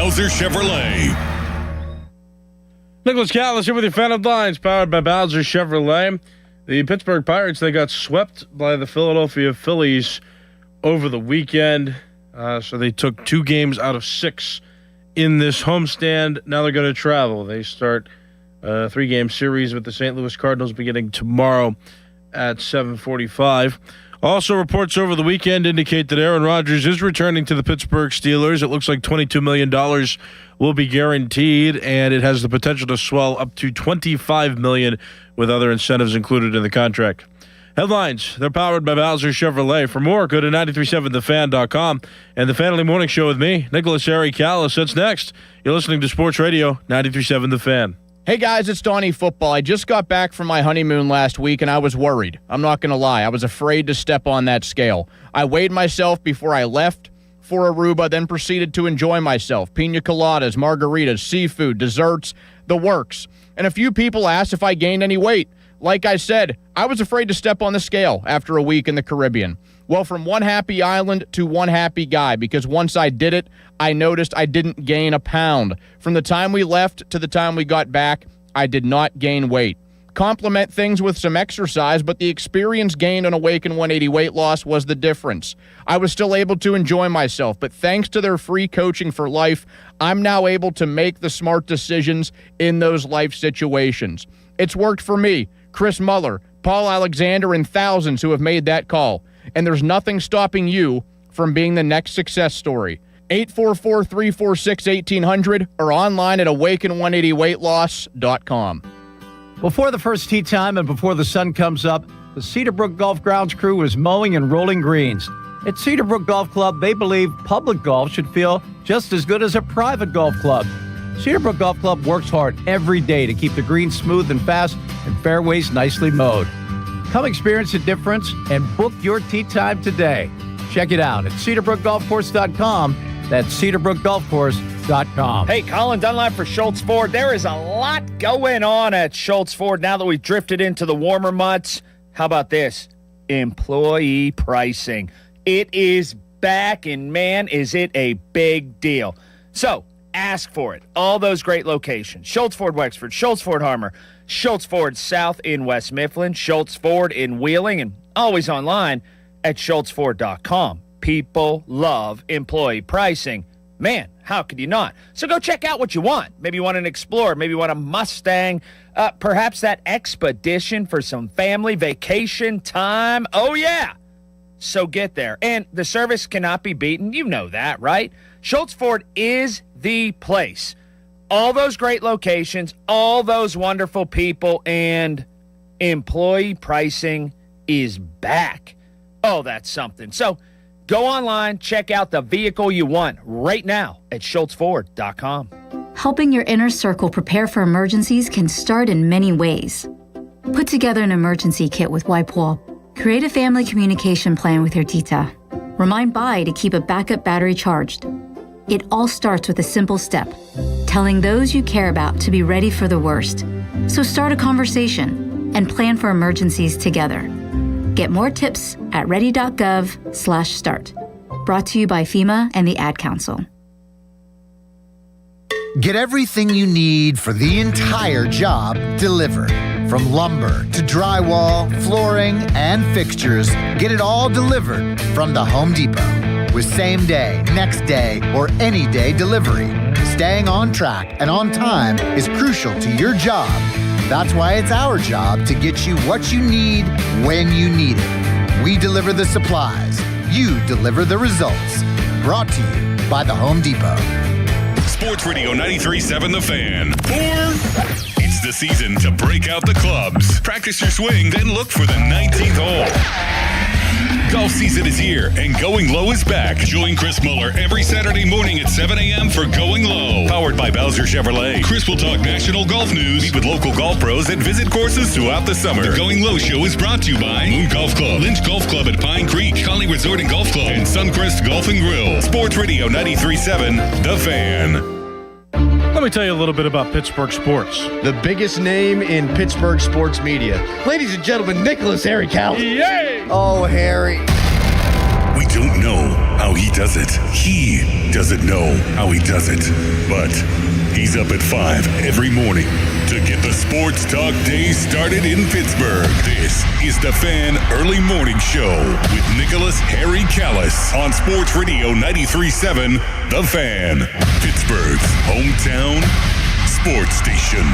Bowser Chevrolet. Nicholas Callis here with your Fan Headlines, powered by Bowser Chevrolet. The Pittsburgh Pirates, they got swept by the Philadelphia Phillies over the weekend. So they took 2 games out of 6 in this homestand. Now they're going to travel. They start a 3-game series with the St. Louis Cardinals beginning tomorrow at 7:45. Also, reports over the weekend indicate that Aaron Rodgers is returning to the Pittsburgh Steelers. It looks like $22 million will be guaranteed, and it has the potential to swell up to $25 million with other incentives included in the contract. Headlines, they're powered by Bowser Chevrolet. For more, go to 937thefan.com. And the Fan Morning Show with me, Nicholas Callis. That's next. You're listening to Sports Radio 93.7 The Fan. Hey guys, it's Donnie Football. I just got back from my honeymoon last week and I was worried. I'm not going to lie. I was afraid to step on that scale. I weighed myself before I left for Aruba, then proceeded to enjoy myself. Pina coladas, margaritas, seafood, desserts, the works. And a few people asked if I gained any weight. Like I said, I was afraid to step on the scale after a week in the Caribbean. Well, from one happy island to one happy guy, because once I did it, I noticed I didn't gain a pound. From the time we left to the time we got back, I did not gain weight. Complement things with some exercise, but the experience gained on Awaken 180 weight loss was the difference. I was still able to enjoy myself, but thanks to their free coaching for life, I'm now able to make the smart decisions in those life situations. It's worked for me, Chris Muller, Paul Alexander, and thousands who have made that call. And there's nothing stopping you from being the next success story. 844-346-1800 or online at awaken180weightloss.com. Before the first tee time and before the sun comes up, the Cedarbrook Golf Grounds crew is mowing and rolling greens. At Cedarbrook Golf Club, they believe public golf should feel just as good as a private golf club. Cedarbrook Golf Club works hard every day to keep the greens smooth and fast and fairways nicely mowed. Come experience the difference and book your tee time today. Check it out at CedarbrookGolfCourse.com. That's CedarbrookGolfCourse.com. Hey, Colin Dunlap for Schultz Ford. There is a lot going on at Schultz Ford now that we've drifted into the warmer months. How about this? Employee pricing. It is back, and man, is it a big deal. So, ask for it. All those great locations. Schultz Ford Wexford, Schultz Ford Harmer, Schultz Ford South in West Mifflin, Schultz Ford in Wheeling, and always online at schultzford.com. People love employee pricing. Man, how could you not? So go check out what you want. Maybe you want an Explorer. Maybe you want a Mustang. Perhaps that Expedition for some family vacation time. Oh, yeah. So get there. And the service cannot be beaten. You know that, right? Schultz Ford is the place. All those great locations, all those wonderful people, and employee pricing is back. Oh, that's something. So go online, check out the vehicle you want right now at schultzford.com. Helping your inner circle prepare for emergencies can start in many ways. Put together an emergency kit with Wipewall. Create a family communication plan with your tita. Remind Bai to keep a backup battery charged. It all starts with a simple step, telling those you care about to be ready for the worst. So start a conversation and plan for emergencies together. Get more tips at ready.gov/start. Brought to you by FEMA and the Ad Council. Get everything you need for the entire job delivered. From lumber to drywall, flooring, and fixtures, get it all delivered from the Home Depot. With same day, next day, or any day delivery. Staying on track and on time is crucial to your job. That's why it's our job to get you what you need when you need it. We deliver the supplies. You deliver the results. Brought to you by the Home Depot. Sports Radio 93.7 The Fan. It's the season to break out the clubs. Practice your swing, then look for the 19th hole. Golf season is here, and Going Low is back. Join Chris Muller every Saturday morning at 7 a.m. for Going Low. Powered by Bowser Chevrolet. Chris will talk national golf news, meet with local golf pros, and visit courses throughout the summer. The Going Low Show is brought to you by Moon Golf Club, Lynch Golf Club at Pine Creek, Collie Resort and Golf Club, and Suncrest Golf and Grill. Sports Radio 93.7 The Fan. Let me tell you a little bit about Pittsburgh sports. The biggest name in Pittsburgh sports media. Ladies and gentlemen, Nicholas Harry Callis. Yay! Oh, Harry. We don't know how he does it. He doesn't know how he does it. But he's up at 5 every morning to get the sports talk day started in Pittsburgh. This is the Fan Early Morning Show with Nicholas Harry Callis on Sports Radio 93.7 The Fan, Pittsburgh's hometown sports station.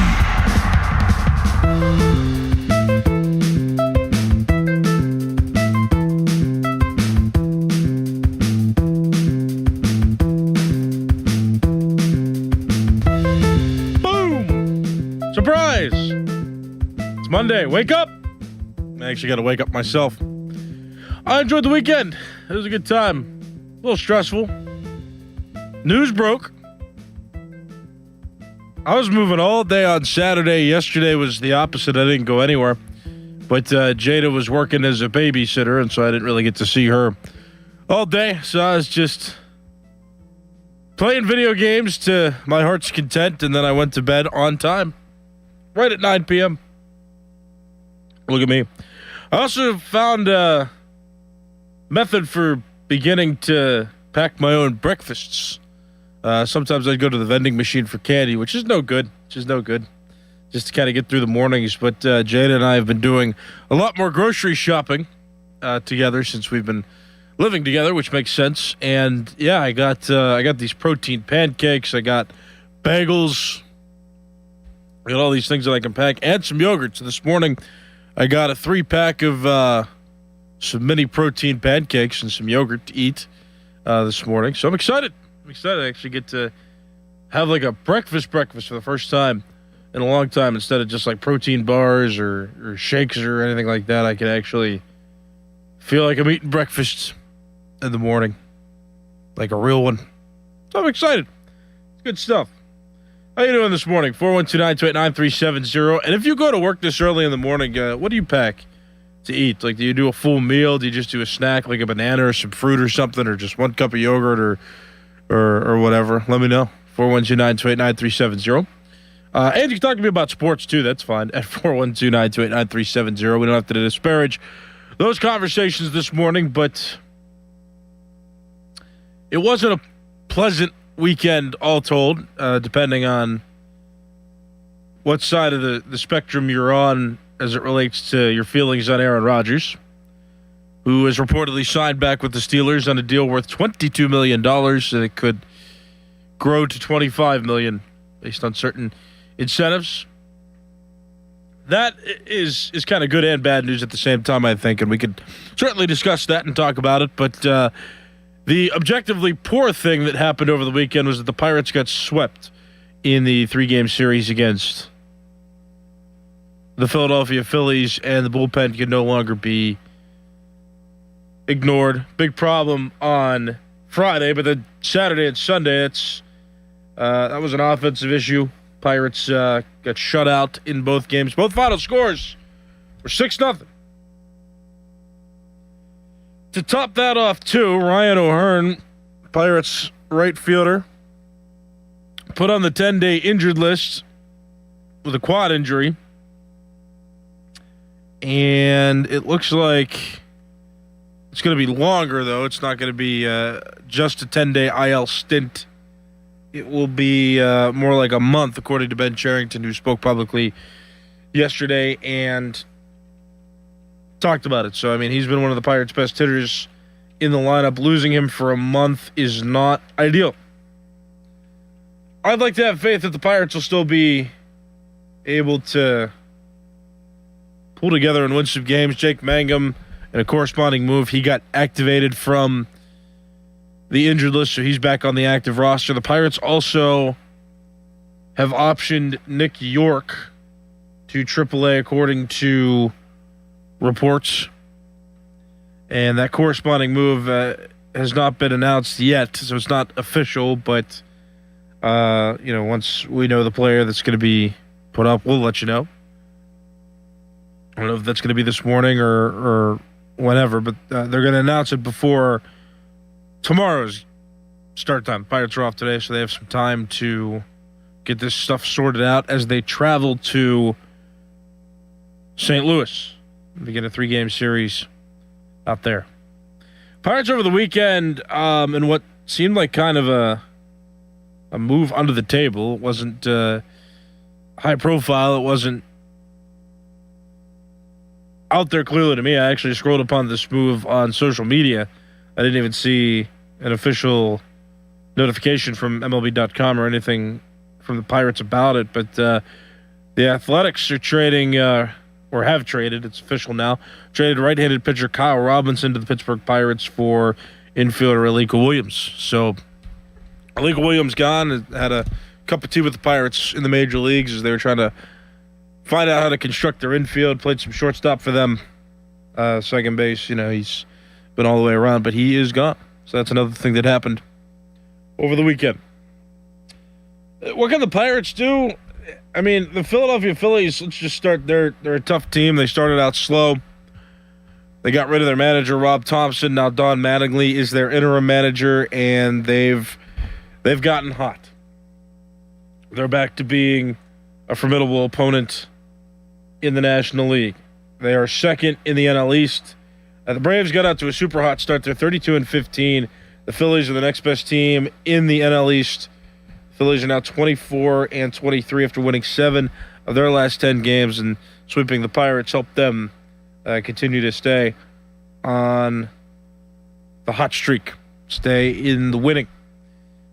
Surprise! It's Monday. Wake up! I actually got to wake up myself. I enjoyed the weekend. It was a good time. A little stressful. News broke. I was moving all day on Saturday. Yesterday was the opposite. I didn't go anywhere. But Jada was working as a babysitter, and so I didn't really get to see her all day. So I was just playing video games to my heart's content, and then I went to bed on time. Right at 9 p.m. Look at me. I also found a method for beginning to pack my own breakfasts. Sometimes I'd go to the vending machine for candy, which is no good. Just to kind of get through the mornings. But Jada and I have been doing a lot more grocery shopping together since we've been living together, which makes sense. And yeah, I got these protein pancakes. I got bagels. I got all these things that I can pack and some yogurt. So this morning, I got a 3-pack of some mini protein pancakes and some yogurt to eat this morning. So I'm excited. I actually get to have like a breakfast for the first time in a long time instead of just like protein bars or shakes or anything like that. I can actually feel like I'm eating breakfast in the morning, like a real one. So I'm excited. It's good stuff. How you doing this morning? 412-928-9370. And if you go to work this early in the morning, what do you pack to eat? Like, do you do a full meal? Do you just do a snack, like a banana or some fruit or something, or just 1 cup of yogurt or whatever? Let me know. 412-928-9370. And you can talk to me about sports, too. That's fine. At 412-928-9370. We don't have to disparage those conversations this morning, but it wasn't a pleasant weekend all told, depending on what side of the spectrum you're on as it relates to your feelings on Aaron Rodgers, who is reportedly signed back with the Steelers on a deal worth $22 million that could grow to $25 million based on certain incentives. That is kind of good and bad news at the same time, I think, and we could certainly discuss that and talk about it, but the objectively poor thing that happened over the weekend was that the Pirates got swept in the 3-game series against the Philadelphia Phillies, and the bullpen can no longer be ignored. Big problem on Friday, but then Saturday and Sunday, that was an offensive issue. Pirates got shut out in both games. Both final scores were 6-0. To top that off, too, Ryan O'Hearn, Pirates right fielder, put on the 10-day injured list with a quad injury. And it looks like it's going to be longer, though. It's not going to be just a 10-day IL stint. It will be more like a month, according to Ben Cherington, who spoke publicly yesterday and talked about it. So, I mean, he's been one of the Pirates' best hitters in the lineup. Losing him for a month is not ideal. I'd like to have faith that the Pirates will still be able to pull together and win some games. Jake Mangum, in a corresponding move, he got activated from the injured list, so he's back on the active roster. The Pirates also have optioned Nick York to AAA, according to reports, and that corresponding move has not been announced yet, so it's not official, but once we know the player that's going to be put up, we'll let you know. I don't know if that's going to be this morning or whenever, but they're going to announce it before tomorrow's start time. Pirates are off today, so they have some time to get this stuff sorted out as they travel to St. Louis. Begin a 3-game series out there. Pirates over the weekend, in what seemed like kind of a move under the table. It wasn't high profile. It wasn't out there clearly to me. I actually scrolled upon this move on social media. I didn't even see an official notification from MLB.com or anything from the Pirates about it. But the Athletics are trading, or have traded, it's official now, traded right-handed pitcher Kyle Robinson to the Pittsburgh Pirates for infielder Alika Williams. So Alika Williams gone, had a cup of tea with the Pirates in the major leagues as they were trying to find out how to construct their infield, played some shortstop for them, second base. He's been all the way around, but he is gone. So that's another thing that happened over the weekend. What can the Pirates do? I mean, the Philadelphia Phillies, let's just start. They're a tough team. They started out slow. They got rid of their manager, Rob Thompson. Now Don Mattingly is their interim manager, and they've gotten hot. They're back to being a formidable opponent in the National League. They are second in the NL East. The Braves got out to a super hot start. They're 32-15. The Phillies are the next best team in the NL East. The Phillies are now 24-23 after winning 7 of their last 10 games, and sweeping the Pirates helped them continue to stay on the hot streak, stay in the winning.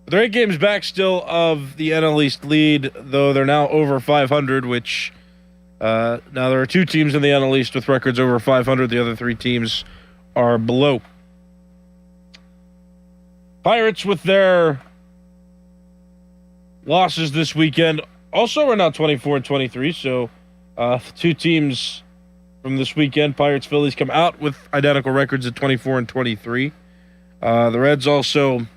But they're 8 games back still of the NL East lead, though they're now over 500, which now there are 2 teams in the NL East with records over 500. The other 3 teams are below. Pirates, with their losses this weekend, also are now 24-23. So 2 teams from this weekend, Pirates, Phillies, come out with identical records at 24-23. The Reds also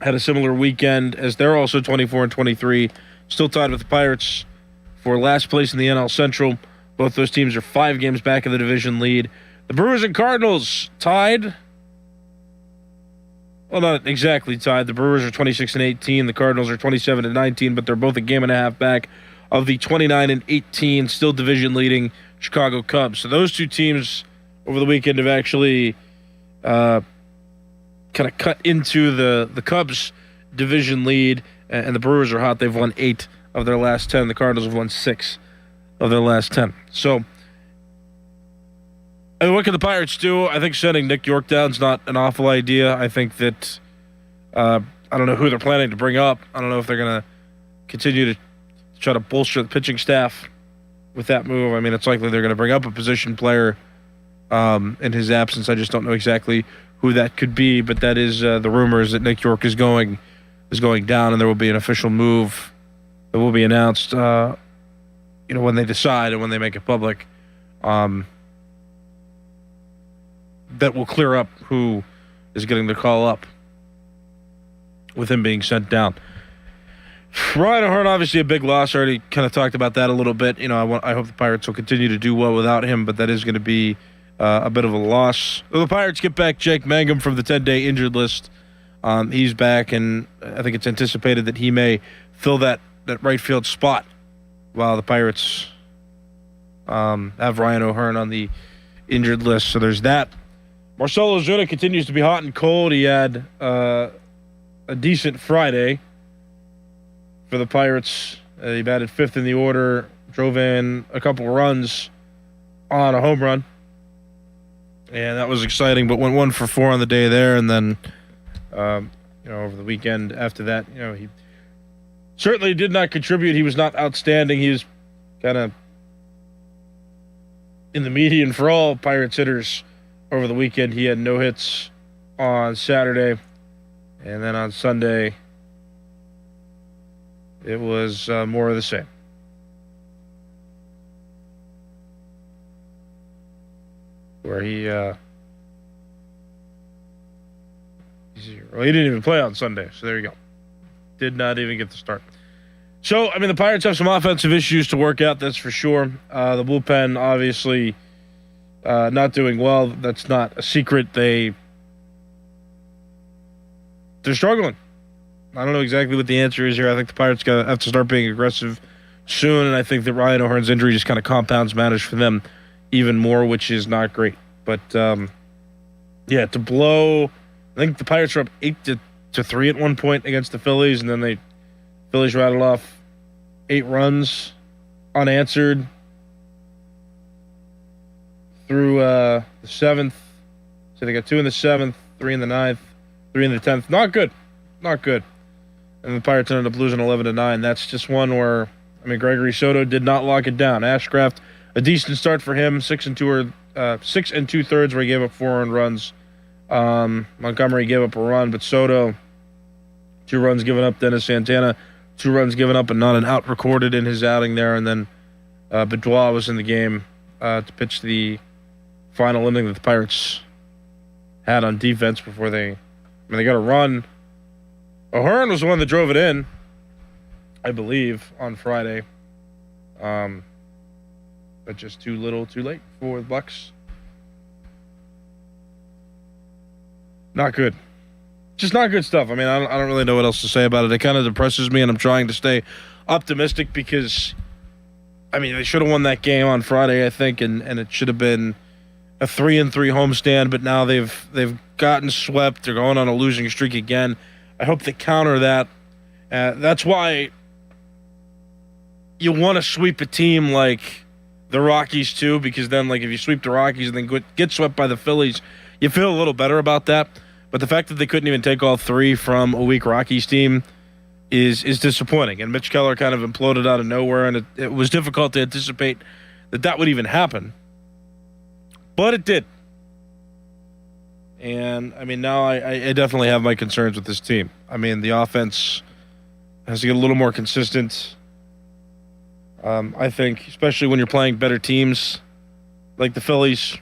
had a similar weekend as they're also 24-23, still tied with the Pirates for last place in the NL Central. Both those teams are 5 games back of the division lead. The Brewers and Cardinals tied. Well, not exactly tied. The Brewers are 26-18. The Cardinals are 27-19, but they're both a game and a half back of the 29-18, still division leading Chicago Cubs. So those 2 teams over the weekend have actually kind of cut into the Cubs division lead, and the Brewers are hot. They've won 8 of their last 10. The Cardinals have won 6 of their last 10. So, I mean, what can the Pirates do? I think sending Nick York down is not an awful idea. I think that I don't know who they're planning to bring up. I don't know if they're going to continue to try to bolster the pitching staff with that move. I mean, it's likely they're going to bring up a position player in his absence. I just don't know exactly who that could be, but that is the rumors that Nick York is going down, and there will be an official move that will be announced when they decide and when they make it public. That will clear up who is getting the call up with him being sent down. Ryan O'Hearn, obviously a big loss. I already kind of talked about that a little bit. I hope the Pirates will continue to do well without him, but that is going to be a bit of a loss. Well, the Pirates get back Jake Mangum from the 10-day injured list. He's back, and I think it's anticipated that he may fill that right field spot while the Pirates have Ryan O'Hearn on the injured list. So there's that. Marcell Ozuna continues to be hot and cold. He had a decent Friday for the Pirates. He batted 5th in the order, drove in a couple runs on a home run, and that was exciting, but went 1 for 4 on the day there. And then over the weekend after that, he certainly did not contribute. He was not outstanding. He was kind of in the median for all Pirates hitters over the weekend. He had no hits on Saturday, and then on Sunday it was more of the same. Where he didn't even play on Sunday, so there you go. Did not even get the start. So, I mean, the Pirates have some offensive issues to work out, that's for sure. The bullpen, obviously, not doing well. That's not a secret. They're struggling. I don't know exactly what the answer is here. I think the Pirates have to start being aggressive soon, and I think that Ryan O'Hearn's injury just kind of compounds matters for them even more, which is not great. But Yeah, to blow. I think the Pirates were up 8-3 at one point against the Phillies, and then the Phillies rattled off 8 runs unanswered through the 7th. So they got 2 in the 7th, 3 in the 9th, 3 in the 10th. Not good. Not good. And the Pirates ended up losing 11-9. That's just one where, Gregory Soto did not lock it down. Ashcraft, a decent start for him, 6 2/3, where he gave up 4 earned runs. Montgomery gave up a run, but Soto, 2 runs given up. Dennis Santana, 2 runs given up, and not an out recorded in his outing there. And then Bedois was in the game to pitch the final inning that the Pirates had on defense before they got a run. O'Hearn was the one that drove it in, I believe, on Friday. But just too little, too late for the Bucks. Not good. Just not good stuff. I don't really know what else to say about it. It kind of depresses me, and I'm trying to stay optimistic because, they should have won that game on Friday, I think, and it should have been a 3-3 homestand, but now they've gotten swept. They're going on a losing streak again. I hope they counter that. That's why you want to sweep a team like the Rockies too, because then, if you sweep the Rockies and then get swept by the Phillies, you feel a little better about that. But the fact that they couldn't even take all 3 from a weak Rockies team is disappointing. And Mitch Keller kind of imploded out of nowhere, and it was difficult to anticipate that would even happen. But it did. And, now I definitely have my concerns with this team. The offense has to get a little more consistent. I think, especially when you're playing better teams like the Phillies,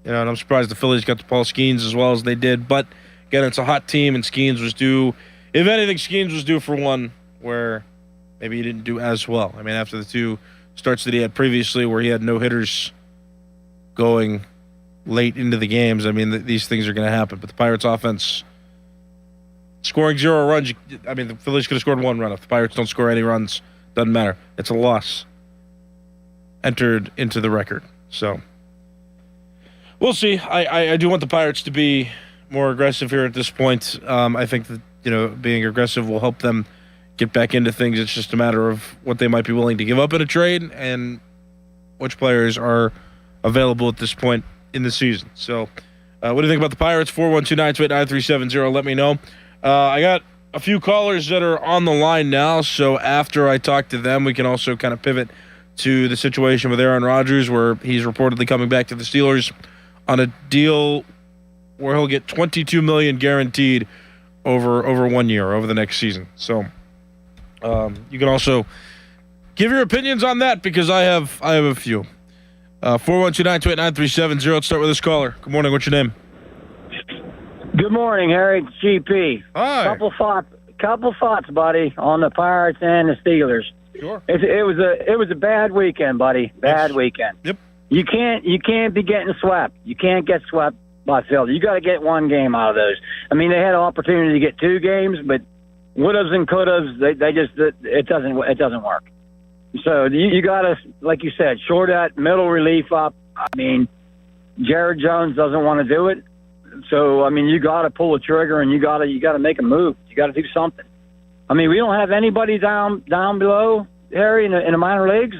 and I'm surprised the Phillies got to Paul Skeens as well as they did. But, again, it's a hot team, and Skeens was due. If anything, Skeens was due for one where maybe he didn't do as well. After the 2 starts that he had previously where he had no hitters going late into the games, these things are going to happen. But the Pirates offense scoring 0 runs, the Phillies could have scored 1 run. If the Pirates don't score any runs, doesn't matter. It's a loss entered into the record. So we'll see. I do want the Pirates to be more aggressive here at this point. I think that, being aggressive will help them get back into things. It's just a matter of what they might be willing to give up in a trade and which players are available at this point in the season. So what do you think about the Pirates? 412-928-9370. Let me know. I got a few callers that are on the line now, so after I talk to them, we can also kind of pivot to the situation with Aaron Rodgers, where he's reportedly coming back to the Steelers on a deal where he'll get $22 million guaranteed over 1 year, over the next season. So you can also give your opinions on that, because I have a few. 412-928-9370. Let's start with this caller. Good morning. What's your name? Good morning, Harry. It's GP. Hi. Couple thoughts, buddy, on the Pirates and the Steelers. Sure. It was a bad weekend, buddy. Bad weekend. Yep. You can't be getting swept. You can't get swept by Philly. You got to get 1 game out of those. They had an opportunity to get 2 games, but would-haves and could-haves, it doesn't work. So you got to, like you said, shore that middle relief up. Jared Jones doesn't want to do it. So, you got to pull the trigger, and you got to make a move. You got to do something. We don't have anybody down below, Harry, in the minor leagues.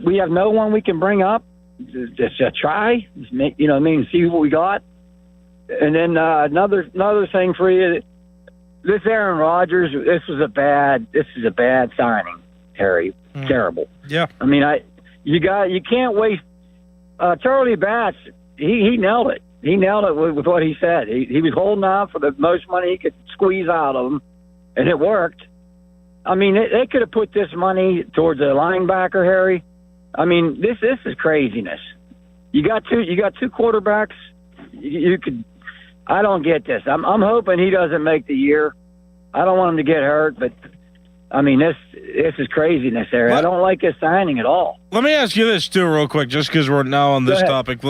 We have no one we can bring up. Just try, see what we got. And then another thing for you, this Aaron Rodgers, this is a bad signing, Harry. Terrible. Yeah. You can't waste. Charlie Batch, he nailed it. He nailed it with what he said. He was holding out for the most money he could squeeze out of him, and it worked. They could have put this money towards a linebacker, Harry. This is craziness. You got two quarterbacks. You could. I don't get this. I'm hoping he doesn't make the year. I don't want him to get hurt, but this is craziness, Harry. I don't like his signing at all. Let me ask you this too, real quick, just because we're now on this topic.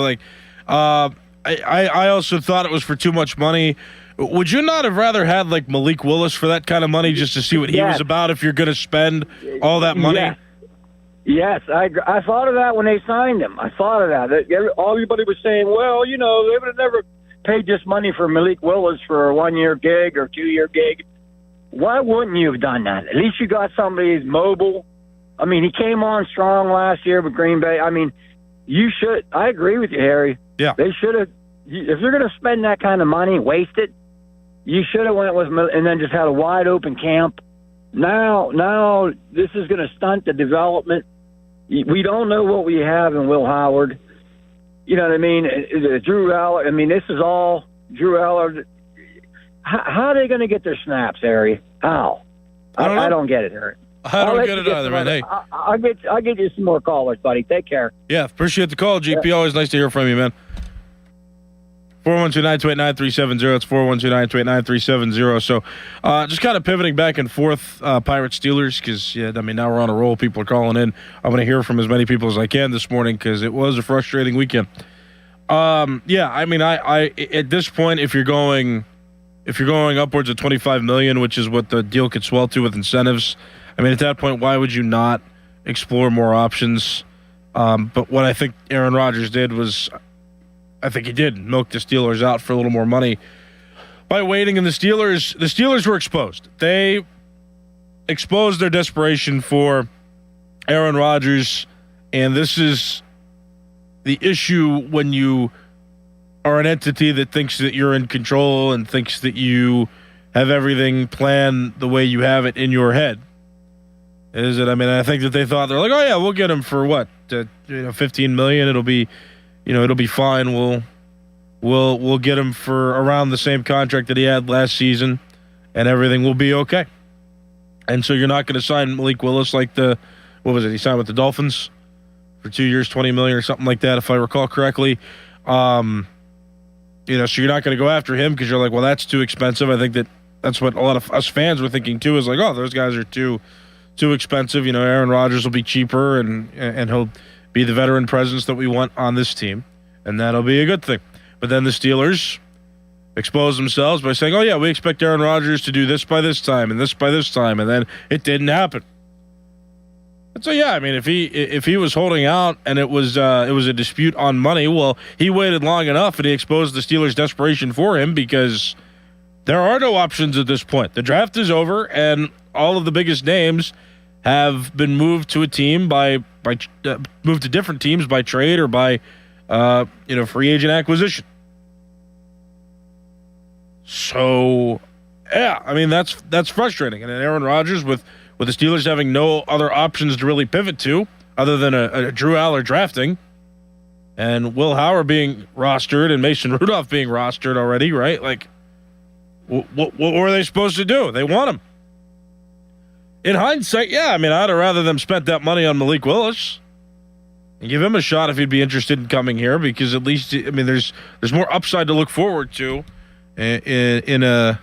I also thought it was for too much money. Would you not have rather had Malik Willis for that kind of money, just to see what he was about if you're going to spend all that money? Yes, I thought of that when they signed him. I thought of that. Everybody was saying, well, they would have never paid this money for Malik Willis for a 1-year gig or 2-year gig, why wouldn't you have done that? At least you got somebody who's mobile. I mean, he came on strong last year with Green Bay. I mean, you should. I agree with you, Harry. Yeah. They should have. If you're going to spend that kind of money, waste it, you should have went with and then just had a wide open camp. Now this is going to stunt the development. We don't know what we have in Will Howard. You know what I mean? Drew Allard. I mean, this is all Drew Allard. How are they going to get their snaps, Harry? How? I don't get it, Harry. I don't get it either, man. Hey, I'll get you some more callers, buddy. Take care. Yeah, appreciate the call, GP. Yeah. Always nice to hear from you, man. 412-928-9370. It's 412-928-9370. So just kind of pivoting back and forth, Pirates-Steelers, because, now we're on a roll. People are calling in. I'm going to hear from as many people as I can this morning because it was a frustrating weekend. I at this point, if you're going upwards of $25 million, which is what the deal could swell to with incentives, I mean, at that point, why would you not explore more options? But what I think Aaron Rodgers did was, I think he did milk the Steelers out for a little more money by waiting. And the Steelers were exposed. They exposed their desperation for Aaron Rodgers, and this is the issue when you are an entity that thinks that you're in control and thinks that you have everything planned the way you have it in your head. I think that they thought, they're like, oh yeah, we'll get him for what, $15 million. It'll be fine. We'll get him for around the same contract that he had last season, and everything will be okay. And so you're not going to sign Malik Willis like he signed with the Dolphins for 2 years, $20 million or something like that, if I recall correctly. So you're not going to go after him because you're like, well, that's too expensive. I think that's what a lot of us fans were thinking too, is like, oh, those guys are too expensive. Aaron Rodgers will be cheaper and he'll be the veteran presence that we want on this team, and that'll be a good thing. But then the Steelers exposed themselves by saying, oh yeah, we expect Aaron Rodgers to do this by this time and this by this time, and then it didn't happen. And so if he was holding out and it was a dispute on money, well, he waited long enough and he exposed the Steelers' desperation for him because there are no options at this point. The draft is over, and all of the biggest names have been moved to a team moved to different teams by trade or by free agent acquisition. So that's frustrating. And Aaron Rodgers with the Steelers having no other options to really pivot to other than a Drew Allard drafting and Will Howard being rostered and Mason Rudolph being rostered already, right? Like, what were they supposed to do? They want him. In hindsight, I'd have rather them spent that money on Malik Willis and give him a shot if he'd be interested in coming here, because at least, there's more upside to look forward to in a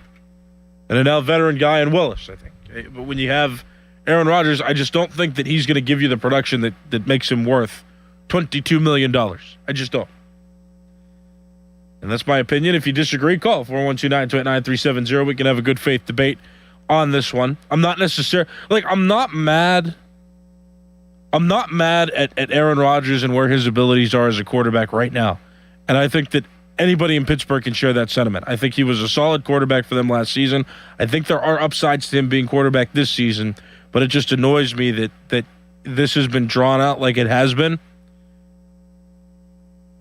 now veteran guy in Willis, I think. But when you have Aaron Rodgers, I just don't think that he's going to give you the production that makes him worth $22 million. I just don't. And that's my opinion. If you disagree, call 412-928-9370. We can have a good faith debate on this one. I'm not mad. I'm not mad at Aaron Rodgers and where his abilities are as a quarterback right now. And I think that anybody in Pittsburgh can share that sentiment. I think he was a solid quarterback for them last season. I think there are upsides to him being quarterback this season, but it just annoys me that this has been drawn out like it has been.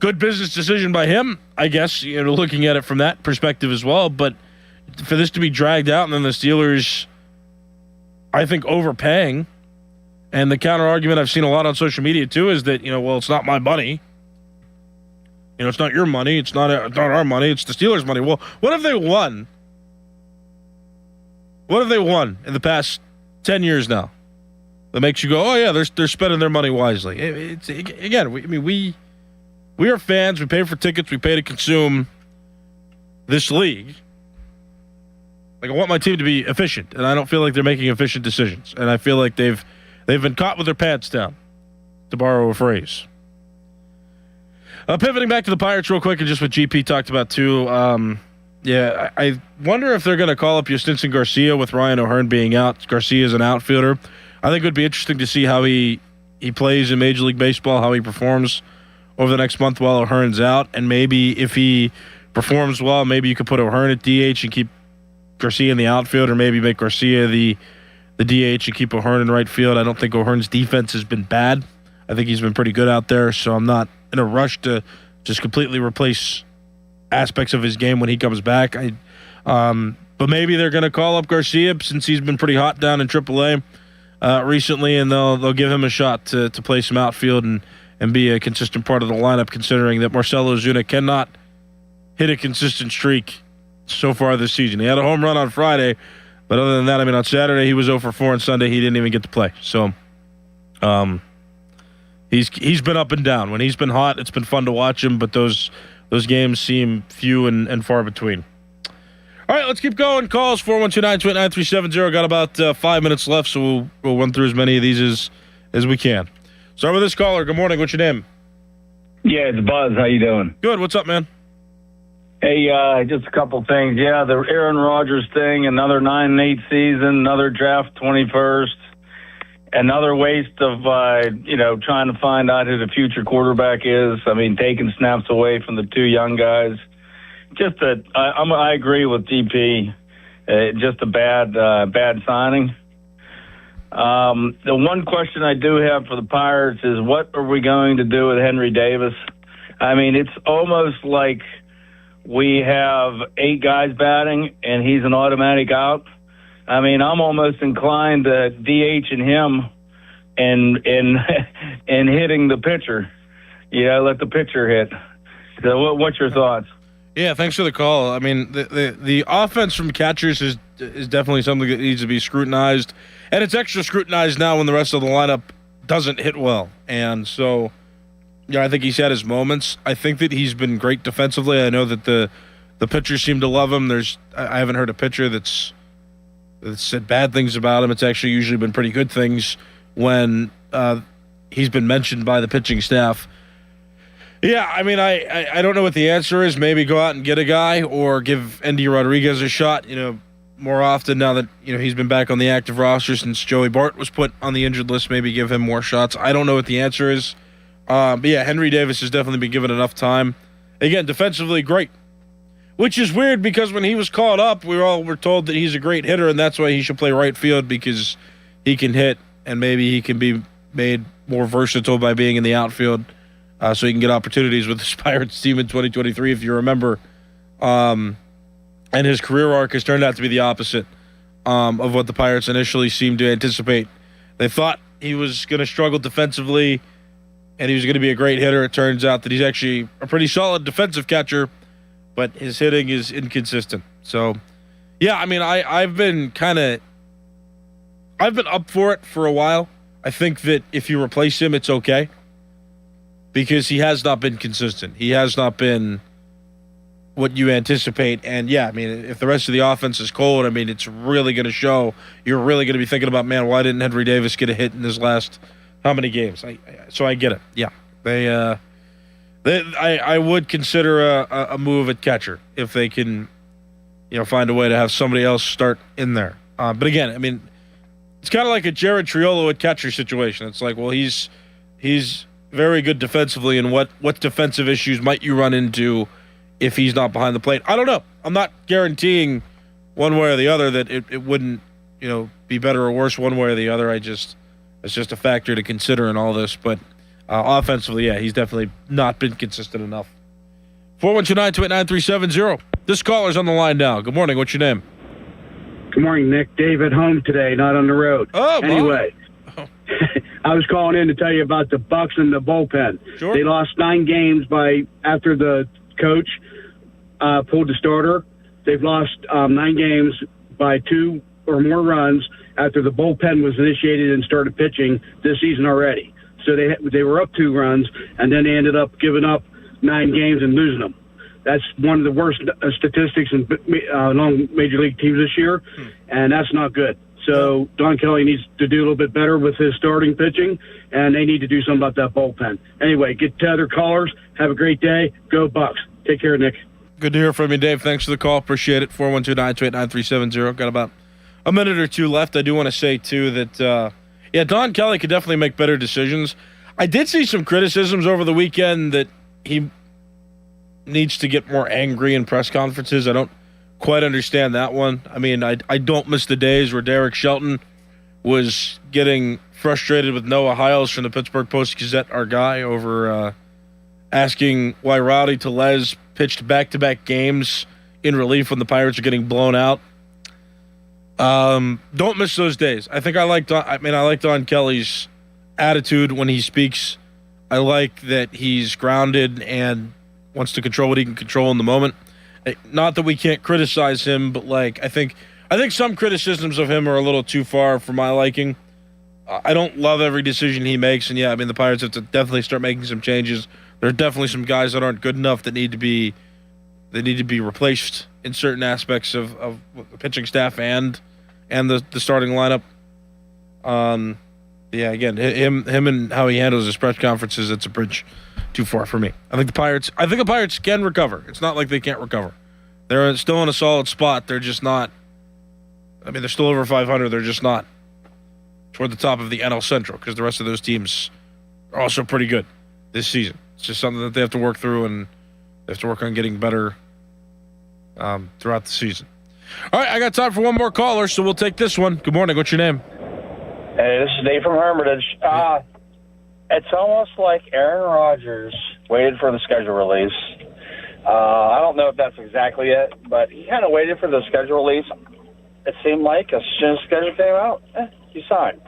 Good business decision by him, I guess, looking at it from that perspective as well, but for this to be dragged out and then the Steelers, I think, overpaying. And the counter argument I've seen a lot on social media too is that, well, it's not my money. It's not your money. It's not our money. It's the Steelers' money. Well, what have they won? What have they won in the past 10 years now that makes you go, oh yeah, they're spending their money wisely? We are fans. We pay for tickets. We pay to consume this league. Like, I want my team to be efficient, and I don't feel like they're making efficient decisions. And I feel like they've been caught with their pants down, to borrow a phrase. Pivoting back to the Pirates real quick, and just what GP talked about too. I wonder if they're going to call up Yustinson Garcia with Ryan O'Hearn being out. Garcia is an outfielder. I think it would be interesting to see how he plays in Major League Baseball, how he performs over the next month while O'Hearn's out, and maybe if he performs well, maybe you could put O'Hearn at DH and keep Garcia in the outfield, or maybe make Garcia the DH and keep O'Hearn in right field. I don't think O'Hearn's defense has been bad. I think he's been pretty good out there, so I'm not in a rush to just completely replace aspects of his game when he comes back. But maybe they're going to call up Garcia since he's been pretty hot down in AAA recently, and they'll give him a shot to play some outfield and be a consistent part of the lineup, considering that Marcell Ozuna cannot hit a consistent streak so far this season. He had a home run on Friday, but other than that, I mean, on Saturday he was 0 for 4, and Sunday he didn't even get to play. So he's been up and down. When he's been hot, it's been fun to watch him, but those games seem few and far between. All right, let's keep going. Calls 412-928-9370. Got about 5 minutes left, so we'll run through as many of these as we can. Start with this caller. Good morning. What's your name? Yeah, it's Buzz. How you doing? Good. What's up, man? Hey, just a couple things. Yeah, the Aaron Rodgers thing, another 9-8 season, another draft 21st, another waste of, trying to find out who the future quarterback is. I mean, taking snaps away from the two young guys. Just I agree with DP. Just a bad signing. The one question I do have for the Pirates is, what are we going to do with Henry Davis? I mean, it's almost like we have 8 guys batting and he's an automatic out. I mean, I'm almost inclined to DH in him and hitting the pitcher. Let the pitcher hit. So what's your thoughts? Yeah, thanks for the call. I mean, the offense from catchers is definitely something that needs to be scrutinized, and it's extra scrutinized now when the rest of the lineup doesn't hit well. And so, I think he's had his moments. I think that he's been great defensively. I know that the pitchers seem to love him. I haven't heard a pitcher that's said bad things about him. It's actually usually been pretty good things when he's been mentioned by the pitching staff. Yeah, I mean, I don't know what the answer is. Maybe go out and get a guy or give Endy Rodriguez a shot, more often now that, he's been back on the active roster since Joey Bart was put on the injured list. Maybe give him more shots. I don't know what the answer is. But yeah, Henry Davis has definitely been given enough time. Again, defensively great, which is weird because when he was called up, we all were told that he's a great hitter and that's why he should play right field, because he can hit and maybe he can be made more versatile by being in the outfield. So he can get opportunities with the Pirates team in 2023, if you remember. And his career arc has turned out to be the opposite of what the Pirates initially seemed to anticipate. They thought he was going to struggle defensively and he was going to be a great hitter. It turns out that he's actually a pretty solid defensive catcher, but his hitting is inconsistent. So, yeah, I mean, I've been up for it for a while. I think that if you replace him, it's okay, because he has not been consistent. He has not been what you anticipate. And, yeah, I mean, if the rest of the offense is cold, I mean, it's really going to show. You're really going to be thinking about, man, why didn't Henry Davis get a hit in his last how many games? So I get it. Yeah. I would consider a move at catcher if they can, find a way to have somebody else start in there. But, again, I mean, it's kind of like a Jared Triolo at catcher situation. It's like, well, he's very good defensively, and what defensive issues might you run into if he's not behind the plate? I don't know. I'm not guaranteeing one way or the other that it wouldn't, be better or worse one way or the other. It's just a factor to consider in all this. But offensively, yeah, he's definitely not been consistent enough. 412-928-9370. This caller's on the line now. Good morning. What's your name? Good morning, Nick. Dave at home today, not on the road. Oh, anyway. I was calling in to tell you about the Bucks and the bullpen. Sure. They lost 9 games after the coach pulled the starter. They've lost 9 games by 2 or more runs after the bullpen was initiated and started pitching this season already. So they were up 2 runs, and then they ended up giving up 9 games and losing them. That's one of the worst statistics among major league teams this year, and that's not good. So Don Kelly needs to do a little bit better with his starting pitching, and they need to do something about that bullpen. Anyway, get to other callers. Have a great day. Go Bucks. Take care, Nick. Good to hear from you, Dave. Thanks for the call. Appreciate it. 412-928-9370. Got about a minute or two left. I do want to say, too, that, Don Kelly could definitely make better decisions. I did see some criticisms over the weekend that he needs to get more angry in press conferences. I don't quite understand that one. I mean, I don't miss the days where Derek Shelton was getting frustrated with Noah Hiles from the Pittsburgh Post-Gazette, our guy, over asking why Rowdy Tellez pitched back-to-back games in relief when the Pirates are getting blown out. Don't miss those days. I like Don Kelly's attitude when he speaks. I like that he's grounded and wants to control what he can control in the moment. Not that we can't criticize him, but I think some criticisms of him are a little too far for my liking. I don't love every decision he makes, and the Pirates have to definitely start making some changes. There are definitely some guys that aren't good enough that need to be replaced in certain aspects of the pitching staff and the starting lineup. Again, him and how he handles his press conferences, it's a bridge too far for me. I think the Pirates can recover. It's not like they can't recover. They're still in a solid spot. They're just not. I mean, they're still over 500. They're just not toward the top of the NL Central because the rest of those teams are also pretty good this season. It's just something that they have to work through, and they have to work on getting better throughout the season. All right, I got time for one more caller, so we'll take this one. Good morning. What's your name? Hey, this is Dave from Hermitage. It's almost like Aaron Rodgers waited for the schedule release. I don't know if that's exactly it, but he kind of waited for the schedule release. It seemed like as soon as the schedule came out, he signed.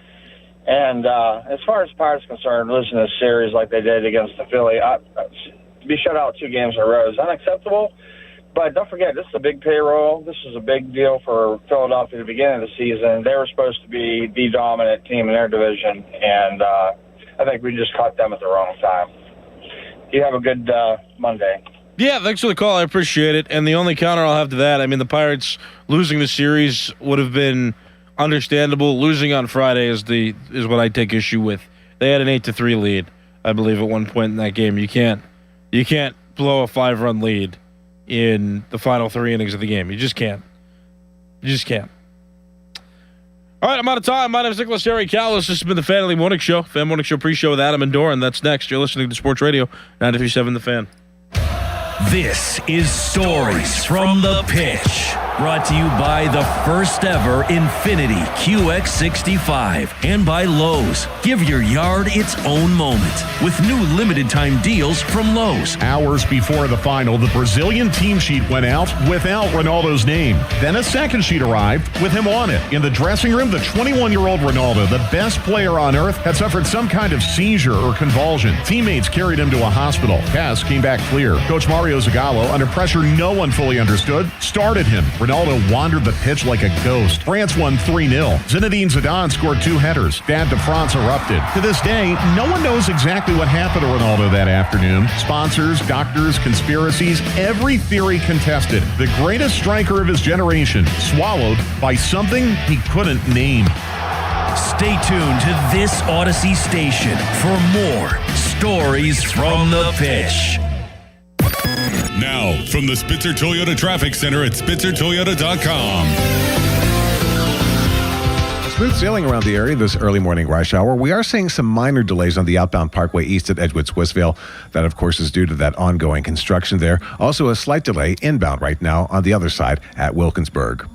And as far as Pirates are concerned, losing this series like they did against the Philly, to be shut out 2 games in a row is unacceptable. But don't forget, this is a big payroll. This is a big deal for Philadelphia at the beginning of the season. They were supposed to be the dominant team in their division, and I think we just caught them at the wrong time. You have a good Monday. Yeah, thanks for the call. I appreciate it. And the only counter I'll have to that, I mean, the Pirates losing the series would have been understandable. Losing on Friday is what I take issue with. They had an 8-3 lead, I believe, at one point in that game. You can't blow a 5-run lead in the final 3 innings of the game. You just can't. All right, I'm out of time. My name is Nicholas Harry Callis. This has been the Fan Morning Show. Fan Morning Show pre-show with Adam and Doran. That's next. You're listening to Sports Radio 93.7 The Fan. This is Stories from the Pitch, brought to you by the first ever Infiniti QX65 and by Lowe's. Give your yard its own moment with new limited time deals from Lowe's. Hours before the final, the Brazilian team sheet went out without Ronaldo's name. Then a second sheet arrived with him on it. In the dressing room, the 21-year-old Ronaldo, the best player on earth, had suffered some kind of seizure or convulsion. Teammates carried him to a hospital. Tests came back clear. Coach Mario Zagallo, under pressure no one fully understood, started him. Ronaldo wandered the pitch like a ghost. France won 3-0. Zinedine Zidane scored 2 headers. Stade de France erupted. To this day, no one knows exactly what happened to Ronaldo that afternoon. Sponsors, doctors, conspiracies, every theory contested. The greatest striker of his generation, swallowed by something he couldn't name. Stay tuned to this Odyssey station for more Stories from the Pitch. Now, from the Spitzer Toyota Traffic Center at SpitzerToyota.com. Smooth sailing around the area this early morning rush hour. We are seeing some minor delays on the outbound Parkway east at Edgewood-Swissvale. That, of course, is due to that ongoing construction there. Also, a slight delay inbound right now on the other side at Wilkinsburg.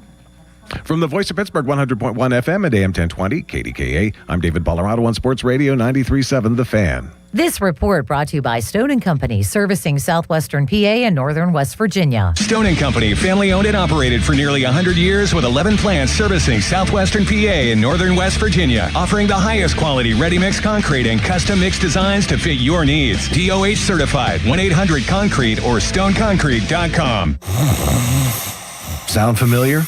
From the Voice of Pittsburgh, 100.1 FM and AM 1020, KDKA, I'm David Ballarado on Sports Radio 93.7 The Fan. This report brought to you by Stone & Company, servicing southwestern PA and northern West Virginia. Stone & Company, family-owned and operated for nearly 100 years with 11 plants servicing southwestern PA and northern West Virginia, offering the highest quality ready-mix concrete and custom mix designs to fit your needs. DOH certified, 1-800-CONCRETE or stoneconcrete.com. Sound familiar?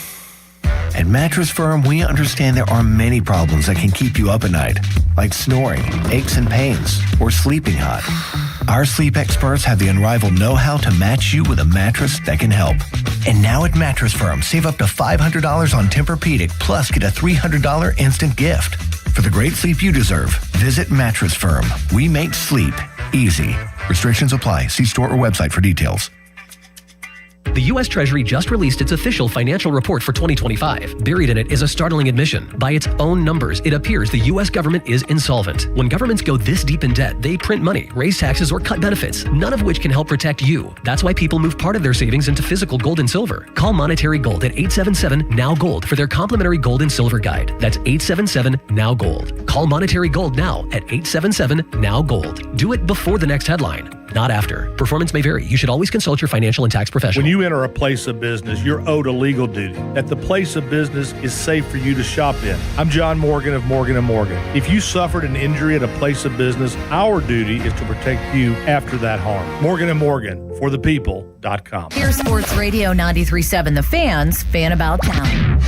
At Mattress Firm, we understand there are many problems that can keep you up at night, like snoring, aches and pains, or sleeping hot. Our sleep experts have the unrivaled know-how to match you with a mattress that can help. And now at Mattress Firm, save up to $500 on Tempur-Pedic, plus get a $300 instant gift. For the great sleep you deserve, visit Mattress Firm. We make sleep easy. Restrictions apply. See store or website for details. The U.S. Treasury just released its official financial report for 2025. Buried in it is a startling admission. By its own numbers, it appears the U.S. government is insolvent. When governments go this deep in debt, they print money, raise taxes, or cut benefits, none of which can help protect you. That's why people move part of their savings into physical gold and silver. Call Monetary Gold at 877-NOW-GOLD for their complimentary gold and silver guide. That's 877-NOW-GOLD. Call Monetary Gold now at 877-NOW-GOLD. Do it before the next headline, not after. Performance may vary. You should always consult your financial and tax professional. When you enter a place of business, you're owed a legal duty, that the place of business is safe for you to shop in. I'm John Morgan of Morgan & Morgan. If you suffered an injury at a place of business, our duty is to protect you after that harm. Morgan & Morgan, forthepeople.com. Here's Sports Radio 93.7 The Fan's Fan About Town.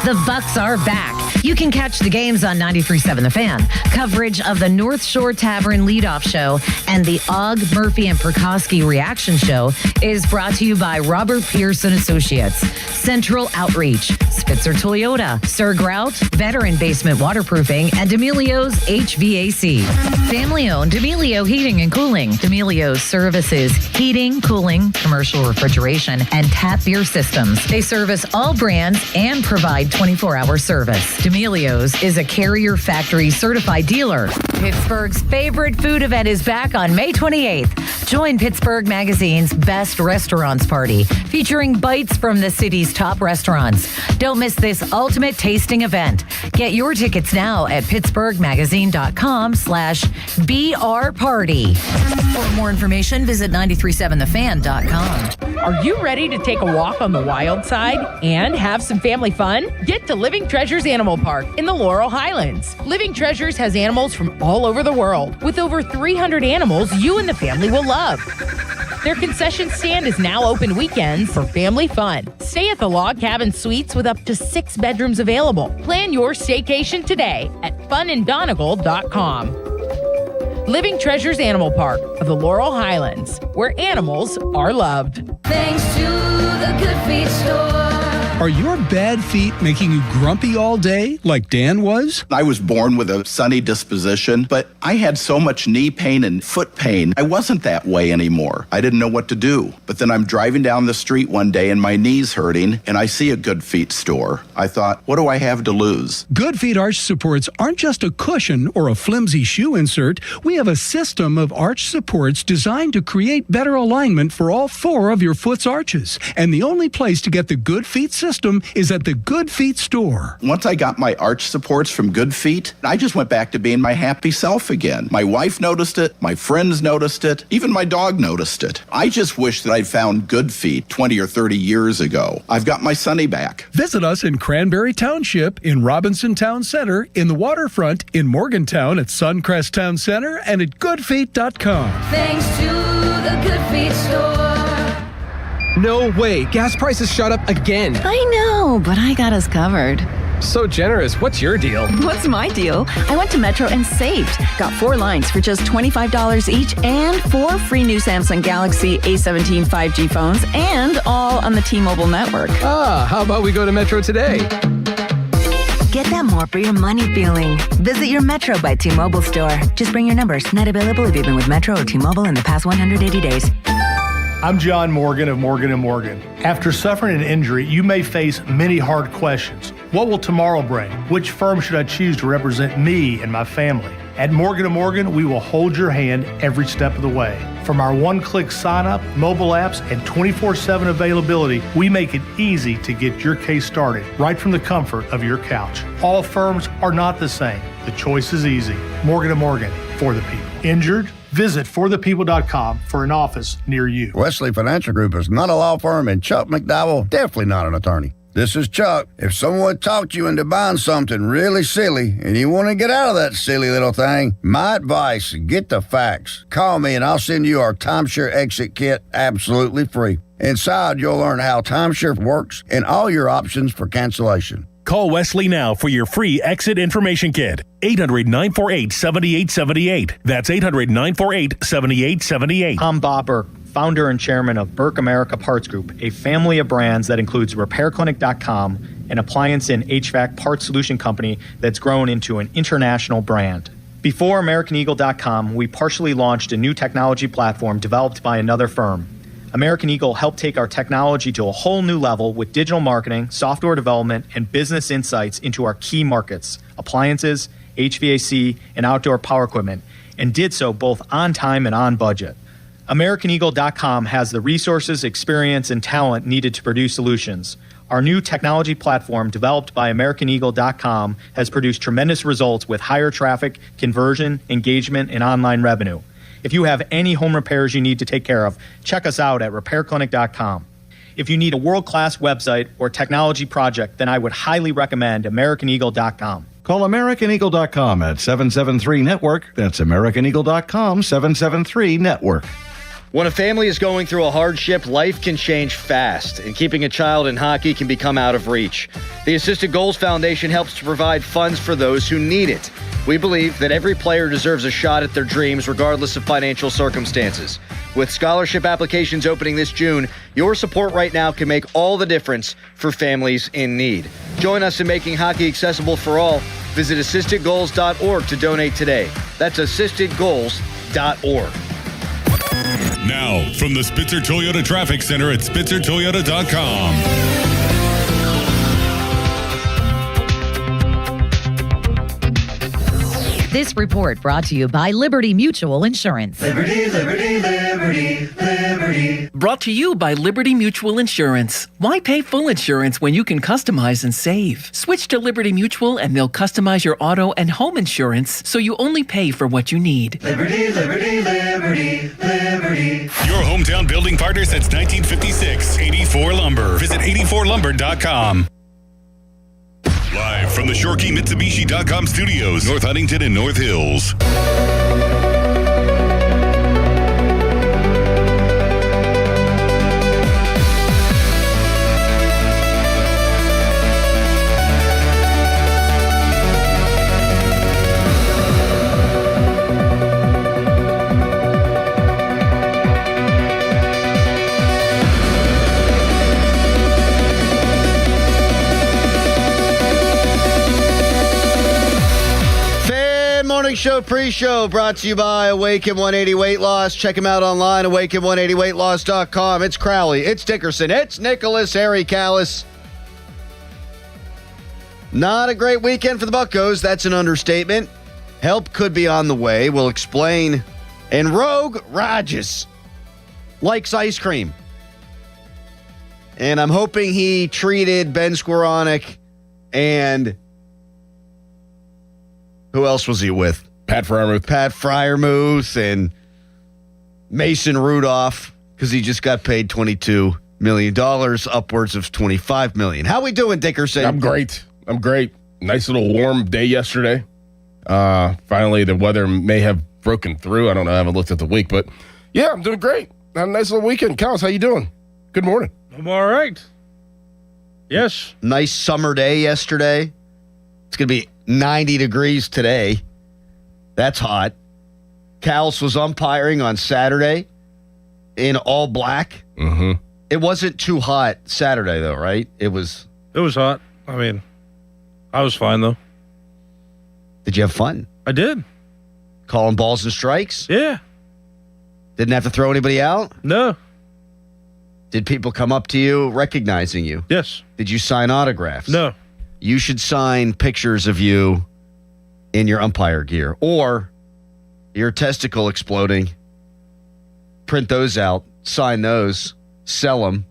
The Bucks are back. You can catch the games on 93.7 The Fan. Coverage of the North Shore Tavern leadoff show and the Og, Murphy, and Prokowski reaction show is brought to you by Robert Pearson Associates, Central Outreach, Spitzer Toyota, Sir Grout, Veteran Basement Waterproofing, and D'Amelio's HVAC. Family-owned D'Amelio Heating and Cooling. D'Amelio's services heating, cooling, commercial refrigeration, and tap beer systems. They service all brands and provide 24-hour service. D'Amelio's is a Carrier Factory certified dealer. Pittsburgh's favorite food event is back on May 28th. Join Pittsburgh Magazine's Best Restaurants Party, featuring bites from the city's top restaurants. Don't miss this ultimate tasting event. Get your tickets now at pittsburghmagazine.com/BR Party. For more information, visit 937thefan.com. Are you ready to take a walk on the wild side and have some family fun? Get to Living Treasures Animal Park in the Laurel Highlands. Living Treasures has animals from all over the world. With over 300 animals you and the family will love. Their concession stand is now open weekends for family fun. Stay at the Log Cabin Suites with up to 6 bedrooms available. Plan your staycation today at funanddonegal.com. Living Treasures Animal Park of the Laurel Highlands, where animals are loved. Thanks to the Good Feet Store. Are your bad feet making you grumpy all day like Dan was? I was born with a sunny disposition, but I had so much knee pain and foot pain. I wasn't that way anymore. I didn't know what to do. But then I'm driving down the street one day and my knee's hurting and I see a Good Feet store. I thought, what do I have to lose? Good Feet arch supports aren't just a cushion or a flimsy shoe insert. We have a system of arch supports designed to create better alignment for all 4 of your foot's arches. And the only place to get the Good Feet system is at the Good Feet store. Once I got my arch supports from Good Feet, I just went back to being my happy self again. My wife noticed it, my friends noticed it, even my dog noticed it. I just wish that I'd found Good Feet 20 or 30 years ago. I've got my Sonny back. Visit us in Cranberry Township, in Robinson Town Center, in the Waterfront, in Morgantown at Suncrest Town Center, and at goodfeet.com. Thanks to the Good Feet store. No way. Gas prices shot up again. I know, but I got us covered. So generous. What's your deal? What's my deal? I went to Metro and saved. Got 4 lines for just $25 each and 4 free new Samsung Galaxy A17 5G phones and all on the T-Mobile network. Ah, how about we go to Metro today? Get that more for your money feeling. Visit your Metro by T-Mobile store. Just bring your numbers. Not available if you've been with Metro or T-Mobile in the past 180 days. I'm John Morgan of Morgan & Morgan. After suffering an injury, you may face many hard questions. What will tomorrow bring? Which firm should I choose to represent me and my family? At Morgan & Morgan, we will hold your hand every step of the way. From our one-click sign-up, mobile apps, and 24/7 availability, we make it easy to get your case started right from the comfort of your couch. All firms are not the same. The choice is easy. Morgan & Morgan, for the people. Injured? Visit forthepeople.com for an office near you. Wesley Financial Group is not a law firm, and Chuck McDowell definitely not an attorney. This is Chuck. If someone talked you into buying something really silly and you want to get out of that silly little thing, my advice, get the facts. Call me and I'll send you our timeshare exit kit absolutely free. Inside, you'll learn how timeshare works and all your options for cancellation. Call Wesley now for your free exit information kit. 800-948-7878. That's 800-948-7878. I'm Bob Burke, founder and chairman of Burke America Parts Group, a family of brands that includes RepairClinic.com, an appliance and HVAC parts solution company that's grown into an international brand. Before AmericanEagle.com, we partially launched a new technology platform developed by another firm. American Eagle helped take our technology to a whole new level with digital marketing, software development, and business insights into our key markets, appliances, HVAC, and outdoor power equipment, and did so both on time and on budget. AmericanEagle.com has the resources, experience, and talent needed to produce solutions. Our new technology platform, developed by AmericanEagle.com, has produced tremendous results with higher traffic, conversion, engagement, and online revenue. If you have any home repairs you need to take care of, check us out at RepairClinic.com. If you need a world-class website or technology project, then I would highly recommend AmericanEagle.com. Call AmericanEagle.com at 773-NETWORK. That's AmericanEagle.com, 773-NETWORK. When a family is going through a hardship, life can change fast, and keeping a child in hockey can become out of reach. The Assisted Goals Foundation helps to provide funds for those who need it. We believe that every player deserves a shot at their dreams regardless of financial circumstances. With scholarship applications opening this June, your support right now can make all the difference for families in need. Join us in making hockey accessible for all. Visit assistedgoals.org to donate today. That's assistedgoals.org. Now, from the Spitzer Toyota Traffic Center at SpitzerToyota.com. This report brought to you by Liberty Mutual Insurance. Liberty, liberty, liberty, liberty. Brought to you by Liberty Mutual Insurance. Why pay full insurance when you can customize and save? Switch to Liberty Mutual and they'll customize your auto and home insurance so you only pay for what you need. Liberty, liberty, liberty, liberty. Your hometown building partner since 1956. 84 Lumber. Visit 84lumber.com. Live from the ShoreKeyMitsubishi.com studios, North Huntington and North Hills. Morning Show pre-show brought to you by Awaken 180 Weight Loss. Check him out online, awaken180weightloss.com. It's Crowley, it's Dickerson, it's Nicholas, Harry Callis. Not a great weekend for the Buccos. That's an understatement. Help could be on the way. We'll explain. And Rogue Rodgers likes ice cream. And I'm hoping he treated Ben Skowronek and who else was he with? Pat Freiermuth and Mason Rudolph, because he just got paid $22 million, upwards of $25 million. How we doing, Dickerson? I'm great. Nice little warm day yesterday. Finally, the weather may have broken through. I don't know. I haven't looked at the week, but yeah, I'm doing great. Had a nice little weekend. Callis, how you doing? Good morning. I'm all right. Yes. Nice summer day yesterday. It's going to be 90 degrees today. That's hot. Callis was umpiring on Saturday in all black. Mm-hmm. It wasn't too hot Saturday, though, right? It was hot. I mean, I was fine, though. Did you have fun? I did. Calling balls and strikes? Yeah. Didn't have to throw anybody out? No. Did people come up to you recognizing you? Yes. Did you sign autographs? No. You should sign pictures of you in your umpire gear or your testicle exploding. Print those out, sign those, sell them.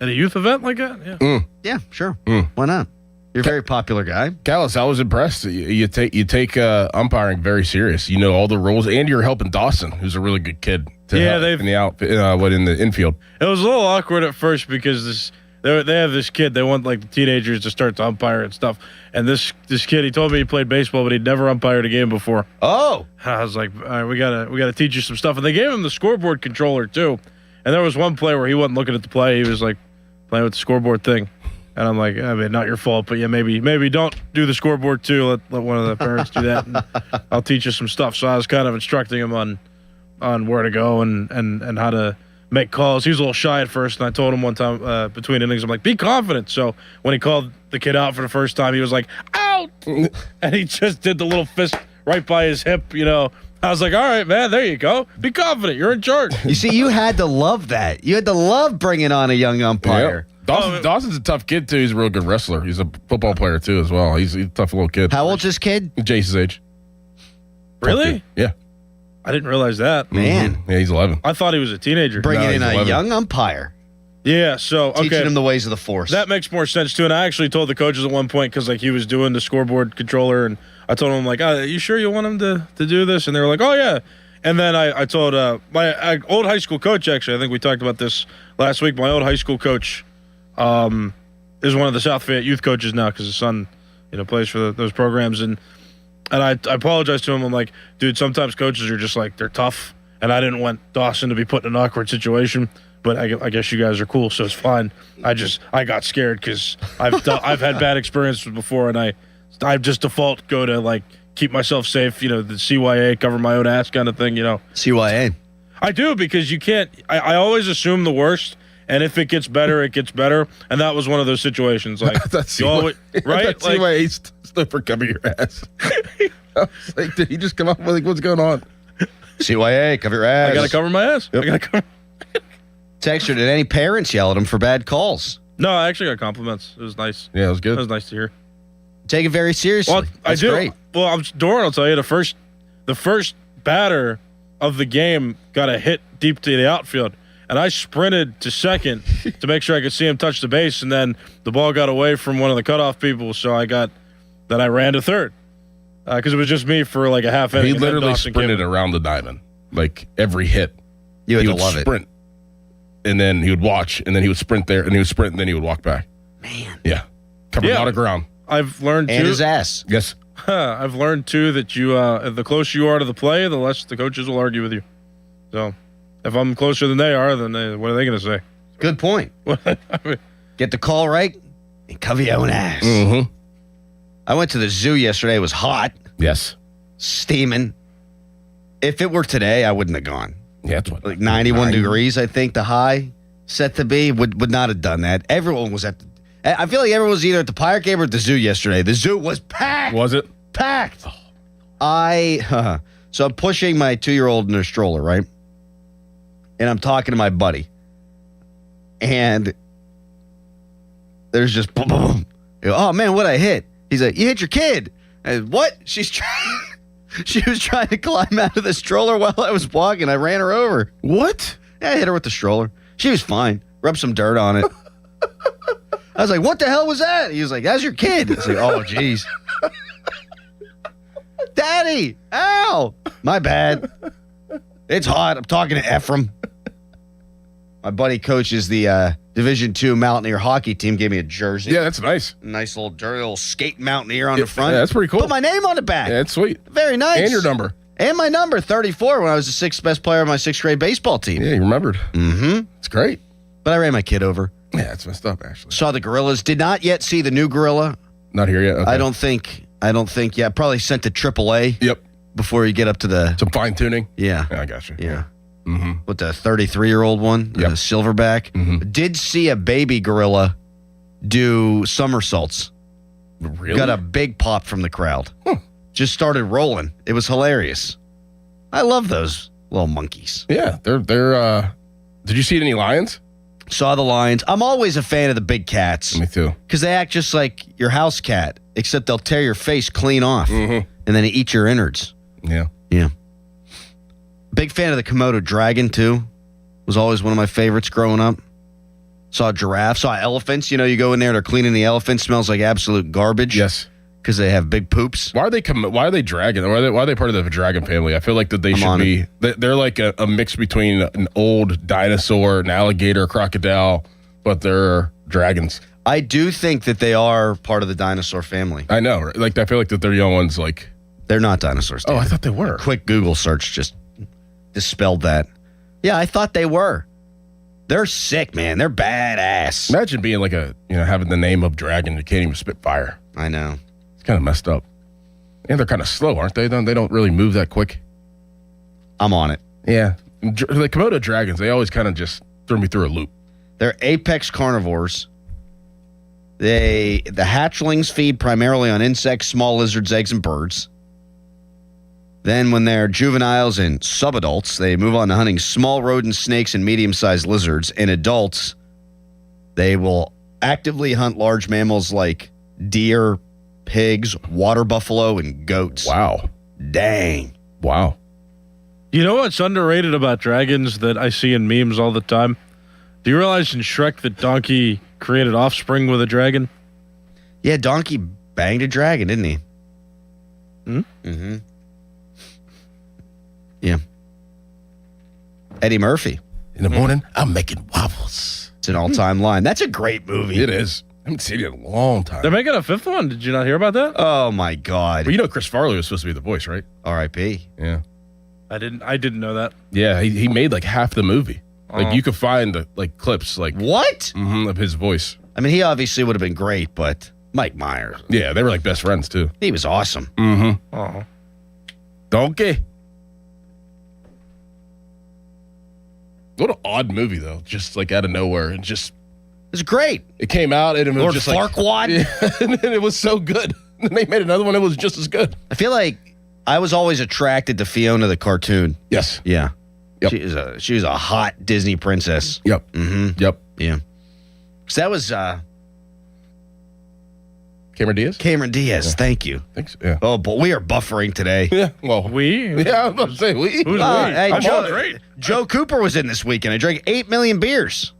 At a youth event like that? Yeah. Yeah, sure. Why not? You're a very popular guy. Callis, I was impressed. You take umpiring very serious. You know all the rules, and you're helping Dawson, who's a really good kid. In the infield. It was a little awkward at first because they have this kid. They want like the teenagers to start to umpire and stuff. And this kid, he told me he played baseball, but he'd never umpired a game before. Oh, I was like, all right, we gotta teach you some stuff. And they gave him the scoreboard controller too. And there was one play where he wasn't looking at the play. He was like playing with the scoreboard thing. And I'm like, I mean, not your fault, but yeah, maybe don't do the scoreboard too. Let one of the parents do that, and I'll teach you some stuff. So I was kind of instructing him on where to go and how to make calls. He was a little shy at first, and I told him one time between innings, I'm like, be confident. So when he called the kid out for the first time, he was like, out! And he just did the little fist right by his hip, I was like, all right, man, there you go. Be confident. You're in charge. You see, you had to love that. You had to love bringing on a young umpire. Yep. Dawson's a tough kid, too. He's a real good wrestler. He's a football player, too, as well. He's a tough little kid. How old's this kid? Jace's age. Really? Yeah. I didn't realize that. Man. Mm-hmm. Yeah, he's 11. I thought he was a teenager. Bringing in a 11. young umpire. Yeah, so, okay. Teaching him the ways of the force. That makes more sense, too. And I actually told the coaches at one point, because, like, he was doing the scoreboard controller, and I told him, like, you sure you want him to do this? And they were like, oh, yeah. And then I told my old high school coach, actually, I think we talked about this last week. My old high school coach is one of the South Fayette youth coaches now because his son, plays for those programs. And I apologized to him. I'm like, dude, sometimes coaches are just like, they're tough. And I didn't want Dawson to be put in an awkward situation. But I guess you guys are cool, so it's fine. I got scared because I've had bad experiences before, and I just default go to like keep myself safe. The CYA, cover my own ass kind of thing. CYA. I do because you can't. I always assume the worst, and if it gets better, it gets better. And that was one of those situations. Like that's you always, right? That's CYA stood for cover your ass. I was like, did he just come up with like, what's going on? CYA, cover your ass. I gotta cover my ass. Yep. I gotta cover. Texter, did any parents yell at him for bad calls? No, I actually got compliments. It was nice. Yeah, it was good. It was nice to hear. Take it very seriously. Well, That's I do. Great. Well, Doran will tell you the first batter of the game got a hit deep to the outfield, and I sprinted to second to make sure I could see him touch the base, and then the ball got away from one of the cutoff people, so I ran to third because it was just me for like a half inning. He literally sprinted around the diamond, like every hit. You had he to would love sprint, and then he would watch, and then he would sprint there, and he would sprint, and then he would walk back. Man. Yeah. Covered a lot of ground. I've learned and too. His ass. Yes. I've learned too that you, the closer you are to the play, the less the coaches will argue with you. So, if I'm closer than they are, then what are they going to say? Good point. Get the call right and cover your own ass. Mm-hmm. I went to the zoo yesterday. It was hot. Yes. Steaming. If it were today, I wouldn't have gone. Yeah, it's what, like 91 degrees, I think the high set to be would not have done that. Everyone was I feel like everyone was either at the Pirate game or at the zoo yesterday. The zoo was packed. Was it? Packed. So I'm pushing my 2-year-old in a stroller, right? And I'm talking to my buddy. And there's just boom, boom, boom. Oh, man, what I hit? He's like, you hit your kid. And what? She was trying to climb out of the stroller while I was walking. I ran her over. What? Yeah, I hit her with the stroller. She was fine. Rubbed some dirt on it. I was like, what the hell was that? He was like, that's your kid. I was like, oh, jeez. Daddy, ow. My bad. It's hot. I'm talking to Ephraim. My buddy coaches the Division II Mountaineer hockey team. Gave me a jersey. Yeah, that's nice. Nice little dirty little skate Mountaineer on the front. Yeah, that's pretty cool. Put my name on the back. Yeah, it's sweet. Very nice. And your number. And my number, 34, when I was the 6th best player on my 6th grade baseball team. Yeah, you remembered. Mm-hmm. It's great. But I ran my kid over. Yeah, it's messed up, actually. Saw the gorillas. Did not yet see the new gorilla. Not here yet? Okay. I don't think yet. Probably sent to AAA. Yep. Before you get up to some fine-tuning? Yeah. I got you. Yeah. Mm-hmm. With the 33-year-old one, the silverback. Mm-hmm. Did see a baby gorilla do somersaults. Really? Got a big pop from the crowd. Just started rolling. It was hilarious. I love those little monkeys. Yeah, they're did you see any lions? Saw the lions. I'm always a fan of the big cats. Me too. Because they act just like your house cat, except they'll tear your face clean off and then they eat your innards. Yeah. Yeah. Big fan of the Komodo dragon, too. Was always one of my favorites growing up. Saw giraffes, saw elephants. You go in there, they're cleaning the elephant. Smells like absolute garbage. Yes. Because they have big poops. Why are they dragon? Why are they part of the dragon family? I feel like that they should be. They're like a mix between an old dinosaur, an alligator, a crocodile, but they're dragons. I do think that they are part of the dinosaur family. I know. Right? Like I feel like that they're young ones. Like they're not dinosaurs. Oh, I thought they were. Quick Google search just dispelled that. Yeah, I thought they were. They're sick, man. They're badass. Imagine being like having the name of dragon. You can't even spit fire. I know. It's kind of messed up. And they're kind of slow, aren't they? They don't really move that quick. I'm on it. Yeah. The Komodo dragons, they always kind of just threw me through a loop. They're apex carnivores. The hatchlings feed primarily on insects, small lizards, eggs, and birds. Then when they're juveniles and subadults, they move on to hunting small rodents, snakes, and medium-sized lizards. In adults, they will actively hunt large mammals like deer, pigs, water buffalo, and goats. Wow. Dang. Wow. You know what's underrated about dragons that I see in memes all the time? Do you realize in Shrek that Donkey created offspring with a dragon? Yeah, Donkey banged a dragon, didn't he? Mm-hmm. Yeah. Eddie Murphy. In the morning, I'm making waffles. It's an all-time line. That's a great movie. It is. I haven't seen it in a long time. They're making a 5th one. Did you not hear about that? Oh, my God. Well, you know Chris Farley was supposed to be the voice, right? R.I.P. Yeah. I didn't know that. Yeah, he made like half the movie. Like you could find the clips like what of his voice. I mean, he obviously would have been great, but Mike Myers. Yeah, they were like best friends too. He was awesome. Mm-hmm. Oh. Donkey. What an odd movie though. Just like out of nowhere and just it's great. It came out and it was Lord just Farquaad. Like and it was so good. And they made another one that was just as good. I feel like I was always attracted to Fiona the cartoon. Yes. Yeah. Yep. She was a hot Disney princess. Yep. Mm-hmm. Yep. Yeah. So that was Cameron Diaz? Cameron Diaz, Yeah. Thank you. Thanks. Yeah. Oh, but we are buffering today. Yeah. Well, we? Yeah, I was about to say we. Who's we? Hey, I'm all great. Joe Cooper was in this weekend. I drank 8 million beers.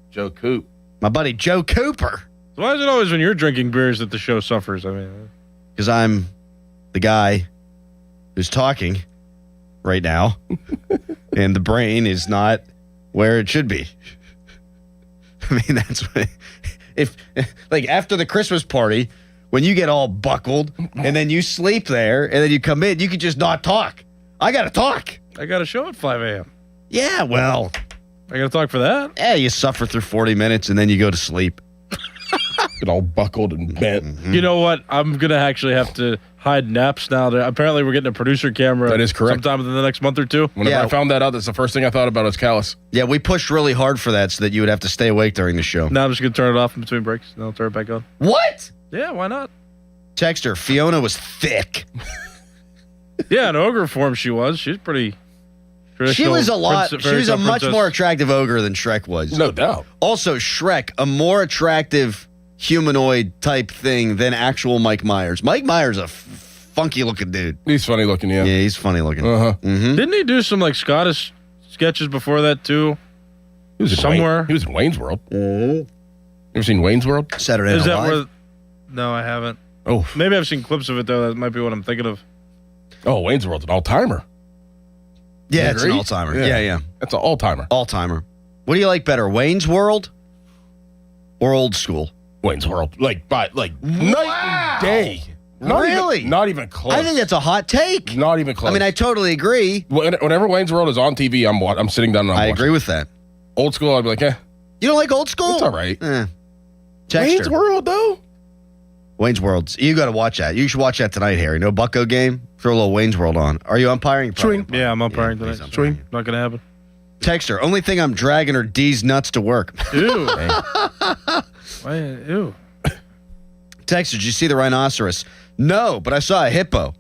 Joe Coop. My buddy Joe Cooper. So why is it always when you're drinking beers that the show suffers? I mean, Because I'm the guy who's talking right now, and the brain is not where it should be. I mean, that's what, if like after the Christmas party, when you get all buckled and then you sleep there and then you come in, you can just not talk. I got to talk. I got a show at 5 a.m. Yeah, well, I got to talk for that. Yeah, you suffer through 40 minutes and then you go to sleep. Get all buckled and bent. You know what? I'm going to actually have to hide naps now. Apparently, we're getting a producer camera. That is correct. Sometime in the next month or two. Whenever I found that out, that's the first thing I thought about was Callus. Yeah, we pushed really hard for that so that you would have to stay awake during the show. Now I'm just going to turn it off in between breaks, and I'll turn it back on. What? Yeah, why not? Texter, Fiona was thick. Yeah, in ogre form she was. She's pretty traditional. She was a lot. She was a much princess. more attractive ogre than Shrek was. No doubt. Also, Shrek, a more attractive humanoid type thing than actual Mike Myers. Mike Myers a funky looking dude. He's funny looking, yeah. Yeah, he's funny looking. Uh-huh. Mm-hmm. Didn't he do some like Scottish sketches before that too? He was somewhere. He was in Wayne's World. Mm-hmm. You ever seen Wayne's World? Saturday Is Night that Live? where? No, I haven't. Oh. Maybe I've seen clips of it though. That might be what I'm thinking of. Oh, Wayne's World's an all-timer. Yeah, You it's an agree? all-timer. Yeah. That's an all-timer. All-timer. What do you like better, Wayne's World or Old School? Wayne's World. Like night and day. Really? Not even close. I think that's a hot take. Not even close. I mean, I totally agree. Whenever Wayne's World is on TV, I'm sitting down and I'm I watching. agree with that. Old School, I'd be like, You don't like Old School? It's all right. Texter. Wayne's World, though? Wayne's World. You got to watch that. You should watch that tonight, Harry. No Bucko game? Throw a little Wayne's World on. Are you umpiring? Swing. Yeah, I'm umpiring tonight. Swing. Not gonna happen. Texter. Only thing I'm dragging are D's nuts to work. Ew. Why, ew. Texter, did you see the rhinoceros? No, but I saw a hippo.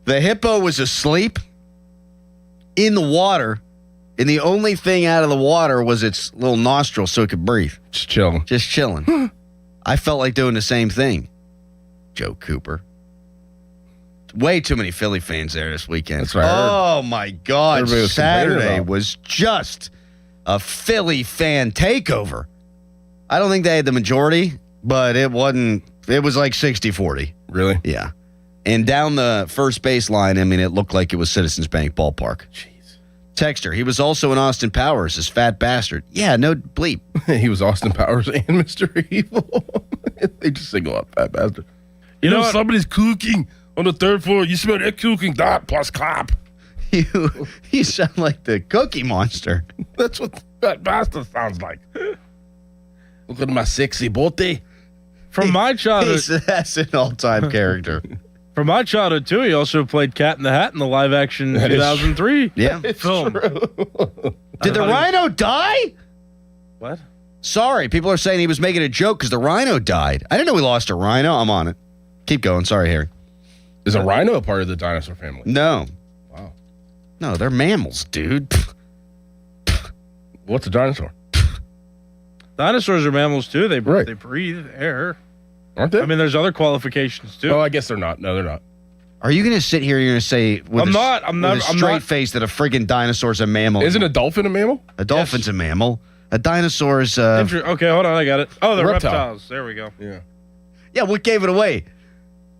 The hippo was asleep in the water, and the only thing out of the water was its little nostril so it could breathe. Just chilling. Just chilling. I felt like doing the same thing. Joe Cooper. Way too many Philly fans there this weekend. That's what I heard. Oh, my God. Everybody was complaining Saturday about. was just a Philly fan takeover. I don't think they had the majority, but it wasn't. It was like 60-40. Really? Yeah. And down the first baseline, I mean, it looked like it was Citizens Bank Ballpark. Jeez. Texter, he was also in Austin Powers, this fat bastard. Yeah, no bleep. He was Austin Powers and Mr. Evil. They just single out fat bastard. You know, what? somebody's cooking on the third floor. You smell that cooking. Dot plus clap. You sound like the Cookie Monster. That's what that bastard sounds like. Look at my sexy booty. From my childhood, That's an all-time character. from my childhood too, he also played Cat in the Hat in the live-action That is 2003 Yeah. film. Did the rhino die? What? Sorry, people are saying he was making a joke because the rhino died. I didn't know we lost a rhino. I'm on it. Keep going. Sorry, Harry. Is a rhino a part of the dinosaur family? No. Wow. No, they're mammals, dude. What's a dinosaur? Dinosaurs are mammals too. They breathe air. Aren't they? I mean, there's other qualifications too. Oh, I guess they're not. No, they're not. Are you going to sit here and you're going to say with a straight face that a friggin' dinosaur's a mammal? Isn't a dolphin a mammal? A dolphin's a mammal. A dinosaur is... Okay, hold on. I got it. Oh, they're Reptile. reptiles. There we go. Yeah. Yeah, what gave it away?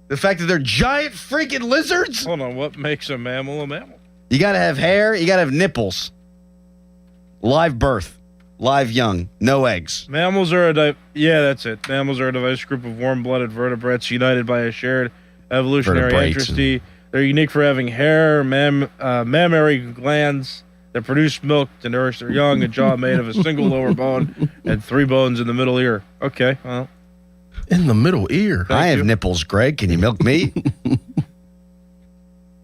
The fact that they're giant freaking lizards? Hold on. What makes a mammal a mammal? You got to have hair. You got to have nipples. Live birth. Live young. No eggs. Mammals are that's it. Mammals are a diverse group of warm-blooded vertebrates united by a shared evolutionary interest. They're unique for having hair, mammary glands that produce milk to nourish their young, a jaw made of a single lower bone, and 3 bones in the middle ear. Okay, well. In the middle ear? I have nipples, Greg. Can you milk me?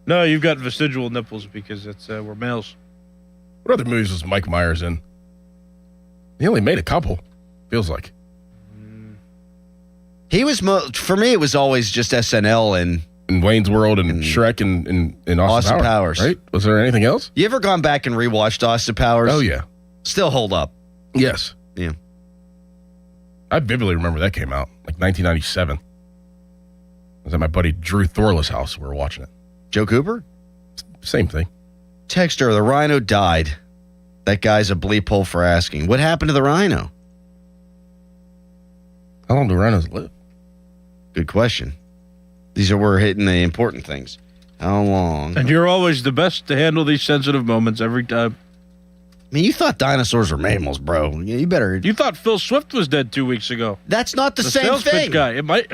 No, you've got vestigial nipples because we're males. What other movies was Mike Myers in? He only made a couple, feels like. He was, for me, it was always just SNL and Wayne's World and Shrek and Austin Powers. Right? Was there anything else? You ever gone back and rewatched Austin Powers? Oh, yeah. Still hold up. Yes. Yeah. I vividly remember that came out, like 1997. I was at my buddy Drew Thorless' house. We were watching it. Joe Cooper? Same thing. Texter, the rhino died. That guy's a bleep hole for asking. What happened to the rhino? How long do rhinos live? Good question. We're hitting the important things. How long? And you're always the best to handle these sensitive moments every time. I mean, you thought dinosaurs were mammals, bro. You better. You thought Phil Swift was dead 2 weeks ago. That's not the same sales thing. pitch guy. It might.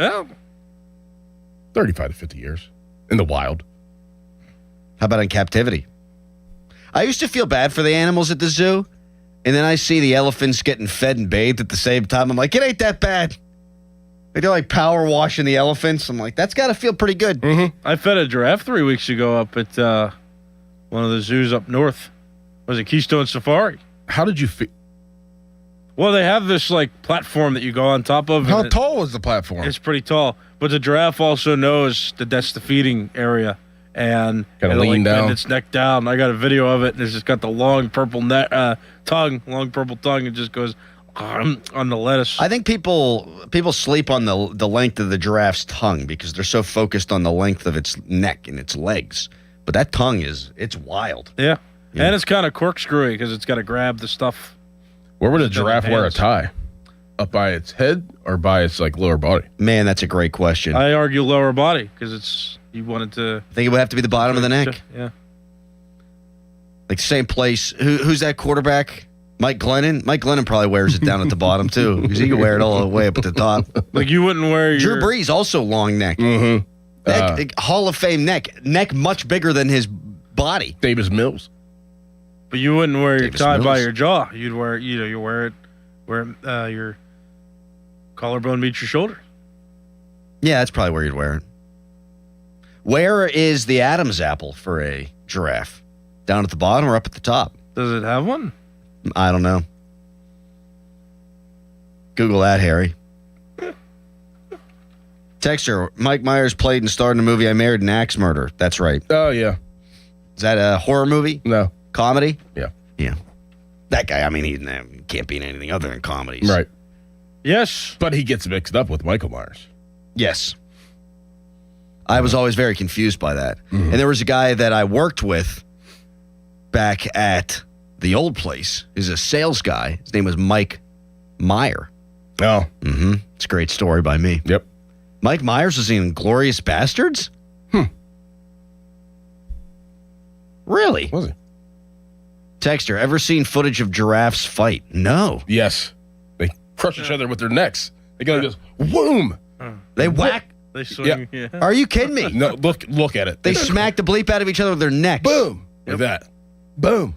35 to 50 years in the wild. How about in captivity? I used to feel bad for the animals at the zoo, and then I see the elephants getting fed and bathed at the same time. I'm like, it ain't that bad. They're like power washing the elephants. I'm like, that's got to feel pretty good. Mm-hmm. I fed a giraffe 3 weeks ago up at one of the zoos up north. Was it Keystone Safari? How did you feel? Well, they have this like platform that you go on top of. How tall was the platform? It's pretty tall, but the giraffe also knows that that's the feeding area, and gotta lean down. Bend its neck down. I got a video of it, and it's just got the long purple tongue. It just goes on the lettuce. I think people sleep on the length of the giraffe's tongue because they're so focused on the length of its neck and its legs. But that tongue it's wild. Yeah. And it's kind of corkscrewy because it's got to grab the stuff. Where would a giraffe wear a tie? Up by its head or by its like lower body? Man, that's a great question. I argue lower body because you wanted to. I think it would have to be the bottom of the neck. Yeah. Like same place. Who's that quarterback? Mike Glennon? Mike Glennon probably wears it down at the bottom too because he can wear it all the way up at the top. Like you wouldn't wear your... Drew Brees also long neck. Mm-hmm. Hall of Fame neck much bigger than his body. Davis Mills. But you wouldn't wear your tie by your jaw. You'd wear, you wear it where your collarbone meets your shoulder. Yeah, that's probably where you'd wear it. Where is the Adam's apple for a giraffe? Down at the bottom or up at the top? Does it have one? I don't know. Google that, Harry. Texter, Mike Myers played and starred in a movie I Married an Axe Murder. That's right. Oh, yeah. Is that a horror movie? No. Comedy? Yeah. Yeah. That guy, I mean, he can't be in anything other than comedies. Right. Yes. But he gets mixed up with Michael Myers. Yes. I was always very confused by that. Mm-hmm. And there was a guy that I worked with back at the old place. He's a sales guy. His name was Mike Meyer. Oh. Mm-hmm. It's a great story by me. Yep. Mike Myers was in Glorious Bastards? Really? Was he? Texter, ever seen footage of giraffes fight? No. Yes. They crush each other with their necks. They go just whoom. They whack. They swing. Yeah. Are you kidding me? No, look at it. They smack the bleep out of each other with their necks. Boom. Like that. Boom.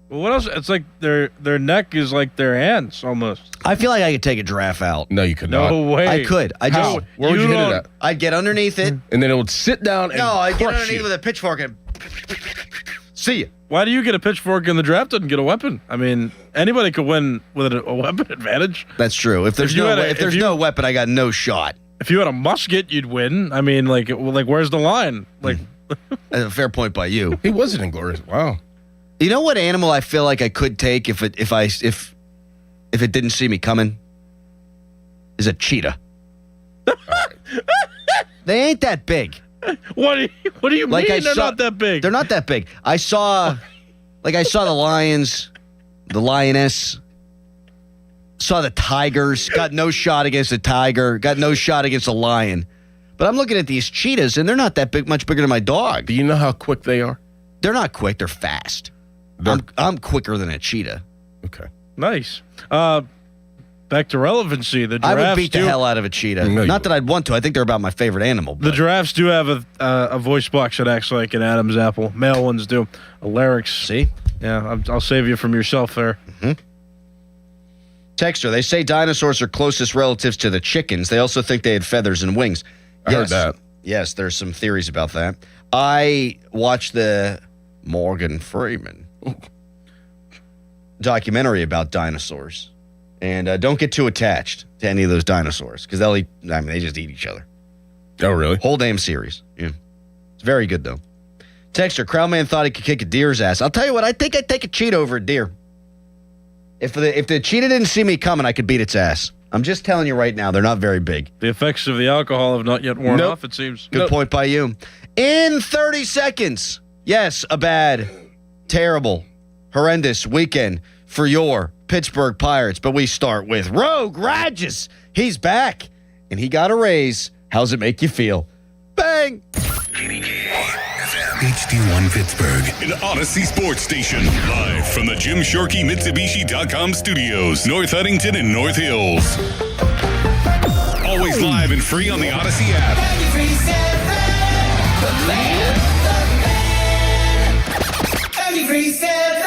Well, what else? It's like their neck is like their hands almost. I feel like I could take a giraffe out. No, you could not. No way. I could. How? Where would you hit it at? I'd get underneath it. And then it would sit down and No, I'd get crush underneath you. with a pitchfork and see you. Why do you get a pitchfork and the draft doesn't get a weapon? I mean, anybody could win with a weapon advantage. That's true. If there's no weapon, I got no shot. If you had a musket, you'd win. I mean, like where's the line? Like, That's a fair point by you. He was an Inglorious. Wow. You know what animal I feel like I could take if it didn't see me coming? Is a cheetah. They ain't that big. What do you mean they're not that big? They're not that big. I saw the lions, the lioness, saw the tigers, got no shot against a tiger, got no shot against a lion. But I'm looking at these cheetahs, and they're not that big, much bigger than my dog. Do you know how quick they are? They're not quick. They're fast. I'm quicker than a cheetah. Okay. Nice. Back to relevancy. The I giraffes would beat the hell out of a cheetah. Not that I'd want to. I think they're about my favorite animal. The giraffes do have a voice box that acts like an Adam's apple. Male ones do. A larynx. See? Yeah, I'll save you from yourself there. Mm-hmm. Texter, they say dinosaurs are closest relatives to the chickens. They also think they had feathers and wings. I heard that. Yes, there's some theories about that. I watched the Morgan Freeman documentary about dinosaurs. And don't get too attached to any of those dinosaurs because they just eat each other. Oh, really? Whole damn series. Yeah. It's very good, though. Texter, Crowdman thought he could kick a deer's ass. I'll tell you what, I think I'd take a cheetah over a deer. If the cheetah didn't see me coming, I could beat its ass. I'm just telling you right now, they're not very big. The effects of the alcohol have not yet worn off, it seems. Good point by you. In 30 seconds, yes, a bad, terrible, horrendous weekend for your Pittsburgh Pirates. But we start with Rogue Rodgers. He's back, and he got a raise. How's it make you feel? Bang! HD1 Pittsburgh, an Odyssey sports station. Live from the Jim Shorkey Mitsubishi.com studios, North Huntington and North Hills. Always live and free on the Odyssey app. 93.7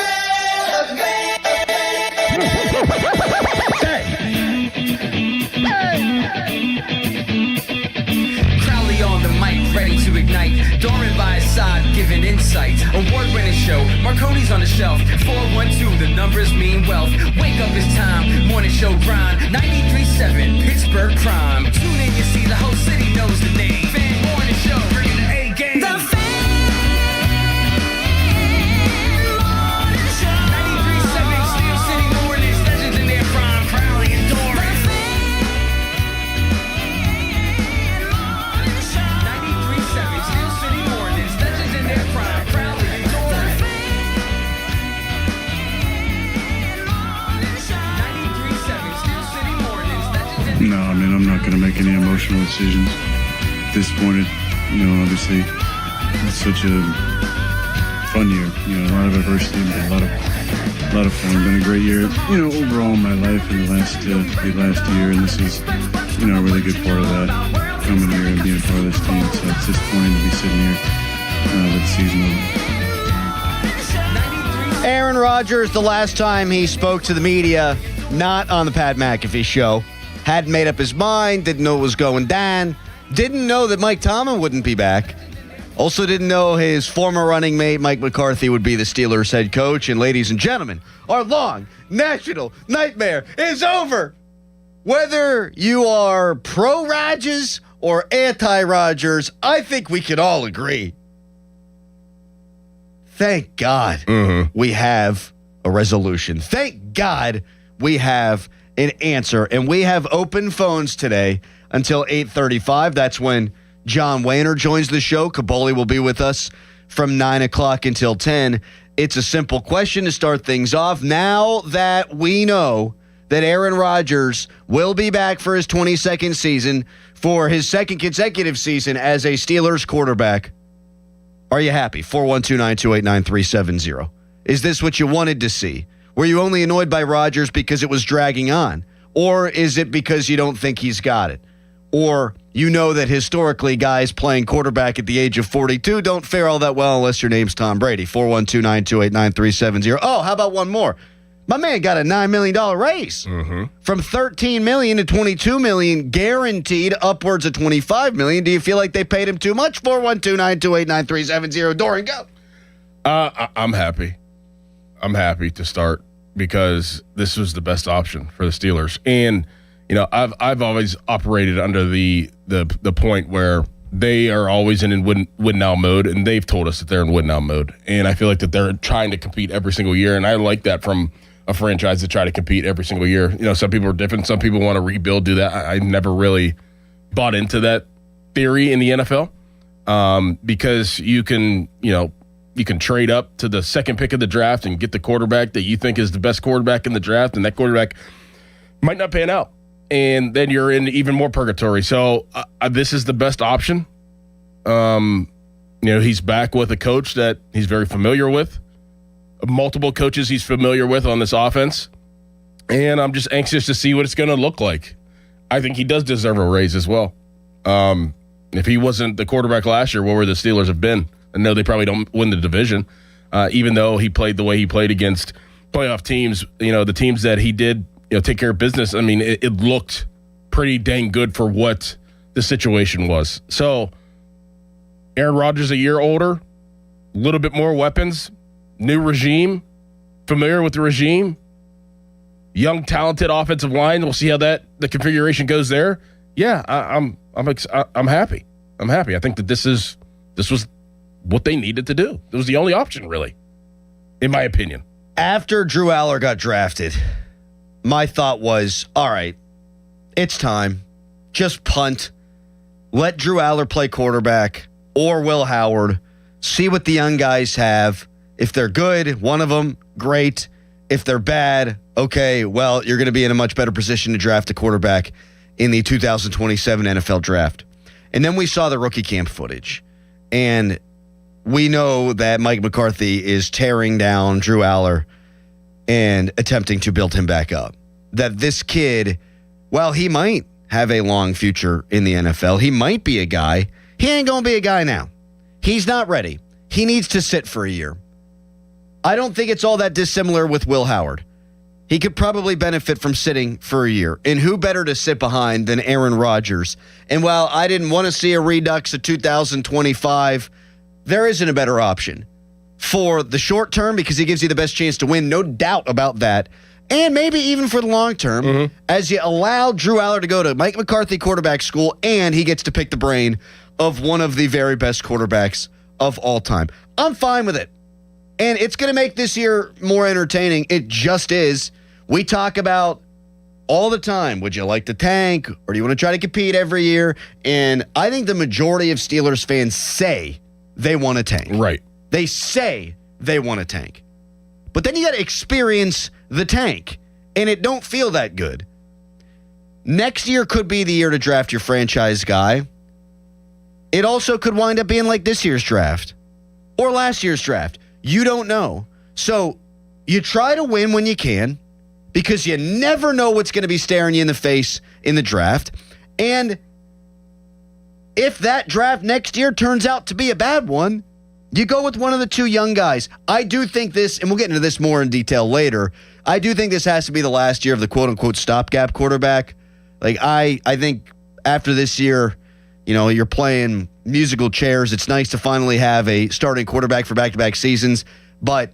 Crowley on the mic, ready to ignite. Doran by his side, giving insight. Award-winning show, Marconi's on the shelf. 412, the numbers mean wealth. Wake up, it's time, morning show grind. 93.7, Pittsburgh Prime. Tune in, you see the whole city knows the name. Fan morning show, bringing the A game. The Fan Morning Show. 93.7, Steel City Mornings, legends in their prime. Crowley and Doran. No, I mean, I'm not going to make any emotional decisions. Disappointed, obviously. It's such a fun year, a lot of adversity, but a lot of fun. Been a great year, overall in my life in the last year, and this is, a really good part of that, coming here and being part of this team. So it's disappointing to be sitting here with the season over. Aaron Rodgers, the last time he spoke to the media, not on the Pat McAfee show, hadn't made up his mind, didn't know what was going down, didn't know that Mike Tomlin wouldn't be back, also didn't know his former running mate Mike McCarthy would be the Steelers head coach. And ladies and gentlemen, our long national nightmare is over. Whether you are pro-Rodgers or anti-Rodgers, I think we can all agree. Thank God we have a resolution. Thank God we have an answer. And we have open phones today until 8:35. That's when John Wayner joins the show. Caboli will be with us from 9 o'clock until 10. It's a simple question to start things off. Now that we know that Aaron Rodgers will be back for his 22nd season, for his second consecutive season as a Steelers quarterback, are you happy? 412-928-9370. Is this what you wanted to see? Were you only annoyed by Rodgers because it was dragging on? Or is it because you don't think he's got it? Or you know that historically guys playing quarterback at the age of 42 don't fare all that well unless your name's Tom Brady. 412-928-9370. Oh, how about one more? My man got a $9 million raise. From $13 million to $22 million, guaranteed upwards of $25 million. Do you feel like they paid him too much? 412-928-9370. Doran, go. I'm happy. I'm happy to start because this was the best option for the Steelers. And, I've always operated under the point where they are always in win now mode, and they've told us that they're in win now mode. And I feel like that they're trying to compete every single year, and I like that from a franchise to try to compete every single year. Some people are different. Some people want to rebuild, do that. I never really bought into that theory in the NFL because you can trade up to the second pick of the draft and get the quarterback that you think is the best quarterback in the draft, and that quarterback might not pan out. And then you're in even more purgatory. So this is the best option. He's back with a coach that he's very familiar with, multiple coaches he's familiar with on this offense. And I'm just anxious to see what it's going to look like. I think he does deserve a raise as well. If he wasn't the quarterback last year, where would the Steelers have been? I know they probably don't win the division, even though he played the way he played against playoff teams, the teams that he did take care of business. I mean, it looked pretty dang good for what the situation was. So, Aaron Rodgers a year older, a little bit more weapons, new regime, familiar with the regime, young, talented offensive line. We'll see how the configuration goes there. Yeah, I'm happy. I'm happy. I think that this was what they needed to do. It was the only option, really, in my opinion. After Drew Aller got drafted, my thought was, all right, it's time. Just punt. Let Drew Aller play quarterback or Will Howard. See what the young guys have. If they're good, one of them, great. If they're bad, okay, well, you're going to be in a much better position to draft a quarterback in the 2027 NFL draft. And then we saw the rookie camp footage. And we know that Mike McCarthy is tearing down Drew Aller and attempting to build him back up. That this kid, while he might have a long future in the NFL, he might be a guy. He ain't going to be a guy now. He's not ready. He needs to sit for a year. I don't think it's all that dissimilar with Will Howard. He could probably benefit from sitting for a year. And who better to sit behind than Aaron Rodgers? And while I didn't want to see a redux of 2025, there isn't a better option for the short term because he gives you the best chance to win, no doubt about that. And maybe even for the long term, as you allow Drew Aller to go to Mike McCarthy quarterback school and he gets to pick the brain of one of the very best quarterbacks of all time. I'm fine with it. And it's going to make this year more entertaining. It just is. We talk about all the time, would you like to tank or do you want to try to compete every year? And I think the majority of Steelers fans say they want to tank. Right. They say they want to tank. But then you got to experience the tank, and it don't feel that good. Next year could be the year to draft your franchise guy. It also could wind up being like this year's draft or last year's draft. You don't know. So you try to win when you can because you never know what's going to be staring you in the face in the draft. And if that draft next year turns out to be a bad one, you go with one of the two young guys. I do think this, and we'll get into this more in detail later, I do think this has to be the last year of the quote-unquote stopgap quarterback. Like, I think after this year, you're playing musical chairs. It's nice to finally have a starting quarterback for back-to-back seasons, but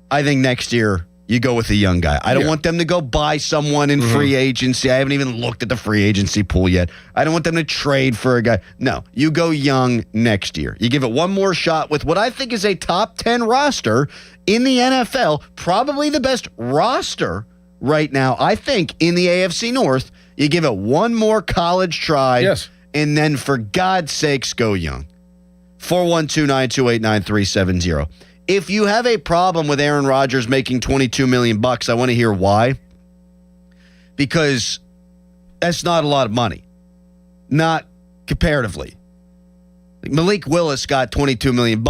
I think next year you go with a young guy. I don't want them to go buy someone in free agency. I haven't even looked at the free agency pool yet. I don't want them to trade for a guy. No, you go young next year. You give it one more shot with what I think is a top 10 roster in the NFL, probably the best roster right now, I think, in the AFC North. You give it one more college try. Yes. And then, for God's sakes, go young. 412-928-9370. If you have a problem with Aaron Rodgers making $22 million, I want to hear why. Because that's not a lot of money. Not comparatively. Malik Willis got $22 million,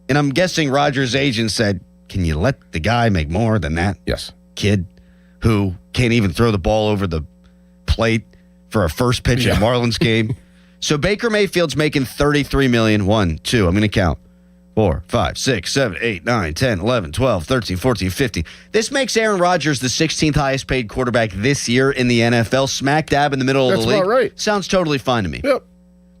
and I'm guessing Rodgers' agent said, can you let the guy make more than that? Yes. Kid who can't even throw the ball over the plate for a first pitch in a Marlins game. So Baker Mayfield's making $33 million. 1, 2, I'm going to count. 4, 5, 6, 7, 8, 9, 10, 11, 12, 13, 14, 15. This makes Aaron Rodgers the 16th highest paid quarterback this year in the NFL, smack dab in the middle of the league. That's about right. Sounds totally fine to me. Yep.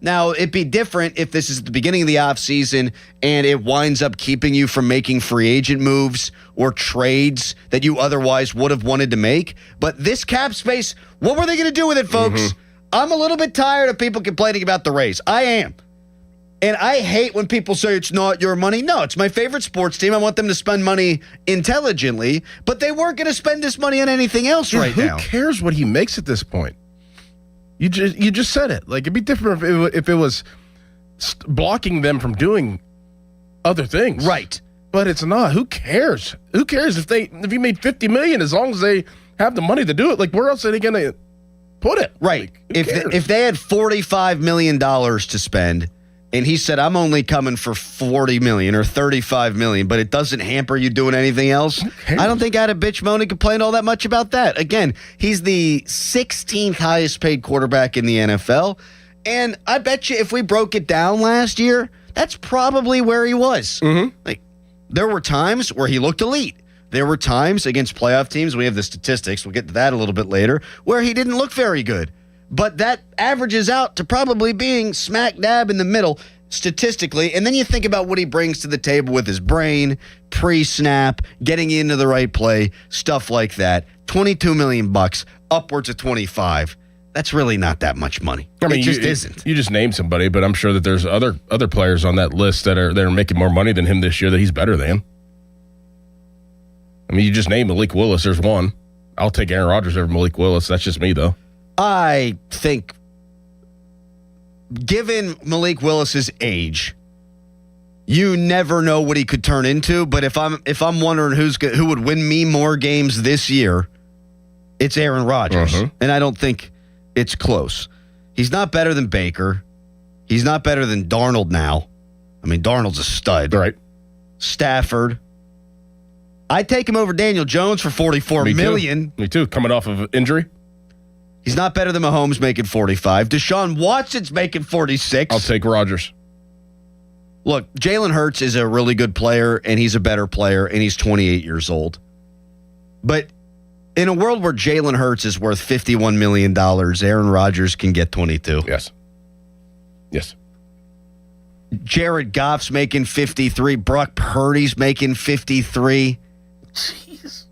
Now, it'd be different if this is at the beginning of the offseason and it winds up keeping you from making free agent moves or trades that you otherwise would have wanted to make. But this cap space, what were they going to do with it, folks? I'm a little bit tired of people complaining about the Rays. I am. And I hate when people say it's not your money. No, it's my favorite sports team. I want them to spend money intelligently, but they weren't going to spend this money on anything else right now. Who cares what he makes at this point? You just said it. Like, it'd be different if it was blocking them from doing other things. Right. But it's not. Who cares? Who cares if he made $50 million as long as they have the money to do it? Like, where else are they going to put it? Right. Like, if they had $45 million to spend, and he said, I'm only coming for $40 million or $35 million, but it doesn't hamper you doing anything else, I don't think I'd have bitch, moan, and complain all that much about that. Again, he's the 16th highest paid quarterback in the NFL, and I bet you if we broke it down last year, that's probably where he was. Like, there were times where he looked elite. There were times against playoff teams, we have the statistics, we'll get to that a little bit later, where he didn't look very good. But that averages out to probably being smack dab in the middle statistically. And then you think about what he brings to the table with his brain, pre-snap, getting into the right play, stuff like that. $22 million, upwards of 25. That's really not that much money. I mean, it just isn't. You just named somebody, but I'm sure that there's other players on that list that are making more money than him this year that he's better than. I mean, you just named Malik Willis. There's one. I'll take Aaron Rodgers over Malik Willis. That's just me, though. I think, given Malik Willis's age, you never know what he could turn into. But if I'm wondering who would win me more games this year, it's Aaron Rodgers, and I don't think it's close. He's not better than Baker. He's not better than Darnold now. I mean, Darnold's a stud, right? Stafford. I'd take him over Daniel Jones for $44 million. Me too. Coming off of injury. He's not better than Mahomes making 45. Deshaun Watson's making 46. I'll take Rodgers. Look, Jalen Hurts is a really good player, and he's a better player, and he's 28 years old. But in a world where Jalen Hurts is worth $51 million, Aaron Rodgers can get 22. Yes. Jared Goff's making 53. Brock Purdy's making 53. Jeez.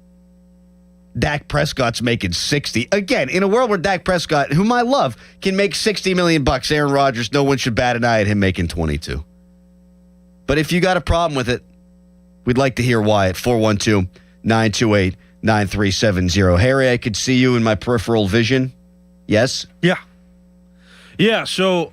Dak Prescott's making 60. Again, in a world where Dak Prescott, whom I love, can make $60 million, Aaron Rodgers, no one should bat an eye at him making 22. But if you got a problem with it, we'd like to hear why at 412-928-9370. Harry, I could see you in my peripheral vision. Yes? Yeah, so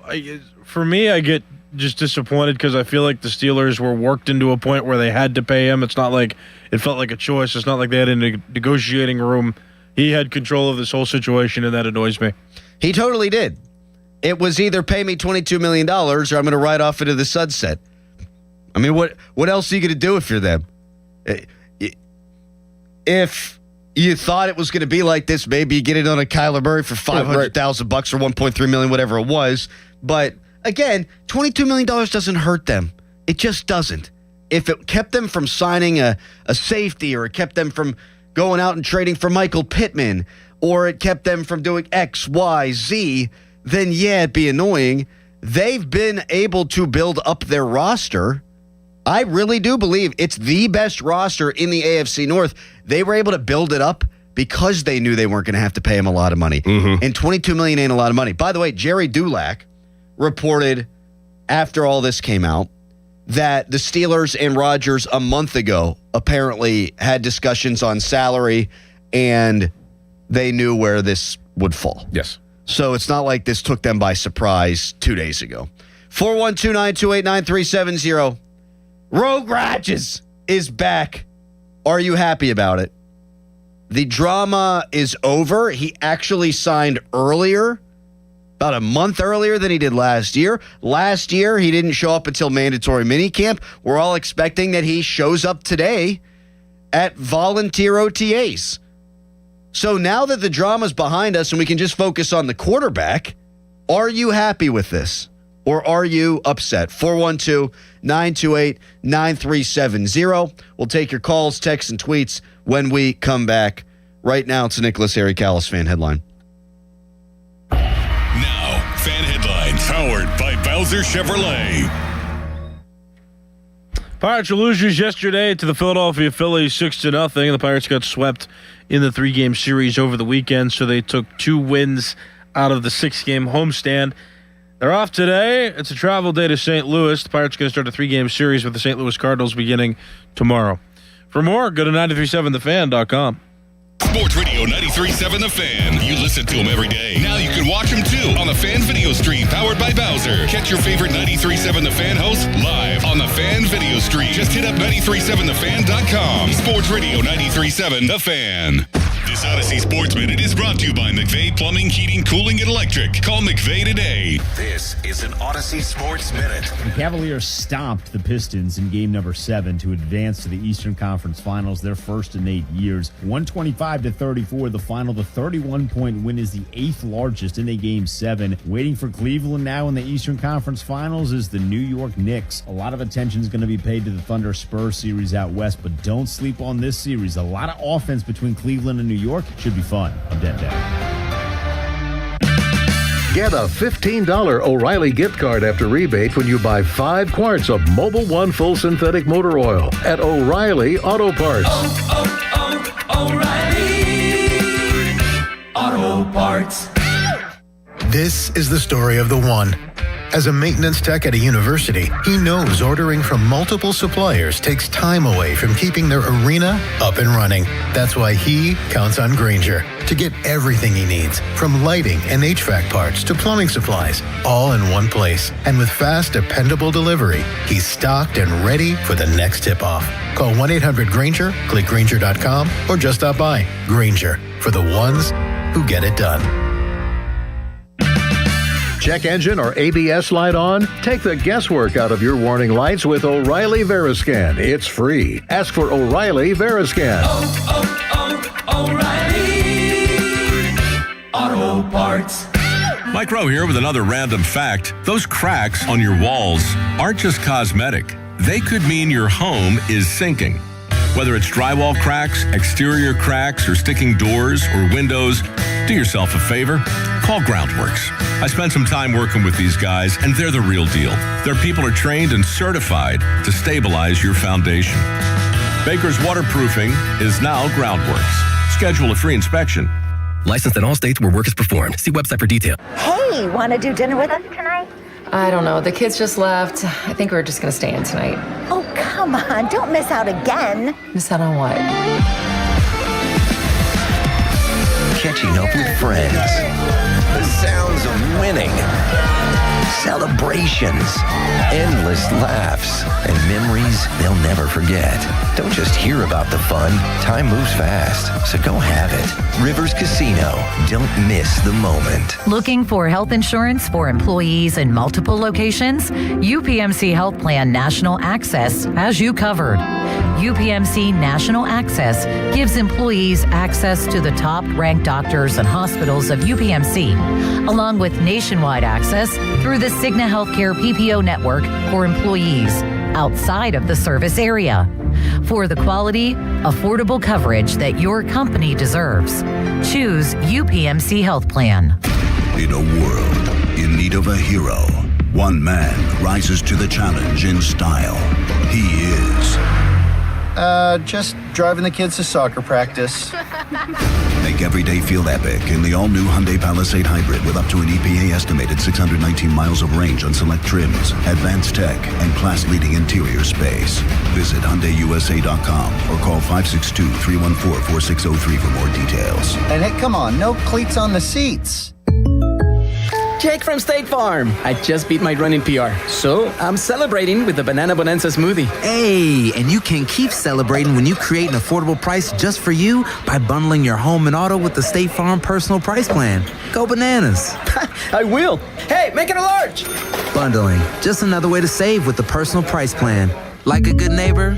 for me, I get just disappointed because I feel like the Steelers were worked into a point where they had to pay him. It's not like it felt like a choice. It's not like they had a negotiating room. He had control of this whole situation, and that annoys me. He totally did. It was either pay me $22 million or I'm going to ride off into the sunset. I mean, what else are you going to do if you're them? If you thought it was going to be like this, maybe you get it on a Kyler Murray for $500,000 or $1.3 million, whatever it was. But again, $22 million doesn't hurt them. It just doesn't. If it kept them from signing a safety, or it kept them from going out and trading for Michael Pittman, or it kept them from doing X, Y, Z, then yeah, it'd be annoying. They've been able to build up their roster. I really do believe it's the best roster in the AFC North. They were able to build it up because they knew they weren't going to have to pay him a lot of money. And $22 million ain't a lot of money. By the way, Jerry Dulac reported after all this came out that the Steelers and Rodgers a month ago apparently had discussions on salary, and they knew where this would fall. Yes. So it's not like this took them by surprise 2 days ago. 412-928-9370. Rogue Rodgers is back. Are you happy about it? The drama is over. He actually signed earlier, about a month earlier than he did last year. Last year, he didn't show up until mandatory minicamp. We're all expecting that he shows up today at volunteer OTAs. So now that the drama's behind us and we can just focus on the quarterback, are you happy with this? Or are you upset? 412-928-9370. We'll take your calls, texts, and tweets when we come back. Right now, it's a Nicholas Harry Callis fan headline. Now, fan headlines powered by Bowser Chevrolet. Pirates were losers yesterday to the Philadelphia Phillies 6-0. The Pirates got swept in the 3-game series over the weekend, so they took 2 wins out of the 6-game homestand. They're off today. It's a travel day to St. Louis. The Pirates are going to start a 3-game series with the St. Louis Cardinals beginning tomorrow. For more, go to 937thefan.com. Sports Radio 93.7 The Fan. You listen to them every day. Now you can watch them too on the Fan video stream powered by Bowser. Catch your favorite 93.7 The Fan hosts live on the Fan video stream. Just hit up 937thefan.com. Sports Radio 93.7 The Fan. This Odyssey Sports Minute is brought to you by McVeigh Plumbing, Heating, Cooling, and Electric. Call McVeigh today. This is an Odyssey Sports Minute. The Cavaliers stomped the Pistons in game number 7 to advance to the Eastern Conference Finals, their first in 8 years. 125-34, the final. The 31-point win is the 8th largest in a game 7. Waiting for Cleveland now in the Eastern Conference Finals is the New York Knicks. A lot of attention is going to be paid to the Thunder-Spurs series out west, but don't sleep on this series. A lot of offense between Cleveland and New York. Should be fun. I'm dead down. Get a $15 O'Reilly gift card after rebate when you buy 5 quarts of Mobil 1 full synthetic motor oil at O'Reilly Auto Parts. O'Reilly Auto Parts. This is the story of the one. As a maintenance tech at a university, he knows ordering from multiple suppliers takes time away from keeping their arena up and running. That's why he counts on Grainger to get everything he needs, from lighting and HVAC parts to plumbing supplies, all in one place. And with fast, dependable delivery, he's stocked and ready for the next tip-off. Call 1-800-GRAINGER, click Grainger.com, or just stop by. Grainger, for the ones who get it done. Check engine or ABS light on? Take the guesswork out of your warning lights with O'Reilly Veriscan. It's free. Ask for O'Reilly Veriscan. O'Reilly Auto Parts. Mike Rowe here with another random fact. Those cracks on your walls aren't just cosmetic. They could mean your home is sinking. Whether it's drywall cracks, exterior cracks, or sticking doors or windows, do yourself a favor. Call Groundworks. I spent some time working with these guys, and they're the real deal. Their people are trained and certified to stabilize your foundation. Baker's Waterproofing is now Groundworks. Schedule a free inspection. Licensed in all states where work is performed. See website for detail. Hey, want to do dinner with us tonight? I don't know. The kids just left. I think we're just going to stay in tonight. Oh, come on. Don't miss out again. Miss out on what? Catching up with friends. The sounds of winning. Celebrations. Endless laughs. And memories they'll never forget. Don't just hear about the fun. Time moves fast, so go have it. Rivers Casino. Don't miss the moment. Looking for health insurance for employees in multiple locations? UPMC Health Plan National Access has you covered. UPMC National Access gives employees access to the top-ranked doctors and hospitals of UPMC, along with nationwide access through the Cigna Healthcare PPO network for employees outside of the service area. For the quality, affordable coverage that your company deserves, choose UPMC Health Plan. In a world in need of a hero, one man rises to the challenge in style. He is... just driving the kids to soccer practice. Make every day feel epic in the all-new Hyundai Palisade Hybrid with up to an EPA-estimated 619 miles of range on select trims, advanced tech, and class-leading interior space. Visit HyundaiUSA.com or call 562-314-4603 for more details. And hey, come on, no cleats on the seats. Jake from State Farm. I just beat my running PR, so I'm celebrating with the Banana Bonanza smoothie. Hey, and you can keep celebrating when you create an affordable price just for you by bundling your home and auto with the State Farm Personal Price Plan. Go bananas. I will. Hey, make it a large. Bundling, just another way to save with the Personal Price Plan. Like a good neighbor,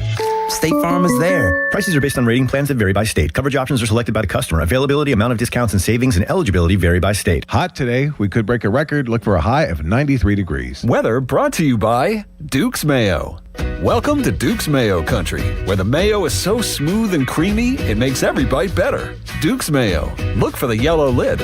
State Farm is there. Prices are based on rating plans that vary by state. Coverage options are selected by the customer. Availability, amount of discounts and savings, and eligibility vary by state. Hot today. We could break a record. Look for a high of 93 degrees. Weather brought to you by Duke's Mayo. Welcome to Duke's Mayo Country, where the mayo is so smooth and creamy, it makes every bite better. Duke's Mayo. Look for the yellow lid.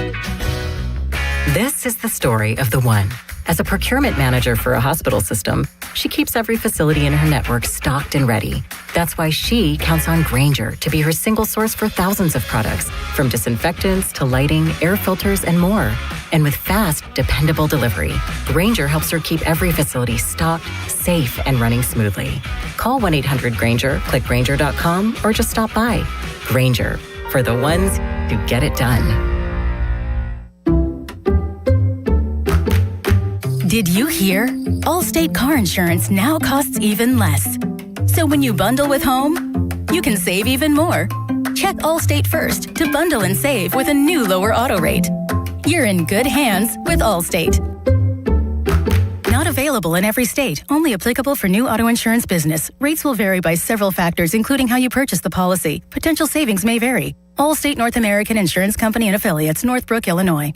This is the story of the one. As a procurement manager for a hospital system, she keeps every facility in her network stocked and ready. That's why she counts on Grainger to be her single source for thousands of products, from disinfectants to lighting, air filters, and more. And with fast, dependable delivery, Grainger helps her keep every facility stocked, safe, and running smoothly. Call 1-800-GRAINGER, click Grainger.com, or just stop by. Grainger, for the ones who get it done. Did you hear? Allstate car insurance now costs even less. So when you bundle with home, you can save even more. Check Allstate first to bundle and save with a new lower auto rate. You're in good hands with Allstate. Not available in every state. Only applicable for new auto insurance business. Rates will vary by several factors, including how you purchase the policy. Potential savings may vary. Allstate North American Insurance Company and Affiliates, Northbrook, Illinois.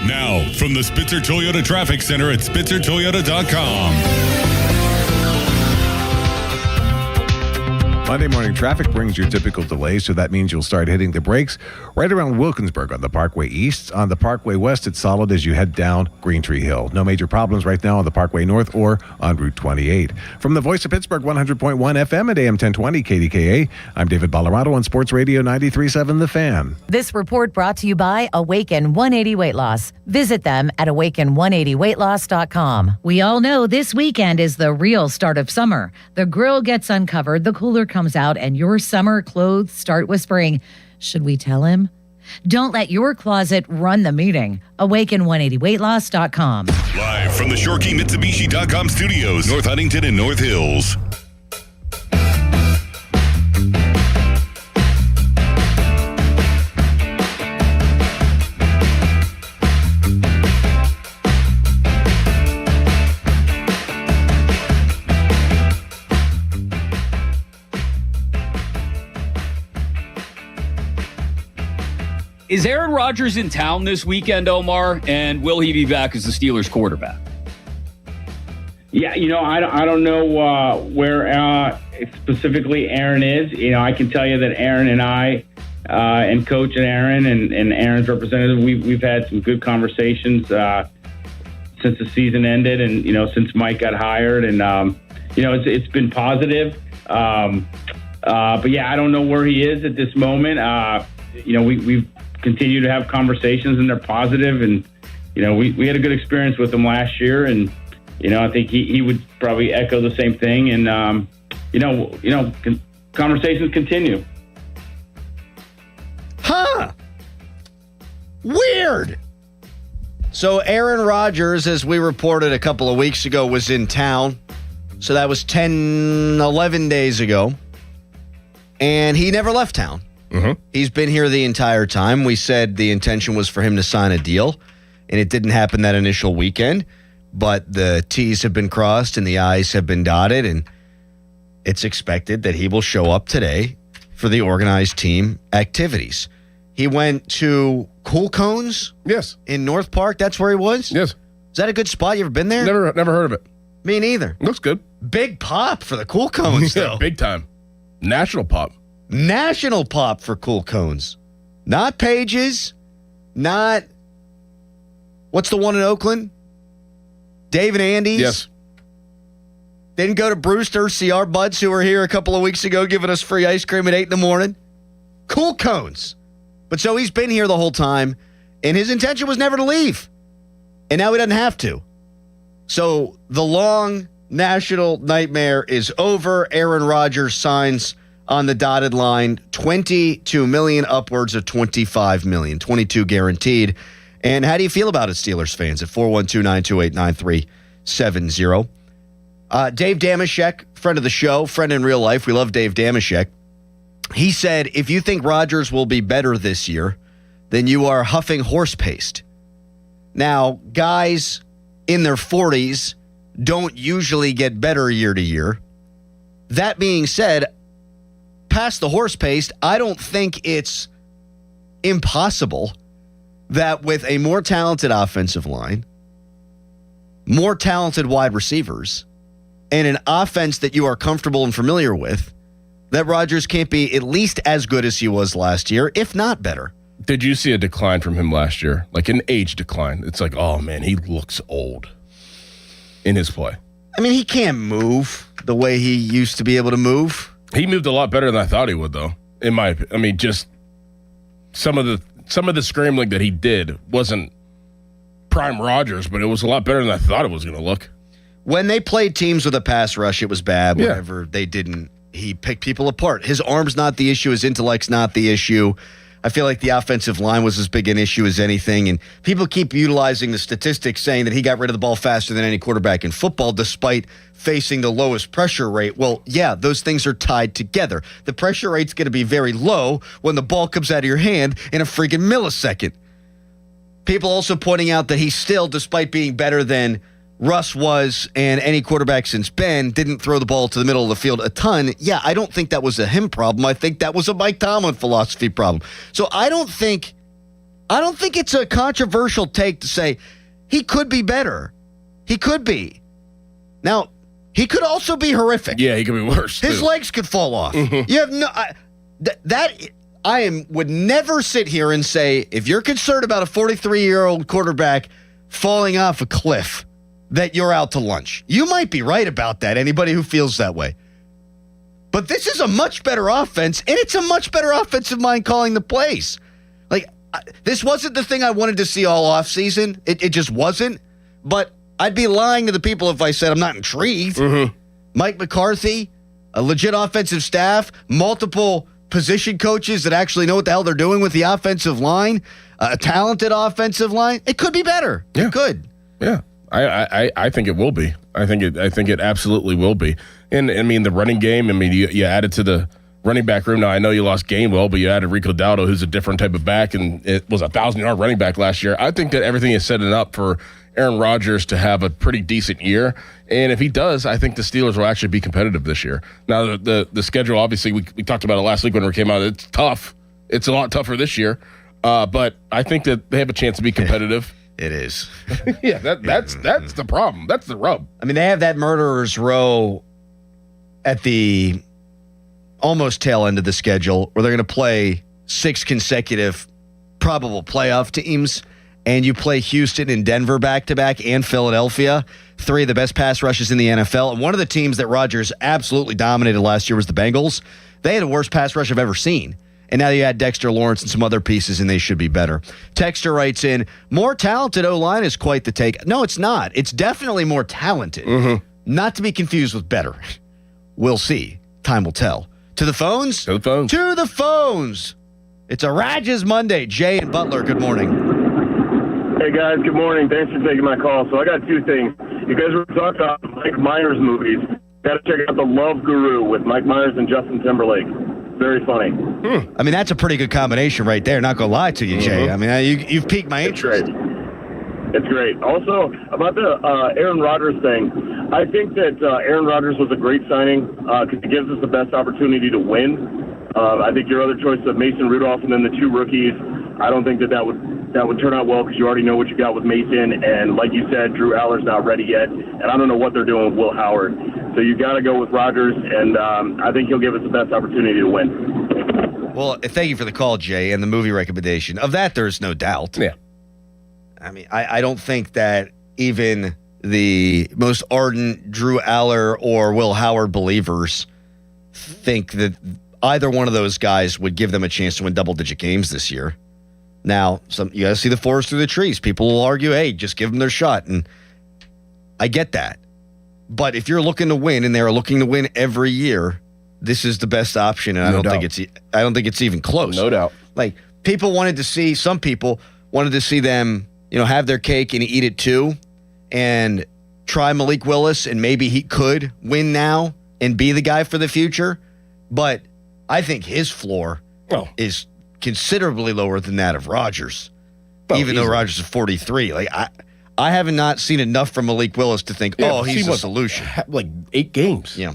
Now, from the Spitzer Toyota Traffic Center at SpitzerToyota.com. Monday morning traffic brings you typical delays, so that means you'll start hitting the brakes right around Wilkinsburg on the Parkway East. On the Parkway West, it's solid as you head down Green Tree Hill. No major problems right now on the Parkway North or on Route 28. From the Voice of Pittsburgh, 100.1 FM at AM 1020 KDKA, I'm David Ballarado on Sports Radio 93.7 The Fan. This report brought to you by Awaken 180 Weight Loss. Visit them at awaken180weightloss.com. We all know this weekend is the real start of summer. The grill gets uncovered, the cooler comes out, and your summer clothes start whispering, should we tell him? Don't let your closet run the meeting. Awaken180weightloss.com. Live from the ShoreKeyMitsubishi.com studios, North Huntington and North Hills. Is Aaron Rodgers in town this weekend, Omar? And will he be back as the Steelers quarterback? Yeah, I don't know where specifically Aaron is. I can tell you that Aaron and I and Coach and Aaron and Aaron's representative, we've had some good conversations since the season ended and, since Mike got hired. And, it's been positive. But, yeah, I don't know where he is at this moment. We've continue to have conversations and they're positive, and we had a good experience with him last year, and I think he would probably echo the same thing, and conversations continue. Weird. So Aaron Rodgers, as we reported a couple of weeks ago, was in town. So that was 11 days ago, and he never left town. He's been here the entire time. We said the intention was for him to sign a deal, and it didn't happen that initial weekend, but the T's have been crossed and the I's have been dotted, and it's expected that he will show up today for the organized team activities. He went to Cool Cones? Yes. In North Park? That's where he was? Yes. Is that a good spot? You ever been there? Never heard of it. Me neither. Looks good. Big pop for the Cool Cones, though. Yeah, big time. National pop. National pop for Cool Cones. Not Pages. Not... What's the one in Oakland? Dave and Andy's? Yes. Didn't go to Brewster, see our buds who were here a couple of weeks ago giving us free ice cream at 8 in the morning. Cool Cones. But so he's been here the whole time, and his intention was never to leave. And now he doesn't have to. So the long national nightmare is over. Aaron Rodgers signs on the dotted line, $22 million, upwards of $25 million, 22 guaranteed. And how do you feel about it, Steelers fans? At 412-928-9370. Dave Damashek, friend of the show, friend in real life. We love Dave Damashek. He said, if you think Rodgers will be better this year, then you are huffing horse paste. Now, guys in their 40s don't usually get better year to year. That being said, past the horse paste, I don't think it's impossible that with a more talented offensive line, more talented wide receivers, and an offense that you are comfortable and familiar with, that Rodgers can't be at least as good as he was last year, if not better. Did you see a decline from him last year? Like an age decline. It's like, oh man, he looks old. in his play. I mean, he can't move the way he used to be able to move. He moved a lot better than I thought he would, though. Just some of the scrambling that he did wasn't prime Rodgers, but it was a lot better than I thought it was going to look. When they played teams with a pass rush, it was bad. Whenever they didn't, he picked people apart. His arm's not the issue. His intellect's not the issue. I feel like the offensive line was as big an issue as anything. And people keep utilizing the statistics saying that he got rid of the ball faster than any quarterback in football, despite facing the lowest pressure rate. Well, yeah, those things are tied together. The pressure rate's going to be very low when the ball comes out of your hand in a freaking millisecond. People also pointing out that he still, despite being better than Russ was and any quarterback since Ben, didn't throw the ball to the middle of the field a ton. Yeah, I don't think that was a him problem. I think that was a Mike Tomlin philosophy problem. So I don't think it's a controversial take to say he could be better. He could be. Now, he could also be horrific. Yeah, he could be worse. His legs could fall off. Mm-hmm. You have no would never sit here and say, if you're concerned about a 43-year-old quarterback falling off a cliff, that you're out to lunch. You might be right about that, anybody who feels that way. But this is a much better offense, and it's a much better offensive mind calling the plays. This wasn't the thing I wanted to see all offseason. It just wasn't. But I'd be lying to the people if I said I'm not intrigued. Mm-hmm. Mike McCarthy, a legit offensive staff, multiple position coaches that actually know what the hell they're doing with the offensive line, a talented offensive line. It could be better. Yeah. It could. Yeah. I think it will be. I think it absolutely will be. And I mean the running game. I mean you added to the running back room. Now I know you lost Gainwell, but you added Rico Dowdle, who's a different type of back, and it was 1,000-yard running back last year. I think that everything is setting up for Aaron Rodgers to have a pretty decent year. And if he does, I think the Steelers will actually be competitive this year. Now the schedule, obviously, we talked about it last week when it came out. It's tough. It's a lot tougher this year. But I think that they have a chance to be competitive. It is. Yeah, that's the problem. That's the rub. I mean, they have that murderer's row at the almost tail end of the schedule where they're going to play 6 consecutive probable playoff teams, and you play Houston and Denver back-to-back and Philadelphia, 3 of the best pass rushes in the NFL. And one of the teams that Rodgers absolutely dominated last year was the Bengals. They had the worst pass rush I've ever seen. And now you add Dexter Lawrence and some other pieces, and they should be better. Texter writes in, more talented O-line is quite the take. No, it's not. It's definitely more talented. Mm-hmm. Not to be confused with better. We'll see. Time will tell. To the phones? To the phones. To the phones. It's a Rodgers Monday. Jay and Butler, good morning. Hey, guys. Good morning. Thanks for taking my call. So I got 2 things. You guys were talking about Mike Myers movies. Got to check out The Love Guru with Mike Myers and Justin Timberlake. Very funny. I mean, that's a pretty good combination right there. Not going to lie to you, Jay. I mean, you've piqued my interest. It's great. Also, about the Aaron Rodgers thing, I think that Aaron Rodgers was a great signing because it gives us the best opportunity to win. I think your other choice of Mason Rudolph and then the 2 rookies, I don't think that would turn out well because you already know what you got with Mason. And like you said, Drew Aller's not ready yet. And I don't know what they're doing with Will Howard. So you got to go with Rodgers, and I think he'll give us the best opportunity to win. Well, thank you for the call, Jay, and the movie recommendation. Of that, there's no doubt. Yeah. I mean, I don't think that even the most ardent Drew Aller or Will Howard believers think that either one of those guys would give them a chance to win double-digit games this year. Now, you got to see the forest through the trees. People will argue, hey, just give them their shot, and I get that. But if you're looking to win, and they're looking to win every year, this is the best option, and I don't think it's even close. No doubt. Like some people wanted to see them, have their cake and eat it too, and try Malik Willis, and maybe he could win now and be the guy for the future. But I think his floor is considerably lower than that of Rodgers, even though Rodgers is 43. Like I have not seen enough from Malik Willis to think, he's the solution. Like 8 games. Yeah.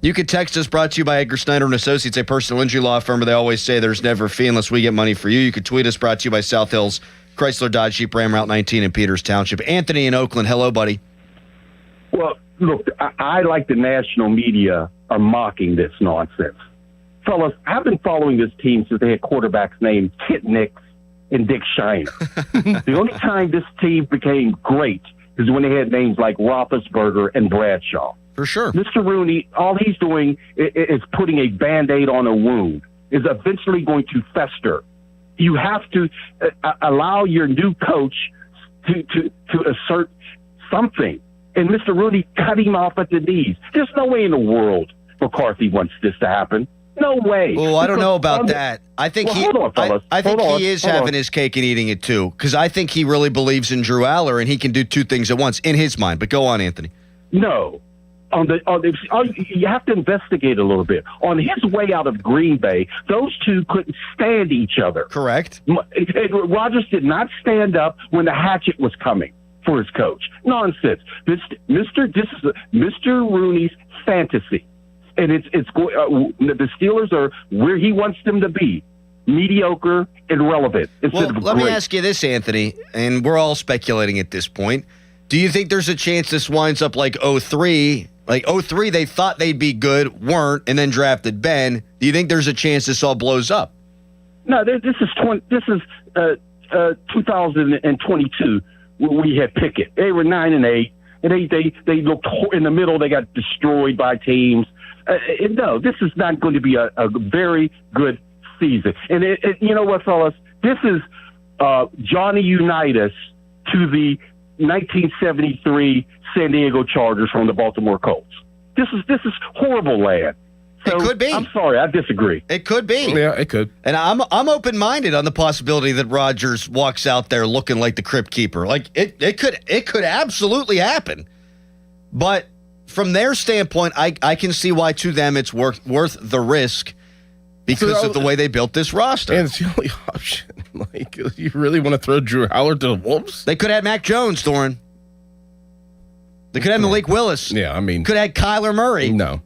You can text us, brought to you by Edgar Snyder & Associates, a personal injury law firm, but they always say there's never a fee unless we get money for you. You could tweet us, brought to you by South Hills, Chrysler Dodge Jeep Ram Route 19 in Peters Township. Anthony in Oakland, hello, buddy. Well, look, I like the national media are mocking this nonsense. Fellas, I've been following this team since they had quarterbacks named Kit Nix and Dick Shiner. The only time this team became great is when they had names like Roethlisberger and Bradshaw. For sure. Mr. Rooney, all he's doing is putting a Band-Aid on a wound, is eventually going to fester. You have to allow your new coach to assert something. And Mr. Rooney cut him off at the knees. There's no way in the world McCarthy wants this to happen. No way. Oh, I don't know about that. I think I think he is having his cake and eating it too, because I think he really believes in Drew Aller and he can do two things at once in his mind. But go on, Anthony. No. You have to investigate a little bit. On his way out of Green Bay, those two couldn't stand each other. Correct. Rodgers did not stand up when the hatchet was coming for his coach. Nonsense. This is Mr. Rooney's fantasy, and the Steelers are where he wants them to be. Mediocre, irrelevant. Well, let me ask you this, Anthony, and we're all speculating at this point. Do you think there's a chance this winds up like 03? Like 03, they thought they'd be good, weren't, and then drafted Ben. Do you think there's a chance this all blows up? No, this is 2022. We had Pickett. They were 9-8, and they looked in the middle. They got destroyed by teams. No, this is not going to be a very good season. And you know what, fellas? This is Johnny Unitas to the 1973 San Diego Chargers from the Baltimore Colts. This is horrible land. So, it could be. I'm sorry, I disagree. It could be. Yeah, it could. And I'm open-minded on the possibility that Rodgers walks out there looking like the Crypt Keeper. Like it could absolutely happen. But from their standpoint, I can see why to them it's worth the risk because of the way they built this roster. And it's the only option. Like, you really want to throw Drew Aller to the Wolves? They could have Mac Jones, Doran. They could have Malik Willis. Yeah, I mean. Could have Kyler Murray. No.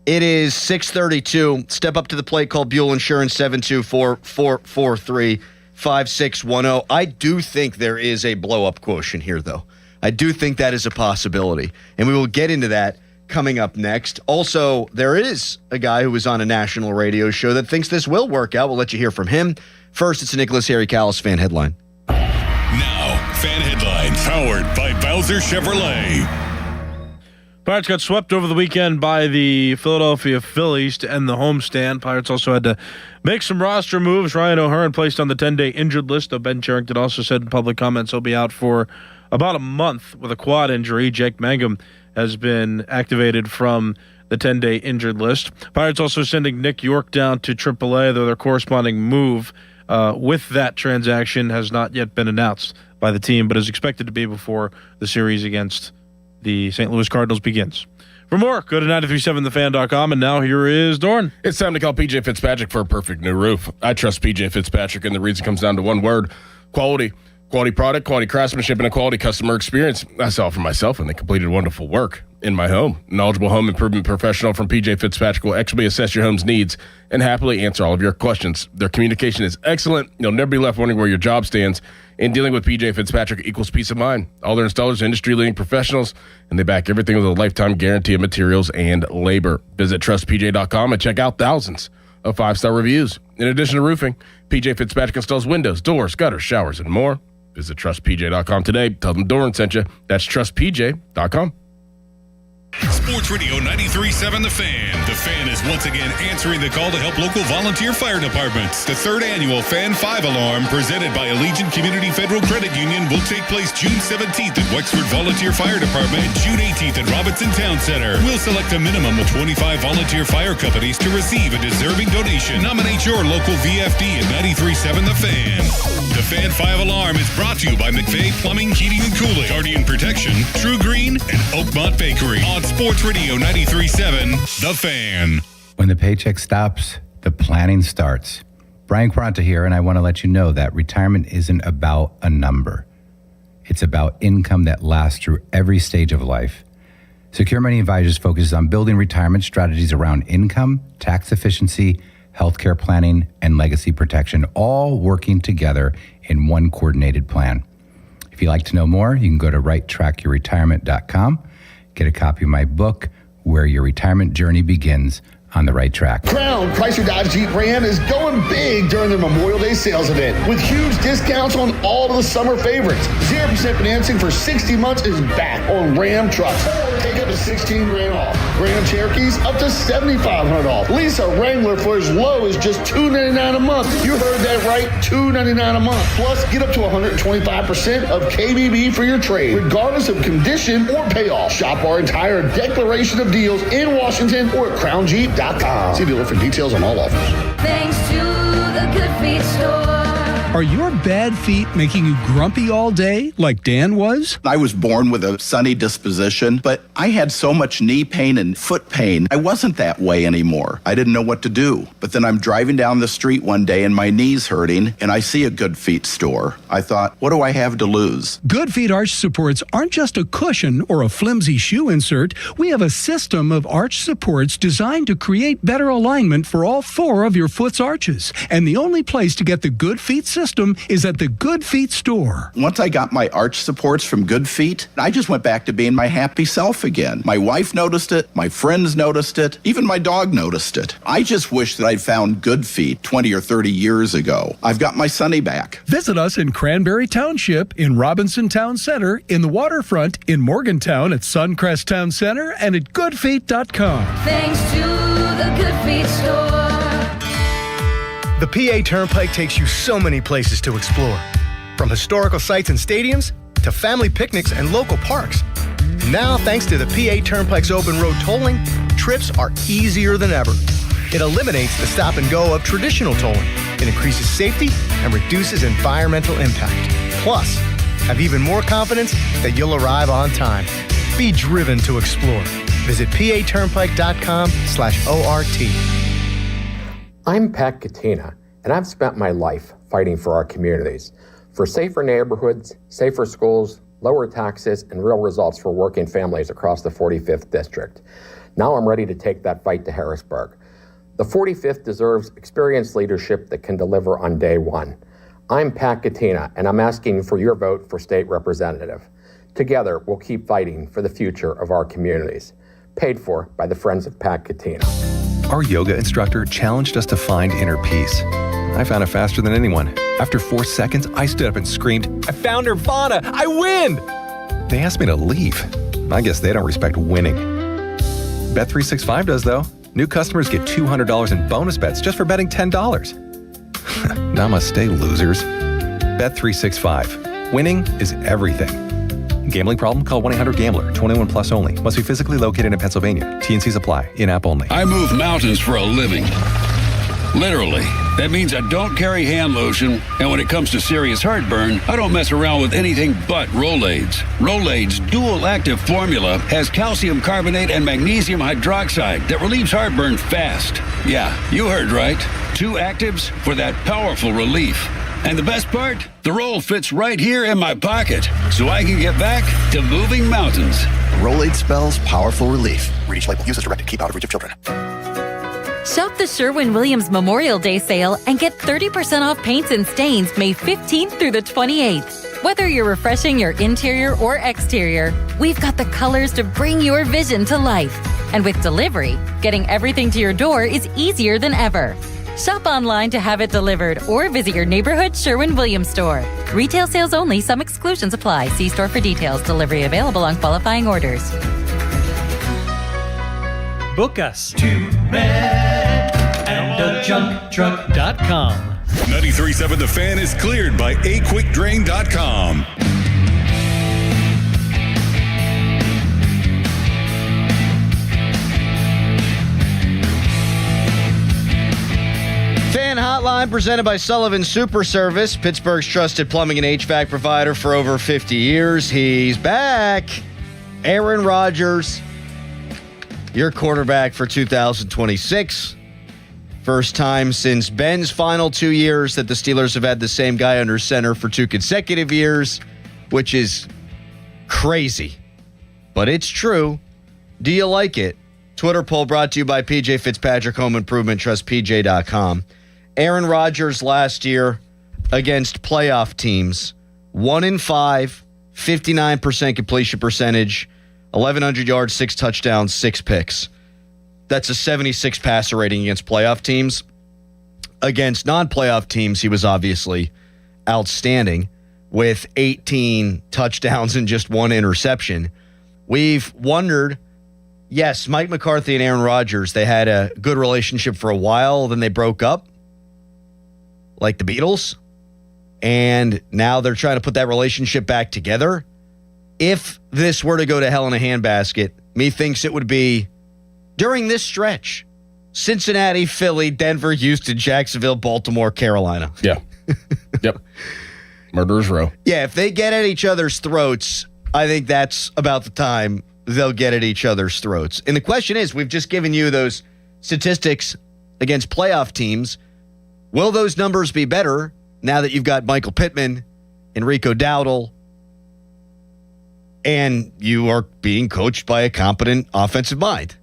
It is 6:32. Step up to the plate, call Buell Insurance 724-443-5610. I do think there is a blow-up quotient here, though. I do think that is a possibility. And we will get into that coming up next. Also, there is a guy who was on a national radio show that thinks this will work out. We'll let you hear from him. First, it's a Nicholas Harry Callis fan headline. Now, fan headlines powered by Bowser Chevrolet. Pirates got swept over the weekend by the Philadelphia Phillies to end the homestand. Pirates also had to make some roster moves. Ryan O'Hearn placed on the 10-day injured list, though Ben Cherington also said in public comments he'll be out for about a month with a quad injury. Jake Mangum has been activated from the 10-day injured list. Pirates also sending Nick York down to AAA, though their corresponding move with that transaction has not yet been announced by the team, but is expected to be before the series against the St. Louis Cardinals begins. For more, go to 937thefan.com, and now here is Dorn. It's time to call PJ Fitzpatrick for a perfect new roof. I trust PJ Fitzpatrick, and the reason comes down to one word: quality. Quality product, quality craftsmanship, and a quality customer experience. I saw it for myself, and they completed wonderful work in my home. Knowledgeable home improvement professional from PJ Fitzpatrick will expertly assess your home's needs and happily answer all of your questions. Their communication is excellent. You'll never be left wondering where your job stands. And dealing with PJ Fitzpatrick equals peace of mind. All their installers are industry-leading professionals, and they back everything with a lifetime guarantee of materials and labor. Visit trustpj.com and check out thousands of 5-star reviews. In addition to roofing, PJ Fitzpatrick installs windows, doors, gutters, showers, and more. Visit trustpj.com today. Tell them Doran sent you. That's trustpj.com. Sports Radio 93.7 The Fan. The Fan is once again answering the call to help local volunteer fire departments. The third annual Fan 5 Alarm, presented by Allegiant Community Federal Credit Union, will take place June 17th at Wexford Volunteer Fire Department and June 18th at Robinson Town Center. We'll select a minimum of 25 volunteer fire companies to receive a deserving donation. Nominate your local VFD at 93.7 The Fan. The Fan 5 Alarm is brought to you by McVeigh Plumbing, Heating, and Cooling, Guardian Protection, True Green, and Oakmont Bakery. On Sports Radio 93.7 The Fan. When the paycheck stops, the planning starts. Brian Quaranta here, and I want to let you know that retirement isn't about a number. It's about income that lasts through every stage of life. Secure Money Advisors focuses on building retirement strategies around income, tax efficiency, healthcare planning, and legacy protection, all working together in one coordinated plan. If you'd like to know more, you can go to righttrackyourretirement.com. Get a copy of my book, Where Your Retirement Journey Begins, on the right track. Crown Chrysler Dodge Jeep Ram is going big during their Memorial Day sales event with huge discounts on all of the summer favorites. 0% financing for 60 months is back on Ram trucks. Take up to $16,000 off. Grand Cherokees up to $7,500 off. Lease a Wrangler for as low as just $299 a month. You heard that right, $299 a month. Plus, get up to 125% of KBB for your trade, regardless of condition or payoff. Shop our entire declaration of deals in Washington or at crownjeep.com. See dealer for details on all offers. Thanks to the Good Feet Store. Are your bad feet making you grumpy all day like Dan was? I was born with a sunny disposition, but I had so much knee pain and foot pain. I wasn't that way anymore. I didn't know what to do. But then I'm driving down the street one day and my knee's hurting and I see a Good Feet store. I thought, what do I have to lose? Good Feet arch supports aren't just a cushion or a flimsy shoe insert. We have a system of arch supports designed to create better alignment for all 4 of your foot's arches. And the only place to get the Good Feet system is at the Good Feet store. Once I got my arch supports from Good Feet, I just went back to being my happy self again. My wife noticed it, my friends noticed it, even my dog noticed it. I just wish that I'd found Good Feet 20 or 30 years ago. I've got my Sonny back. Visit us in Cranberry Township, in Robinson Town Center, in the Waterfront, in Morgantown at Suncrest Town Center, and at goodfeet.com. Thanks to the Good Feet Store. The PA Turnpike takes you so many places to explore, from historical sites and stadiums to family picnics and local parks. Now, thanks to the PA Turnpike's open road tolling, trips are easier than ever. It eliminates the stop and go of traditional tolling. It increases safety and reduces environmental impact. Plus, have even more confidence that you'll arrive on time. Be driven to explore. Visit paturnpike.com/ORT. I'm Pat Katina, and I've spent my life fighting for our communities, for safer neighborhoods, safer schools, lower taxes, and real results for working families across the 45th District. Now I'm ready to take that fight to Harrisburg. The 45th deserves experienced leadership that can deliver on day one. I'm Pat Katina, and I'm asking for your vote for state representative. Together, we'll keep fighting for the future of our communities. Paid for by the Friends of Pat Katina. Our yoga instructor challenged us to find inner peace. I found it faster than anyone. After 4 seconds, I stood up and screamed, "I found Nirvana! I win!" They asked me to leave. I guess they don't respect winning. Bet365 does, though. New customers get $200 in bonus bets just for betting $10. Namaste, losers. Bet365. Winning is everything. Gambling problem? Call 1-800-GAMBLER. 21 plus only. Must be physically located in Pennsylvania. T&Cs apply. In-app only. I move mountains for a living. Literally. That means I don't carry hand lotion, and when it comes to serious heartburn, I don't mess around with anything but Rolaids. Rolaids' dual-active formula has calcium carbonate and magnesium hydroxide that relieves heartburn fast. Yeah, you heard right. 2 actives for that powerful relief. And the best part? The roll fits right here in my pocket, so I can get back to moving mountains. Rolade spells powerful relief. Read each label. Use as directed. Keep out of reach of children. Shop the Sherwin-Williams Memorial Day sale and get 30% off paints and stains May 15th through the 28th. Whether you're refreshing your interior or exterior, we've got the colors to bring your vision to life. And with delivery, getting everything to your door is easier than ever. Shop online to have it delivered or visit your neighborhood Sherwin-Williams store. Retail sales only. Some exclusions apply. See store for details. Delivery available on qualifying orders. Book us. 2menandajunktruck.com. 93.7 The Fan is cleared by aquickdrain.com. Fan Hotline presented by Sullivan Super Service, Pittsburgh's trusted plumbing and HVAC provider for over 50 years. He's back. Aaron Rodgers, your quarterback for 2026. First time since Ben's final 2 years that the Steelers have had the same guy under center for 2 consecutive years, which is crazy. But it's true. Do you like it? Twitter poll brought to you by PJ Fitzpatrick Home Improvement. Trust PJ.com. Aaron Rodgers last year against playoff teams, 1-5, 59% completion percentage, 1,100 yards, 6 touchdowns, 6 picks. That's a 76 passer rating against playoff teams. Against non-playoff teams, he was obviously outstanding with 18 touchdowns and just 1 interception. We've wondered, yes, Mike McCarthy and Aaron Rodgers, they had a good relationship for a while, then they broke up, like the Beatles, and now they're trying to put that relationship back together. If this were to go to hell in a handbasket, methinks it would be during this stretch. Cincinnati, Philly, Denver, Houston, Jacksonville, Baltimore, Carolina. Yeah. Yep. Murderers Row. Yeah, if they get at each other's throats, I think that's about the time they'll get at each other's throats. And the question is, we've just given you those statistics against playoff teams. Will those numbers be better now that you've got Michael Pittman, Enrico Dowdle, and you are being coached by a competent offensive mind?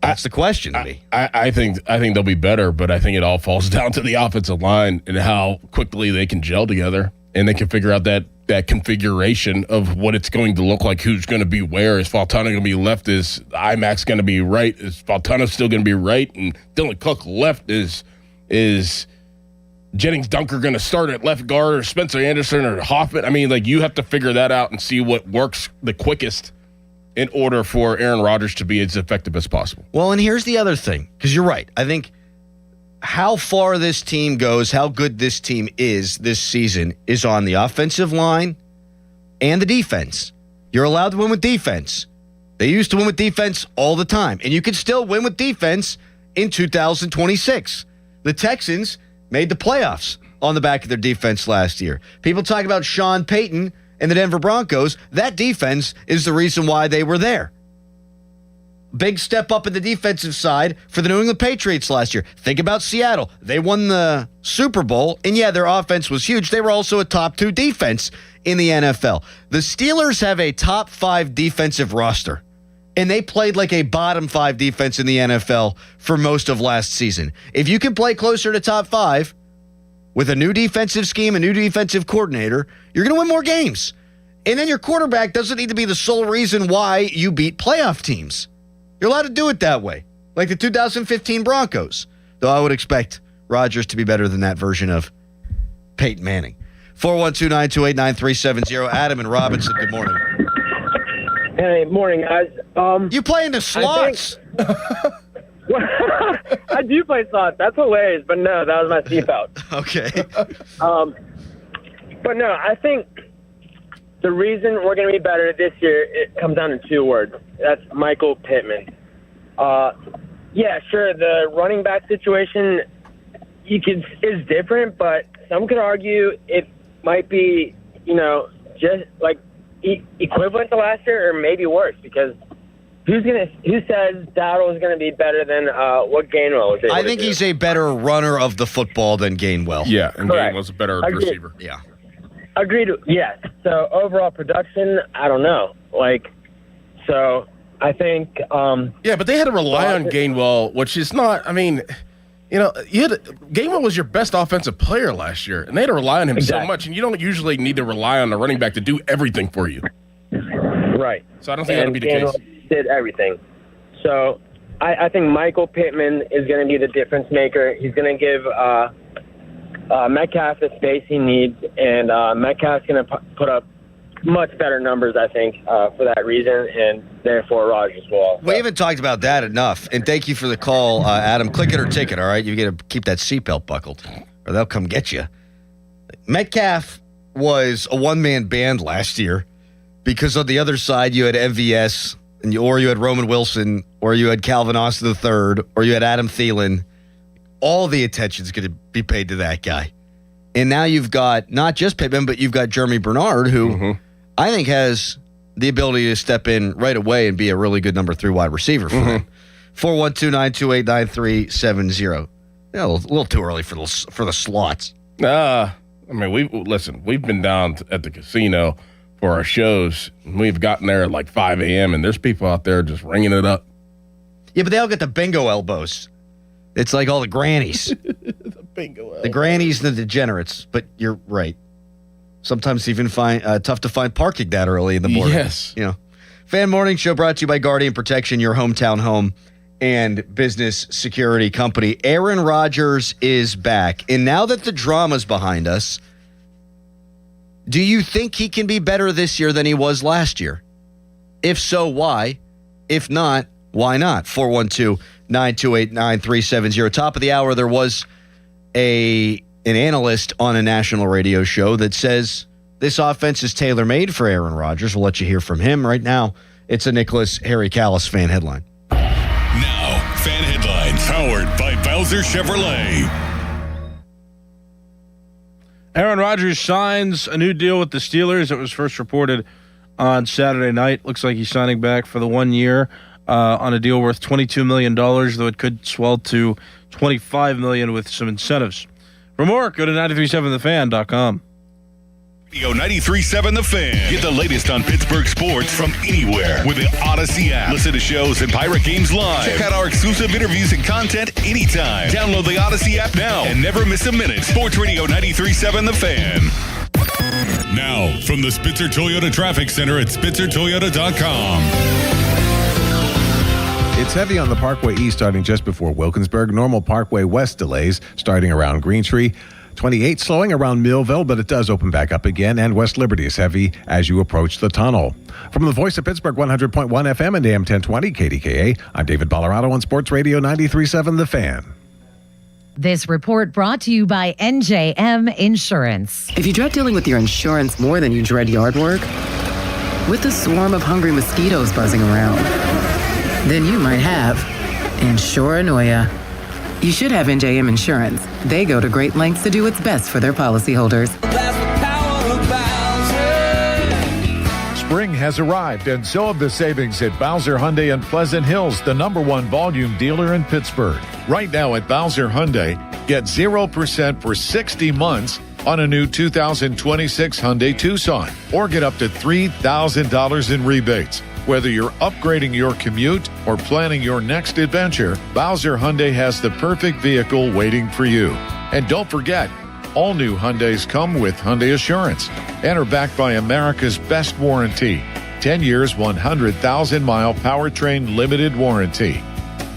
That's the question to me. I think they'll be better, but I think it all falls down to the offensive line and how quickly they can gel together, and they can figure out that configuration of what it's going to look like, who's going to be where. Is Faltano going to be left? Is IMAX going to be right? Is Faltano still going to be right? And Dylan Cook left? Is Jennings Dunker going to start at left guard, or Spencer Anderson or Hoffman? I mean, like, you have to figure that out and see what works the quickest in order for Aaron Rodgers to be as effective as possible. Well, and here's the other thing, because you're right. I think how far this team goes, how good this team is this season, is on the offensive line and the defense. You're allowed to win with defense. They used to win with defense all the time, and you can still win with defense in 2026. The Texans made the playoffs on the back of their defense last year. People talk about Sean Payton and the Denver Broncos. That defense is the reason why they were there. Big step up in the defensive side for the New England Patriots last year. Think about Seattle. They won the Super Bowl, and yeah, their offense was huge. They were also a top 2 defense in the NFL. The Steelers have a top 5 defensive roster, and they played like a bottom 5 defense in the NFL for most of last season. If you can play closer to top 5 with a new defensive scheme, a new defensive coordinator, you're going to win more games. And then your quarterback doesn't need to be the sole reason why you beat playoff teams. You're allowed to do it that way, like the 2015 Broncos. Though I would expect Rodgers to be better than that version of Peyton Manning. 412-928-9370. Adam and Robinson, good morning. Hey, morning, guys. You playing the slots? I do play slots. That's hilarious, but no, that was my seatbelt. Okay. But no, I think the reason we're going to be better this year, it comes down to 2 words. That's Michael Pittman. Yeah, sure, the running back situation is different, but some could argue it might be, just like equivalent to last year or maybe worse, because who says Dowdle is going to be better than what Gainwell was able to do? I think he's a better runner of the football than Gainwell. Yeah, and Correct. Gainwell's a better receiver. Yeah. Agreed. Yes. So overall production, I don't know. So I think. Yeah, but they had to rely on Gainwell, which is not. I mean, Gainwell was your best offensive player last year, and they had to rely on him so much. And you don't usually need to rely on the running back to do everything for you. Right. So I don't think that'll be the case. Did everything. So I think Michael Pittman is going to be the difference maker. He's going to give Metcalf the space he needs, and Metcalf's going to put up much better numbers, I think, for that reason, and therefore Rodgers will also. We haven't talked about that enough, and thank you for the call, Adam. Click it or ticket, all right? You got to keep that seatbelt buckled, or they'll come get you. Metcalf was a one-man band last year because on the other side you had MVS, or you had Roman Wilson, or you had Calvin Austin III, or you had Adam Thielen. All the attention's going to be paid to that guy. And now you've got not just Pittman, but you've got Jeremy Bernard, who I think has the ability to step in right away and be a really good number 3 wide receiver for them. 412-928-9370. Yeah, a little too early for the slots. I mean, we've been down at the casino for our shows. We've gotten there at like 5 a.m. and there's people out there just ringing it up. Yeah, but they all get the bingo elbows. It's like all the grannies. The bingo elbows. The grannies and the degenerates. But you're right. Sometimes even tough to find parking that early in the morning. Yes. Fan Morning Show brought to you by Guardian Protection, your hometown home and business security company. Aaron Rodgers is back. And now that the drama's behind us, do you think he can be better this year than he was last year? If so, why? If not, why not? 412-928-9370. Top of the hour, there was an analyst on a national radio show that says this offense is tailor-made for Aaron Rodgers. We'll let you hear from him right now. It's a Nicholas Harry Callis fan headline. Now, fan headlines powered by Bowser Chevrolet. Aaron Rodgers signs a new deal with the Steelers. It was first reported on Saturday night. Looks like he's signing back for the 1 year on a deal worth $22 million, though it could swell to $25 million with some incentives. For more, go to 937thefan.com. Radio 93.7 The Fan. Get the latest on Pittsburgh sports from anywhere with the Odyssey app. Listen to shows and Pirate Games live. Check out our exclusive interviews and content anytime. Download the Odyssey app now and never miss a minute. Sports Radio 93.7 The Fan. Now, from the Spitzer Toyota Traffic Center at SpitzerToyota.com. It's heavy on the Parkway East starting just before Wilkinsburg. Normal Parkway West delays starting around Greentree. 28 slowing around Millville, but it does open back up again, and West Liberty is heavy as you approach the tunnel. From the voice of Pittsburgh, 100.1 FM and AM 1020 KDKA, I'm David Ballarado on Sports Radio 93.7 The Fan. This report brought to you by NJM Insurance. If you dread dealing with your insurance more than you dread yard work, with a swarm of hungry mosquitoes buzzing around, then you might have Insuranoia. You should have NJM Insurance. They go to great lengths to do what's best for their policyholders. Spring has arrived, and so have the savings at Bowser Hyundai in Pleasant Hills, the #1 volume dealer in Pittsburgh. Right now at Bowser Hyundai, get 0% for 60 months on a new 2026 Hyundai Tucson, or get up to $3,000 in rebates. Whether you're upgrading your commute or planning your next adventure, Bowser Hyundai has the perfect vehicle waiting for you. And don't forget, all new Hyundais come with Hyundai Assurance and are backed by America's best warranty. 10 years, 100,000-mile powertrain limited warranty.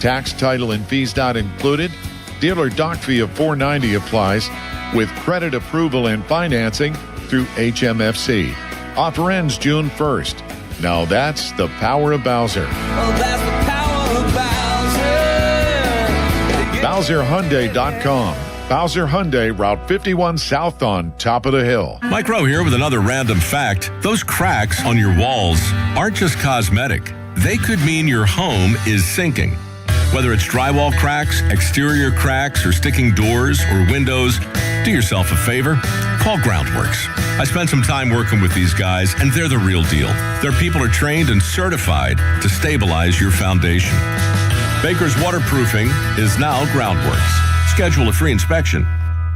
Tax, title, and fees not included. Dealer dock fee of $490 applies with credit approval and financing through HMFC. Offer ends June 1st. Now that's the power of Bowser. Oh, that's the power of Bowser. BowserHyundai.com. Bowser Hyundai, Route 51 South on top of the hill. Mike Rowe here with another random fact. Those cracks on your walls aren't just cosmetic. They could mean your home is sinking. Whether it's drywall cracks, exterior cracks, or sticking doors or windows, do yourself a favor. Call Groundworks. I spent some time working with these guys, and they're the real deal. Their people are trained and certified to stabilize your foundation. Baker's Waterproofing is now Groundworks. Schedule a free inspection.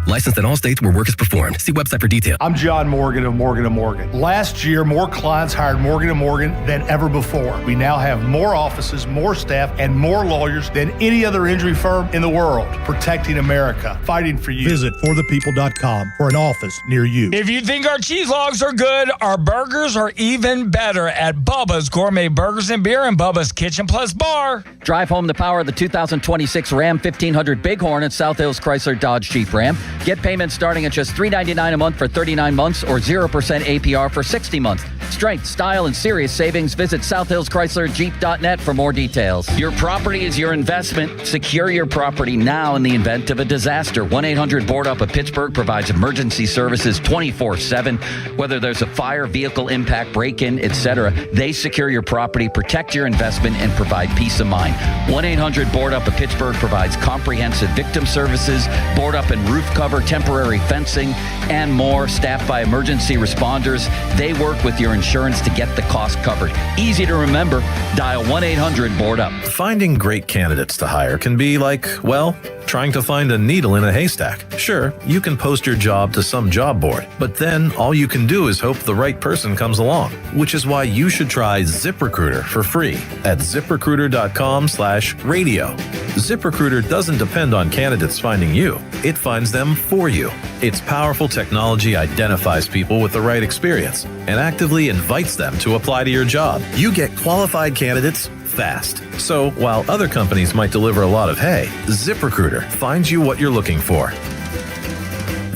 Licensed in all states where work is performed. See website for details. I'm John Morgan of Morgan & Morgan. Last year, more clients hired Morgan & Morgan than ever before. We now have more offices, more staff, and more lawyers than any other injury firm in the world. Protecting America. Fighting for you. Visit forthepeople.com for an office near you. If you think our cheese logs are good, our burgers are even better at Bubba's Gourmet Burgers and Beer and Bubba's Kitchen Plus Bar. Drive home the power of the 2026 Ram 1500 Bighorn at South Hills Chrysler Dodge Jeep Ram. Get payments starting at just $399 a month for 39 months or 0% APR for 60 months. Strength, style, and serious savings. Visit SouthHillsChryslerJeep.net for more details. Your property is your investment. Secure your property now in the event of a disaster. 1-800-BOARD-UP of Pittsburgh provides emergency services 24/7. Whether there's a fire, vehicle impact, break-in, etc., they secure your property, protect your investment, and provide peace of mind. 1-800-BOARD-UP of Pittsburgh provides comprehensive victim services, board up and roof cover, temporary fencing, and more. Staffed by emergency responders, they work with your insurance to get the cost covered. Easy to remember. Dial 1-800-BOARD-UP. Finding great candidates to hire can be like, well, trying to find a needle in a haystack. Sure, you can post your job to some job board, but then all you can do is hope the right person comes along, which is why you should try ZipRecruiter for free at ZipRecruiter.com/radio. ZipRecruiter doesn't depend on candidates finding you. It finds them for you. Its powerful technology identifies people with the right experience and actively invites them to apply to your job. You get qualified candidates fast. So while other companies might deliver a lot of hay, ZipRecruiter finds you what you're looking for.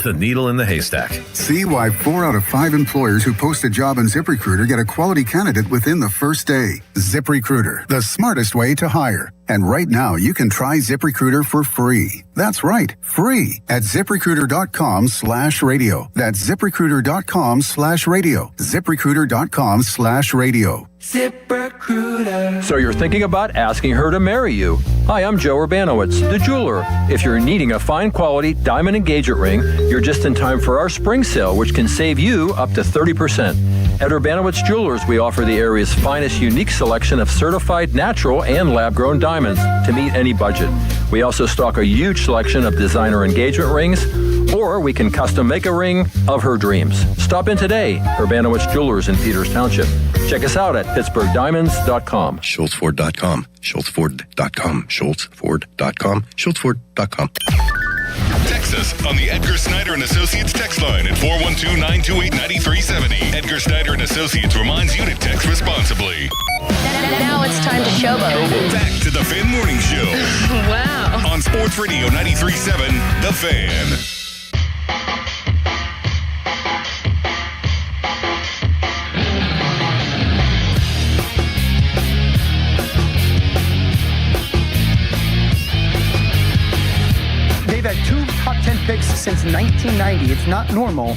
The needle in the haystack. See why 4 out of 5 employers who post a job on ZipRecruiter get a quality candidate within the first day. ZipRecruiter, the smartest way to hire. And right now, you can try ZipRecruiter for free. That's right, free at ZipRecruiter.com/radio. That's ZipRecruiter.com/radio. ZipRecruiter.com/radio. ZipRecruiter. So you're thinking about asking her to marry you. Hi, I'm Joe Urbanowitz, the jeweler. If you're needing a fine quality diamond engagement ring, you're just in time for our spring sale, which can save you up to 30%. At Urbanowitz Jewelers, we offer the area's finest unique selection of certified natural and lab-grown diamonds to meet any budget. We also stock a huge selection of designer engagement rings, or we can custom make a ring of her dreams. Stop in today, Urbanowitz Jewelers in Peters Township. Check us out at PittsburghDiamonds.com. SchultzFord.com. SchultzFord.com. SchultzFord.com. SchultzFord.com. Text us on the Edgar Snyder and Associates text line at 412-928-9370. Edgar Snyder and Associates reminds you to text responsibly. Now it's time to showboat. Back to the Fan Morning Show. Wow. On Sports Radio 93.7, The Fan. They've had 2 top 10 picks since 1990. It's not normal.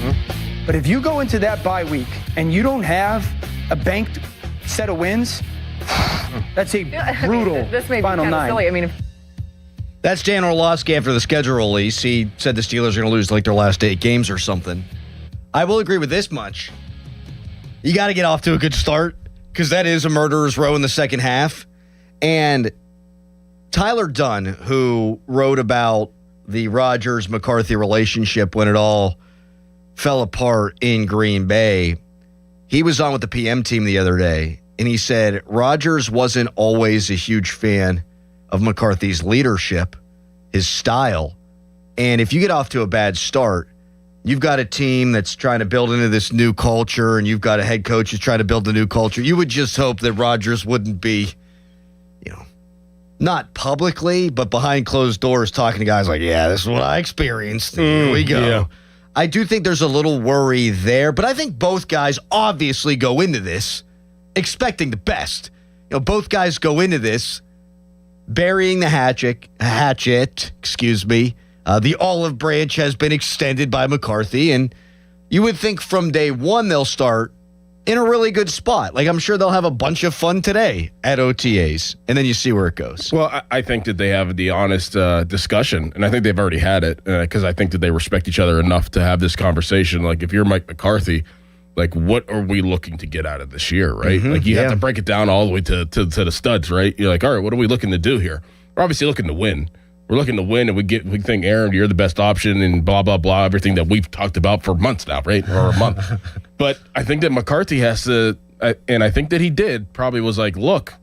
But if you go into that bye week and you don't have a banked set of wins, that's a brutal this may be final kind of 9. silly. I mean, That's Dan Orlovsky after the schedule release. He said the Steelers are going to lose like their last 8 games or something. I will agree with this much. You got to get off to a good start because that is a murderer's row in the second half. And Tyler Dunn, who wrote about the Rodgers-McCarthy relationship when it all fell apart in Green Bay, he was on with the PM team the other day, and he said Rodgers wasn't always a huge fan of McCarthy's leadership, his style. And if you get off to a bad start, you've got a team that's trying to build into this new culture, and you've got a head coach who's trying to build a new culture. You would just hope that Rodgers wouldn't be, not publicly, but behind closed doors talking to guys like, yeah, this is what I experienced. Here we go. Yeah. I do think there's a little worry there, but I think both guys obviously go into this expecting the best. Both guys go into this burying the hatchet. The olive branch has been extended by McCarthy, and you would think from day one they'll start in a really good spot. Like, I'm sure they'll have a bunch of fun today at OTAs, and then you see where it goes. Well, I think that they have the honest discussion, and I think they've already had it, because I think that they respect each other enough to have this conversation. Like, if you're Mike McCarthy, like, what are we looking to get out of this year, right? Like, you have to break it down all the way to the studs, right? You're like, all right, what are we looking to do here? We're obviously looking to win. We're looking to win, and we think, Aaron, you're the best option, and blah, blah, blah, everything that we've talked about for months now, right? Or a month. But I think that McCarthy has to, and I think that he did, probably was like, look,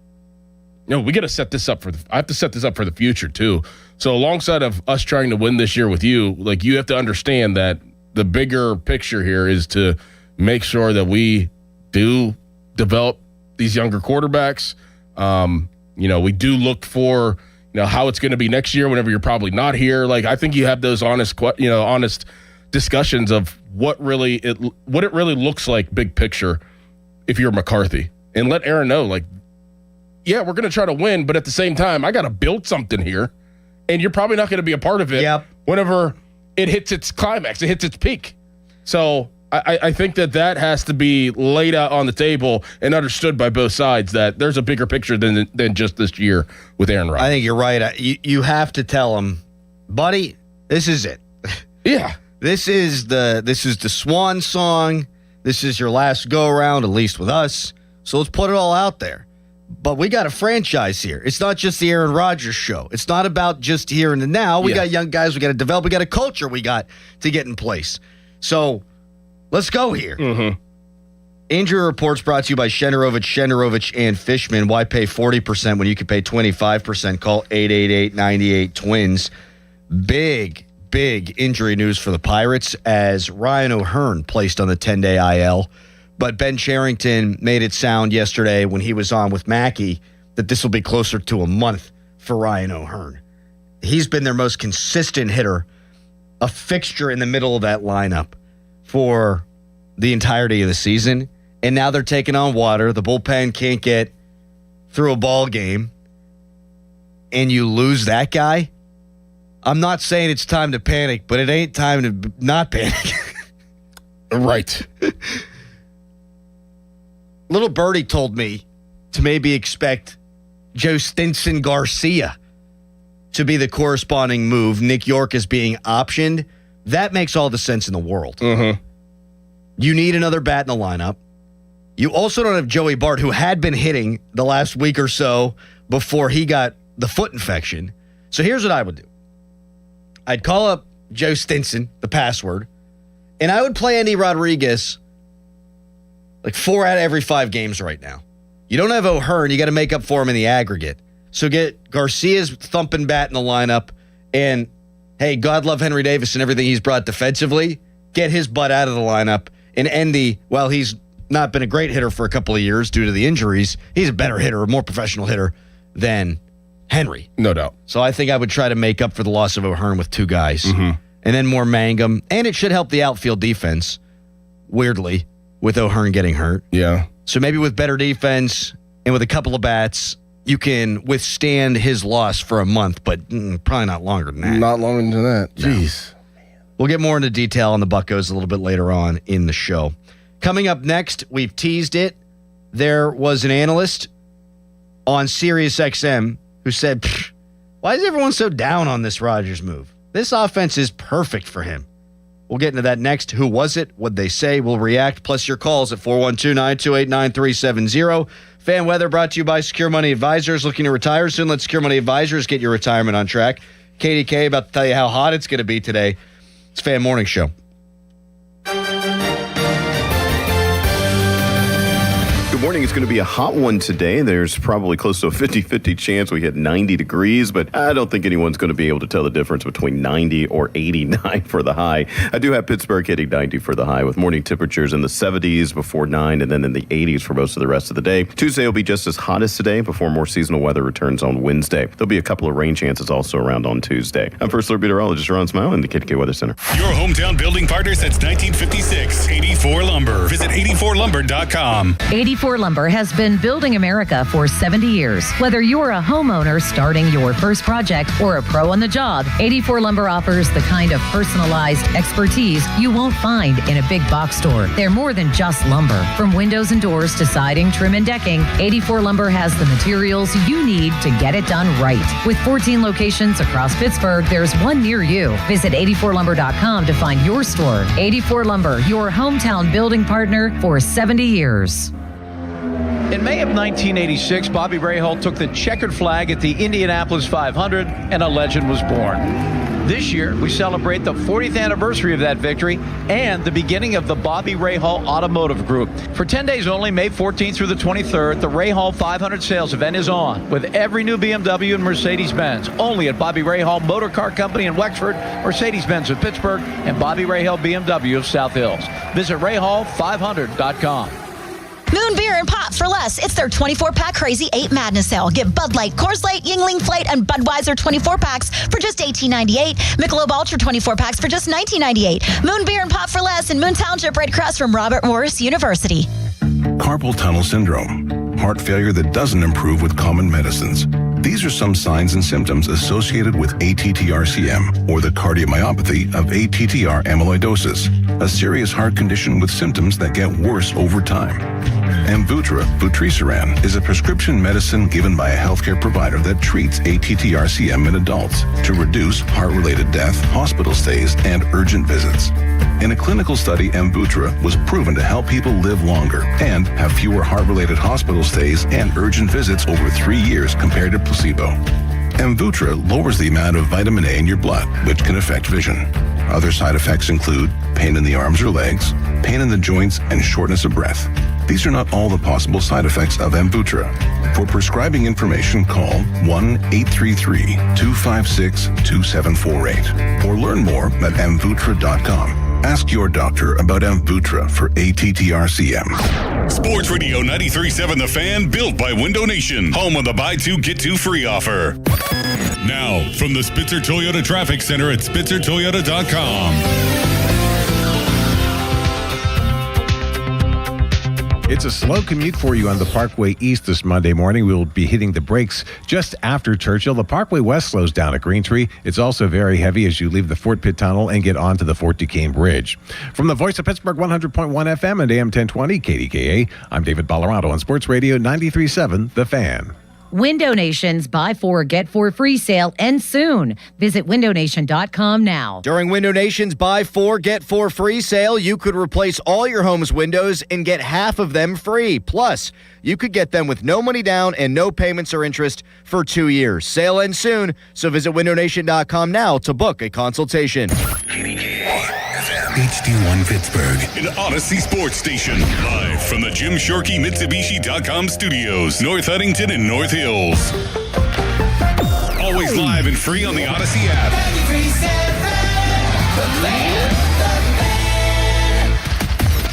we got to set this up I have to set this up for the future, too. So alongside of us trying to win this year with you, like, you have to understand that the bigger picture here is to make sure that we do develop these younger quarterbacks. We do look for how it's going to be next year whenever you're probably not here. Like, I think you have those honest discussions of what it really looks like big picture if you're McCarthy, and let Aaron know, like, yeah, we're going to try to win, but at the same time, I got to build something here, and you're probably not going to be a part of it whenever it hits its climax, it hits its peak. So I think that has to be laid out on the table and understood by both sides, that there's a bigger picture than just this year with Aaron Rodgers. I think you're right. You have to tell him, buddy, this is it. Yeah. This is the swan song. This is your last go around, at least with us. So let's put it all out there. But we got a franchise here. It's not just the Aaron Rodgers show. It's not about just here and the now. We got young guys we got to develop. We got a culture we got to get in place. So let's go here. Injury reports brought to you by Shenderovich, and Fishman. Why pay 40% when you can pay 25%? Call 888-98-TWINS. Big injury news for the Pirates as Ryan O'Hearn placed on the 10-day IL. But Ben Cherington made it sound yesterday when he was on with Mackey that this will be closer to a month for Ryan O'Hearn. He's been their most consistent hitter, a fixture in the middle of that lineup for the entirety of the season. And now they're taking on water. The bullpen can't get through a ball game. And you lose that guy? I'm not saying it's time to panic, but it ain't time to not panic. Right. Little Birdie told me to maybe expect Joe Stinson Garcia to be the corresponding move. Nick York is being optioned. That makes all the sense in the world. Mm-hmm. You need another bat in the lineup. You also don't have Joey Bart, who had been hitting the last week or so before he got the foot infection. So here's what I would do. I'd call up Joe Stinson, the password, and I would play Andy Rodriguez like 4 out of every 5 games right now. You don't have O'Hearn. You got to make up for him in the aggregate. So get Garcia's thumping bat in the lineup, and hey, God love Henry Davis and everything he's brought defensively. Get his butt out of the lineup. And Endy, while he's not been a great hitter for a couple of years due to the injuries, he's a better hitter, a more professional hitter than Henry. No doubt. So I think I would try to make up for the loss of O'Hearn with 2 guys. Mm-hmm. And then more Mangum. And it should help the outfield defense, weirdly, with O'Hearn getting hurt. Yeah. So maybe with better defense and with a couple of bats, you can withstand his loss for a month, but probably not longer than that. Not longer than that. Jeez. No. We'll get more into detail on the Buccos a little bit later on in the show. Coming up next, we've teased it. There was an analyst on SiriusXM who said, why is everyone so down on this Rodgers move? This offense is perfect for him. We'll get into that next. Who was it? What'd they say? We'll react. Plus your calls at 412-928-9370. Fan weather brought to you by Secure Money Advisors. Looking to retire soon? Let Secure Money Advisors get your retirement on track. KDK about to tell you how hot it's going to be today. It's Fan Morning Show. Good morning. It's going to be a hot one today. There's probably close to a 50-50 chance we hit 90 degrees, but I don't think anyone's going to be able to tell the difference between 90 or 89 for the high. I do have Pittsburgh hitting 90 for the high with morning temperatures in the 70s before 9 and then in the 80s for most of the rest of the day. Tuesday will be just as hot as today before more seasonal weather returns on Wednesday. There'll be a couple of rain chances also around on Tuesday. I'm First Alert Meteorologist Ron Smile in the KDK Weather Center. Your hometown building partner since 1956, 84 Lumber. Visit 84lumber.com. 84 Lumber has been building America for 70 years. Whether you're a homeowner starting your first project or a pro on the job, 84 Lumber offers the kind of personalized expertise you won't find in a big box store. They're more than just lumber. From windows and doors to siding, trim, and decking, 84 Lumber has the materials you need to get it done right. With 14 locations across Pittsburgh, there's one near you. Visit 84lumber.com to find your store. 84 Lumber, your hometown building partner for 70 years. In May of 1986, Bobby Rahal took the checkered flag at the Indianapolis 500, and a legend was born. This year, we celebrate the 40th anniversary of that victory and the beginning of the Bobby Rahal Automotive Group. For 10 days only, May 14th through the 23rd, the Rahal 500 sales event is on with every new BMW and Mercedes-Benz, only at Bobby Rahal Motor Car Company in Wexford, Mercedes-Benz of Pittsburgh, and Bobby Rahal BMW of South Hills. Visit Rahal500.com. Moon Beer and Pop for less. It's their 24-pack Crazy 8 Madness sale. Get Bud Light, Coors Light, Yuengling Flight, and Budweiser 24-packs for just $18.98. Michelob Ultra 24-packs for just $19.98. Moon Beer and Pop for less in Moon Township, right across from Robert Morris University. Carpal tunnel syndrome, heart failure that doesn't improve with common medicines. These are some signs and symptoms associated with ATTR-CM, or the cardiomyopathy of ATTR amyloidosis, a serious heart condition with symptoms that get worse over time. Amvuttra, vutrisiran, is a prescription medicine given by a healthcare provider that treats ATTR-CM in adults to reduce heart-related death, hospital stays, and urgent visits. In a clinical study, Amvuttra was proven to help people live longer and have fewer heart-related hospital stays and urgent visits over 3 years compared to placebo. Amvuttra lowers the amount of vitamin A in your blood, which can affect vision. Other side effects include pain in the arms or legs, pain in the joints, and shortness of breath. These are not all the possible side effects of Amvuttra. For prescribing information, call 1-833-256-2748 or learn more at amvuttra.com. Ask your doctor about Amvutra for ATTRCM. Sports Radio 93.7 The Fan, built by Window Nation. Home of the buy two, get two free offer. Now, from the Spitzer Toyota Traffic Center at SpitzerToyota.com. It's a slow commute for you on the Parkway East this Monday morning. We'll be hitting the brakes just after Churchill. The Parkway West slows down at Green Tree. It's also very heavy as you leave the Fort Pitt Tunnel and get onto the Fort Duquesne Bridge. From the voice of Pittsburgh 100.1 FM and AM 1020 KDKA, I'm David Ballarado on Sports Radio 93.7 The Fan. Window Nation's Buy 4, Get 4 free sale ends soon. Visit windownation.com now. During Window Nation's Buy 4, Get 4 free sale, you could replace all your home's windows and get half of them free. Plus, you could get them with no money down and no payments or interest for 2 years. Sale ends soon, so visit windownation.com now to book a consultation. HD1 Pittsburgh, an Odyssey Sports Station. Live from the Jim Shorkey Mitsubishi.com studios, North Huntington and North Hills. Always live and free on the Odyssey app.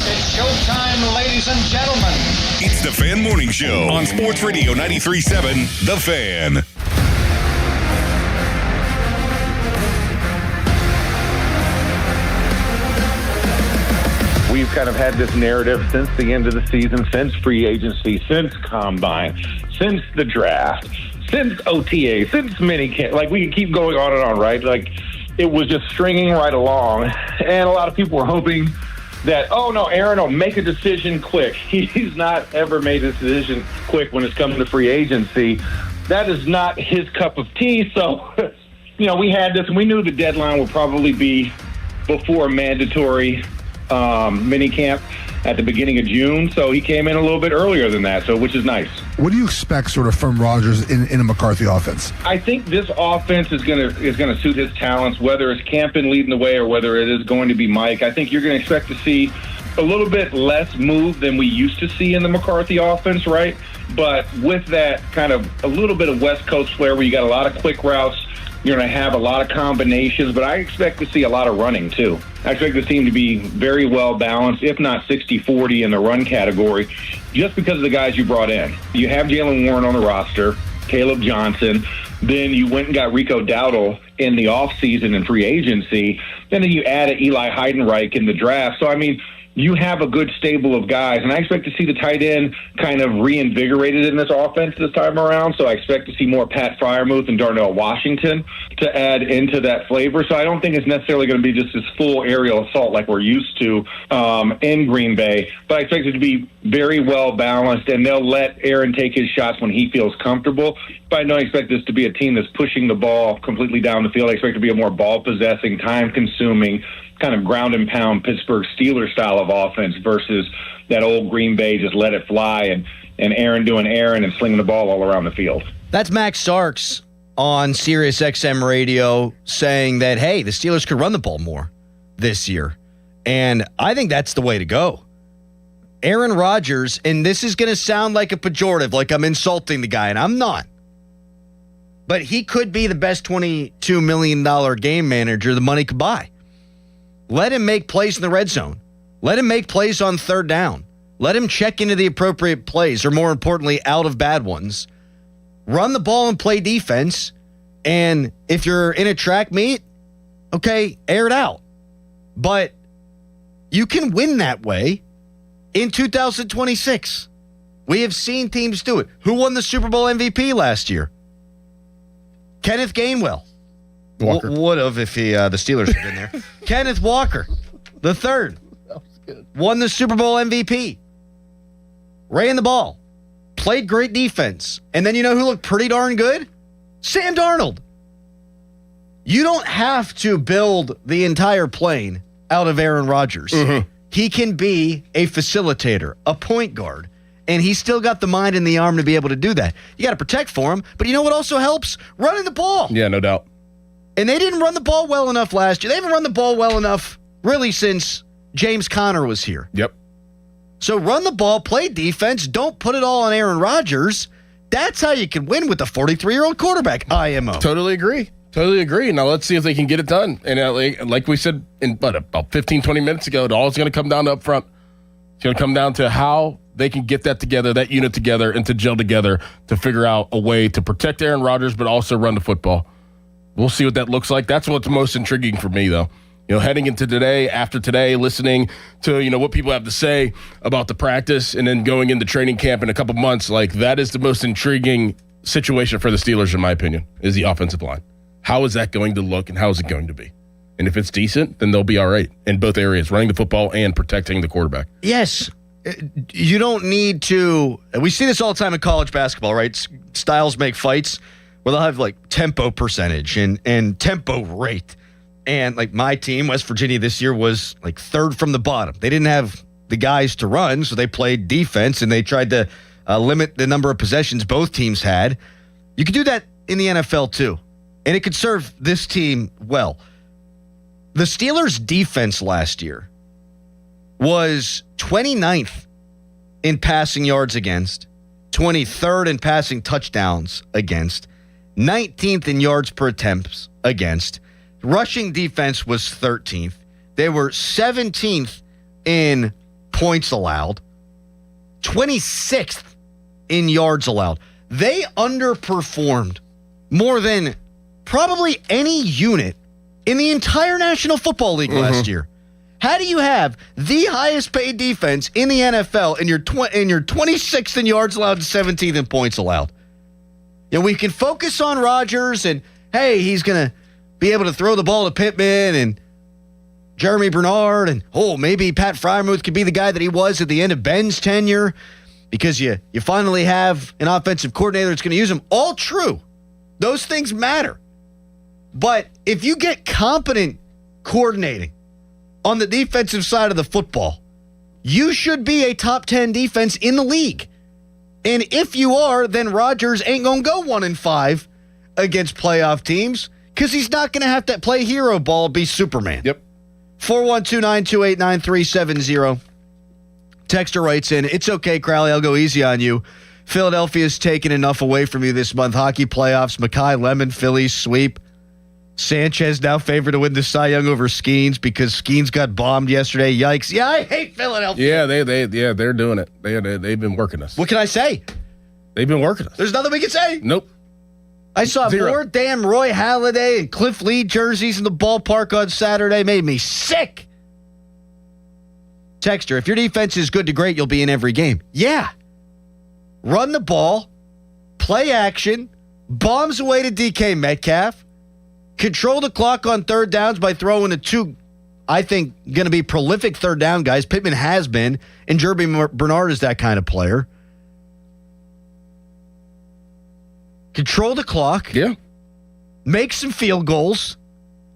It's showtime, ladies and gentlemen. It's the Fan Morning Show on Sports Radio 93.7 The Fan. We've kind of had this narrative since the end of the season, since free agency, since combine, since the draft, since OTA, since minicamp. Like, we can keep going on and on, right? Like, it was just stringing right along. And a lot of people were hoping that, oh, no, Aaron will make a decision quick. He's not ever made a decision quick when it's coming to free agency. That is not his cup of tea. So, we had this, and we knew the deadline would probably be before mandatory minicamp at the beginning of June, so he came in a little bit earlier than that, so which is nice. What do you expect sort of from Rodgers in a McCarthy offense? I think this offense is gonna suit his talents, whether it's Campen leading the way or whether it is going to be Mike. I think you're going to expect to see a little bit less move than we used to see in the McCarthy offense, right? But with that kind of a little bit of West Coast flair where you got a lot of quick routes, you're going to have a lot of combinations, but I expect to see a lot of running, too. I expect the team to be very well balanced, if not 60-40 in the run category, just because of the guys you brought in. You have Jalen Warren on the roster, Caleb Johnson, then you went and got Rico Dowdle in the offseason and free agency, and then you added Eli Heidenreich in the draft. So, you have a good stable of guys, and I expect to see the tight end kind of reinvigorated in this offense this time around. So I expect to see more Pat Freiermuth and Darnell Washington to add into that flavor. So I don't think it's necessarily going to be just this full aerial assault like we're used to in Green Bay, but I expect it to be very well balanced, and they'll let Aaron take his shots when he feels comfortable. But I don't expect this to be a team that's pushing the ball completely down the field. I expect it to be a more ball-possessing, time-consuming, kind of ground and pound Pittsburgh Steelers style of offense versus that old Green Bay just let it fly and Aaron doing Aaron and slinging the ball all around the field. That's Max Starks on Sirius XM radio saying that, hey, the Steelers could run the ball more this year. And I think that's the way to go. Aaron Rodgers, and this is going to sound like a pejorative, like I'm insulting the guy, and I'm not. But he could be the best $22 million game manager the money could buy. Let him make plays in the red zone. Let him make plays on third down. Let him check into the appropriate plays, or more importantly, out of bad ones. Run the ball and play defense. And if you're in a track meet, okay, air it out. But you can win that way in 2026. We have seen teams do it. Who won the Super Bowl MVP last year? Kenneth Gainwell. Walker. Would have if the Steelers had been there. Kenneth Walker, the third, won the Super Bowl MVP. Ran the ball, played great defense, and then you know who looked pretty darn good? Sam Darnold. You don't have to build the entire plane out of Aaron Rodgers. Mm-hmm. He can be a facilitator, a point guard, and he's still got the mind and the arm to be able to do that. You got to protect for him, but you know what also helps? Running the ball. Yeah, no doubt. And they didn't run the ball well enough last year. They haven't run the ball well enough, really, since James Conner was here. Yep. So run the ball, play defense, don't put it all on Aaron Rodgers. That's how you can win with a 43-year-old quarterback, IMO. Totally agree. Totally agree. Now let's see if they can get it done. And like we said about 15, 20 minutes ago, it all is going to come down to up front. It's going to come down to how they can get that together, that unit together, and to gel together to figure out a way to protect Aaron Rodgers, but also run the football. We'll see what that looks like. That's what's most intriguing for me, though. Heading into today, after today, listening to, what people have to say about the practice, and then going into training camp in a couple months, that is the most intriguing situation for the Steelers, in my opinion, is the offensive line. How is that going to look, and how is it going to be? And if it's decent, then they'll be all right in both areas, running the football and protecting the quarterback. Yes. You don't need to. We see this all the time in college basketball, right? Styles make fights where they'll have tempo percentage and tempo rate. And my team, West Virginia, this year was third from the bottom. They didn't have the guys to run, so they played defense, and they tried to limit the number of possessions both teams had. You could do that in the NFL too, and it could serve this team well. The Steelers' defense last year was 29th in passing yards against, 23rd in passing touchdowns against, 19th in yards per attempts against. Rushing defense was 13th. They were 17th in points allowed, 26th in yards allowed. They underperformed more than probably any unit in the entire National Football League last year. How do you have the highest paid defense in the NFL and you're 26th in yards allowed and 17th in points allowed? We can focus on Rodgers and, hey, he's going to be able to throw the ball to Pittman and Jeremy Bernard and, maybe Pat Freiermuth could be the guy that he was at the end of Ben's tenure because you finally have an offensive coordinator that's going to use him. All true. Those things matter. But if you get competent coordinating on the defensive side of the football, you should be a top 10 defense in the league. And if you are, then Rodgers ain't going to go 1-5 against playoff teams because he's not going to have to play hero ball, be Superman. Yep. 412-928-9370. Texter writes in, it's okay, Crowley, I'll go easy on you. Philadelphia's taken enough away from you this month. Hockey playoffs, Mackay, Lemon, Phillies sweep. Sanchez now favored to win the Cy Young over Skeens because Skeens got bombed yesterday. Yikes. Yeah, I hate Philadelphia. Yeah, they're doing it. They've been working us. What can I say? They've been working us. There's nothing we can say. Nope. I saw more damn Roy Halladay and Cliff Lee jerseys in the ballpark on Saturday. Made me sick. Texter, if your defense is good to great, you'll be in every game. Yeah. Run the ball, play action, bombs away to DK Metcalf, control the clock on third downs by throwing the two, I think, going to be prolific third down guys. Pittman has been, and Jeremy Bernard is that kind of player. Control the clock. Yeah. Make some field goals,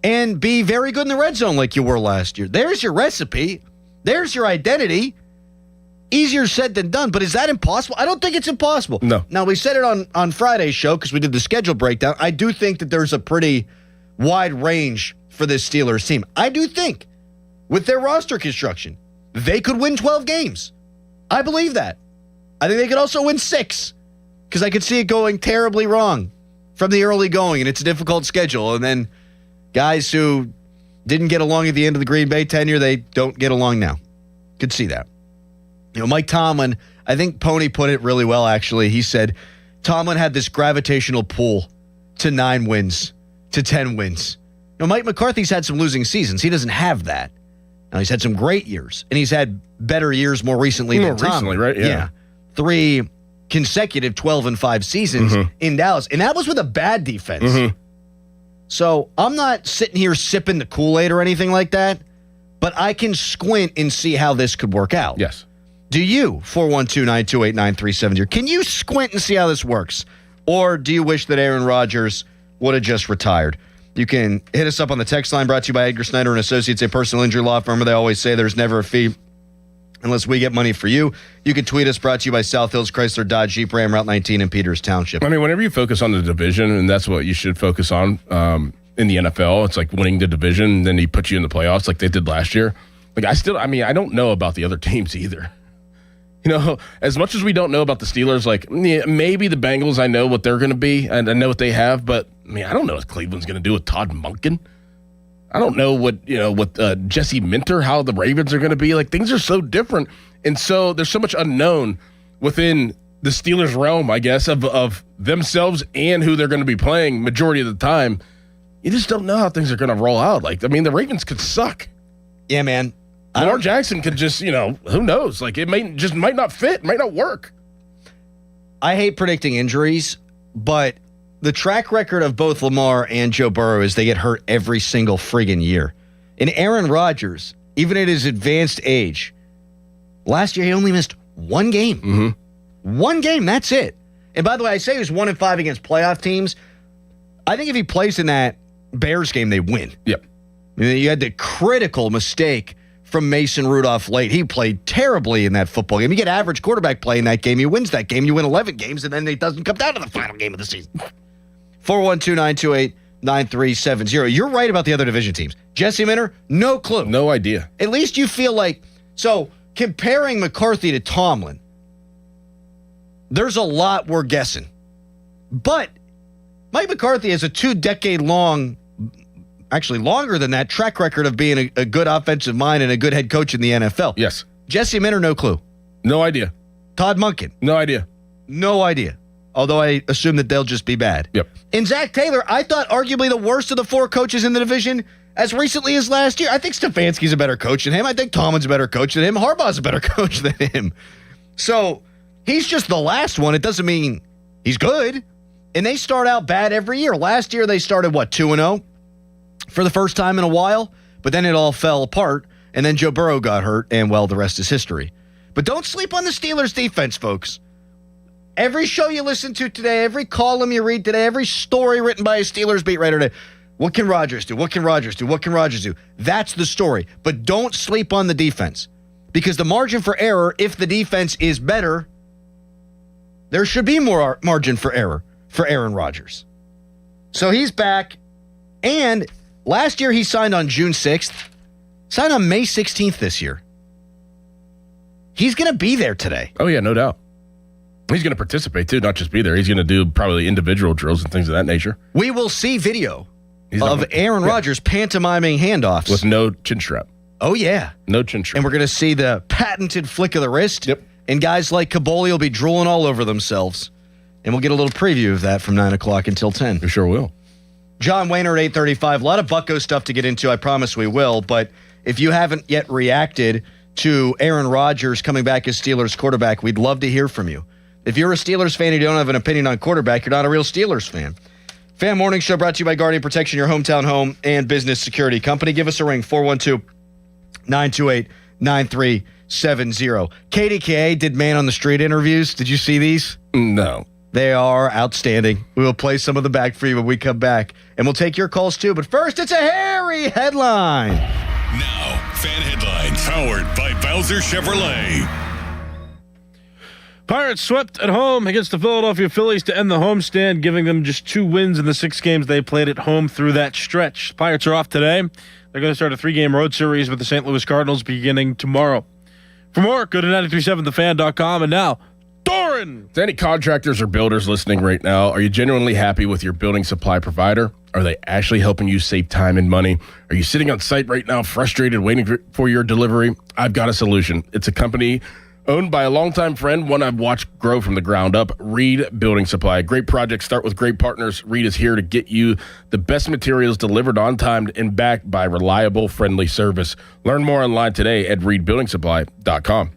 and be very good in the red zone like you were last year. There's your recipe. There's your identity. Easier said than done, but is that impossible? I don't think it's impossible. No. Now, we said it on Friday's show because we did the schedule breakdown. I do think that there's a pretty wide range for this Steelers team. I do think with their roster construction, they could win 12 games. I believe that. I think they could also win 6 because I could see it going terribly wrong from the early going, and it's a difficult schedule. And then guys who didn't get along at the end of the Green Bay tenure, they don't get along now. Could see that. Mike Tomlin, I think Pony put it really well, actually. He said Tomlin had this gravitational pull to 9 wins, to 10 wins. Mike McCarthy's had some losing seasons. He doesn't have that. Now, he's had some great years, and he's had better years more recently than Tomlin. Recently, right? Yeah. 3 consecutive 12-5 seasons in Dallas, and that was with a bad defense. So I'm not sitting here sipping the Kool-Aid or anything like that, but I can squint and see how this could work out. Yes. Do you? 412-928-9370. Can you squint and see how this works? Or do you wish that Aaron Rodgers would have just retired? You can hit us up on the text line brought to you by Edgar Snyder and Associates, a personal injury law firm. They always say there's never a fee unless we get money for you. You can tweet us, brought to you by South Hills Chrysler Dodge Jeep Ram Route 19 in Peters Township. I mean, whenever you focus on the division, and that's what you should focus on in the NFL, it's like winning the division, and then he puts you in the playoffs like they did last year. I don't know about the other teams either. as much as we don't know about the Steelers, maybe the Bengals, I know what they're going to be, and I know what they have, but I don't know what Cleveland's going to do with Todd Monken. I don't know what Jesse Minter, how the Ravens are going to be. Things are so different, and so there's so much unknown within the Steelers realm, I guess, of themselves and who they're going to be playing majority of the time. You just don't know how things are going to roll out. The Ravens could suck. Yeah, man. Lamar Jackson could just, who knows? It might not fit, might not work. I hate predicting injuries, but the track record of both Lamar and Joe Burrow is they get hurt every single friggin' year. And Aaron Rodgers, even at his advanced age, last year he only missed one game. Mm-hmm. One game, that's it. And by the way, I say he was 1-5 against playoff teams. I think if he plays in that Bears game, they win. Yep. You had the critical mistake from Mason Rudolph late. He played terribly in that football game. You get average quarterback play in that game. He wins that game. You win 11 games, and then it doesn't come down to the final game of the season. 412-928-9370. You're right about the other division teams. Jesse Minter, no clue. No idea. At least you feel so comparing McCarthy to Tomlin, there's a lot we're guessing. But Mike McCarthy has a 2-decade-long, actually longer than that, track record of being a good offensive mind and a good head coach in the NFL. Yes. Jesse Minter, no clue. No idea. Todd Monken. No idea. No idea. Although I assume that they'll just be bad. Yep. And Zach Taylor, I thought arguably the worst of the 4 coaches in the division as recently as last year. I think Stefanski's a better coach than him. I think Tomlin's a better coach than him. Harbaugh's a better coach than him. So he's just the last one. It doesn't mean he's good. And they start out bad every year. Last year they started, 2-0? For the first time in a while, but then it all fell apart, and then Joe Burrow got hurt, and, the rest is history. But don't sleep on the Steelers' defense, folks. Every show you listen to today, every column you read today, every story written by a Steelers beat writer today, what can Rodgers do? What can Rodgers do? What can Rodgers do? That's the story. But don't sleep on the defense, because the margin for error, if the defense is better, there should be more margin for error for Aaron Rodgers. So he's back, and last year he signed on June 6th, signed on May 16th this year. He's going to be there today. Oh, yeah, no doubt. He's going to participate, too, not just be there. He's going to do probably individual drills and things of that nature. We will see video of Aaron Rodgers pantomiming handoffs. With no chin strap. Oh, yeah. No chin strap. And we're going to see the patented flick of the wrist. Yep. And guys like Caboli will be drooling all over themselves. And we'll get a little preview of that from 9 o'clock until 10. We sure will. John Wayner at 8:35. A lot of Bucco stuff to get into. I promise we will. But if you haven't yet reacted to Aaron Rodgers coming back as Steelers quarterback, we'd love to hear from you. If you're a Steelers fan and you don't have an opinion on quarterback, you're not a real Steelers fan. Fan Morning Show brought to you by Guardian Protection, your hometown home and business security company. Give us a ring, 412-928-9370. KDKA did Man on the Street interviews. Did you see these? No. They are outstanding. We will play some of them back for you when we come back. And we'll take your calls too. But first, it's a hairy headline. Now, Fan Headlines, powered by Bowser Chevrolet. Pirates swept at home against the Philadelphia Phillies to end the homestand, giving them just 2 wins in the 6 games they played at home through that stretch. Pirates are off today. They're going to start a 3-game road series with the St. Louis Cardinals beginning tomorrow. For more, go to 937thefan.com. And now, Doran! To any contractors or builders listening right now, are you genuinely happy with your building supply provider? Are they actually helping you save time and money? Are you sitting on site right now, frustrated, waiting for your delivery? I've got a solution. It's a company owned by a longtime friend, one I've watched grow from the ground up, Reed Building Supply. Great projects start with great partners. Reed is here to get you the best materials delivered on time and backed by reliable, friendly service. Learn more online today at reedbuildingsupply.com.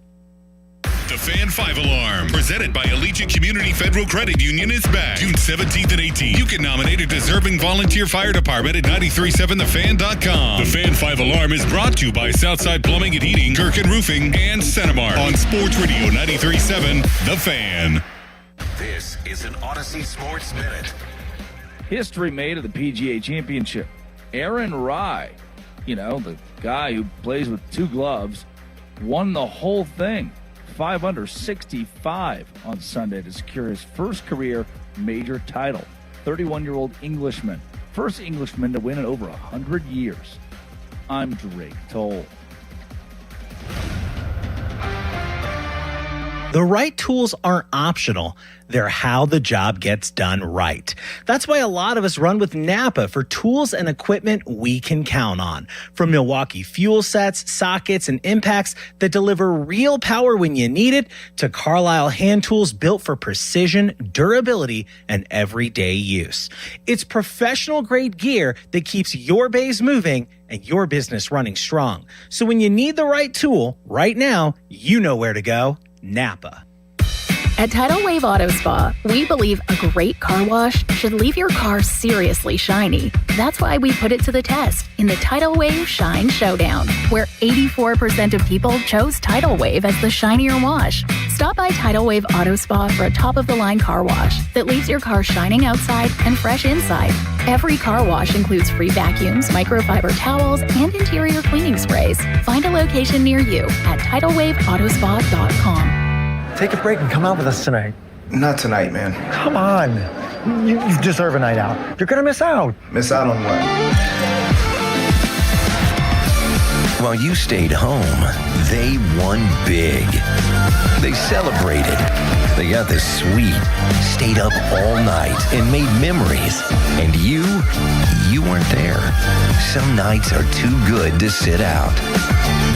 The Fan 5 Alarm, presented by Allegiant Community Federal Credit Union, is back June 17th and 18th. You can nominate a deserving volunteer fire department at 937thefan.com. The Fan 5 Alarm is brought to you by Southside Plumbing and Heating, Kirkin Roofing, and Centimar on Sports Radio 93.7 The Fan. This is an Odyssey Sports Minute. History made of the PGA Championship. Aaron Rai, the guy who plays with 2 gloves, won the whole thing. 5 under 65 on Sunday to secure his first career major title. 31-year-old Englishman. First Englishman to win in over 100 years. I'm Drake Toll. The right tools aren't optional. They're how the job gets done right. That's why a lot of us run with Napa for tools and equipment we can count on. From Milwaukee fuel sets, sockets, and impacts that deliver real power when you need it, to Carlisle hand tools built for precision, durability, and everyday use. It's professional-grade gear that keeps your bays moving and your business running strong. So when you need the right tool, right now, you know where to go. Napa. At Tidal Wave Auto Spa, we believe a great car wash should leave your car seriously shiny. That's why we put it to the test in the Tidal Wave Shine Showdown, where 84% of people chose Tidal Wave as the shinier wash. Stop by Tidal Wave Auto Spa for a top-of-the-line car wash that leaves your car shining outside and fresh inside. Every car wash includes free vacuums, microfiber towels, and interior cleaning sprays. Find a location near you at TidalWaveAutospa.com. Take a break and come out with us tonight. Not tonight, man. Come on. You deserve a night out. You're going to miss out. Miss out on what? While you stayed home, they won big. They celebrated. They got the suite, stayed up all night, and made memories. And you weren't there. Some nights are too good to sit out.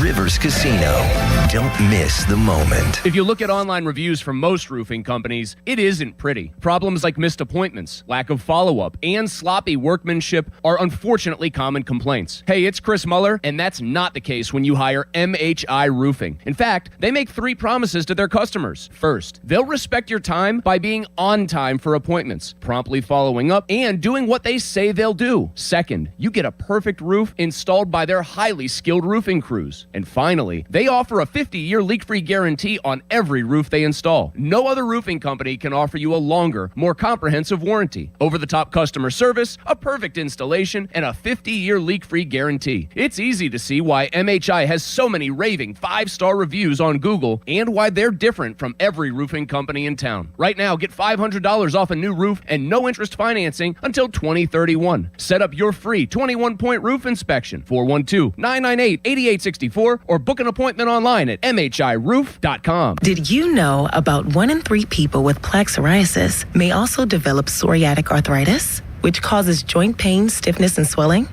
Rivers Casino. Don't miss the moment. If you look at online reviews from most roofing companies, it isn't pretty. Problems like missed appointments, lack of follow-up, and sloppy workmanship are unfortunately common complaints. Hey, it's Chris Muller, and that's not the case when you hire MHI Roofing. In fact, they make 3 promises to their customers. First, they'll respect your time by being on time for appointments, promptly following up, and doing what they say they'll do. Second, you get a perfect roof installed by their highly skilled roofing crews. And finally, they offer a 50-year leak-free guarantee on every roof they install. No other roofing company can offer you a longer, more comprehensive warranty, over-the-top customer service, a perfect installation, and a 50-year leak-free guarantee. It's easy to see why MHI has so many raving 5-star reviews on Google and why they're different from every roofing company in town. Right now, get $500 off a new roof and no interest financing until 2031. Set up your free 21-point roof inspection, 412-998-8864, or book an appointment online at mhiroof.com. Did you know about 1 in 3 people with plaque psoriasis may also develop psoriatic arthritis, which causes joint pain, stiffness, and swelling?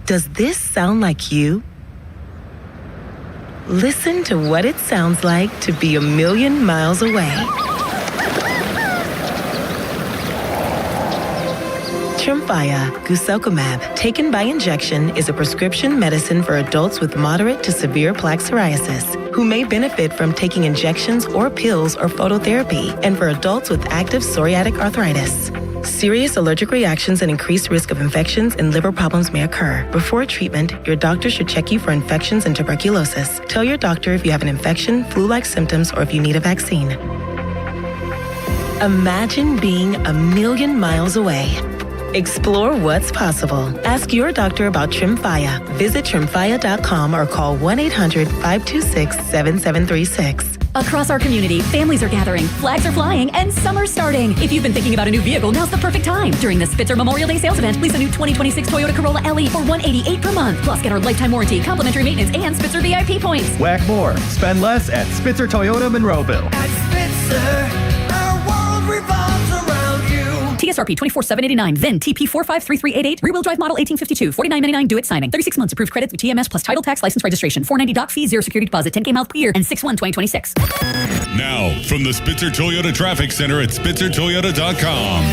Does this sound like you? Listen to what it sounds like to be a million miles away. Tremfya guselkumab, taken by injection, is a prescription medicine for adults with moderate to severe plaque psoriasis who may benefit from taking injections or pills or phototherapy, and for adults with active psoriatic arthritis. Serious allergic reactions and increased risk of infections and liver problems may occur. Before treatment, your doctor should check you for infections and tuberculosis. Tell your doctor if you have an infection, flu-like symptoms, or if you need a vaccine. Imagine being a million miles away. Explore what's possible. Ask your doctor about Tremfya. Visit Tremfya.com or call 1-800-526-7736. Across our community, families are gathering, flags are flying, and summer's starting. If you've been thinking about a new vehicle, now's the perfect time. During the Spitzer Memorial Day sales event, lease a new 2026 Toyota Corolla LE for $188 per month. Plus, get our lifetime warranty, complimentary maintenance, and Spitzer VIP points. Whack more. Spend less at Spitzer Toyota Monroeville. At Spitzer, our world revolves around you. TSRP 24,789, then TP 453388, rear-wheel drive model 1852, $49.99 due at signing. 36 months approved credit through TMS plus title tax license registration. $490 doc fee, 0 security deposit, 10K miles per year, and 6/1/2026. Now, from the Spitzer Toyota Traffic Center at SpitzerToyota.com.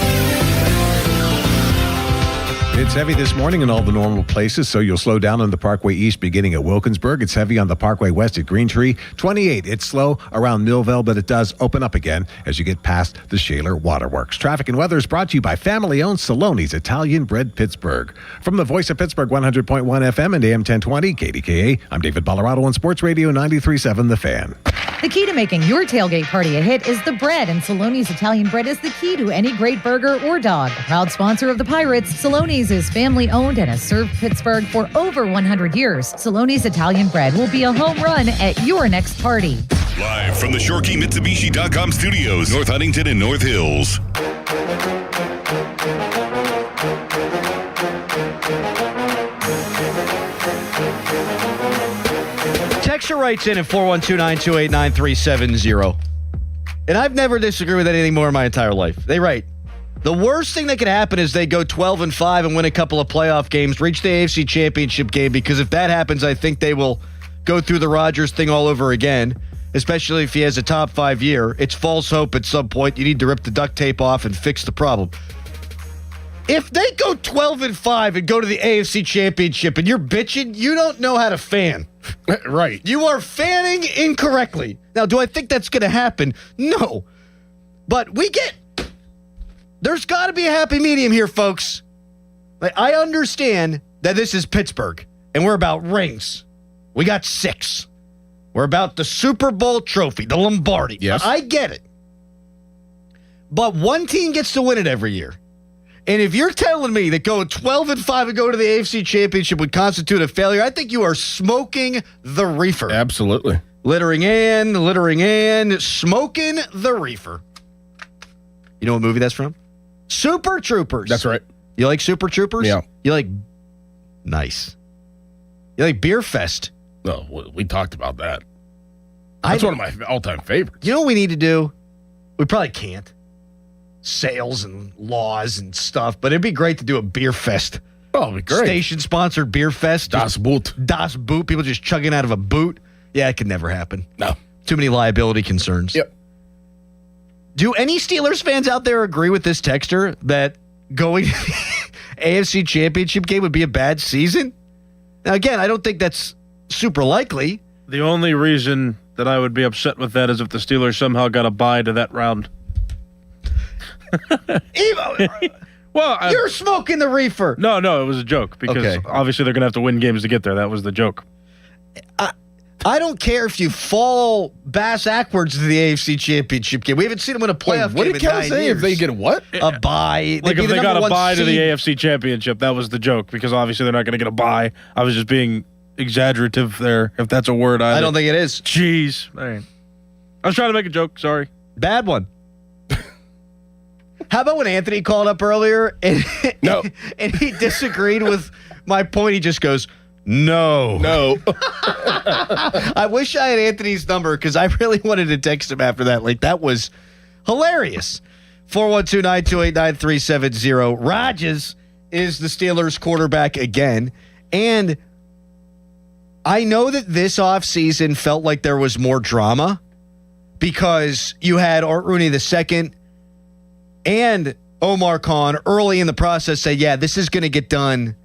It's heavy this morning in all the normal places, so you'll slow down on the Parkway East beginning at Wilkinsburg. It's heavy on the Parkway West at Green Tree. 28, it's slow around Millville, but it does open up again as you get past the Shaler Waterworks. Traffic and weather is brought to you by family-owned Saloni's Italian Bread Pittsburgh. From the voice of Pittsburgh, 100.1 FM and AM 1020, KDKA, I'm David Ballarado on Sports Radio 93.7 The Fan. The key to making your tailgate party a hit is the bread, and Saloni's Italian Bread is the key to any great burger or dog. A proud sponsor of the Pirates, Saloni's is family-owned and has served Pittsburgh for over 100 years. Saloni's Italian Bread will be a home run at your next party. Live from the ShoreKeyMitsubishi.com studios, North Huntington and North Hills. Texture writes in at 412-928-9370. And I've never disagreed with anything more in my entire life. They right. The worst thing that could happen is they go 12-5 and win a couple of playoff games, reach the AFC Championship game, because if that happens, I think they will go through the Rodgers thing all over again, especially if he has a top 5 year. It's false hope at some point. You need to rip the duct tape off and fix the problem. If they go 12-5 and go to the AFC Championship and you're bitching, you don't know how to fan. Right. You are fanning incorrectly. Now, do I think that's going to happen? No. But there's got to be a happy medium here, folks. Like, I understand that this is Pittsburgh, and we're about rings. We got 6. We're about the Super Bowl trophy, the Lombardi. Yes. I get it. But one team gets to win it every year. And if you're telling me that going 12-5 and go to the AFC Championship would constitute a failure, I think you are smoking the reefer. Absolutely. Littering in, smoking the reefer. You know what movie that's from? Super Troopers. That's right. You like Super Troopers? Yeah. You like... Nice. You like Beer Fest? No, we talked about that. That's one of my all-time favorites. You know what we need to do? We probably can't. Sales and laws and stuff, but it'd be great to do a beer fest. Oh, it'd be great. Station-sponsored beer fest. Das Boot. Das Boot. People just chugging out of a boot. Yeah, it could never happen. No. Too many liability concerns. Yep. Do any Steelers fans out there agree with this texter that going to the AFC Championship game would be a bad season? Now, again, I don't think that's super likely. The only reason that I would be upset with that is if the Steelers somehow got a bye to that round. Well, you're smoking the reefer. No, it was a joke because obviously they're going to have to win games to get there. That was the joke. I don't care if you fall bass backwards to the AFC Championship game. We haven't seen them win a playoff what game did in Cal 9 say? years. If they get a what? A bye. Like if they got a bye to the seed. AFC Championship, that was the joke because obviously they're not going to get a bye. I was just being exaggerative there, if that's a word. I don't think it is. Jeez. All right. I was trying to make a joke. Sorry. Bad one. How about when Anthony called up earlier and he disagreed with my point? He just goes, No. I wish I had Anthony's number because I really wanted to text him after that. Like, that was hilarious. 412-928-9370. Rodgers is the Steelers quarterback again. And I know that this offseason felt like there was more drama because you had Art Rooney II and Omar Khan early in the process say, yeah, this is going to get done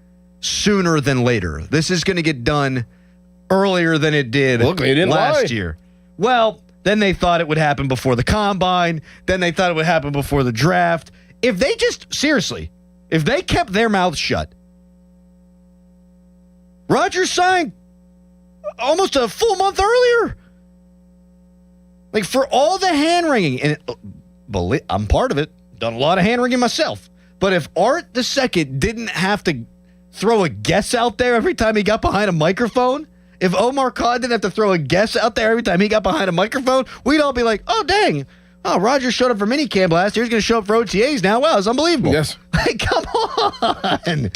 sooner than later. This is going to get done earlier than it did last year. Well, then they thought it would happen before the combine. Then they thought it would happen before the draft. If they if they kept their mouths shut, Rodgers signed almost a full month earlier. Like, for all the hand-wringing, and I'm part of it, done a lot of hand-wringing myself, but if Art II didn't have to throw a guess out there every time he got behind a microphone, if Omar Khan didn't have to throw a guess out there every time he got behind a microphone, we'd all be like, oh, dang. Oh, Rodgers showed up for minicamp last year. He's going to show up for OTAs now. Wow, it's unbelievable. Yes. Like, come on.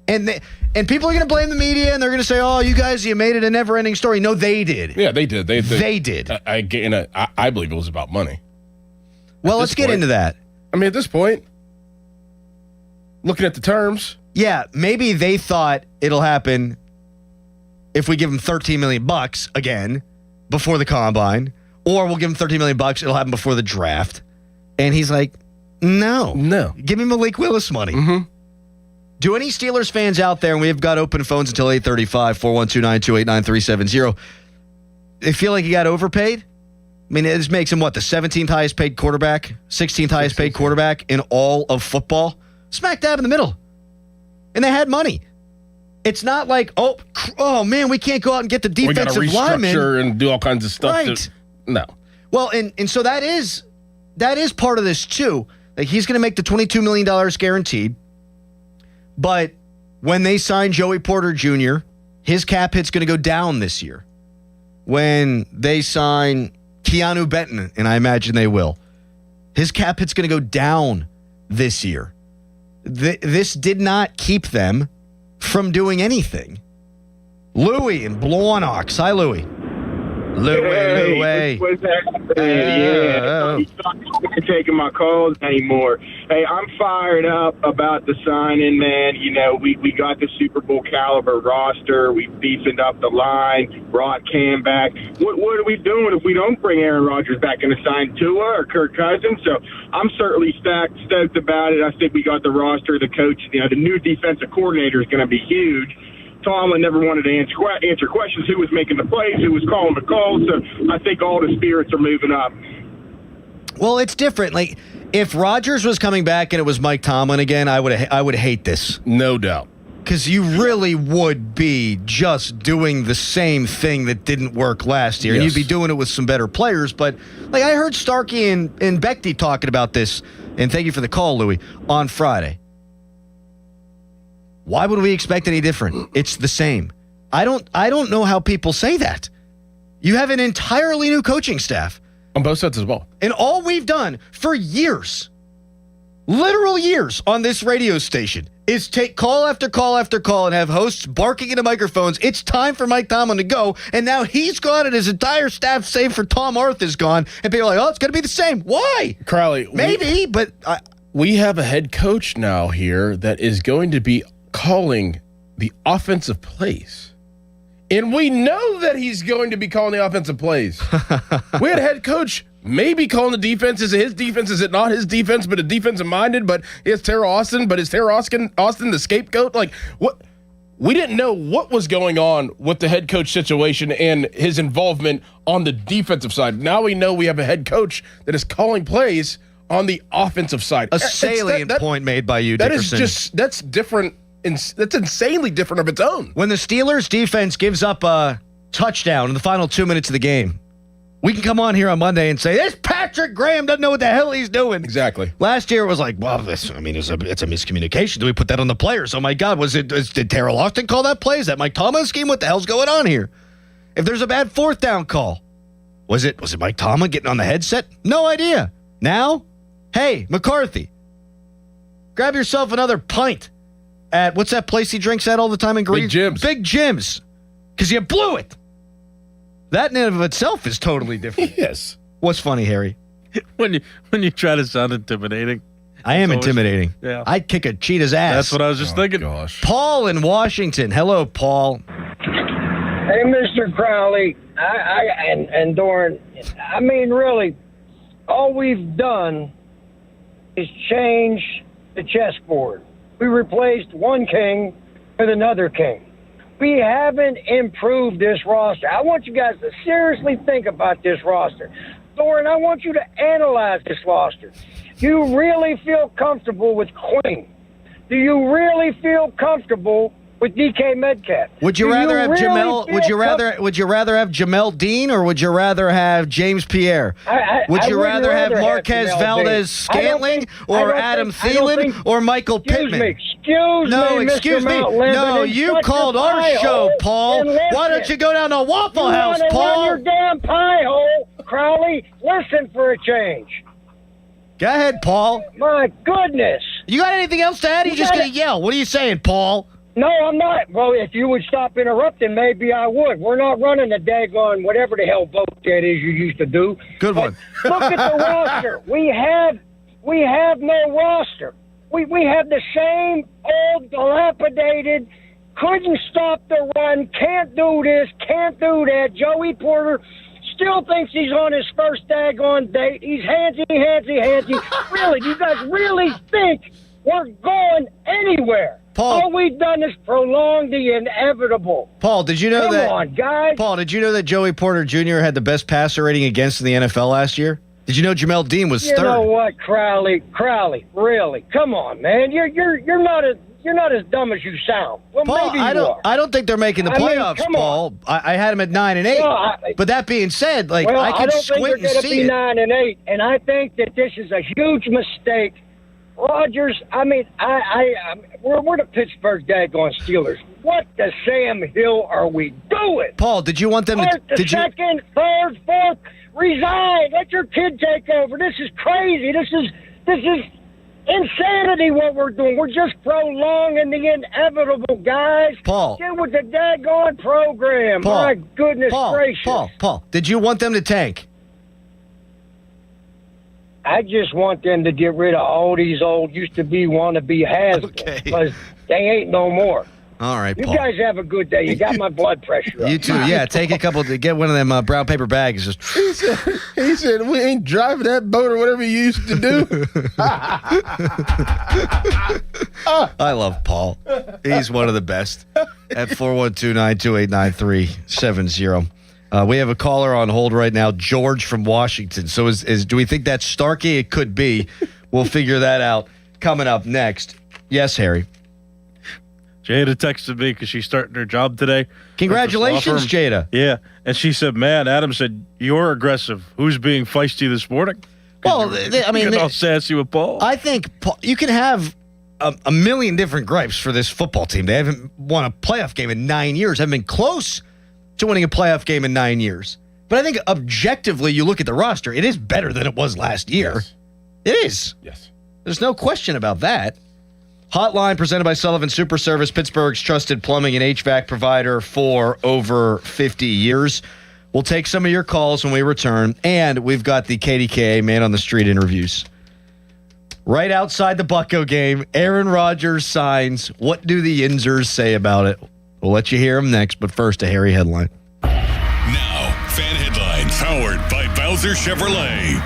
And people are going to blame the media, and they're going to say, oh, you guys, you made it a never-ending story. No, they did. Yeah, they did. They did. I believe it was about money. Well, let's get into that. I mean, at this point, looking at the terms. Yeah, maybe they thought it'll happen if we give him $13 million again before the combine, or we'll give him $13 million, it'll happen before the draft. And he's like, no. Give me Malik Willis money. Mm-hmm. Do any Steelers fans out there, and we've got open phones until 8:35, 412-928-9370, they feel like he got overpaid? I mean, this makes him, the 17th highest paid quarterback, 16th highest paid quarterback in all of football? Smack dab in the middle. And they had money. It's not like, oh man, we can't go out and get the defensive lineman. We got to restructure and do all kinds of stuff. Right. No. Well, and so that is part of this too. Like, he's going to make the $22 million guaranteed. But when they sign Joey Porter Jr., his cap hit's going to go down this year. When they sign Keanu Benton, and I imagine they will, his cap hit's going to go down this year. This did not keep them from doing anything. Louie in Blawnox. Hi, Louie. Louie. What's happening? Hello. He's not taking my calls anymore. Hey, I'm fired up about the signing, man. You know, we got the Super Bowl caliber roster. We beefed up the line, brought Cam back. What are we doing if we don't bring Aaron Rodgers back and assign Tua or Kirk Cousins? So I'm certainly stoked about it. I think we got the roster, the coach, you know, the new defensive coordinator is going to be huge. Tomlin never wanted to answer questions. Who was making the plays? Who was calling the calls? So I think all the spirits are moving up. Well, it's different. Like, if Rodgers was coming back and it was Mike Tomlin again, I would hate this. No doubt. Because you really would be just doing the same thing that didn't work last year. Yes. And you'd be doing it with some better players. But, like, I heard Starkey and Becty talking about this, and thank you for the call, Louie, on Friday. Why would we expect any different? It's the same. I don't know how people say that. You have an entirely new coaching staff. On both sides as well. And all we've done for years, literal years on this radio station, is take call after call after call and have hosts barking into microphones. It's time for Mike Tomlin to go. And now he's gone and his entire staff, save for Tom Arth, is gone. And people are like, oh, it's going to be the same. Why? Crowley. Maybe, but... we have a head coach now here that is going to be calling the offensive plays. And we know that he's going to be calling the offensive plays. We had a head coach maybe calling the defense. Is it his defense? Is it not his defense, but a defensive-minded? But it's Tara Austin. But is Tara Austin the scapegoat? Like, what? We didn't know what was going on with the head coach situation and his involvement on the defensive side. Now we know we have a head coach that is calling plays on the offensive side. A salient point made by you, Dickerson. That's different. That's insanely different of its own. When the Steelers defense gives up a touchdown in the final 2 minutes of the game, we can come on here on Monday and say, this Patrick Graham doesn't know what the hell he's doing. Exactly. Last year it was like, well, it's a miscommunication. Do we put that on the players? Oh my God, did Terrell Austin call that play? Is that Mike Tomlin's scheme? What the hell's going on here? If there's a bad fourth down call, was it Mike Tomlin getting on the headset? No idea. Now, hey, McCarthy, grab yourself another pint at, what's that place he drinks at all the time in Green? Big Jim's. Because you blew it. That in and of itself is totally different. Yes. What's funny, Harry? When you try to sound intimidating. I am intimidating. Yeah. I'd kick a cheetah's ass. That's what I was just thinking. Gosh. Paul in Washington. Hello, Paul. Hey, Mr. Crowley. And Doran, I mean, really, all we've done is change the chessboard. We replaced one king with another king. We haven't improved this roster. I want you guys to seriously think about this roster. Doran, I want you to analyze this roster. Do you really feel comfortable with Queen? Do you really feel comfortable with DK Metcalf? Would you rather have Jamel? Would you rather have Jamel Dean or would you rather have James Pierre? Would you rather have Marquez Valdez Scantling or Adam Thielen or Michael Pittman? Excuse me. No, you called our show, Paul. Why don't you go down to Waffle House, Paul? Your damn pie hole, Crowley. Listen for a change. Go ahead, Paul. My goodness. You got anything else to add? You're just going to yell. What are you saying, Paul? No, I'm not. Well, if you would stop interrupting, maybe I would. We're not running the daggone whatever the hell vote that is you used to do. Good one. Look at the roster. We have no roster. We have the same old dilapidated, couldn't stop the run, can't do this, can't do that. Joey Porter still thinks he's on his first daggone date. He's handsy. Really, do you guys really think we're going anywhere? Paul, all we've done is prolong the inevitable. Paul, did you know Come on, guys. Paul, did you know that Joey Porter Jr. had the best passer rating against in the NFL last year? Did you know Jamel Dean was third? You know what, Crowley, really? Come on, man. You're not as dumb as you sound. Well, Paul, maybe you are. I don't think they're making the playoffs, Paul. I had them at 9 and 8. Well, but that being said, I can squint and see it. I don't think they're going to be 9 and 8, and I think that this is a huge mistake. Rodgers, I mean, we're the Pittsburgh daggone Steelers. What the Sam Hill are we doing? Paul, did you want them to... Second, third, fourth, resign. Let your kid take over. This is crazy. This is insanity what we're doing. We're just prolonging the inevitable, guys. Paul. Get with the daggone program. Paul, my goodness gracious. Paul, did you want them to tank? I just want them to get rid of all these old used-to-be wannabe has-beens because they ain't no more. All right, You Paul. guys have a good day. You got my blood pressure up. You too. Yeah, take a couple to get one of them brown paper bags. Just He said, we ain't driving that boat or whatever you used to do. I love Paul. He's one of the best. At 412-928-9370. We have a caller on hold right now, George from Washington. So do we think that's Starkey? It could be. We'll figure that out coming up next. Yes, Harry. Jada texted me because she's starting her job today. Congratulations, Jada. Yeah. And she said, man, Adam said, you're aggressive. Who's being feisty this morning? Well, Getting all sassy with Paul. I think Paul, you can have a million different gripes for this football team. They haven't won a playoff game in 9 years, haven't been close to winning a playoff game in 9 years. But I think objectively, you look at the roster, it is better than it was last year. Yes. It is. Yes. There's no question about that. Hotline presented by Sullivan Super Service, Pittsburgh's trusted plumbing and HVAC provider for over 50 years. We'll take some of your calls when we return, and we've got the KDKA Man on the Street interviews. Right outside the Bucco game, Aaron Rodgers signs. What do the Yinzers say about it? We'll let you hear him next, but first, a Harry headline. Now, fan headlines powered by Bowser Chevrolet.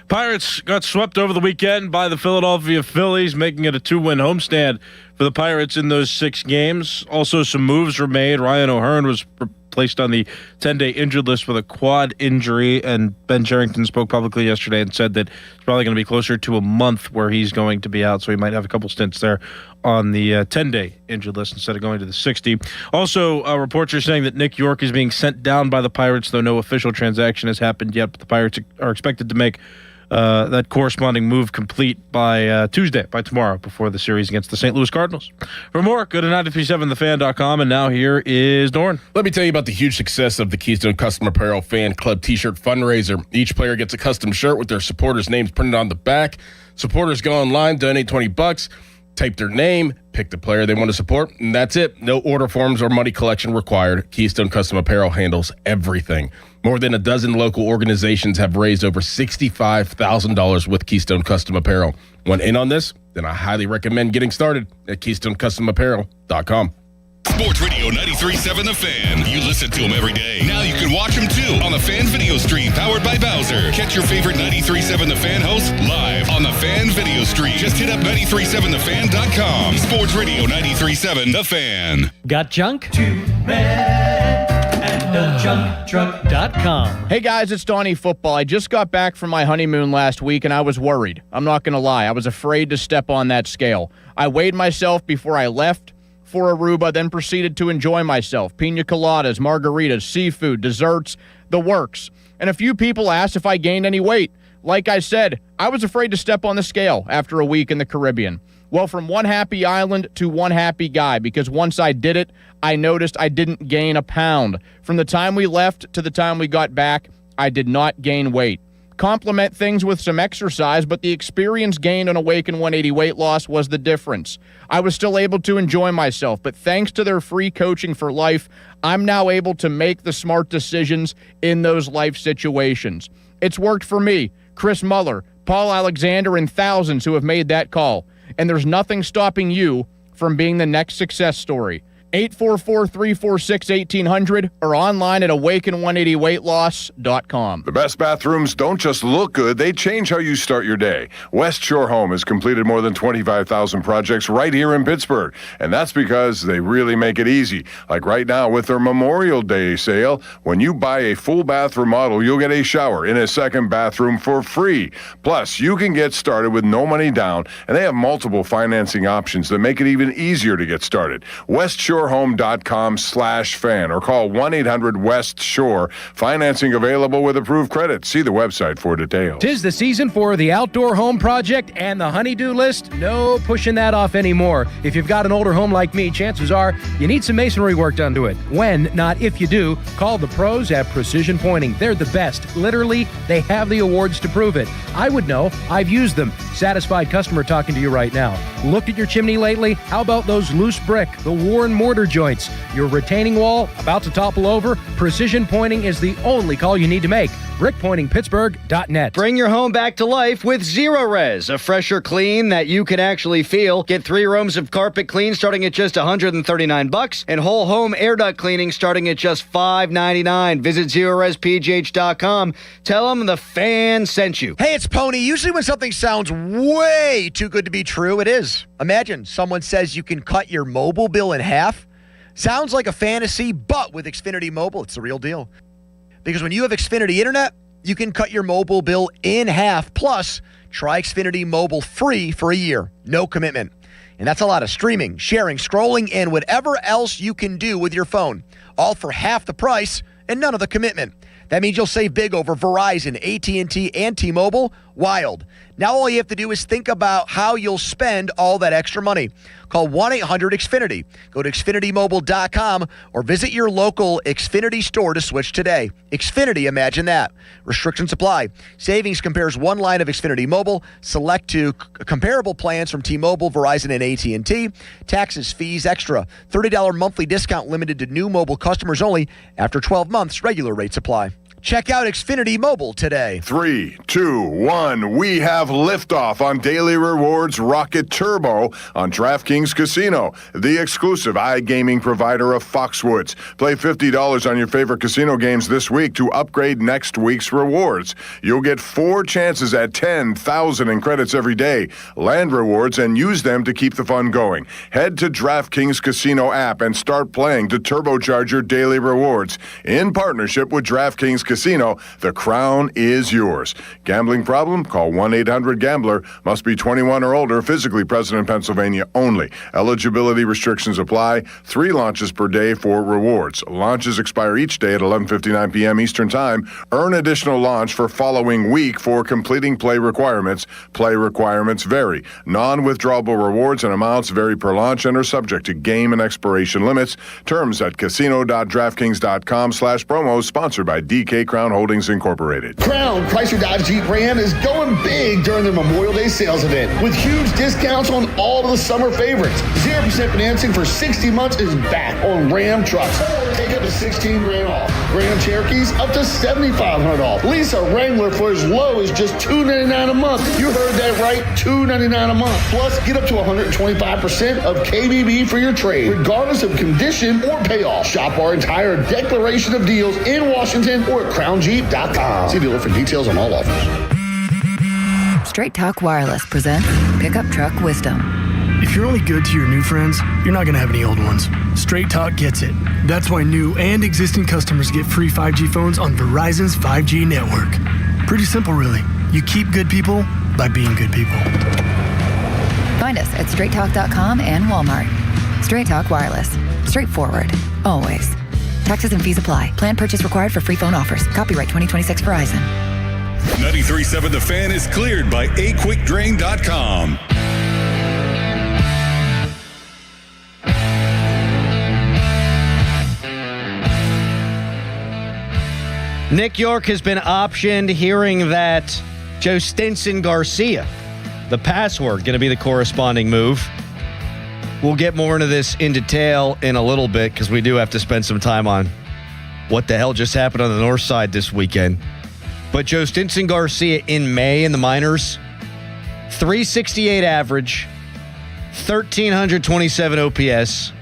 Pirates got swept over the weekend by the Philadelphia Phillies, making it a 2-win homestand for the Pirates in those 6 games. Also, some moves were made. Ryan O'Hearn was placed on the 10-day injured list with a quad injury, and Ben Cherington spoke publicly yesterday and said that it's probably going to be closer to a month where he's going to be out, so he might have a couple stints there on the 10-day injured list instead of going to the 60. Also, reports are saying that Nick York is being sent down by the Pirates, though no official transaction has happened yet, but the Pirates are expected to make that corresponding move complete by Tuesday, by tomorrow, before the series against the St. Louis Cardinals. For more, go to 937thefan.com, and now here is Dorn. Let me tell you about the huge success of the Keystone Custom Apparel Fan Club T-shirt fundraiser. Each player gets a custom shirt with their supporters' names printed on the back. Supporters go online, donate $20, type their name, pick the player they want to support, and that's it. No order forms or money collection required. Keystone Custom Apparel handles everything. More than a dozen local organizations have raised over $65,000 with Keystone Custom Apparel. Want in on this? Then I highly recommend getting started at KeystoneCustomApparel.com. Sports Radio 93.7 The Fan. You listen to them every day. Now you can watch them too on the Fan Video Stream powered by Bowser. Catch your favorite 93.7 The Fan hosts live on the Fan Video Stream. Just hit up 937thefan.com. Sports Radio 93.7 The Fan. Got junk? JunkTruck.com. Hey guys, it's Donnie Football. I just got back from my honeymoon last week and I was worried. I'm not going to lie. I was afraid to step on that scale. I weighed myself before I left for Aruba, then proceeded to enjoy myself. Pina coladas, margaritas, seafood, desserts, the works. And a few people asked if I gained any weight. Like I said, I was afraid to step on the scale after a week in the Caribbean. Well, from one happy island to one happy guy, because once I did it, I noticed I didn't gain a pound. From the time we left to the time we got back, I did not gain weight. Complement things with some exercise, but the experience gained on Awaken 180 weight loss was the difference. I was still able to enjoy myself, but thanks to their free coaching for life, I'm now able to make the smart decisions in those life situations. It's worked for me, Chris Muller, Paul Alexander, and thousands who have made that call. And there's nothing stopping you from being the next success story. 844-346-1800 or online at awaken180weightloss.com. The best bathrooms don't just look good, they change how you start your day. West Shore Home has completed more than 25,000 projects right here in Pittsburgh, and that's because they really make it easy. Like right now with their Memorial Day sale, when you buy a full bath remodel, you'll get a shower in a second bathroom for free. Plus, you can get started with no money down, and they have multiple financing options that make it even easier to get started. WestShoreHome.com/fan or call 1-800-WEST-SHORE. Financing available with approved credit. See the website for details. 'Tis the season for the outdoor home project and the honey-do list. No pushing that off anymore. If you've got an older home like me, chances are you need some masonry work done to it. When, not if you do, call the pros at Precision Pointing. They're the best. Literally, they have the awards to prove it. I would know. I've used them. Satisfied customer talking to you right now. Looked at your chimney lately? How about those loose brick, the worn mortar joints, your retaining wall about to topple over? Precision Pointing is the only call you need to make. brickpointingpittsburgh.net. Bring your home back to life with Zero Res, a fresher clean that you can actually feel. Get 3 rooms of carpet clean starting at just $139 and whole home air duct cleaning starting at just $5.99. Visit ZeroResPGH.com. Tell them the fan sent you. Hey, it's Pony. Usually when something sounds way too good to be true, it is. Imagine someone says you can cut your mobile bill in half. Sounds like a fantasy, but with Xfinity Mobile, it's the real deal. Because when you have Xfinity Internet, you can cut your mobile bill in half. Plus, try Xfinity Mobile free for a year. No commitment. And that's a lot of streaming, sharing, scrolling, and whatever else you can do with your phone. All for half the price and none of the commitment. That means you'll save big over Verizon, AT&T, and T-Mobile. Wild. Now all you have to do is think about how you'll spend all that extra money. Call 1-800-XFINITY. Go to XfinityMobile.com or visit your local Xfinity store to switch today. Xfinity, imagine that. Restrictions apply. Savings compares one line of Xfinity Mobile. Select to comparable plans from T-Mobile, Verizon, and AT&T. Taxes, fees, extra. $30 monthly discount limited to new mobile customers only. After 12 months, regular rates apply. Check out Xfinity Mobile today. 3, 2, 1. We have liftoff on Daily Rewards Rocket Turbo on DraftKings Casino, the exclusive iGaming provider of Foxwoods. Play $50 on your favorite casino games this week to upgrade next week's rewards. You'll get 4 chances at 10,000 in credits every day. Land rewards and use them to keep the fun going. Head to DraftKings Casino app and start playing to turbocharge your daily rewards. In partnership with DraftKings Casino, the crown is yours. Gambling problem? Call 1-800-GAMBLER. Must be 21 or older, physically present in Pennsylvania only. Eligibility restrictions apply. 3 launches per day for rewards. Launches expire each day at 11:59 p.m. Eastern Time. Earn additional launch for following week for completing play requirements. Play requirements vary. Non-withdrawable rewards and amounts vary per launch and are subject to game and expiration limits. Terms at casino.draftkings.com/promos. Sponsored by DK Crown Holdings Incorporated. Crown Chrysler Dodge Jeep Ram is going big during their Memorial Day sales event with huge discounts on all of the summer favorites. 0% financing for 60 months is back on Ram trucks. Take up to $16,000 off. Ram Cherokees up to $7,500 off. Lease a Wrangler for as low as just $299 a month. You heard that right, $299 a month. Plus, get up to 125% of KBB for your trade, regardless of condition or payoff. Shop our entire declaration of deals in Washington or at crownjeep.com. See dealer for details on all offers. Straight Talk Wireless presents Pickup Truck Wisdom. If you're only good to your new friends, you're not going to have any old ones. Straight Talk gets it. That's why new and existing customers get free 5G phones on Verizon's 5G network. Pretty simple, really. You keep good people by being good people. Find us at straighttalk.com and Walmart. Straight Talk Wireless. Straightforward. Always. Taxes and fees apply. Plan purchase required for free phone offers. Copyright 2026 Verizon. 93.7 The Fan is cleared by aquickdrain.com. Nick York has been optioned, hearing that Joe Stinson Garcia, the password, going to be the corresponding move. We'll get more into this in detail in a little bit because we do have to spend some time on what the hell just happened on the north side this weekend. But Joe Stinson Garcia in May in the minors, 368 average, 1,327 OPS,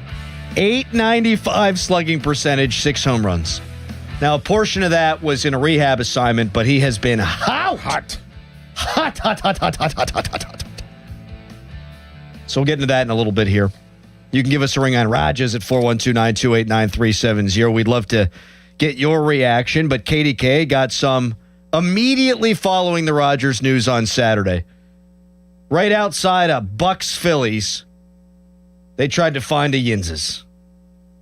895 slugging percentage, 6 home runs. Now, a portion of that was in a rehab assignment, but he has been hot. So we'll get into that in a little bit here. You can give us a ring on Rodgers at 412-928-9370. We'd love to get your reaction, but KDK got some immediately following the Rodgers news on Saturday. Right outside of Bucks Phillies, they tried to find a Yinzes.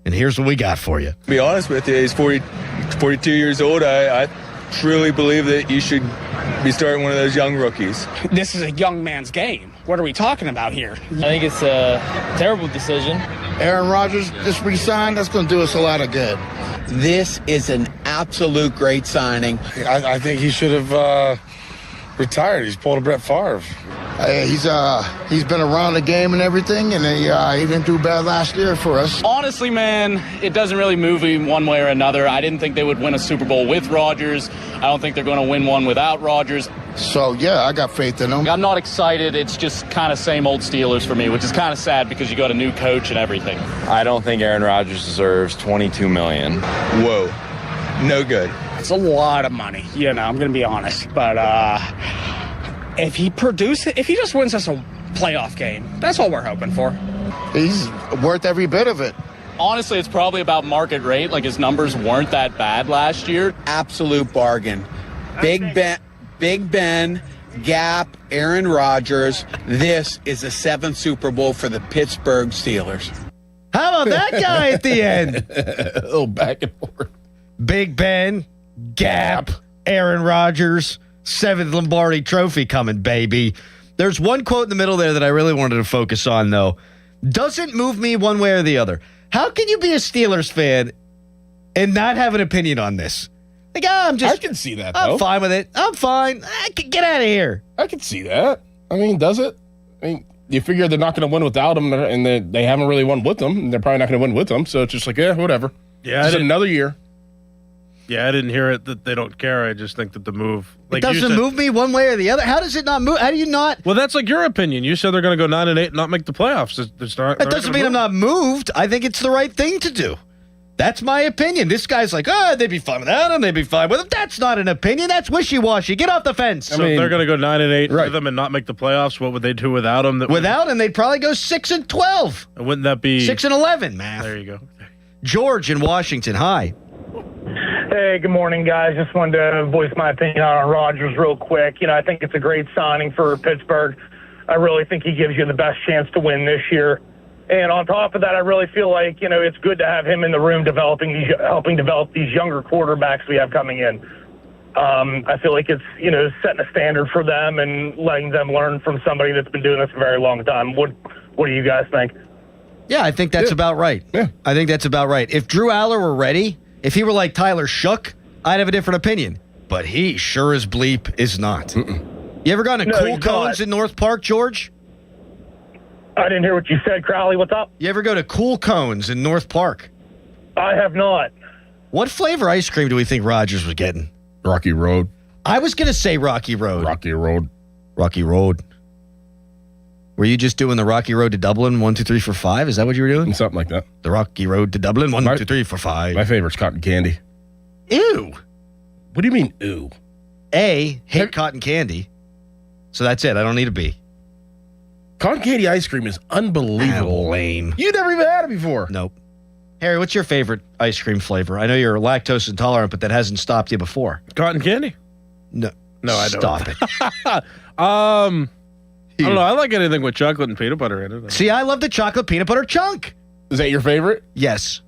And here's what we got for you. To be honest with you, he's 42 years old. I truly believe that you should be starting one of those young rookies. This is a young man's game. What are we talking about here? I think it's a terrible decision. Aaron Rodgers just re-signed. That's going to do us a lot of good. This is an absolute great signing. I think he should have retired. He's pulling a Brett Favre. He's been around the game and everything, and he didn't do bad last year for us. Honestly, man, it doesn't really move me one way or another. I didn't think they would win a Super Bowl with Rodgers. I don't think they're going to win one without Rodgers. So, yeah, I got faith in them. I'm not excited. It's just kind of same old Steelers for me, which is kind of sad because you got a new coach and everything. I don't think Aaron Rodgers deserves $22 million. Whoa. No good. It's a lot of money, I'm going to be honest. But if he just wins us a playoff game, that's all we're hoping for. He's worth every bit of it. Honestly, it's probably about market rate. Like, his numbers weren't that bad last year. Absolute bargain. Big Ben, Gap, Aaron Rodgers. This is the 7th Super Bowl for the Pittsburgh Steelers. How about that guy at the end? A little back and forth. Big Ben, Gap, Aaron Rodgers, 7th Lombardi Trophy coming, baby. There's one quote in the middle there that I really wanted to focus on, though. Doesn't move me one way or the other. How can you be a Steelers fan and not have an opinion on this? Like, I can see that, though. I'm fine with it. I'm fine. I can get out of here. I can see that. I mean, does it? I mean, you figure they're not going to win without him, and they haven't really won with them, and they're probably not going to win with them, so it's just like, whatever. Yeah, just another year. Yeah, I didn't hear it that they don't care. I just think that the move... It doesn't move me one way or the other. How does it not move? How do you not... Well, that's like your opinion. You said they're going to go 9-8 and not make the playoffs. That doesn't mean I'm not moved. I think it's the right thing to do. That's my opinion. This guy's like, they'd be fine without him. They'd be fine with him. That's not an opinion. That's wishy-washy. Get off the fence. So if they're going to go 9-8 with them and not make the playoffs, what would they do without him? Without him, they'd probably go 6-12. And wouldn't that be 6-11, math? There you go. George in Washington. Hi. Hey, good morning, guys. Just wanted to voice my opinion on Rodgers real quick. I think it's a great signing for Pittsburgh. I really think he gives you the best chance to win this year. And on top of that, I really feel like, it's good to have him in the room helping develop these younger quarterbacks we have coming in. I feel like it's, setting a standard for them and letting them learn from somebody that's been doing this a very long time. What do you guys think? Yeah, I think that's about right. Yeah. I think that's about right. If Drew Aller were ready, if he were like Tyler Shook, I'd have a different opinion. But he sure as bleep is not. You ever gone to Cool Cones in North Park, George? I didn't hear what you said, Crowley. What's up? You ever go to Cool Cones in North Park? I have not. What flavor ice cream do we think Rodgers was getting? Rocky Road. I was going to say Rocky Road. Rocky Road. Rocky Road. Were you just doing the Rocky Road to Dublin, 1, 2, 3, 4, 5? Is that what you were doing? Something like that. The Rocky Road to Dublin, 1, 2, 3, 4, 5. My favorite's cotton candy. Ew. What do you mean, ew? A, hate cotton candy. So that's it. I don't need a B. Cotton candy ice cream is unbelievable. Lame. You never even had it before. Nope. Harry, what's your favorite ice cream flavor? I know you're lactose intolerant, but that hasn't stopped you before. Cotton candy? No, I don't. Stop it. I don't know. I like anything with chocolate and peanut butter in it. See, I love the chocolate peanut butter chunk. Is that your favorite? Yes.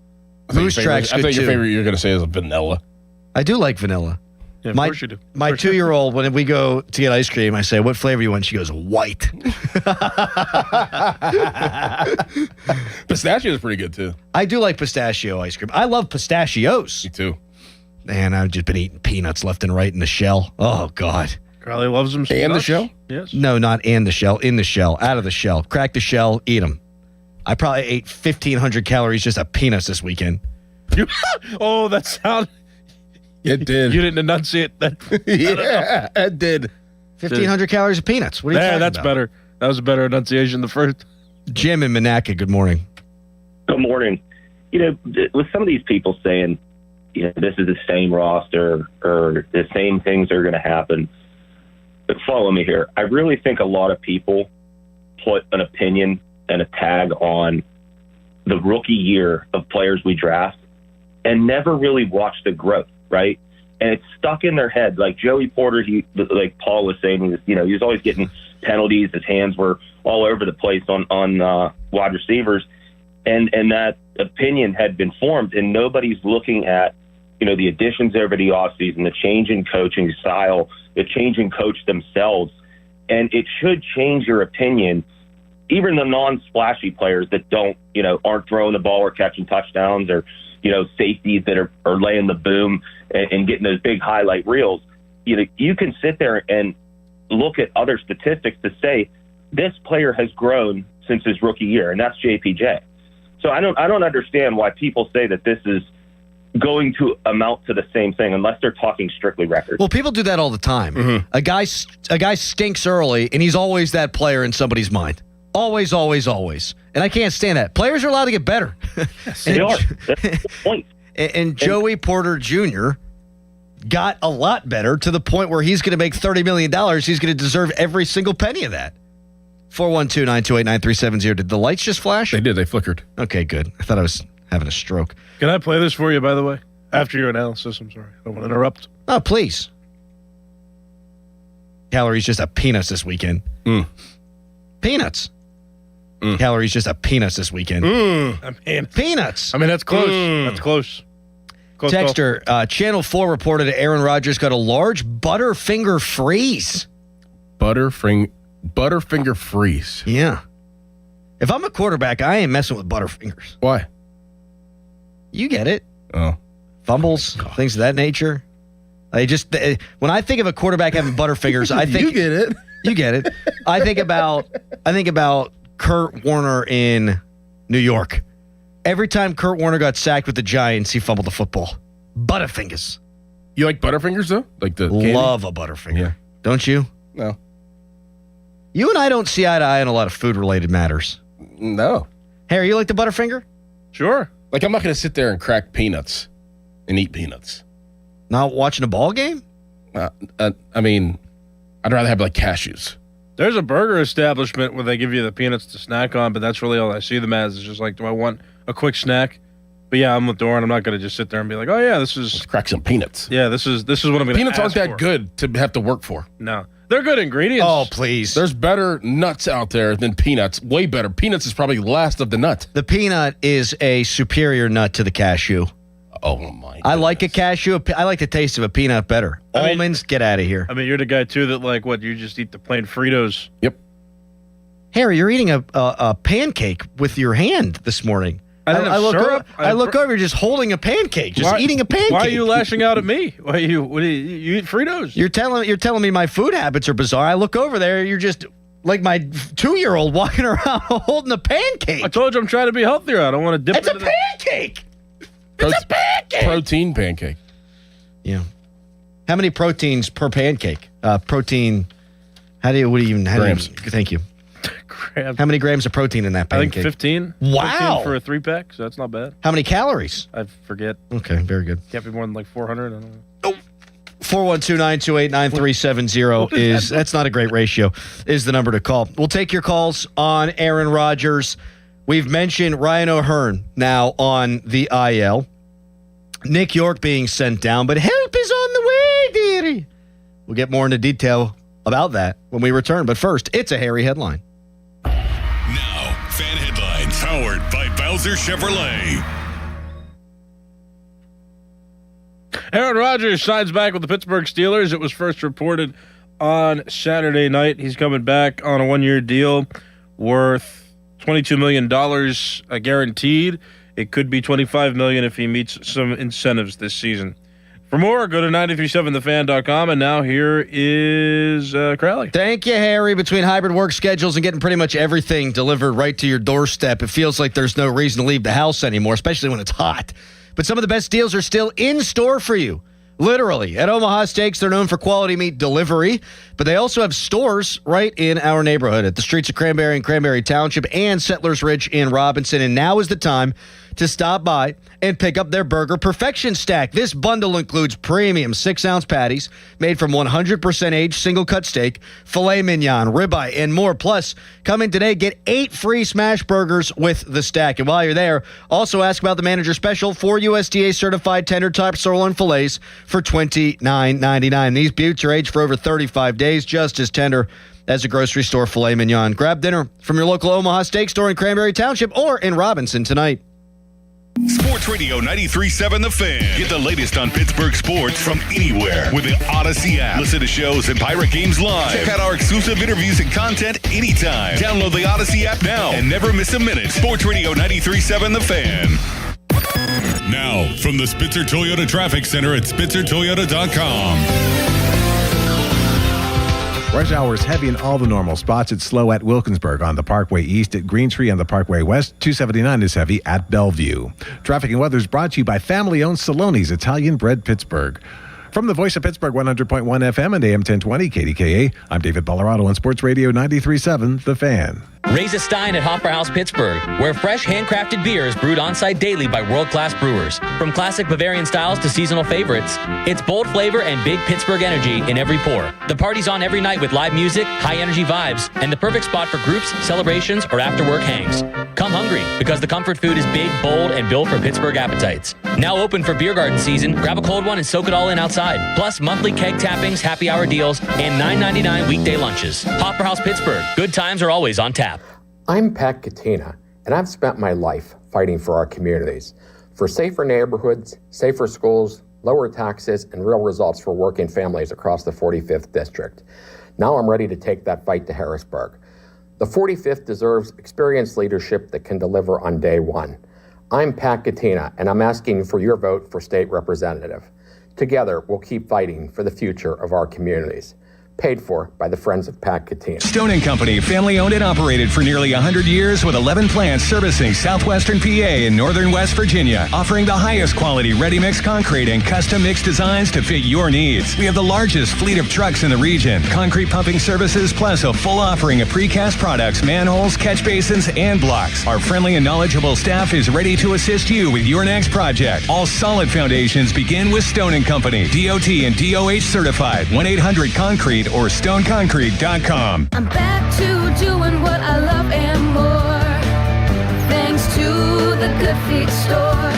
Moose Track's good I thought your too. favorite you're going to say is vanilla. I do like vanilla. Yeah, of course you do. My 2-year-old, when we go to get ice cream, I say, what flavor you want? She goes, white. Pistachio is pretty good, too. I do like pistachio ice cream. I love pistachios. Me, too. Man, I've just been eating peanuts left and right in the shell. Oh, God. Carly loves them so And much. the shell? Yes. No, not in the shell. In the shell. Out of the shell. Crack the shell. Eat them. I probably ate 1,500 calories just of peanuts this weekend. Oh, that sound... It did. You didn't enunciate that. Yeah, it did. 1,500 calories of peanuts. What are you talking that's about? better. That was a better enunciation than the first. Jim in Monaca, good morning. Good morning. With some of these people saying, this is the same roster or the same things are going to happen, but follow me here. I really think a lot of people put an opinion and a tag on the rookie year of players we draft and never really watch the growth, right? And it's stuck in their head. Like Joey Porter, like Paul was saying, he was always getting penalties. His hands were all over the place on wide receivers. And that opinion had been formed, and nobody's looking at, the additions over the offseason, the change in coaching style, the change in coach themselves. And it should change your opinion. Even the non-splashy players that aren't throwing the ball or catching touchdowns or, safeties that are laying the boom and getting those big highlight reels. You can sit there and look at other statistics to say this player has grown since his rookie year, and that's JPJ. So I don't understand why people say that this is going to amount to the same thing unless they're talking strictly records. Well, people do that all the time. Mm-hmm. A guy stinks early, and he's always that player in somebody's mind. Always, always, always. And I can't stand that. Players are allowed to get better. Yes, they are. That's the point. And Joey Porter Jr. got a lot better to the point where he's going to make $30 million. He's going to deserve every single penny of that. 412-928-9370. Did the lights just flash? They did. They flickered. Okay, good. I thought I was having a stroke. Can I play this for you, by the way? After your analysis, I'm sorry. I don't want to interrupt. Oh, please. Calories just up peanuts this weekend. Peanuts. Calories just up peanuts this weekend. I mean, peanuts. I mean, that's close. That's close. Close Texter, Channel 4 reported that Aaron Rodgers got a large Butterfinger freeze. Butterfinger freeze. Yeah. If I'm a quarterback, I ain't messing with Butterfingers. Why? You get it. Oh. Fumbles, things of that nature. When I think of a quarterback having Butterfingers, I think you get it. You get it. I think about Kurt Warner in New York. Every time Kurt Warner got sacked with the Giants, he fumbled the football. Butterfingers. You like Butterfingers though? Like the candy? Love a Butterfinger. Yeah. Don't you? No. You and I don't see eye to eye on a lot of food-related matters. No. Harry, you like the Butterfinger? Sure. Like I'm not going to sit there and crack peanuts and eat peanuts. Not watching a ball game? I mean, I'd rather have like cashews. There's a burger establishment where they give you the peanuts to snack on, but that's really all I see them as. It's just like, do I want a quick snack? But yeah, I'm with Doran. I'm not going to just sit there and be like, oh yeah, this is... Let's crack some peanuts. Yeah, this is what I'm going to Peanuts aren't that for. good to have to work for. No. They're good ingredients. Oh, please. There's better nuts out there than peanuts. Way better. Peanuts is probably last of the nut. The peanut is a superior nut to the cashew. Oh, my goodness. I like a cashew. I like the taste of a peanut better. Almonds, get out of here. I mean, you're the guy, too, that like, what, you just eat the plain Fritos? Yep. Harry, you're eating a pancake with your hand this morning. I look over, you're just holding a pancake, eating a pancake. Why are you lashing out at me? You eat Fritos? You're telling me my food habits are bizarre. I look over there, you're just like my 2-year-old walking around holding a pancake. I told you I'm trying to be healthier. I don't want to dip It's a pancake. It's a pancake. Protein pancake. Yeah. How many proteins per pancake? Protein. Grams. Thank you. How many grams of protein in that pancake? I think 15. Wow. 15 for a 3-pack, so that's not bad. How many calories? I forget. Okay, very good. Can't be more than like 400. I don't know. 412-928-9370 is that's not a great ratio, is the number to call. We'll take your calls on Aaron Rodgers. We've mentioned Ryan O'Hearn now on the IL. Nick York being sent down, but help is on the way, dearie. We'll get more into detail about that when we return. But first, it's a Harry headline. Now, fan headlines powered by Bowser Chevrolet. Aaron Rodgers signs back with the Pittsburgh Steelers. It was first reported on Saturday night. He's coming back on a 1-year deal worth $22 million guaranteed. It could be $25 million if he meets some incentives this season. For more, go to 937thefan.com, and now here is Crowley. Thank you, Harry. Between hybrid work schedules and getting pretty much everything delivered right to your doorstep, it feels like there's no reason to leave the house anymore, especially when it's hot. But some of the best deals are still in store for you. Literally. At Omaha Steaks, they're known for quality meat delivery, but they also have stores right in our neighborhood at the streets of Cranberry and Cranberry Township and Settlers Ridge in Robinson. And now is the time to stop by and pick up their Burger Perfection Stack. This bundle includes premium 6-ounce patties made from 100% aged single-cut steak, filet mignon, ribeye, and more. Plus, come in today, get 8 free smash burgers with the stack. And while you're there, also ask about the manager special, 4 USDA-certified tender-type sirloin fillets for $29.99. These buttes are aged for over 35 days, just as tender as a grocery store filet mignon. Grab dinner from your local Omaha Steak store in Cranberry Township or in Robinson tonight. Sports Radio 93.7 The Fan. Get the latest on Pittsburgh sports from anywhere with the Odyssey app. Listen to shows and Pirate Games live. Check out our exclusive interviews and content anytime. Download the Odyssey app now and never miss a minute. Sports Radio 93.7 The Fan. Now, from the Spitzer Toyota Traffic Center at SpitzerToyota.com. Rush hour is heavy in all the normal spots. It's slow at Wilkinsburg on the Parkway East, at Greentree on the Parkway West. 279 is heavy at Bellevue. Traffic and weather is brought to you by family-owned Saloni's Italian Bread Pittsburgh. From the voice of Pittsburgh, 100.1 FM and AM 1020 KDKA, I'm David Ballarado on Sports Radio 93.7 The Fan. Raise a stein at Hopper House Pittsburgh, where fresh handcrafted beer is brewed on-site daily by world-class brewers. From classic Bavarian styles to seasonal favorites, it's bold flavor and big Pittsburgh energy in every pour. The party's on every night with live music, high-energy vibes, and the perfect spot for groups, celebrations, or after-work hangs. Come hungry, because the comfort food is big, bold, and built for Pittsburgh appetites. Now open for beer garden season, grab a cold one and soak it all in outside. Plus monthly keg tappings, happy hour deals, and $9.99 weekday lunches. Hopper House Pittsburgh, good times are always on tap. I'm Pat Katina, and I've spent my life fighting for our communities, for safer neighborhoods, safer schools, lower taxes, and real results for working families across the 45th District. Now I'm ready to take that fight to Harrisburg. The 45th deserves experienced leadership that can deliver on day one. I'm Pat Katina, and I'm asking for your vote for state representative. Together, we'll keep fighting for the future of our communities. Paid for by the Friends of Pat Katina. Stone & Company, family owned and operated for nearly 100 years with 11 plants servicing southwestern PA and northern West Virginia, offering the highest quality ready-mix concrete and custom mix designs to fit your needs. We have the largest fleet of trucks in the region, concrete pumping services, plus a full offering of precast products, manholes, catch basins, and blocks. Our friendly and knowledgeable staff is ready to assist you with your next project. All solid foundations begin with Stone & Company, DOT and DOH certified, 1-800-CONCRETE or stoneconcrete.com. I'm back to doing what I love and more, thanks to the Good Feet store.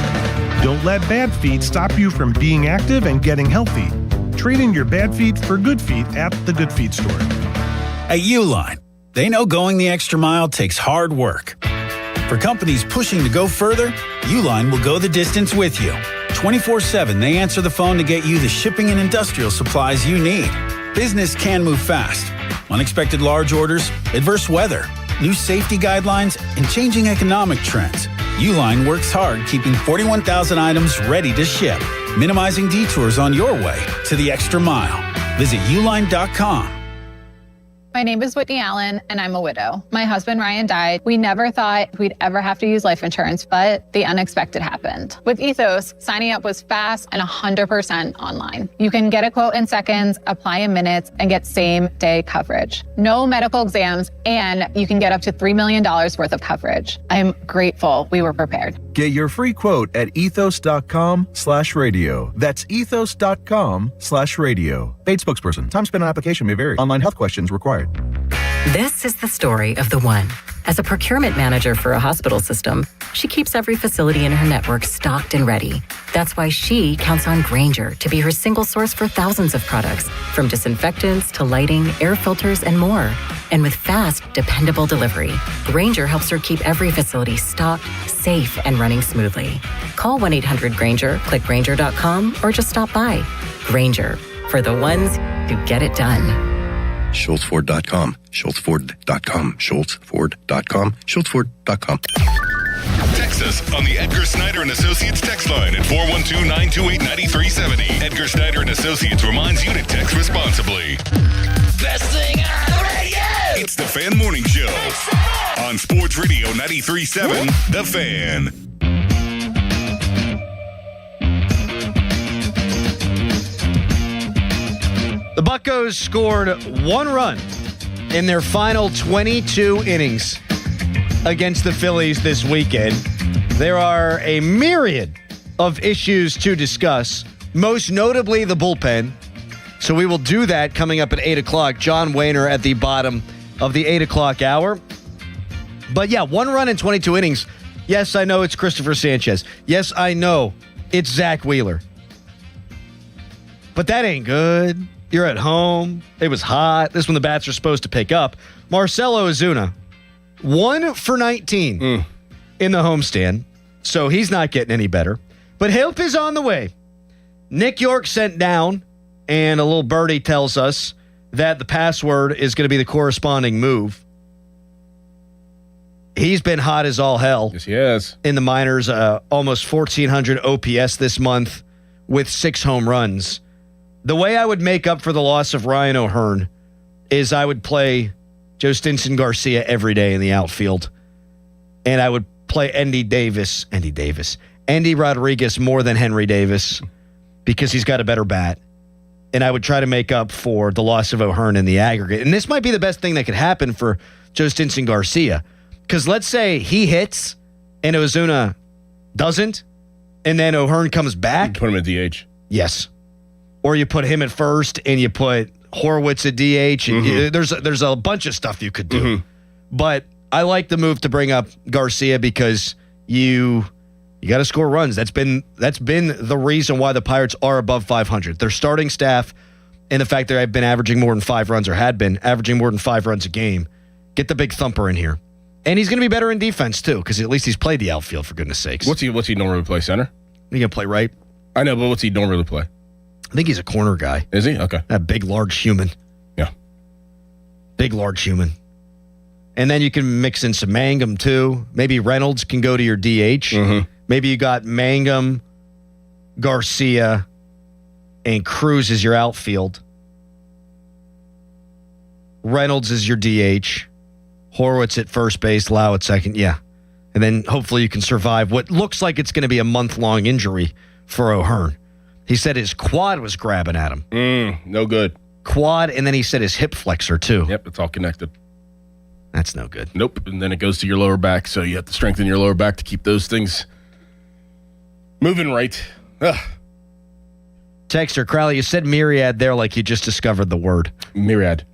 Don't let bad feet stop you from being active and getting healthy. Trade in your bad feet for good feet at the Good Feet store. At Uline, they know going the extra mile takes hard work. For companies pushing to go further, Uline will go the distance with you. 24/7, they answer the phone to get you the shipping and industrial supplies you need. Business can move fast. Unexpected large orders, adverse weather, new safety guidelines, and changing economic trends. Uline works hard keeping 41,000 items ready to ship, minimizing detours on your way to the extra mile. Visit uline.com. My name is Whitney Allen, and I'm a widow. My husband, Ryan, died. We never thought we'd ever have to use life insurance, but the unexpected happened. With Ethos, signing up was fast and 100% online. You can get a quote in seconds, apply in minutes, and get same-day coverage. No medical exams, and you can get up to $3 million worth of coverage. I'm grateful we were prepared. Get your free quote at ethos.com/radio. That's ethos.com/radio. Paid spokesperson. Time spent on application may vary. Online health questions required. This is the story of the one. As a procurement manager for a hospital system, she keeps every facility in her network stocked and ready. That's why she counts on Grainger to be her single source for thousands of products, from disinfectants to lighting, air filters, and more. And with fast, dependable delivery, Grainger helps her keep every facility stocked, safe, and running smoothly. Call 1-800-GRAINGER, click Grainger.com, or just stop by. Grainger, for the ones who get it done. SchultzFord.com, SchultzFord.com, SchultzFord.com, SchultzFord.com. Text us on the Edgar Snyder & Associates text line at 412-928-9370. Edgar Snyder & Associates reminds you to text responsibly. Best thing on the radio! It's the Fan Morning Show on Sports Radio 93.7, The Fan. The Buccos scored one run in their final 22 innings against the Phillies this weekend. There are a myriad of issues to discuss, most notably the bullpen. So we will do that coming up at 8 o'clock. John Wayner at the bottom of the 8 o'clock hour. But yeah, one run in 22 innings. Yes, I know it's Christopher Sanchez. Yes, I know it's Zach Wheeler. But that ain't good. You're at home. It was hot. This is when the bats are supposed to pick up. Marcelo Ozuna, 1 for 19 in the homestand, so he's not getting any better. But help is on the way. Nick York sent down, and a little birdie tells us that the password is going to be the corresponding move. He's been hot as all hell. Yes, he has. In the minors, almost 1,400 OPS this month with 6 home runs. The way I would make up for the loss of Ryan O'Hearn is I would play Joe Stinson Garcia every day in the outfield. And I would play Andy Rodriguez more than Henry Davis because he's got a better bat. And I would try to make up for the loss of O'Hearn in the aggregate. And this might be the best thing that could happen for Joe Stinson Garcia. Because let's say he hits and Ozuna doesn't, and then O'Hearn comes back. You put him at DH. Yes. Or you put him at first and you put Horwitz at DH. And there's a bunch of stuff you could do. But I like the move to bring up Garcia because you got to score runs. That's been the reason why the Pirates are above 500. Their starting staff and the fact that I've been averaging more than 5 runs or had been averaging more than 5 runs a game. Get the big thumper in here. And he's going to be better in defense too because at least he's played the outfield for goodness sakes. What's he normally play, center? He can play right. I know, but what's he normally play? I think he's a corner guy. Is he? Okay. That big, large human. Yeah. Big, large human. And then you can mix in some Mangum, too. Maybe Reynolds can go to your DH. Maybe you got Mangum, Garcia, and Cruz as your outfield. Reynolds is your DH. Horwitz at first base, Lau at second. Yeah. And then hopefully you can survive what looks like it's going to be a month-long injury for O'Hearn. He said his quad was grabbing at him. No good. Quad, and then he said his hip flexor, too. Yep, it's all connected. That's no good. Nope. And then it goes to your lower back, so you have to strengthen your lower back to keep those things moving right. Ugh. Texter, Crowley, you said myriad there like you just discovered the word. Myriad.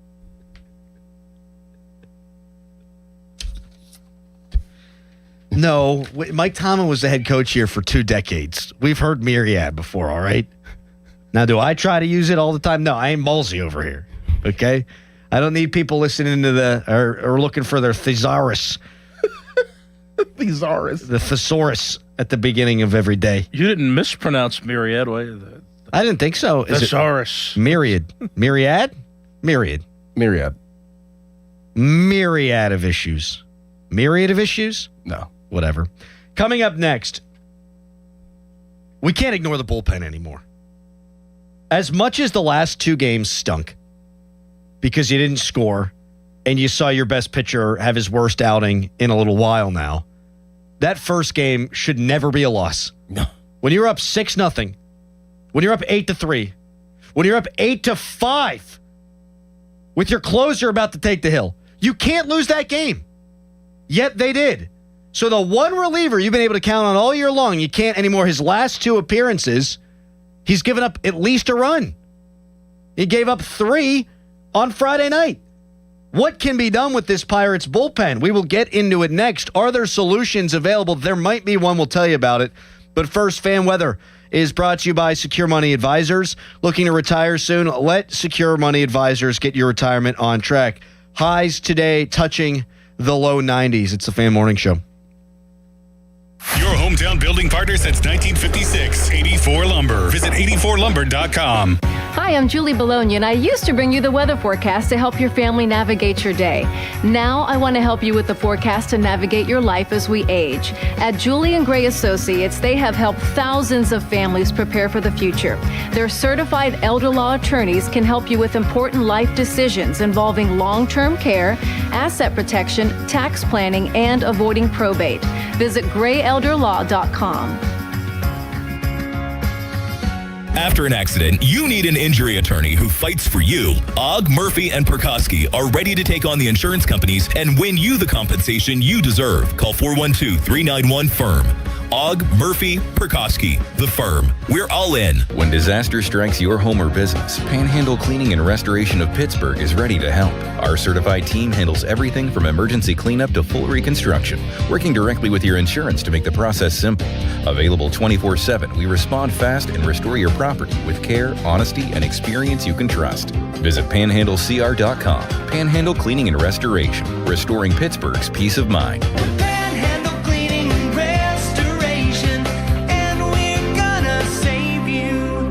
No, Mike Tomlin was the head coach here for 2 decades. We've heard myriad before, all right? Now, do I try to use it all the time? No, I ain't ballsy over here, okay? I don't need people listening to or looking for their thesaurus. Thesaurus. The thesaurus at the beginning of every day. You didn't mispronounce myriad, way. I didn't think so. Thesaurus. Myriad. Myriad? Myriad. Myriad. Myriad of issues. Myriad of issues? No. Whatever. Coming up next, we can't ignore the bullpen anymore. As much as the last 2 games stunk because you didn't score and you saw your best pitcher have his worst outing in a little while now, that first game should never be a loss. No. When you're up 6-0, when you're up 8-3, when you're up 8-5, with your closer about to take the hill, you can't lose that game. Yet they did. So the one reliever you've been able to count on all year long, you can't anymore. His last 2 appearances, he's given up at least a run. He gave up 3 on Friday night. What can be done with this Pirates bullpen? We will get into it next. Are there solutions available? There might be one. We'll tell you about it. But first, fan weather is brought to you by Secure Money Advisors. Looking to retire soon? Let Secure Money Advisors get your retirement on track. Highs today touching the low 90s. It's the Fan Morning Show. Your hometown building partner since 1956, 84 Lumber. Visit 84lumber.com. Hi, I'm Julie Bologna, and I used to bring you the weather forecast to help your family navigate your day. Now I want to help you with the forecast to navigate your life as we age. At Julie & Gray Associates, they have helped thousands of families prepare for the future. Their certified elder law attorneys can help you with important life decisions involving long-term care, asset protection, tax planning, and avoiding probate. Visit grayelderlaw.com. After an accident, you need an injury attorney who fights for you. Ogg, Murphy, and Perkoski are ready to take on the insurance companies and win you the compensation you deserve. Call 412-391-FIRM. Ogg, Murphy, Perkoski, the firm. We're all in. When disaster strikes your home or business, Panhandle Cleaning and Restoration of Pittsburgh is ready to help. Our certified team handles everything from emergency cleanup to full reconstruction, working directly with your insurance to make the process simple. Available 24/7, we respond fast and restore your property with care, honesty, and experience you can trust. Visit panhandlecr.com. Panhandle Cleaning and Restoration, restoring Pittsburgh's peace of mind.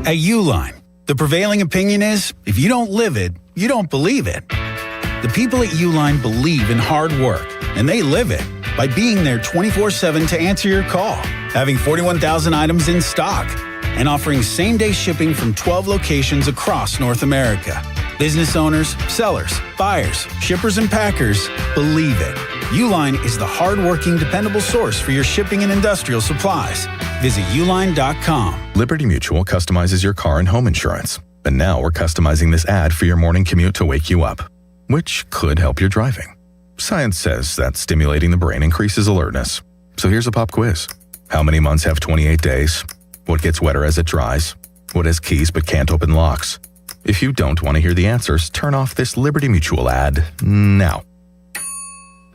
At Uline, the prevailing opinion is, if you don't live it, you don't believe it. The people at Uline believe in hard work, and they live it by being there 24/7 to answer your call, having 41,000 items in stock, and offering same-day shipping from 12 locations across North America. Business owners, sellers, buyers, shippers, and packers believe it. Uline is the hard-working, dependable source for your shipping and industrial supplies. Visit uline.com. Liberty Mutual customizes your car and home insurance. And now we're customizing this ad for your morning commute to wake you up, which could help your driving. Science says that stimulating the brain increases alertness. So here's a pop quiz. How many months have 28 days? What gets wetter as it dries? What has keys but can't open locks? If you don't want to hear the answers, turn off this Liberty Mutual ad now.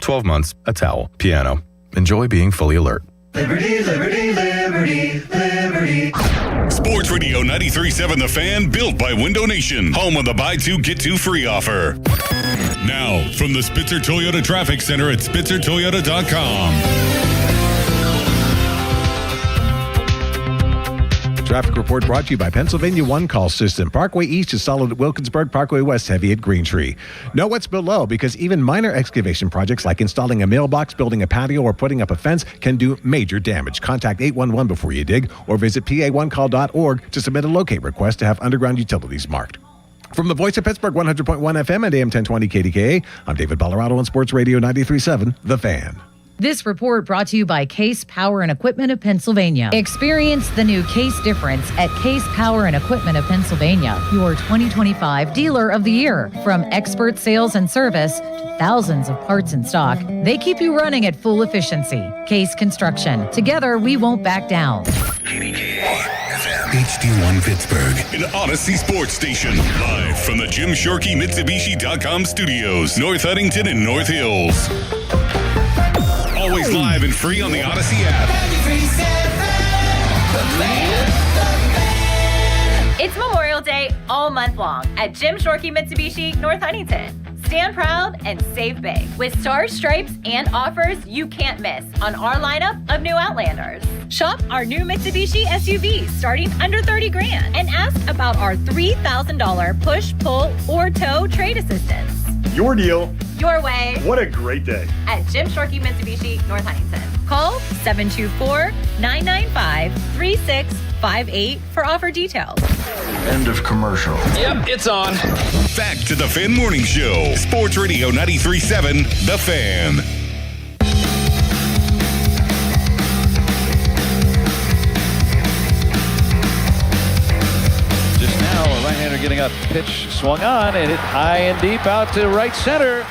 12 months, a towel, piano. Enjoy being fully alert. Liberty, liberty, liberty, liberty. Sports Radio 93.7 The Fan, built by Window Nation. Home of the buy two, get two free offer. Now, from the Spitzer Toyota Traffic Center at SpitzerToyota.com. Traffic report brought to you by Pennsylvania One Call System. Parkway East is solid at Wilkinsburg, Parkway West heavy at Greentree. Know what's below, because even minor excavation projects like installing a mailbox, building a patio, or putting up a fence can do major damage. Contact 811 before you dig, or visit pa1call.org to submit a locate request to have underground utilities marked. From the voice of Pittsburgh, 100.1 FM and AM 1020 KDKA, I'm David Ballarado on Sports Radio 93.7 The Fan. This report brought to you by Case Power and Equipment of Pennsylvania. Experience the new Case difference at Case Power and Equipment of Pennsylvania, your 2025 Dealer of the Year. From expert sales and service to thousands of parts in stock, they keep you running at full efficiency. Case Construction. Together, we won't back down. HD1 Pittsburgh, an Odyssey sports station. Live from the Jim Shorkey Mitsubishi.com studios, North Huntington and North Hills. Always live and free on the Odyssey app. It's Memorial Day all month long at Jim Shorkey Mitsubishi, North Huntington. Stand proud and save big with stars, stripes, and offers you can't miss on our lineup of new Outlanders. Shop our new Mitsubishi SUVs starting under $30,000 and ask about our $3,000 push, pull, or tow trade assistance. Your deal. Your way. What a great day. At Jim Shorkey Mitsubishi, North Huntington. Call 724-995-3658 for offer details. End of commercial. Yep, it's on. Back to the Fan Morning Show. Sports Radio 93.7 The Fan. Just now, a right-hander getting up. Pitch swung on and hit high and deep out to right center.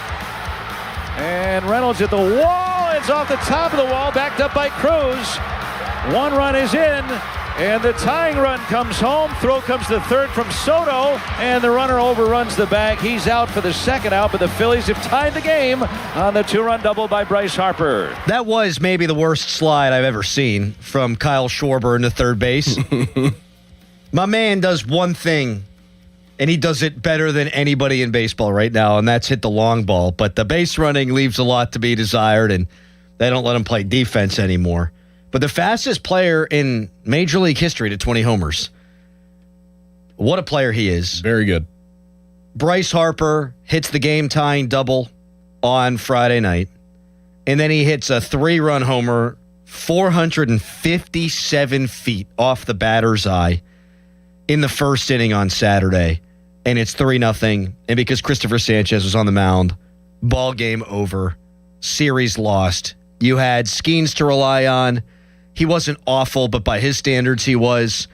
And Reynolds at the wall. It's off the top of the wall, backed up by Cruz. One run is in, and the tying run comes home. Throw comes to third from Soto, and the runner overruns the bag. He's out for the second out, but the Phillies have tied the game on the two-run double by Bryce Harper. That was maybe the worst slide I've ever seen from Kyle Schwarber into third base. My man does one thing, and he does it better than anybody in baseball right now, and that's hit the long ball. But the base running leaves a lot to be desired, and they don't let him play defense anymore. But the fastest player in Major League history to 20 homers. What a player he is. Very good. Bryce Harper hits the game-tying double on Friday night, and then he hits a 3-run homer 457 feet off the batter's eye in the first inning on Saturday, and it's 3-0. And because Christopher Sanchez was on the mound, ball game over, series lost. You had Skeens to rely on. He wasn't awful, but by his standards, he was.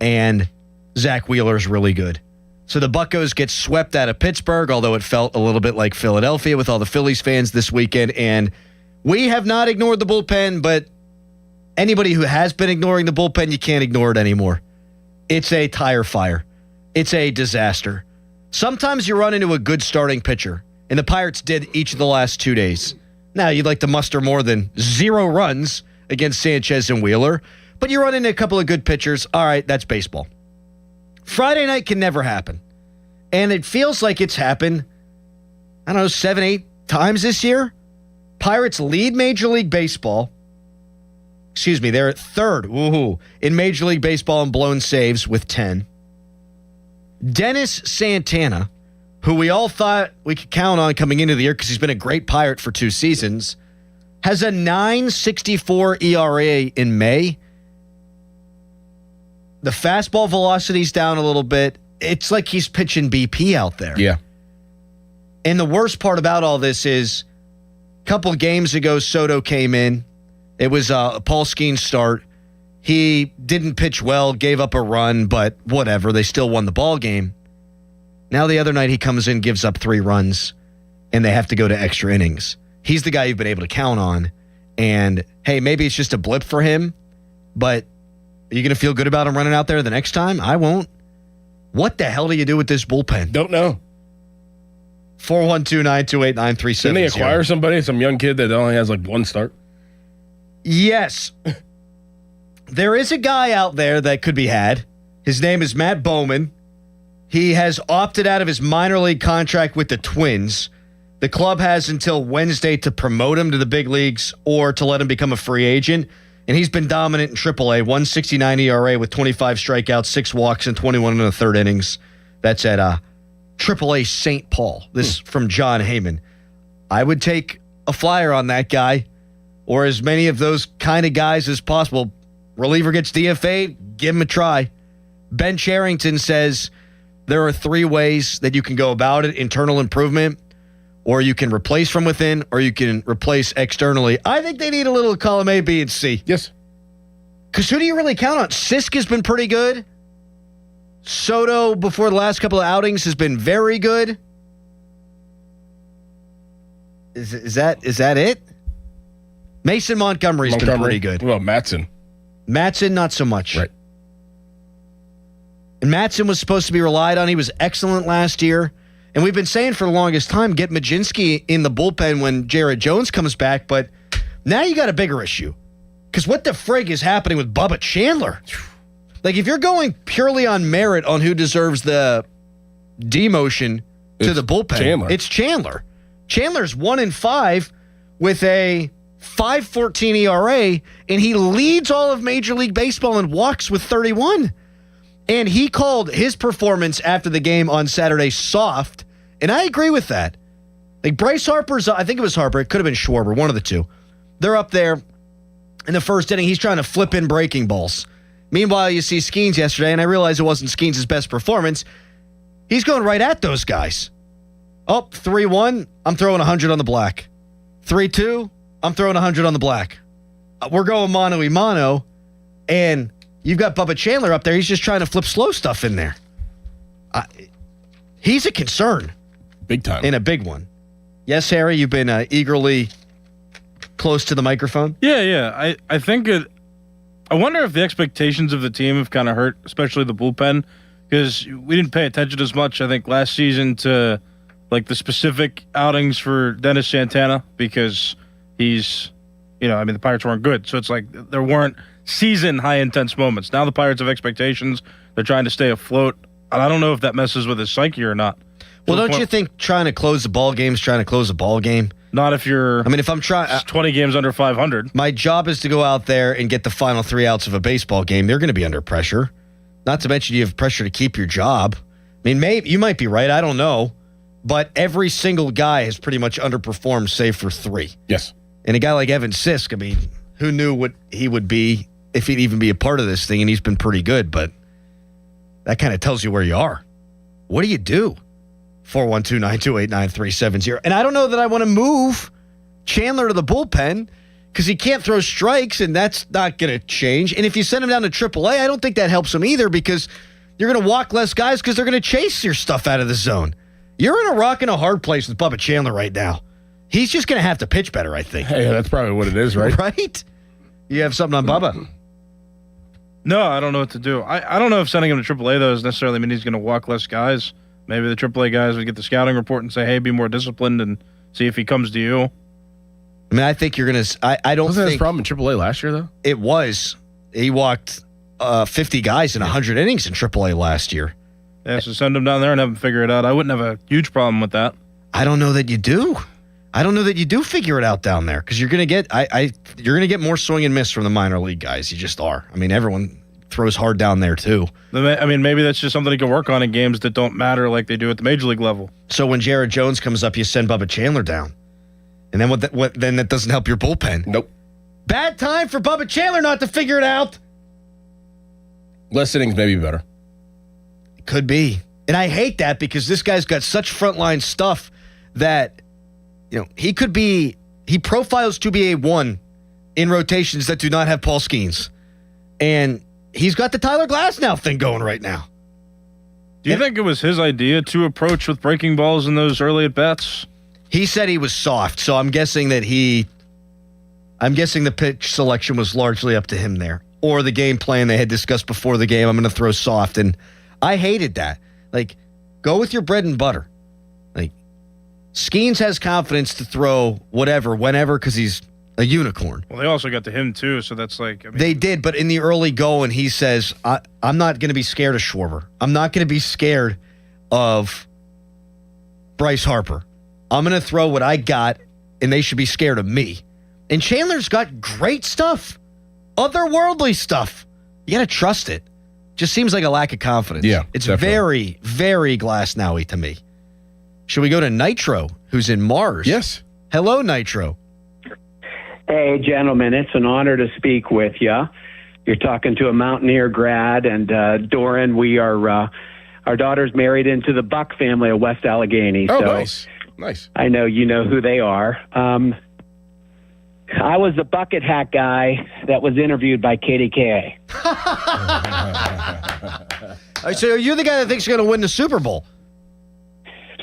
And Zach Wheeler's really good. So the Buccos get swept out of Pittsburgh, although it felt a little bit like Philadelphia with all the Phillies fans this weekend. And we have not ignored the bullpen, but anybody who has been ignoring the bullpen, you can't ignore it anymore. It's a tire fire. It's a disaster. Sometimes you run into a good starting pitcher, and the Pirates did each of the last 2 days. Now, you'd like to muster more than 0 runs against Sanchez and Wheeler, but you run into a couple of good pitchers. All right, that's baseball. Friday night can never happen. And it feels like it's happened, 7, 8 times this year. Pirates lead Major League Baseball. Excuse me, they're at third in Major League Baseball in blown saves with 10. Dennis Santana, who we all thought we could count on coming into the year because he's been a great Pirate for 2 seasons, has a 9.64 ERA in May. The fastball velocity's down a little bit. it's like he's pitching BP out there. Yeah. And the worst part about all this is a couple of games ago, Soto came in. It was Paul Skeen's start. He didn't pitch well, gave up a run, but whatever. They still won the ball game. Now the other night he comes in, gives up 3 runs, and they have to go to extra innings. He's the guy you've been able to count on. And, hey, maybe it's just a blip for him, but are you going to feel good about him running out there the next time? I won't. What the hell do you do with this bullpen? Don't know. 412-928-9370. Didn't they acquire somebody, some young kid that only has like 1 start? Yes. There is a guy out there that could be had. His name is Matt Bowman. He has opted out of his minor league contract with the Twins. The club has until Wednesday to promote him to the big leagues or to let him become a free agent. And he's been dominant in AAA, 1.69 ERA with 25 strikeouts, 6 walks, and 21 in the third innings. That's at AAA St. Paul. This from John Heyman. I would take a flyer on that guy or as many of those kind of guys as possible. Reliever gets DFA'd, give him a try. Ben Charrington says there are 3 ways that you can go about it. Internal improvement, or you can replace from within, or you can replace externally. I think they need a little column A, B, and C. Yes. Because who do you really count on? Sisk has been pretty good. Soto, before the last couple of outings, has been very good. Is that it? Mason Montgomery's been pretty good. Well, Matson, not so much. Right. And Matson was supposed to be relied on. He was excellent last year. And we've been saying for the longest time, get Majinski in the bullpen when Jared Jones comes back. But now you got a bigger issue. Because what the frig is happening with Bubba Chandler? Like, if you're going purely on merit on who deserves the demotion to the bullpen, it's Chandler. Chandler's 1-5 with a 5.14 ERA, and he leads all of Major League Baseball in walks with 31. And he called his performance after the game on Saturday soft, and I agree with that. Like, Bryce Harper's, I think it was Harper, it could have been Schwarber, one of the two. They're up there in the first inning. He's trying to flip in breaking balls. Meanwhile, you see Skeens yesterday, and I realize it wasn't Skeens' best performance. He's going right at those guys. Oh, 3-1, I'm throwing 100 on the black. 3-2, I'm throwing 100 on the black. We're going mano-y-mano, and you've got Bubba Chandler up there. He's just trying to flip slow stuff in there. He's a concern. Big time. And a big one. Yes, Harry, you've been eagerly close to the microphone? Yeah. I think I wonder if the expectations of the team have kind of hurt, especially the bullpen, because we didn't pay attention as much, I think, last season to like the specific outings for Dennis Santana because he's, the Pirates weren't good. So it's like there weren't season high intense moments. Now the Pirates have expectations. They're trying to stay afloat. And I don't know if that messes with his psyche or not. Well, don't you think trying to close the ball game is trying to close a ball game? Not if you're... if I'm trying... 20 games under 500. My job is to go out there and get the final 3 outs of a baseball game. They're going to be under pressure. Not to mention you have pressure to keep your job. Maybe you might be right. I don't know. But every single guy has pretty much underperformed save for 3. Yes. And a guy like Evan Sisk, who knew what he would be if he'd even be a part of this thing, and he's been pretty good, but that kind of tells you where you are. What do you do? 412-928-9370. And I don't know that I want to move Chandler to the bullpen because he can't throw strikes, and that's not going to change. And if you send him down to AAA, I don't think that helps him either because you're going to walk less guys because they're going to chase your stuff out of the zone. You're in a rock and a hard place with Bubba Chandler right now. He's just going to have to pitch better, I think. Hey, that's probably what it is, right? Right? You have something on Bubba? No, I don't know what to do. I don't know if sending him to AAA, though, does necessarily mean he's going to walk less guys. Maybe the AAA guys would get the scouting report and say, hey, be more disciplined and see if he comes to you. I think you're going to... I don't Wasn't think... his problem in AAA last year, though? It was. He walked 50 guys in 100 innings in AAA last year. Yeah, so send him down there and have him figure it out. I wouldn't have a huge problem with that. I don't know that you do. I don't know that you do figure it out down there because you're going to get you're going to get more swing and miss from the minor league guys. You just are. Everyone throws hard down there too. Maybe that's just something he can work on in games that don't matter like they do at the major league level. So when Jared Jones comes up, you send Bubba Chandler down. And then then that doesn't help your bullpen. Nope. Bad time for Bubba Chandler not to figure it out. Less innings may be better. Could be. And I hate that because this guy's got such frontline stuff that, he profiles to be a 1 in rotations that do not have Paul Skeens. And he's got the Tyler Glasnow thing going right now. Do you think it was his idea to approach with breaking balls in those early at-bats? He said he was soft, so I'm guessing that the pitch selection was largely up to him there. Or the game plan they had discussed before the game, I'm going to throw soft. And I hated that. Like, go with your bread and butter. Like, Skeens has confidence to throw whatever, whenever, because he's a unicorn. Well, they also got to him, too, so that's like... They did, but in the early going, he says, I'm not going to be scared of Schwarber. I'm not going to be scared of Bryce Harper. I'm going to throw what I got, and they should be scared of me. And Chandler's got great stuff. Otherworldly stuff. You got to trust it. Just seems like a lack of confidence. Yeah, it's definitely. very, very Glasnow-y to me. Should we go to Nitro, who's in Mars? Yes. Hello, Nitro. Hey, gentlemen, it's an honor to speak with you. You're talking to a Mountaineer grad, and Doran, we are, our daughter's married into the Buck family of West Allegheny. Oh, so nice. I know you know who they are. I was the bucket hat guy that was interviewed by KDKA. So are you the guy that thinks you're going to win the Super Bowl?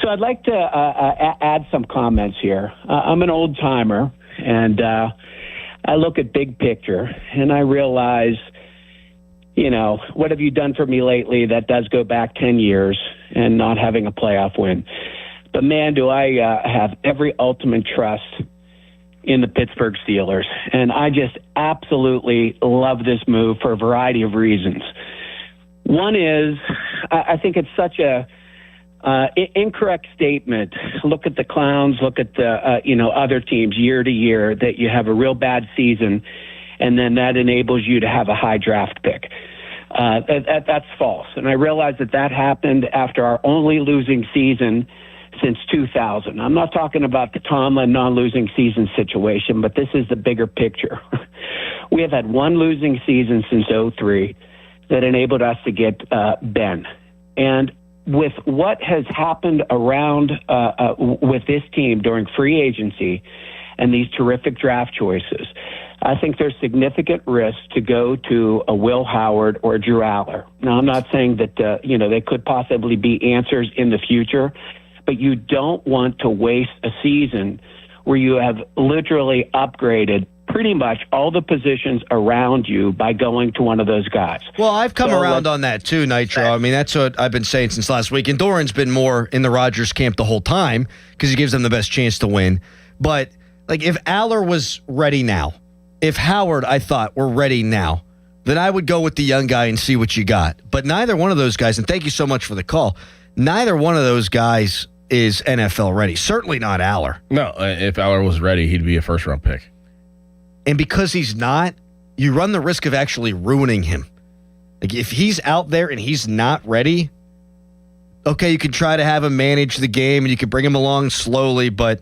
So I'd like to add some comments here. I'm an old timer, and I look at big picture, and I realize, what have you done for me lately that does go back 10 years and not having a playoff win. But, man, do I have every ultimate trust in the Pittsburgh Steelers. And I just absolutely love this move for a variety of reasons. One is I think it's such a incorrect statement. Look at the Clowns, look at the other teams year to year that you have a real bad season, and then that enables you to have a high draft pick. That's false. And I realize that happened after our only losing season since 2000. I'm not talking about the Tomlin non-losing season situation, but this is the bigger picture. We have had one losing season since 2003 that enabled us to get Ben. And with what has happened around with this team during free agency and these terrific draft choices, I think there's significant risk to go to a Will Howard or a Drew Aller. Now, I'm not saying that they could possibly be answers in the future, but you don't want to waste a season where you have literally upgraded pretty much all the positions around you by going to one of those guys. Well, I've come around on that too, Nitro. I mean, that's what I've been saying since last week. And Doran's been more in the Rodgers camp the whole time because he gives them the best chance to win. But, if Aller was ready now, if Howard, I thought, were ready now, then I would go with the young guy and see what you got. But neither one of those guys, and thank you so much for the call, neither one of those guys is NFL ready. Certainly not Aller. No, if Aller was ready, he'd be a first-round pick. And because he's not, you run the risk of actually ruining him. If he's out there and he's not ready, okay, you can try to have him manage the game and you can bring him along slowly, but,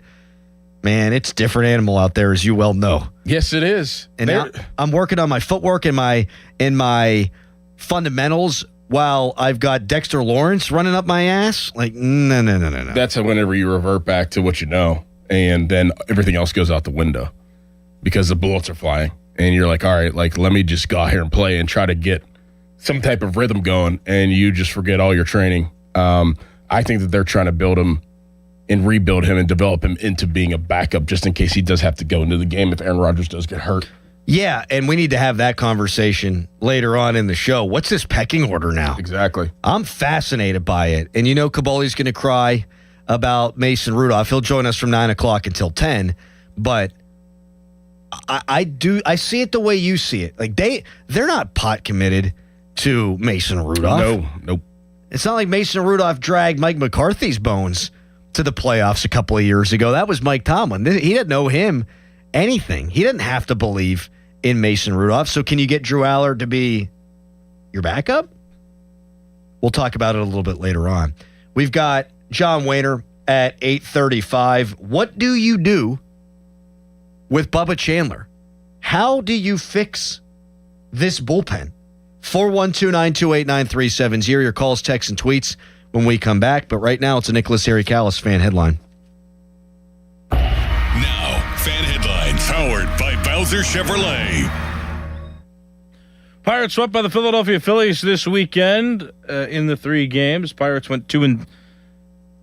man, it's a different animal out there, as you well know. Yes, it is. And now I'm working on my footwork and my fundamentals while I've got Dexter Lawrence running up my ass. No. That's whenever you revert back to what you know, and then everything else goes out the window because the bullets are flying. And you're like, all right, let me just go out here and play and try to get some type of rhythm going, and you just forget all your training. I think that they're trying to build him and rebuild him and develop him into being a backup just in case he does have to go into the game if Aaron Rodgers does get hurt. Yeah, and we need to have that conversation later on in the show. What's this pecking order now? Exactly. I'm fascinated by it. And Kabali's going to cry about Mason Rudolph. He'll join us from 9 o'clock until 10. But I see it the way you see it. They're not pot committed to Mason Rudolph. Nope. It's not like Mason Rudolph dragged Mike McCarthy's bones to the playoffs a couple of years ago. That was Mike Tomlin. He didn't know him anything. He didn't have to believe in Mason Rudolph. So can you get Drew Aller to be your backup? We'll talk about it a little bit later on. We've got John Wayner at 8:35. What do you do with Bubba Chandler? How do you fix this bullpen? 412-928-9370. Your calls, texts, and tweets. when we come back. But right now, it's a Nicholas Harry-Callis fan headline. Now, fan headlines powered by Bowser Chevrolet. Pirates swept by the Philadelphia Phillies this weekend in the 3 games. Pirates went 2 and... Let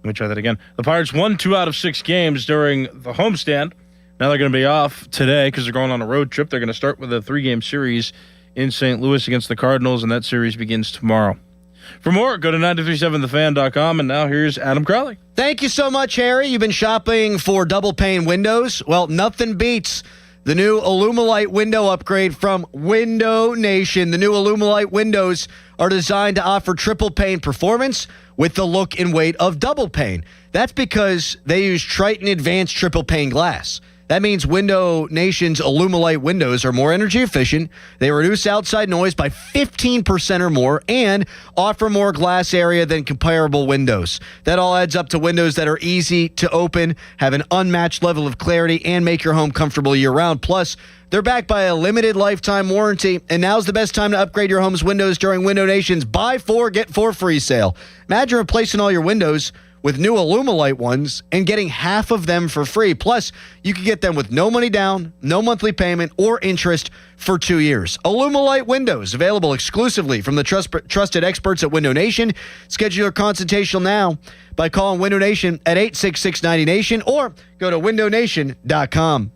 me try that again. The Pirates won 2 out of 6 games during the homestand. Now they're going to be off today because they're going on a road trip. They're going to start with a 3-game series in St. Louis against the Cardinals, and that series begins tomorrow. For more, go to 937thefan.com, and now here's Adam Crowley. Thank you so much, Harry. You've been shopping for double-pane windows? Well, nothing beats the new Illumilite window upgrade from Window Nation. The new Illumilite windows are designed to offer triple-pane performance with the look and weight of double-pane. That's because they use Triton Advanced triple-pane glass. That means Window Nation's Illumilite windows are more energy efficient, they reduce outside noise by 15% or more, and offer more glass area than comparable windows. That all adds up to windows that are easy to open, have an unmatched level of clarity, and make your home comfortable year-round. Plus, they're backed by a limited lifetime warranty, and now's the best time to upgrade your home's windows during Window Nation's Buy 4, Get 4 free sale. Imagine replacing all your windows with new Illumilite ones and getting half of them for free. Plus, you can get them with no money down, no monthly payment, or interest for 2 years. Illumilite windows, available exclusively from the trusted experts at Window Nation. Schedule your consultation now by calling Window Nation at 866-90Nation or go to windownation.com.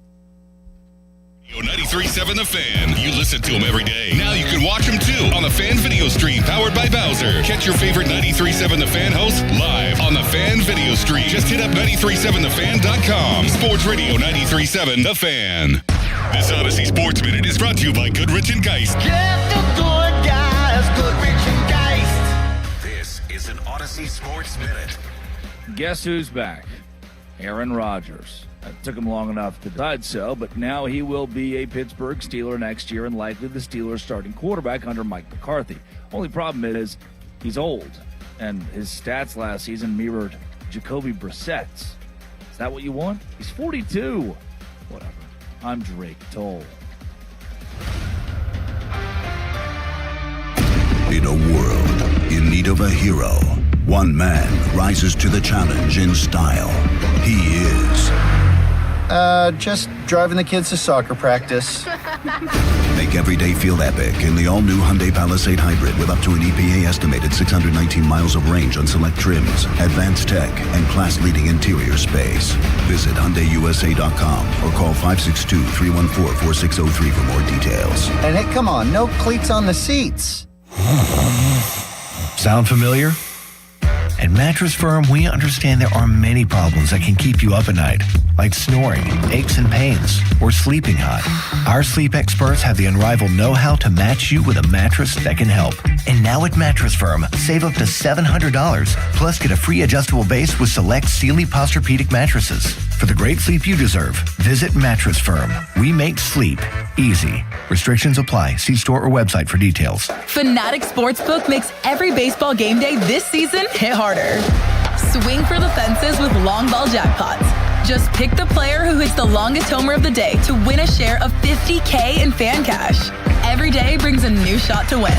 93.7 The Fan. You listen to them every day. Now you can watch them too on the Fan Video Stream powered by Bowser. Catch your favorite 93.7 The Fan hosts live on the Fan Video Stream. Just hit up 937thefan.com. Sports Radio 93.7 The Fan. This Odyssey Sports Minute is brought to you by Goodrich & Geist. Get the good guys, Goodrich & Geist. This is an Odyssey Sports Minute. Guess who's back? Aaron Rodgers. It took him long enough to decide so, but now he will be a Pittsburgh Steeler next year and likely the Steelers' starting quarterback under Mike McCarthy. Only problem is he's old, and his stats last season mirrored Jacoby Brissett's. Is that what you want? He's 42. Whatever. I'm Drake Toll. In a world in need of a hero, one man rises to the challenge in style. He is... just driving the kids to soccer practice. Make every day feel epic in the all-new Hyundai Palisade Hybrid with up to an EPA-estimated 619 miles of range on select trims, advanced tech, and class-leading interior space. Visit HyundaiUSA.com or call 562-314-4603 for more details. And hey, come on, no cleats on the seats. Sound familiar? At Mattress Firm, we understand there are many problems that can keep you up at night, like snoring, aches and pains, or sleeping hot. Our sleep experts have the unrivaled know-how to match you with a mattress that can help. And now at Mattress Firm, save up to $700, plus get a free adjustable base with select Sealy Posturepedic mattresses. For the great sleep you deserve, visit Mattress Firm. We make sleep easy. Restrictions apply. See store or website for details. Fanatic Sportsbook makes every baseball game day this season hit harder. Swing for the fences with long ball jackpots. Just pick the player who hits the longest homer of the day to win a share of $50K in fan cash. Every day brings a new shot to win.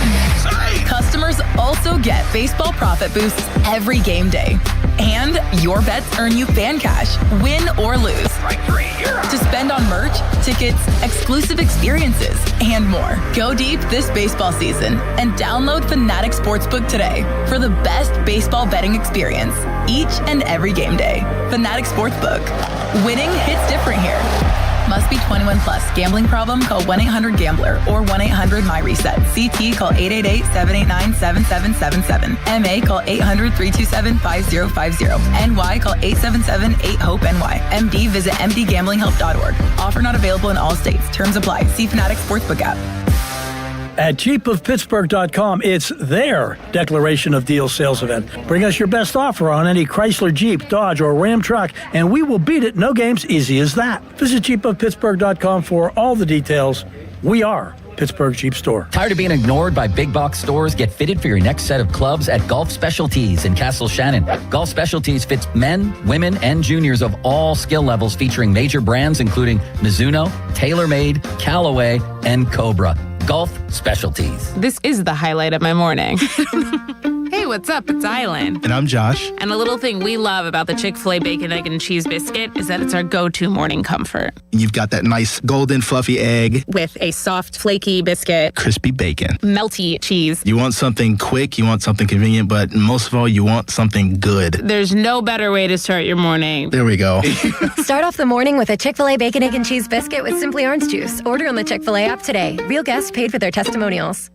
Customers also get baseball profit boosts every game day. And your bets earn you fan cash, win or lose. To spend on merch, tickets, exclusive experiences, and more. Go deep this baseball season and download Fanatic Sportsbook today for the best baseball betting experience each and every game day. Fanatic Sportsbook. Winning hits different here. Must be 21 plus. Gambling problem? Call 1-800-GAMBLER or 1-800-MyReset. CT call 888-789-7777. MA call 800-327-5050. NY call 877-8-HOPE-NY. MD visit mdgamblinghelp.org. Offer not available in all states. Terms apply. See Fanatic Sportsbook app. At jeepofpittsburgh.com, it's their declaration of deal sales event. Bring us your best offer on any Chrysler, Jeep, Dodge, or Ram truck, and we will beat it. No games, easy as that. Visit jeepofpittsburgh.com for all the details. We are Pittsburgh Jeep Store. Tired of being ignored by big box stores? Get fitted for your next set of clubs at Golf Specialties in Castle Shannon. Golf Specialties fits men, women, and juniors of all skill levels, featuring major brands including Mizuno, TaylorMade, Callaway, and Cobra. Golf Specialties. This is the highlight of my morning. Hey, what's up? It's Island. And I'm Josh. And a little thing we love about the Chick-fil-A Bacon, Egg, and Cheese Biscuit is that it's our go-to morning comfort. You've got that nice golden fluffy egg. With a soft, flaky biscuit. Crispy bacon. Melty cheese. You want something quick, you want something convenient, but most of all, you want something good. There's no better way to start your morning. There we go. Start off the morning with a Chick-fil-A Bacon, Egg, and Cheese Biscuit with Simply Orange Juice. Order on the Chick-fil-A app today. Real guests paid for their testimonials.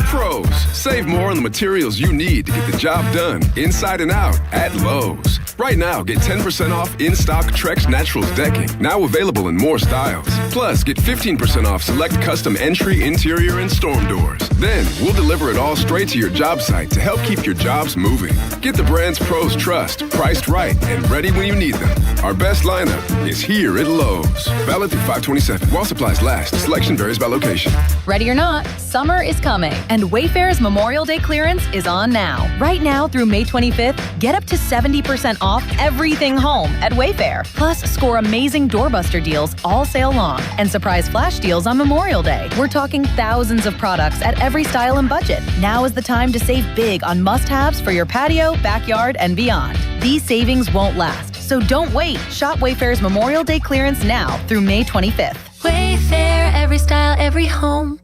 Pros, save more on the materials you need to get the job done inside and out at Lowe's. Right now, get 10% off in-stock Trex Naturals decking, now available in more styles. Plus, get 15% off select custom entry, interior, and storm doors. Then, we'll deliver it all straight to your job site to help keep your jobs moving. Get the brands pros trust, priced right, and ready when you need them. Our best lineup is here at Lowe's. Valid through 5/27. While supplies last. Selection varies by location. Ready or not, summer is coming, and Wayfair's Memorial Day clearance is on now. Right now through May 25th, get up to 70% off everything home at Wayfair. Plus, score amazing doorbuster deals all sale long and surprise flash deals on Memorial Day. We're talking thousands of products at every style and budget. Now is the time to save big on must-haves for your patio, backyard, and beyond. These savings won't last, so don't wait. Shop Wayfair's Memorial Day clearance now through May 25th. Wayfair, every style, every home.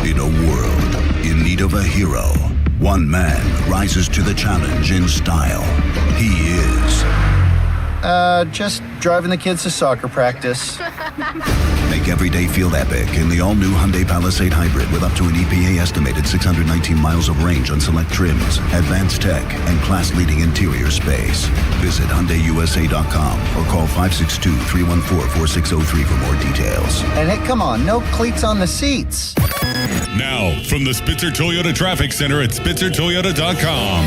In a world in need of a hero, one man rises to the challenge in style. He is... Just driving the kids to soccer practice. Make every day feel epic in the all-new Hyundai Palisade Hybrid with up to an EPA-estimated 619 miles of range on select trims, advanced tech, and class-leading interior space. Visit HyundaiUSA.com or call 562-314-4603 for more details. And hey, come on, no cleats on the seats. Now, from the Spitzer Toyota Traffic Center at SpitzerToyota.com.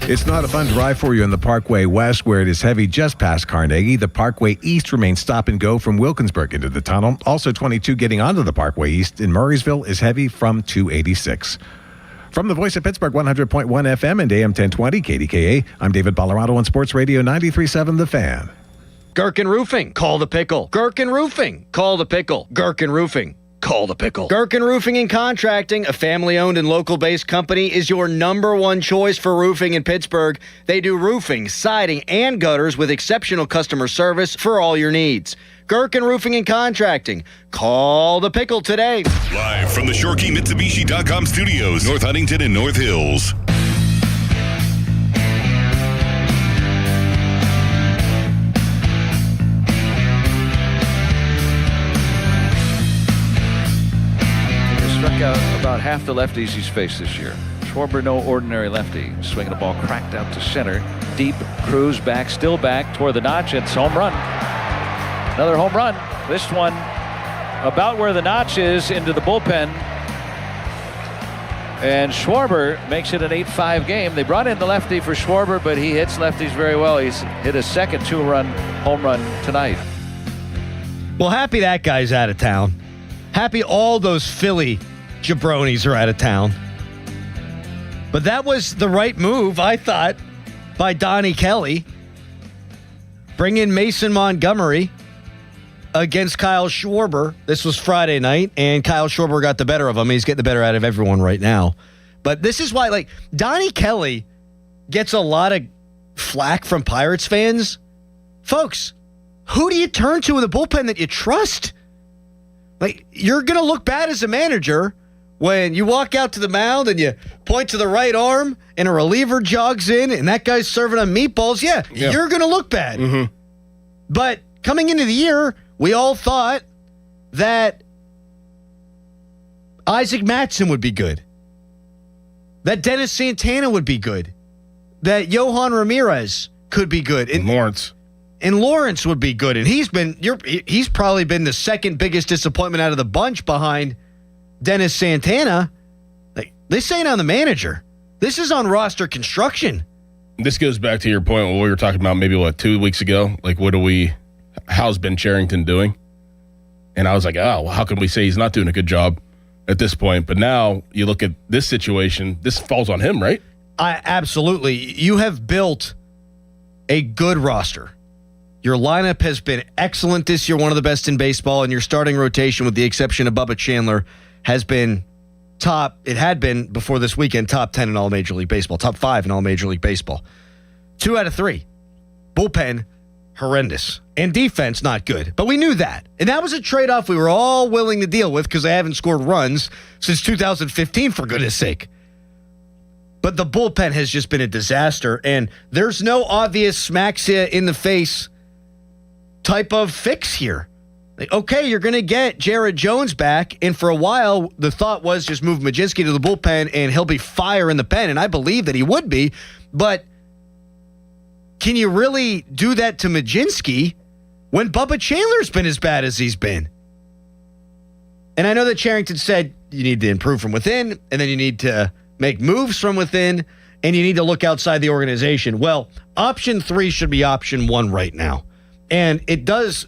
It's not a fun drive for you on the Parkway West, where it is heavy just past Carnegie. The Parkway East remains stop and go from Wilkinsburg into the tunnel. Also, 22 getting onto the Parkway East in Murraysville is heavy from 286. From the Voice of Pittsburgh, 100.1 FM and AM 1020 KDKA, I'm David Ballarado on Sports Radio 93.7 The Fan. Gherkin Roofing, call the pickle. Gherkin Roofing, call the pickle. Gherkin Roofing, call the pickle. Gherkin Roofing and Contracting, a family-owned and local-based company, is your number one choice for roofing in Pittsburgh. They do roofing, siding, and gutters with exceptional customer service for all your needs. Gherkin Roofing and Contracting. Call the pickle today. Live from the ShoreKeyMitsubishi.com studios, North Huntington and North Hills. Struck out about half the lefties he's faced this year. Schwarber, no ordinary lefty. Swinging the ball cracked out to center. Deep, Cruz back, still back toward the notch. It's home run. Another home run. This one about where the notch is into the bullpen. And Schwarber makes it an 8-5 game. They brought in the lefty for Schwarber, but he hits lefties very well. He's hit a second two-run home run tonight. Well, happy that guy's out of town. Happy all those Philly jabronis are out of town. But that was the right move, I thought, by Donnie Kelly. Bring in Mason Montgomery against Kyle Schwarber. This was Friday night, and Kyle Schwarber got the better of him. He's getting the better out of everyone right now. But this is why, Donnie Kelly gets a lot of flack from Pirates fans. Folks, who do you turn to in the bullpen that you trust? You're going to look bad as a manager when you walk out to the mound and you point to the right arm and a reliever jogs in and that guy's serving on meatballs. Yeah. You're going to look bad. Mm-hmm. But coming into the year, we all thought that Isaac Mattson would be good, that Dennis Santana would be good, that Johan Ramirez could be good. And Lawrence. And Lawrence would be good. And he's probably been the second biggest disappointment out of the bunch behind Dennis Santana. This ain't on the manager. This is on roster construction. This goes back to your point, what we were talking about maybe, 2 weeks ago? How's Ben Cherington doing? And I was like, how can we say he's not doing a good job at this point? But now you look at this situation, this falls on him, right? Absolutely. You have built a good roster. Your lineup has been excellent this year, one of the best in baseball, and your starting rotation, with the exception of Bubba Chandler, has been top. It had been before this weekend top 10 in all Major League Baseball, top 5 in all Major League Baseball. 2 out of 3. Bullpen, horrendous. And defense, not good. But we knew that. And that was a trade-off we were all willing to deal with because they haven't scored runs since 2015, for goodness sake. But the bullpen has just been a disaster, and there's no obvious smacks you in the face type of fix here. Like, okay, you're going to get Jared Jones back, and for a while, the thought was just move Majinski to the bullpen, and he'll be fire in the pen, and I believe that he would be, but can you really do that to Majinski when Bubba Chandler's been as bad as he's been? And I know that Charrington said you need to improve from within, and then you need to make moves from within, and you need to look outside the organization. Well, option 3 should be option 1 right now. And it does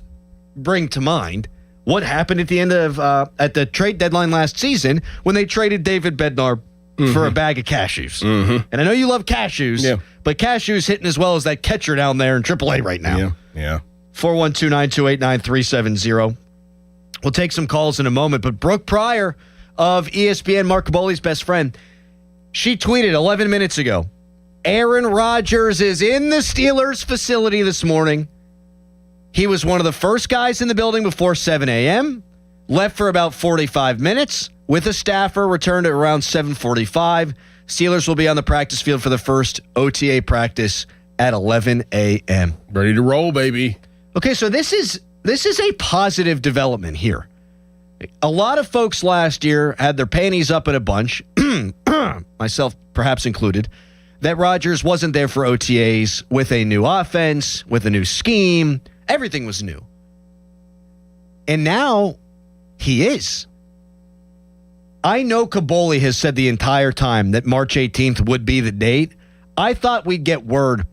bring to mind what happened at the end of at the trade deadline last season when they traded David Bednar for a bag of cashews. And I know you love cashews, but cashews hitting as well as that catcher down there in AAA right now. Yeah. 412-928-9370. We'll take some calls in a moment, but Brooke Pryor of ESPN, Mark Caboli's best friend, she tweeted 11 minutes ago, Aaron Rodgers is in the Steelers facility this morning. He was one of the first guys in the building before 7 a.m., left for about 45 minutes with a staffer, returned at around 7:45. Steelers will be on the practice field for the first OTA practice at 11 a.m. Ready to roll, baby. Okay, so this is a positive development here. A lot of folks last year had their panties up in a bunch, myself perhaps included, that Rodgers wasn't there for OTAs with a new offense, with a new scheme. Everything was new. And now he is. I know Caboli has said the entire time that March 18th would be the date. I thought we'd get word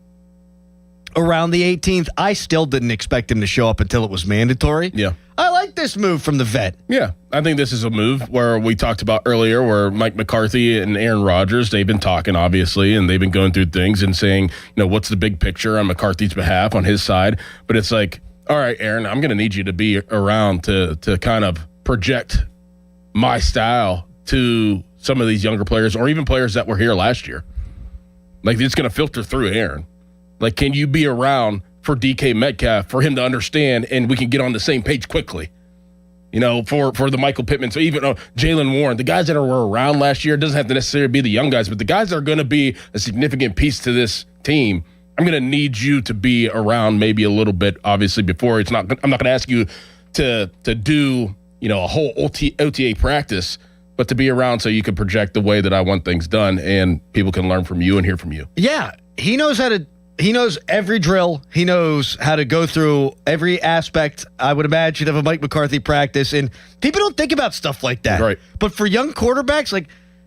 around the 18th. I still didn't expect him to show up until it was mandatory. Yeah. I like this move from the vet. Yeah, I think this is a move where we talked about earlier where Mike McCarthy and Aaron Rodgers, they've been talking, obviously, and they've been going through things and saying, what's the big picture on McCarthy's behalf, on his side. But it's like, all right, Aaron, I'm going to need you to be around to kind of project my style to some of these younger players or even players that were here last year. Like, it's going to filter through Aaron. Like, can you be around for DK Metcalf for him to understand and we can get on the same page quickly? For the Michael Pittman, so even Jalen Warren, the guys that were around last year, it doesn't have to necessarily be the young guys, but the guys that are going to be a significant piece to this team, I'm going to need you to be around maybe a little bit, obviously, before. I'm not going to ask you to do, a whole OTA practice, but to be around so you can project the way that I want things done and people can learn from you and hear from you. Yeah, he knows every drill. He knows how to go through every aspect, I would imagine, of a Mike McCarthy practice. And people don't think about stuff like that. Right. But for young quarterbacks,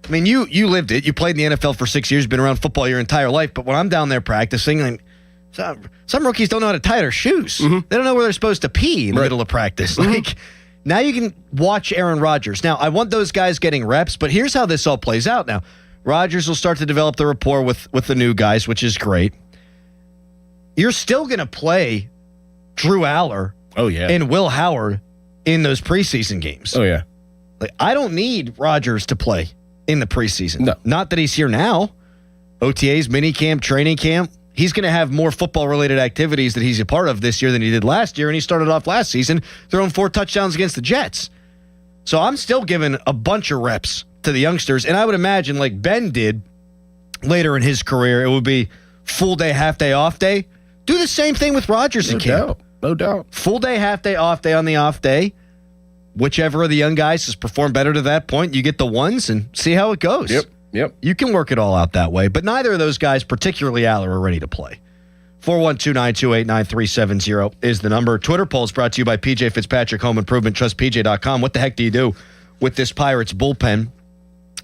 you lived it. You played in the NFL for 6 years, been around football your entire life. But when I'm down there practicing, some rookies don't know how to tie their shoes. They don't know where they're supposed to pee in the middle of practice. Now you can watch Aaron Rodgers. Now, I want those guys getting reps, but here's how this all plays out now. Rodgers will start to develop the rapport with the new guys, which is great. You're still going to play Drew Aller and Will Howard in those preseason games. Oh, yeah. I don't need Rodgers to play in the preseason. No. Not that he's here now. OTAs, minicamp, training camp. He's going to have more football-related activities that he's a part of this year than he did last year, and he started off last season throwing 4 touchdowns against the Jets. So I'm still giving a bunch of reps to the youngsters, and I would imagine, like Ben did later in his career, it would be full day, half day, off day. Do the same thing with Rodgers in camp. No doubt. Full day, half day, off day on the off day. Whichever of the young guys has performed better to that point, you get the ones and see how it goes. Yep. You can work it all out that way, but neither of those guys, particularly Aller, are ready to play. 412-928-9370 is the number. Twitter poll is brought to you by PJ Fitzpatrick Home Improvement. Trust PJ.com. What the heck do you do with this Pirates bullpen?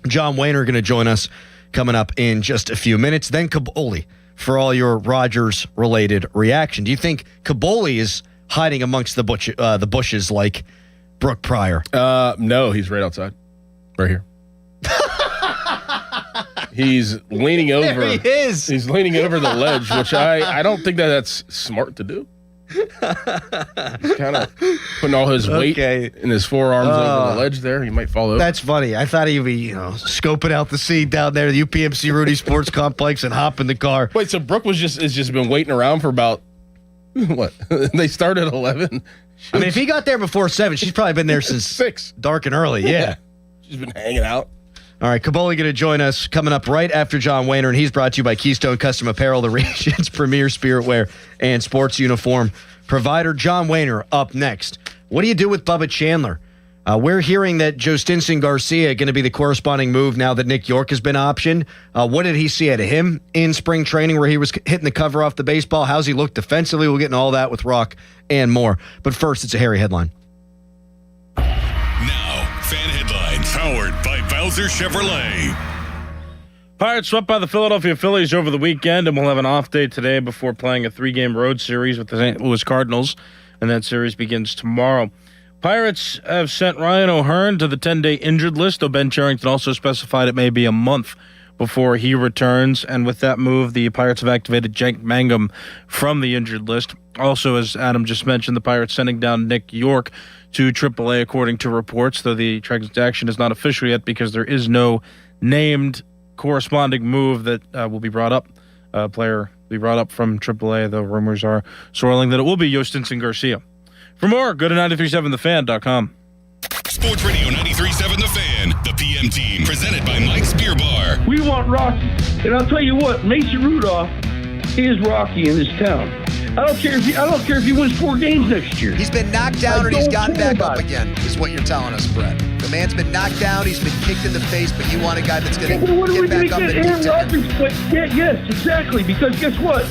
John Wayne are going to join us coming up in just a few minutes. Then Caboli for all your Rodgers-related reaction. Do you think Caboli is hiding amongst the bushes like Brooke Pryor? No, he's right outside. Right here. He's leaning over. There he is. He's leaning over the ledge, which I don't think that's smart to do. He's kind of putting all his weight in his forearms over the ledge there. He might fall over. That's funny. I thought he'd be, scoping out the scene down there at the UPMC Rudy Sports Complex and hop in the car. Wait, so Brooke has just been waiting around for about, what? They started at 11? I mean, if he got there before 7, she's probably been there since 6. Dark and early, yeah. She's been hanging out. All right, Caboli going to join us coming up right after John Wehner, and he's brought to you by Keystone Custom Apparel, the region's premier spirit wear and sports uniform provider. John Wehner up next. What do you do with Bubba Chandler? We're hearing that Joe Stinson Garcia going to be the corresponding move now that Nick York has been optioned. What did he see out of him in spring training where he was hitting the cover off the baseball? How's he look defensively? We'll get into all that with Rock and more. But first, it's a Harry headline. Now, fan headlines powered by Bowser Chevrolet. Pirates swept by the Philadelphia Phillies over the weekend, and will have an off day today before playing a 3-game road series with the St. Louis Cardinals, and that series begins tomorrow. Pirates have sent Ryan O'Hearn to the 10-day injured list, though Ben Cherington also specified it may be a month before he returns. And with that move, the Pirates have activated Jake Mangum from the injured list. Also, as Adam just mentioned, the Pirates sending down Nick York to AAA, according to reports, though the transaction is not official yet because there is no named corresponding move that will be brought up. Player will be brought up from AAA, though rumors are swirling that it will be Yostinson Garcia. For more, go to 937thefan.com. Sports Radio 93.7 The Fan, the PM team, presented by Mike's Beer Bar. We want Rocky. And I'll tell you what, Mason Rudolph is Rocky in this town. I don't care if he wins 4 games next year. He's been knocked down and he's gotten back up again, is what you're telling us, Brett. The man's been knocked down, he's been kicked in the face, but you want a guy that's going to get back up and Aaron Rodgers, yes, exactly. Because guess what?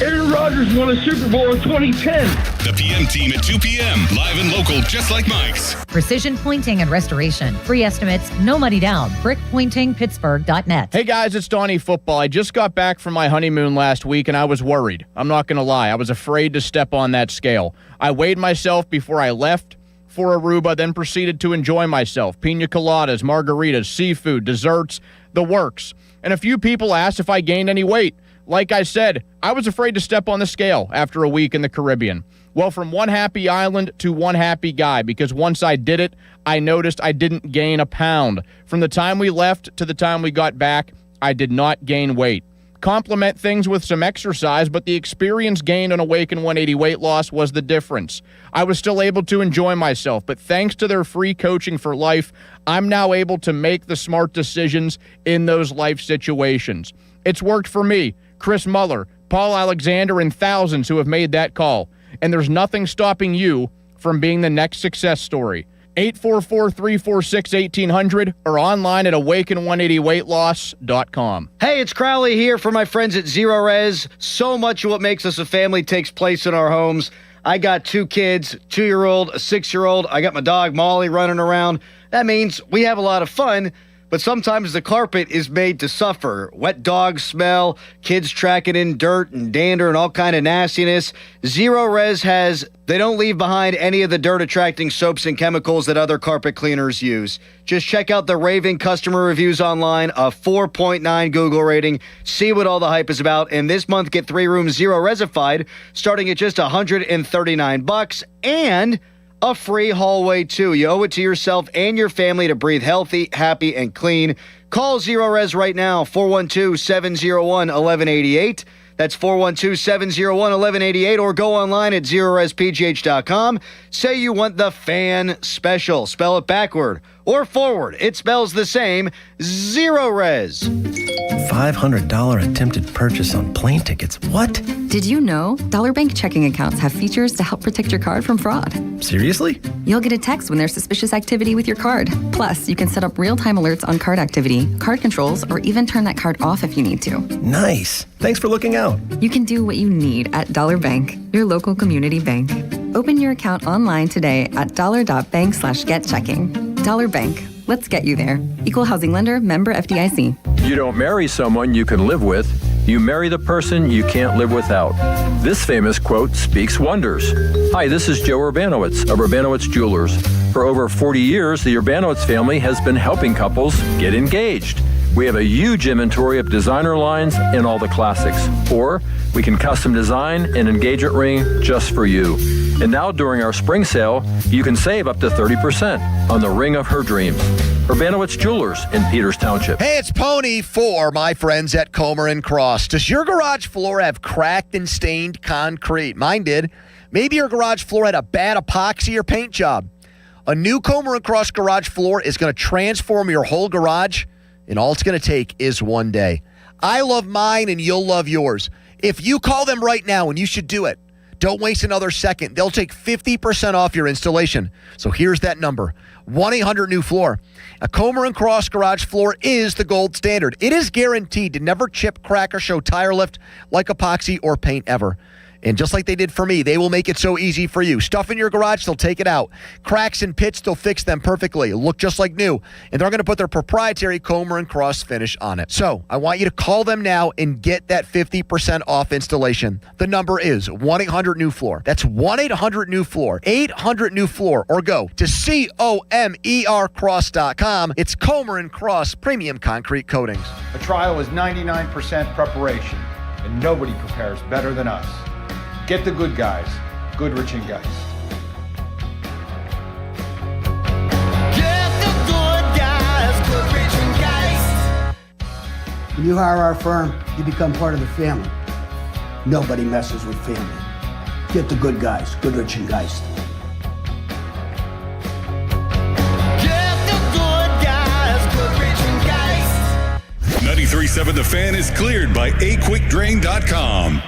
Aaron Rodgers won a Super Bowl in 2010. The PM team at 2 p.m. Live and local, just like Mike's. Precision Pointing and Restoration. Free estimates, no money down. BrickPointingPittsburgh.net. Hey guys, it's Donnie Football. I just got back from my honeymoon last week and I was worried. I'm not going to lie. I was afraid to step on that scale. I weighed myself before I left for Aruba, then proceeded to enjoy myself. Pina coladas, margaritas, seafood, desserts, the works. And a few people asked if I gained any weight. Like I said, I was afraid to step on the scale after a week in the Caribbean. Well, from one happy island to one happy guy, because once I did it, I noticed I didn't gain a pound. From the time we left to the time we got back, I did not gain weight. Complement things with some exercise, but the experience gained on Awaken 180 weight loss was the difference. I was still able to enjoy myself, but thanks to their free coaching for life, I'm now able to make the smart decisions in those life situations. It's worked for me, Chris Muller, Paul Alexander, and thousands who have made that call. And there's nothing stopping you from being the next success story. 844-346-1800 or online at awaken180weightloss.com. Hey, it's Crowley here for my friends at Zero Res. So much of what makes us a family takes place in our homes. I got 2 kids, 2-year-old, a 6-year-old. I got my dog Molly running around. That means we have a lot of fun. But sometimes the carpet is made to suffer. Wet dog smell, kids tracking in dirt and dander and all kind of nastiness. Zero Res they don't leave behind any of the dirt-attracting soaps and chemicals that other carpet cleaners use. Just check out the raving customer reviews online, a 4.9 Google rating. See what all the hype is about. And this month, get 3 rooms Zero Resified, starting at just $139 and a free hallway, too. You owe it to yourself and your family to breathe healthy, happy, and clean. Call Zero Res right now, 412-701-1188. That's 412-701-1188, or go online at ZeroResPGH.com. Say you want the fan special. Spell it backward or forward. It spells the same. Zero Res. $500 attempted purchase on plane tickets. What? Did you know Dollar Bank checking accounts have features to help protect your card from fraud? Seriously? You'll get a text when there's suspicious activity with your card. Plus, you can set up real-time alerts on card activity, card controls, or even turn that card off if you need to. Nice. Thanks for looking out. You can do what you need at Dollar Bank, your local community bank. Open your account online today at dollar.bank/getchecking. Dollar Bank. Let's get you there. Equal housing lender, member FDIC. You don't marry someone you can live with. You marry the person you can't live without. This famous quote speaks wonders. Hi, this is Joe Urbanowitz of Urbanowitz Jewelers. For over 40 years, the Urbanowitz family has been helping couples get engaged. We have a huge inventory of designer lines and all the classics. Or we can custom design an engagement ring just for you. And now during our spring sale, you can save up to 30% on the ring of her dreams. Urbanowitz Jewelers in Peters Township. Hey, it's Pony for my friends at Comer and Cross. Does your garage floor have cracked and stained concrete? Mine did. Maybe your garage floor had a bad epoxy or paint job. A new Comer and Cross garage floor is going to transform your whole garage, and all it's going to take is one day. I love mine, and you'll love yours. If you call them right now, and you should do it, don't waste another second. They'll take 50% off your installation. So here's that number, 1-800-NEW-FLOOR. A Comer & Cross garage floor is the gold standard. It is guaranteed to never chip, crack, or show tire lift like epoxy or paint ever. And just like they did for me, they will make it so easy for you. Stuff in your garage, they'll take it out. Cracks and pits, they'll fix them perfectly. Look just like new. And they're going to put their proprietary Comer & Cross finish on it. So I want you to call them now and get that 50% off installation. The number is 1-800-NEW-FLOOR. That's 1-800-NEW-FLOOR. 800-NEW-FLOOR. Or go to COMERcross.com. It's Comer & Cross Premium Concrete Coatings. A trial is 99% preparation, and nobody prepares better than us. Get the good guys, Goodrich and Geist. Get the good guys, Goodrich and Geist. When you hire our firm, you become part of the family. Nobody messes with family. Get the good guys, Goodrich and Geist. Get the good guys, Goodrich and Geist. 93.7 The Fan is cleared by aquickdrain.com.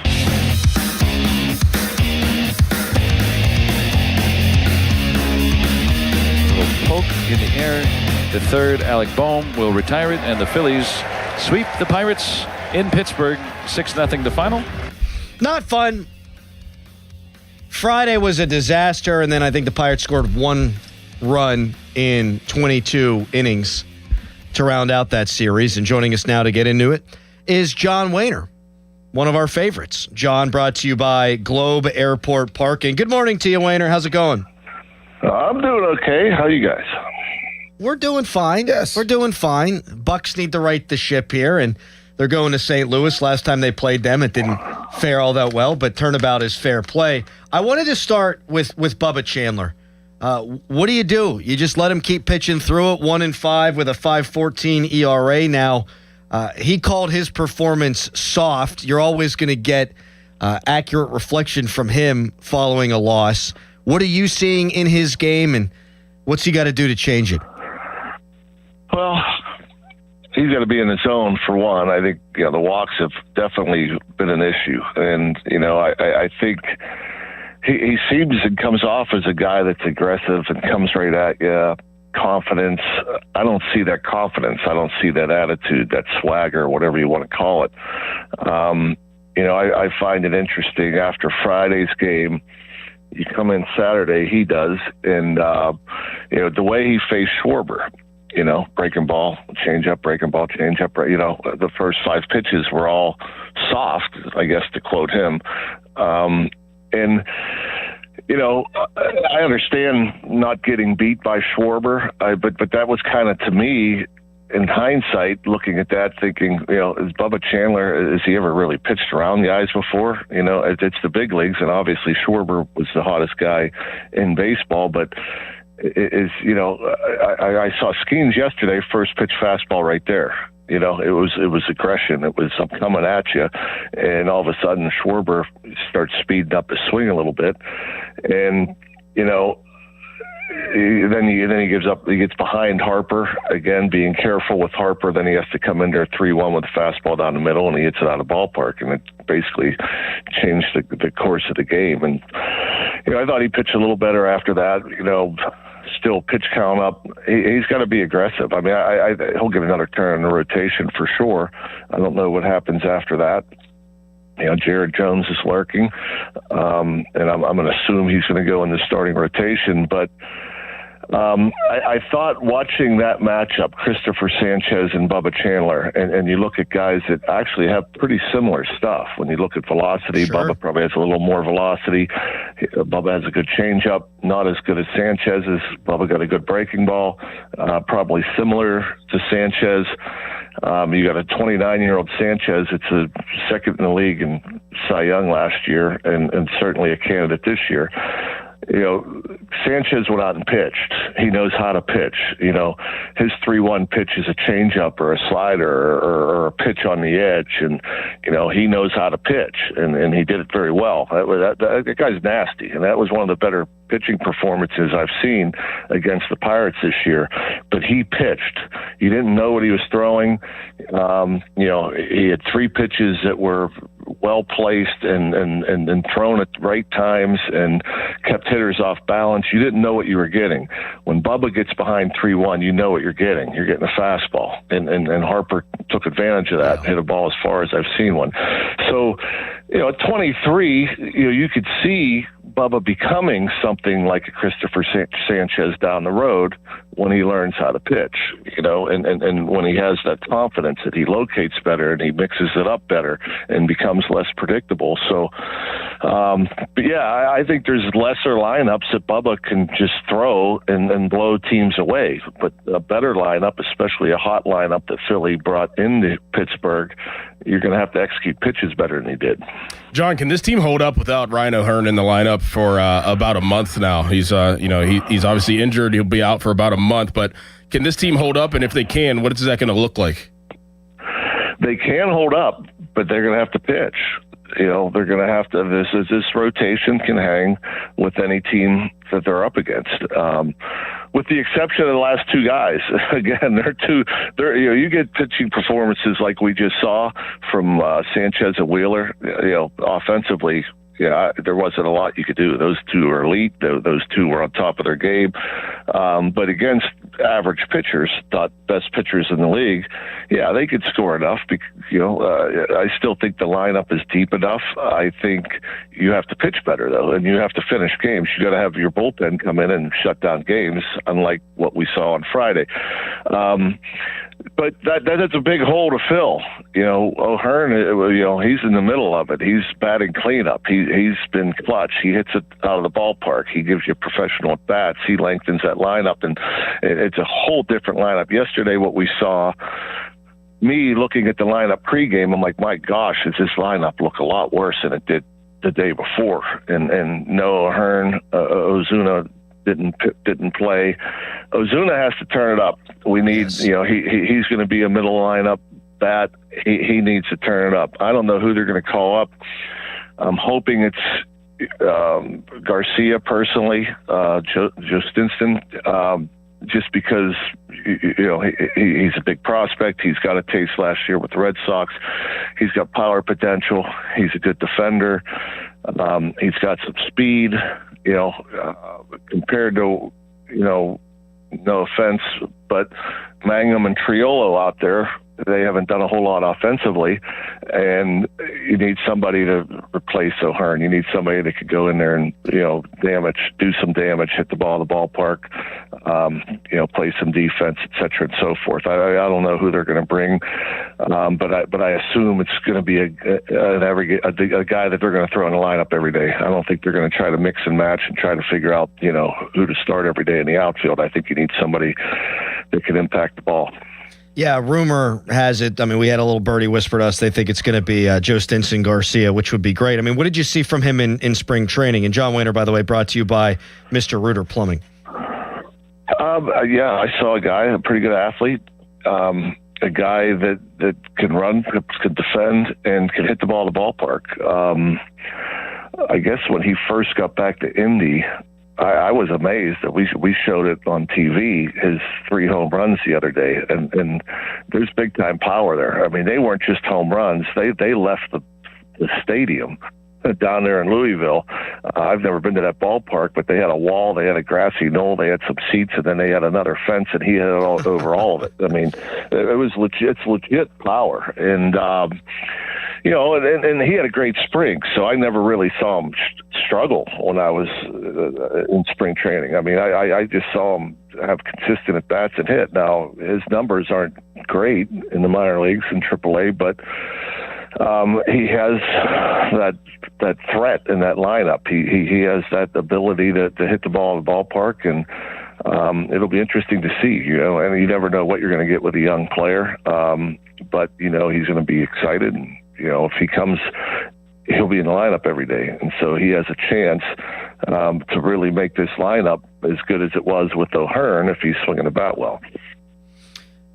Poke in the air. The third, Alec Boehm, will retire it, and the Phillies sweep the Pirates in Pittsburgh. 6-0 the final. Not fun. Friday was a disaster, and then I think the Pirates scored one run in 22 innings to round out that series. And joining us now to get into it is John Wehner, one of our favorites. John, brought to you by Globe Airport Parking. Good morning to you, Wehner. How's it going? I'm doing okay. How you guys? We're doing fine. Yes. We're doing fine. Bucks need to right the ship here, and they're going to St. Louis. Last time they played them, it didn't fare all that well, but turnabout is fair play. I wanted to start with Bubba Chandler. What do? You just let him keep pitching through it, 1-5 with a 5.14 ERA now. He called his performance soft. You're always going to get accurate reflection from him following a loss. What are you seeing in his game, and what's he got to do to change it? Well, he's got to be in the zone for one. I think the walks have definitely been an issue, and I think he seems and comes off as a guy that's aggressive and comes right at you. Confidence. I don't see that confidence. I don't see that attitude, that swagger, whatever you want to call it. I find it interesting after Friday's game. You come in Saturday, he does, and the way he faced Schwarber, breaking ball, change up, breaking ball, change up. The first 5 pitches were all soft, I guess, to quote him. I understand not getting beat by Schwarber, but that was kind of, to me, in hindsight, looking at that, thinking, is Bubba Chandler, has he ever really pitched around guys before? It's the big leagues, and obviously Schwarber was the hottest guy in baseball, but I saw Skeens yesterday, first pitch fastball right there. It was aggression. It was, I'm coming at you, and all of a sudden Schwarber starts speeding up his swing a little bit, and then he gives up. He gets behind Harper again, being careful with Harper. Then he has to come in there 3-1 with a fastball down the middle, and he hits it out of ballpark, and it basically changed the course of the game. And I thought he pitched a little better after that. Still pitch count up. He's got to be aggressive. I mean, he'll get another turn in the rotation for sure. I don't know what happens after that. Jared Jones is lurking, and I'm going to assume he's going to go in the starting rotation. But I thought watching that matchup, Christopher Sanchez and Bubba Chandler, and you look at guys that actually have pretty similar stuff. When you look at velocity, sure. Bubba probably has a little more velocity. Bubba has a good changeup, not as good as Sanchez's. Bubba got a good breaking ball, probably similar to Sanchez. You got a 29-year-old Sanchez. It's a second in the league in Cy Young last year, and certainly a candidate this year. You know, Sanchez went out and pitched. He knows how to pitch. You know, his 3-1 pitch is a changeup or a slider or a pitch on the edge, and you know he knows how to pitch, and he did it very well. That guy's nasty, and that was one of the better pitching performances I've seen against the Pirates this year. But he pitched. You didn't know what he was throwing. You know, he had 3 pitches that were well placed and thrown at the right times and kept hitters off balance. You didn't know what you were getting. When Bubba gets behind 3-1, you know what you're getting. You're getting a fastball. And Harper took advantage of that, hit a ball as far as I've seen one. So, you know, at 23, you know, you could see Bubba becoming something like a Christopher Sanchez down the road when he learns how to pitch, you know, and when he has that confidence that he locates better and he mixes it up better and becomes less predictable. So, but yeah, I think there's lesser lineups that Bubba can just throw and blow teams away. But a better lineup, especially a hot lineup that Philly brought into Pittsburgh, you're going to have to execute pitches better than he did. John, can this team hold up without Ryan O'Hearn in the lineup for about a month now? He's he's obviously injured. He'll be out for about a month, but can this team hold up? And if they can, what is that going to look like? They can hold up, but they're going to have to pitch. You know, they're going to have to. This rotation can hang with any team that they're up against, with the exception of the last 2 guys. Again, you know, you get pitching performances like we just saw from Sanchez and Wheeler. You know, offensively, yeah, there wasn't a lot you could do. Those 2 are elite. Those 2 were on top of their game. But against average pitchers, not best pitchers in the league, yeah, they could score enough. You know, I still think the lineup is deep enough. I think you have to pitch better, though, and you have to finish games. You got to have your bullpen come in and shut down games, unlike what we saw on Friday. But that's a big hole to fill. You know, O'Hearn, you know, he's in the middle of it. He's batting cleanup. He's been clutch. He hits it out of the ballpark. He gives you professional at bats. He lengthens that lineup, and it's a whole different lineup. Yesterday, what we saw, me looking at the lineup pregame, I'm like, my gosh, does this lineup look a lot worse than it did the day before? And no, O'Hearn, Ozuna didn't play. Ozuna has to turn it up. We need, you know, he's going to be a middle lineup bat. He needs to turn it up. I don't know who they're going to call up. I'm hoping it's Garcia personally, Justinson, just because, you know, he's a big prospect. He's got a taste last year with the Red Sox. He's got power potential. He's a good defender. He's got some speed, you know, compared to, you know, no offense, but Mangum and Triolo out there, they haven't done a whole lot offensively, and you need somebody to replace O'Hearn. You need somebody that could go in there and, you know, do some damage, hit the ball in the ballpark, you know, play some defense, et cetera, and so forth. I don't know who they're going to bring, but I assume it's going to be a guy that they're going to throw in the lineup every day. I don't think they're going to try to mix and match and try to figure out, you know, who to start every day in the outfield. I think you need somebody that can impact the ball. Yeah, rumor has it. I mean, we had a little birdie whisper to us. They think it's going to be Joe Stinson Garcia, which would be great. I mean, what did you see from him in spring training? And John Wayner, by the way, brought to you by Mr. Reuter Plumbing. Yeah, I saw a guy, a pretty good athlete, a guy that can run, can defend, and can hit the ball in the ballpark. I guess when he first got back to Indy, I was amazed that we showed it on TV, his 3 home runs the other day, and there's big time power there. I mean, they weren't just home runs; they left the stadium down there in Louisville. I've never been to that ballpark, but they had a wall, they had a grassy knoll, they had some seats, and then they had another fence, and he hit it all over all of it. I mean, it was legit. It's legit power, and you know, and he had a great spring, so I never really saw him struggle when I was in spring training. I mean, I just saw him have consistent at bats and hit. Now, his numbers aren't great in the minor leagues in AAA, but he has that threat in that lineup. He has that ability to hit the ball in the ballpark, and it'll be interesting to see, and you never know what you're going to get with a young player. But, he's going to be excited. And, if he comes, he'll be in the lineup every day. And so he has a chance to really make this lineup as good as it was with O'Hearn if he's swinging the bat well.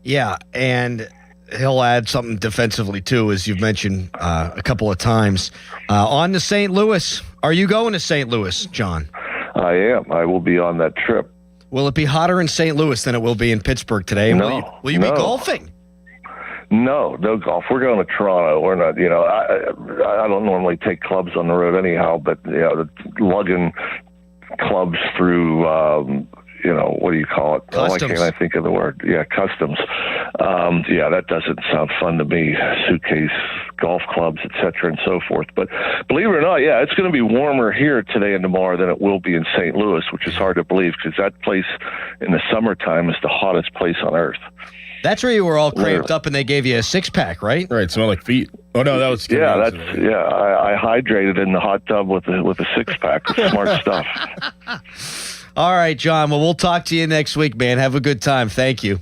Yeah, and he'll add something defensively, too, as you've mentioned a couple of times. On to St. Louis. Are you going to St. Louis, John? I am. I will be on that trip. Will it be hotter in St. Louis than it will be in Pittsburgh today? No. Will you be golfing? No golf. We're going to Toronto. We're not, I don't normally take clubs on the road anyhow, but, lugging clubs through, what do you call it? Customs. Why can't I think of the word? Yeah, customs. That doesn't sound fun to me. Suitcase, golf clubs, et cetera, and so forth. But believe it or not, it's going to be warmer here today and tomorrow than it will be in St. Louis, which is hard to believe because that place in the summertime is the hottest place on earth. That's where you were all cramped up and they gave you a six-pack, right? Right, smell like feet. Oh, no, that was... I hydrated in the hot tub with a six-pack. Smart stuff. All right, John. Well, we'll talk to you next week, man. Have a good time. Thank you.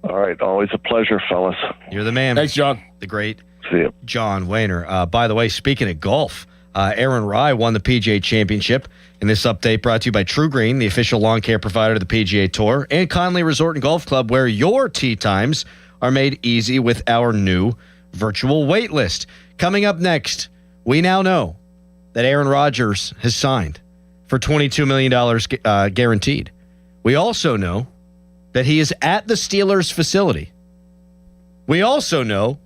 All right. Always a pleasure, fellas. You're the man. Thanks, John. The great See you. John Wehner. By the way, speaking of golf, Aaron Rai won the PGA Championship. In this update brought to you by True Green, the official lawn care provider to the PGA Tour, and Conley Resort and Golf Club, where your tee times are made easy with our new virtual wait list. Coming up next, we now know that Aaron Rodgers has signed for $22 million guaranteed. We also know that he is at the Steelers facility. We also know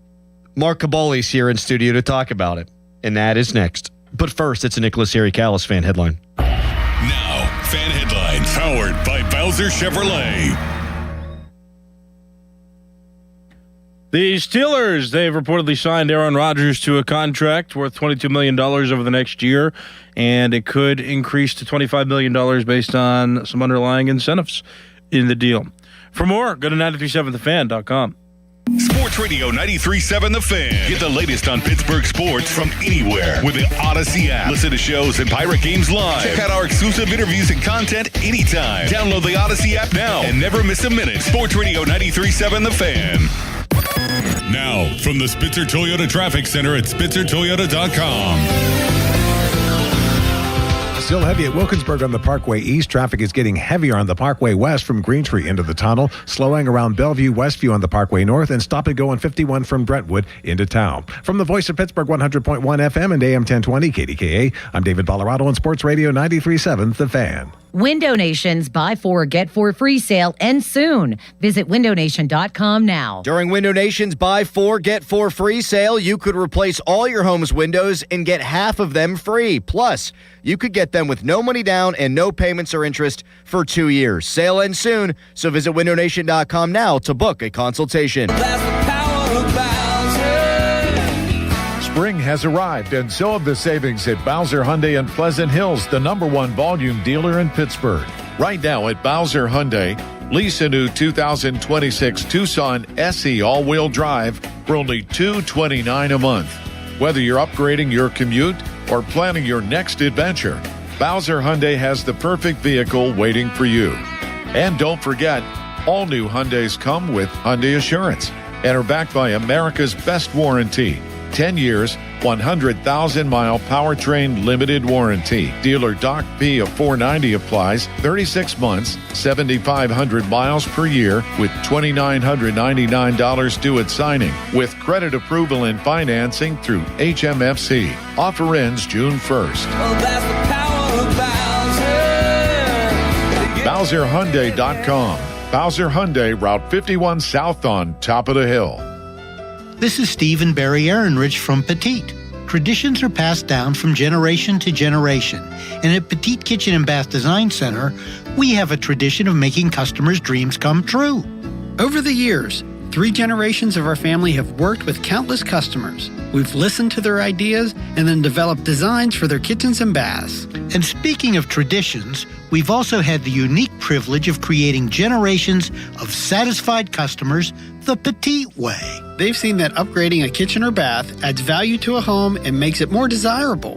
Mark Caboli's here in studio to talk about it, and that is next. But first, it's a Nicholas Harry Callis fan headline. Now, fan headlines powered by Bowser Chevrolet. The Steelers, they've reportedly signed Aaron Rodgers to a contract worth $22 million over the next year, and it could increase to $25 million based on some underlying incentives in the deal. For more, go to 937thefan.com. Sports Radio 93.7 The Fan. Get the latest on Pittsburgh sports from anywhere with the Odyssey app. Listen to shows and Pirate Games live. Check out our exclusive interviews and content anytime. Download the Odyssey app now and never miss a minute. Sports Radio 93.7 The Fan. Now, from the Spitzer Toyota Traffic Center at SpitzerToyota.com. Still heavy at Wilkinsburg on the Parkway East. Traffic is getting heavier on the Parkway West from Greentree into the tunnel, slowing around Bellevue, Westview on the Parkway North, and stop and go on 51 from Brentwood into town. From the voice of Pittsburgh 100.1 FM and AM 1020 KDKA, I'm David Ballarado on Sports Radio 93.7 The Fan. Window Nation's Buy 4, Get 4 free sale ends soon. Visit windownation.com now. During Window Nation's Buy 4, Get 4 free sale, you could replace all your home's windows and get half of them free. Plus, you could get them with no money down and no payments or interest for 2 years. Sale ends soon, so visit windownation.com now to book a consultation. Spring has arrived, and so have the savings at Bowser Hyundai in Pleasant Hills, the #1 volume dealer in Pittsburgh. Right now at Bowser Hyundai, lease a new 2026 Tucson SE all-wheel drive for only $229 a month. Whether you're upgrading your commute or planning your next adventure, Bowser Hyundai has the perfect vehicle waiting for you. And don't forget, all new Hyundais come with Hyundai Assurance and are backed by America's best warranty. 10 years, 100,000-mile powertrain limited warranty. Dealer Doc P of $490 applies. 36 months, 7,500 miles per year with $2,999 due at signing. With credit approval and financing through HMFC. Offer ends June 1st. BowserHyundai.com. Bowser Hyundai, Route 51 South on Top of the Hill. This is Steve and Barry Ehrenrich from Petite. Traditions are passed down from generation to generation. And at Petite Kitchen and Bath Design Center, we have a tradition of making customers' dreams come true. Over the years, 3 generations of our family have worked with countless customers. We've listened to their ideas and then developed designs for their kitchens and baths. And speaking of traditions, we've also had the unique privilege of creating generations of satisfied customers the Petite way. They've seen that upgrading a kitchen or bath adds value to a home and makes it more desirable.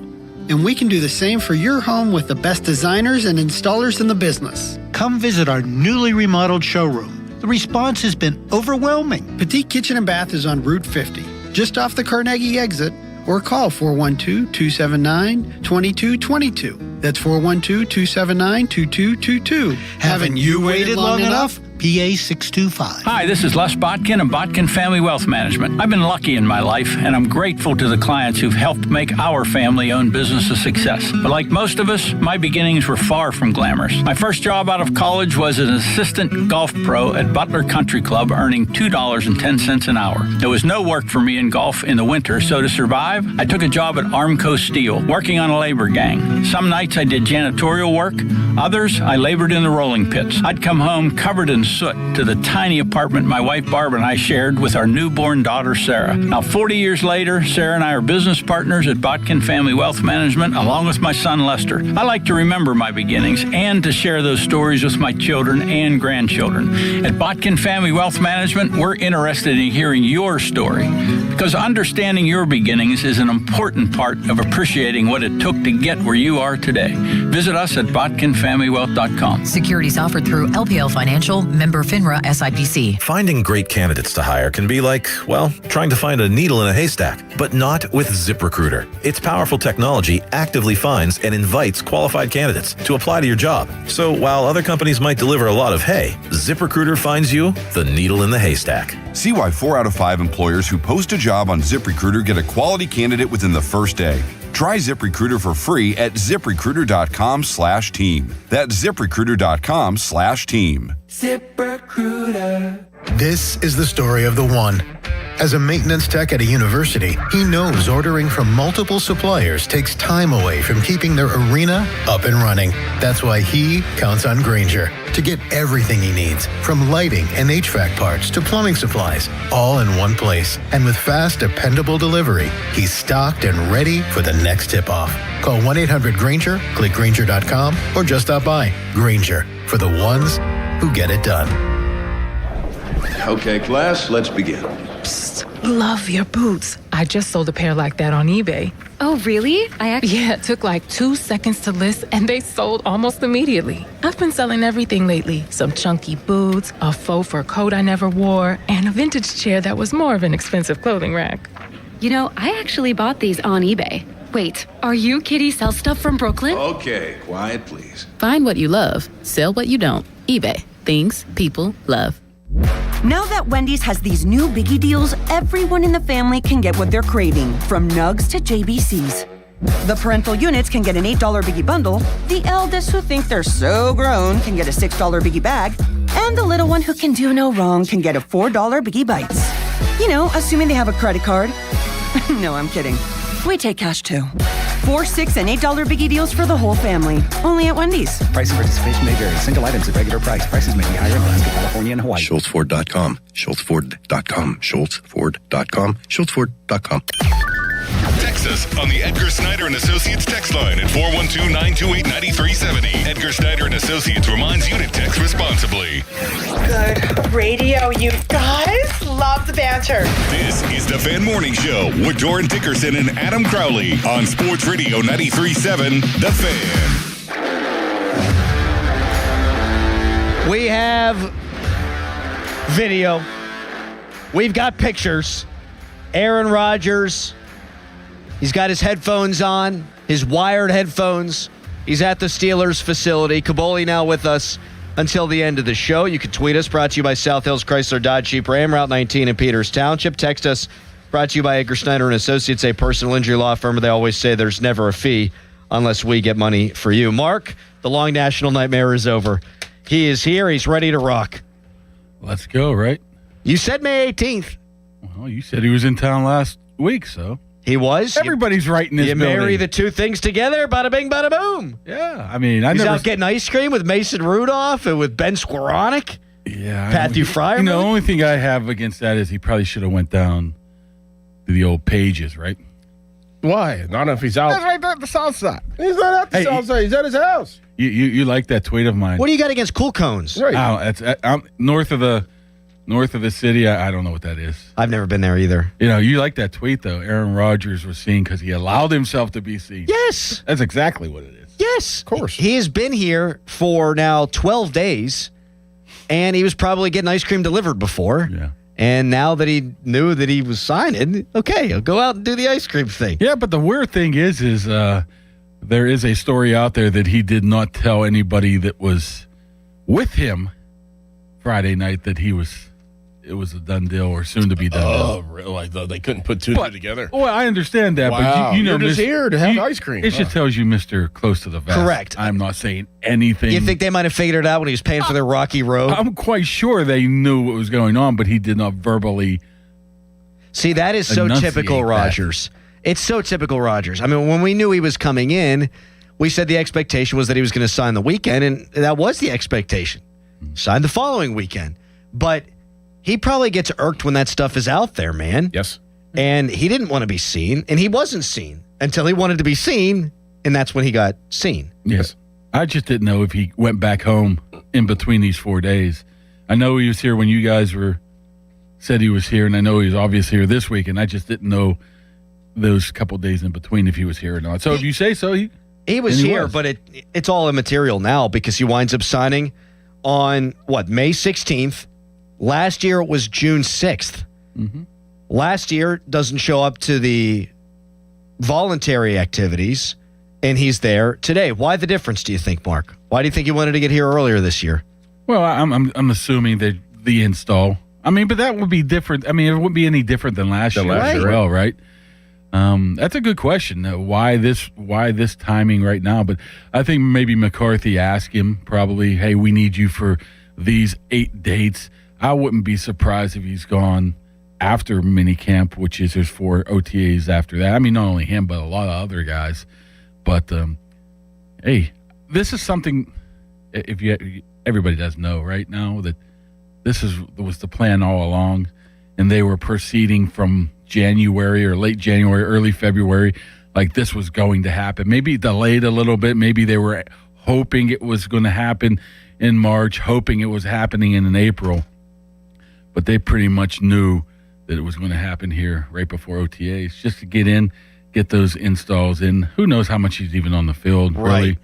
And we can do the same for your home with the best designers and installers in the business. come visit our newly remodeled showroom. The response has been overwhelming. Petite Kitchen and Bath is on Route 50, just off the Carnegie exit, or call 412-279-2222. That's 412-279-2222. Haven't you waited long enough? PA 625. Hi, this is Les Botkin of Botkin Family Wealth Management. I've been lucky in my life, and I'm grateful to the clients who've helped make our family-owned business a success. But like most of us, my beginnings were far from glamorous. My first job out of college was an assistant golf pro at Butler Country Club, earning $2.10 an hour. There was no work for me in golf in the winter, so to survive, I took a job at Armco Steel, working on a labor gang. Some nights I did janitorial work. Others, I labored in the rolling pits. I'd come home covered in soot to the tiny apartment my wife Barbara and I shared with our newborn daughter Sarah. Now 40 years later, Sarah and I are business partners at Botkin Family Wealth Management along with my son Lester. I like to remember my beginnings and to share those stories with my children and grandchildren. At Botkin Family Wealth Management, we're interested in hearing your story because understanding your beginnings is an important part of appreciating what it took to get where you are today. Visit us at botkinfamilywealth.com. Securities offered through LPL Financial, member FINRA SIPC. Finding great candidates to hire can be like, well, trying to find a needle in a haystack, but not with ZipRecruiter. Its powerful technology actively finds and invites qualified candidates to apply to your job. So while other companies might deliver a lot of hay, ZipRecruiter finds you the needle in the haystack. See why 4 out of 5 employers who post a job on ZipRecruiter get a quality candidate within the first day. Try ZipRecruiter for free at ZipRecruiter.com/team. That's ZipRecruiter.com/team. ZipRecruiter. This is the story of the one. As a maintenance tech at a university, he knows ordering from multiple suppliers takes time away from keeping their arena up and running. That's why he counts on Grainger to get everything he needs, from lighting and HVAC parts to plumbing supplies, all in one place. And with fast, dependable delivery, he's stocked and ready for the next tip-off. Call 1-800-GRAINGER, click Grainger.com, or just stop by. Grainger, for the ones who get it done. Okay, class, let's begin. Love your boots. I just sold a pair like that on eBay. Oh, really? Yeah, it took like 2 seconds to list and they sold almost immediately. I've been selling everything lately. Some chunky boots, a faux fur coat I never wore, and a vintage chair that was more of an expensive clothing rack. You know, I actually bought these on eBay. Wait, are you Kitty Sell Stuff from Brooklyn? Okay, quiet, please. Find what you love, sell what you don't. eBay. Things people love. Now that Wendy's has these new biggie deals, everyone in the family can get what they're craving, from nugs to JBCs. The parental units can get an $8 biggie bundle, the eldest who think they're so grown can get a $6 biggie bag, and the little one who can do no wrong can get a $4 biggie bites. You know, assuming they have a credit card. No, I'm kidding. We take cash too. $4, $6, and $8 biggie deals for the whole family. Only at Wendy's. Price and participation may vary. Single items at regular price. Prices may be higher in Alaska, California, and Hawaii. SchultzFord.com. SchultzFord.com. SchultzFord.com. SchultzFord.com. Text us on the Edgar Snyder and Associates text line at 412-928-9370. Edgar Snyder and Associates reminds you to text responsibly. Good radio, you guys. Love the banter. This is the Fan Morning Show with Doran Dickerson and Adam Crowley on Sports Radio 93.7 The Fan. We have video. We've got pictures. Aaron Rodgers. He's got his headphones on, his wired headphones. He's at the Steelers facility. Caboli now with us until the end of the show. You can tweet us, brought to you by South Hills Chrysler Dodge Jeep Ram, Route 19 in Peters Township. Text us, brought to you by Edgar Snyder and Associates, a personal injury law firm. They always say there's never a fee unless we get money for you. Mark, the long national nightmare is over. He is here. He's ready to rock. Let's go, right? You said May 18th. Well, you said he was in town last week, so. He was. Everybody's right in this building. You marry the two things together, bada bing, bada boom. Yeah, I mean, He's out getting ice cream with Mason Rudolph and with Ben Skowronek. Yeah, Matthew Fryer. You know, the only thing I have against that is he probably should have went down to the old Pages, right? Why? Not if he's out. That's right there at the south side. He's not at the south side. He's at his house. You like that tweet of mine? What do you got against cool cones? Right. I'm north of the city. I don't know what that is. I've never been there either. You know, you like that tweet though. Aaron Rodgers was seen because he allowed himself to be seen. Yes, that's exactly what it is. Yes. Of course. He has been here for now 12 days, and he was probably getting ice cream delivered before. Yeah. And now that he knew that he was signing, okay, he'll go out and do the ice cream thing. Yeah, but the weird thing is there is a story out there that he did not tell anybody that was with him Friday night that it was a done deal or soon to be done deal. Oh, really? Like they couldn't put two together? Well, I understand that, Wow. but you know, You're just here to have ice cream. It just tells you Mr. Close to the vest. Correct. I'm not saying anything. You think they might have figured it out when he was paying for their Rocky Road? I'm quite sure they knew what was going on, but he did not verbally. See, that is so typical Rodgers. It's so typical Rodgers. I mean, when we knew he was coming in, we said the expectation was that he was going to sign the weekend, and that was the expectation. Signed the following weekend. But he probably gets irked when that stuff is out there, man. Yes. And he didn't want to be seen, and he wasn't seen until he wanted to be seen, and that's when he got seen. Yes. I just didn't know if he went back home in between these 4 days. I know he was here when you guys said he was here, and I know he was obviously here this week, and I just didn't know those couple days in between if he was here or not. So if you say so, he was here, but it's all immaterial now because he winds up signing on, May 16th. Last year it was June 6th. Mm-hmm. Last year doesn't show up to the voluntary activities, and he's there today. Why the difference, do you think, Mark? Why do you think he wanted to get here earlier this year? Well, I'm assuming that the install. I mean, but that would be different. I mean, it wouldn't be any different than last year as well, right? That's a good question. Why this timing right now? But I think maybe McCarthy asked him probably, hey, we need you for these 8 dates. I wouldn't be surprised if he's gone after minicamp, which is there's 4 OTAs after that. I mean, not only him, but a lot of other guys. But, hey, this is something everybody does know right now that this was the plan all along, and they were proceeding from January or late January, early February, like this was going to happen. Maybe delayed a little bit. Maybe they were hoping it was going to happen in March, hoping it was happening in April. But they pretty much knew that it was going to happen here right before OTAs, just to get those installs in. Who knows how much he's even on the field, right. Really.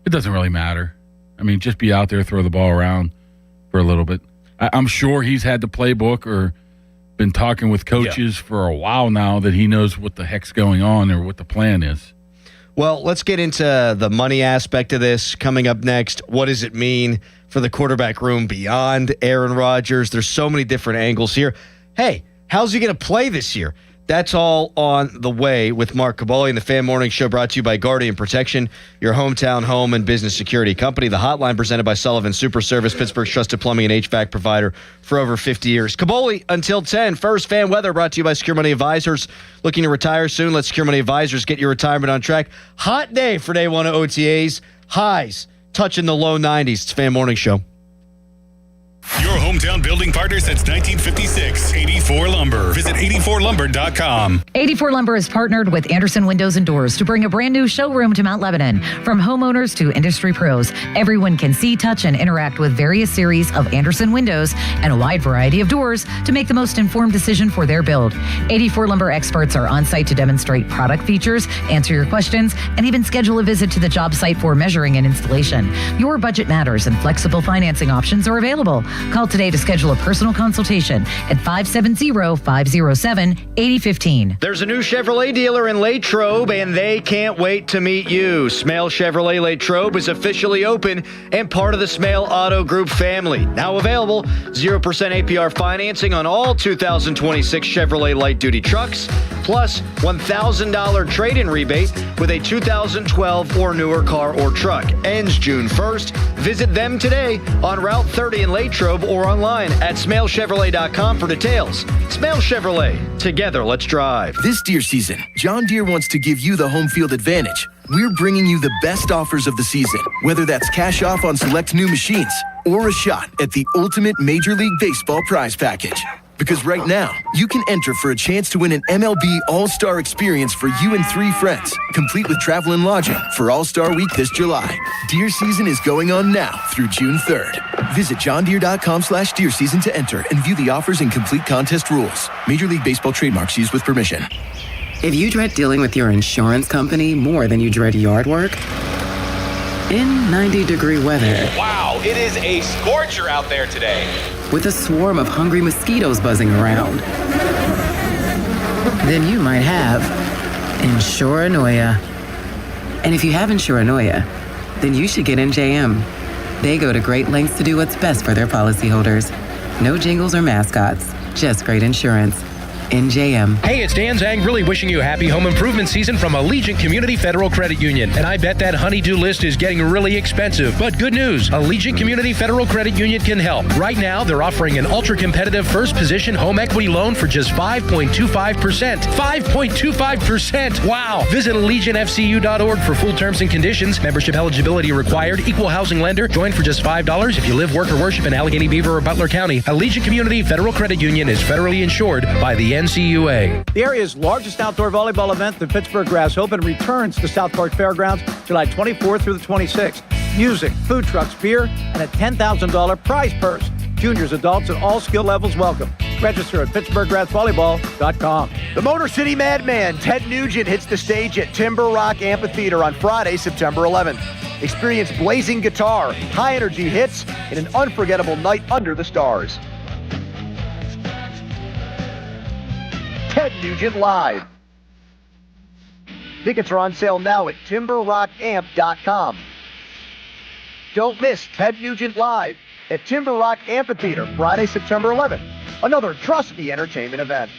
It doesn't really matter. I mean, just be out there, throw the ball around for a little bit. I'm sure he's had the playbook or been talking with coaches for a while now that he knows what the heck's going on or what the plan is. Well, let's get into the money aspect of this coming up next. What does it mean for the quarterback room beyond Aaron Rodgers? There's so many different angles here. Hey, how's he going to play this year? That's all on the way with Mark Caboli and the Fan Morning Show, brought to you by Guardian Protection, your hometown home and business security company. The hotline presented by Sullivan Super Service, Pittsburgh's trusted plumbing and HVAC provider for over 50 years. Caboli until 10. First, fan weather brought to you by Secure Money Advisors. Looking to retire soon? Let Secure Money Advisors get your retirement on track. Hot day for day one of OTAs. Highs touching the low 90s. It's Fan Morning Show. Your hometown building partner since 1956, 84 Lumber. Visit 84lumber.com. 84 Lumber is partnered with Anderson Windows and Doors to bring a brand new showroom to Mount Lebanon. From homeowners to industry pros, everyone can see, touch, and interact with various series of Anderson windows and a wide variety of doors to make the most informed decision for their build. 84 Lumber experts are on site to demonstrate product features, answer your questions, and even schedule a visit to the job site for measuring and installation. Your budget matters, and flexible financing options are available. Call today to schedule a personal consultation at 570-507-8015. There's a new Chevrolet dealer in Latrobe, and they can't wait to meet you. Smale Chevrolet Latrobe is officially open and part of the Smale Auto Group family. Now available, 0% APR financing on all 2026 Chevrolet light-duty trucks, plus $1,000 trade-in rebate with a 2012 or newer car or truck. Ends June 1st. Visit them today on Route 30 in Latrobe or online at smalechevrolet.com for details. Smale Chevrolet. Together, let's drive. This deer season, John Deere wants to give you the home field advantage. We're bringing you the best offers of the season, whether that's cash off on select new machines or a shot at the ultimate Major League Baseball prize package. Because right now, you can enter for a chance to win an MLB All-Star experience for you and 3 friends, complete with travel and lodging for All-Star Week this July. Deer season is going on now through June 3rd. Visit johndeere.com/deer season to enter and view the offers and complete contest rules. Major League Baseball trademarks used with permission. If you dread dealing with your insurance company more than you dread yard work, in 90-degree weather. Wow, it is a scorcher out there today. With a swarm of hungry mosquitoes buzzing around. Then you might have insuranoia. And if you have insuranoia, then you should get NJM. They go to great lengths to do what's best for their policyholders. No jingles or mascots, just great insurance. NJM. Hey, it's Dan Zang, really wishing you a happy home improvement season from Allegiant Community Federal Credit Union. And I bet that honey-do list is getting really expensive. But good news, Allegiant Community Federal Credit Union can help. Right now, they're offering an ultra-competitive first-position home equity loan for just 5.25%. 5.25%! Wow! Visit AllegiantFCU.org for full terms and conditions. Membership eligibility required. Equal housing lender. Join for just $5 if you live, work, or worship in Allegheny, Beaver, or Butler County. Allegiant Community Federal Credit Union is federally insured by the NCUA. The area's largest outdoor volleyball event, the Pittsburgh Grass Open, returns to South Park Fairgrounds July 24th through the 26th. Music, food trucks, beer, and a $10,000 prize purse. Juniors, adults, and all skill levels welcome. Register at PittsburghGrassVolleyball.com. The Motor City Madman, Ted Nugent, hits the stage at Timber Rock Amphitheater on Friday, September 11th. Experience blazing guitar, high-energy hits, and an unforgettable night under the stars. Ted Nugent Live. Tickets are on sale now at TimberRockAmp.com. Don't miss Ted Nugent Live at Timber Rock Amphitheater, Friday, September 11th. Another trusty entertainment event.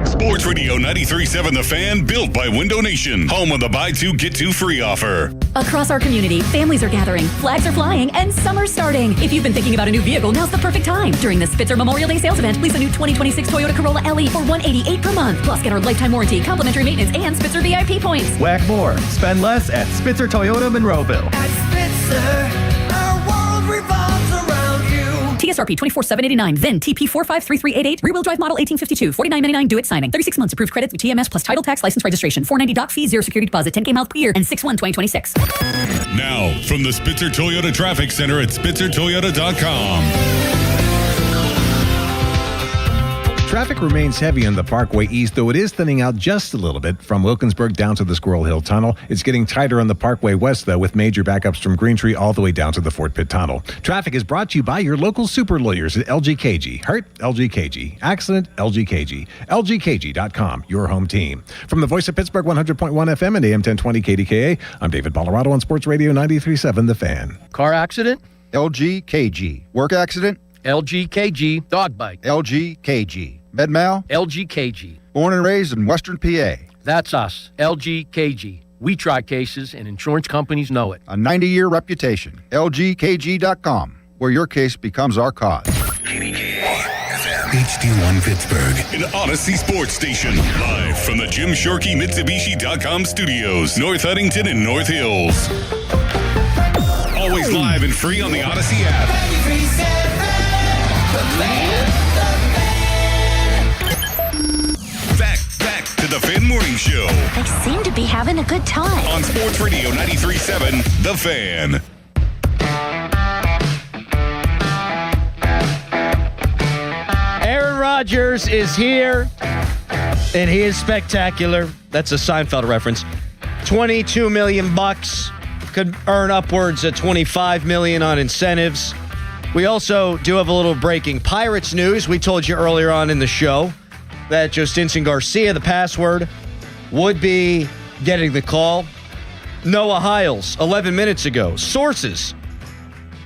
Sports Radio 93.7 The Fan, built by Window Nation, home of the buy two, get two free offer. Across our community, families are gathering, flags are flying, and summer's starting. If you've been thinking about a new vehicle, now's the perfect time. During the Spitzer Memorial Day sales event, lease a new 2026 Toyota Corolla LE for $188 per month. Plus, get our lifetime warranty, complimentary maintenance, and Spitzer VIP points. Whack more. Spend less at Spitzer Toyota Monroeville. At Spitzer, our world revolves around you. TSRP 24,789, then TP 453388, rear-wheel drive model 1852, $49.99 due at signing. 36 months approved credit through TMS plus title tax license registration. $490 doc fee, 0 security deposit, 10K miles per year, and 6/1/2026. Now, from the Spitzer Toyota Traffic Center at SpitzerToyota.com. Traffic remains heavy on the Parkway East, though it is thinning out just a little bit from Wilkinsburg down to the Squirrel Hill Tunnel. It's getting tighter on the Parkway West, though, with major backups from Greentree all the way down to the Fort Pitt Tunnel. Traffic is brought to you by your local super lawyers at LGKG. Hurt? LGKG. Accident? LGKG. LGKG.com, your home team. From the voice of Pittsburgh, 100.1 FM and AM 1020 KDKA, I'm David Bollerado on Sports Radio 93.7 The Fan. Car accident? LGKG. Work accident? LGKG. Dog bite? LGKG. MedMal? LGKG. Born and raised in Western PA. That's us, LGKG. We try cases, and insurance companies know it. A 90-year reputation. LGKG.com, where your case becomes our cause. HD1 Pittsburgh, an Odyssey sports station. Live from the Jim Shorkey Mitsubishi.com studios, North Huntington and North Hills. Always live and free on the Odyssey app. Back to the Fan Morning Show. They seem to be having a good time. On Sports Radio 93.7, The Fan. Aaron Rodgers is here, and he is spectacular. That's a Seinfeld reference. $22 million could earn upwards of $25 million on incentives. We also do have a little breaking Pirates news. We told you earlier on in the show that Jostinson Garcia, the password, would be getting the call. Noah Hiles, 11 minutes ago. Sources.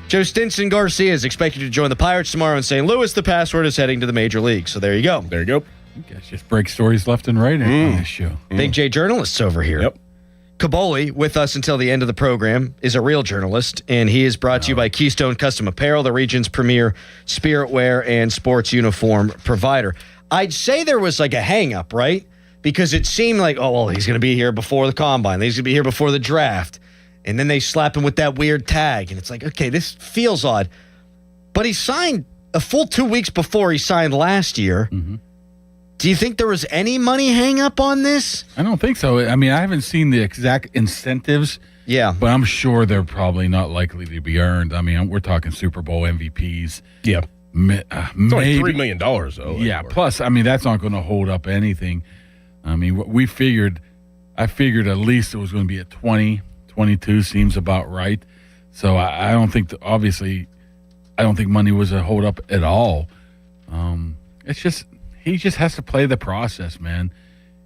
Jostinson Garcia is expected to join the Pirates tomorrow in St. Louis. The password is heading to the Major League. So there you go. There you go. You guys just break stories left and right on this show. Big J journalists over here. Yep. Kaboli, with us until the end of the program, is a real journalist, and he is brought to you by Keystone Custom Apparel, the region's premier spirit wear and sports uniform provider. I'd say there was like a hang-up, right? Because it seemed like, oh, well, he's going to be here before the combine. He's going to be here before the draft. And then they slap him with that weird tag, and it's like, okay, this feels odd. But he signed a full 2 weeks before he signed last year. Mm-hmm. Do you think there was any money hang up on this? I don't think so. I mean, I haven't seen the exact incentives. Yeah. But I'm sure they're probably not likely to be earned. I mean, we're talking Super Bowl MVPs. Yeah. It's only $3 million, though. Yeah. Plus, I mean, that's not going to hold up anything. I mean, I figured at least it was going to be a 20 22 seems about right. So I don't think, obviously, I don't think money was a hold-up at all. It's just, he just has to play the process, man.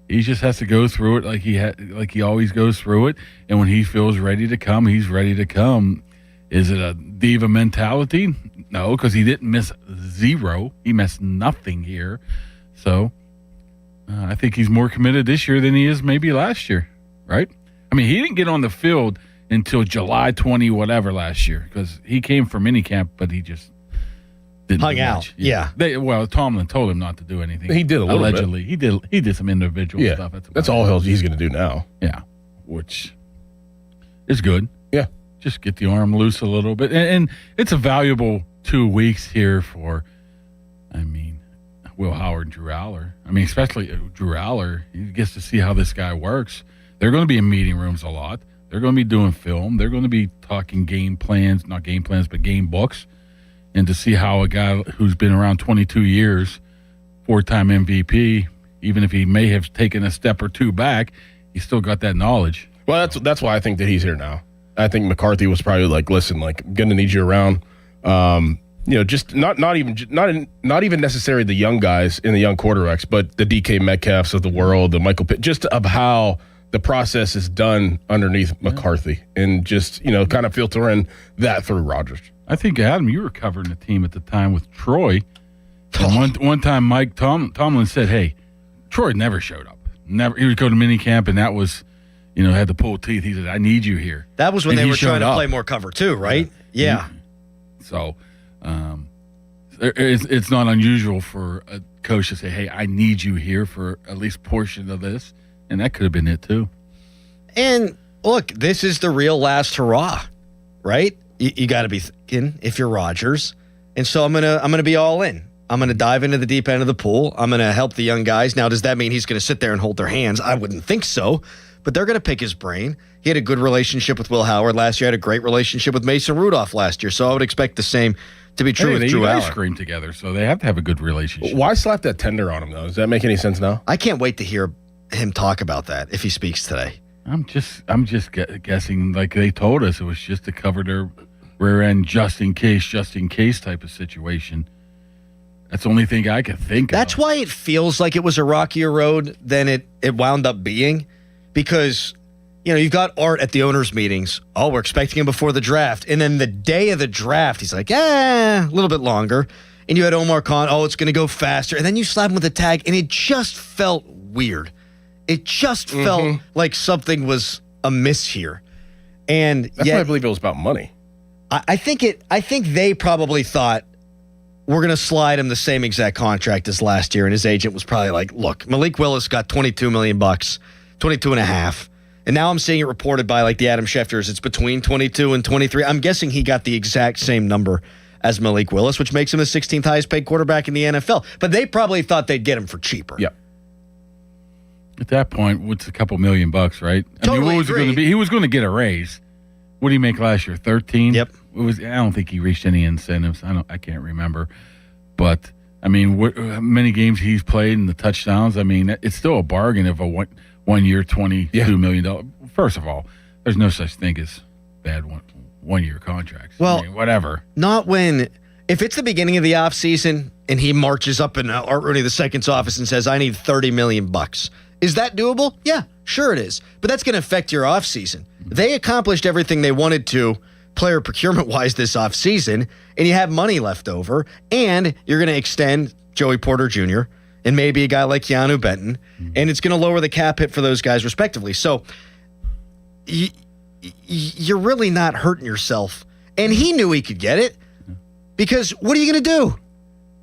He just has to go through it like he always goes through it. And when he feels ready to come, he's ready to come. Is it a diva mentality? No, because he didn't miss zero. He missed nothing here. So I think he's more committed this year than he is maybe last year, right? I mean, he didn't get on the field until July 20 whatever last year because he came for minicamp, but he just didn't hung do out. much. Yeah. Tomlin told him not to do anything. He did a little allegedly. bit. He did some individual stuff. That's all he's going to do now. Yeah, which is good. Yeah. Just get the arm loose a little bit. And it's a valuable 2 weeks here for, Will Howard and Drew Aller. Especially Drew Aller. He gets to see how this guy works. They're going to be in meeting rooms a lot. They're going to be doing film. They're going to be talking game plans, not game plans, but game books. And to see how a guy who's been around 22 years, 4-time MVP, even if he may have taken a step or two back, he's still got that knowledge. Well, that's why I think that he's here now. I think McCarthy was probably like, listen, like, I'm going to need you around. Just not even necessarily the young guys and the young quarterbacks, but the DK Metcalfs of the world, the Michael Pitt, just of how the process is done underneath McCarthy, and just kind of filtering that through Rodgers. I think, Adam, you were covering the team at the time with Troy. And one time Mike Tomlin said, hey, Troy never showed up. Never. He would go to minicamp, and that was, had to pull teeth. He said, I need you here. That was when they were trying to play more cover too, right? Yeah. So it's not unusual for a coach to say, hey, I need you here for at least a portion of this. And that could have been it too. And look, this is the real last hurrah, right? You got to be thinking if you're Rodgers. And so I'm gonna be all in. I'm going to dive into the deep end of the pool. I'm going to help the young guys. Now, does that mean he's going to sit there and hold their hands? I wouldn't think so. But they're going to pick his brain. He had a good relationship with Will Howard last year. Had a great relationship with Mason Rudolph last year. So I would expect the same to be true with Drew Aller. They ice cream together, so they have to have a good relationship. Why slap that tender on him, though? Does that make any sense now? I can't wait to hear him talk about that if he speaks today. I'm just guessing, like they told us, it was just to cover their rear end just in case type of situation. That's the only thing I could think of. That's why it feels like it was a rockier road than it wound up being. Because, you've got Art at the owners' meetings. Oh, we're expecting him before the draft. And then the day of the draft, he's like, a little bit longer. And you had Omar Khan, it's going to go faster. And then you slap him with a tag, and it just felt weird. It just felt like something was amiss here. And that's why I believe it was about money. I think they probably thought, we're going to slide him the same exact contract as last year. And his agent was probably like, look, Malik Willis got $22 million, 22 and a half. And now I'm seeing it reported by like the Adam Schefters. It's between 22 and 23. I'm guessing he got the exact same number as Malik Willis, which makes him the 16th highest paid quarterback in the NFL. But they probably thought they'd get him for cheaper. Yep. At that point, what's a couple $1 million, right? Totally what was it going to be? He was going to get a raise. What did he make last year? 13? Yep. I don't think he reached any incentives. I can't remember. But, many games he's played and the touchdowns, it's still a bargain of a one year, $22 million. First of all, there's no such thing as bad one-year contracts. Well, whatever. Not if it's the beginning of the offseason and he marches up in Art Rooney II's office and says, I need $30 million. Is that doable? Yeah, sure it is. But that's going to affect your offseason. They accomplished everything they wanted to player procurement-wise this offseason, and you have money left over, and you're going to extend Joey Porter Jr. and maybe a guy like Keanu Benton, and it's going to lower the cap hit for those guys respectively. So you're really not hurting yourself. And he knew he could get it, because what are you going to do?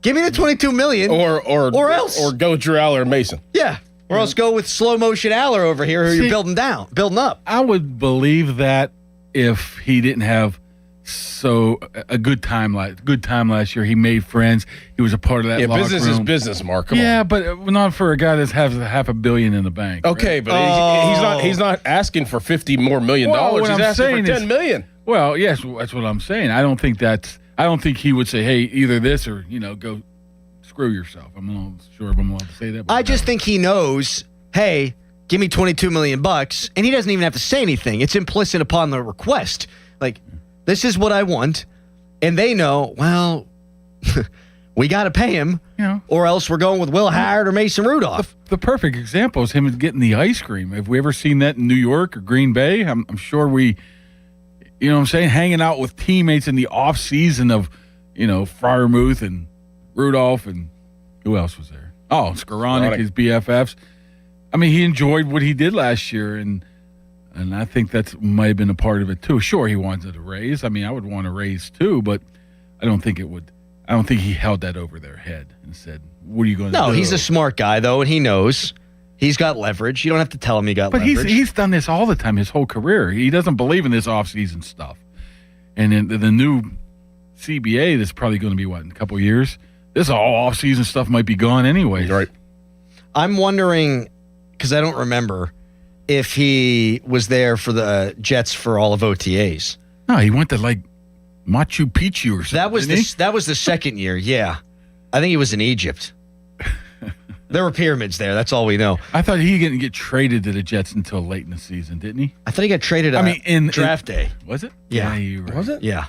Give me the $22 million or else. Or go Drew Aller and Mason. Yeah. Or else go with slow motion Aller over here, who you're building up. I would believe that if he didn't have a good time last year. He made friends. He was a part of that locker business room. is business, Mark. Come on. But not for a guy that has $500 million in the bank. Okay, right? But he's not asking for $50 more million. He's asking for $10 million. Well, yes, that's what I'm saying. I don't think he would say, hey, either this or go screw yourself. I'm not sure if I'm allowed to say that. I just think he knows, hey, give me $22 million, and he doesn't even have to say anything. It's implicit upon the request. Like, this is what I want, and they know, well, we got to pay him, or else we're going with Will Howard or Mason Rudolph. The perfect example is him getting the ice cream. Have we ever seen that in New York or Green Bay? I'm sure we, you know what I'm saying, hanging out with teammates in the off season of, Freiermuth and Rudolph and who else was there? Oh, Skoranek, his BFFs. I mean, he enjoyed what he did last year, and I think that might have been a part of it too. Sure, he wanted a raise. I mean, I would want a raise too, but I don't think he held that over their head and said, what are you going to do? No, he's a smart guy, though, and he knows. He's got leverage. You don't have to tell him he got leverage. But he's done this all the time, his whole career. He doesn't believe in this offseason stuff. And in the new CBA that's probably going to be, in a couple of years, this all offseason stuff might be gone anyway. Right. I'm wondering, because I don't remember, if he was there for the Jets for all of OTAs. No, he went to, Machu Picchu or something. That was the second year, yeah. I think he was in Egypt. There were pyramids there. That's all we know. I thought he didn't get traded to the Jets until late in the season, didn't he? I thought he got traded in draft day. Was it? Yeah. Right. Was it? Yeah.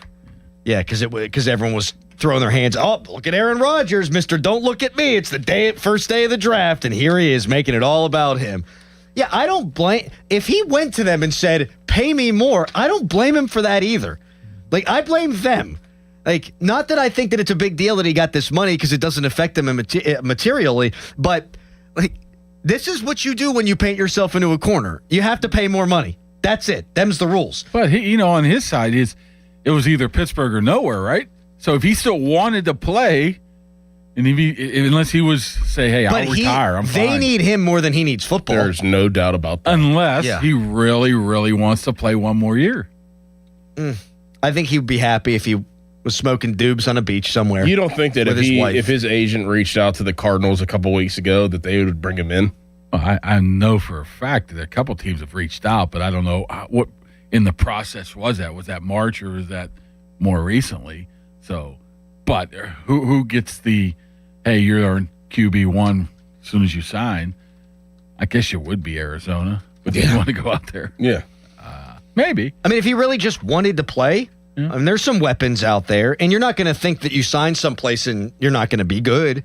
Yeah, because everyone was throwing their hands. Oh, look at Aaron Rodgers, Mr. Don't Look at Me. It's the first day of the draft, and here he is making it all about him. Yeah, I don't blame. If he went to them and said, pay me more, I don't blame him for that either. I blame them. Not that I think that it's a big deal that he got this money because it doesn't affect him materially, but this is what you do when you paint yourself into a corner. You have to pay more money. That's it. Them's the rules. But he, on his side, it was either Pittsburgh or nowhere, right? So if he still wanted to play, and unless he was say, hey, I'll retire, I'm fine. They need him more than he needs football. There's no doubt about that. Unless he really, really wants to play one more year. I think he'd be happy if he was smoking doobs on a beach somewhere. You don't think that if his agent reached out to the Cardinals a couple weeks ago that they would bring him in? Well, I know for a fact that a couple teams have reached out, but I don't know what in the process was that. Was that March or was that more recently? So, but who gets the, hey, you're our QB1 as soon as you sign? I guess it would be Arizona, but do you want to go out there? Yeah. Maybe. I mean, if he really just wanted to play, I mean, there's some weapons out there, and you're not going to think that you signed someplace and you're not going to be good.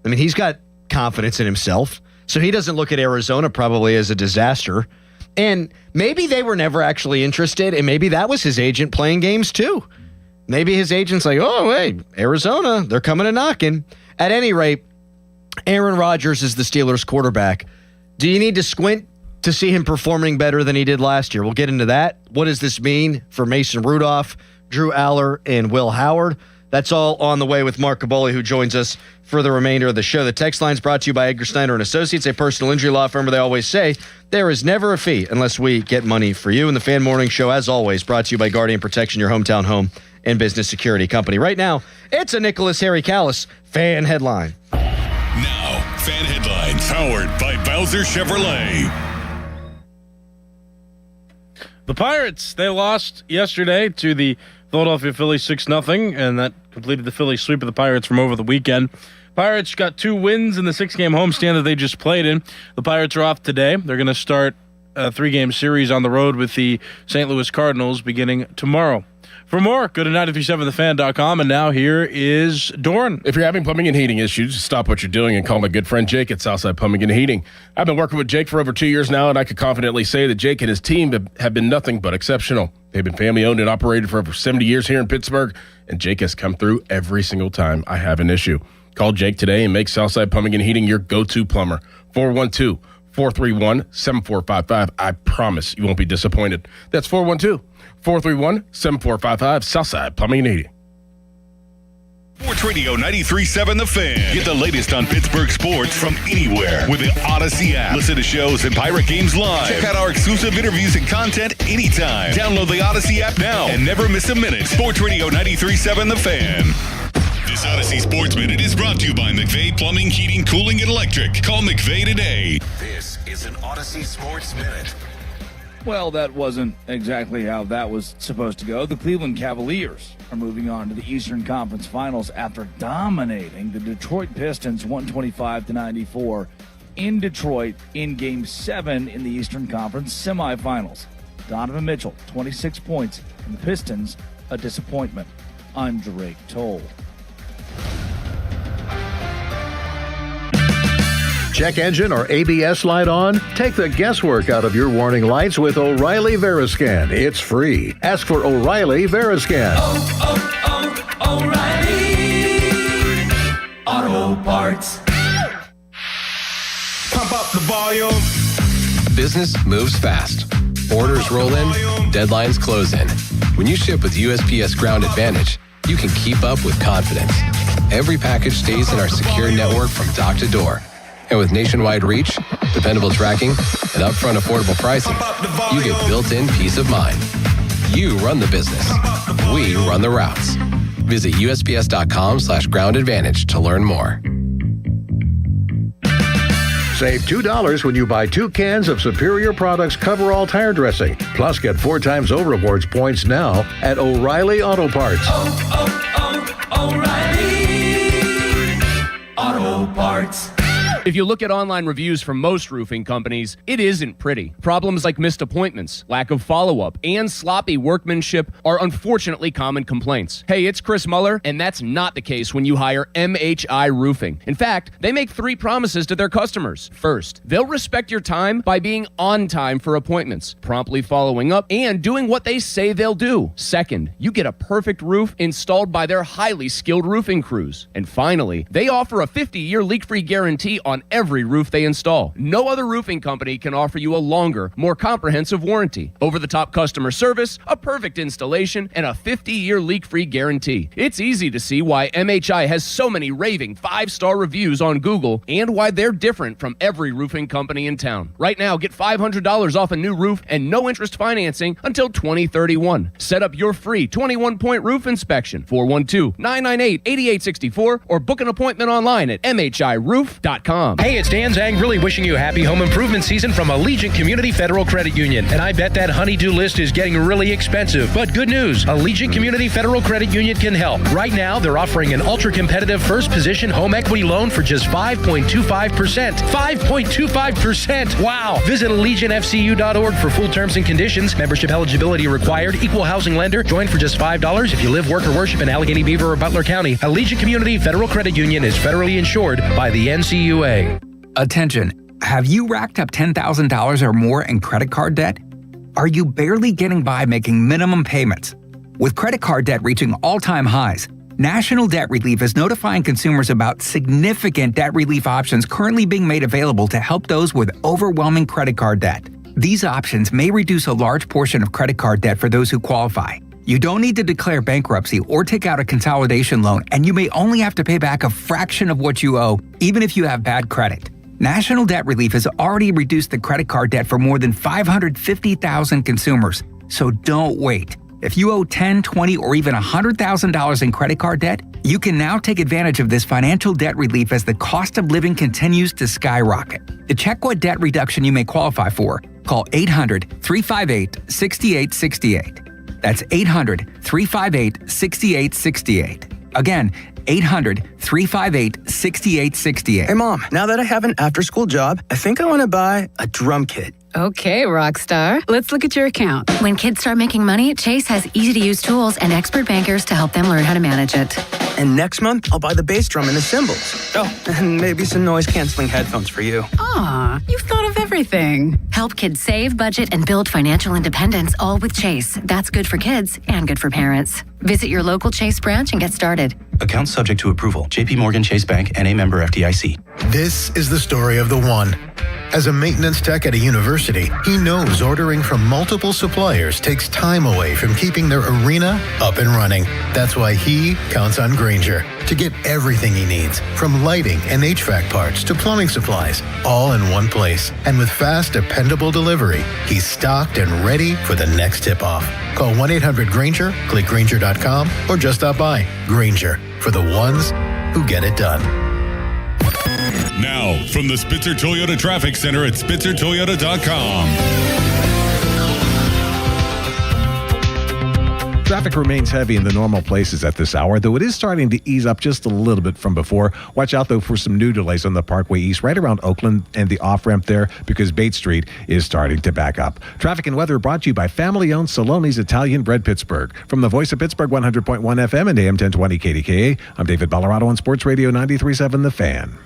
I mean, he's got confidence in himself, so he doesn't look at Arizona probably as a disaster. And maybe they were never actually interested, and maybe that was his agent playing games too. Maybe his agent's like, oh, hey, Arizona, they're coming and knocking. At any rate, Aaron Rodgers is the Steelers quarterback. Do you need to squint to see him performing better than he did last year? We'll get into that. What does this mean for Mason Rudolph, Drew Aller, and Will Howard? That's all on the way with Mark Caboli, who joins us for the remainder of the show. The text line's brought to you by Edgar Snyder & Associates, a personal injury law firm where they always say there is never a fee unless we get money for you. And the Fan Morning Show, as always, brought to you by Guardian Protection, your hometown home and business security company. Right now, it's a Nicholas Harry Callis Fan Headline. Now, Fan Headlines, powered by Bowser Chevrolet. The Pirates, they lost yesterday to the Philadelphia Phillies 6-0, and that completed the Phillies sweep of the Pirates from over the weekend. Pirates got 2 wins in the 6-game homestand that they just played in. The Pirates are off today. They're going to start a 3-game series on the road with the St. Louis Cardinals beginning tomorrow. For more, go to 937thefan.com, and now here is Doran. If you're having plumbing and heating issues, stop what you're doing and call my good friend Jake at Southside Plumbing and Heating. I've been working with Jake for over 2 years now, and I could confidently say that Jake and his team have been nothing but exceptional. They've been family-owned and operated for over 70 years here in Pittsburgh, and Jake has come through every single time I have an issue. Call Jake today and make Southside Plumbing and Heating your go-to plumber. 412-431-7455. I promise you won't be disappointed. That's 412-431-7455, Southside Plumbing and Heating. Sports Radio 93.7 The Fan. Get the latest on Pittsburgh sports from anywhere with the Odyssey app. Listen to shows and Pirate games live. Check out our exclusive interviews and content anytime. Download the Odyssey app now and never miss a minute. Sports Radio 93.7 The Fan. This Odyssey Sports Minute is brought to you by McVeigh Plumbing, Heating, Cooling, and Electric. Call McVeigh today. This is an Odyssey Sports Minute. Well, that wasn't exactly how that was supposed to go. The Cleveland Cavaliers are moving on to the Eastern Conference Finals after dominating the Detroit Pistons 125-94 in Detroit in Game 7 in the Eastern Conference semifinals. Donovan Mitchell, 26 points, and the Pistons, a disappointment. I'm Drake Toll. Check engine or ABS light on? Take the guesswork out of your warning lights with O'Reilly Veriscan. It's free. Ask for O'Reilly Veriscan. O'Reilly Auto Parts. Pump up the volume. Business moves fast. Orders roll in, deadlines close in. When you ship with USPS Ground Advantage, you can keep up with confidence. Every package stays in our secure network from dock to door. And with nationwide reach, dependable tracking, and upfront affordable pricing, you get built-in peace of mind. You run the business. We run the routes. Visit USPS.com/Ground Advantage to learn more. Save $2 when you buy 2 cans of Superior Products Coverall Tire Dressing. Plus, get 4 times O-Rewards points now at O'Reilly Auto Parts. O'Reilly Auto Parts. If you look at online reviews from most roofing companies, it isn't pretty. Problems like missed appointments, lack of follow-up, and sloppy workmanship are unfortunately common complaints. Hey, it's Chris Muller, and that's not the case when you hire MHI Roofing. In fact, they make 3 promises to their customers. First, they'll respect your time by being on time for appointments, promptly following up, and doing what they say they'll do. Second, you get a perfect roof installed by their highly skilled roofing crews. And finally, they offer a 50-year leak-free guarantee on every roof they install. No other roofing company can offer you a longer, more comprehensive warranty, over-the-top customer service, a perfect installation, and a 50-year leak-free guarantee. It's easy to see why MHI has so many raving 5-star reviews on Google and why they're different from every roofing company in town. Right now, get $500 off a new roof and no interest financing until 2031. Set up your free 21-point roof inspection, 412-998-8864, or book an appointment online at mhiroof.com. Hey, it's Dan Zang, wishing you happy home improvement season from Allegiant Community Federal Credit Union. And I bet that honey-do list is getting really expensive. But good news, Allegiant Community Federal Credit Union can help. Right now, they're offering an ultra-competitive first-position home equity loan for just 5.25%. 5.25%! Wow! Visit AllegiantFCU.org for full terms and conditions. Membership eligibility required. Equal housing lender. Join for just $5 if you live, work, or worship in Allegheny, Beaver, or Butler County. Allegiant Community Federal Credit Union is federally insured by the NCUA. Attention. Have you racked up $10,000 or more in credit card debt? Are you barely getting by making minimum payments? With credit card debt reaching all-time highs, National Debt Relief is notifying consumers about significant debt relief options currently being made available to help those with overwhelming credit card debt. These options may reduce a large portion of credit card debt for those who qualify. You don't need to declare bankruptcy or take out a consolidation loan, and you may only have to pay back a fraction of what you owe, even if you have bad credit. National Debt Relief has already reduced the credit card debt for more than 550,000 consumers, so don't wait. If you owe $10,000, $20,000, or even $100,000 in credit card debt, you can now take advantage of this financial debt relief as the cost of living continues to skyrocket. To check what debt reduction you may qualify for, call 800-358-6868. That's 800-358-6868. Again, 800-358-6868. Hey, Mom, now that I have an after-school job, I think I want to buy a drum kit. Okay, Rockstar. Let's look at your account. When kids start making money, Chase has easy-to-use tools and expert bankers to help them learn how to manage it. And next month, I'll buy the bass drum and the cymbals. Oh, and maybe some noise-canceling headphones for you. Aw, you've thought of everything. Help kids save, budget, and build financial independence, all with Chase. That's good for kids and good for parents. Visit your local Chase branch and get started. Account subject to approval. J.P. Morgan Chase Bank, N.A. member FDIC. This is the story of the one. As a maintenance tech at a university, he knows ordering from multiple suppliers takes time away from keeping their arena up and running. That's why he counts on Grainger to get everything he needs, from lighting and HVAC parts to plumbing supplies, all in one place. And with fast, dependable delivery, he's stocked and ready for the next tip-off. Call 1-800-GRAINGER, click Grainger.com, or just stop by. Grainger, for the ones who get it done. Now, from the Spitzer Toyota Traffic Center at SpitzerToyota.com. Traffic remains heavy in the normal places at this hour, though it is starting to ease up just a little bit from before. Watch out, though, for some new delays on the Parkway East right around Oakland and the off-ramp there because Bates Street is starting to back up. Traffic and weather brought to you by family-owned Saloni's Italian Bread Pittsburgh. From the voice of Pittsburgh, 100.1 FM and AM 1020 KDKA, I'm David Ballarado on Sports Radio 93.7 The Fan.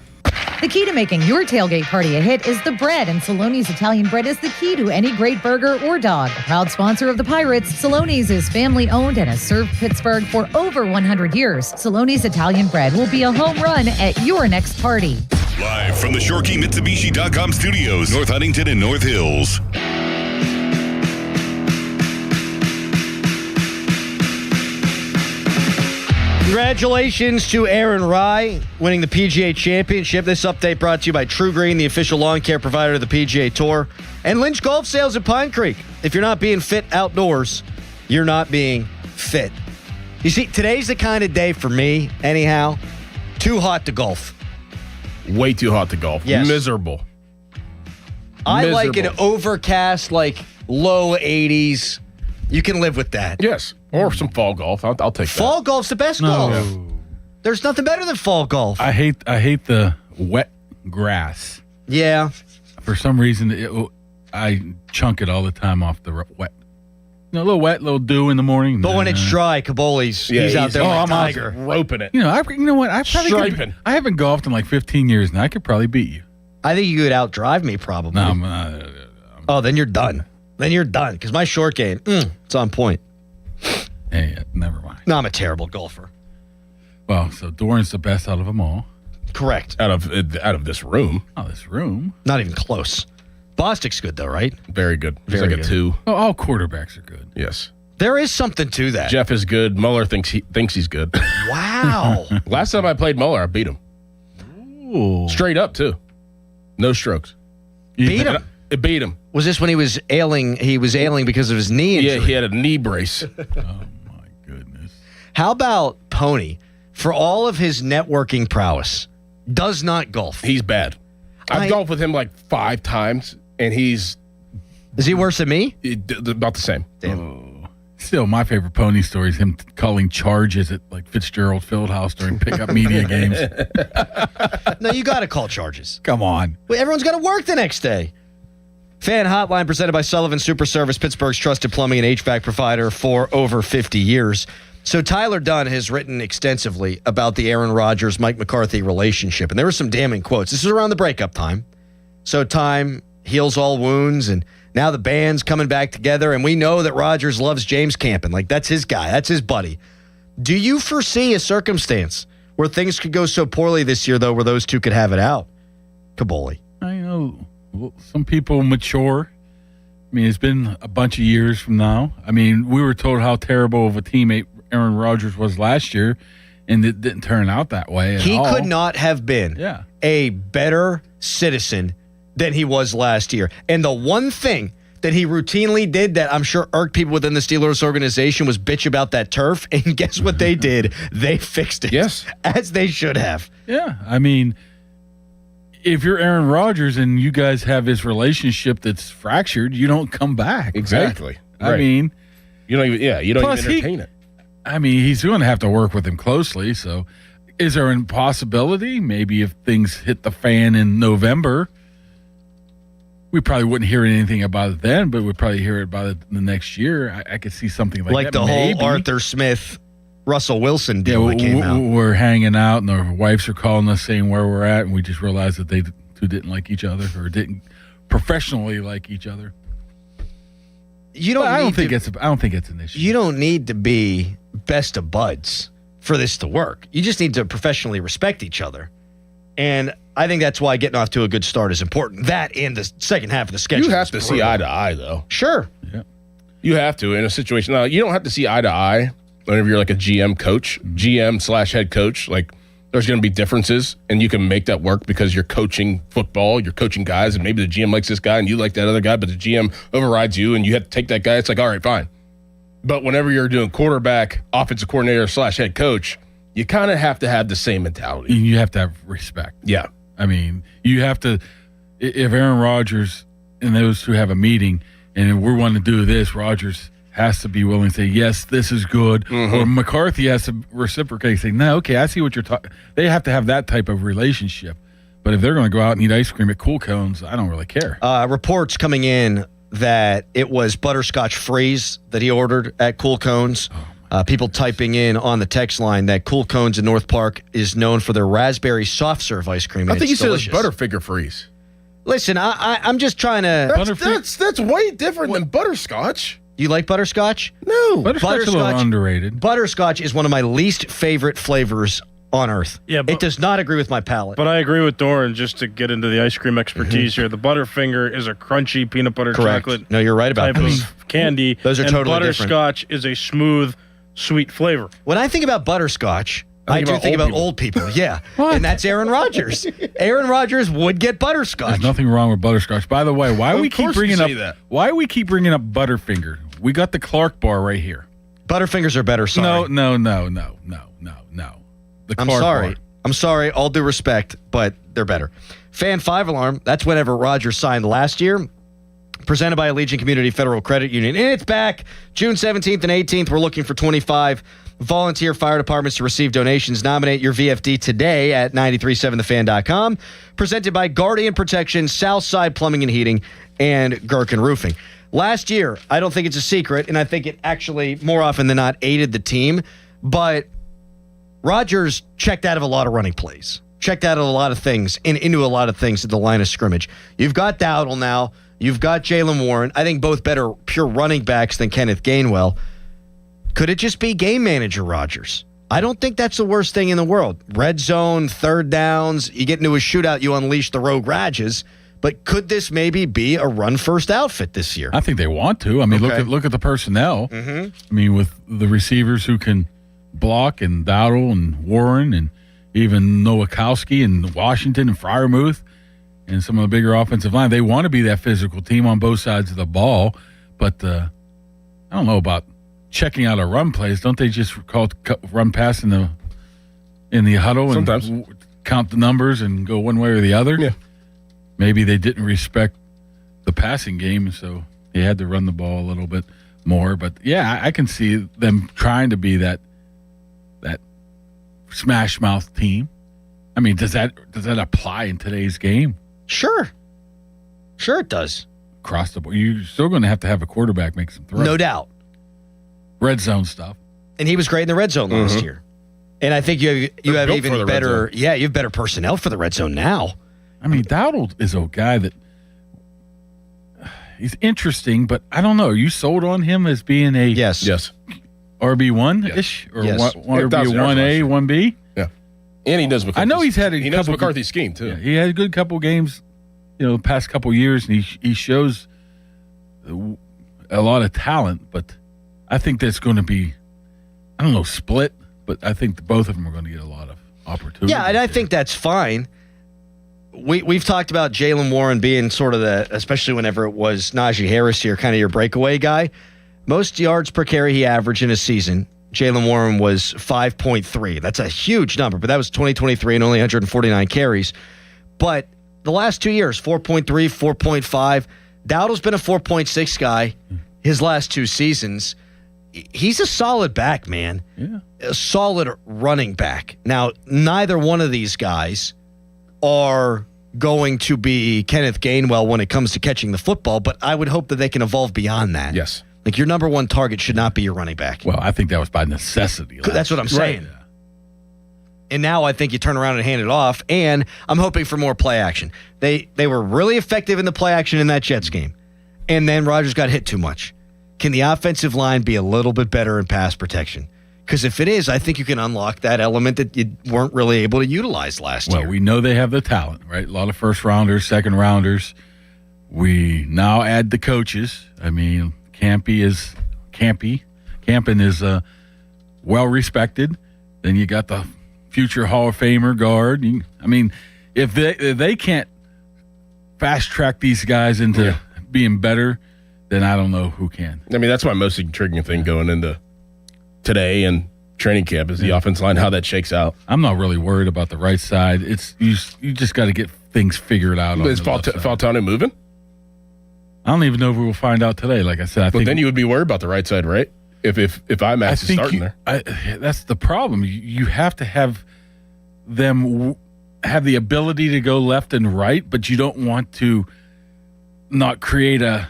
The key to making your tailgate party a hit is the bread, and Saloni's Italian Bread is the key to any great burger or dog. A proud sponsor of the Pirates, Saloni's is family-owned and has served Pittsburgh for over 100 years. Saloni's Italian Bread will be a home run at your next party. Live from the ShoreKeyMitsubishi.com studios, North Huntington and North Hills. Congratulations to Aaron Rai winning the PGA Championship. This update brought to you by True Green, the official lawn care provider of the PGA Tour, and Lynch Golf Sales at Pine Creek. If you're not being fit outdoors, you're not being fit. You see, today's the kind of day for me, anyhow, too hot to golf. Way too hot to golf. Yes. Miserable. I like an overcast, like low 80s. You can live with that. Yes. Or some fall golf. I'll take that. Fall golf's the best golf. There's nothing better than fall golf. I hate the wet grass. Yeah. For some reason, I chunk it all the time off the wet. A little wet, little dew in the morning. But when it's dry, Caboli's, he's out there like a tiger. Roping it. You know what? I probably Striping. I haven't golfed in like 15 years, and I could probably beat you. I think you could outdrive me probably. No, then you're done. Then you're done because my short game, it's on point. Hey, never mind. No, I'm a terrible golfer. Well, so Doran's the best out of them all. Correct. Out of this room. Oh, this room. Not even close. Bostic's good though, right? Very good. He's Very like good. a 2. Oh, all quarterbacks are good. Yes. There is something to that. Jeff is good. Mueller thinks he's good. Wow. Last time I played Mueller, I beat him. Ooh. Straight up too. No strokes. Beat him. It beat him. Was this when he was ailing? He was ailing because of his knee injury. Yeah, he had a knee brace. Oh my goodness. How about Pony? For all of his networking prowess, does not golf. He's bad. I've golfed with him like 5 times, and Is he worse than me? About the same. Damn. Still, my favorite Pony story is him calling charges at like Fitzgerald Fieldhouse during pickup media games. No, you got to call charges. Come on. Well, everyone's got to work the next day. Fan Hotline presented by Sullivan Super Service, Pittsburgh's trusted plumbing and HVAC provider for over 50 years. So Tyler Dunn has written extensively about the Aaron Rodgers, Mike McCarthy relationship, and there were some damning quotes. This is around the breakup time. So time heals all wounds, and now the band's coming back together, and we know that Rodgers loves James Campen. Like, that's his guy. That's his buddy. Do you foresee a circumstance where things could go so poorly this year, though, where those two could have it out? Caboli. I know. Well, some people mature. I mean, it's been a bunch of years from now. I mean, we were told how terrible of a teammate Aaron Rodgers was last year, and it didn't turn out that way at all. He could not have been a better citizen than he was last year. And the one thing that he routinely did that I'm sure irked people within the Steelers organization was bitch about that turf. And guess what they did? They fixed it. Yes. As they should have. Yeah. I mean, if you're Aaron Rodgers and you guys have this relationship that's fractured, you don't come back. Exactly. Right? I mean, you don't even entertain it. I mean, he's going to have to work with him closely. So is there a possibility? Maybe if things hit the fan in November, we probably wouldn't hear anything about it then, but we'd probably hear about it the next year. I could see something like that. Like the whole Arthur Smith, Russell Wilson deal that came out. We're hanging out, and our wives are calling us saying where we're at, and we just realized that they two didn't like each other or didn't professionally like each other. I don't think it's an issue. You don't need to be best of buds for this to work. You just need to professionally respect each other. And I think that's why getting off to a good start is important. That and the second half of the schedule. You have to see eye to eye, though. Sure. Yeah. You have to in a situation. Now, you don't have to see eye to eye whenever you're like a GM coach, GM/head coach. Like, there's going to be differences, and you can make that work because you're coaching football, you're coaching guys, and maybe the GM likes this guy and you like that other guy, but the GM overrides you and you have to take that guy. It's like, all right, fine. But whenever you're doing quarterback, offensive coordinator/head coach, you kind of have to have the same mentality. You have to have respect. Yeah. I mean, you have to, if Aaron Rodgers and those two have a meeting and we're wanting to do this, Rodgers has to be willing to say, yes, this is good. Or McCarthy has to reciprocate, say, no, okay, I see what you're talking. They have to have that type of relationship. But if they're going to go out and eat ice cream at Cool Cones, I don't really care. Reports coming in that it was butterscotch freeze that he ordered at Cool Cones. People typing in on the text line that Cool Cones in North Park is known for their raspberry soft serve ice cream. I think you said delicious. it was Butterfinger freeze. Listen, I'm just trying to. That's way different than butterscotch. You like butterscotch? No. Butterscotch is a little underrated. Butterscotch is one of my least favorite flavors on earth. Yeah, it does not agree with my palate. But I agree with Doran, just to get into the ice cream expertise here. The Butterfinger is a crunchy peanut butter chocolate. No, you're right about type those. of candy. Those are and totally butterscotch is a smooth, sweet flavor. When I think about butterscotch, I do think about old people. Yeah. And that's Aaron Rodgers. Aaron Rodgers would get butterscotch. There's nothing wrong with butterscotch. By the way, why we keep bringing up that? Why we keep bringing up Butterfinger? We got the Clark bar right here. Butterfingers are better. Sorry. No. The Clark bar. I'm sorry. All due respect, but they're better. Fan 5 alarm. That's whenever Rodgers signed last year. Presented by Allegiant Community Federal Credit Union. And it's back June 17th and 18th. We're looking for 25 volunteer fire departments to receive donations. Nominate your VFD today at 937thefan.com. Presented by Guardian Protection, Southside Plumbing and Heating, and Gherkin Roofing. Last year, I don't think it's a secret, and I think it actually, more often than not, aided the team. But Rodgers checked out of a lot of running plays. Checked out of a lot of things and into a lot of things at the line of scrimmage. You've got Dowdle now. You've got Jaylen Warren. I think both better pure running backs than Kenneth Gainwell. Could it just be game manager Rodgers? I don't think that's the worst thing in the world. Red zone, third downs, you get into a shootout, you unleash the rogue Rodgers. But could this maybe be a run-first outfit this year? I think they want to. I mean, look at the personnel. I mean, with the receivers who can block, and Dowdle and Warren and even Nowakowski and Washington and Freiermuth and some of the bigger offensive line, they want to be that physical team on both sides of the ball. But I don't know about checking out our run plays. Don't they just call run pass in the huddle and count the numbers and go one way or the other? Yeah. Maybe they didn't respect the passing game, so they had to run the ball a little bit more. But yeah, I can see them trying to be that smash mouth team. I mean, does that apply in today's game? Sure it does. Across the board, you're still going to have a quarterback make some throws. No doubt. Red zone stuff. And he was great in the red zone last year. And I think you have even better. Yeah, you have better personnel for the red zone now. I mean, Dowdle is a guy that he's interesting, but I don't know. Are you sold on him as being a yes RB1-ish or Yes. RB1A, 1B? Yeah. And he does McCarthy's. I know he's had he knows McCarthy's scheme, too. Yeah, he had a good couple games, the past couple years, and he shows a lot of talent, but I think that's going to be, I don't know, split, but I think both of them are going to get a lot of opportunity. Yeah, and I think that's fine. We've talked about Jaylen Warren being sort of especially whenever it was Najee Harris here, kind of your breakaway guy. Most yards per carry he averaged in a season, Jaylen Warren was 5.3. That's a huge number, but that was 2023 and only 149 carries. But the last 2 years, 4.3, 4.5. Dowdle's been a 4.6 guy his last 2 seasons. He's a solid back, man. Yeah. A solid running back. Now, neither one of these guys are going to be Kenneth Gainwell when it comes to catching the football, but I would hope that they can evolve beyond that. Yes. Like your number one target should not be your running back. Well, I think that was by necessity. That's what I'm saying. Right. And now I think you turn around and hand it off, and I'm hoping for more play action. They were really effective in the play action in that Jets game, and then Rodgers got hit too much. Can the offensive line be a little bit better in pass protection? Because if it is, I think you can unlock that element that you weren't really able to utilize last year. Well, we know they have the talent, right? A lot of first-rounders, second-rounders. We now add the coaches. I mean, Campen is well-respected. Then you got the future Hall of Famer guard. I mean, if they can't fast-track these guys into being better, then I don't know who can. I mean, that's my most intriguing thing going into today and training camp is the offensive line, how that shakes out. I'm not really worried about the right side. It's you just got to get things figured out. Is Fautanu moving? I don't even know if we will find out today. Like I said, I think then you would be worried about the right side, right? If IMAX is starting there. That's the problem. You have to have them have the ability to go left and right, but you don't want to not create a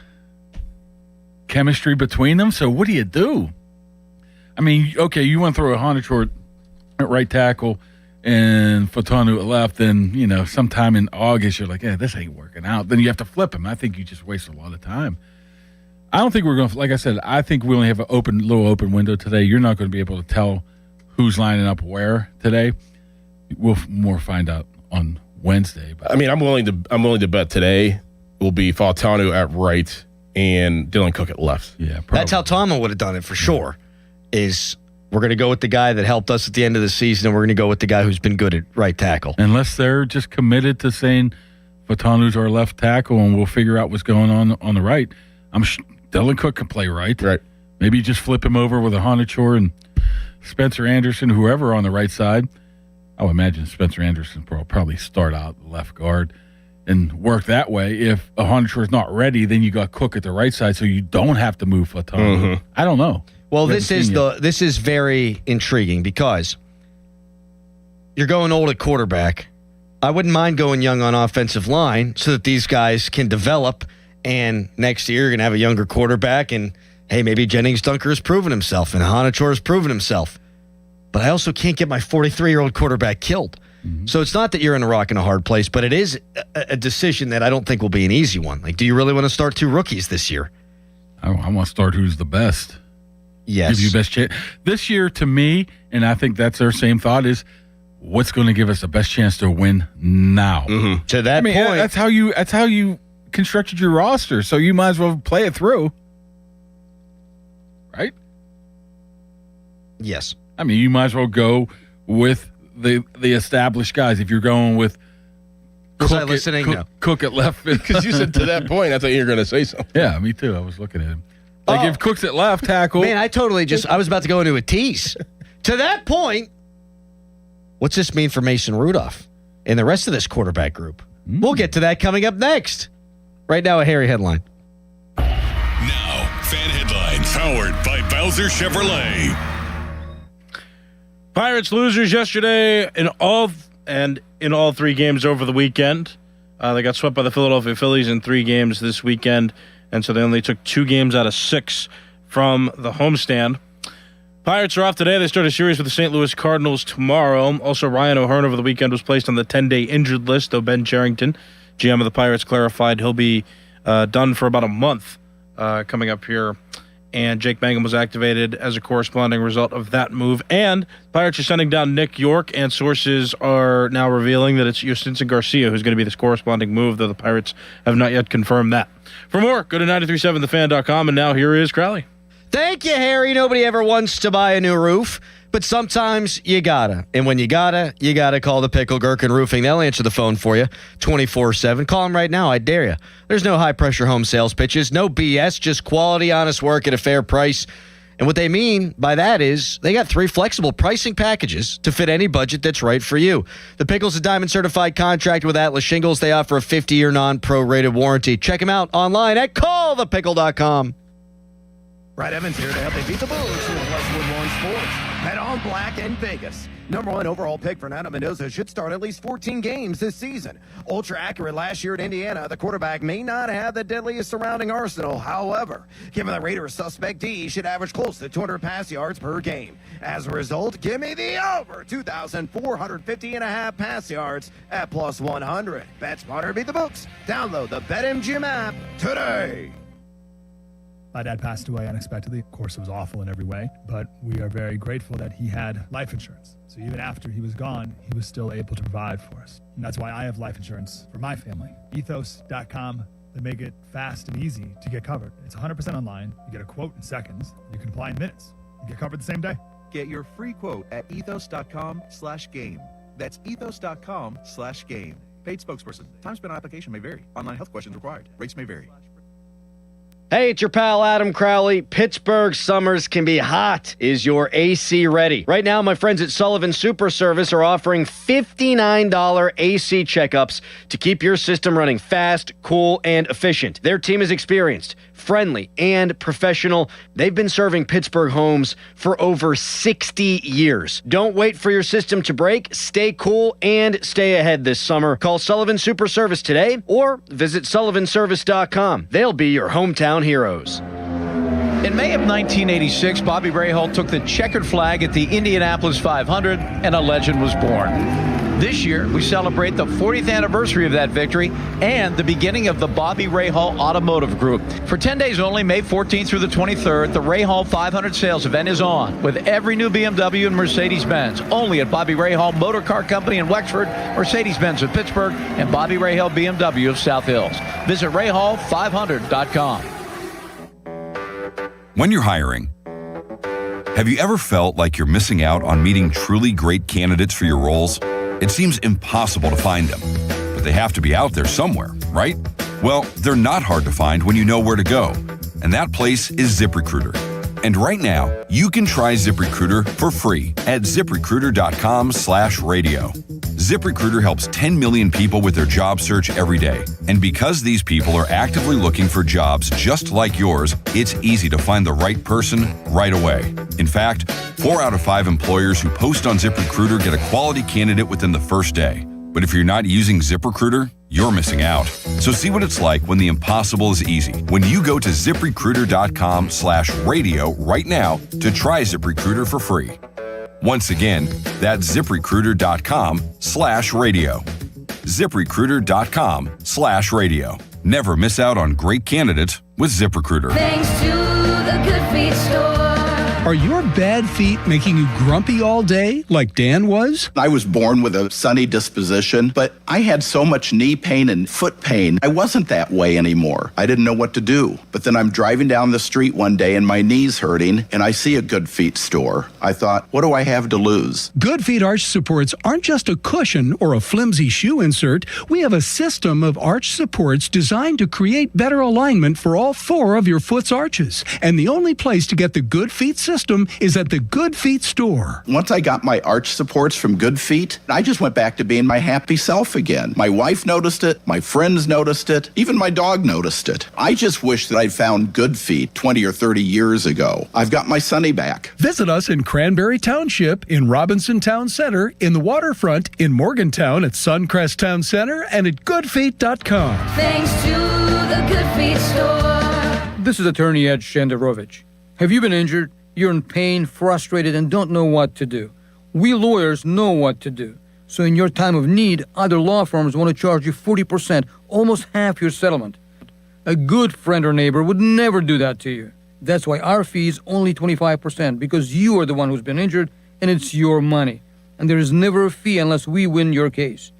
chemistry between them. So what do you do? I mean, okay, you want to throw a Honachor at right tackle and Fotonu at left, then, sometime in August, you're like, this ain't working out. Then you have to flip him. I think you just waste a lot of time. I don't think we're going to, like I said, I think we only have a little open window today. You're not going to be able to tell who's lining up where today. We'll more find out on Wednesday. But. I mean, I'm willing to bet today will be Fotonu at right and Dylan Cook at left. Yeah, probably. That's how Tomlin would have done it for sure. Is we're going to go with the guy that helped us at the end of the season, and we're going to go with the guy who's been good at right tackle. Unless they're just committed to saying Fotonu's our left tackle, and we'll figure out what's going on the right. Dylan Cook can play right. Right. Maybe you just flip him over with a Honachor and Spencer Anderson, whoever on the right side. I would imagine Spencer Anderson will probably start out left guard and work that way. If a Honachor is not ready, then you got Cook at the right side, so you don't have to move Fotonu. Mm-hmm. I don't know. Well, this is very intriguing because you're going old at quarterback. I wouldn't mind going young on offensive line so that these guys can develop, and next year you're going to have a younger quarterback, and hey, maybe Jennings Dunker has proven himself and Honachor has proven himself. But I also can't get my 43-year-old quarterback killed. Mm-hmm. So it's not that you're in a rock and a hard place, but it is a decision that I don't think will be an easy one. Like, do you really want to start 2 rookies this year? I want to start who's the best. Yes. Give you best chance. This year, to me, and I think that's their same thought, is what's going to give us the best chance to win now. Mm-hmm. To that point. That's how you constructed your roster, so you might as well play it through. Right? Yes. I mean, you might as well go with the established guys. If you're going with Was I listening? No. Cook at left. Because you said to that point, I thought you were going to say something. Yeah, me too. I was looking at him. Like if Cook's at left tackle. Man, I was about to go into a tease. To that point, what's this mean for Mason Rudolph and the rest of this quarterback group? We'll get to that coming up next. Right now, a Harry headline. Now, fan headlines powered by Bowser Chevrolet. Pirates losers yesterday in all 3 games over the weekend. They got swept by the Philadelphia Phillies in 3 games this weekend, and so they only took 2 games out of 6 from the homestand. Pirates are off today. They start a series with the St. Louis Cardinals tomorrow. Also, Ryan O'Hearn over the weekend was placed on the 10-day injured list, though Ben Cherington, GM of the Pirates, clarified he'll be done for about a month coming up here. And Jake Mangum was activated as a corresponding result of that move. And Pirates are sending down Nick York, and sources are now revealing that it's Yustinson Garcia who's going to be this corresponding move, though the Pirates have not yet confirmed that. For more, go to 937thefan.com, and now here is Crowley. Thank you, Harry. Nobody ever wants to buy a new roof, but sometimes you gotta. And when you gotta call the Pickle Gherkin Roofing. They'll answer the phone for you 24/7. Call them right now. I dare you. There's no high-pressure home sales pitches, no BS, just quality, honest work at a fair price. And what they mean by that is they got 3 flexible pricing packages to fit any budget that's right for you. The Pickle's a Diamond Certified contract with Atlas Shingles. They offer a 50-year non-prorated warranty. Check them out online at callthepickle.com. Brad Evans here to help you beat the Bulls with Westwood Lawn Sports. Bet on black and Vegas. Number 1 overall pick Fernando Mendoza should start at least 14 games this season. Ultra accurate last year at Indiana, the quarterback may not have the deadliest surrounding arsenal. However, given the Raiders' suspect D, should average close to 200 pass yards per game. As a result, give me the over 2,450.5 pass yards at plus 100. Bet smarter, beat the books. Download the BetMGM app today. My dad passed away unexpectedly. Of course, it was awful in every way, but we are very grateful that he had life insurance. So even after he was gone, he was still able to provide for us. And that's why I have life insurance for my family. Ethos.com. They make it fast and easy to get covered. It's 100% online. You get a quote in seconds. You can apply in minutes. You get covered the same day. Get your free quote at ethos.com/game. That's ethos.com/game. Paid spokesperson. Time spent on application may vary. Online health questions required. Rates may vary. Hey, it's your pal Adam Crowley. Pittsburgh summers can be hot. Is your AC ready? Right now, my friends at Sullivan Super Service are offering $59 AC checkups to keep your system running fast, cool, and efficient. Their team is experienced, friendly, and professional. They've been serving Pittsburgh homes for over 60 years. Don't wait for your system to break. Stay cool and stay ahead this summer. Call Sullivan Super Service today or visit sullivanservice.com. They'll be your hometown heroes. In May of 1986, Bobby Rahal took the checkered flag at the Indianapolis 500, and a legend was born. This year, we celebrate the 40th anniversary of that victory and the beginning of the Bobby Rahal Automotive Group. For 10 days only, May 14th through the 23rd, the Rahal 500 sales event is on with every new BMW and Mercedes-Benz, only at Bobby Rahal Motor Car Company in Wexford, Mercedes-Benz of Pittsburgh, and Bobby Rahal BMW of South Hills. Visit Rahal500.com. When you're hiring, have you ever felt like you're missing out on meeting truly great candidates for your roles? It seems impossible to find them, but they have to be out there somewhere, right? Well, they're not hard to find when you know where to go, and that place is ZipRecruiter. And right now, you can try ZipRecruiter for free at ZipRecruiter.com/radio. ZipRecruiter helps 10 million people with their job search every day. And because these people are actively looking for jobs just like yours, it's easy to find the right person right away. In fact, 4 out of 5 employers who post on ZipRecruiter get a quality candidate within the first day. But if you're not using ZipRecruiter, you're missing out. So see what it's like when the impossible is easy. When you go to ZipRecruiter.com/radio right now to try ZipRecruiter for free. Once again, that's ZipRecruiter.com/radio. ZipRecruiter.com/radio. Never miss out on great candidates with ZipRecruiter. Thanks to the Good Feet store. Are your bad feet making you grumpy all day like Dan was? I was born with a sunny disposition, but I had so much knee pain and foot pain. I wasn't that way anymore. I didn't know what to do. But then I'm driving down the street one day and my knee's hurting and I see a Good Feet store. I thought, what do I have to lose? Good Feet arch supports aren't just a cushion or a flimsy shoe insert. We have a system of arch supports designed to create better alignment for all 4 of your foot's arches. And the only place to get the Good Feet system is at the Good Feet store. Once I got my arch supports from Good Feet, I just went back to being my happy self again. My wife noticed it, my friends noticed it, even my dog noticed it. I just wish that I'd found Good Feet 20 or 30 years ago. I've got my Sonny back. Visit us in Cranberry Township, in Robinson Town Center, in the waterfront, in Morgantown at Suncrest Town Center, and at goodfeet.com. Thanks to the Good Feet store. This is attorney Ed Shenderovich. Have you been injured? You're in pain, frustrated, and don't know what to do. We lawyers know what to do. So in your time of need, other law firms want to charge you 40%, almost half your settlement. A good friend or neighbor would never do that to you. That's why our fee is only 25%, because you are the one who's been injured, and it's your money. And there is never a fee unless we win your case.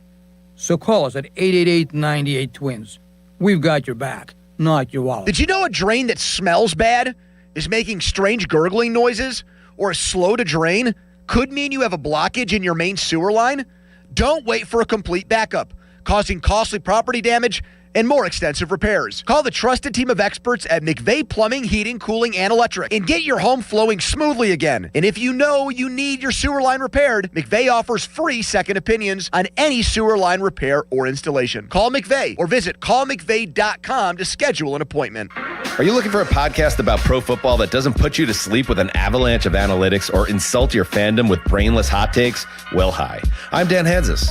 So call us at 888-98-TWINS. We've got your back, not your wallet. Did you know a drain that smells bad is making strange gurgling noises, or is slow to drain, could mean you have a blockage in your main sewer line? Don't wait for a complete backup, causing costly property damage and more extensive repairs. Call the trusted team of experts at McVeigh Plumbing, Heating, Cooling, and Electric and get your home flowing smoothly again. And if you know you need your sewer line repaired, McVeigh offers free second opinions on any sewer line repair or installation. Call McVeigh or visit callmcveigh.com to schedule an appointment. Are you looking for a podcast about pro football that doesn't put you to sleep with an avalanche of analytics or insult your fandom with brainless hot takes? Well, hi. I'm Dan Hansis.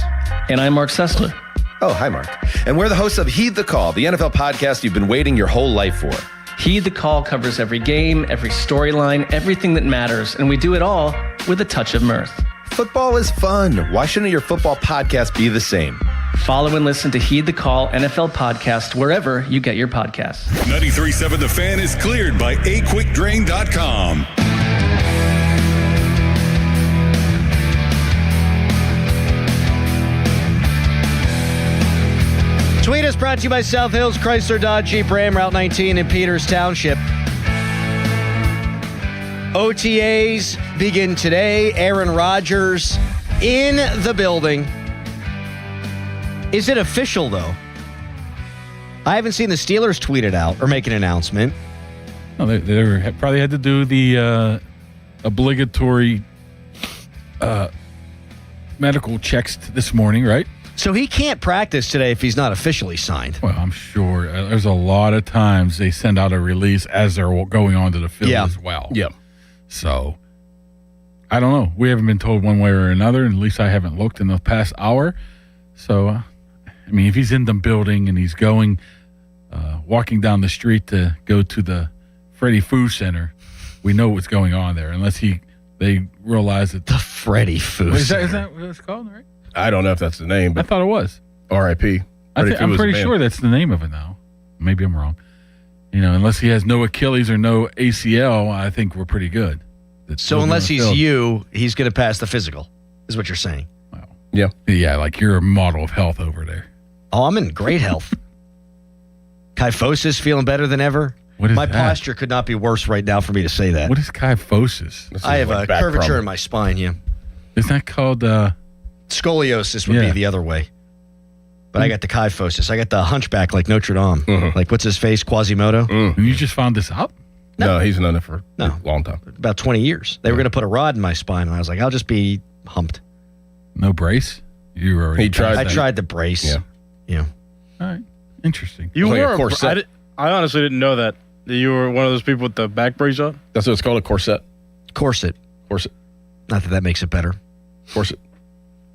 And I'm Mark Sessler. Oh, hi, Mark. And we're the hosts of Heed the Call, the NFL podcast you've been waiting your whole life for. Heed the Call covers every game, every storyline, everything that matters, and we do it all with a touch of mirth. Football is fun. Why shouldn't your football podcast be the same? Follow and listen to Heed the Call NFL podcast wherever you get your podcasts. 93.7 The Fan is cleared by aquickdrain.com. Tweet us brought to you by South Hills Chrysler Dodge Jeep Ram Route 19 in Peters Township. OTAs begin today. Aaron Rodgers in the building. Is it official, though? I haven't seen the Steelers tweet it out or make an announcement. No, they probably had to do the obligatory medical checks this morning, right? So he can't practice today if he's not officially signed. Well, I'm sure there's a lot of times they send out a release as they're going on to the field as well. Yeah. So I don't know. We haven't been told one way or another, and at least I haven't looked in the past hour. So, I mean, if he's in the building and he's going, walking down the street to go to the Freddie Food Center, we know what's going on there, unless they realize that the Freddie Food Center. Is that what it's called, right? I don't know if that's the name, but I thought it was. R.I.P. I'm pretty sure that's the name of it now. Maybe I'm wrong. You know, unless he has no Achilles or no ACL, I think we're pretty good. So unless he's he's going to pass the physical, is what you're saying. Wow. Yeah. Yeah, like you're a model of health over there. Oh, I'm in great health. Kyphosis feeling better than ever. What is my that? posture could not be worse right now for me to say that. What is kyphosis? I have a curvature in my spine, yeah. Isn't that called... Scoliosis would be the other way. But I got the kyphosis. I got the hunchback like Notre Dame. Like, what's his face? Quasimodo. And you just found this out? No, he's known it for a long time. About 20 years. They were going to put a rod in my spine, and I was like, I'll just be humped. No brace? You were already... I tried the brace. Yeah. All right. Interesting. You were a corset. I honestly didn't know that you were one of those people with the back brace on. That's what it's called, a corset. Corset. Not that makes it better. Corset.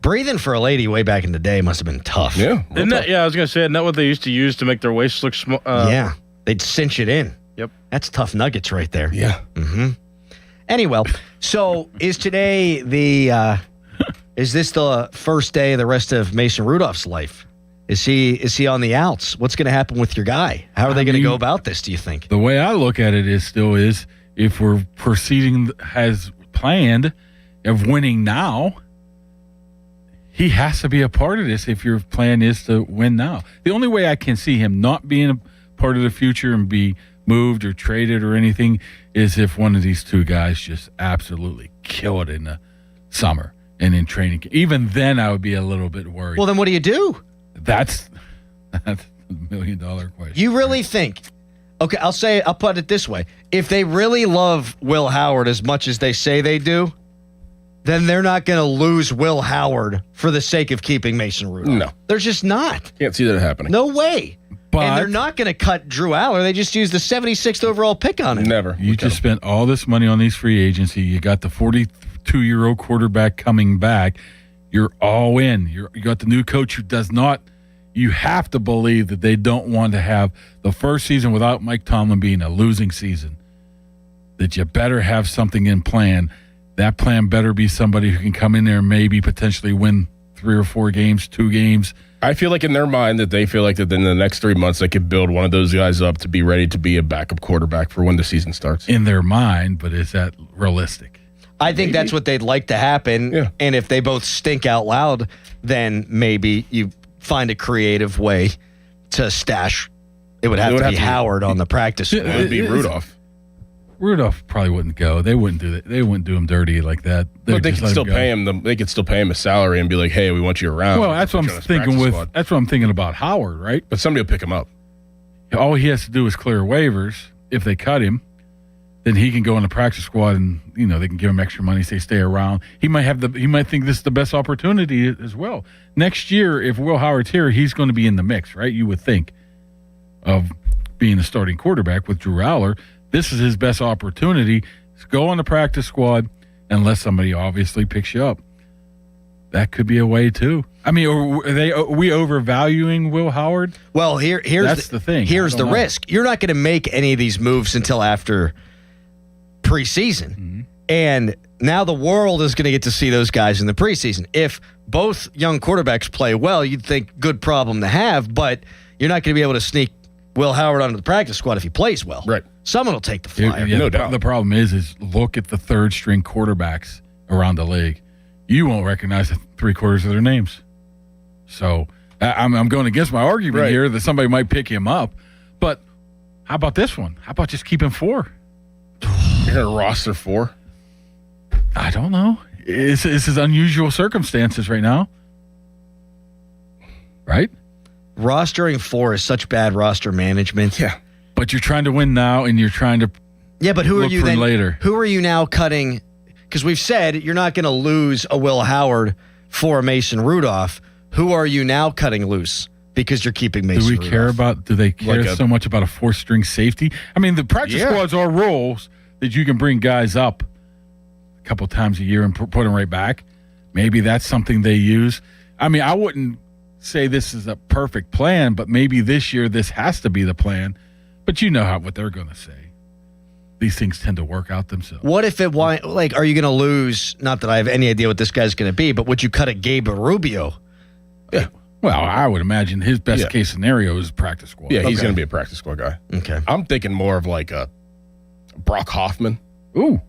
Breathing for a lady way back in the day must have been tough. Yeah. I was going to say, isn't that what they used to use to make their waists look small? Yeah. They'd cinch it in. Yep. That's tough nuggets right there. Yeah. Mm-hmm. Anyway, so is today is this the first day of the rest of Mason Rudolph's life? Is he on the outs? What's going to happen with your guy? How are they going to go about this, do you think? The way I look at it is if we're proceeding as planned of winning now, he has to be a part of this if your plan is to win now. The only way I can see him not being a part of the future and be moved or traded or anything is if one of these two guys just absolutely kill it in the summer and in training. Even then, I would be a little bit worried. Well, then what do you do? That's the $1 million question. You really think? Okay, I'll put it this way. If they really love Will Howard as much as they say they do, then they're not going to lose Will Howard for the sake of keeping Mason Rudolph. No. They're just not. Can't see that happening. No way. And they're not going to cut Drew Aller. They just used the 76th overall pick on him. Never. You just spent all this money on these free agency. You got the 42-year-old quarterback coming back. You're all in. You got the new coach who does not. You have to believe that they don't want to have the first season without Mike Tomlin being a losing season. That you better have something in plan. That plan better be somebody who can come in there and maybe potentially win 3 or 4 games, 2 games. I feel like in their mind that they feel like that in the next 3 months they could build one of those guys up to be ready to be a backup quarterback for when the season starts. In their mind, but is that realistic? I think that's what they'd like to happen. Yeah. And if they both stink out loud, then maybe you find a creative way to stash. It would have to be Howard on the practice squad. It would be Rudolph. Rudolph probably wouldn't go. They wouldn't do that. They wouldn't do him dirty like that. But they could still pay him. They could still pay him a salary and be like, "Hey, we want you around." Well, that's what I'm thinking That's what I'm thinking about Howard, right? But somebody will pick him up. All he has to do is clear waivers. If they cut him, then he can go in the practice squad, and they can give him extra money. Say stay around. He might think this is the best opportunity as well. Next year, if Will Howard's here, he's going to be in the mix, right? You would think of being the starting quarterback with Drew Aller. This is his best opportunity. Go on the practice squad unless somebody obviously picks you up. That could be a way too. I mean, are we overvaluing Will Howard? Well, here's the thing. Here's the risk. You're not going to make any of these moves until after preseason. Mm-hmm. And now the world is going to get to see those guys in the preseason. If both young quarterbacks play well, you'd think good problem to have, but you're not going to be able to sneak Will Howard onto the practice squad if he plays well. Right. Someone will take the flyer. No doubt. The problem is look at the third-string quarterbacks around the league. You won't recognize 3/4 of their names. So I'm going against my argument here that somebody might pick him up. But how about this one? How about just keeping 4? You're going to roster 4? I don't know. This is unusual circumstances right now. Right? Rostering 4 is such bad roster management. Yeah. But you're trying to win now, and you're trying to Yeah, but who are look you for then? Later. Who are you now cutting? Because we've said you're not going to lose a Will Howard for a Mason Rudolph. Who are you now cutting loose because you're keeping Mason Rudolph? Do they care so much about a 4-string safety? I mean, the practice squads are rules that you can bring guys up a couple times a year and put them right back. Maybe that's something they use. I mean, I wouldn't say this is a perfect plan, but maybe this year this has to be the plan. But you know what they're going to say. These things tend to work out themselves. What if it are you going to lose? Not that I have any idea what this guy's going to be, but would you cut a Gabe Rubio? Yeah. Well, I would imagine his best case scenario is practice squad. Yeah, he's going to be a practice squad guy. Okay. I'm thinking more of like a Brock Hoffman. Ooh.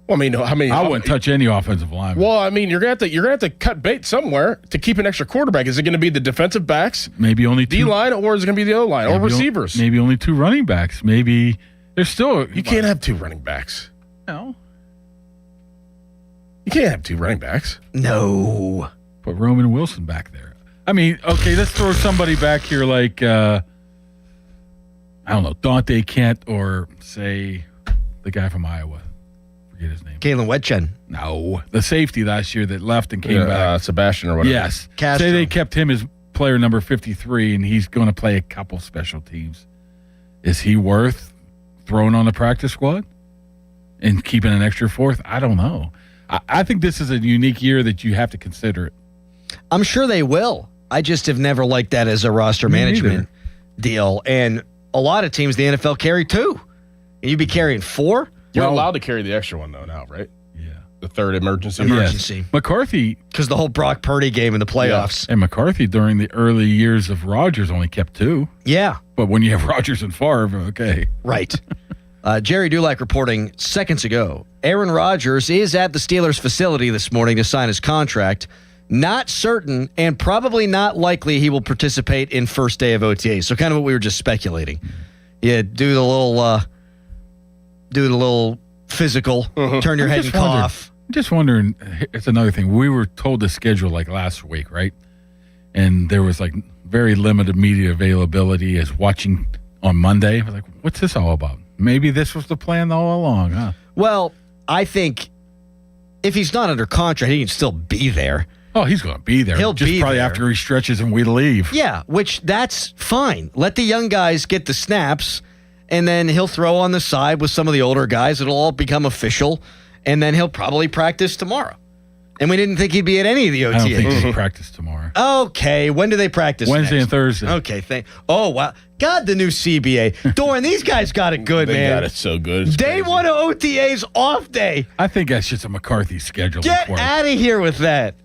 Well, I wouldn't touch any offensive lineman. Well, I mean, you're gonna have to cut bait somewhere to keep an extra quarterback. Is it going to be the defensive backs, maybe only two D-line, or is it going to be the O-line or receivers? Maybe only 2 running backs. Maybe there's still you can't have 2 running backs. No, you can't have 2 running backs. No, put Roman Wilson back there. I mean, okay, let's throw somebody back here like I don't know, Dante Kent, or say the guy from Iowa. Forget his name. Kalen Wetchen. No, the safety last year that left and came back. Sebastian or whatever. Yes. Castro. Say they kept him as player number 53, and he's going to play a couple special teams. Is he worth throwing on the practice squad and keeping an extra 4th? I don't know. I think this is a unique year that you have to consider it. I'm sure they will. I just have never liked that as a roster management deal. And a lot of teams, the NFL carry 2. And you'd be carrying 4? You're allowed to carry the extra one, though, now, right? Yeah. The third emergency. Yes. McCarthy. Because the whole Brock Purdy game in the playoffs. Yeah. And McCarthy, during the early years of Rodgers, only kept 2. Yeah. But when you have Rodgers and Favre, okay. Right. Jerry Dulac reporting seconds ago. Aaron Rodgers is at the Steelers facility this morning to sign his contract. Not certain and probably not likely he will participate in first day of OTA. So kind of what we were just speculating. Yeah, do the little physical, turn your head and cough. I'm just wondering, it's another thing. We were told to schedule like last week, right? And there was like very limited media availability as watching on Monday. I was like, what's this all about? Maybe this was the plan all along, huh? Well, I think if he's not under contract, he can still be there. Oh, he's going to be there. He'll just be probably there. after he stretches and we leave. Yeah, which that's fine. Let the young guys get the snaps, and then he'll throw on the side with some of the older guys. It'll all become official, and then he'll probably practice tomorrow. And we didn't think he'd be at any of the OTAs. I don't think he'll practice tomorrow. Okay, when do they practice? Wednesday next? and Thursday. Okay, oh, wow. God, the new CBA. Doran, these guys got it good, They man. got it so good. It's Day crazy. 1 of OTAs off day. I think that's just a McCarthy schedule. Get out of here with that.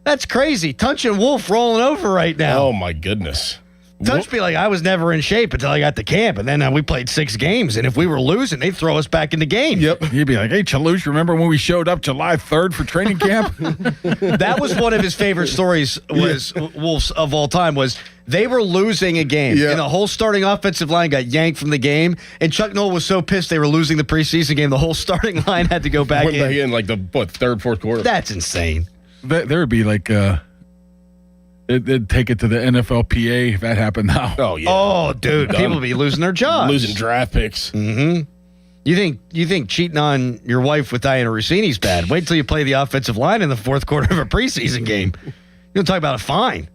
That's crazy. Tunch and Wolf rolling over right now. Oh, my goodness. Tunch be like, I was never in shape until I got to camp, and then we played 6 games, and if we were losing, they'd throw us back into games. Yep. He'd be like, hey, Chalush, remember when we showed up July 3rd for training camp? That was one of his favorite stories, was Wolf's of all time, was they were losing a game, and the whole starting offensive line got yanked from the game, and Chuck Noll was so pissed they were losing the preseason game, the whole starting line had to go back Went in. back in like the third, fourth quarter. That's insane. There would be like, it'd take it to the NFLPA if that happened now. Oh, yeah. Oh, dude, people be losing their jobs. Losing draft picks. Mm-hmm. You think cheating on your wife with Diana Rossini's bad? Wait till you play the offensive line in the fourth quarter of a preseason game. You'll talk about a fine.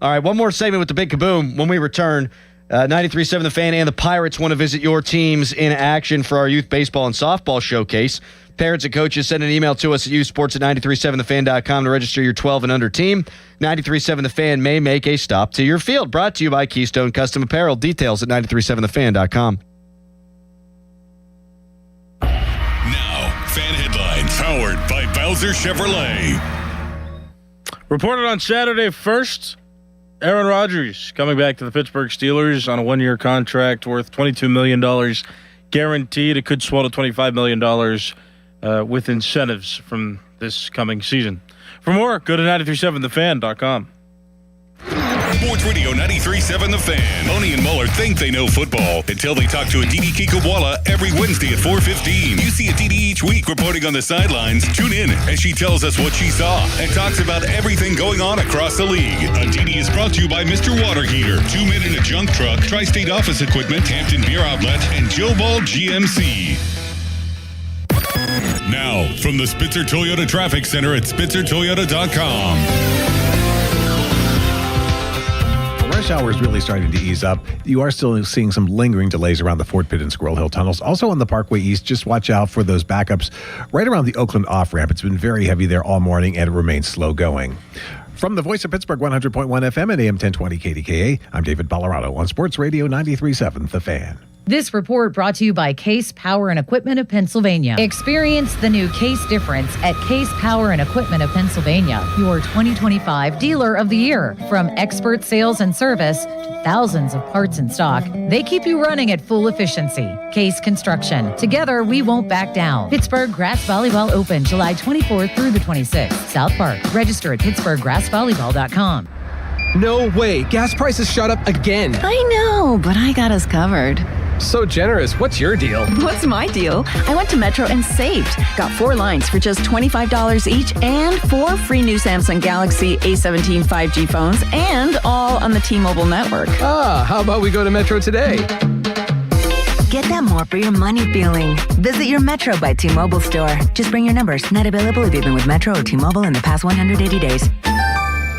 All right, one more segment with the Big Kaboom. When we return, 93.7 The Fan and the Pirates want to visit your teams in action for our youth baseball and softball showcase. Parents and coaches, send an email to us at youthsports@937thefan.com to register your 12 and under team. 93.7 The Fan may make a stop to your field. Brought to you by Keystone Custom Apparel. Details at 937thefan.com. Now, fan headlines powered by Bowser Chevrolet. Reported on Saturday 1st, Aaron Rodgers coming back to the Pittsburgh Steelers on a 1-year contract worth $22 million guaranteed. It could swell to $25 million with incentives from this coming season. For more, go to 937thefan.com. Sports Radio 93.7 The Fan. Boney and Muller think they know football until they talk to Aditi Kikawala every Wednesday at 4:15. You see Aditi each week reporting on the sidelines. Tune in as she tells us what she saw and talks about everything going on across the league. Aditi is brought to you by Mr. Water Heater, 2 Men in a Junk Truck, Tri-State Office Equipment, Hampton Beer Outlet, and Joe Ball GMC. Now, from the Spitzer Toyota Traffic Center at SpitzerToyota.com. Rush hour is really starting to ease up. You are still seeing some lingering delays around the Fort Pitt and Squirrel Hill tunnels. Also on the Parkway East, just watch out for those backups right around the Oakland off-ramp. It's been very heavy there all morning, and it remains slow going. From the voice of Pittsburgh, 100.1 FM and AM 1020 KDKA, I'm David Ballarado on Sports Radio 93.7 The Fan. This report brought to you by Case Power and Equipment of Pennsylvania. Experience the new Case difference at Case Power and Equipment of Pennsylvania, your 2025 Dealer of the Year. From expert sales and service to thousands of parts in stock, they keep you running at full efficiency. Case Construction. Together, we won't back down. Pittsburgh Grass Volleyball Open, July 24th through the 26th. South Park. Register at PittsburghGrassVolleyball.com. No way. Gas prices shot up again. I know, but I got us covered. So generous. What's your deal? What's my deal? I went to Metro and saved. Got 4 lines for just $25 each and 4 free new Samsung Galaxy A17 5G phones and all on the T-Mobile network. How about we go to Metro today? Get that more for your money feeling. Visit your Metro by T-Mobile store. Just bring your numbers. Not available if you've been with Metro or T-Mobile in the past 180 days.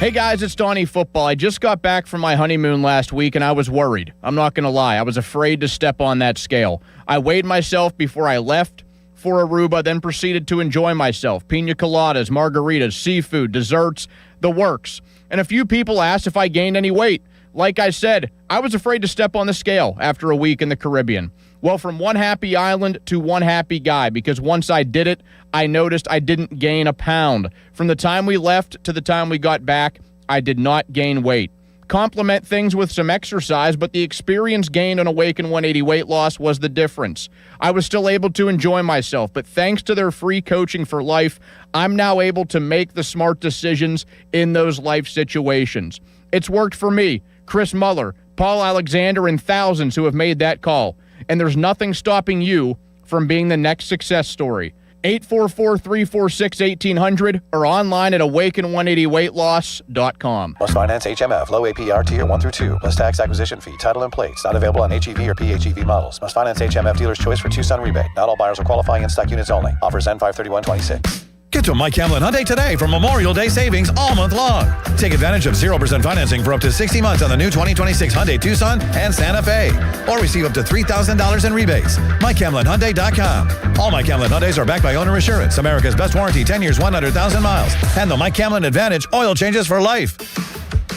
Hey guys, it's Donnie Football. I just got back from my honeymoon last week and I was worried. I'm not going to lie. I was afraid to step on that scale. I weighed myself before I left for Aruba, then proceeded to enjoy myself. Pina coladas, margaritas, seafood, desserts, the works. And a few people asked if I gained any weight. Like I said, I was afraid to step on the scale after a week in the Caribbean. Well, from one happy island to one happy guy, because once I did it, I noticed I didn't gain a pound. From the time we left to the time we got back, I did not gain weight. Complement things with some exercise, but the experience gained on Awaken 180 weight loss was the difference. I was still able to enjoy myself, but thanks to their free coaching for life, I'm now able to make the smart decisions in those life situations. It's worked for me, Chris Muller, Paul Alexander, and thousands who have made that call. And there's nothing stopping you from being the next success story. 844-346-1800 or online at awaken180weightloss.com. Must finance HMF, low APR tier 1 through 2, plus tax acquisition fee, title and plates. Not available on HEV or PHEV models. Must finance HMF dealer's choice for Tucson rebate. Not all buyers are qualifying in stock units only. Offers end 5/31/26. Get to Mike Hamlin Hyundai today for Memorial Day savings all month long. Take advantage of 0% financing for up to 60 months on the new 2026 Hyundai Tucson and Santa Fe. Or receive up to $3,000 in rebates. MikeHamlinHyundai.com. All Mike Hamlin Hyundais are backed by owner assurance. America's best warranty, 10 years, 100,000 miles. And the Mike Hamlin Advantage oil changes for life.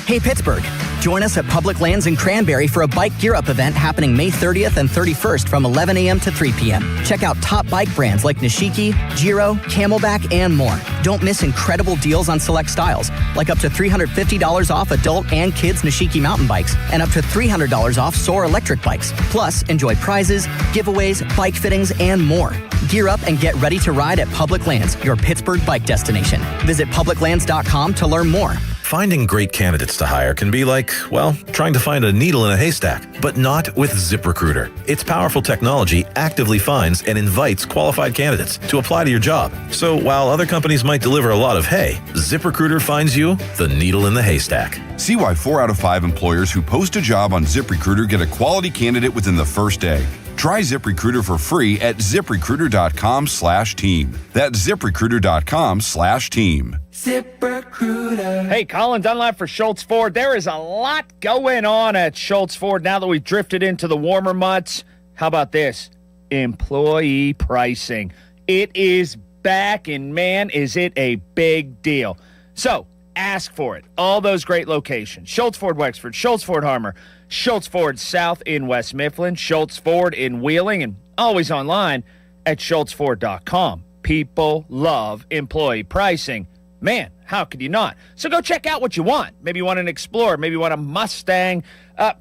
Hey, Pittsburgh. Join us at Public Lands in Cranberry for a Bike Gear Up event happening May 30th and 31st from 11 a.m. to 3 p.m. Check out top bike brands like Nishiki, Giro, Camelback, and more. Don't miss incredible deals on select styles, like up to $350 off adult and kids Nishiki mountain bikes, and up to $300 off Soar electric bikes. Plus, enjoy prizes, giveaways, bike fittings, and more. Gear up and get ready to ride at Public Lands, your Pittsburgh bike destination. Visit publiclands.com to learn more. Finding great candidates to hire can be like, well, trying to find a needle in a haystack, but not with ZipRecruiter. Its powerful technology actively finds and invites qualified candidates to apply to your job. So while other companies might deliver a lot of hay, ZipRecruiter finds you the needle in the haystack. See why 4 out of 5 employers who post a job on ZipRecruiter get a quality candidate within the first day. Try ZipRecruiter for free at ZipRecruiter.com/team. That's ZipRecruiter.com/team. ZipRecruiter. Hey, Colin Dunlap for Schultz Ford. There is a lot going on at Schultz Ford now that we've drifted into the warmer months. How about this? Employee pricing. It is back, and man, is it a big deal. So, ask for it. All those great locations. Schultz Ford Wexford, Schultz Ford Harmer, Schultz Ford South in West Mifflin, Schultz Ford in Wheeling, and always online at SchultzFord.com. People love employee pricing. Man, how could you not? So go check out what you want. Maybe you want an Explorer. Maybe you want a Mustang.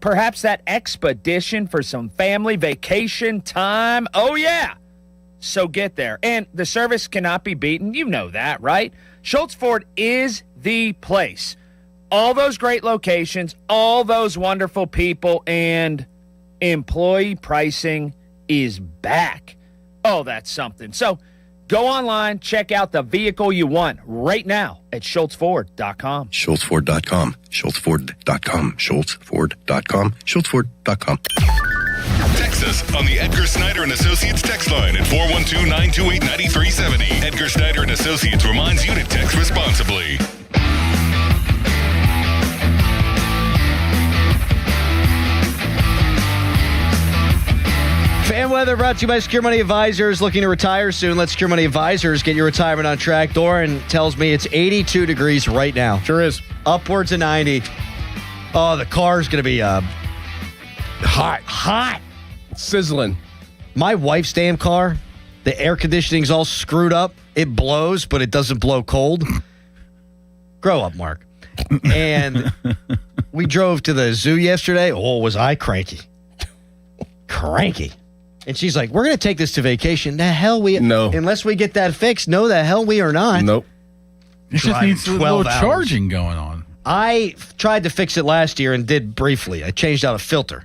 Perhaps that Expedition for some family vacation time. Oh, yeah. So get there. And the service cannot be beaten. You know that, right? Schultz Ford is the place. All those great locations, all those wonderful people, and employee pricing is back. Oh, that's something. So go online, check out the vehicle you want right now at SchultzFord.com. SchultzFord.com. SchultzFord.com. SchultzFord.com. SchultzFord.com. Text us on the Edgar Snyder and Associates text line at 412-928-9370. Edgar Snyder and Associates reminds you to text responsibly. Fan weather brought to you by Secure Money Advisors. Looking to retire soon? Let Secure Money Advisors get your retirement on track. Doran tells me it's 82 degrees right now. Sure is. Upwards of 90. Oh, the car's going to be hot. Sizzling. My wife's damn car, the air conditioning's all screwed up. It blows, but it doesn't blow cold. Grow up, Mark. And we drove to the zoo yesterday. Oh, was I cranky. Cranky. And she's like, we're going to take this to vacation. The hell No. Unless we get that fixed, no, the hell we are not. Nope. It just needs a little charging going on. I tried to fix it last year and did briefly. I changed out a filter.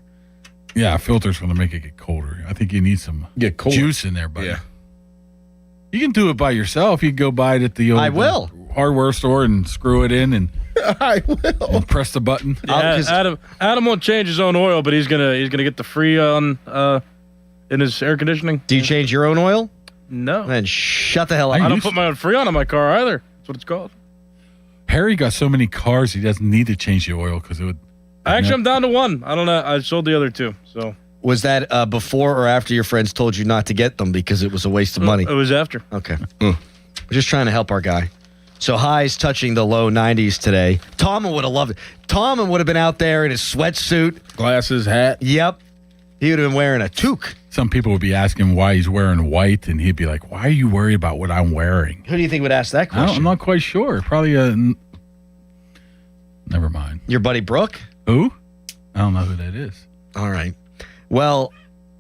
Yeah, a filter's going to make it get colder. I think you need some juice in there, buddy. Yeah. You can do it by yourself. You can go buy it at the old hardware store and screw it in and I will. And press the button. Yeah, Adam won't change his own oil, but he's gonna get the free on in his air conditioning. Do you change your own oil? No. Then shut the hell up. I don't put my own free on my car either. That's what it's called. Harry got so many cars he doesn't need to change the oil because it would. Actually, I'm down to one. I don't know. I sold the other two. So was that before or after your friends told you not to get them because it was a waste of money? It was after. Okay. We're just trying to help our guy. So highs touching the low 90s today. Tomlin would have loved it. Tomlin would have been out there in his sweatsuit. Glasses, hat. Yep. He would have been wearing a toque. Some people would be asking why he's wearing white, and he'd be like, why are you worried about what I'm wearing? Who do you think would ask that question? I'm not quite sure. Probably never mind. Your buddy Brooke? Who? I don't know who that is. All right. Well,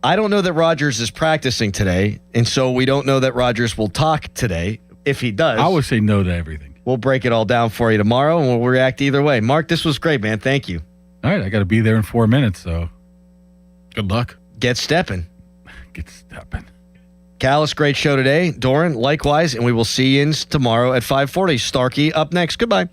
I don't know that Rodgers is practicing today, and so we don't know that Rodgers will talk today. If he does, I would say no to everything. We'll break it all down for you tomorrow, and we'll react either way. Mark, this was great, man. Thank you. All right, I got to be there in 4 minutes, so good luck. Get stepping. Get stepping. Callis, great show today. Doran, likewise, and we will see you tomorrow at 5:40. Starkey up next. Goodbye.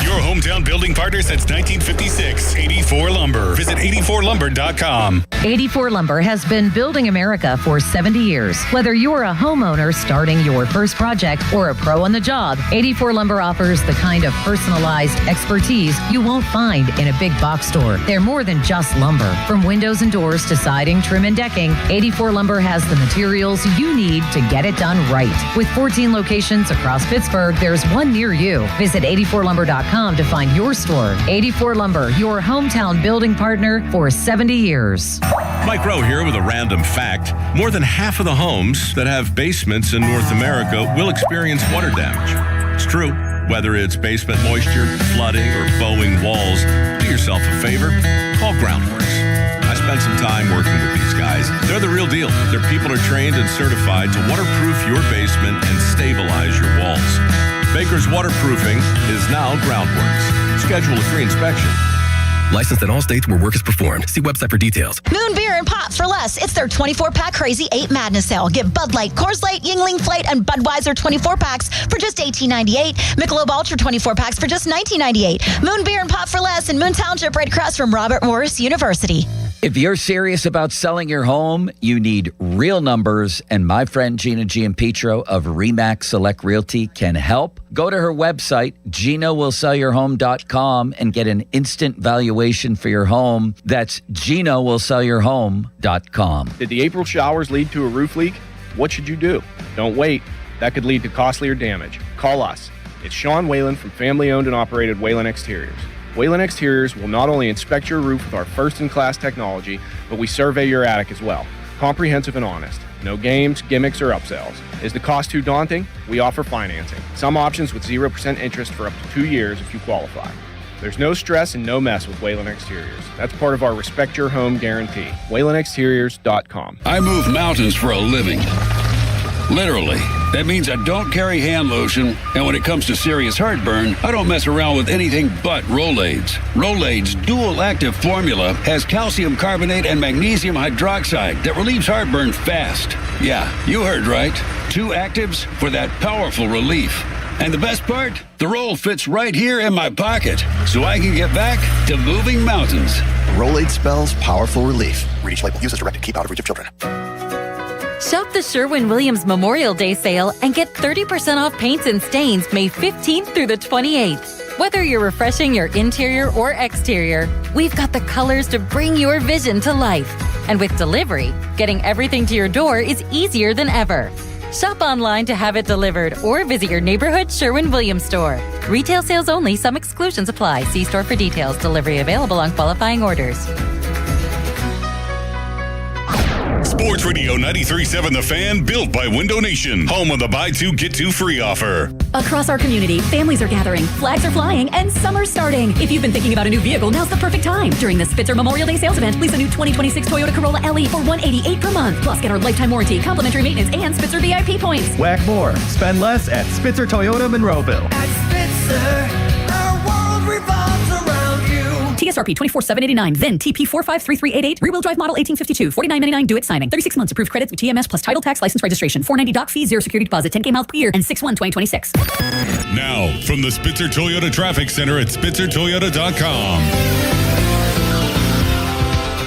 Your hometown building partner since 1956, 84 Lumber. Visit 84lumber.com. 84 Lumber has been building America for 70 years. Whether you're a homeowner starting your first project or a pro on the job, 84 Lumber offers the kind of personalized expertise you won't find in a big box store. They're more than just lumber. From windows and doors to siding, trim, and decking, 84 Lumber has the materials you need to get it done right. With 14 locations across Pittsburgh, there's one near you. Visit 84lumber.com to find your store. 84 Lumber, your hometown building partner for 70 years. Mike Rowe here with a random fact. More than half of the homes that have basements in North America will experience water damage. It's true. Whether it's basement moisture, flooding, or bowing walls, do yourself a favor. Call Groundworks. I spent some time working with these guys. They're the real deal. Their people are trained and certified to waterproof your basement and stabilize your walls. Baker's Waterproofing is now Groundworks. Schedule a free inspection. Licensed in all states where work is performed. See website for details. Moon Beer and Pop for less. It's their 24-pack Crazy 8 Madness sale. Get Bud Light, Coors Light, Yuengling Flight, and Budweiser 24-packs for just $18.98. Michelob Ultra 24-packs for just $19.98. Moon Beer and Pop for less in Moon Township, right across from Robert Morris University. If you're serious about selling your home, you need real numbers, and my friend Gina Giampietro of RE/MAX Select Realty can help. Go to her website, GinaWillSellYourHome.com, and get an instant valuation for your home. That's GinaWillSellYourHome.com. Did the April showers lead to a roof leak? What should you do? Don't wait. That could lead to costlier damage. Call us. It's Sean Whalen from family-owned and operated Whalen Exteriors. Whalen Exteriors will not only inspect your roof with our first-in-class technology, but we survey your attic as well. Comprehensive and honest. No games, gimmicks, or upsells. Is the cost too daunting? We offer financing. Some options with 0% interest for up to 2 years if you qualify. There's no stress and no mess with Whalen Exteriors. That's part of our Respect Your Home guarantee. WhalenExteriors.com. I move mountains for a living. Literally. That means I don't carry hand lotion, and when it comes to serious heartburn, I don't mess around with anything but Rolaids. Rolaids' dual-active formula has calcium carbonate and magnesium hydroxide that relieves heartburn fast. Yeah, you heard right. 2 actives for that powerful relief. And the best part? The roll fits right here in my pocket, so I can get back to moving mountains. Rolaids spells powerful relief. Read each label. Use as directed. Keep out of reach of children. Shop the Sherwin-Williams Memorial Day sale and get 30% off paints and stains May 15th through the 28th. Whether you're refreshing your interior or exterior, we've got the colors to bring your vision to life. And with delivery, getting everything to your door is easier than ever. Shop online to have it delivered or visit your neighborhood Sherwin-Williams store. Retail sales only. Some exclusions apply. See store for details. Delivery available on qualifying orders. Sports Radio 93.7 The Fan, built by Window Nation. Home of the buy two, get two free offer. Across our community, families are gathering, flags are flying, and summer's starting. If you've been thinking about a new vehicle, now's the perfect time. During the Spitzer Memorial Day sales event, lease a new 2026 Toyota Corolla LE for $188 per month. Plus, get our lifetime warranty, complimentary maintenance, and Spitzer VIP points. Whack more. Spend less at Spitzer Toyota Monroeville. At Spitzer, our world revolves around you. TSRP 24,789, then TP 453388, rear-wheel drive model 1852, $49.99 due at signing. 36 months approved credits with TMS plus title tax license registration. $490 doc fee, 0 security deposit, 10K miles per year, and 6/1/2026. Now, from the Spitzer Toyota Traffic Center at SpitzerToyota.com.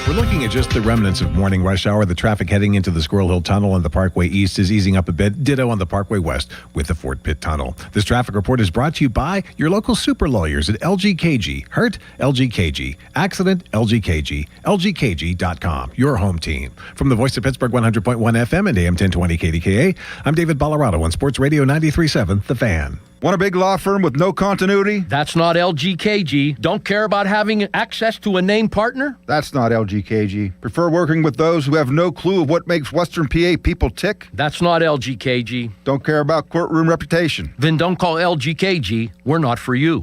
We're looking at just the remnants of morning rush hour. The traffic heading into the Squirrel Hill Tunnel on the Parkway East is easing up a bit. Ditto on the Parkway West with the Fort Pitt Tunnel. This traffic report is brought to you by your local super lawyers at LGKG. Hurt? LGKG. Accident? LGKG. LGKG.com. Your home team. From the voice of Pittsburgh 100.1 FM and AM 1020 KDKA, I'm David Ballarado on Sports Radio 93.7 The Fan. Want a big law firm with no continuity? That's not LGKG. Don't care about having access to a named partner? That's not LGKG. Prefer working with those who have no clue of what makes Western PA people tick? That's not LGKG. Don't care about courtroom reputation? Then don't call LGKG. We're not for you.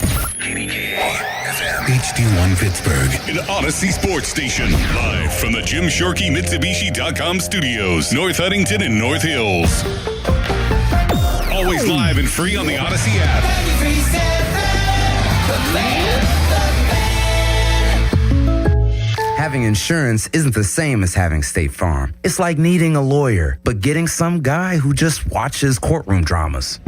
HD1 Pittsburgh, an Odyssey Sports Station. Live from the Jim Shorkey Mitsubishi.com studios, North Huntington and North Hills. Always live and free on the Odyssey app. Having insurance isn't the same as having State Farm. It's like needing a lawyer, but getting some guy who just watches courtroom dramas.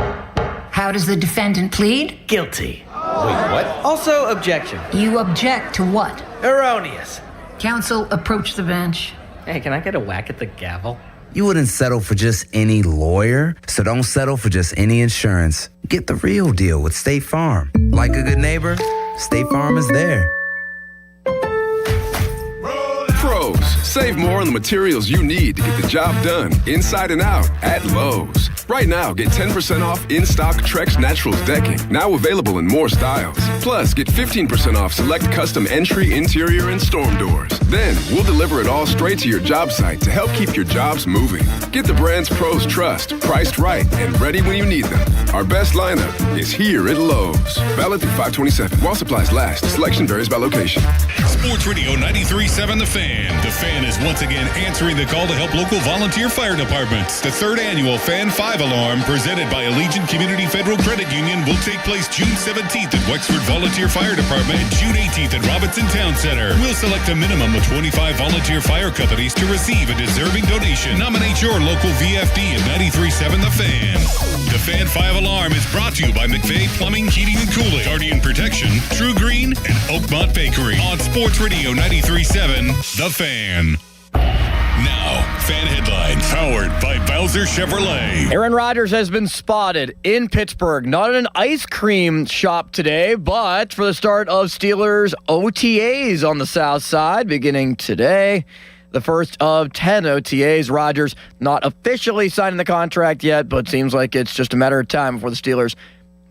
How does the defendant plead? Guilty. Wait, what? Also, objection. You object to what? Erroneous. Counsel, approach the bench. Hey, can I get a whack at the gavel? You wouldn't settle for just any lawyer, so don't settle for just any insurance. Get the real deal with State Farm. Like a good neighbor, State Farm is there. Pros, save more on the materials you need to get the job done, inside and out, at Lowe's. Right now, get 10% off in-stock Trex Naturals decking, now available in more styles. Plus, get 15% off select custom entry, interior, and storm doors. Then, we'll deliver it all straight to your job site to help keep your jobs moving. Get the brands pros trust, priced right, and ready when you need them. Our best lineup is here at Lowe's. Valid through 5/27. While supplies last. Selection varies by location. Sports Radio 93.7 The Fan. The Fan is once again answering the call to help local volunteer fire departments. The third annual Fan 5 Alarm, presented by Allegiant Community Federal Credit Union, will take place June 17th at Wexford Volunteer Fire Department and June 18th at Robinson Town Center. We'll select a minimum of 25 volunteer fire companies to receive a deserving donation. Nominate your local VFD at 93.7 The Fan. The Fan 5 Alarm is brought to you by McVeigh Plumbing, Heating, and Cooling, Guardian Protection, True Green, and Oakmont Bakery. On Sports Radio 93.7 The Fan. Now, Fan Headlines, powered by Bowser Chevrolet. Aaron Rodgers has been spotted in Pittsburgh, not at an ice cream shop today, but for the start of Steelers OTAs on the south side beginning today. The first of 10 OTAs. Rodgers not officially signing the contract yet, but seems like it's just a matter of time before the Steelers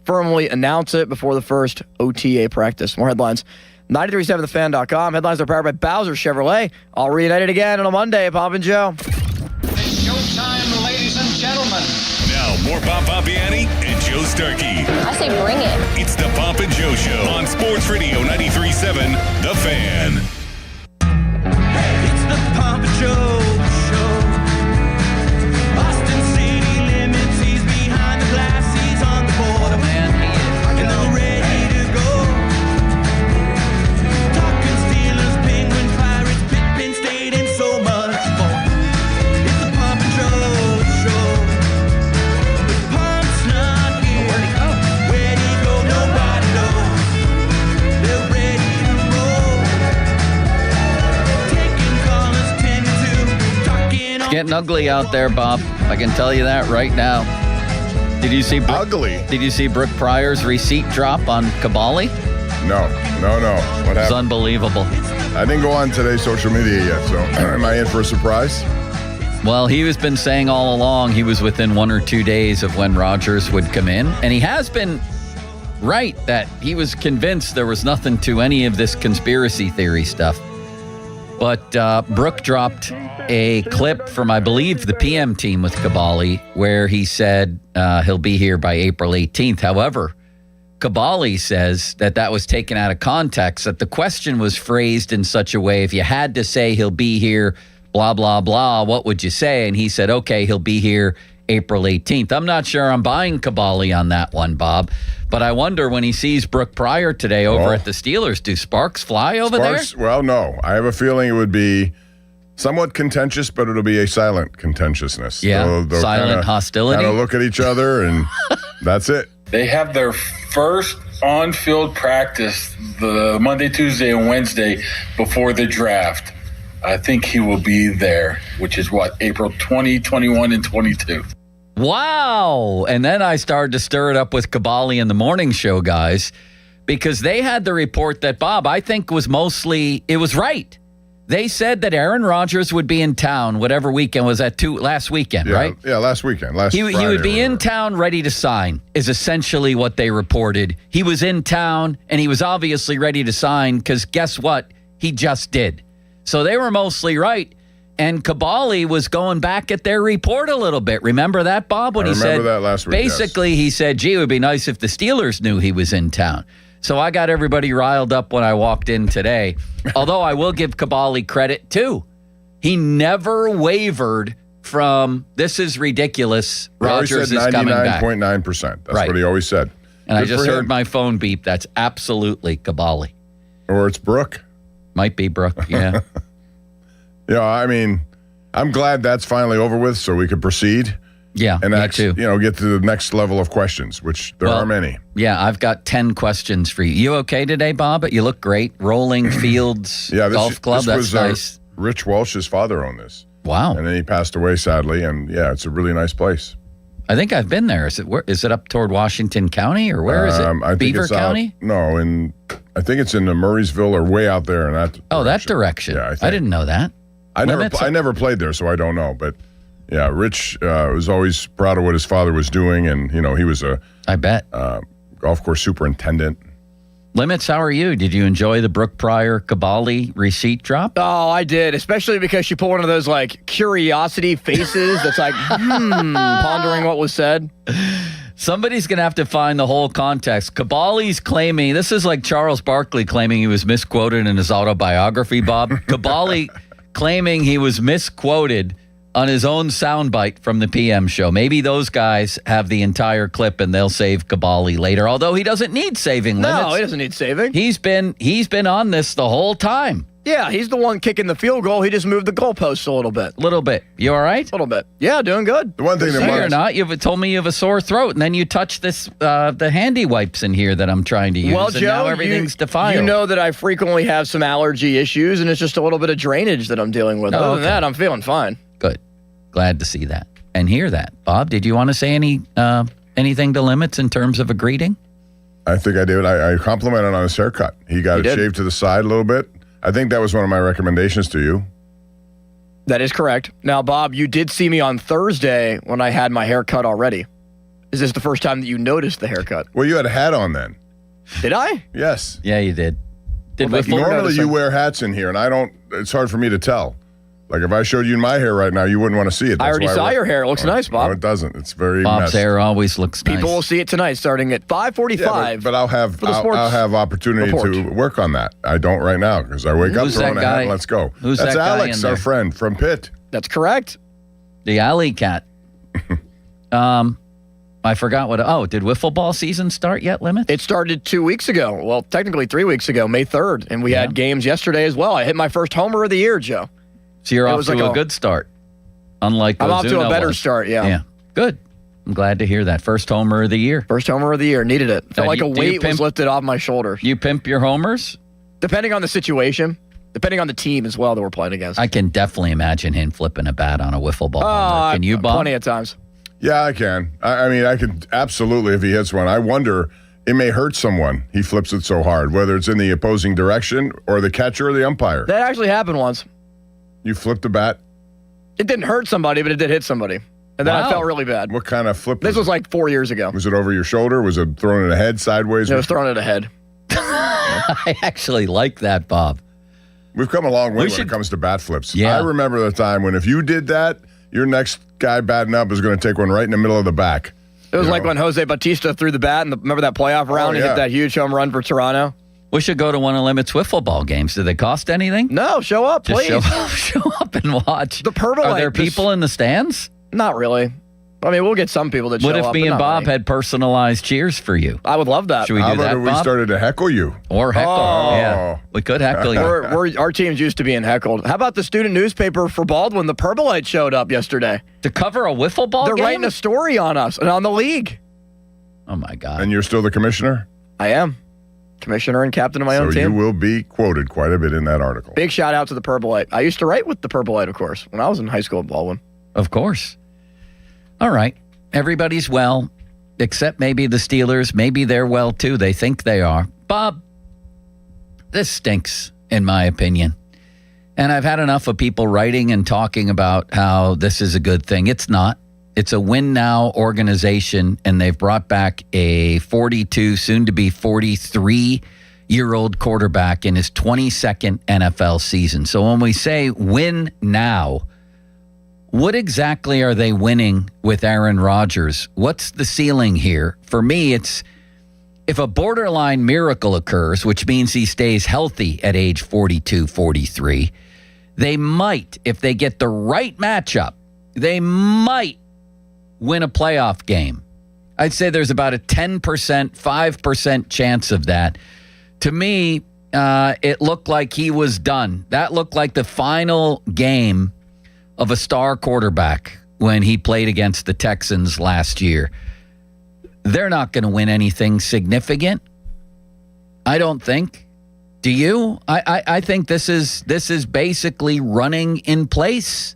firmly announce it before the first OTA practice. More headlines. 937thefan.com. Headlines are powered by Bowser Chevrolet. All reunited again on a Monday. Pop and Joe. It's showtime, ladies and gentlemen. Now, more Bob Pompiani and Joe Starkey. I say bring it. It's the Pomp and Joe Show on Sports Radio 93.7 The Fan. It's the Pomp and Joe Show. Austin City limits, he's behind the glass, he's on the border, man. And they're ready to go. Talking Steelers, Penguins, Pirates, Pitt, Penn State, and so much more. It's the Pomp and Joe Show. The Pomp's not here. Where'd he go? Where'd he go? Nobody knows. They're ready to roll. getting ugly out there, Bob. I can tell you that right now. Did you see ugly? Did you see Brooke Pryor's receipt drop on Caballi? No. What happened? It's unbelievable. I didn't go on today's social media yet, so am I in for a surprise? Well, he has been saying all along he was within 1 or 2 days of when Rodgers would come in, and he has been right that he was convinced there was nothing to any of this conspiracy theory stuff. But Brooke dropped a clip from, I believe, the PM team with Caballi, where he said he'll be here by April 18th. However, Caballi says that was taken out of context, that the question was phrased in such a way, if you had to say he'll be here, blah, blah, blah, what would you say? And he said, okay, he'll be here April 18th. I'm not sure I'm buying Caballi on that one, Bob. But I wonder when he sees Brooke Pryor today over at the Steelers, do sparks fly over there? Well, no. I have a feeling it would be somewhat contentious, but it'll be a silent contentiousness. Yeah, silent hostility. Kind of look at each other, and that's it. They have their first on-field practice the Monday, Tuesday, and Wednesday before the draft. I think he will be there, which is April 20, 21, and 22. Wow. And then I started to stir it up with Caballi in the morning show, guys, because they had the report that Bob, I think, was right. They said that Aaron Rodgers would be in town whatever weekend was that last weekend, right? Yeah, last weekend. He would be in town ready to sign is essentially what they reported. He was in town and he was obviously ready to sign because guess what? He just did. So they were mostly right. And Caballi was going back at their report a little bit. Remember that, Bob? When I remember that last week, basically, he said, gee, it would be nice if the Steelers knew he was in town. So I got everybody riled up when I walked in today. Although I will give Caballi credit, too. He never wavered from, this is ridiculous, Rodgers is coming back. 99.9%. That's right. What he always said. And I just heard my phone beep. That's absolutely Caballi. Or it's Brooke. Might be Brooke, yeah. Yeah, I mean, I'm glad that's finally over with so we could proceed. Yeah, and me too. Get to the next level of questions, which there are many. Yeah, I've got 10 questions for you. You okay today, Bob? You look great. Rolling Fields Golf Club, that's nice. Rich Welsh's father owned this. Wow. And then he passed away, sadly, and yeah, it's a really nice place. I think I've been there. Is it up toward Washington County, or where is it? I think Beaver it's County? I think it's in the Murraysville or way out there in that direction. Oh, that direction. Yeah, I didn't know that. I never played there, so I don't know. But yeah, Rich was always proud of what his father was doing, and he was I bet golf course superintendent. Limits, how are you? Did you enjoy the Brooke Pryor Caballi receipt drop? Oh, I did, especially because she put one of those curiosity faces that's pondering what was said. Somebody's going to have to find the whole context. Caballi's claiming, this is like Charles Barkley claiming he was misquoted in his autobiography, Bob. Caballi claiming he was misquoted on his own soundbite from the PM show. Maybe those guys have the entire clip and they'll save Caballi later, although he doesn't need saving limits. No, he doesn't need saving. He's been on this the whole time. Yeah, he's the one kicking the field goal. He just moved the goalposts a little bit. You all right? A little bit. Yeah, doing good. The one thing that you're not. You've told me you have a sore throat, and then you touch this the handy wipes in here that I'm trying to use. Well, and Joe, now everything's defiled. You know that I frequently have some allergy issues, and it's just a little bit of drainage that I'm dealing with. Other than that, I'm feeling fine. Good. Glad to see that and hear that. Bob, did you want to say anything to Limits in terms of a greeting? I think I did. I complimented on his haircut. He got it shaved to the side a little bit. I think that was one of my recommendations to you. That is correct. Now, Bob, you did see me on Thursday when I had my hair cut already. Is this the first time that you noticed the haircut? Well, you had a hat on then. Did I? Yes. Yeah, you did. Normally you wear hats in here, and it's hard for me to tell. Like if I showed you my hair right now, you wouldn't want to see it. I already saw your hair. It looks nice, Bob. No, it doesn't. It's very Bob's hair always looks nice. People will see it tonight starting at 5:45. Yeah, but I'll have opportunity to work on that. I don't right now because I wake up throwing a hat and let's go. That's Alex, our friend from Pitt. That's correct. The alley cat. I forgot did wiffle ball season start yet, Limits? It started 2 weeks ago. Well, technically 3 weeks ago, May 3rd. And we had games yesterday as well. I hit my first homer of the year, Joe. So you're off to a good start. Unlike I'm off to a better was. start, yeah. Yeah. Good. I'm glad to hear that. First homer of the year. First homer of the year. Needed it. Felt like a weight was lifted off my shoulders. You pimp your homers? Depending on the situation. depending on the team as well that we're playing against. I can definitely imagine him flipping a bat on a wiffle ball. Can you, Bob? Plenty of times. Yeah, I can. I mean, I could absolutely if he hits one. I wonder, it may hurt someone. He flips it so hard, whether it's in the opposing direction or the catcher or the umpire. That actually happened once. You flipped a bat? It didn't hurt somebody, but it did hit somebody. And then I felt really bad. What kind of flip? This was like 4 years ago. Was it over your shoulder? Was it thrown at a head sideways? It was thrown at a head. I actually like that, Bob. We've come a long way when it comes to bat flips. Yeah. I remember the time when if you did that, your next guy batting up is going to take one right in the middle of the back. It was like when Jose Bautista threw the bat, and remember that playoff round? He hit that huge home run for Toronto. We should go to one of Limit's wiffle ball games. Do they cost anything? No, show up, Just please. show up and watch. The Perbolite. Are there people in the stands? Not really. I mean, we'll get some people that show up. What if me and Bob had personalized cheers for you? I would love that. Should we do How about that, if Bob? we started to heckle you? Or heckle. Yeah, we could heckle you. Our team's used to being heckled. How about the student newspaper for Baldwin? The Perbolite showed up yesterday. To cover a wiffle ball They're game? writing a story on us and on the league. Oh, my God. And you're still the commissioner? I am. Commissioner and captain of my own So team. you will be quoted quite a bit in that article. Big shout out to the Perbolite. I used to write with the Perbolite, of course, when I was in high school at Baldwin. Of course. All right. Everybody's well, except maybe the Steelers. Maybe they're well, too. They think they are. Bob, this stinks, in my opinion. And I've had enough of people writing and talking about how this is a good thing. It's not. It's a win-now organization, and they've brought back a 42, soon-to-be 43-year-old quarterback in his 22nd NFL season. So when we say win now, what exactly are they winning with Aaron Rodgers? What's the ceiling here? For me, it's if a borderline miracle occurs, which means he stays healthy at age 42, 43, they might, if they get the right matchup, they might win a playoff game. I'd say there's about a 10%, 5% chance of that. To me, it looked like he was done. That looked like the final game of a star quarterback when he played against the Texans last year. They're not going to win anything significant. I don't think. Do you? I think this is basically running in place.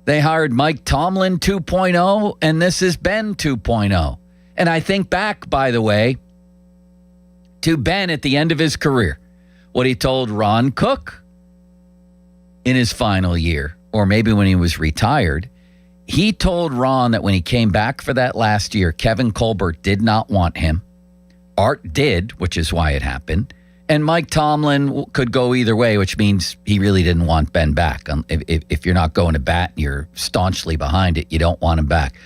They hired Mike Tomlin 2.0, and this is Ben 2.0. And I think back, by the way, to Ben at the end of his career, what he told Ron Cook in his final year, or maybe when he was retired. He told Ron that when he came back for that last year, Kevin Colbert did not want him. Art did, which is why it happened. And Mike Tomlin could go either way, which means he really didn't want Ben back. If you're not going to bat, you're staunchly behind it, you don't want him back.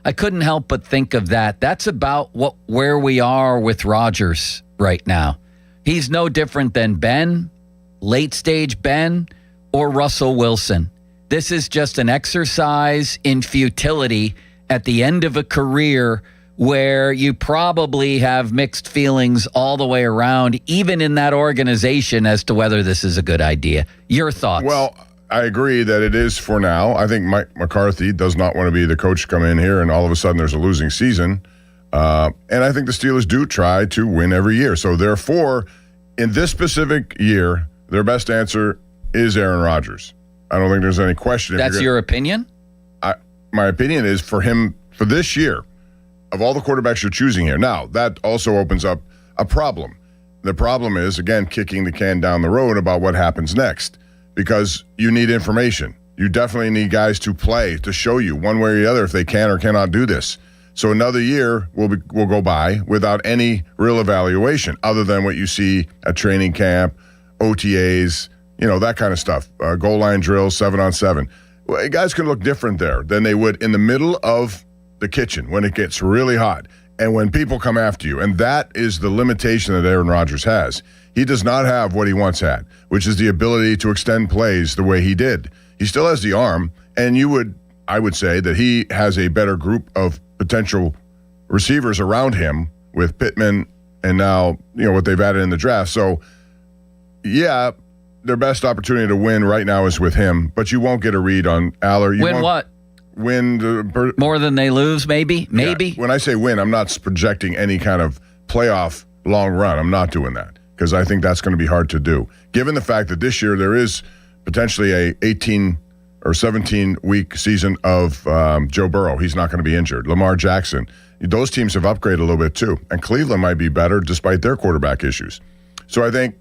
I couldn't help but think of that. That's about where we are with Rodgers right now. He's no different than Ben, late stage Ben, or Russell Wilson. This is just an exercise in futility at the end of a career where you probably have mixed feelings all the way around, even in that organization, as to whether this is a good idea. Your thoughts? Well, I agree that it is for now. I think Mike McCarthy does not want to be the coach to come in here and all of a sudden there's a losing season. And I think the Steelers do try to win every year. So therefore, in this specific year, their best answer is Aaron Rodgers. I don't think there's any question. That's your opinion? My opinion is for him, for this year, of all the quarterbacks you're choosing here. Now, that also opens up a problem. The problem is, again, kicking the can down the road about what happens next because you need information. You definitely need guys to play, to show you one way or the other if they can or cannot do this. So another year will go by without any real evaluation other than what you see at training camp, OTAs, that kind of stuff, goal line drills, 7-on-7. Well, guys can look different there than they would in the middle of the kitchen when it gets really hot and when people come after you. And that is the limitation that Aaron Rodgers has. He does not have what he once had, which is the ability to extend plays the way he did. He still has the arm, and I would say that he has a better group of potential receivers around him with Pittman and now, what they've added in the draft. So, yeah, their best opportunity to win right now is with him, but you won't get a read on Aller. Win what? Win more than they lose, maybe? Maybe. Yeah. When I say win, I'm not projecting any kind of playoff long run. I'm not doing that. because I think that's going to be hard to do. Given the fact that this year there is potentially a 18 or 17-week season of Joe Burrow. He's not going to be injured. Lamar Jackson. Those teams have upgraded a little bit too. And Cleveland might be better despite their quarterback issues. So I think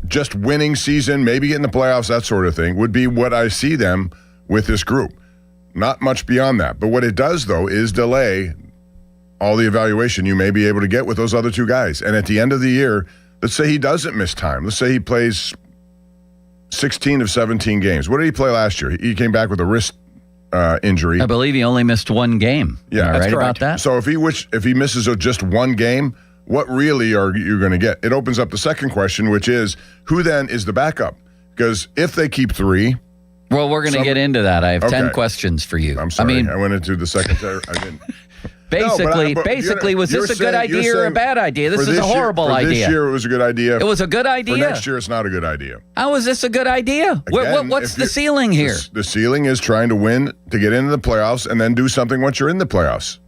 just winning season, maybe getting the playoffs, that sort of thing, would be what I see them with this group. Not much beyond that. But what it does, though, is delay all the evaluation you may be able to get with those other two guys. And at the end of the year, let's say he doesn't miss time. Let's say he plays 16 of 17 games. What did he play last year? He came back with a wrist injury. I believe he only missed one game. Yeah, Am I right about that? So if he misses just one game, what really are you going to get? It opens up the second question, which is, who then is the backup? Because if they keep 3... Well, we're going to get into that. I have 10 questions for you. I'm sorry. I went into the secondary. I didn't... Basically, was this a good idea or a bad idea? This is a horrible idea. This year, it was a good idea. It was a good idea. For next year, it's not a good idea. How is this a good idea? Again, what's the ceiling here? The ceiling is trying to win to get into the playoffs and then do something once you're in the playoffs.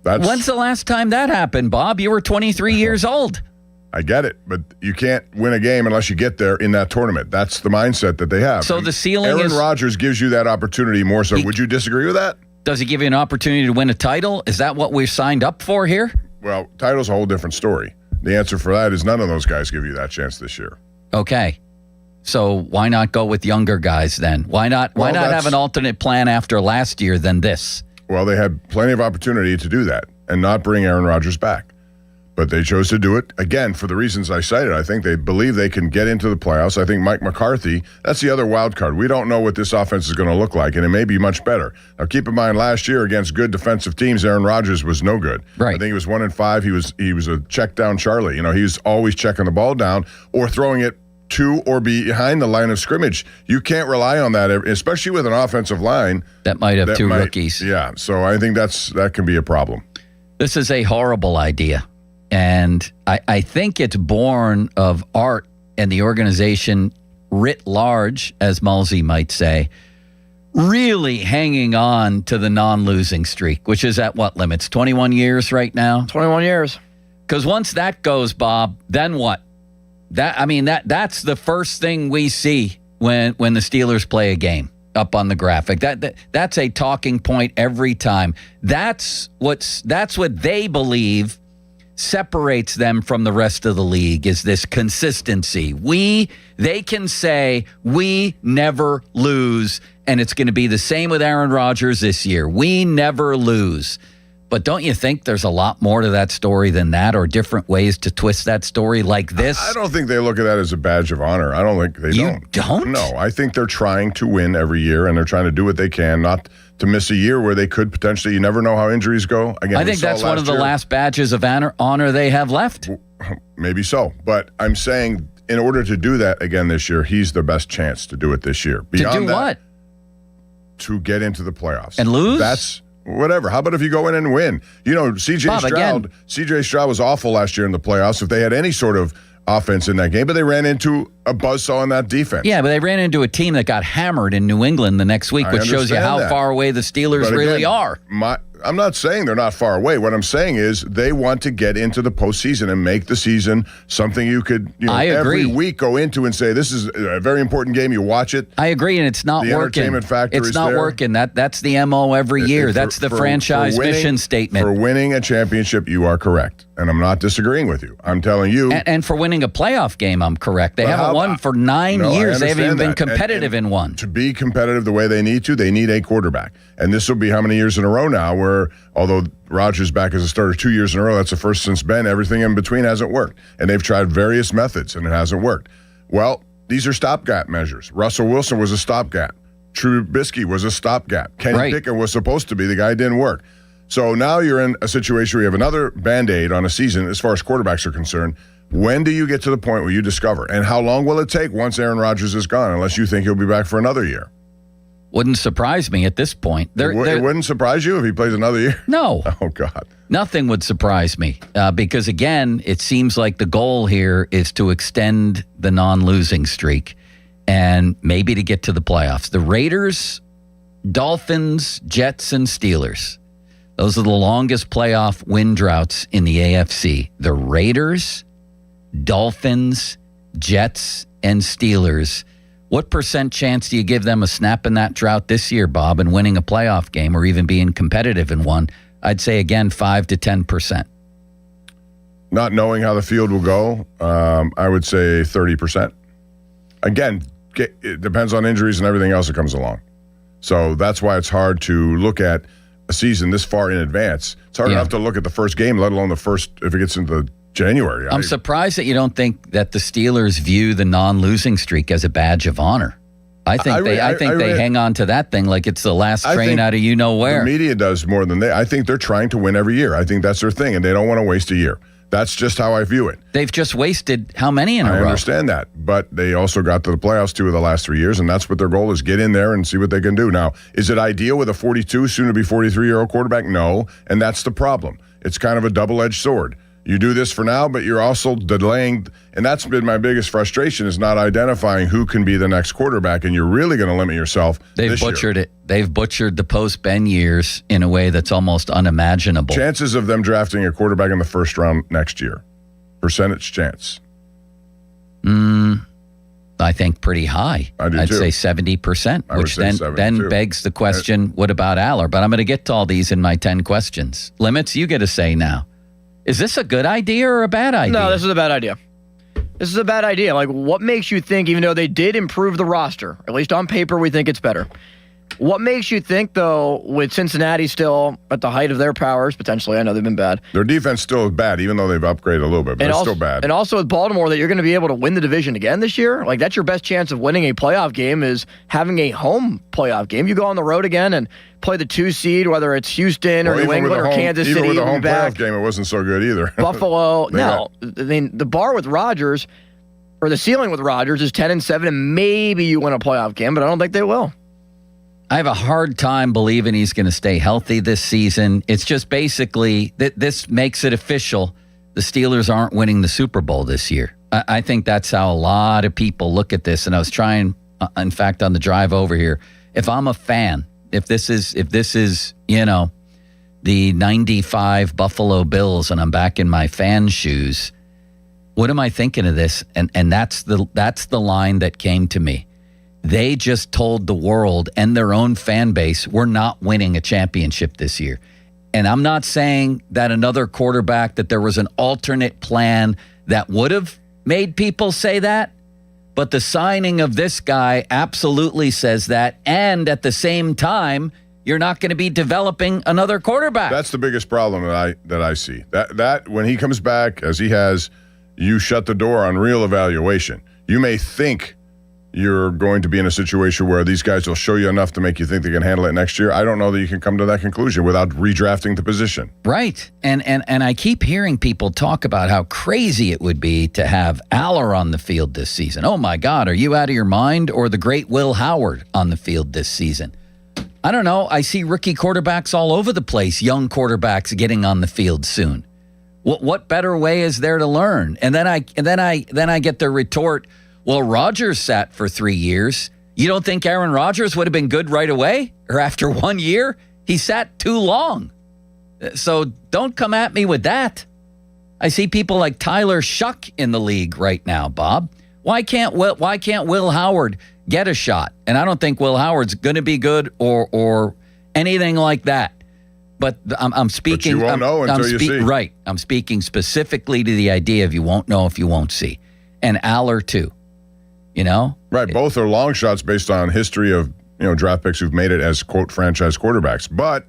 When's the last time that happened, Bob? You were 23 years old. I get it, but you can't win a game unless you get there in that tournament. That's the mindset that they have. So the ceiling Aaron Rodgers gives you that opportunity more so. Would you disagree with that? Does he give you an opportunity to win a title? Is that what we've signed up for here? Well, title's a whole different story. The answer for that is none of those guys give you that chance this year. Okay. So why not go with younger guys then? Why not have an alternate plan after last year than this? Well, they had plenty of opportunity to do that and not bring Aaron Rodgers back. But they chose to do it, again, for the reasons I cited. I think they believe they can get into the playoffs. I think Mike McCarthy, that's the other wild card. We don't know what this offense is going to look like, and it may be much better. Now, keep in mind, last year against good defensive teams, Aaron Rodgers was no good. Right. I think he was 1-5. He was a check down Charlie. He was always checking the ball down or throwing it to or behind the line of scrimmage. You can't rely on that, especially with an offensive line. That might have two rookies. Yeah, so I think that can be a problem. This is a horrible idea. And I think it's born of Art and the organization writ large, as Mulsey might say, really hanging on to the non-losing streak, which is at what limits? 21 years right now? 21 years. Because once that goes, Bob, then what? That's the first thing we see when the Steelers play a game up on the graphic. That's a talking point every time. That's what they believe separates them from the rest of the league, is this consistency. They can say, we never lose, and it's going to be the same with Aaron Rodgers this year. We never lose. But don't you think there's a lot more to that story than that, or different ways to twist that story like this? I don't think they look at that as a badge of honor. I don't think they You don't? No, I think they're trying to win every year, and they're trying to do what they can, not to miss a year where they could potentially, you never know how injuries go. Again, I think that's one of the last badges of honor they have left. Maybe so. But I'm saying in order to do that again this year, he's the best chance to do it this year. To do what? To get into the playoffs. And lose? That's whatever. How about if you go in and win? CJ Stroud was awful last year in the playoffs. If they had any sort of offense in that game, but they ran into a buzzsaw in that defense. Yeah, but they ran into a team that got hammered in New England the next week, which shows you how far away the Steelers really are. I'm not saying they're not far away. What I'm saying is they want to get into the postseason and make the season something you could every week go into and say, this is a very important game. You watch it. I agree, and it's not the working. Entertainment factor it's is not there. working. That's the MO every year. That's the franchise mission statement. For winning a championship, you are correct. And I'm not disagreeing with you. I'm telling you. And for winning a playoff game, I'm correct. They haven't won for 9 years. They haven't even been competitive in one. To be competitive the way they need to, they need a quarterback. And this will be how many years in a row now where, although Rodgers back as a starter 2 years in a row, that's the first since Ben, everything in between hasn't worked. And they've tried various methods, and it hasn't worked. Well, these are stopgap measures. Russell Wilson was a stopgap. Trubisky was a stopgap. Kenny Pickett was supposed to be. The guy didn't work. So now you're in a situation where you have another Band-Aid on a season as far as quarterbacks are concerned. When do you get to the point where you discover? And how long will it take once Aaron Rodgers is gone, unless you think he'll be back for another year? Wouldn't surprise me at this point. It wouldn't surprise you if he plays another year? No. Oh, God. Nothing would surprise me because, again, it seems like the goal here is to extend the non-losing streak and maybe to get to the playoffs. The Raiders, Dolphins, Jets, and Steelers. Those are the longest playoff win droughts in the AFC. The Raiders, Dolphins, Jets, and Steelers. What % chance do you give them of snapping that drought this year, Bob, and winning a playoff game or even being competitive in one? I'd say, again, 5 to 10%. Not knowing how the field will go, I would say 30%. Again, it depends on injuries and everything else that comes along. So that's why it's hard to look at a season this far in advance. It's hard enough to look at the first game, let alone the first, if it gets into January. I'm surprised that you don't think that the Steelers view the non-losing streak as a badge of honor. I think they hang on to that thing like it's the last train out of you-know-where. The media does more than I think they're trying to win every year. I think that's their thing, and they don't want to waste a year. That's just how I view it. They've just wasted how many in a row? I understand that, but they also got to the playoffs 2 of the last 3 years, and that's what their goal is, get in there and see what they can do. Now, is it ideal with a 42, soon-to-be 43-year-old quarterback? No, and that's the problem. It's kind of a double-edged sword. You do this for now, but you're also delaying, and that's been my biggest frustration, is not identifying who can be the next quarterback, and you're really going to limit yourself. They've butchered it. They've butchered the post-Ben years in a way that's almost unimaginable. Chances of them drafting a quarterback in the first round next year. Percentage chance. I think pretty high. I'd say 70%, which then begs the question, what about Aller? But I'm going to get to all these in my 10 questions. Limits, you get a say now. Is this a good idea or a bad idea? No, this is a bad idea. This is a bad idea. Like, what makes you think, even though they did improve the roster, at least on paper, we think it's better. What makes you think, though, with Cincinnati still at the height of their powers, potentially, I know they've been bad. Their defense still is bad, even though they've upgraded a little bit, but it's still bad. And also with Baltimore, that you're going to be able to win the division again this year? Like, that's your best chance of winning a playoff game, is having a home playoff game. You go on the road again and play the 2 seed, whether it's Houston or New England or Kansas City. Even with the home playoff game, it wasn't so good either. Buffalo. No. I mean, the bar with Rodgers, or the ceiling with Rodgers, is 10-7, and maybe you win a playoff game, but I don't think they will. I have a hard time believing he's going to stay healthy this season. It's just basically that this makes it official. The Steelers aren't winning the Super Bowl this year. I think that's how a lot of people look at this. And I was trying, in fact, on the drive over here, if I'm a fan, if this is, the 95 Buffalo Bills and I'm back in my fan shoes, what am I thinking of this? And that's the line that came to me. They just told the world and their own fan base, we're not winning a championship this year. And I'm not saying that another quarterback, that there was an alternate plan that would have made people say that, but the signing of this guy absolutely says that. And at the same time, you're not going to be developing another quarterback. That's the biggest problem that I see. That when he comes back, as he has, you shut the door on real evaluation. You may think you're going to be in a situation where these guys will show you enough to make you think they can handle it next year. I don't know that you can come to that conclusion without redrafting the position. Right. And I keep hearing people talk about how crazy it would be to have Aller on the field this season. Oh, my God, are you out of your mind? Or the great Will Howard on the field this season. I don't know. I see rookie quarterbacks all over the place, young quarterbacks getting on the field soon. What better way is there to learn? And then I get the retort, well, Rodgers sat for 3 years. You don't think Aaron Rodgers would have been good right away? Or after 1 year? He sat too long. So don't come at me with that. I see people like Tyler Shuck in the league right now, Bob. Why can't Will Howard get a shot? And I don't think Will Howard's going to be good or anything like that. But I'm speaking. But you won't know until you see. Right. I'm speaking specifically to the idea of you won't know if you won't see. And Aller too. Right. Both are long shots based on history of draft picks who've made it as quote franchise quarterbacks. But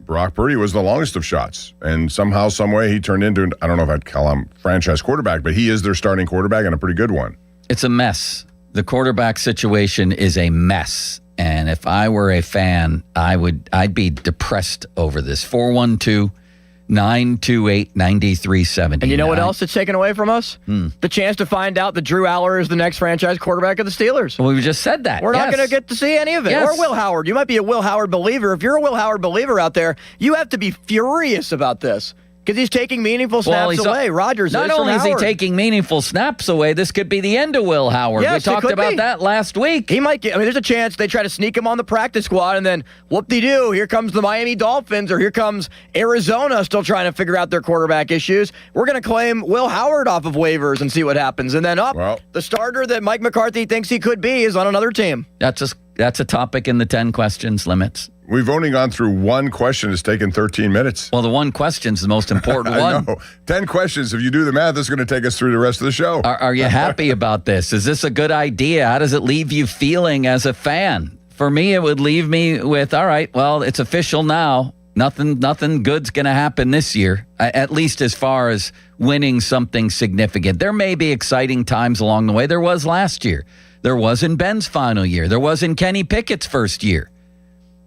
Brock Purdy was the longest of shots, and somehow, some way, he turned into, I don't know if I'd call him franchise quarterback, but he is their starting quarterback and a pretty good one. It's a mess. The quarterback situation is a mess. And if I were a fan, I'd be depressed over this. 412-928-9370. And you know what else it's taken away from us? The chance to find out that Drew Aller is the next franchise quarterback of the Steelers. Well, we just said that. We're not going to get to see any of it. Yes. Or Will Howard. You might be a Will Howard believer. If you're a Will Howard believer out there, you have to be furious about this. Because he's taking meaningful snaps away. Rodgers not is from only is he Howard. taking meaningful snaps away, this could be the end of Will Howard. Yes, we it talked could about be. that last week. He might get, I mean, there's a chance they try to sneak him on the practice squad, and then whoop-de-doo, here comes the Miami Dolphins, or here comes Arizona still trying to figure out their quarterback issues. We're going to claim Will Howard off of waivers and see what happens. And then the starter that Mike McCarthy thinks he could be is on another team. That's a topic in the 10 questions limits. We've only gone through one question. It's taken 13 minutes. Well, the one question's the most important I one. know. 10 questions. If you do the math, this is going to take us through the rest of the show. Are you happy about this? Is this a good idea? How does it leave you feeling as a fan? For me, it would leave me with, all right, well, it's official now. Nothing good's going to happen this year, at least as far as winning something significant. There may be exciting times along the way. There was last year. There was in Ben's final year. There was in Kenny Pickett's first year.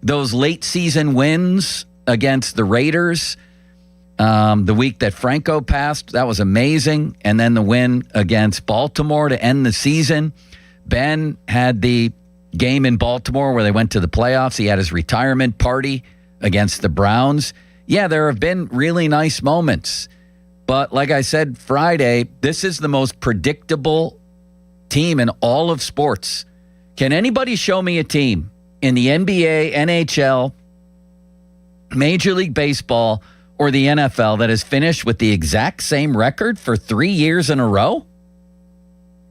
Those late season wins against the Raiders, the week that Franco passed, that was amazing. And then the win against Baltimore to end the season. Ben had the game in Baltimore where they went to the playoffs. He had his retirement party against the Browns. Yeah, there have been really nice moments. But like I said Friday, this is the most predictable team in all of sports. Can anybody show me a team in the NBA, NHL, Major League Baseball, or the NFL that has finished with the exact same record for 3 years in a row?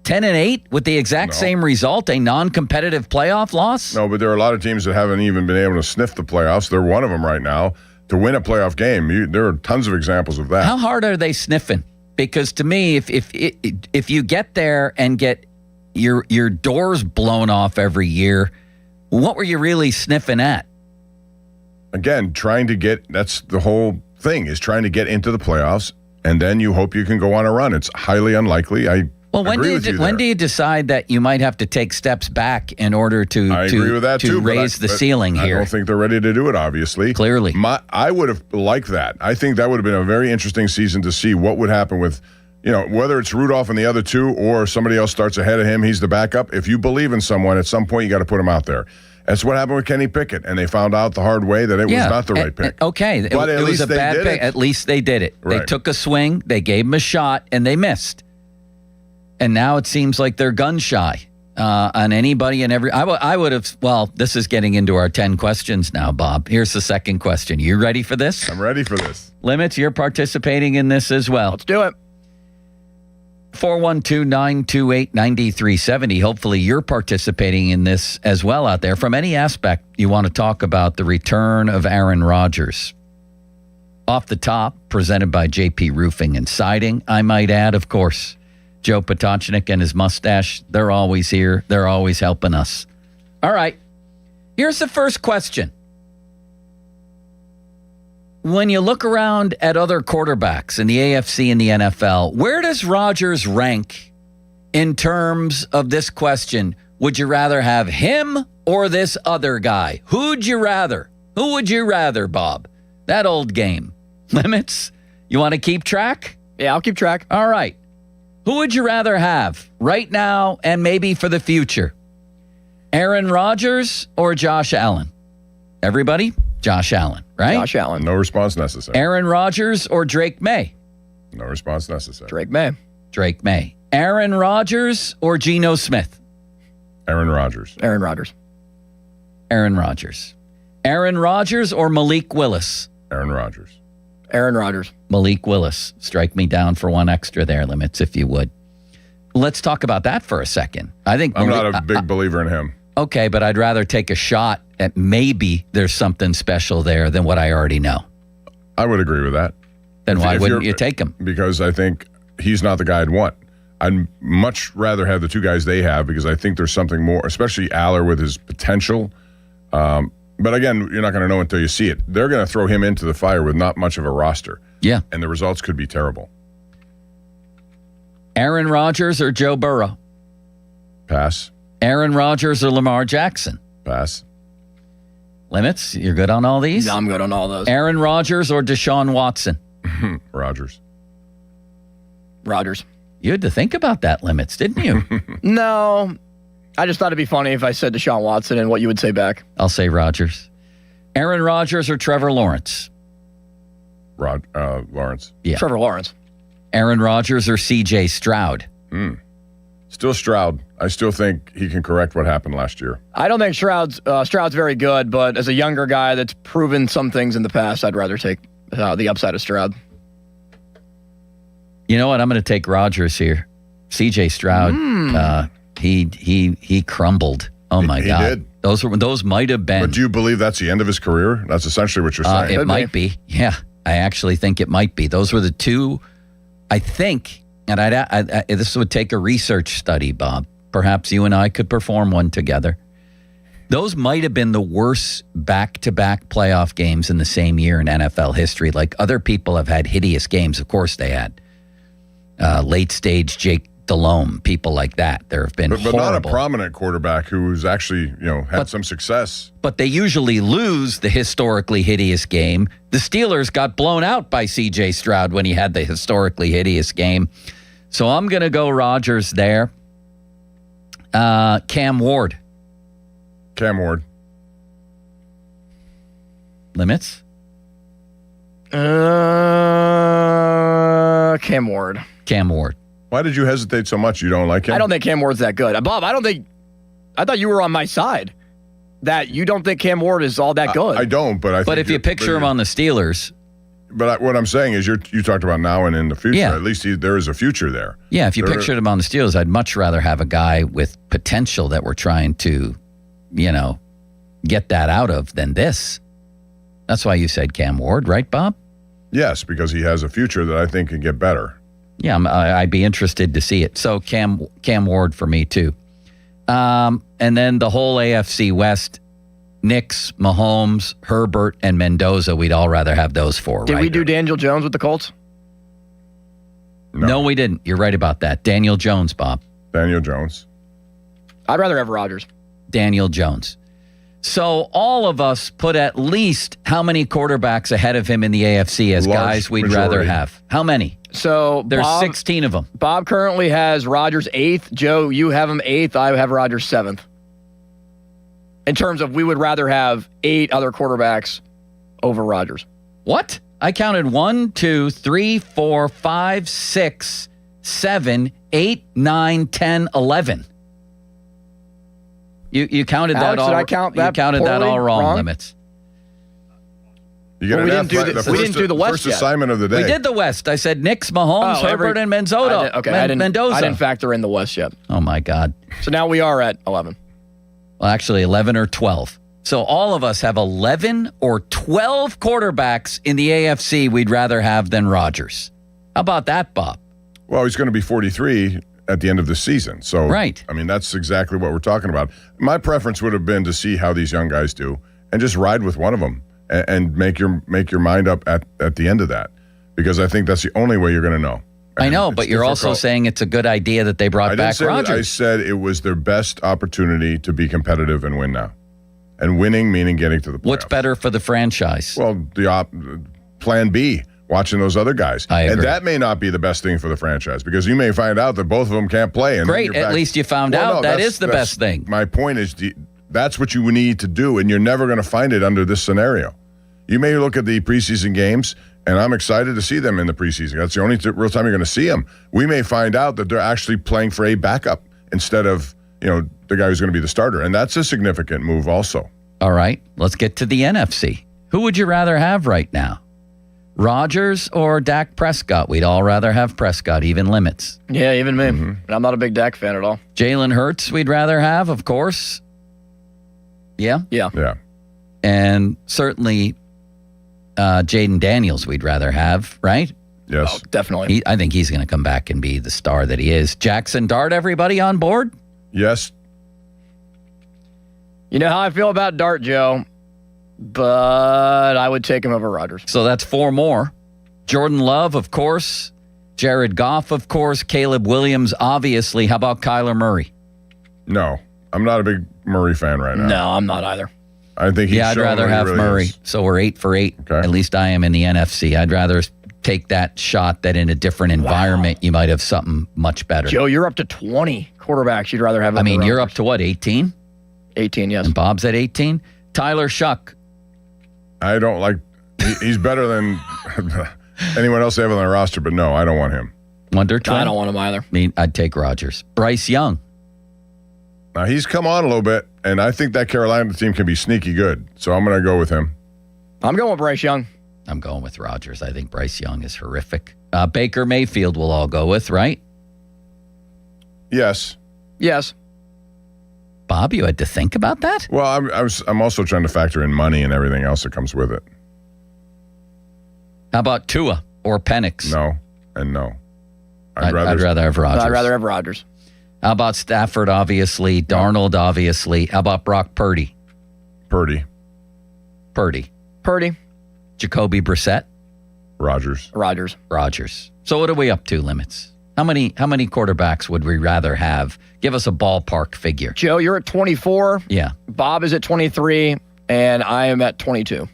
10-8 with the exact same result, a non-competitive playoff loss? No, but there are a lot of teams that haven't even been able to sniff the playoffs. They're one of them right now. To win a playoff game, there are tons of examples of that. How hard are they sniffing? Because to me, if you get there and get your doors blown off every year, what were you really sniffing at? Again, that's the whole thing, is trying to get into the playoffs, and then you hope you can go on a run. It's highly unlikely. When do you decide that you might have to take steps back in order to agree with that too, raise the ceiling here? I don't think they're ready to do it, obviously. Clearly. I would have liked that. I think that would have been a very interesting season to see what would happen with, whether it's Rudolph and the other two or somebody else starts ahead of him, he's the backup. If you believe in someone, at some point you got to put him out there. That's what happened with Kenny Pickett, and they found out the hard way that it was not the right pick. Okay, but it was a bad pick. At least they did it. Right. They took a swing, they gave him a shot, and they missed. And now it seems like they're gun shy on anybody and every. I would have. Well, this is getting into our 10 questions now, Bob. Here's the second question. You ready for this? I'm ready for this. Limits, you're participating in this as well. Let's do it. 412-928-9370. Hopefully you're participating in this as well out there. From any aspect you want to talk about the return of Aaron Rodgers. Off the top, presented by JP Roofing and Siding. I might add, of course, Joe Potocznik and his mustache. They're always here. They're always helping us. All right. Here's the first question. When you look around at other quarterbacks in the AFC and the NFL, where does Rodgers rank in terms of this question? Would you rather have him or this other guy? Who'd you rather? Who would you rather, Bob? That old game. Limits? You want to keep track? Yeah, I'll keep track. All right. Who would you rather have right now and maybe for the future? Aaron Rodgers or Josh Allen? Everybody? Josh Allen, right? Josh Allen. No response necessary. Aaron Rodgers or Drake May? No response necessary. Drake May. Drake May. Aaron Rodgers or Geno Smith? Aaron Rodgers. Aaron Rodgers. Aaron Rodgers. Aaron Rodgers or Malik Willis? Aaron Rodgers. Aaron Rodgers. Malik Willis. Strike me down for one extra there, Limits, if you would. Let's talk about that for a second. I'm not a big believer in him. Okay, but I'd rather take a shot at maybe there's something special there than what I already know. I would agree with that. Then why wouldn't you take him? Because I think he's not the guy I'd want. I'd much rather have the two guys they have because I think there's something more, especially Aller with his potential. But again, you're not going to know until you see it. They're going to throw him into the fire with not much of a roster. Yeah. And the results could be terrible. Aaron Rodgers or Joe Burrow? Pass. Aaron Rodgers or Lamar Jackson? Pass. Limits, you're good on all these? I'm good on all those. Aaron Rodgers or Deshaun Watson? Rodgers. Rodgers. You had to think about that, Limits, didn't you? No. I just thought it'd be funny if I said Deshaun Watson and what you would say back. I'll say Rodgers. Aaron Rodgers or Trevor Lawrence? Lawrence. Yeah. Trevor Lawrence. Aaron Rodgers or C.J. Stroud? Still Stroud. I still think he can correct what happened last year. I don't think Stroud's very good, but as a younger guy that's proven some things in the past, I'd rather take the upside of Stroud. You know what? I'm going to take Rodgers here. C.J. Stroud, he crumbled. Oh my God! Did. Those might have been. But do you believe that's the end of his career? That's essentially what you're saying. It might be. Yeah, I actually think it might be. Those were the two. I think, and this would take a research study, Bob. Perhaps you and I could perform one together. Those might have been the worst back-to-back playoff games in the same year in NFL history. Like other people have had hideous games. Of course they had. Late-stage Jake Delhomme, people like that. There have been but horrible. not a prominent quarterback who's actually had some success. But they usually lose the historically hideous game. The Steelers got blown out by C.J. Stroud when he had the historically hideous game. So I'm going to go Rodgers there. Cam Ward. Limits? Cam Ward. Why did you hesitate so much? You don't like him? I don't think Cam Ward's that good. Bob, I thought you were on my side. That you don't think Cam Ward is all that good. I don't, but I think... But if you picture him on the Steelers... But what I'm saying is you talked about now and in the future. Yeah. At least there is a future there. Yeah, if you pictured him on the Steelers, I'd much rather have a guy with potential that we're trying to, get that out of than this. That's why you said Cam Ward, right, Bob? Yes, because he has a future that I think can get better. Yeah, I'd be interested to see it. So Cam Ward for me too. And then the whole AFC West, Knicks, Mahomes, Herbert, and Mendoza, we'd all rather have those four. Did we do Daniel Jones with the Colts? No, we didn't. You're right about that. Daniel Jones, Bob. Daniel Jones. I'd rather have Rodgers. Daniel Jones. So all of us put at least how many quarterbacks ahead of him in the AFC as guys we'd rather have? How many? So there's 16 of them. Bob currently has Rodgers 8th. Joe, you have him 8th. I have Rodgers 7th. In terms of we would rather have 8 other quarterbacks over Rodgers. What? I counted 1, 2, 3, 4, 5, 6, 7, 8, 9, 10, 11. You counted Alex, that all. Did I count that you counted that all wrong. Limits. We didn't do the West first yet. assignment of the day. We did the West. I said Knicks, Mahomes, Herbert, and Mendoza. I Mendoza. didn't factor in the West yet. Oh my God. So now we are at 11. Well, actually, 11 or 12. So all of us have 11 or 12 quarterbacks in the AFC we'd rather have than Rodgers. How about that, Bob? Well, he's going to be 43 at the end of the season. So, right. I mean, that's exactly what we're talking about. My preference would have been to see how these young guys do and just ride with one of them and make your mind up at the end of that, because I think that's the only way you're going to know. And I know, but you're also saying it's a good idea that they brought back Rodgers. I said it was their best opportunity to be competitive and win now. And winning meaning getting to the playoffs. What's better for the franchise? Well, the plan B, watching those other guys. I agree. And that may not be the best thing for the franchise, because you may find out that both of them can't play. And great, at least you found out. That is the best thing. My point is that's what you need to do, and you're never going to find it under this scenario. You may look at the preseason games, and I'm excited to see them in the preseason. That's the only real time you're going to see them. We may find out that they're actually playing for a backup instead of, the guy who's going to be the starter. And that's a significant move also. All right, let's get to the NFC. Who would you rather have right now? Rodgers or Dak Prescott? We'd all rather have Prescott, even limits. Yeah, even me. And I'm not a big Dak fan at all. Jalen Hurts we'd rather have, of course. Yeah? Yeah. And certainly Jaden Daniels we'd rather have, right? Yes. Oh, definitely. I think he's going to come back and be the star that he is. Jackson Dart, everybody on board? Yes. You know how I feel about Dart, Joe, but I would take him over Rodgers. So that's 4 more. Jordan Love, of course. Jared Goff, of course. Caleb Williams, obviously. How about Kyler Murray? No. I'm not a big Murray fan right now. No, I'm not either. I think I'd rather have really Murray. Is. So we're 8 for 8. Okay. At least I am in the NFC. I'd rather take that shot that in a different environment you might have something much better. Joe, you're up to 20 quarterbacks you'd rather have. I mean, you're up to what, 18? 18, yes. And Bob's at 18? Tyler Shuck. I don't like... He's better than anyone else they have on their roster, but no, I don't want him. Wonder Twin? I don't want him either. I mean, I'd take Rodgers. Bryce Young. Now, he's come on a little bit, and I think that Carolina team can be sneaky good. So I'm going to go with him. I'm going with Bryce Young. I'm going with Rodgers. I think Bryce Young is horrific. Baker Mayfield we'll all go with, right? Yes. Yes. Bob, you had to think about that? Well, I'm also trying to factor in money and everything else that comes with it. How about Tua or Penix? No, and no. I'd rather have Rodgers. I'd rather have Rodgers. How about Stafford, obviously? Darnold, obviously. How about Brock Purdy? Purdy. Jacoby Brissett? Rodgers. So what are we up to, Limits? How many quarterbacks would we rather have? Give us a ballpark figure. Joe, you're at 24. Yeah. Bob is at 23, and I am at 22.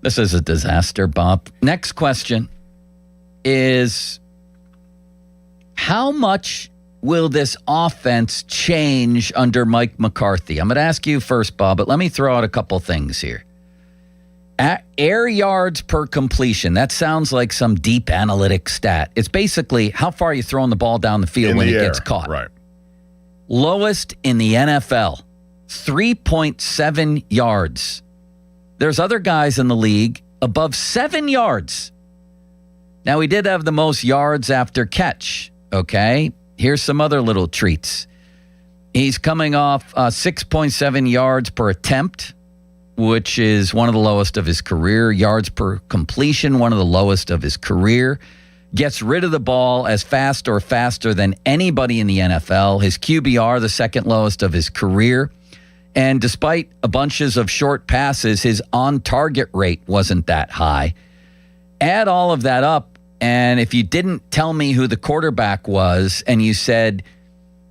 This is a disaster, Bob. Next question is, how much will this offense change under Mike McCarthy? I'm going to ask you first, Bob, but let me throw out a couple things here. Air yards per completion. That sounds like some deep analytic stat. It's basically how far are you throwing the ball down the field when it gets caught. Right. Lowest in the NFL, 3.7 yards. There's other guys in the league above 7 yards. Now, we did have the most yards after catch, okay? Here's some other little treats. He's coming off 6.7 yards per attempt, which is one of the lowest of his career. Yards per completion, one of the lowest of his career. Gets rid of the ball as fast or faster than anybody in the NFL. His QBR, the second lowest of his career. And despite a bunches of short passes, his on-target rate wasn't that high. Add all of that up, and if you didn't tell me who the quarterback was and you said,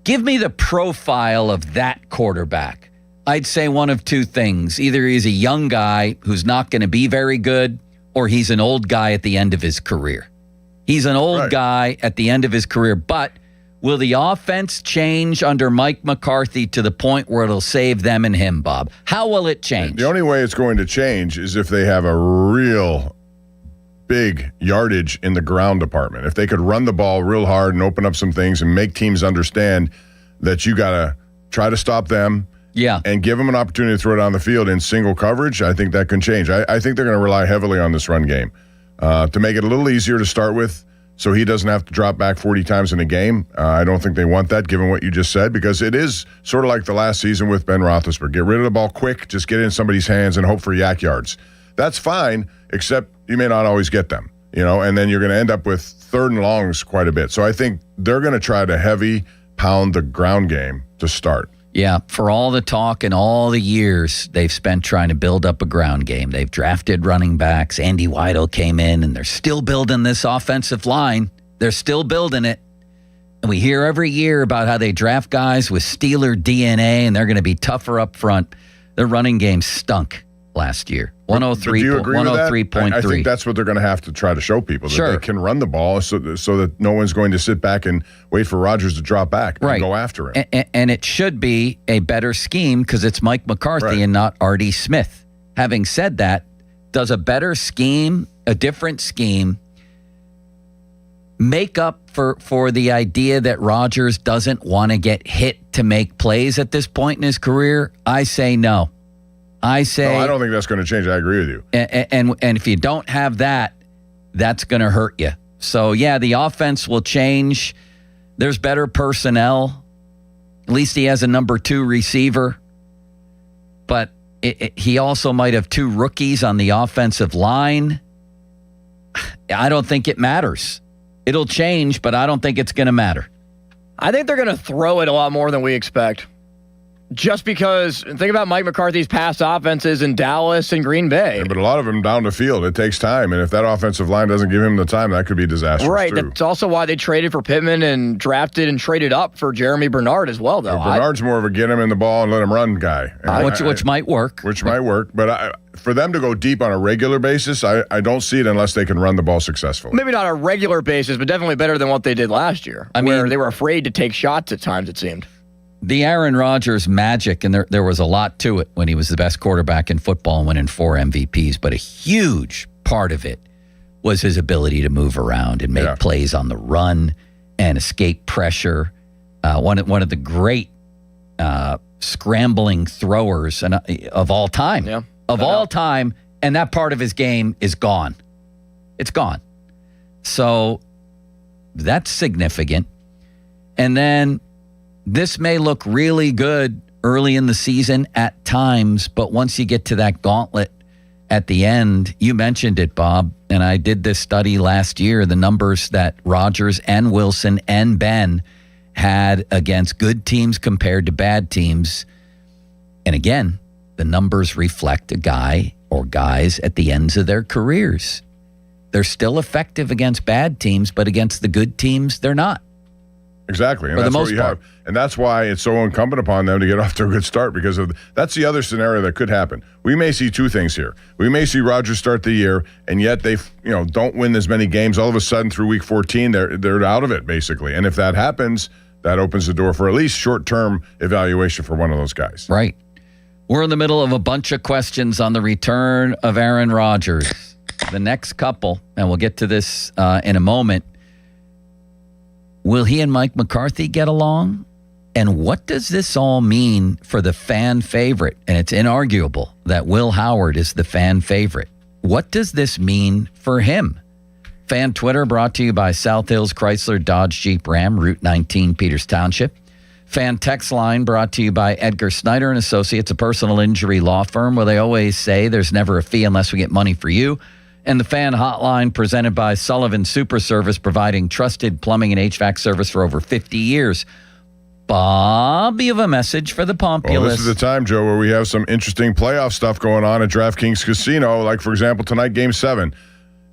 give me the profile of that quarterback, I'd say one of two things. Either he's a young guy who's not going to be very good, or he's an old guy at the end of his career. He's an old guy at the end of his career, but will the offense change under Mike McCarthy to the point where it'll save them and him, Bob? How will it change? The only way it's going to change is if they have a real big yardage in the ground department. If they could run the ball real hard and open up some things and make teams understand that you got to try to stop them. Yeah. And give them an opportunity to throw it on the field in single coverage, I think that can change. I think they're going to rely heavily on this run game to make it a little easier to start with so he doesn't have to drop back 40 times in a game. I don't think they want that, given what you just said, because it is sort of like the last season with Ben Roethlisberger. Get rid of the ball quick, just get it in somebody's hands and hope for yak yards. That's fine, except you may not always get them, and then you're going to end up with third and longs quite a bit. So I think they're going to try to heavy pound the ground game to start. Yeah, for all the talk and all the years they've spent trying to build up a ground game. They've drafted running backs. Andy Weidel came in, and they're still building this offensive line. They're still building it. And we hear every year about how they draft guys with Steeler DNA, and they're going to be tougher up front. Their running game stunk last year. 103. Do you agree with that? 103.3. I think that's what they're going to have to try to show people, that Sure. they can run the ball so that no one's going to sit back and wait for Rodgers to drop back and go after him. And it should be a better scheme because it's Mike McCarthy and not Artie Smith. Having said that, does a better scheme, a different scheme, make up for the idea that Rodgers doesn't want to get hit to make plays at this point in his career? I say no. No, I don't think that's going to change. I agree with you. And if you don't have that, that's going to hurt you. So, yeah, the offense will change. There's better personnel. At least he has a number 2 receiver. But he also might have 2 rookies on the offensive line. I don't think it matters. It'll change, but I don't think it's going to matter. I think they're going to throw it a lot more than we expect. Just because, think about Mike McCarthy's past offenses in Dallas and Green Bay. Yeah, but a lot of them down the field, it takes time. And if that offensive line doesn't give him the time, that could be disastrous. Right. Too. That's also why they traded for Pittman and drafted and traded up for Jeremy Bernard as well, though. Bernard's more of a get him in the ball and let him run guy. Which might work. Which might work. But for them to go deep on a regular basis, I don't see it unless they can run the ball successfully. Maybe not a regular basis, but definitely better than what they did last year. Where they were afraid to take shots at times, it seemed. The Aaron Rodgers magic, and there was a lot to it when he was the best quarterback in football and winning 4 MVPs, but a huge part of it was his ability to move around and make plays on the run and escape pressure. One of the great scrambling throwers of all time. Yeah. All time, and that part of his game is gone. It's gone. So that's significant. And then this may look really good early in the season at times, but once you get to that gauntlet at the end, you mentioned it, Bob, and I did this study last year, the numbers that Rodgers and Wilson and Ben had against good teams compared to bad teams. And again, the numbers reflect a guy or guys at the ends of their careers. They're still effective against bad teams, but against the good teams, they're not. Exactly. And for that's the what most you part. have. And that's why it's so incumbent upon them to get off to a good start, because that's the other scenario that could happen. We may see two things here. We may see Rodgers start the year, and yet they don't win as many games. All of a sudden, through week 14, they're out of it, basically. And if that happens, that opens the door for at least short-term evaluation for one of those guys. Right. We're in the middle of a bunch of questions on the return of Aaron Rodgers. The next couple, and we'll get to this in a moment, will he and Mike McCarthy get along? And what does this all mean for the fan favorite? And it's inarguable that Will Howard is the fan favorite. What does this mean for him? Fan Twitter brought to you by South Hills Chrysler Dodge Jeep Ram, Route 19, Peters Township. Fan text line brought to you by Edgar Snyder and Associates, a personal injury law firm where they always say there's never a fee unless we get money for you. And the fan hotline presented by Sullivan Super Service, providing trusted plumbing and HVAC service for over 50 years. Bob, you have a message for the Pompulous. Well, this is the time, Joe, where we have some interesting playoff stuff going on at DraftKings Casino. Like, for example, tonight, Game 7.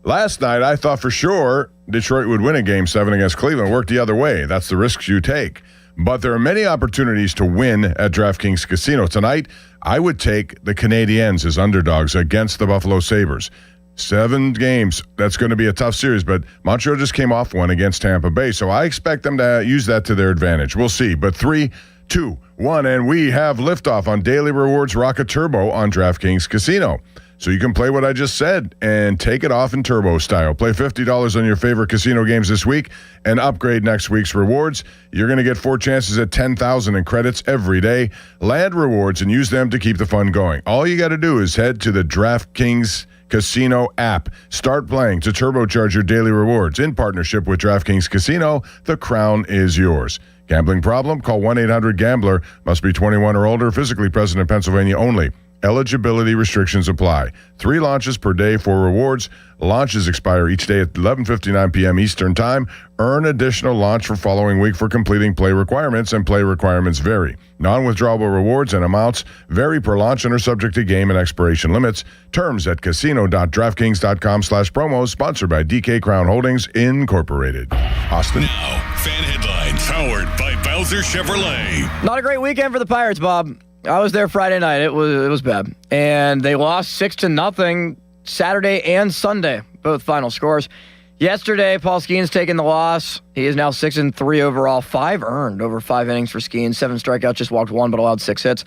Last night, I thought for sure Detroit would win a Game 7 against Cleveland. Worked the other way. That's the risks you take. But there are many opportunities to win at DraftKings Casino. Tonight, I would take the Canadiens as underdogs against the Buffalo Sabres. 7 games. That's going to be a tough series, but Montreal just came off one against Tampa Bay, so I expect them to use that to their advantage. We'll see. But 3, 2, 1, and we have liftoff on Daily Rewards Rocket Turbo on DraftKings Casino. So you can play what I just said and take it off in turbo style. Play $50 on your favorite casino games this week and upgrade next week's rewards. You're going to get 4 chances at $10,000 in credits every day. Land rewards and use them to keep the fun going. All you got to do is head to the DraftKings Casino app. Start playing to turbocharge your daily rewards. In partnership with DraftKings Casino, the crown is yours. Gambling problem? Call 1-800-GAMBLER. Must be 21 or older. Physically present in Pennsylvania only. Eligibility restrictions apply. 3 launches per day for rewards. Launches expire each day at 11:59 p.m. Eastern Time. Earn additional launch for following week for completing play requirements, and play requirements vary. Non-withdrawable rewards and amounts vary per launch and are subject to game and expiration limits. Terms at casino.draftkings.com/promos. Sponsored by DK Crown Holdings, Incorporated. Austin? Now, fan headlines powered by Bowser Chevrolet. Not a great weekend for the Pirates, Bob. I was there Friday night. It was bad. And they lost 6-0 Saturday and Sunday, both final scores. Yesterday, Paul Skeens taking the loss. He is now 6-3 overall, 5 earned over 5 innings for Skeens, 7 strikeouts, just walked 1, but allowed 6 hits.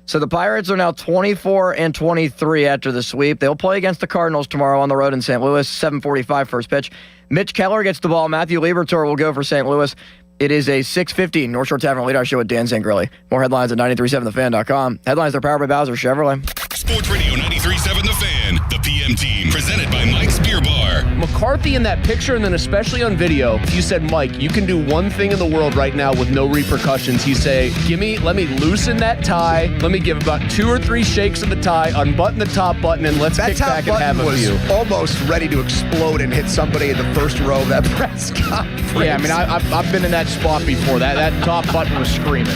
So the Pirates are now 24-23 after the sweep. They'll play against the Cardinals tomorrow on the road in St. Louis, 7:45 first pitch. Mitch Keller gets the ball. Matthew Liberatore will go for St. Louis. It is a 6:50 North Shore Tavern Leadoff Show with Dan Zangrilli. More headlines at 937thefan.com. Headlines are powered by Bowser Chevrolet. Sports Radio 93.7 The Fan, the PM team, presented by Mike's Beer Bar. McCarthy in that picture, and then especially on video, if you said, Mike, you can do one thing in the world right now with no repercussions, he'd say, let me loosen that tie, let me give about 2 or 3 shakes of the tie, unbutton the top button, and let's kick back and have a few. Almost ready to explode and hit somebody in the first row of that press conference. Yeah, I mean, I've been in that spot before. That top button was screaming.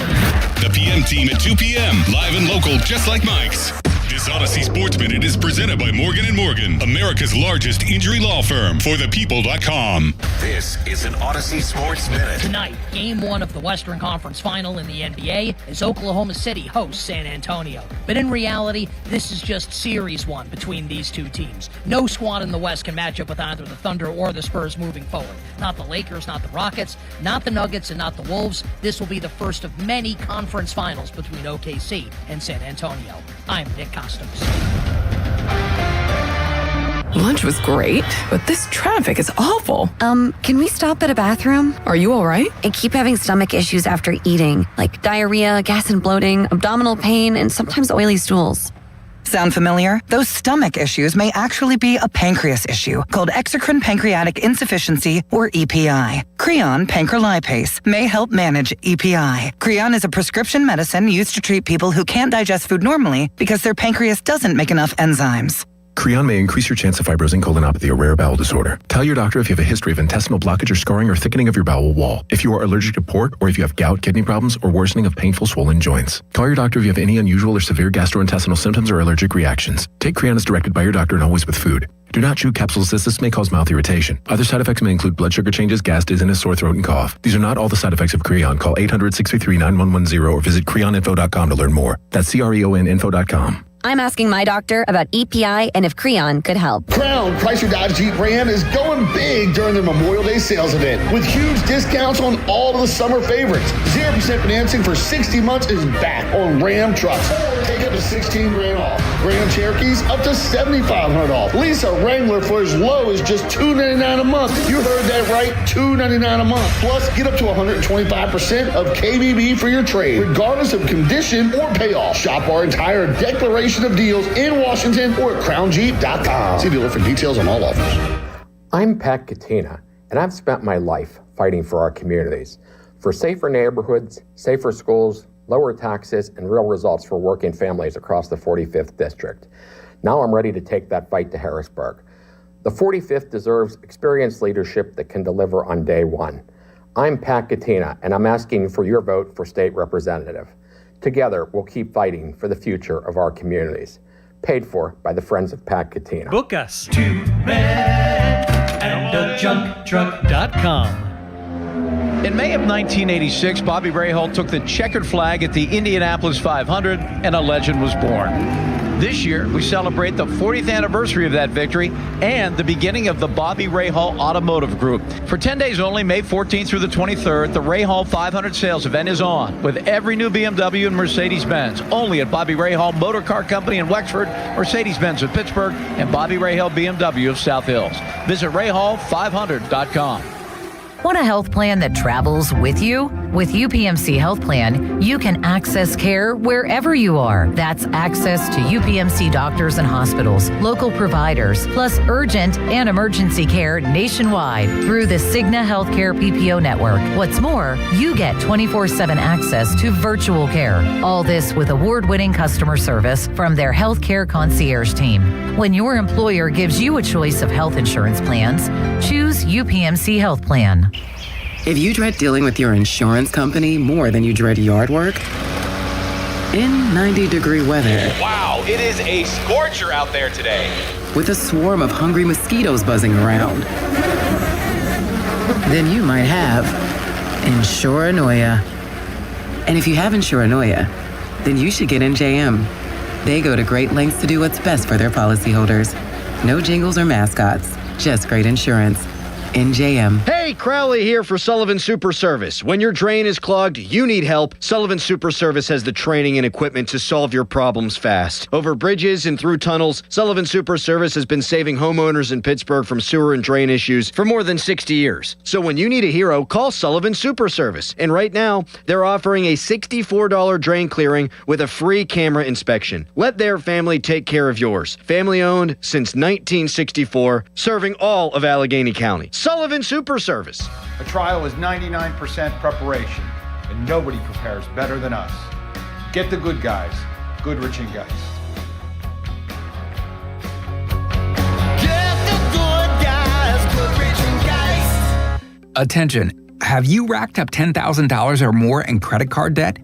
The PM team at 2 p.m., live and local, just like Mike's. This Odyssey Sports Minute is presented by Morgan & Morgan, America's largest injury law firm, forthepeople.com. This is an Odyssey Sports Minute. Tonight, Game 1 of the Western Conference Final in the NBA as Oklahoma City hosts San Antonio. But in reality, this is just Series 1 between these two teams. No squad in the West can match up with either the Thunder or the Spurs moving forward. Not the Lakers, not the Rockets, not the Nuggets, and not the Wolves. This will be the first of many conference finals between OKC and San Antonio. I'm Nick Costos. Lunch was great, but this traffic is awful. Can we stop at a bathroom? Are you all right? I keep having stomach issues after eating, like diarrhea, gas and bloating, abdominal pain, and sometimes oily stools. Sound familiar? Those stomach issues may actually be a pancreas issue called exocrine pancreatic insufficiency, or EPI. Creon pancrelipase may help manage EPI. Creon is a prescription medicine used to treat people who can't digest food normally because their pancreas doesn't make enough enzymes. Creon may increase your chance of fibrosing colonopathy, a rare bowel disorder. Tell your doctor if you have a history of intestinal blockage or scarring or thickening of your bowel wall, if you are allergic to pork, or if you have gout, kidney problems, or worsening of painful swollen joints. Call your doctor if you have any unusual or severe gastrointestinal symptoms or allergic reactions. Take Creon as directed by your doctor and always with food. Do not chew capsules as this may cause mouth irritation. Other side effects may include blood sugar changes, gas, dizziness, sore throat, and cough. These are not all the side effects of Creon. Call 800-633-9110 or visit creoninfo.com to learn more. That's creoninfo.com. I'm asking my doctor about EPI and if Creon could help. Crown Chrysler Dodge Jeep Ram is going big during their Memorial Day sales event with huge discounts on all of the summer favorites. 0% financing for 60 months is back on Ram trucks. Take up to $16,000 off. Ram Cherokees up to $7,500 off. Lease a Wrangler for as low as just $299 a month. You heard that right, $299 a month. Plus, get up to 125% of KBB for your trade, regardless of condition or payoff. Shop our entire declaration of deals in Washington or at crownjeep.com. See dealer for details on all offers. I'm Pat Katina, and I've spent my life fighting for our communities, for safer neighborhoods, safer schools, lower taxes, and real results for working families across the 45th District. Now I'm ready to take that fight to Harrisburg. The 45th deserves experienced leadership that can deliver on day one. I'm Pat Katina, and I'm asking for your vote for state representative. Together, we'll keep fighting for the future of our communities. Paid for by the Friends of Pat Katina. Book us. TwoMenAndAJunkTruck.com. In May of 1986, Bobby Rahal took the checkered flag at the Indianapolis 500, and a legend was born. This year, we celebrate the 40th anniversary of that victory and the beginning of the Bobby Rahal Automotive Group. For 10 days only, May 14th through the 23rd, the Rahal 500 sales event is on with every new BMW and Mercedes-Benz, only at Bobby Rahal Motor Car Company in Wexford, Mercedes-Benz of Pittsburgh, and Bobby Rahal BMW of South Hills. Visit Rahal500.com. Want a health plan that travels with you? With UPMC Health Plan, you can access care wherever you are. That's access to UPMC doctors and hospitals, local providers, plus urgent and emergency care nationwide through the Cigna Healthcare PPO network. What's more, you get 24/7 access to virtual care. All this with award-winning customer service from their healthcare concierge team. When your employer gives you a choice of health insurance plans, choose UPMC Health Plan. If you dread dealing with your insurance company more than you dread yard work, in 90-degree weather, wow, it is a scorcher out there today, with a swarm of hungry mosquitoes buzzing around, then you might have Insuranoia. And if you have Insuranoia, then you should get NJM. They go to great lengths to do what's best for their policyholders. No jingles or mascots, just great insurance. NJM. Hey, Crowley here for Sullivan Super Service. When your drain is clogged, you need help. Sullivan Super Service has the training and equipment to solve your problems fast. Over bridges and through tunnels, Sullivan Super Service has been saving homeowners in Pittsburgh from sewer and drain issues for more than 60 years. So when you need a hero, call Sullivan Super Service. And right now, they're offering a $64 drain clearing with a free camera inspection. Let their family take care of yours. Family owned since 1964, serving all of Allegheny County. Sullivan Super Service. A trial is 99% preparation, and nobody prepares better than us. Get the good guys, Goodrich and Geist. Get the good guys, Goodrich and Geist. Attention, have you racked up $10,000 or more in credit card debt?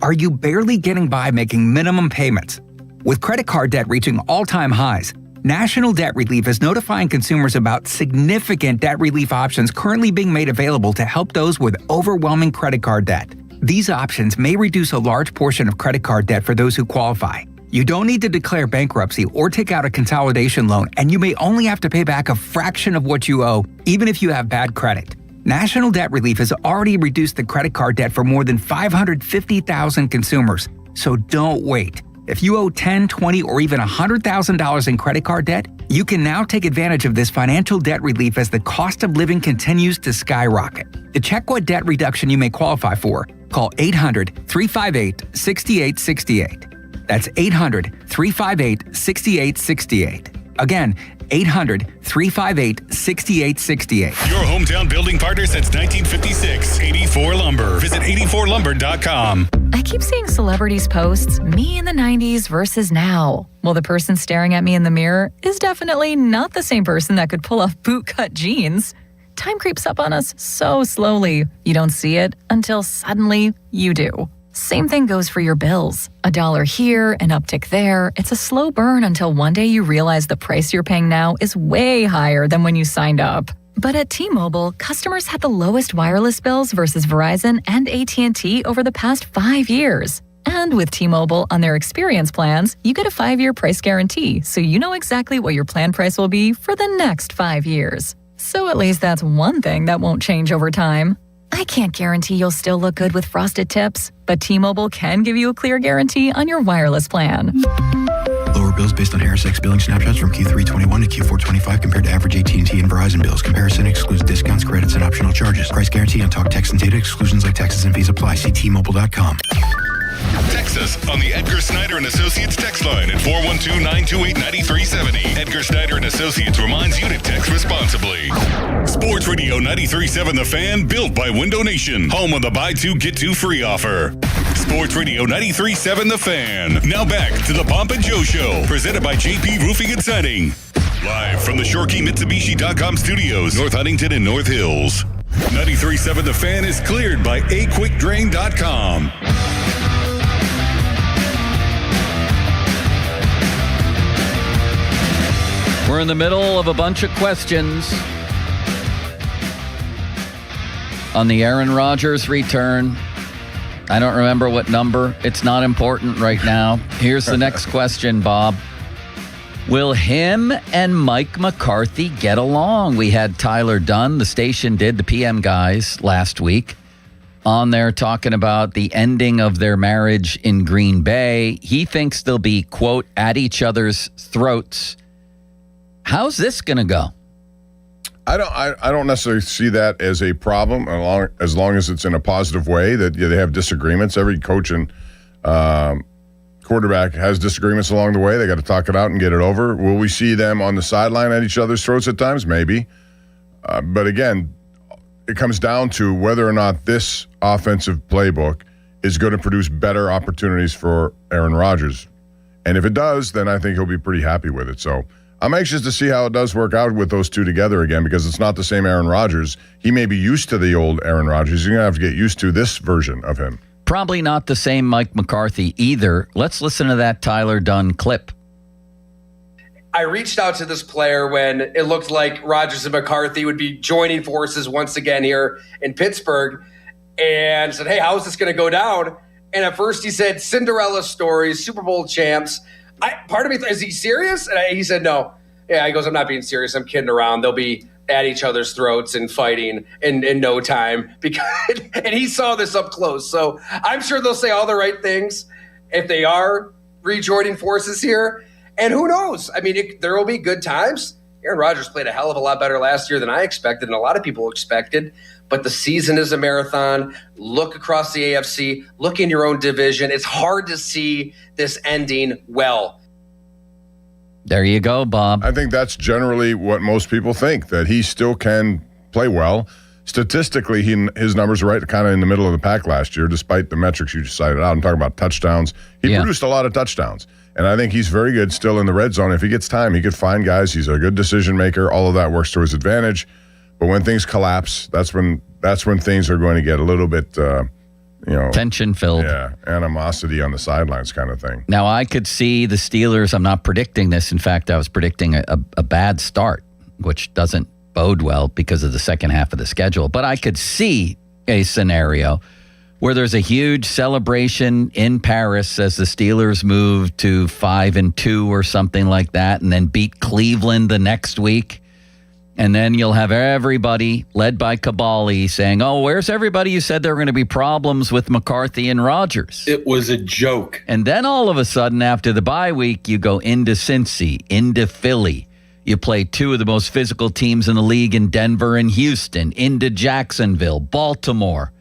Are you barely getting by making minimum payments? With credit card debt reaching all-time highs, National Debt Relief is notifying consumers about significant debt relief options currently being made available to help those with overwhelming credit card debt. These options may reduce a large portion of credit card debt for those who qualify. You don't need to declare bankruptcy or take out a consolidation loan, and you may only have to pay back a fraction of what you owe, even if you have bad credit. National Debt Relief has already reduced the credit card debt for more than 550,000 consumers, so don't wait. If you owe $10, $20, or even $100,000 in credit card debt, you can now take advantage of this financial debt relief as the cost of living continues to skyrocket. To check what debt reduction you may qualify for, call 800-358-6868. That's 800-358-6868. Again, 800-358-6868. Your hometown building partner since 1956. 84 Lumber. Visit 84lumber.com. I keep seeing celebrities posts, me in the 90s versus now. Well, the person staring at me in the mirror is definitely not the same person that could pull off bootcut jeans. Time creeps up on us so slowly. You don't see it until suddenly you do. Same thing goes for your bills. $1 here, an uptick there. It's a slow burn until one day you realize the price you're paying now is way higher than when you signed up. But at T-Mobile, customers had the lowest wireless bills versus Verizon and AT&T over the past 5 years. And with T-Mobile on their experience plans, you get a 5-year price guarantee, so you know exactly what your plan price will be for the next 5 years. So at least that's one thing that won't change over time. I can't guarantee you'll still look good with frosted tips, but T-Mobile can give you a clear guarantee on your wireless plan. Lower bills based on Harris X billing snapshots from Q3 21 to Q4 25 compared to average AT&T and Verizon bills. Comparison excludes discounts, credits, and optional charges. Price guarantee on talk, text, and data. Exclusions like taxes and fees apply. See T-Mobile.com. Text us on the Edgar Snyder and Associates text line at 412-928-9370. Edgar Snyder and Associates reminds you to text responsibly. Sports Radio 93.7 The Fan, built by Window Nation, home of the buy two, get two free offer. Sports Radio 93.7 The Fan. Now back to the Pomp and Joe Show, presented by JP Roofing and Siding. Live from the ShoreKeyMitsubishi.com studios, North Huntington and North Hills. 93.7 The Fan is cleared by AQuickDrain.com. We're in the middle of a bunch of questions on the Aaron Rodgers return. I don't remember what number. It's not important right now. Here's the next question, Bob. Will him and Mike McCarthy get along? We had Tyler Dunn, the station did, the PM guys, last week, on there talking about the ending of their marriage in Green Bay. He thinks they'll be, quote, at each other's throats. How's this going to go? I don't necessarily see that as a problem, as long as it's in a positive way, that they have disagreements. Every coach and quarterback has disagreements along the way. They got to talk it out and get it over. Will we see them on the sideline at each other's throats at times? Maybe. But again, it comes down to whether or not this offensive playbook is going to produce better opportunities for Aaron Rodgers. And if it does, then I think he'll be pretty happy with it. So I'm anxious to see how it does work out with those two together again, because it's not the same Aaron Rodgers. He may be used to the old Aaron Rodgers. He's going to have to get used to this version of him. Probably not the same Mike McCarthy either. Let's listen to that Tyler Dunn clip. I reached out to this player when it looked like Rodgers and McCarthy would be joining forces once again here in Pittsburgh, and said, hey, how is this going to go down? And at first he said, Cinderella stories, Super Bowl champs. Part of me, is he serious? And he said, no. Yeah, he goes, I'm not being serious. I'm kidding around. They'll be at each other's throats and fighting in no time. And he saw this up close. So I'm sure they'll say all the right things if they are rejoining forces here. And who knows? I mean, there will be good times. Aaron Rodgers played a hell of a lot better last year than I expected and a lot of people expected. But the season is a marathon. Look across the AFC. Look in your own division. It's hard to see this ending well. There you go, Bob. I think that's generally what most people think, that he still can play well. Statistically, his numbers were right kind of in the middle of the pack last year, despite the metrics you just cited out. I'm talking about touchdowns. He produced a lot of touchdowns. And I think he's very good still in the red zone. If he gets time, he could find guys. He's a good decision maker. All of that works to his advantage. But when things collapse, that's when things are going to get a little bit, tension-filled. Yeah, animosity on the sidelines kind of thing. Now, I could see the Steelers. I'm not predicting this. In fact, I was predicting a bad start, which doesn't bode well because of the second half of the schedule. But I could see a scenario where there's a huge celebration in Paris as the Steelers move to 5-2 or something like that, and then beat Cleveland the next week. And then you'll have everybody led by Cabali saying, oh, where's everybody who said there were going to be problems with McCarthy and Rodgers? It was a joke. And then all of a sudden, after the bye week, you go into Cincy, into Philly. You play two of the most physical teams in the league in Denver and Houston, into Jacksonville, Baltimore.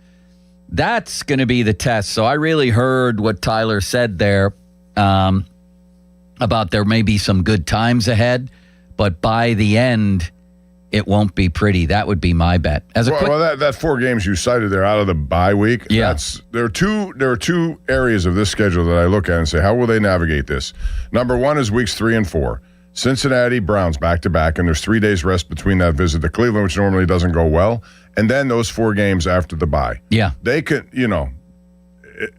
That's going to be the test. So I really heard what Tyler said there about there may be some good times ahead, but by the end, it won't be pretty. That would be my bet. That 4 games you cited there out of the bye week. Yeah. There are two areas of this schedule that I look at and say, how will they navigate this? Number 1 is weeks 3 and 4. Cincinnati, Browns back to back, and there's 3 days rest between that visit to Cleveland, which normally doesn't go well, and then those 4 games after the bye. Yeah, they could,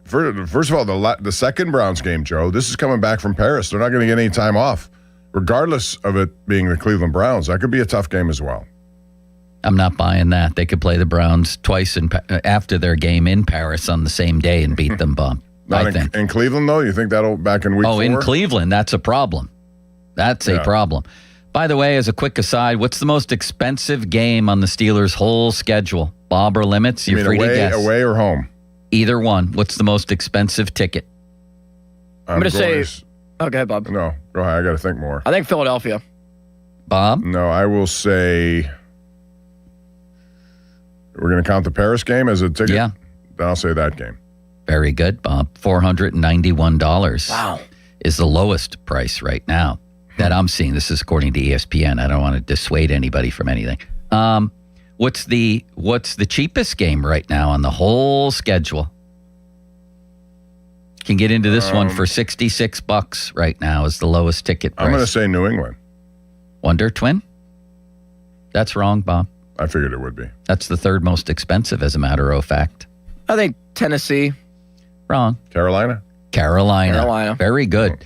first of all, the second Browns game, Joe. This is coming back from Paris. They're not going to get any time off. Regardless of it being the Cleveland Browns, that could be a tough game as well. I'm not buying that. They could play the Browns twice after their game in Paris on the same day and beat them, Bob. I think. In Cleveland, though? You think that'll back in week 4? In Cleveland, that's a problem. That's a problem. By the way, as a quick aside, what's the most expensive game on the Steelers' whole schedule? Bob or Limits? You're free to guess. Away or home? Either one. What's the most expensive ticket? I'm going to say... Oh, go ahead, Bob. No, go ahead. I got to think more. I think Philadelphia. Bob? No, I will say... We're going to count the Paris game as a ticket? Yeah. Then I'll say that game. Very good, Bob. $491. Wow. Is the lowest price right now that I'm seeing. This is according to ESPN. I don't want to dissuade anybody from anything. What's the cheapest game right now on the whole schedule? Can get into this one for $66 right now is the lowest ticket price. I'm going to say New England. Wonder Twin? That's wrong, Bob. I figured it would be. That's the third most expensive, as a matter of fact. I think Tennessee. Wrong. Carolina. Very good.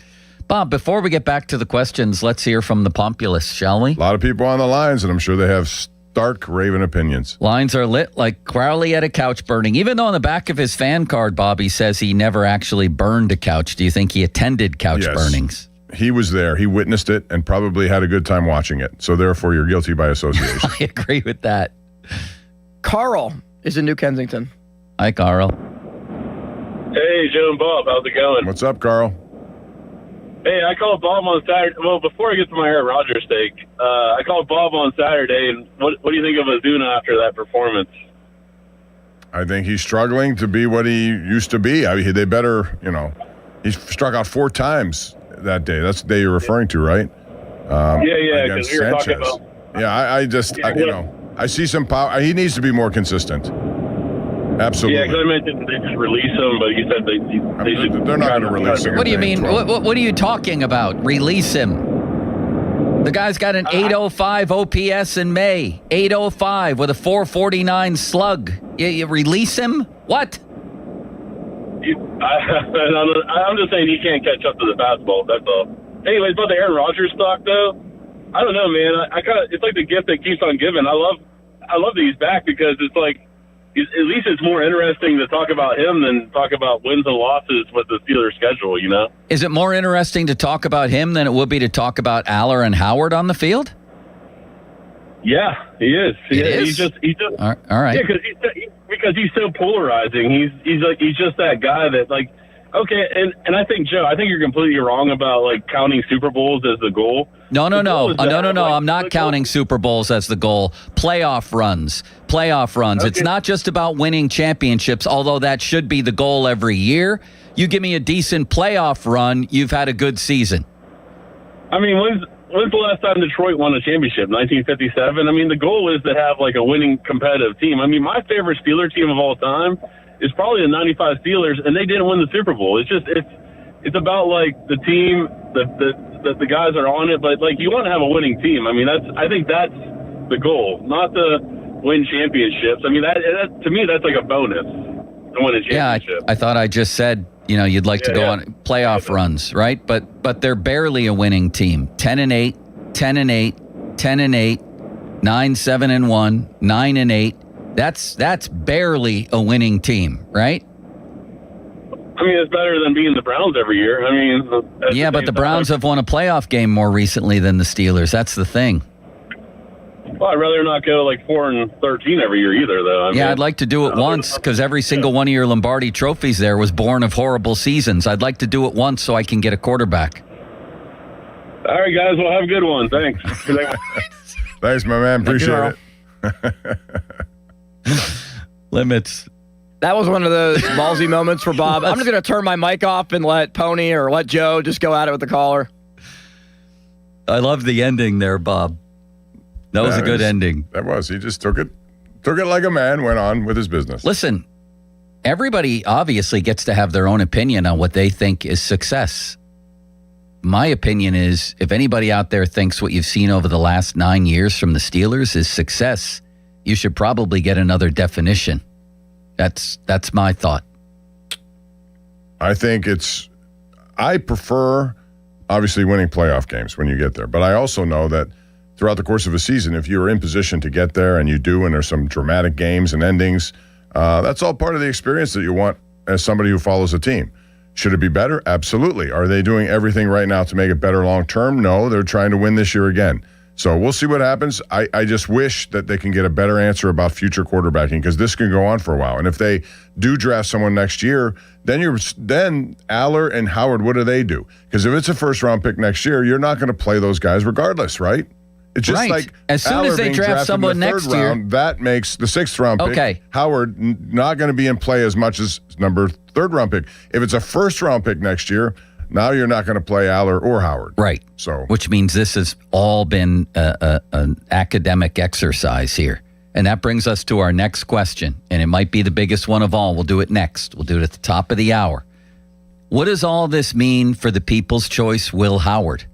Bob, before we get back to the questions, let's hear from the populace, shall we? A lot of people on the lines, and I'm sure they have stark Raven opinions. Lines are lit like Crowley at a couch burning. Even though on the back of his fan card, Bobby says he never actually burned a couch. Do you think he attended couch burnings? He was there. He witnessed it and probably had a good time watching it. So therefore, you're guilty by association. I agree with that. Carl is in New Kensington. Hi, Carl. Hey, Joe and Bob. How's it going? What's up, Carl? Hey, I called Bob on Saturday. Well, before I get to my Aaron Rodgers take, I called Bob on Saturday, and what do you think of Ozuna after that performance? I think he's struggling to be what he used to be. I mean, they better, he struck out 4 times that day. That's the day you're referring to, right? Yeah, because we were talking about... Yeah, I see some power. He needs to be more consistent. Absolutely. Yeah, because I mentioned they just release him, but you said they should... They're not going to release him. What do you mean? What are you talking about? Release him. The guy's got an 805 OPS in May. 805 with a 449 slug. You release him? What? I'm just saying he can't catch up to the fastball. That's all. Anyways, about the Aaron Rodgers stock, though, I don't know, man. I kind of, it's like the gift that keeps on giving. I love that he's back because it's like, at least it's more interesting to talk about him than talk about wins and losses with the Steelers schedule, Is it more interesting to talk about him than it would be to talk about Aller and Howard on the field? Yeah, he is. He's just all right. Yeah, because he's so polarizing. He's just that guy that like, okay, and I think, Joe, you're completely wrong about like counting Super Bowls as the goal. No. I'm not counting Super Bowls as the goal. Playoff runs. Okay. It's not just about winning championships, although that should be the goal every year. You give me a decent playoff run, you've had a good season. I mean, when's the last time Detroit won a championship? 1957? I mean, the goal is to have like a winning competitive team. I mean, my favorite Steeler team of all time is probably the 95 Steelers, and they didn't win the Super Bowl. It's just, it's about like the team, the guys are on it, but like you want to have a winning team. I mean, I think that's the goal, not to win championships. I mean, that to me, that's like a bonus to win a championship. Yeah, I thought I just said, you'd like to go on playoff runs, right? But they're barely a winning team. 10-8, 10-8, 10-8, 9-7-1, 9-8. That's barely a winning team, right? I mean, it's better than being the Browns every year. I mean, yeah, but the Browns have won a playoff game more recently than the Steelers. That's the thing. Well, I'd rather not go like 4-13 every year either, though. I'd like to do it once because every single one of your Lombardi trophies there was born of horrible seasons. I'd like to do it once so I can get a quarterback. All right, guys. Well, have a good one. Thanks. Thanks, my man. Appreciate it. Limits. That was one of those ballsy moments for Bob. I'm just going to turn my mic off and let Pony or let Joe just go at it with the caller. I love the ending there, Bob. That was a good ending. That was. He just took it like a man, went on with his business. Listen, everybody obviously gets to have their own opinion on what they think is success. My opinion is if anybody out there thinks what you've seen over the last 9 years from the Steelers is success, you should probably get another definition. That's my thought. I think I prefer, obviously, winning playoff games when you get there. But I also know that throughout the course of a season, if you're in position to get there and you do, and there's some dramatic games and endings, that's all part of the experience that you want as somebody who follows a team. Should it be better? Absolutely. Are they doing everything right now to make it better long term? No, they're trying to win this year again. So we'll see what happens. I just wish that they can get a better answer about future quarterbacking because this can go on for a while. And if they do draft someone next year, then Aller and Howard, what do they do? Because if it's a first-round pick next year, you're not going to play those guys regardless, right? It's just like as soon Aller as they being draft drafted someone in the next third year, round, that makes the 6th-round pick. Okay. Howard not going to be in play as much as number 3rd-round pick. If it's a first-round pick next year, now you're not going to play Aller or Howard. Right. So, which means this has all been an academic exercise here. And that brings us to our next question. And it might be the biggest one of all. We'll do it next. We'll do it at the top of the hour. What does all this mean for the people's choice, Will Howard?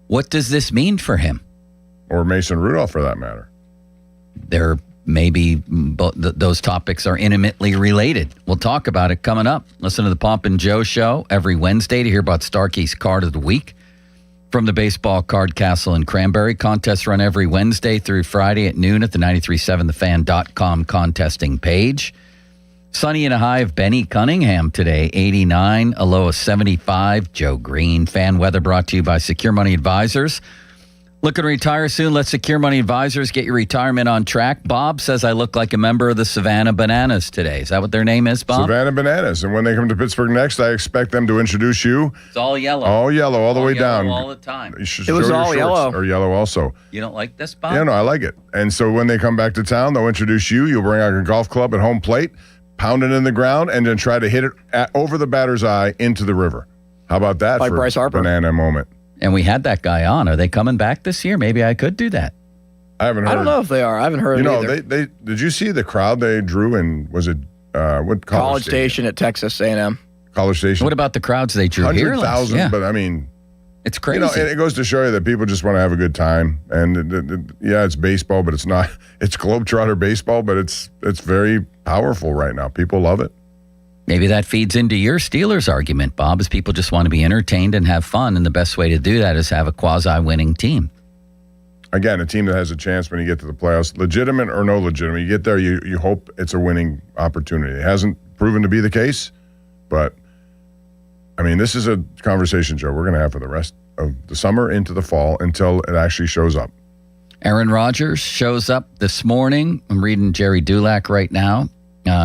What does this mean for him? Or Mason Rudolph, for that matter. Maybe those topics are intimately related. We'll talk about it coming up. Listen to the Pomp and Joe Show every Wednesday to hear about Starkey's Card of the Week from the Baseball Card Castle in Cranberry. Contests run every Wednesday through Friday at noon at the 937thefan.com contesting page. Sunny and a high of Benny Cunningham today, 89, a low of 75. Joe Green. Fan weather brought to you by Secure Money Advisors. Looking to retire soon? Let Secure Money Advisors get your retirement on track. Bob says I look like a member of the Savannah Bananas today. Is that what their name is, Bob? Savannah Bananas. And when they come to Pittsburgh next, I expect them to introduce you. It's all yellow. All yellow, all the way down. All the time. It was all yellow. Or yellow also. You don't like this, Bob? Yeah, no, I like it. And so when they come back to town, they'll introduce you. You'll bring out your golf club at home plate, pound it in the ground, and then try to hit it over the batter's eye into the river. How about that Like for Bryce Harper. banana moment? And we had that guy on. Are they coming back this year? Maybe I could do that. I haven't heard. I don't know if they are. I haven't heard either. They did you see the crowd they drew in, was it, what College Station at Texas A&M. College Station? What about the crowds they drew here? 100,000, Yeah. but I mean, it's crazy. And it goes to show you that people just want to have a good time. And yeah, it's baseball, but it's not. It's Globetrotter baseball, but it's very powerful right now. People love it. Maybe that feeds into your Steelers argument, Bob, is people just want to be entertained and have fun, and the best way to do that is have a quasi-winning team. Again, a team that has a chance when you get to the playoffs, legitimate or no legitimate, you get there, you hope it's a winning opportunity. It hasn't proven to be the case, but, I mean, this is a conversation, Joe, we're going to have for the rest of the summer into the fall until it actually shows up. Aaron Rodgers shows up this morning. I'm reading Jerry Dulac right now.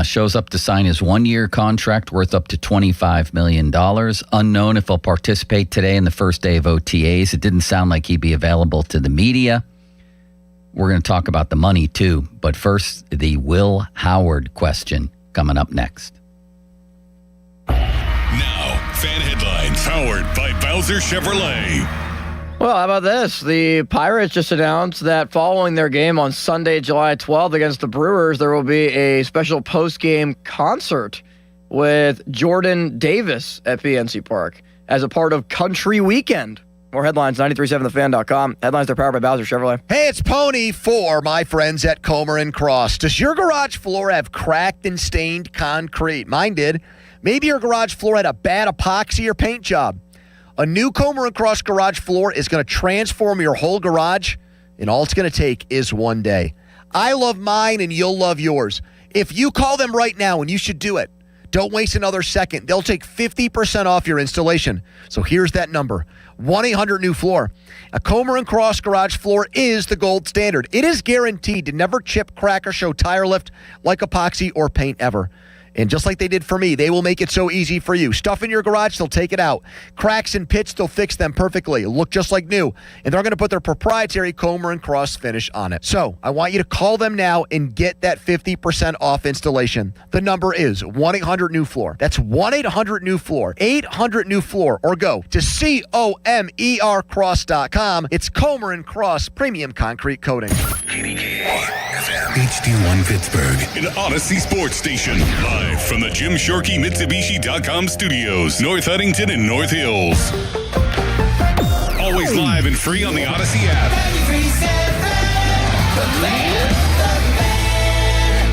Shows up to sign his one-year contract worth up to $25 million. Unknown if he'll participate today in the first day of OTAs. It didn't sound like he'd be available to the media. We're going to talk about the money, too. But first, the Will Howard question coming up next. Now, fan headlines powered by Bowser Chevrolet. Well, how about this? The Pirates just announced that following their game on Sunday, July 12th against the Brewers, there will be a special post-game concert with Jordan Davis at PNC Park as a part of Country Weekend. More headlines, 937thefan.com. Headlines are powered by Bowser Chevrolet. Hey, it's Pony for my friends at Comer & Cross. Does your garage floor have cracked and stained concrete? Mine did. Maybe your garage floor had a bad epoxy or paint job. A new Comer & Cross garage floor is going to transform your whole garage, and all it's going to take is one day. I love mine, and you'll love yours. If you call them right now, and you should do it, Don't waste another second. They'll take 50% off your installation. So here's that number, 1-800-NEW-FLOOR. A Comer & Cross garage floor is the gold standard. It is guaranteed to never chip, crack, or show tire lift like epoxy or paint ever. And just like they did for me, they will make it so easy for you. Stuff in your garage, they'll take it out. Cracks and pits, they'll fix them perfectly. Look just like new. And they're going to put their proprietary Comer & Cross finish on it. So I want you to call them now and get that 50% off installation. The number is 1-800-NEW-FLOOR. That's 1-800-NEW-FLOOR. 800-NEW-FLOOR. Or go to COMERcross.com. It's Comer & Cross Premium Concrete Coating. HD1 Pittsburgh, an Odyssey sports station. Live from the Jim Shorkey Mitsubishi.com studios, North Huntington and North Hills. Always live and free on the Odyssey app.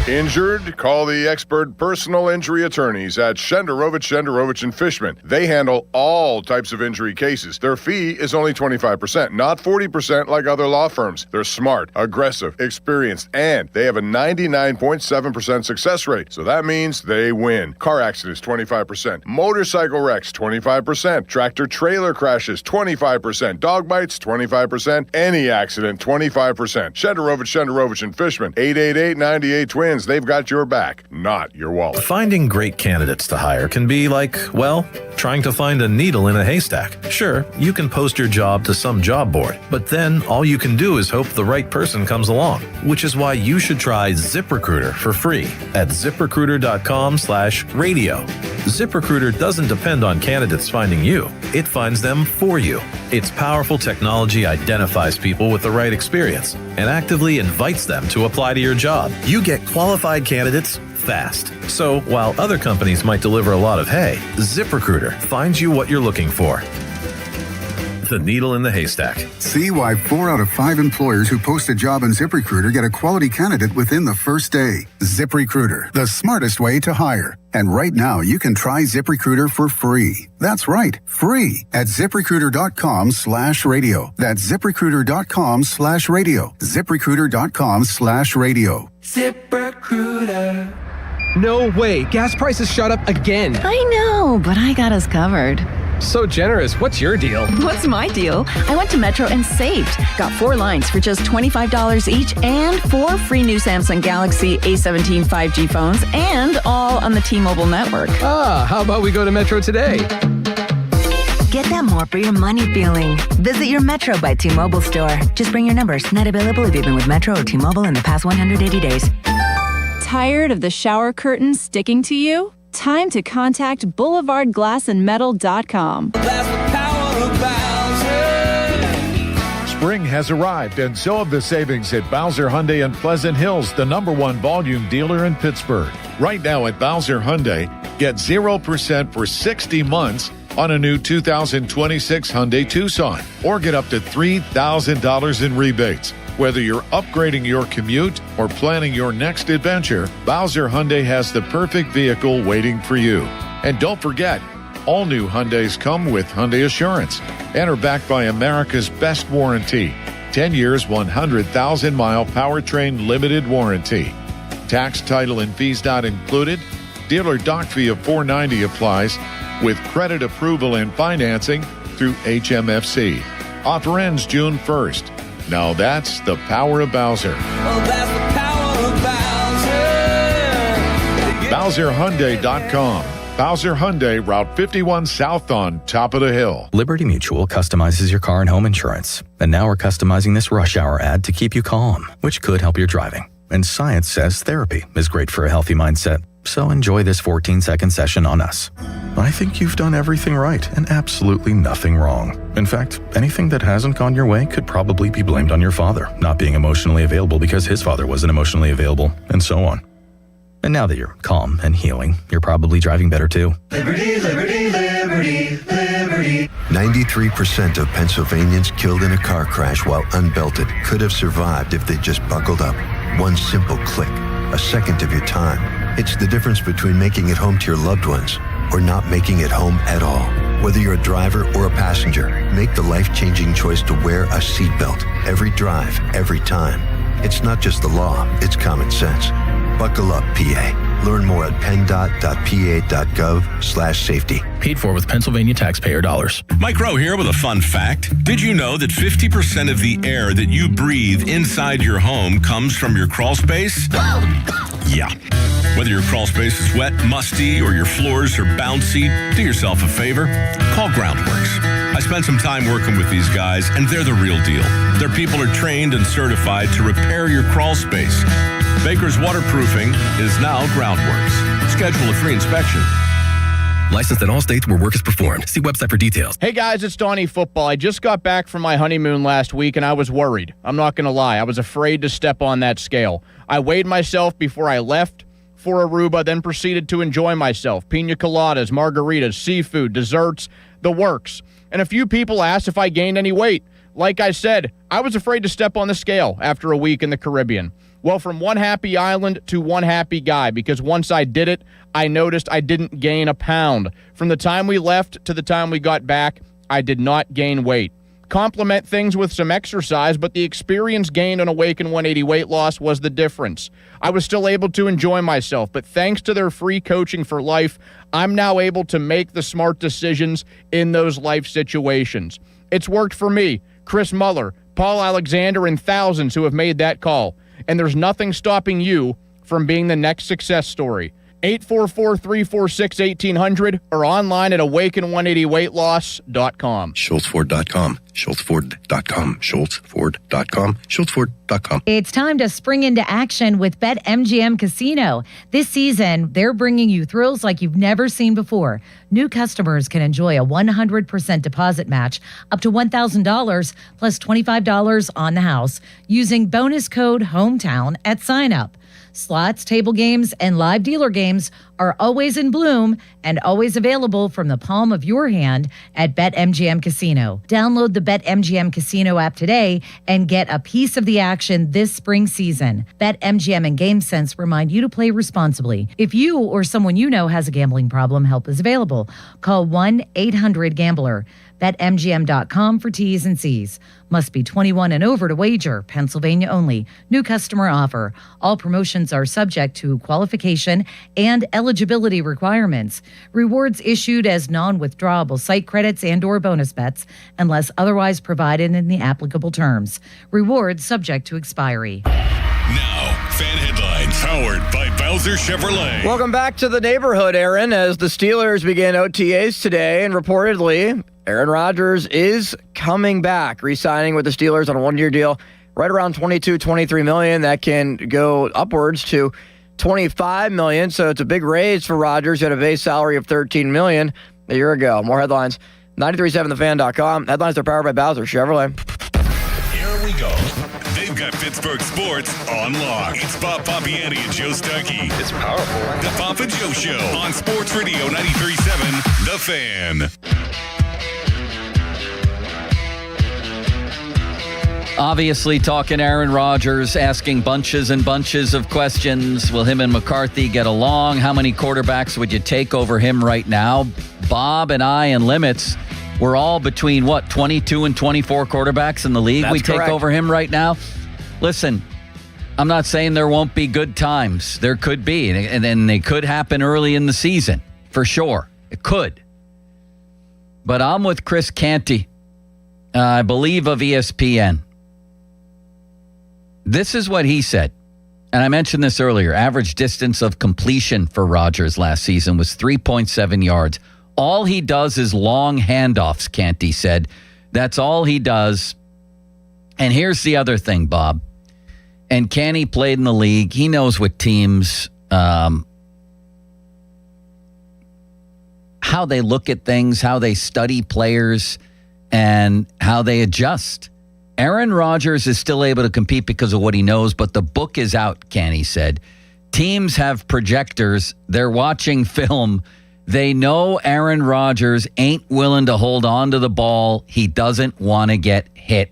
Injured? Call the expert personal injury attorneys at Shenderovich and Fishman. They handle all types of injury cases. Their fee is only 25%, not 40% like other law firms. They're smart, aggressive, experienced, and they have a 99.7% success rate. So that means they win. Car accidents, 25%. Motorcycle wrecks, 25%. Tractor trailer crashes, 25%. Dog bites, 25%. Any accident, 25%. Shenderovich and Fishman, 888-98-TWINS. They've got your back, not your wallet. Finding great candidates to hire can be like, well, trying to find a needle in a haystack. Sure, you can post your job to some job board, but then all you can do is hope the right person comes along, which is why you should try ZipRecruiter for free at ZipRecruiter.com/radio. ZipRecruiter doesn't depend on candidates finding you. It finds them for you. Its powerful technology identifies people with the right experience and actively invites them to apply to your job. You get qualified candidates fast. So while other companies might deliver a lot of hay, ZipRecruiter finds you what you're looking for. The needle in the haystack. See why 4 out of 5 employers who post a job on ZipRecruiter get a quality candidate within the first day. ZipRecruiter, the smartest way to hire. And right now, you can try ZipRecruiter for free. That's right, free at ZipRecruiter.com/radio. That's ZipRecruiter.com/radio. ZipRecruiter.com/radio. ZipRecruiter. No way. Gas prices shot up again. I know, but I got us covered. So generous. What's your deal? What's my deal? I went to Metro and saved. Got 4 lines for just $25 each and 4 free new Samsung Galaxy A17 5G phones and all on the T-Mobile network. Ah, how about we go to Metro today? Get that more for your money feeling. Visit your Metro by T-Mobile store. Just bring your numbers. Not available if you've been with Metro or T-Mobile in the past 180 days. Tired of the shower curtain sticking to you? Time to contact BoulevardGlassandMetal.com. Spring has arrived, and so have the savings at Bowser Hyundai in Pleasant Hills, the #1 volume dealer in Pittsburgh. Right now at Bowser Hyundai, get 0% for 60 months on a new 2026 Hyundai Tucson, or get up to $3,000 in rebates. Whether you're upgrading your commute or planning your next adventure, Bowser Hyundai has the perfect vehicle waiting for you. And don't forget, all new Hyundais come with Hyundai Assurance and are backed by America's best warranty. 10 years, 100,000-mile powertrain limited warranty. Tax, title, and fees not included. Dealer dock fee of $490 applies with credit approval and financing through HMFC. Offer ends June 1st. Now that's the power of Bowser. BowserHyundai.com. Bowser Hyundai, Route 51 South on top of the hill. Liberty Mutual customizes your car and home insurance. And now we're customizing this rush hour ad to keep you calm, which could help your driving. And science says therapy is great for a healthy mindset. So enjoy this 14-second session on us. I think you've done everything right and absolutely nothing wrong. In fact, anything that hasn't gone your way could probably be blamed on your father not being emotionally available because his father wasn't emotionally available, and so on. And now that you're calm and healing, you're probably driving better too. Liberty, liberty, liberty, liberty. 93% of Pennsylvanians killed in a car crash while unbelted could have survived if they just buckled up. One simple click, a second of your time. It's the difference between making it home to your loved ones or not making it home at all. Whether you're a driver or a passenger, make the life-changing choice to wear a seatbelt every drive, every time. It's not just the law, it's common sense. Buckle up, PA. Learn more at penndot.pa.gov/safety. Paid for with Pennsylvania taxpayer dollars. Mike Rowe here with a fun fact. Did you know that 50% of the air that you breathe inside your home comes from your crawl space? Yeah. Whether your crawl space is wet, musty, or your floors are bouncy, do yourself a favor. Call Groundworks. I spent some time working with these guys, and they're the real deal. Their people are trained and certified to repair your crawl space. Baker's Waterproofing is now Groundworks. Schedule a free inspection. Licensed in all states where work is performed. See website for details. Hey guys, it's Donnie Football. I just got back from my honeymoon last week and I was worried. I'm not going to lie. I was afraid to step on that scale. I weighed myself before I left for Aruba, then proceeded to enjoy myself. Pina coladas, margaritas, seafood, desserts, the works. And a few people asked if I gained any weight. Like I said, I was afraid to step on the scale after a week in the Caribbean. Well, from one happy island to one happy guy, because once I did it, I noticed I didn't gain a pound. From the time we left to the time we got back, I did not gain weight. Complement things with some exercise, but the experience gained on Awaken 180 weight loss was the difference. I was still able to enjoy myself, but thanks to their free coaching for life, I'm now able to make the smart decisions in those life situations. It's worked for me, Chris Muller, Paul Alexander, and thousands who have made that call. And there's nothing stopping you from being the next success story. 844-346-1800 or online at awaken180weightloss.com. SchultzFord.com. SchultzFord.com. SchultzFord.com. SchultzFord.com. It's time to spring into action with BetMGM Casino. This season, they're bringing you thrills like you've never seen before. New customers can enjoy a 100% deposit match up to $1,000 plus $25 on the house using bonus code HOMETOWN at sign-up. Slots, table games, and live dealer games are always in bloom and always available from the palm of your hand at BetMGM Casino. Download the BetMGM Casino app today and get a piece of the action this spring season. BetMGM and GameSense remind you to play responsibly. If you or someone you know has a gambling problem, help is available. Call 1-800-GAMBLER. BetMGM.com for T's and C's. Must be 21 and over to wager. Pennsylvania only. New customer offer. All promotions are subject to qualification and eligibility requirements. Rewards issued as non-withdrawable site credits and or bonus bets unless otherwise provided in the applicable terms. Rewards subject to expiry. Now, fan headlines powered by Bowser Chevrolet. Welcome back to the neighborhood, Aaron, as the Steelers begin OTAs today, and reportedly, Aaron Rodgers is coming back, re-signing with the Steelers on a one-year deal, right around $22-23 million. That can go upwards to $25 million, so it's a big raise for Rodgers. He had a base salary of $13 million a year ago. More headlines, 937thefan.com. Headlines are powered by Bowser Chevrolet. Here we go. They've got Pittsburgh sports on lock. It's Bob Papiani and Joe Stuckey. It's powerful. The Papa Joe Show on Sports Radio 93.7 The Fan. Obviously talking Aaron Rodgers, asking bunches and bunches of questions. Will him and McCarthy get along? How many quarterbacks would you take over him right now? Bob and I and Limits, we're all between, 22 and 24 quarterbacks in the league. That's we take correct. over him right now. Listen, I'm not saying there won't be good times. There could be, and then they could happen early in the season, for sure. It could. But I'm with Chris Canty, I believe of ESPN. This is what he said, and I mentioned this earlier. Average distance of completion for Rodgers last season was 3.7 yards. All he does is long handoffs, Canty said. That's all he does. And here's the other thing, Bob. And Canty played in the league. He knows what teams, how they look at things, how they study players, and how they adjust. Aaron Rodgers is still able to compete because of what he knows, but the book is out, Canty said. Teams have projectors. They're watching film. They know Aaron Rodgers ain't willing to hold on to the ball. He doesn't want to get hit.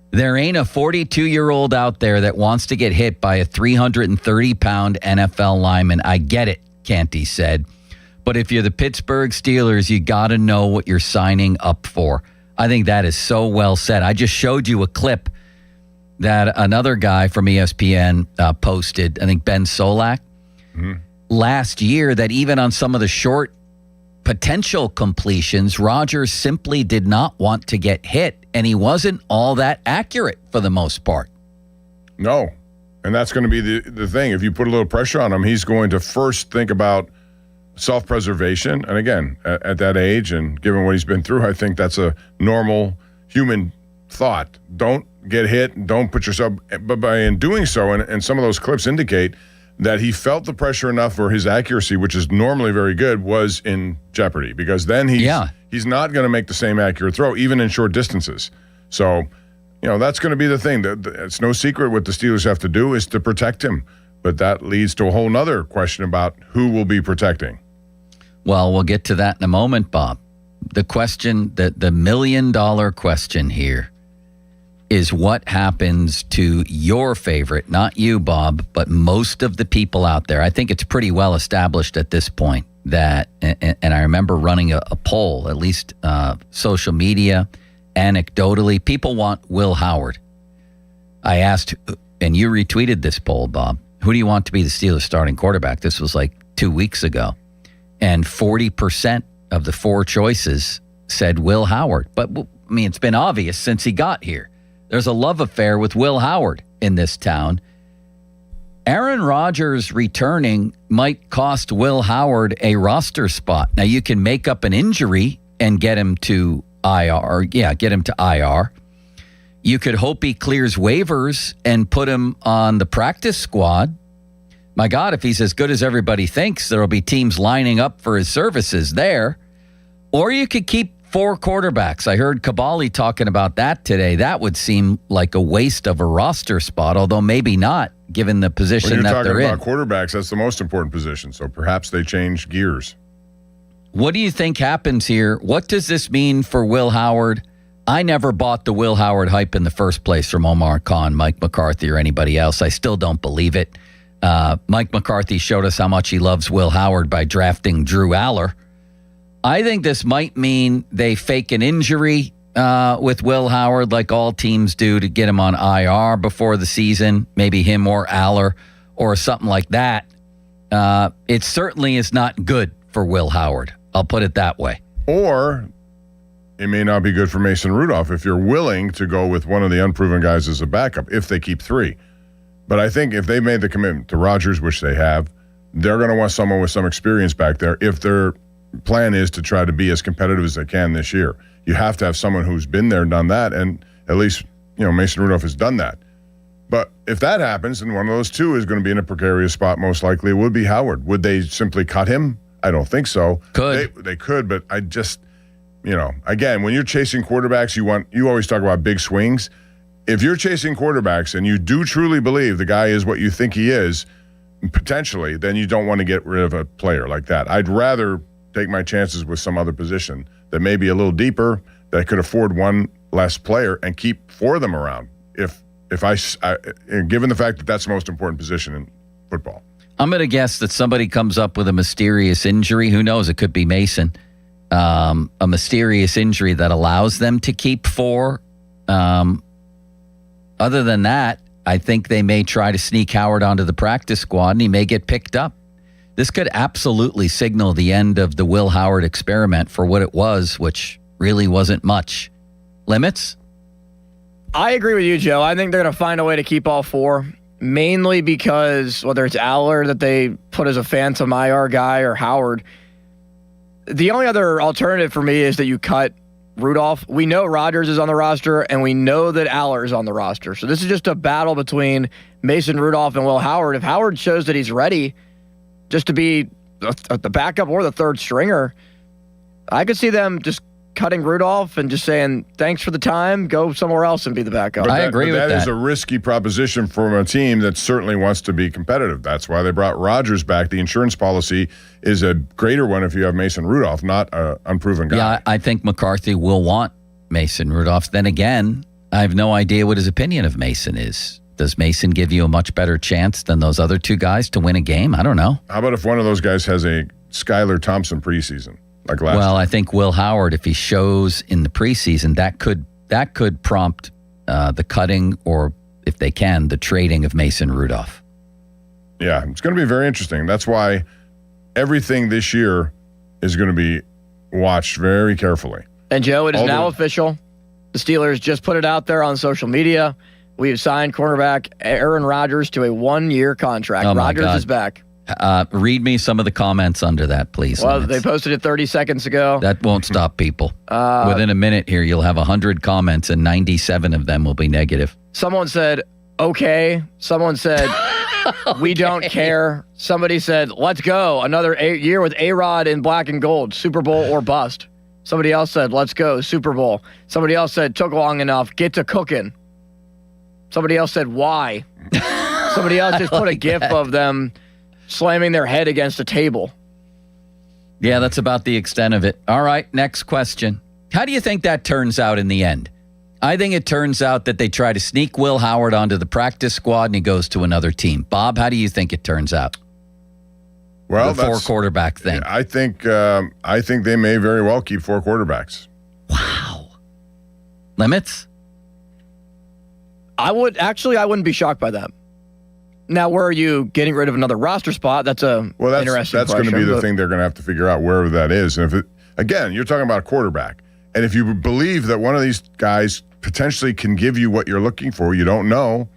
There ain't a 42-year-old out there that wants to get hit by a 330-pound NFL lineman. I get it, Canty said. But if you're the Pittsburgh Steelers, you got to know what you're signing up for. I think that is so well said. I just showed you a clip that another guy from ESPN posted, I think Ben Solak. Mm-hmm. last year that even on some of the short potential completions, Rodgers simply did not want to get hit, and he wasn't all that accurate for the most part. No. And that's going to be the thing. If you put a little pressure on him, he's going to first think about self-preservation. And again, at that age and given what he's been through, I think that's a normal human thought. Don't get hit. Don't put yourself. But in doing so, and some of those clips indicate that he felt the pressure enough where his accuracy, which is normally very good, was in jeopardy. Because then he's not going to make the same accurate throw, even in short distances. So, that's going to be the thing. It's no secret what the Steelers have to do is to protect him. But that leads to a whole nother question about who will be protecting. Well, we'll get to that in a moment, Bob. The question, the million-dollar question here is what happens to your favorite, not you, Bob, but most of the people out there. I think it's pretty well established at this point that, and I remember running a poll, at least social media, anecdotally, people want Will Howard. I asked, and you retweeted this poll, Bob, who do you want to be the Steelers starting quarterback? This was like 2 weeks ago. And 40% of the 4 choices said Will Howard. But, I mean, it's been obvious since he got here. There's a love affair with Will Howard in this town. Aaron Rodgers returning might cost Will Howard a roster spot. Now, you can make up an injury and get him to IR. Yeah, get him to IR. You could hope he clears waivers and put him on the practice squad. My God, if he's as good as everybody thinks, there will be teams lining up for his services there. Or you could keep 4 quarterbacks. I heard Kabali talking about that today. That would seem like a waste of a roster spot, although maybe not, given the position that they're in. When you're talking about quarterbacks, that's the most important position. So perhaps they change gears. What do you think happens here? What does this mean for Will Howard? I never bought the Will Howard hype in the first place from Omar Khan, Mike McCarthy, or anybody else. I still don't believe it. Mike McCarthy showed us how much he loves Will Howard by drafting Drew Aller. I think this might mean they fake an injury with Will Howard like all teams do to get him on IR before the season, maybe him or Aller or something like that. It certainly is not good for Will Howard. I'll put it that way. Or it may not be good for Mason Rudolph if you're willing to go with one of the unproven guys as a backup, if they keep 3. But I think if they made the commitment to Rodgers, which they have, they're going to want someone with some experience back there if their plan is to try to be as competitive as they can this year. You have to have someone who's been there and done that, and at least, Mason Rudolph has done that. But if that happens, and one of those two is going to be in a precarious spot, most likely it would be Howard. Would they simply cut him? I don't think so. They could, but I just, again, when you're chasing quarterbacks, you always talk about big swings. If you're chasing quarterbacks and you do truly believe the guy is what you think he is, potentially, then you don't want to get rid of a player like that. I'd rather take my chances with some other position that may be a little deeper, that could afford one less player and keep 4 of them around. If I given the fact that that's the most important position in football. I'm going to guess that somebody comes up with a mysterious injury. Who knows? It could be Mason. A mysterious injury that allows them to keep 4. Other than that, I think they may try to sneak Howard onto the practice squad, and he may get picked up. This could absolutely signal the end of the Will Howard experiment for what it was, which really wasn't much. Limits? I agree with you, Joe. I think they're going to find a way to keep all 4, mainly because whether it's Aller that they put as a phantom IR guy or Howard, the only other alternative for me is that you cut Rudolph. We know Rodgers is on the roster, and we know that Aller is on the roster. So this is just a battle between Mason Rudolph and Will Howard. If Howard shows that he's ready just to be the backup or the third stringer, I could see them just cutting Rudolph and just saying, thanks for the time, go somewhere else and be the backup. I agree with that. That is a risky proposition from a team that certainly wants to be competitive. That's why they brought Rodgers back. The insurance policy is a greater one if you have Mason Rudolph, not an unproven guy. Yeah, I think McCarthy will want Mason Rudolph. Then again, I have no idea what his opinion of Mason is. Does Mason give you a much better chance than those other 2 guys to win a game? I don't know. How about if one of those guys has a Skylar Thompson preseason? Well, I think Will Howard, if he shows in the preseason, that could prompt the cutting or, if they can, the trading of Mason Rudolph. Yeah, it's going to be very interesting. That's why everything this year is going to be watched very carefully. And Joe, it is now official. The Steelers just put it out there on social media. We have signed cornerback Aaron Rodgers to a 1-year contract. Oh, Rodgers is back. Read me some of the comments under that, please. Well, they posted it 30 seconds ago. That won't stop people. Within a minute here, you'll have 100 comments, and 97 of them will be negative. Someone said, okay. Someone said, we don't care. Somebody said, let's go. Another year with A-Rod in black and gold. Super Bowl or bust. Somebody else said, let's go. Super Bowl. Somebody else said, took long enough. Get to cooking. Somebody else said, why? Somebody else just put a gif of them slamming their head against a table. Yeah, that's about the extent of it. All right, next question. How do you think that turns out in the end? I think it turns out that they try to sneak Will Howard onto the practice squad and he goes to another team. Bob, how do you think it turns out? Well, the 4-quarterback thing. Yeah, I think they may very well keep 4 quarterbacks. Wow. Limits? I wouldn't be shocked by that. Now, where are you getting rid of another roster spot? That's interesting that's going to be the thing they're going to have to figure out wherever that is. And again, you're talking about a quarterback. And if you believe that one of these guys potentially can give you what you're looking for, you don't know,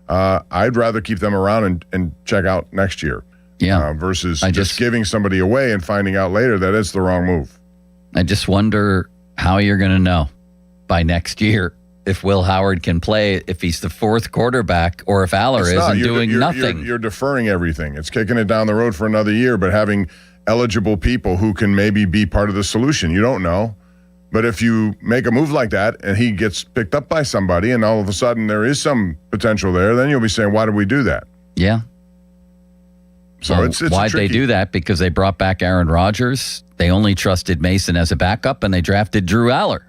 I'd rather keep them around and check out next year. Yeah. Versus just giving somebody away and finding out later that it's the wrong move. I just wonder how you're going to know by next year if Will Howard can play, if he's the 4th quarterback, or if Aller isn't doing nothing. You're deferring everything. It's kicking it down the road for another year, but having eligible people who can maybe be part of the solution. You don't know. But if you make a move like that and he gets picked up by somebody and all of a sudden there is some potential there, then you'll be saying, why did we do that? Yeah. So well, it's why'd they do that? Because they brought back Aaron Rodgers. They only trusted Mason as a backup, and they drafted Drew Aller.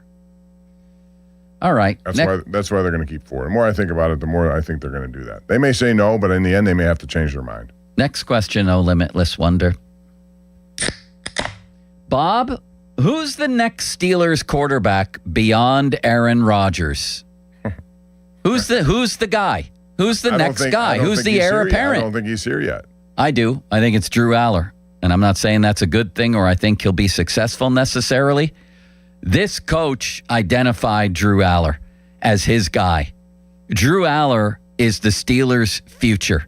All right. That's why they're going to keep 4. The more I think about it, the more I think they're going to do that. They may say no, but in the end, they may have to change their mind. Next question, oh Limitless Wonder. Bob, who's the next Steelers quarterback beyond Aaron Rodgers? Who's the guy? Who's the next guy? Who's the heir apparent? I don't think he's here yet. I do. I think it's Drew Aller. And I'm not saying that's a good thing or I think he'll be successful necessarily. This coach identified Drew Aller as his guy. Drew Aller is the Steelers' future.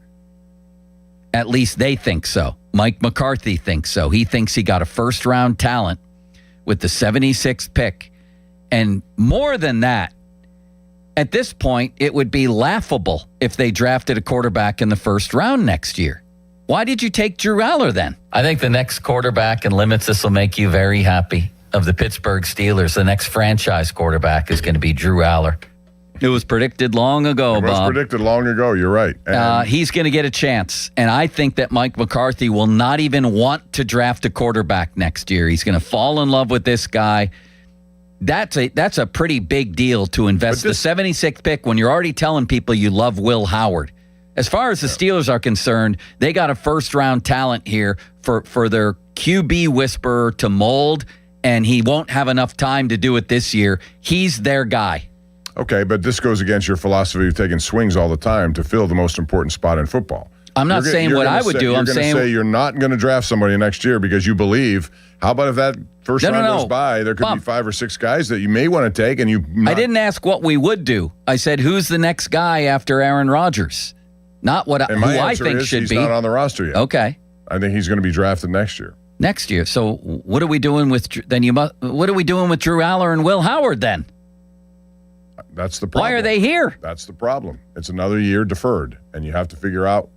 At least they think so. Mike McCarthy thinks so. He thinks he got a first-round talent with the 76th pick. And more than that, at this point, it would be laughable if they drafted a quarterback in the first round next year. Why did you take Drew Aller then? I think the next quarterback, and Limits, this will make you very happy, of the Pittsburgh Steelers, the next franchise quarterback is going to be Drew Aller. It was predicted long ago, Bob. It was predicted long ago, you're right. He's going to get a chance, and I think that Mike McCarthy will not even want to draft a quarterback next year. He's going to fall in love with this guy. That's a pretty big deal to invest the 76th pick when you're already telling people you love Will Howard. As far as the Steelers are concerned, they got a first-round talent here for their QB whisperer to mold, and he won't have enough time to do it this year. He's their guy. Okay, but this goes against your philosophy of taking swings all the time to fill the most important spot in football. I'm not saying what I would do. I'm saying you're not going to draft somebody next year because you believe. How about if that first round goes by, there could be 5 or 6 guys that you may want to take, and I didn't ask what we would do. I said, who's the next guy after Aaron Rodgers? Not who I think should be. He's not on the roster yet. Okay. I think he's going to be drafted next year. Next year. So what are we doing with what are we doing with Drew Aller and Will Howard then? That's the problem. Why are they here? That's the problem. It's another year deferred, and you have to figure out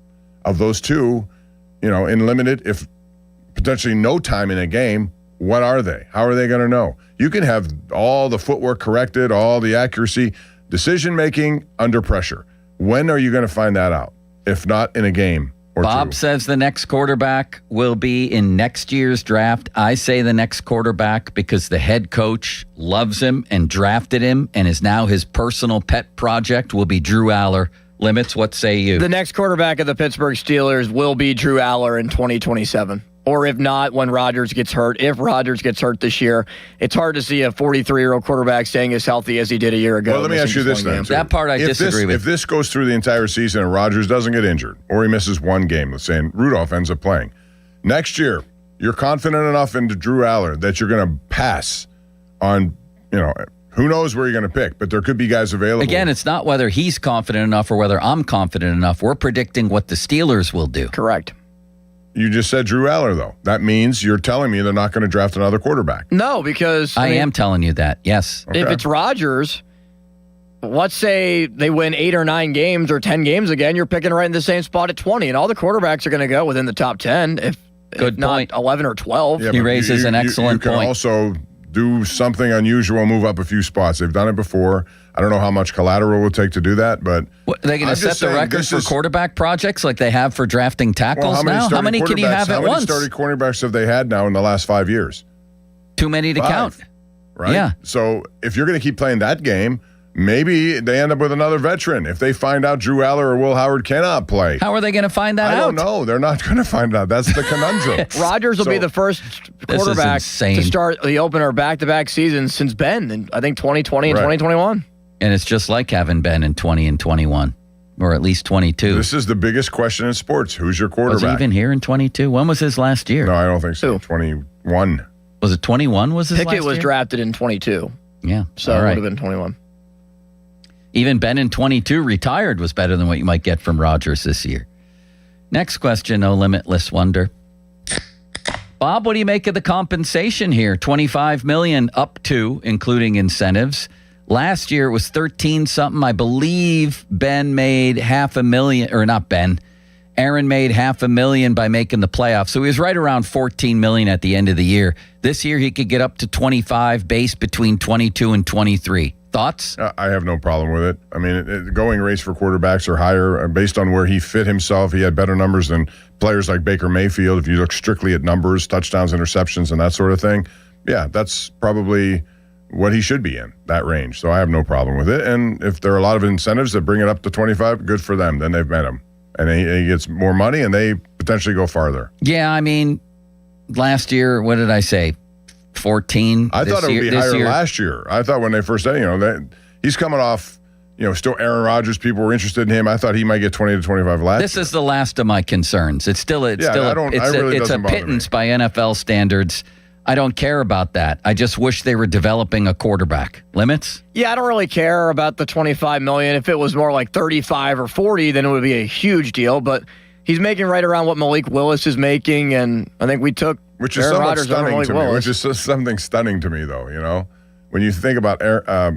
of those two, in limited, if potentially no time in a game, what are they? How are they going to know? You can have all the footwork corrected, all the accuracy, decision-making under pressure. When are you going to find that out? If not in a game or Bob says the next quarterback will be in next year's draft. I say the next quarterback because the head coach loves him and drafted him and is now his personal pet project will be Drew Aller. Limits, what say you? The next quarterback of the Pittsburgh Steelers will be Drew Aller in 2027. Or if not, when Rodgers gets hurt. If Rodgers gets hurt this year, it's hard to see a 43-year-old quarterback staying as healthy as he did a year ago. Well, let me ask you this then. That part I disagree with. If this goes through the entire season and Rodgers doesn't get injured, or he misses one game, let's say, and Rudolph ends up playing, next year, you're confident enough into Drew Aller that you're going to pass on, who knows where you're going to pick, but there could be guys available. Again, it's not whether he's confident enough or whether I'm confident enough. We're predicting what the Steelers will do. Correct. You just said Drew Aller, though. That means you're telling me they're not going to draft another quarterback. No, because I am telling you that, yes. Okay. If it's Rodgers, let's say they win 8 or 9 games or 10 games again, you're picking right in the same spot at 20, and all the quarterbacks are going to go within the top 10, if not 11 or 12. He raises an excellent point. You can point. also do something unusual, move up a few spots. They've done it before. I don't know how much collateral it will take to do that, but What, are they going to set the record for quarterback projects like they have for drafting tackles now? How many can you have at once? How many starting quarterbacks have they had now in the last 5 years? Too many to count. Right? Yeah. So if you're going to keep playing that game, maybe they end up with another veteran. If they find out Drew Aller or Will Howard cannot play. How are they going to find that out? I don't know. They're not going to find out. That's the conundrum. Rodgers will be the first quarterback to start the opener back-to-back seasons since Ben in, I think, 2020 and 2021. And it's just like having Ben in 20 and 21, or at least 22. This is the biggest question in sports. Who's your quarterback? Was he even here in 22? When was his last year? No, I don't think so. 21. Was it 21 was his last year? Pickett was drafted in 22. Yeah. So it would have been 21. Even Ben in 22 retired was better than what you might get from Rodgers this year. Next question, no limitless wonder. Bob, what do you make of the compensation here? $25 million up to, including incentives. Last year it was 13 something. I believe Ben made $500,000, or not Ben. Aaron made $500,000 by making the playoffs. So he was right around $14 million at the end of the year. This year he could get up to 25, base between 22 and 23. Thoughts? I have no problem with it. I mean, going rates for quarterbacks are higher based on where he fit himself. He had better numbers than players like Baker Mayfield. If you look strictly at numbers, touchdowns, interceptions, and that sort of thing, yeah, that's probably what he should be in, that range. So I have no problem with it. And if there are a lot of incentives that bring it up to 25, good for them. Then they've met him. And he gets more money, and they potentially go farther. Yeah, I mean, last year, what did I say? 14? I thought it would be higher last year. I thought when they first said, he's coming off, still Aaron Rodgers. People were interested in him. I thought he might get 20 to 25 last This is the last of my concerns. It's a pittance by NFL standards. I don't care about that. I just wish they were developing a quarterback. Limits? Yeah, I don't really care about the $25 million. If it was more like 35 or 40, then it would be a huge deal. But he's making right around what Malik Willis is making, and I think we took which is Aaron somewhat Rodgers stunning to me. Willis. Which is just something stunning to me, though. When you think about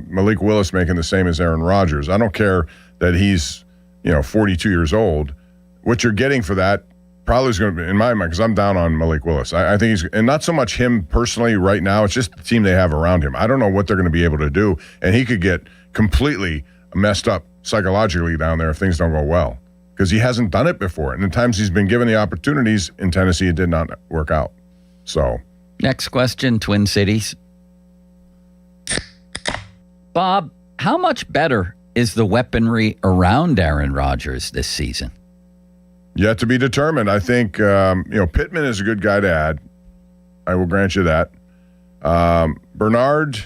Malik Willis making the same as Aaron Rodgers, I don't care that he's 42 years old. What you're getting for that probably is going to be, in my mind, because I'm down on Malik Willis. I think he's, and not so much him personally right now, it's just the team they have around him. I don't know what they're going to be able to do, and he could get completely messed up psychologically down there if things don't go well, because he hasn't done it before. And the times he's been given the opportunities in Tennessee, it did not work out. So, next question, Twin Cities. Bob, how much better is the weaponry around Aaron Rodgers this season? Yet to be determined. I think, Pittman is a good guy to add. I will grant you that. Bernard,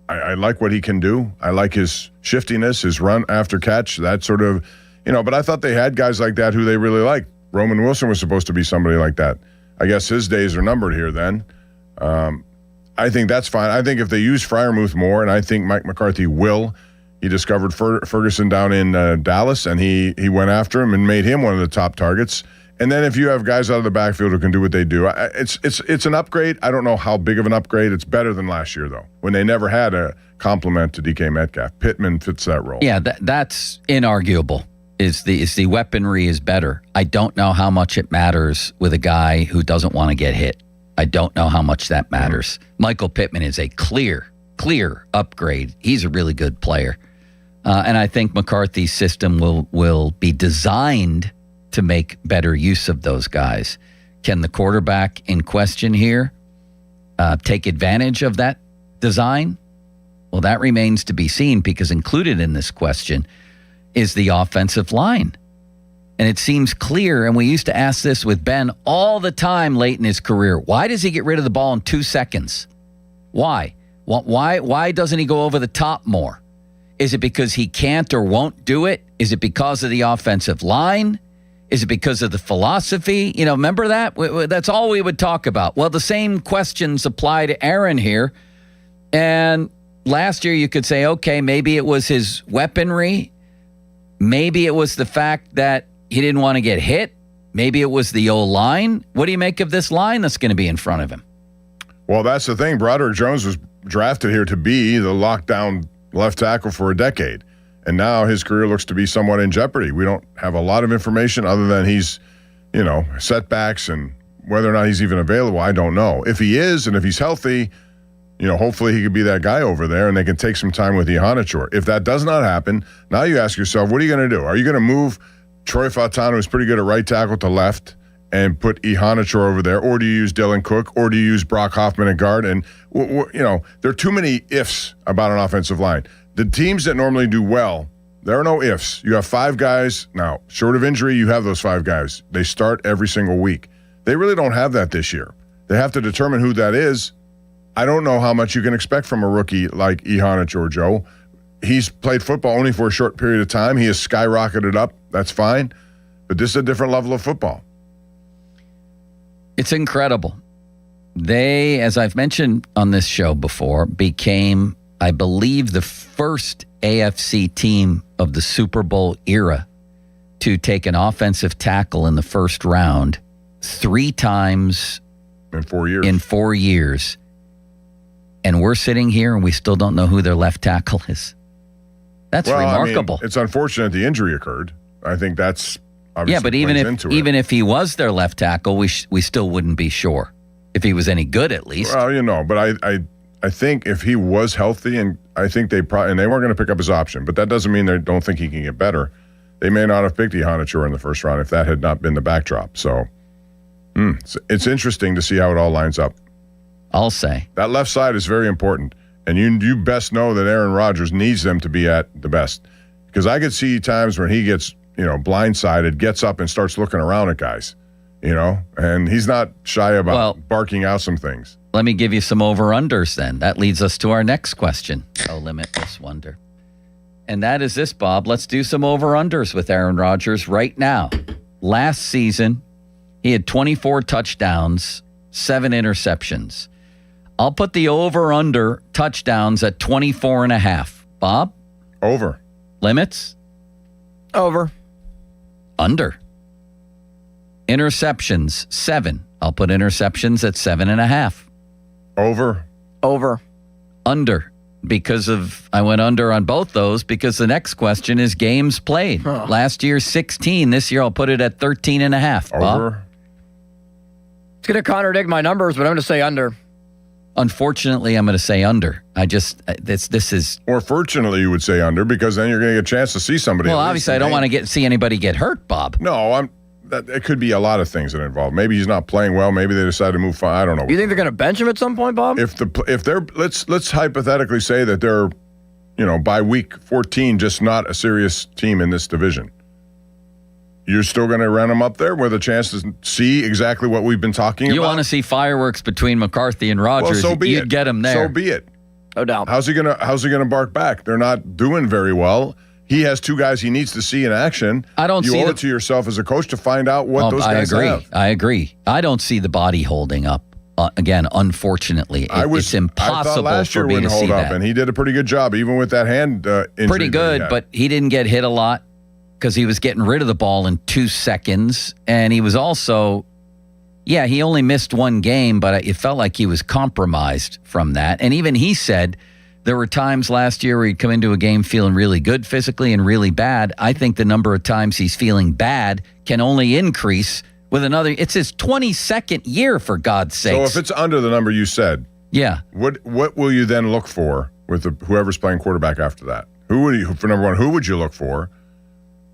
I like what he can do. I like his shiftiness, his run after catch, that sort of, but I thought they had guys like that who they really liked. Roman Wilson was supposed to be somebody like that. I guess his days are numbered here then. I think that's fine. I think if they use Freiermuth more, and I think Mike McCarthy will. He discovered Ferguson down in Dallas, and he went after him and made him one of the top targets. And then if you have guys out of the backfield who can do what they do, it's an upgrade. I don't know how big of an upgrade. It's better than last year, though, when they never had a complement to DK Metcalf. Pittman fits that role. Yeah, that's inarguable. Is the weaponry is better. I don't know how much it matters with a guy who doesn't want to get hit. I don't know how much that matters. Michael Pittman is a clear upgrade. He's a really good player. And I think McCarthy's system will be designed to make better use of those guys. Can the quarterback in question here take advantage of that design? Well, that remains to be seen, because included in this question is the offensive line. And it seems clear, and we used to ask this with Ben all the time late in his career, why does he get rid of the ball in 2 seconds? Why? Why doesn't he go over the top more? Is it because he can't or won't do it? Is it because of the offensive line? Is it because of the philosophy? Remember that? That's all we would talk about. Well, the same questions apply to Aaron here. And last year you could say, okay, maybe it was his weaponry. Maybe it was the fact that he didn't want to get hit. Maybe it was the O-line. What do you make of this line that's going to be in front of him? Well, that's the thing. Broderick Jones was drafted here to be the lockdown left tackle for a decade. And now his career looks to be somewhat in jeopardy. We don't have a lot of information other than he's, setbacks and whether or not he's even available, I don't know. If he is and if he's healthy, hopefully he could be that guy over there and they can take some time with Ihanichor. If that does not happen, now you ask yourself, what are you going to do? Are you going to move Troy Fautano, who's pretty good at right tackle, to left and put Ihanichor over there? Or do you use Dylan Cook? Or do you use Brock Hoffman at guard? And, there are too many ifs about an offensive line. The teams that normally do well, there are no ifs. You have 5 guys. Now, short of injury, you have those 5 guys. They start every single week. They really don't have that this year. They have to determine who that is. I don't know how much you can expect from a rookie like Ihanichor, Joe. He's played football only for a short period of time. He has skyrocketed up. That's fine. But this is a different level of football. It's incredible. They, as I've mentioned on this show before, became, I believe, the first AFC team of the Super Bowl era to take an offensive tackle in the first round 3 times in 4 years. And we're sitting here and we still don't know who their left tackle is. That's remarkable. It's unfortunate the injury occurred. I think that's obviously but even if he was their left tackle, we still wouldn't be sure if he was any good, at least. Well, but I think if he was healthy, and I think they weren't going to pick up his option, but that doesn't mean they don't think he can get better. They may not have picked Ihanichor in the first round if that had not been the backdrop. So it's interesting to see how it all lines up. I'll say. That left side is very important, and you best know that Aaron Rodgers needs them to be at the best, because I could see times when he gets blindsided, gets up and starts looking around at guys, and he's not shy about barking out some things. Let me give you some over-unders then. That leads us to our next question. Oh, limitless wonder. And that is this, Bob. Let's do some over-unders with Aaron Rodgers right now. Last season, he had 24 touchdowns, 7 interceptions. I'll put the over-under touchdowns at 24.5. Bob? Over. Limits? Over. Under. Interceptions, 7. I'll put interceptions at 7.5. Over. Over. Under. I went under on both those because the next question is games played. Last year, 16. This year, I'll put it at 13.5. Over. Bob? It's going to contradict my numbers, but I'm going to say under. Unfortunately, I'm going to say under. This is... Or fortunately, you would say under, because then you're going to get a chance to see somebody. Well, obviously, I don't want to see anybody get hurt, Bob. No, it could be a lot of things that are involved. Maybe he's not playing well. Maybe they decide to move. I don't know. You think they're going to bench him at some point, Bob? If they're let's hypothetically say that they're, by week 14, just not a serious team in this division. You're still going to run them up there with a chance to see exactly what we've been talking about? You want to see fireworks between McCarthy and Rodgers? Well, so be You'd get him there. So be it. No doubt. How's he gonna bark back? They're not doing very well. He has 2 guys he needs to see in action. I don't see you owe it to yourself as a coach to find out what those guys have. I agree. I don't see the body holding up. Again, unfortunately, it's impossible last year for me to see that. And he did a pretty good job, even with that hand injury. Pretty good, but he didn't get hit a lot because he was getting rid of the ball in 2 seconds. And he was also, he only missed 1 game, but it felt like he was compromised from that. And even he said there were times last year where he'd come into a game feeling really good physically and really bad. I think the number of times he's feeling bad can only increase with another. It's his 22nd year, for God's sake. So if it's under the number you said, what will you then look for with whoever's playing quarterback after that? For number one, who would you look for?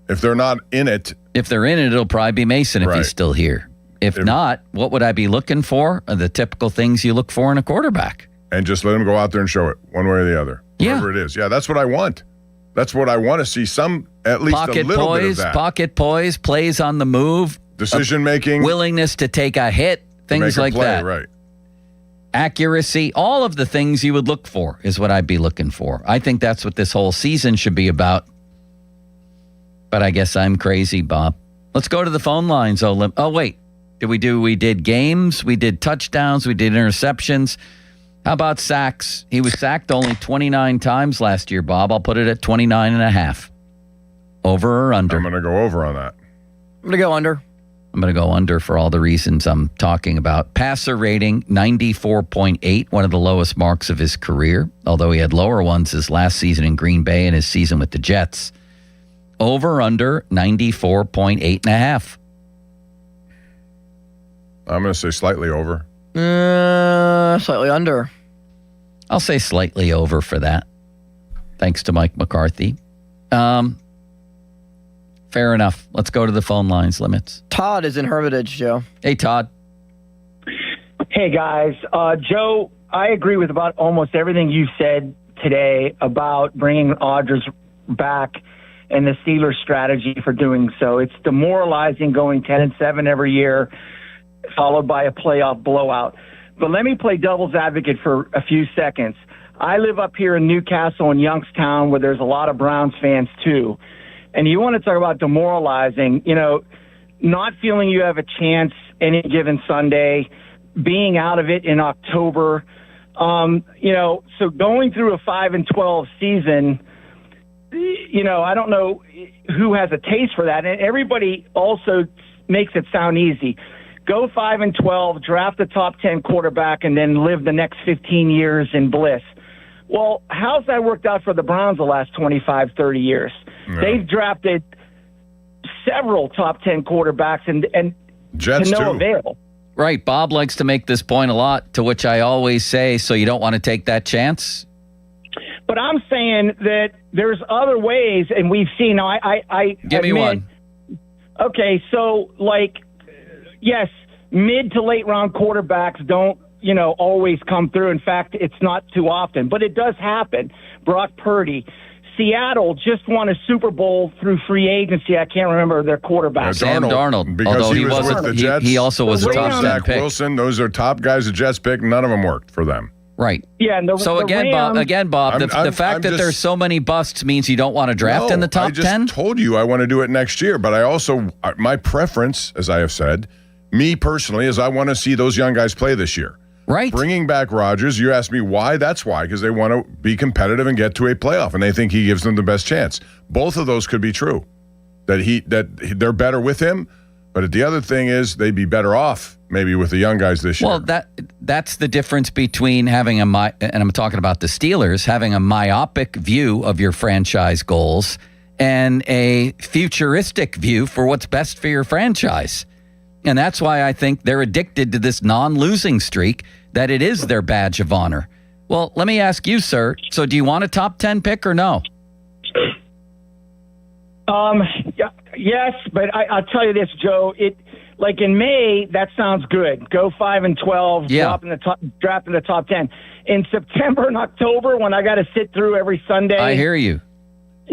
If they're not in it. If they're in it, it'll probably be Mason if he's still here. If not, what would I be looking for? The typical things you look for in a quarterback. And just let him go out there and show it one way or the other. Whatever it is. Yeah, that's what I want. That's what I want to see. At least a little bit of that. Pocket poise, plays on the move. Decision making. Willingness to take a hit. Things like that. Right. Accuracy. All of the things you would look for is what I'd be looking for. I think that's what this whole season should be about. But I guess I'm crazy, Bob. Let's go to the phone lines. Oh, wait. We did games, we did touchdowns, we did interceptions. How about sacks? He was sacked only 29 times last year, Bob. I'll put it at 29.5. Over or under? I'm going to go over on that. I'm going to go under. I'm going to go under for all the reasons I'm talking about. Passer rating, 94.8, one of the lowest marks of his career, although he had lower ones his last season in Green Bay and his season with the Jets. Over, under, 94.8.5. I'm going to say slightly over. Slightly under. I'll say slightly over for that. Thanks to Mike McCarthy. Fair enough. Let's go to the phone lines limits. Todd is in Hermitage, Joe. Hey, Todd. Hey, guys. Joe, I agree with about almost everything you said today about bringing Rodgers back and the Steelers' strategy for doing so. It's demoralizing going 10-7 every year, followed by a playoff blowout. But let me play devil's advocate for a few seconds. I live up here in Newcastle and Youngstown, where there's a lot of Browns fans, too. And you want to talk about demoralizing, not feeling you have a chance any given Sunday, being out of it in October. So going through a 5-12 season, I don't know who has a taste for that. And everybody also makes it sound easy. Go 5-12, draft the top 10 quarterback, and then live the next 15 years in bliss. Well, how's that worked out for the Browns the last 25, 30 years? Yeah. They've drafted several top 10 quarterbacks and Jets to no too. avail. Right. Bob likes to make this point a lot, to which I always say, so you don't want to take that chance? But I'm saying that there's other ways, and we've seen. Now, I Give me one. Okay, so, yes, mid to late round quarterbacks don't, always come through. In fact, it's not too often, but it does happen. Brock Purdy. Seattle just won a Super Bowl through free agency. I can't remember their quarterback. Sam Darnold. Because although he was wasn't, with the Jets. he also was a top 10 Zach pick. Wilson, those are top guys the Jets picked. None of them worked for them. Right. Yeah. And So again, Bob, the fact that there's so many busts means you don't want to draft in the top 10? I just told you I want to do it next year, but I also, my preference, as I have said, me personally, is I want to see those young guys play this year. Right. Bringing back Rodgers, you asked me why. That's why, because they want to be competitive and get to a playoff, and they think he gives them the best chance. Both of those could be true. That they're better with him, but the other thing is they'd be better off maybe with the young guys this year. Well, that's the difference between having and I'm talking about the Steelers, having a myopic view of your franchise goals and a futuristic view for what's best for your franchise. And that's why I think they're addicted to this non-losing streak, that it is their badge of honor. Well, let me ask you, sir. So do you want a top 10 pick or no? Yes, but I'll tell you this, Joe. In May, that sounds good. Go 5-12, draft in the top 10. In September and October, when I got to sit through every Sunday, I hear you.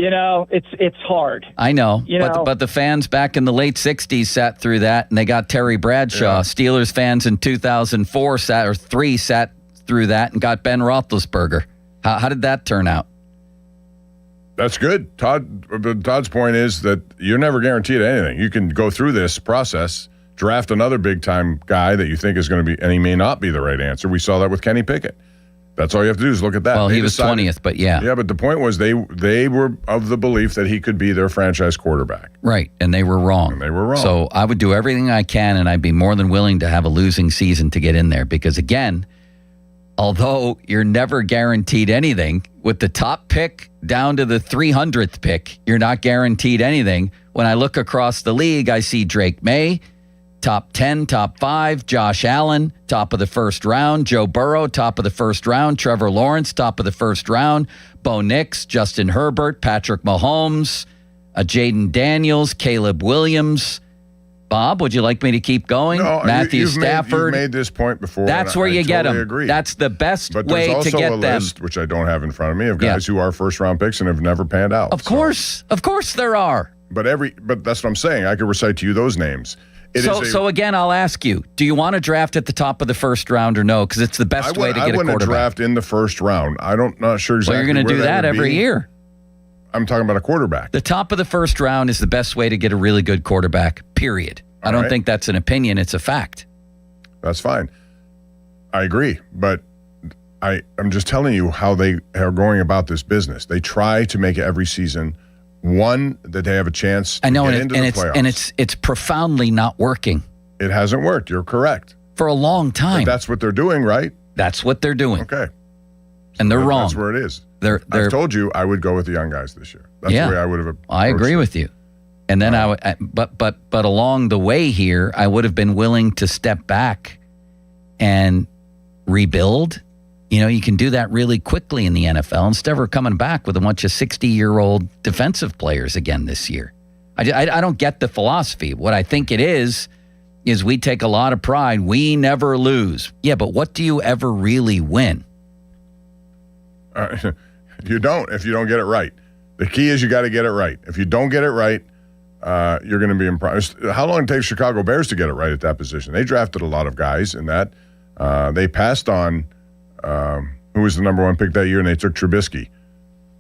It's hard. I know, but the fans back in the late 60s sat through that, and they got Terry Bradshaw. Yeah. Steelers fans in 2004 sat through that and got Ben Roethlisberger. How did that turn out? That's good. Todd's point is that you're never guaranteed anything. You can go through this process, draft another big-time guy that you think is going to be, and he may not be the right answer. We saw that with Kenny Pickett. That's all you have to do is look at that. Well, he was 20th, but yeah. Yeah, but the point was they were of the belief that he could be their franchise quarterback. Right, and they were wrong. So I would do everything I can, and I'd be more than willing to have a losing season to get in there. Because, again, although you're never guaranteed anything, with the top pick down to the 300th pick, you're not guaranteed anything. When I look across the league, I see Drake May, top 10, top 5, Josh Allen, top of the first round, Joe Burrow, top of the first round, Trevor Lawrence, top of the first round, Bo Nix, Justin Herbert, Patrick Mahomes, Jaden Daniels, Caleb Williams. Bob, would you like me to keep going? No, Matthew Stafford. You've made this point before. That's where you get them. Agree. That's the best but way to get them. But there's also a list, which I don't have in front of me, of guys who are first-round picks and have never panned out. Of course there are. But that's what I'm saying. I could recite to you those names. So again, I'll ask you, do you want to draft at the top of the first round or no? Because it's the best way to get a quarterback. I wouldn't draft in the first round. Not sure exactly. Well, you're going to do that every year. I'm talking about a quarterback. The top of the first round is the best way to get a really good quarterback, period. I don't think that's an opinion. It's a fact. That's fine. I agree. But I'm just telling you how they are going about this business. They try to make it every season one that they have a chance to get into the playoffs. And it's profoundly not working. It hasn't worked. You're correct. For a long time. But that's what they're doing, right? That's what they're doing. Okay. And they're wrong. That's where it is. I've told you I would go with the young guys this year. That's the way I would have approached I agree with you. And then but along the way here, I would have been willing to step back and rebuild. You know, you can do that really quickly in the NFL instead of coming back with a bunch of 60-year-old defensive players again this year. I don't get the philosophy. What I think it is we take a lot of pride. We never lose. Yeah, but what do you ever really win? You don't if you don't get it right. The key is you got to get it right. If you don't get it right, you're going to be impressed. How long it takes Chicago Bears to get it right at that position? They drafted a lot of guys in that. They passed on who was the number one pick that year, and they took Trubisky.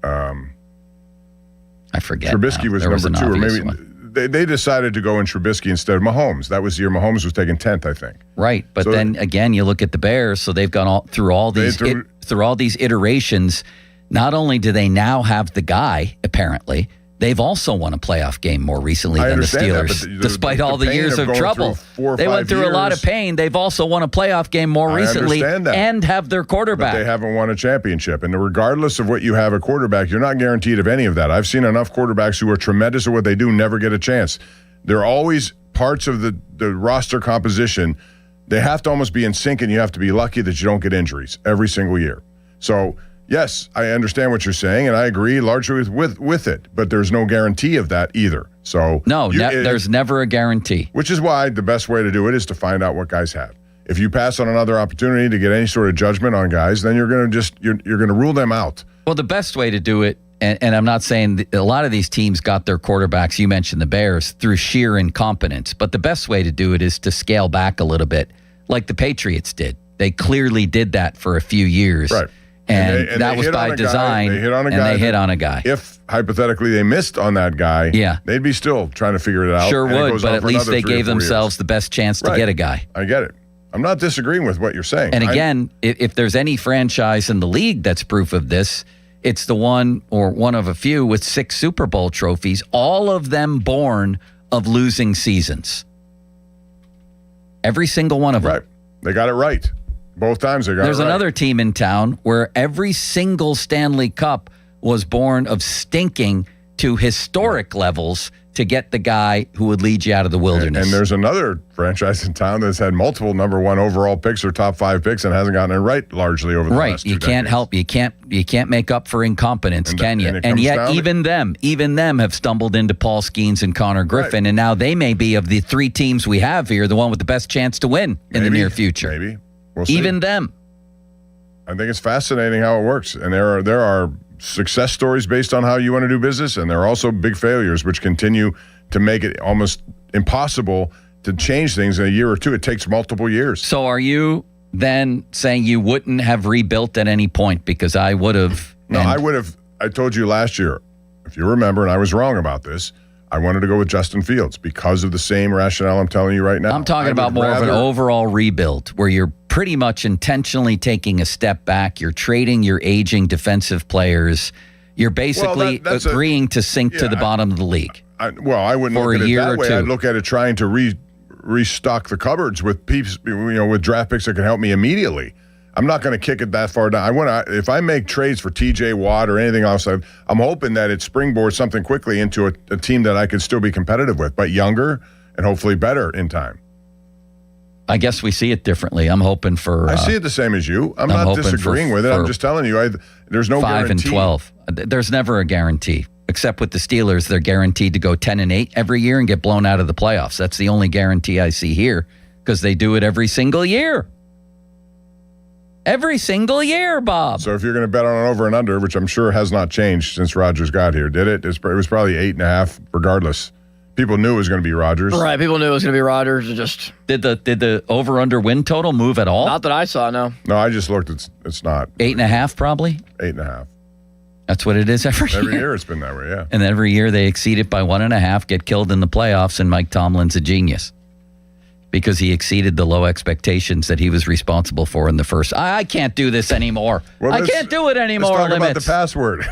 I forget. Trubisky was number 2, or maybe they decided to go in Trubisky instead of Mahomes. That was the year Mahomes was taken 10th, I think. Right, but so then again, you look at the Bears. So they've gone through all these iterations. Not only do they now have the guy, apparently, they've also won a playoff game more recently than the Steelers, despite all the years of trouble. They went through a lot of pain. They've also won a playoff game more recently and have their quarterback. But they haven't won a championship. And regardless of what you have at quarterback, you're not guaranteed of any of that. I've seen enough quarterbacks who are tremendous at what they do never get a chance. There are always parts of the roster composition. They have to almost be in sync, and you have to be lucky that you don't get injuries every single year. So, yes, I understand what you're saying, and I agree largely with it, but there's no guarantee of that either. So there's never a guarantee. Which is why the best way to do it is to find out what guys have. If you pass on another opportunity to get any sort of judgment on guys, then you're going to rule them out. Well, the best way to do it, and I'm not saying a lot of these teams got their quarterbacks, you mentioned the Bears, through sheer incompetence, but the best way to do it is to scale back a little bit, like the Patriots did. They clearly did that for a few years. Right. And that was by design. They hit on a guy. If hypothetically they missed on that guy, they'd be still trying to figure it out. Sure would, but at least they gave themselves the best chance to get a guy. I get it. I'm not disagreeing with what you're saying. And again, if there's any franchise in the league that's proof of this, it's the one of a few with 6 Super Bowl trophies, all of them born of losing seasons. Every single one of them. Right. They got it right. Both times they got There's another team in town where every single Stanley Cup was born of stinking to historic levels to get the guy who would lead you out of the wilderness. And there's another franchise in town that's had multiple number 1 overall picks or top 5 picks and hasn't gotten it right largely over the last 2 decades. You can't help. You can't make up for incompetence, can you? And yet even them have stumbled into Paul Skeens and Connor Griffin, and now they may be, of the 3 teams we have here, the one with the best chance to win in the near future. Maybe. We'll see. Even them. I think it's fascinating how it works. And there are success stories based on how you want to do business, and there are also big failures which continue to make it almost impossible to change things in a year or 2. It takes multiple years. So are you then saying you wouldn't have rebuilt at any point? Because I would have. No, I would have. I told you last year, if you remember, and I was wrong about this, I wanted to go with Justin Fields because of the same rationale I'm telling you right now. I'm talking about more of an overall rebuild where you're pretty much intentionally taking a step back. You're trading your aging defensive players. You're basically agreeing to sink to the bottom of the league. I wouldn't look at it that way. I'd look at it trying to restock the cupboards with with draft picks that can help me immediately. I'm not going to kick it that far down. If I make trades for TJ Watt or anything else, I'm hoping that it springboards something quickly into a team that I could still be competitive with, but younger and hopefully better in time. I guess we see it differently. I'm hoping for. I see it the same as you. I'm not disagreeing with it. I'm just telling you, there's no 5 guarantee. and 12. There's never a guarantee, except with the Steelers. They're guaranteed to go 10-8 every year and get blown out of the playoffs. That's the only guarantee I see here because they do it every single year. Every single year, Bob. So if you're going to bet on an over and under, which I'm sure has not changed since Rodgers got here, did it? It was probably 8.5 regardless. People knew it was going to be Rodgers. Right, people knew it was going to be Rodgers. Did the over-under win total move at all? Not that I saw, no. No, I just looked. It's not. 8.5 probably? 8.5. That's what it is every year. Every year it's been that way, yeah. And every year they exceed it by 1.5, get killed in the playoffs, and Mike Tomlin's a genius because he exceeded the low expectations that he was responsible for in the first. I can't do this anymore. I can't do it anymore. Let's talk about the password.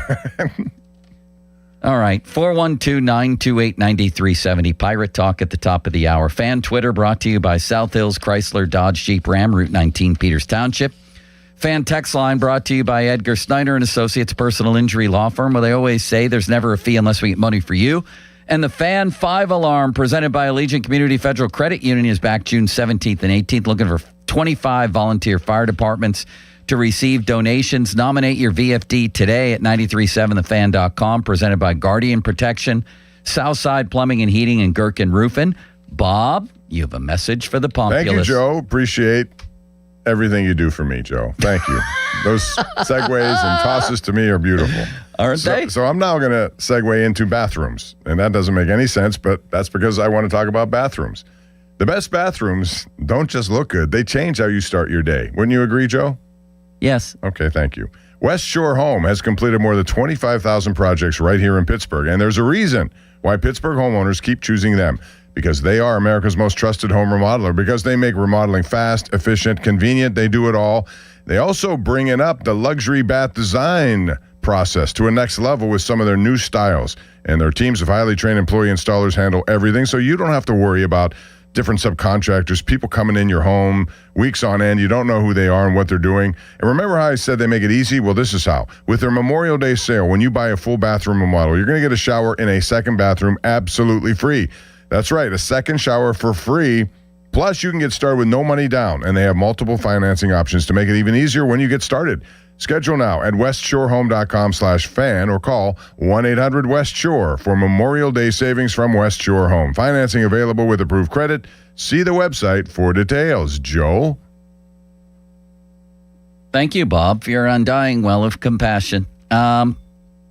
All right, 412-928-9370. Pirate Talk at the top of the hour. Fan Twitter brought to you by South Hills Chrysler Dodge Jeep Ram, Route 19, Peters Township. Fan text line brought to you by Edgar Snyder and Associates Personal Injury Law Firm, where they always say there's never a fee unless we get money for you. And the Fan 5 Alarm presented by Allegiant Community Federal Credit Union is back June 17th and 18th, looking for 25 volunteer fire departments to receive donations. Nominate your VFD today at 937thefan.com, presented by Guardian Protection, Southside Plumbing and Heating, and Gherkin Roofing. Bob, you have a message for the populace. Thank you, Joe. Appreciate everything you do for me, Joe. Thank you. Those segues and tosses to me are beautiful. Aren't they? So I'm now going to segue into bathrooms. And that doesn't make any sense, but that's because I want to talk about bathrooms. The best bathrooms don't just look good. They change how you start your day. Wouldn't you agree, Joe? Yes. Okay, thank you. West Shore Home has completed more than 25,000 projects right here in Pittsburgh. And there's a reason why Pittsburgh homeowners keep choosing them. Because they are America's most trusted home remodeler. Because they make remodeling fast, efficient, convenient. They do it all. They also bring up the luxury bath design process to a next level with some of their new styles. And their teams of highly trained employee installers handle everything. So you don't have to worry about different subcontractors, people coming in your home weeks on end. You don't know who they are and what they're doing. And remember how I said they make it easy? Well, this is how. With their Memorial Day sale, when you buy a full bathroom remodel, you're going to get a shower in a second bathroom absolutely free. That's right, a second shower for free. Plus, you can get started with no money down, and they have multiple financing options to make it even easier when you get started. Schedule now at westshorehome.com/fan or call 1-800-WEST-SHORE for Memorial Day savings from West Shore Home. Financing available with approved credit. See the website for details. Joel? Thank you, Bob, for your undying well of compassion.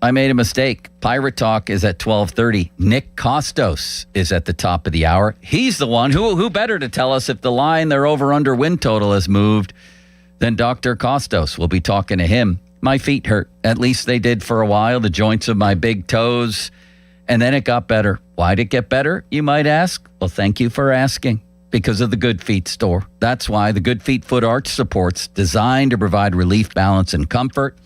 I made a mistake. Pirate Talk is at 12:30. Nick Costos is at the top of the hour. He's the one who better to tell us if the line, their over-under win total has moved than Dr. Costos. We'll be talking to him. My feet hurt. At least they did for a while, the joints of my big toes. And then it got better. Why'd it get better, you might ask? Well, thank you for asking. Because of the Good Feet store. That's why the Good Feet Foot Arch Support's designed to provide relief, balance, and comfort.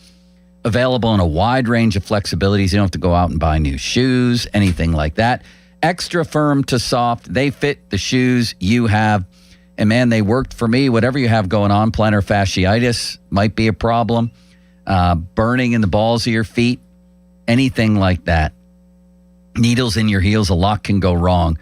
Available in a wide range of flexibilities. You don't have to go out and buy new shoes, anything like that. Extra firm to soft. They fit the shoes you have. And man, they worked for me. Whatever you have going on, plantar fasciitis might be a problem. Burning in the balls of your feet, anything like that. Needles in your heels, a lot can go wrong.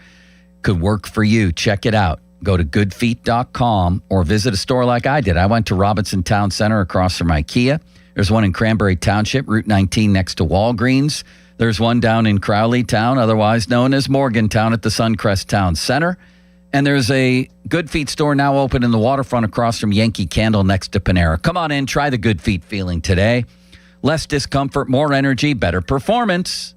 Could work for you. Check it out. Go to goodfeet.com or visit a store like I did. I went to Robinson Town Center across from IKEA. There's one in Cranberry Township, Route 19 next to Walgreens. There's one down in Crowley Town, otherwise known as Morgantown at the Suncrest Town Center. And there's a Good Feet store now open in the waterfront across from Yankee Candle next to Panera. Come on in, try the Good Feet feeling today. Less discomfort, more energy, better performance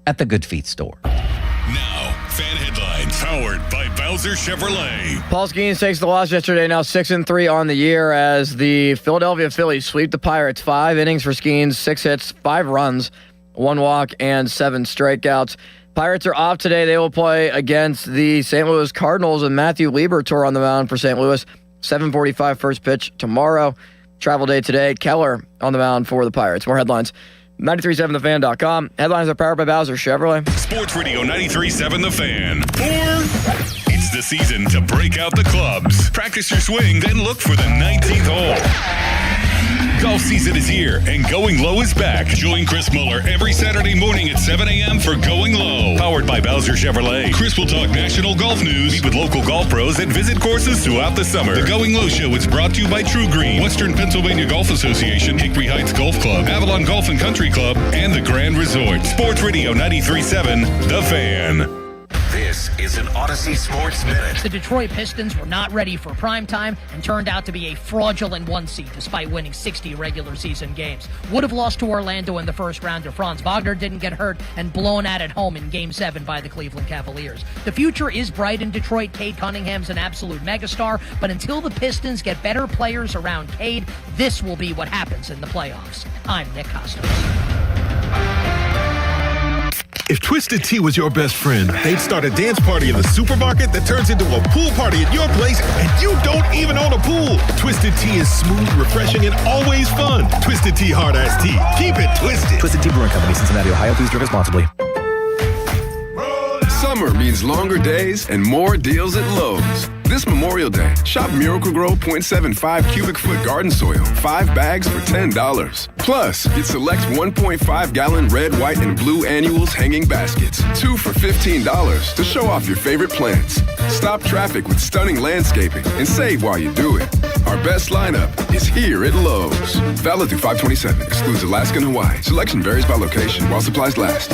at the Good Feet store. Now, fan headlines powered by Bowser Chevrolet. Paul Skeens takes the loss yesterday, now 6-3 on the year as the Philadelphia Phillies sweep the Pirates. 5 innings for Skeens, 6 hits, 5 runs, 1 walk, and 7 strikeouts. Pirates are off today. They will play against the St. Louis Cardinals, and Matthew Liberatore on the mound for St. Louis. 7:45 first pitch tomorrow. Travel day today. Keller on the mound for the Pirates. More headlines. 937thefan.com. Headlines are powered by Bowser Chevrolet. Sports Radio 93.7 The Fan. It's the season to break out the clubs. Practice your swing, then look for the 19th hole. Golf season is here, and Going Low is back. Join Chris Muller every Saturday morning at 7 a.m. for Going Low. Powered by Bowser Chevrolet. Chris will talk national golf news, meet with local golf pros, and visit courses throughout the summer. The Going Low Show is brought to you by True Green, Western Pennsylvania Golf Association, Hickory Heights Golf Club, Avalon Golf and Country Club, and the Grand Resort. Sports Radio 93.7 The Fan. This is an Odyssey Sports Minute. The Detroit Pistons were not ready for primetime and turned out to be a fraudulent 1 seed despite winning 60 regular season games. Would have lost to Orlando in the first round if Franz Wagner didn't get hurt and blown out at home in Game 7 by the Cleveland Cavaliers. The future is bright in Detroit. Cade Cunningham's an absolute megastar, but until the Pistons get better players around Cade, this will be what happens in the playoffs. I'm Nick Costos. If Twisted Tea was your best friend, they'd start a dance party in the supermarket that turns into a pool party at your place, and you don't even own a pool. Twisted Tea is smooth, refreshing, and always fun. Twisted Tea Hard Iced Tea. Keep it twisted. Twisted Tea Brewing Company, Cincinnati, Ohio. Please drink responsibly. Summer means longer days and more deals at Lowe's. This Memorial Day, shop Miracle-Gro 0.75 cubic foot garden soil, 5 bags for $10. Plus, get select 1.5 gallon red, white, and blue annuals hanging baskets, 2 for $15 to show off your favorite plants. Stop traffic with stunning landscaping and save while you do it. Our best lineup is here at Lowe's. Valid through 5/27, excludes Alaska and Hawaii. Selection varies by location while supplies last.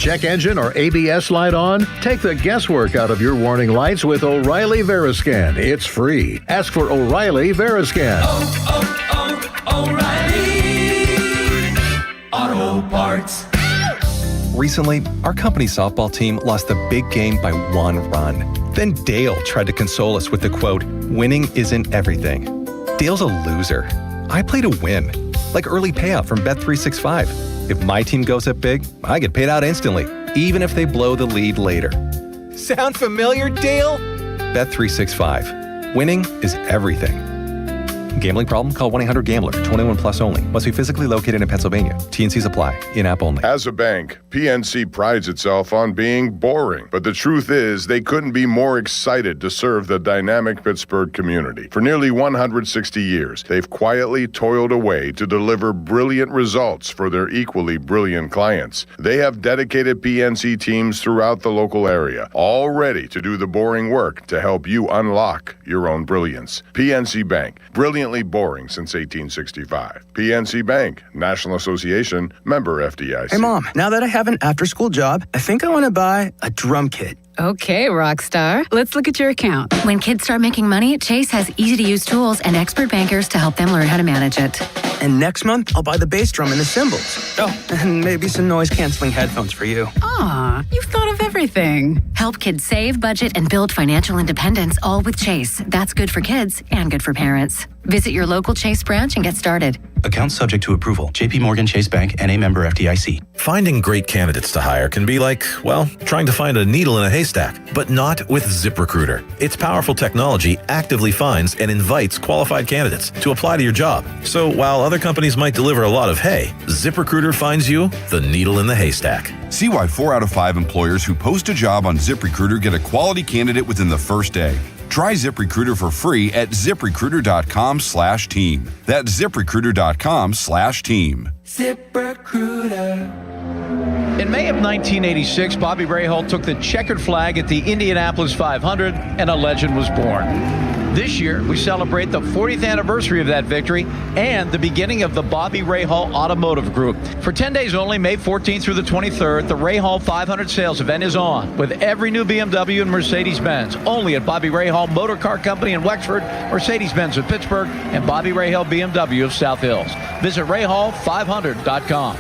Check engine or ABS light on? Take the guesswork out of your warning lights with O'Reilly Veriscan. It's free. Ask for O'Reilly Veriscan. O'Reilly Auto Parts. Recently, our company softball team lost the big game by 1 run. Then Dale tried to console us with the quote, "Winning isn't everything." Dale's a loser. I play to win, like early payout from Bet365. If my team goes up big, I get paid out instantly, even if they blow the lead later. Sound familiar, Dale? Bet365. Winning is everything. Gambling problem? Call 1-800-GAMBLER. 21 plus only. Must be physically located in Pennsylvania. T&Cs apply. In-app only. As a bank, PNC prides itself on being boring. But the truth is, they couldn't be more excited to serve the dynamic Pittsburgh community. For nearly 160 years, they've quietly toiled away to deliver brilliant results for their equally brilliant clients. They have dedicated PNC teams throughout the local area, all ready to do the boring work to help you unlock your own brilliance. PNC Bank, brilliantly boring since 1865. PNC Bank, National Association, member FDIC. Hey, Mom, now that I have an after-school job, I think I want to buy a drum kit. Okay, Rockstar. Let's look at your account. When kids start making money, Chase has easy-to-use tools and expert bankers to help them learn how to manage it. And next month, I'll buy the bass drum and the cymbals. Oh, and maybe some noise-canceling headphones for you. Aw, you've thought of everything. Help kids save, budget, and build financial independence, all with Chase. That's good for kids and good for parents. Visit your local Chase branch and get started. Account subject to approval. JP Morgan Chase Bank, N.A. member FDIC. Finding great candidates to hire can be like, well, trying to find a needle in a haystack, but not with ZipRecruiter. Its powerful technology actively finds and invites qualified candidates to apply to your job. So while other companies might deliver a lot of hay, ZipRecruiter finds you the needle in the haystack. See why 4 out of 5 employers who post a job on ZipRecruiter get a quality candidate within the first day. Try ZipRecruiter for free at ZipRecruiter.com/team. That's ZipRecruiter.com/team. ZipRecruiter. In May of 1986, Bobby Rahal took the checkered flag at the Indianapolis 500, and a legend was born. This year, we celebrate the 40th anniversary of that victory and the beginning of the Bobby Rahal Automotive Group. For 10 days only, May 14th through the 23rd, the Rahal 500 sales event is on with every new BMW and Mercedes-Benz. Only at Bobby Rahal Motor Car Company in Wexford, Mercedes-Benz of Pittsburgh, and Bobby Rahal BMW of South Hills. Visit Rahal500.com.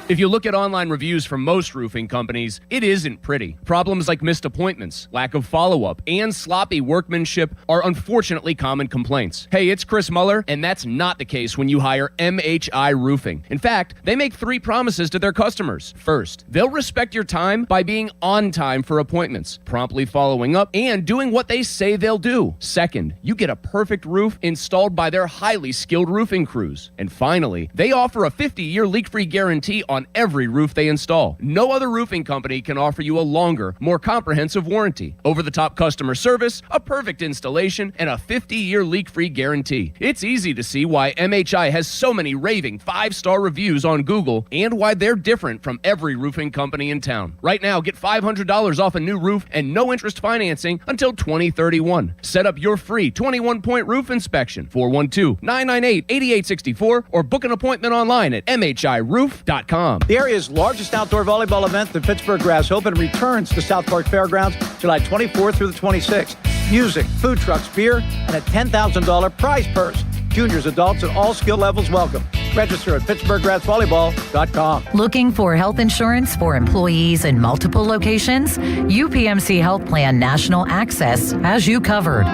If you look at online reviews from most roofing companies, it isn't pretty. Problems like missed appointments, lack of follow-up, and sloppy workmanship are unfortunately common complaints. Hey, it's Chris Muller, and that's not the case when you hire MHI Roofing. In fact, they make 3 promises to their customers. First, they'll respect your time by being on time for appointments, promptly following up, and doing what they say they'll do. Second, you get a perfect roof installed by their highly skilled roofing crews. And finally, they offer a 50-year leak-free guarantee on every roof they install. No other roofing company can offer you a longer, more comprehensive warranty, over-the-top customer service, a perfect installation, and a 50-year leak-free guarantee. It's easy to see why MHI has so many raving 5-star reviews on Google and why they're different from every roofing company in town. Right now, get $500 off a new roof and no interest financing until 2031. Set up your free 21-point roof inspection, 412-998-8864, or book an appointment online at mhiroof.com. PittsburghGrassOpen.com. The area's largest outdoor volleyball event, the Pittsburgh Grass Open, returns to South Park Fairgrounds July 24th through the 26th. Music, food trucks, beer, and a $10,000 prize purse. Juniors, adults, and all skill levels welcome. Register at PittsburghGrassVolleyball.com. Looking for health insurance for employees in multiple locations? UPMC Health Plan National Access has you covered.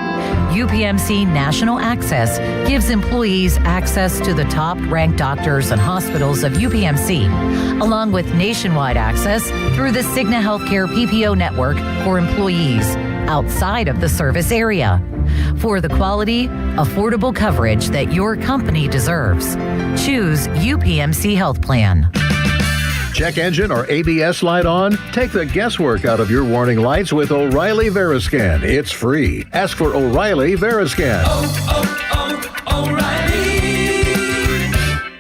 UPMC National Access gives employees access to the top-ranked doctors and hospitals of UPMC, along with nationwide access through the Cigna Healthcare PPO network for employees outside of the service area. For the quality, affordable coverage that your company deserves, choose UPMC Health Plan. Check engine or ABS light on? Take the guesswork out of your warning lights with O'Reilly Veriscan. It's free. Ask for O'Reilly Veriscan. O'Reilly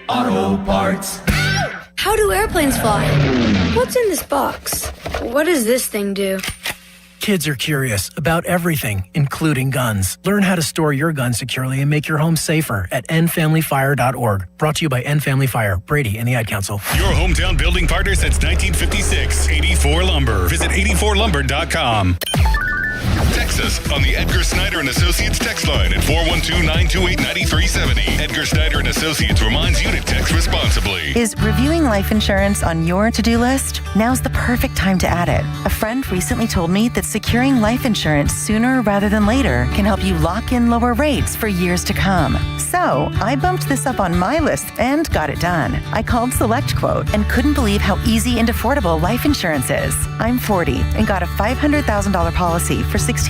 Auto Parts. How do airplanes fly? What's in this box? What does this thing do? Kids are curious about everything, including guns. Learn how to store your gun securely and make your home safer at endfamilyfire.org. Brought to you by End Family Fire, Brady, and the Ad Council. Your hometown building partner since 1956. 84 Lumber. Visit 84lumber.com. Text us on the Edgar Snyder and Associates text line at 412-928-9370. Edgar Snyder and Associates reminds you to text responsibly. Is reviewing life insurance on your to-do list? Now's the perfect time to add it. A friend recently told me that securing life insurance sooner rather than later can help you lock in lower rates for years to come. So I bumped this up on my list and got it done. I called Select Quote and couldn't believe how easy and affordable life insurance is. I'm 40 and got a $500,000 policy for $16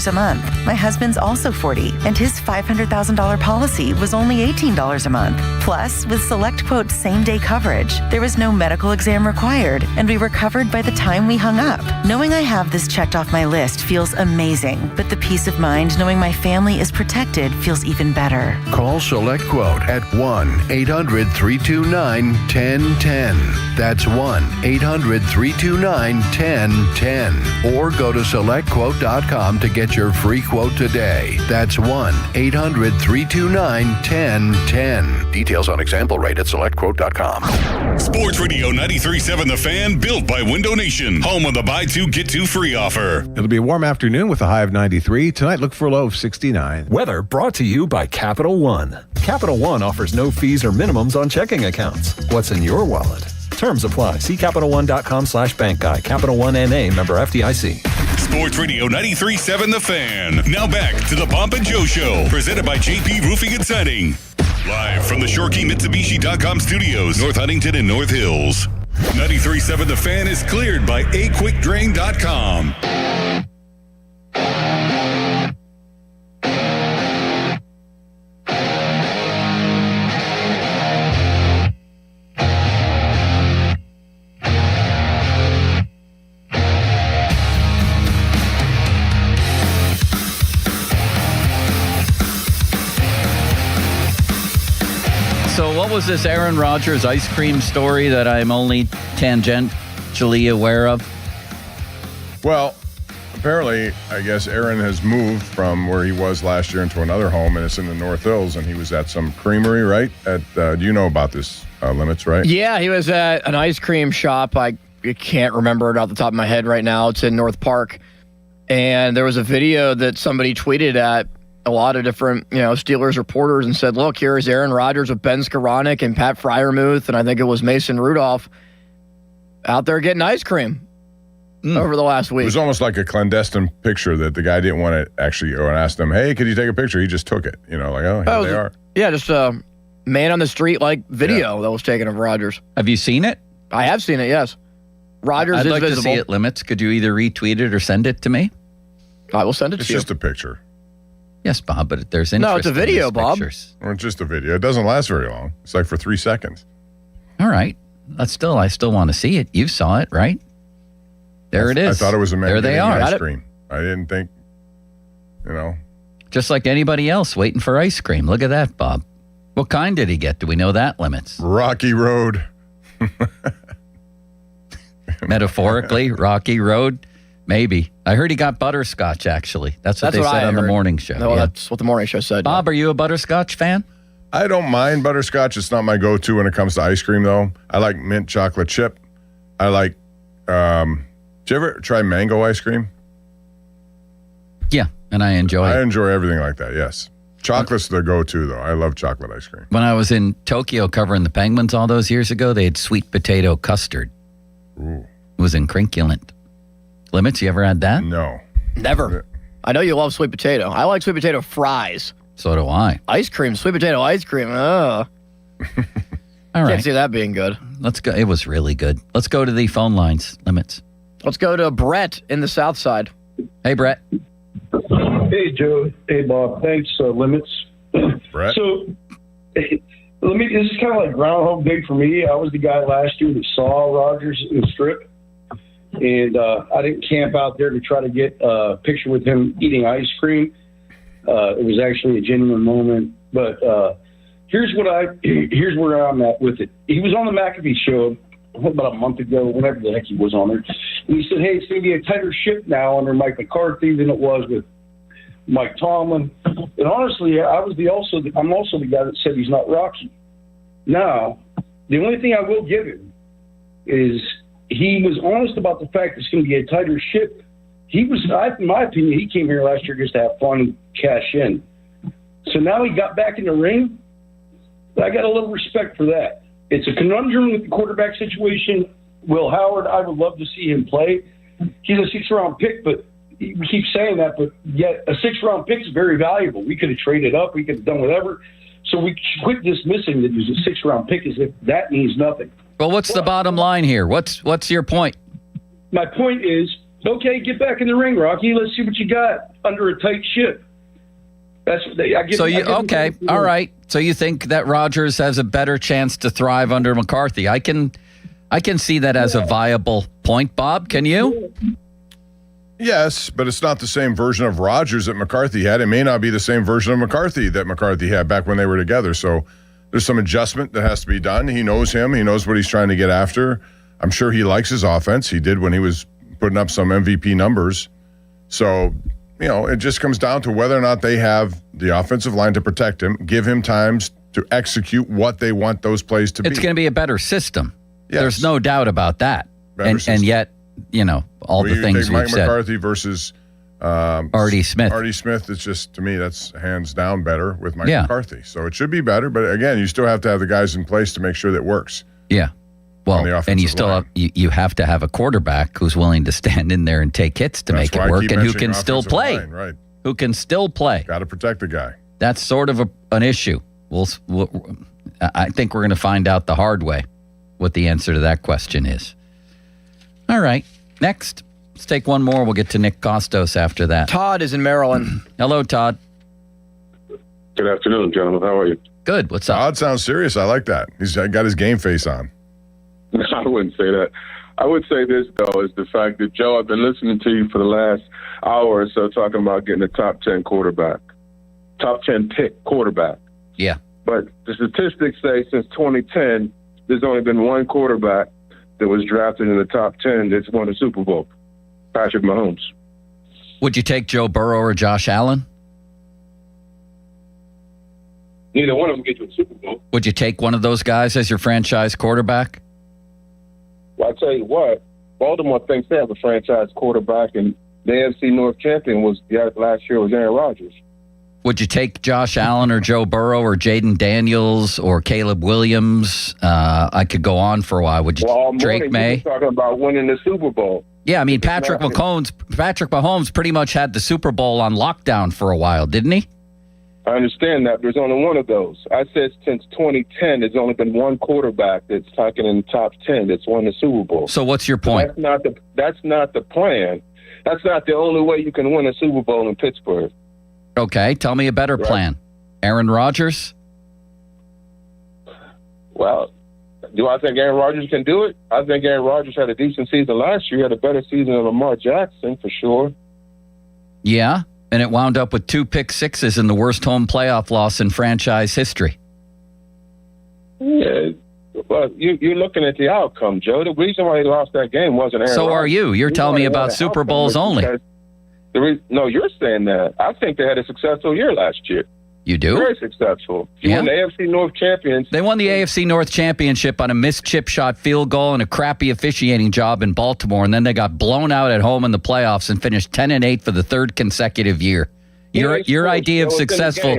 a month. My husband's also 40 and his $500,000 policy was only $18 a month. Plus, with Select Quote's same-day coverage, there was no medical exam required and we were covered by the time we hung up. Knowing I have this checked off my list feels amazing, but the peace of mind knowing my family is protected feels even better. Call Select Quote at 1-800-329-1010. That's 1-800-329-1010. Or go to SelectQuote.com to get your free quote today. That's 1-800-329-1010. Details on example rate at SelectQuote.com. Sports Radio 93.7 The Fan, built by Window Nation. Home of the buy two, get two free offer. It'll be a warm afternoon with a high of 93. Tonight, look for a low of 69. Weather brought to you by Capital One. Capital One offers no fees or minimums on checking accounts. What's in your wallet? Terms apply. See CapitalOne.com/bank guide. Capital One NA, member FDIC. Sports Radio 93.7 The Fan. Now back to the Pomp and Joe Show, presented by JP Roofing and Siding. Live from the ShoreKeyMitsubishi.com studios, North Huntington and North Hills. 93.7 The Fan is cleared by AQuickDrain.com. So what was this Aaron Rodgers ice cream story that I'm only tangentially aware of? Well, apparently, I guess Aaron has moved from where he was last year into another home, and it's in the North Hills, and he was at some creamery, right? Do you know about this, Limits, right? Yeah, he was at an ice cream shop. I can't remember it off the top of my head right now. It's in North Park. And there was a video that somebody tweeted at a lot of different, Steelers reporters and said, look, here's Aaron Rodgers with Ben Skoranek and Pat Freiermuth, and I think it was Mason Rudolph out there getting ice cream over the last week. It was almost like a clandestine picture that the guy didn't want to actually, or asked them, hey, could you take a picture? He just took it, here they are. Yeah, just a man on the street video that was taken of Rodgers. Have you seen it? I have seen it, yes. Rodgers I'd is like visible. to see it, Limits. Could you either retweet it or send it to me? I will send it It's to you. just a picture. Yes, Bob, but there's interest. No, it's a video, in these Bob. pictures. Or it's just a video. It doesn't last very long. It's like for 3 seconds. All right. I still want to see it. You saw it, right? There it is. I thought it was a man there they getting are. ice cream. I didn't think, Just like anybody else waiting for ice cream. Look at that, Bob. What kind did he get? Do we know that, Limits? Rocky Road. Metaphorically, Rocky Road. Maybe. I heard he got butterscotch, actually. That's what they said on the morning show. No, that's what the morning show said. Bob, are you a butterscotch fan? I don't mind butterscotch. It's not my go-to when it comes to ice cream, though. I like mint chocolate chip. I like, did you ever try mango ice cream? Yeah, and I enjoy it. I enjoy everything like that, yes. Chocolate's the go-to, though. I love chocolate ice cream. When I was in Tokyo covering the Penguins all those years ago, they had sweet potato custard. Ooh. It was incrinculant. Limits, you ever had that? No. Never. I know you love sweet potato. I like sweet potato fries. So do I. Ice cream, sweet potato ice cream. All right. Can't see that being good. Let's go. It was really good. Let's go to the phone lines, Limits. Let's go to Brett in the South Side. Hey, Brett. Hey, Joe. Hey, Bob. Thanks, Limits. Brett? So, this is kind of like Groundhog Day for me. I was the guy last year that saw Rodgers in the strip, and I didn't camp out there to try to get a picture with him eating ice cream. It was actually a genuine moment, but here's where I'm at with it. He was on the McAfee show about a month ago, whenever the heck he was on there, and he said, "Hey, it's going to be a tighter ship now under Mike McCarthy than it was with Mike Tomlin." And honestly, I'm also the guy that said he's not Rocky. Now, the only thing I will give him is he was honest about the fact it's going to be a tighter ship. In my opinion, he came here last year just to have fun and cash in. So now he got back in the ring. I got a little respect for that. It's a conundrum with the quarterback situation. Will Howard, I would love to see him play. He's a 6th-round pick, but we keep saying that, but yet a 6th-round pick is very valuable. We could have traded up. We could have done whatever. So we should quit dismissing that he's a 6th-round pick as if that means nothing. Well, what's the bottom line here? What's your point? My point is, okay, get back in the ring, Rocky. Let's see what you got under a tight ship. All right. So you think that Rodgers has a better chance to thrive under McCarthy? I can see that as a viable point, Bob. Can you? Yes, but it's not the same version of Rodgers that McCarthy had. It may not be the same version of McCarthy that McCarthy had back when they were together. So there's some adjustment that has to be done. He knows him. He knows what he's trying to get after. I'm sure he likes his offense. He did when he was putting up some MVP numbers. So, it just comes down to whether or not they have the offensive line to protect him, give him times to execute what they want those plays to be. It's going to be a better system. Yes. There's no doubt about that. And yet, all the things we've Mike said. McCarthy versus Artie Smith. Artie Smith, it's just, to me, that's hands down better with Mike McCarthy. So it should be better, but again, you still have to have the guys in place to make sure that works. Yeah. Well, and you still have to have a quarterback who's willing to stand in there and take hits to make it work, and who can still play. Line, right. Who can still play. Got to protect the guy. That's sort of an issue. I think we're going to find out the hard way what the answer to that question is. All right. Next, let's take one more. We'll get to Nick Costos after that. Todd is in Maryland. Hello, Todd. Good afternoon, gentlemen. How are you? Good. What's up? Todd sounds serious. I like that. He's got his game face on. I wouldn't say that. I would say this, though, is the fact that, Joe, I've been listening to you for the last hour or so talking about getting a top 10 quarterback, top 10 pick quarterback. Yeah. But the statistics say since 2010, there's only been one quarterback that was drafted in the top 10 that's won a Super Bowl, Patrick Mahomes. Would you take Joe Burrow or Josh Allen? Neither one of them get to a Super Bowl. Would you take one of those guys as your franchise quarterback? Well, I tell you what, Baltimore thinks they have a franchise quarterback, and the AFC North champion last year was Aaron Rodgers. Would you take Josh Allen or Joe Burrow or Jaden Daniels or Caleb Williams? I could go on for a while. Would you Drake May? Talking about winning the Super Bowl. Yeah, I mean Patrick Mahomes pretty much had the Super Bowl on lockdown for a while, didn't he? I understand that, but there's only one of those. I said since 2010, there's only been one quarterback that's talking in the top 10 that's won the Super Bowl. So what's your point? That's not the plan. That's not the only way you can win a Super Bowl in Pittsburgh. Okay, tell me a better plan. Aaron Rodgers? Well, do I think Aaron Rodgers can do it? I think Aaron Rodgers had a decent season last year. He had a better season than Lamar Jackson, for sure. Yeah, and it wound up with 2 pick sixes and the worst home playoff loss in franchise history. Yeah, well, you're looking at the outcome, Joe. The reason why he lost that game wasn't Aaron Rodgers. So are you. You're telling me about Super Bowls only. No, you're saying that. I think they had a successful year last year. You do? Very successful. You won the AFC North champions. They won the AFC North championship on a missed chip shot field goal and a crappy officiating job in Baltimore, and then they got blown out at home in the playoffs and finished 10-8 for the third consecutive year. Your idea of successful,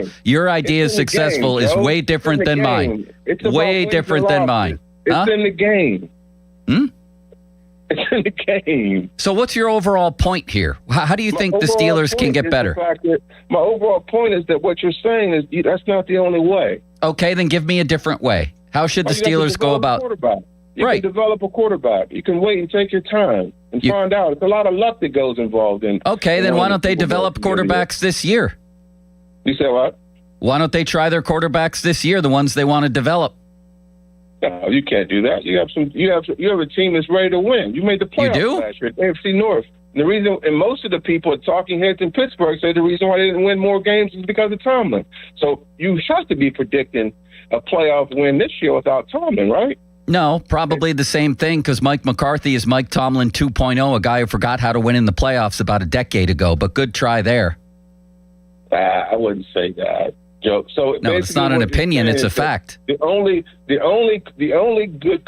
is way different than mine. Way different than mine. It's in the game. It's in the game. So what's your overall point here? How do you think the Steelers can get better? My overall point is that what you're saying is that's not the only way. Okay, then give me a different way. How should the Steelers go about? You can develop a quarterback. You can wait and take your time and find out. It's a lot of luck that goes involved in. Okay, then why don't they develop quarterbacks this year? You say what? Why don't they try their quarterbacks this year, the ones they want to develop? No, you can't do that. You have a team that's ready to win. You made the playoffs last year, AFC North. And the reason, and most of the people at talking heads in Pittsburgh say the reason why they didn't win more games is because of Tomlin. So you have to be predicting a playoff win this year without Tomlin, right? No, probably the same thing because Mike McCarthy is Mike Tomlin 2.0, a guy who forgot how to win in the playoffs about a decade ago. But good try there. I wouldn't say that, Joe. So no, it's not an opinion; it's a fact. The only good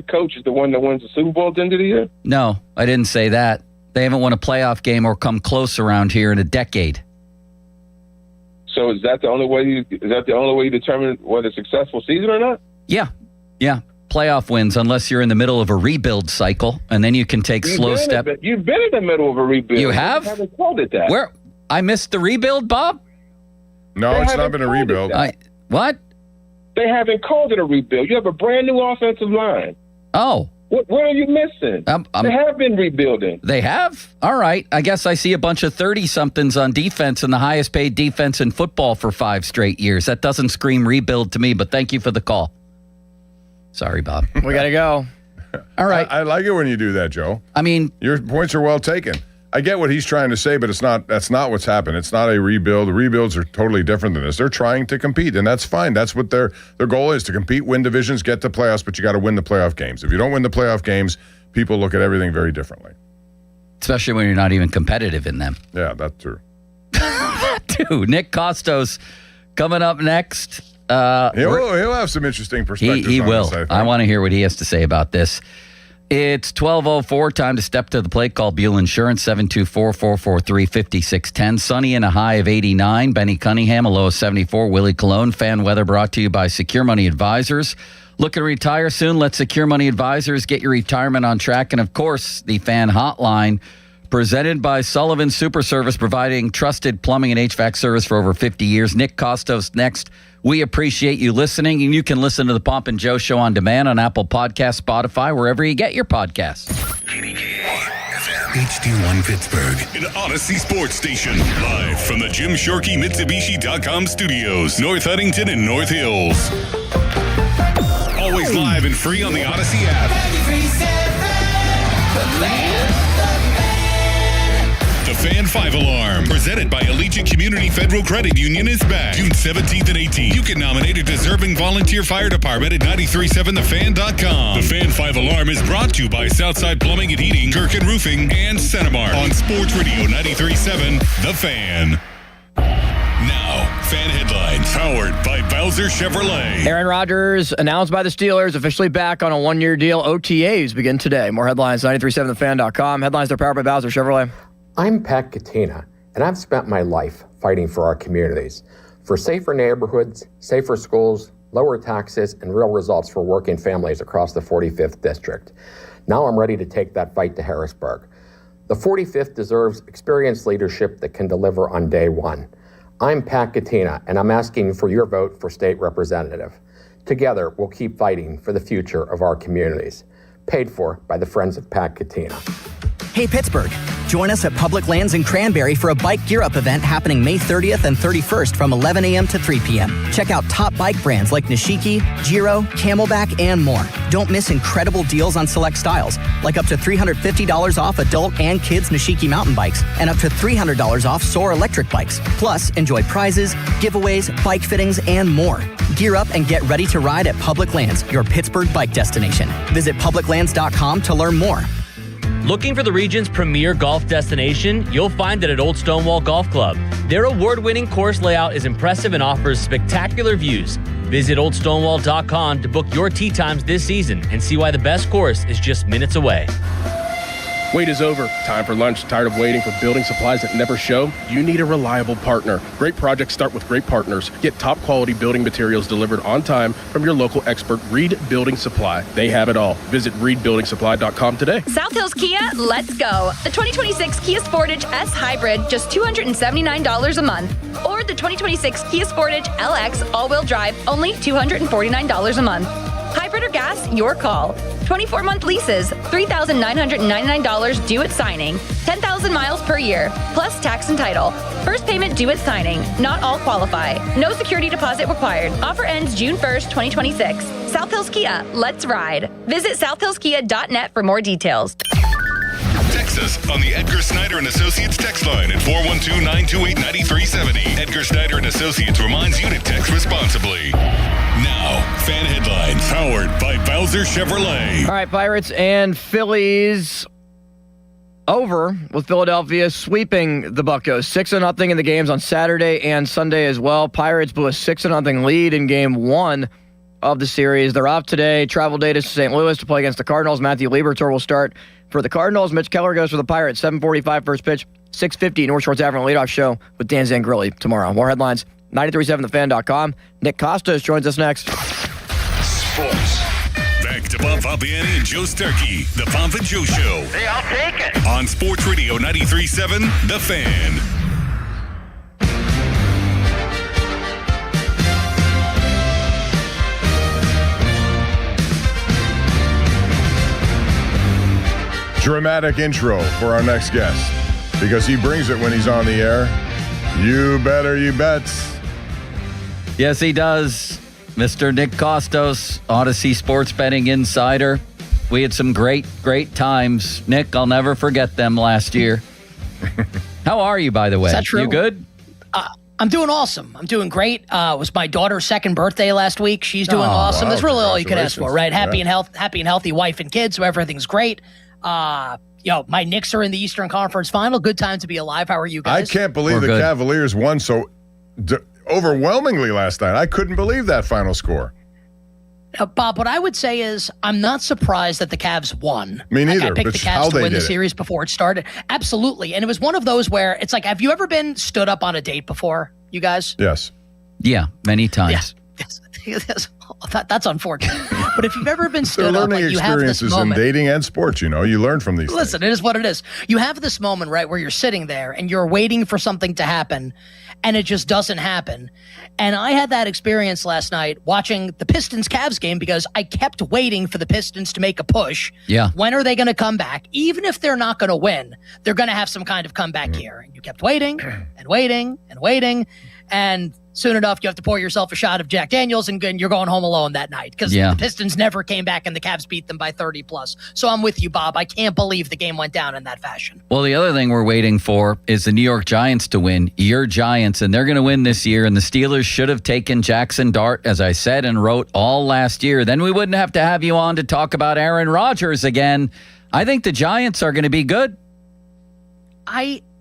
coach is the one that wins the Super Bowl at the end of the year. No, I didn't say that. They haven't won a playoff game or come close around here in a decade. So is that the only way you determine whether it's a successful season or not? Yeah. Playoff wins, unless you're in the middle of a rebuild cycle, and then you can take slow steps. You've been in the middle of a rebuild. You have? You haven't called it that. Where? I missed the rebuild, Bob? No, it's not been a rebuild. What? They haven't called it a rebuild. You have a brand new offensive line. Oh. What are you missing? They have been rebuilding. They have? All right. I guess I see a bunch of 30-somethings on defense and the highest paid defense in football for 5 straight years. That doesn't scream rebuild to me, but thank you for the call. Sorry, Bob. We got to go. All right. I like it when you do that, Joe. I mean, your points are well taken. I get what he's trying to say, but that's not what's happened. It's not a rebuild. The rebuilds are totally different than this. They're trying to compete, and that's fine. That's what their goal is, to compete, win divisions, get to playoffs, but you got to win the playoff games. If you don't win the playoff games, people look at everything very differently. Especially when you're not even competitive in them. Yeah, that's true. Dude, Nick Costos coming up next. He'll have some interesting perspectives. He on will. This, I want to hear what he has to say about this. It's 12:04. Time to step to the plate. Call Buell Insurance 724-443-5610. Sunny and a high of 89. Benny Cunningham, a low of 74. Willie Colon. Fan weather brought to you by Secure Money Advisors. Looking to retire soon? Let Secure Money Advisors get your retirement on track. And of course, the Fan Hotline, presented by Sullivan Super Service, providing trusted plumbing and HVAC service for over 50 years. Nick Costos next. We appreciate you listening, and you can listen to the Pomp and Joe Show on demand on Apple Podcasts, Spotify, wherever you get your podcasts. HD1 Pittsburgh, an Odyssey sports station, live from the Jim Shorkey Mitsubishi.com studios, North Huntington and North Hills. Always live and free on the Odyssey app. The Fan 5 Alarm, presented by Allegiant Community Federal Credit Union, is back June 17th and 18th. You can nominate a deserving volunteer fire department at 937thefan.com. The Fan 5 Alarm is brought to you by Southside Plumbing and Heating, Kirkin Roofing, and Cedarbrook on Sports Radio 93.7 The Fan. Now, Fan Headlines, powered by Bowser Chevrolet. Aaron Rodgers, announced by the Steelers, officially back on a one-year deal. OTAs begin today. More headlines, 937thefan.com. Headlines are powered by Bowser Chevrolet. I'm Pat Katina, and I've spent my life fighting for our communities, for safer neighborhoods, safer schools, lower taxes, and real results for working families across the 45th District. Now I'm ready to take that fight to Harrisburg. The 45th deserves experienced leadership that can deliver on day one. I'm Pat Katina, and I'm asking for your vote for state representative. Together, we'll keep fighting for the future of our communities. Paid for by the Friends of Pat Katina. Hey, Pittsburgh. Join us at Public Lands in Cranberry for a Bike Gear Up event happening May 30th and 31st from 11 a.m. to 3 p.m. Check out top bike brands like Nishiki, Giro, Camelback, and more. Don't miss incredible deals on select styles, like up to $350 off adult and kids Nishiki mountain bikes, and up to $300 off Soar electric bikes. Plus, enjoy prizes, giveaways, bike fittings, and more. Gear up and get ready to ride at Public Lands, your Pittsburgh bike destination. Visit publiclands.com to learn more. Looking for the region's premier golf destination? You'll find it at Old Stonewall Golf Club. Their award-winning course layout is impressive and offers spectacular views. Visit oldstonewall.com to book your tee times this season and see why the best course is just minutes away. Wait is over. Time for lunch. Tired of waiting for building supplies that never show? You need a reliable partner. Great projects start with great partners. Get top quality building materials delivered on time from your local expert, Reed Building Supply. They have it all. Visit reedbuildingsupply.com today. South Hills Kia, let's go. The 2026 Kia Sportage S Hybrid, just $279 a month. Or the 2026 Kia Sportage LX all-wheel drive, only $249 a month. Hybrid or gas, your call. 24-month leases, $3,999 due at signing, 10,000 miles per year, plus tax and title. First payment due at signing. Not all qualify. No security deposit required. Offer ends June 1st, 2026. South Hills Kia, let's ride. Visit southhillskia.net for more details. Text us on the Edgar Snyder and Associates text line at 412-928-9370. Edgar Snyder and Associates reminds you to text responsibly. Now, fan headlines powered by Bowser Chevrolet. All right, Pirates and Phillies over with Philadelphia sweeping the Buccos 6-0 in the games on Saturday and Sunday as well. Pirates blew a 6-0 lead in game one of the series. They're off today. Travel day to St. Louis to play against the Cardinals. Matthew Liberatore will start for the Cardinals. Mitch Keller goes for the Pirates. 7:45 first pitch, 6:50 North Shore Tavern leadoff show with Dan Zangrilli tomorrow. More headlines, 937thefan.com. Nick Costas joins us next. Sports. Back to Bob Fabiani and Joe Starkey, the Pomp and Joe Show. Hey, I'll take it. On Sports Radio 93.7, The Fan. Dramatic intro for our next guest because he brings it when he's on the air. You better, you bets. Yes, he does. Mr. Nick Costos, Odyssey Sports Betting Insider. We had some great times. Nick, I'll never forget them last year. How are you, by the way? Is that true? You good? I'm doing awesome. I'm doing great. It was my daughter's second birthday last week. She's doing awesome. That's really all you could ask for, right? Happy and healthy wife and kids, so everything's great. My Knicks are in the Eastern Conference Final. Good time to be alive. How are you guys? I can't believe the Cavaliers won so overwhelmingly last night. I couldn't believe that final score. Bob, what I would say is I'm not surprised that the Cavs won. Me neither. I picked the Cavs to win the series before it started. Absolutely. And it was one of those where it's like, have you ever been stood up on a date before, you guys? Yes. Yeah, many times. Yes. That's unfortunate. But if you've ever been stood up, learning like you have this experiences moment. in dating and sports, you learn from these things. Listen, it is what it is. You have this moment, right, where you're sitting there and you're waiting for something to happen and it just doesn't happen. And I had that experience last night watching the Pistons-Cavs game because I kept waiting for the Pistons to make a push. Yeah. When are they going to come back? Even if they're not going to win, they're going to have some kind of comeback here. And you kept waiting and waiting and waiting. And soon enough, you have to pour yourself a shot of Jack Daniels and you're going home alone that night because the Pistons never came back and the Cavs beat them by 30 plus. So I'm with you, Bob. I can't believe the game went down in that fashion. Well, the other thing we're waiting for is the New York Giants to win. Your Giants, and they're going to win this year. And the Steelers should have taken Jackson Dart, as I said and wrote all last year. Then we wouldn't have to have you on to talk about Aaron Rodgers again. I think the Giants are going to be good.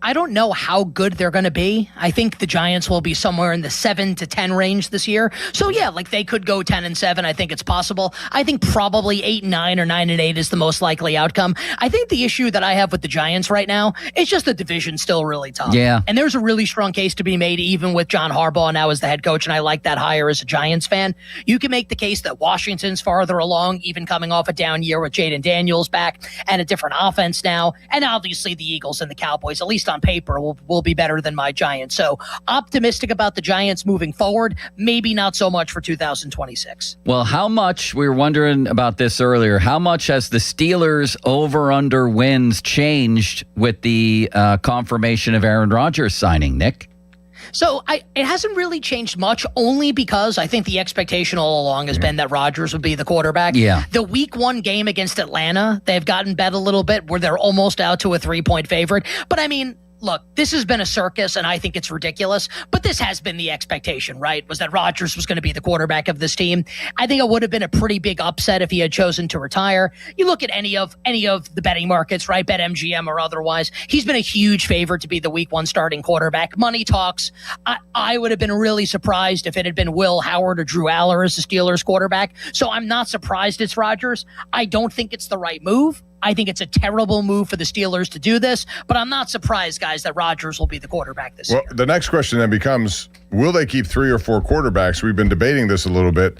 I don't know how good they're going to be. I think the Giants will be somewhere in the 7-10 range this year. So yeah, like they could go 10-7. I think it's possible. I think probably 8-9 or 9-8 is the most likely outcome. I think the issue that I have with the Giants right now is just the division's still really tough. Yeah. And there's a really strong case to be made even with John Harbaugh now as the head coach, and I like that hire as a Giants fan. You can make the case that Washington's farther along, even coming off a down year with Jaden Daniels back and a different offense now. And obviously the Eagles and the Cowboys, at least on paper, will be better than my Giants. So optimistic about the Giants moving forward, maybe not so much for 2026. Well, how much, we were wondering about this earlier, how much has the Steelers over-under wins changed with the confirmation of Aaron Rodgers signing, Nick? So it hasn't really changed much, only because I think the expectation all along has been that Rodgers would be the quarterback. Yeah. The week one game against Atlanta, they've gotten bet a little bit where they're almost out to a 3-point favorite. But I mean, look, this has been a circus, and I think it's ridiculous, but this has been the expectation, right? Was that Rodgers was going to be the quarterback of this team. I think it would have been a pretty big upset if he had chosen to retire. You look at any of the betting markets, right? BetMGM or otherwise. He's been a huge favorite to be the week 1 starting quarterback. Money talks. I would have been really surprised if it had been Will Howard or Drew Aller as the Steelers quarterback. So I'm not surprised it's Rodgers. I don't think it's the right move. I think it's a terrible move for the Steelers to do this, but I'm not surprised, guys, that Rodgers will be the quarterback this year. Well, the next question then becomes, will they keep 3 or 4 quarterbacks? We've been debating this a little bit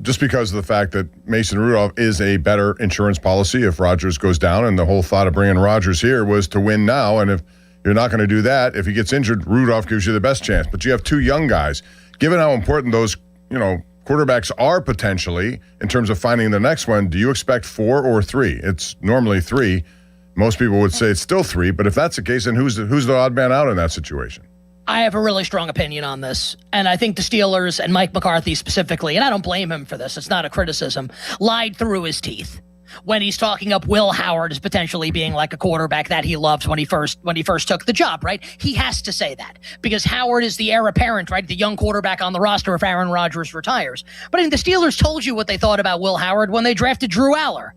just because of the fact that Mason Rudolph is a better insurance policy if Rodgers goes down, and the whole thought of bringing Rodgers here was to win now, and if you're not going to do that, if he gets injured, Rudolph gives you the best chance. But you have 2 young guys. Given how important those, quarterbacks are potentially in terms of finding the next one, do you expect 4 or 3? It's normally 3. Most people would say it's still 3, but if that's the case, then who's the odd man out in that situation? I have a really strong opinion on this, and I think the Steelers and Mike McCarthy specifically, and I don't blame him for this, it's not a criticism, lied through his teeth when he's talking up Will Howard as potentially being like a quarterback that he loved when he first took the job, right? He has to say that because Howard is the heir apparent, right? The young quarterback on the roster if Aaron Rodgers retires. But I think the Steelers told you what they thought about Will Howard when they drafted Drew Aller.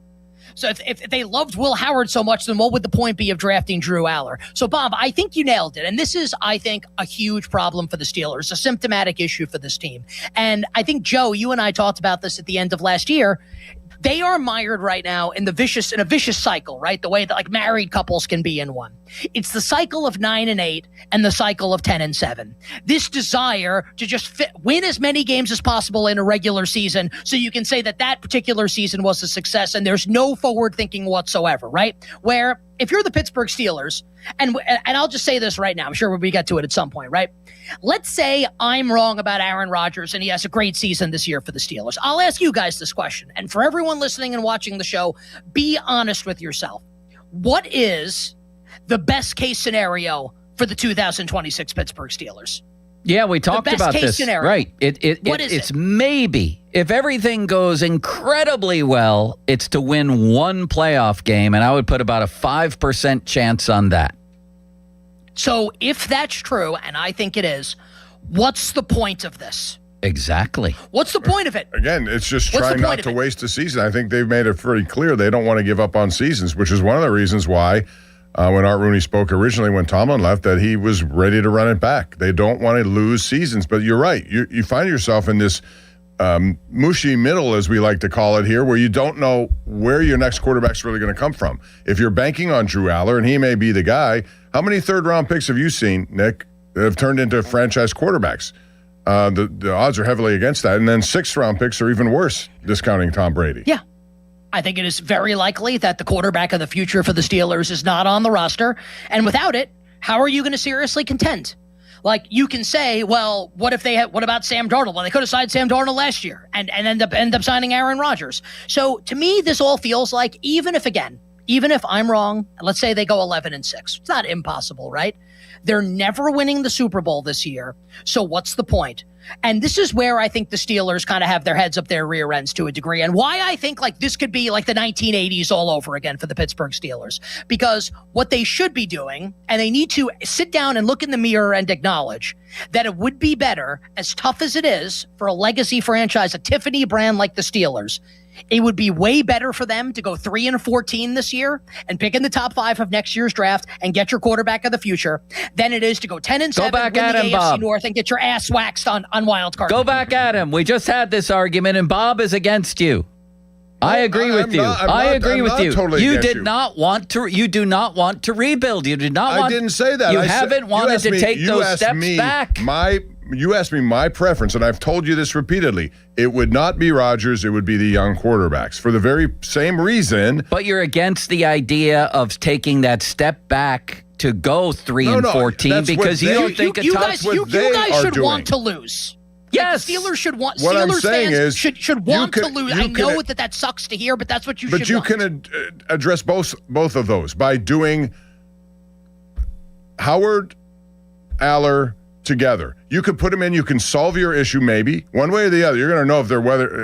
So if they loved Will Howard so much, then what would the point be of drafting Drew Aller? So, Bob, I think you nailed it. And this is, I think, a huge problem for the Steelers, a symptomatic issue for this team. And I think, Joe, you and I talked about this at the end of last year. They are mired right now in a vicious cycle, right? The way that like married couples can be in one. It's the cycle of 9-8 and the cycle of 10-7. This desire to just win as many games as possible in a regular season so you can say that particular season was a success and there's no forward thinking whatsoever, right? Where if you're the Pittsburgh Steelers, and I'll just say this right now, I'm sure we get to it at some point, right? Let's say I'm wrong about Aaron Rodgers and he has a great season this year for the Steelers. I'll ask you guys this question. And for everyone listening and watching the show, be honest with yourself. What is the best case scenario for the 2026 Pittsburgh Steelers? Yeah, we talked about this. Scenario. Right. It's maybe, if everything goes incredibly well, it's to win 1 playoff game, and I would put about a 5% chance on that. So if that's true, and I think it is, what's the point of this? Exactly. What's the point of it? Again, it's just trying not to waste a season. I think they've made it pretty clear they don't want to give up on seasons, which is one of the reasons why when Art Rooney spoke originally when Tomlin left, that he was ready to run it back. They don't want to lose seasons. But you're right. You find yourself in this mushy middle, as we like to call it here, where you don't know where your next quarterback's really going to come from. If you're banking on Drew Aller, and he may be the guy, how many third-round picks have you seen, Nick, that have turned into franchise quarterbacks? The odds are heavily against that. And then 6th-round picks are even worse, discounting Tom Brady. Yeah. I think it is very likely that the quarterback of the future for the Steelers is not on the roster. And without it, how are you going to seriously contend? Like, you can say, well, what about Sam Darnold? Well, they could have signed Sam Darnold last year and end up signing Aaron Rodgers. So to me, this all feels like, even if I'm wrong, let's say they go 11-6. It's not impossible, right? They're never winning the Super Bowl this year. So what's the point? And this is where I think the Steelers kind of have their heads up their rear ends to a degree, and why I think like this could be like the 1980s all over again for the Pittsburgh Steelers. Because what they should be doing, and they need to sit down and look in the mirror and acknowledge that it would be better, as tough as it is for a legacy franchise, a Tiffany brand like the Steelers, it would be way better for them to go 3-14 this year and pick in the top 5 of next year's draft and get your quarterback of the future than it is to go 10-7, go back win at the him, AFC Bob. North, and get your ass waxed on wild card. Go back at him. We just had this argument, and Bob is against you. I agree with you. I agree with you. Totally you did not want to. You do not want to rebuild. You did not want. I didn't say that. You haven't wanted to take those steps back. You asked me my preference, and I've told you this repeatedly. It would not be Rodgers. It would be the young quarterbacks for the very same reason. But you're against the idea of taking that step back to go 3-14 because you don't think you guys should want to lose. Yes, like Steelers should want. What Steelers I'm saying fans is should want to lose. I know that sucks to hear, but that's what you should. But you can address both of those by doing Howard, Aller together. You could put them in. You can solve your issue maybe one way or the other. You're going to know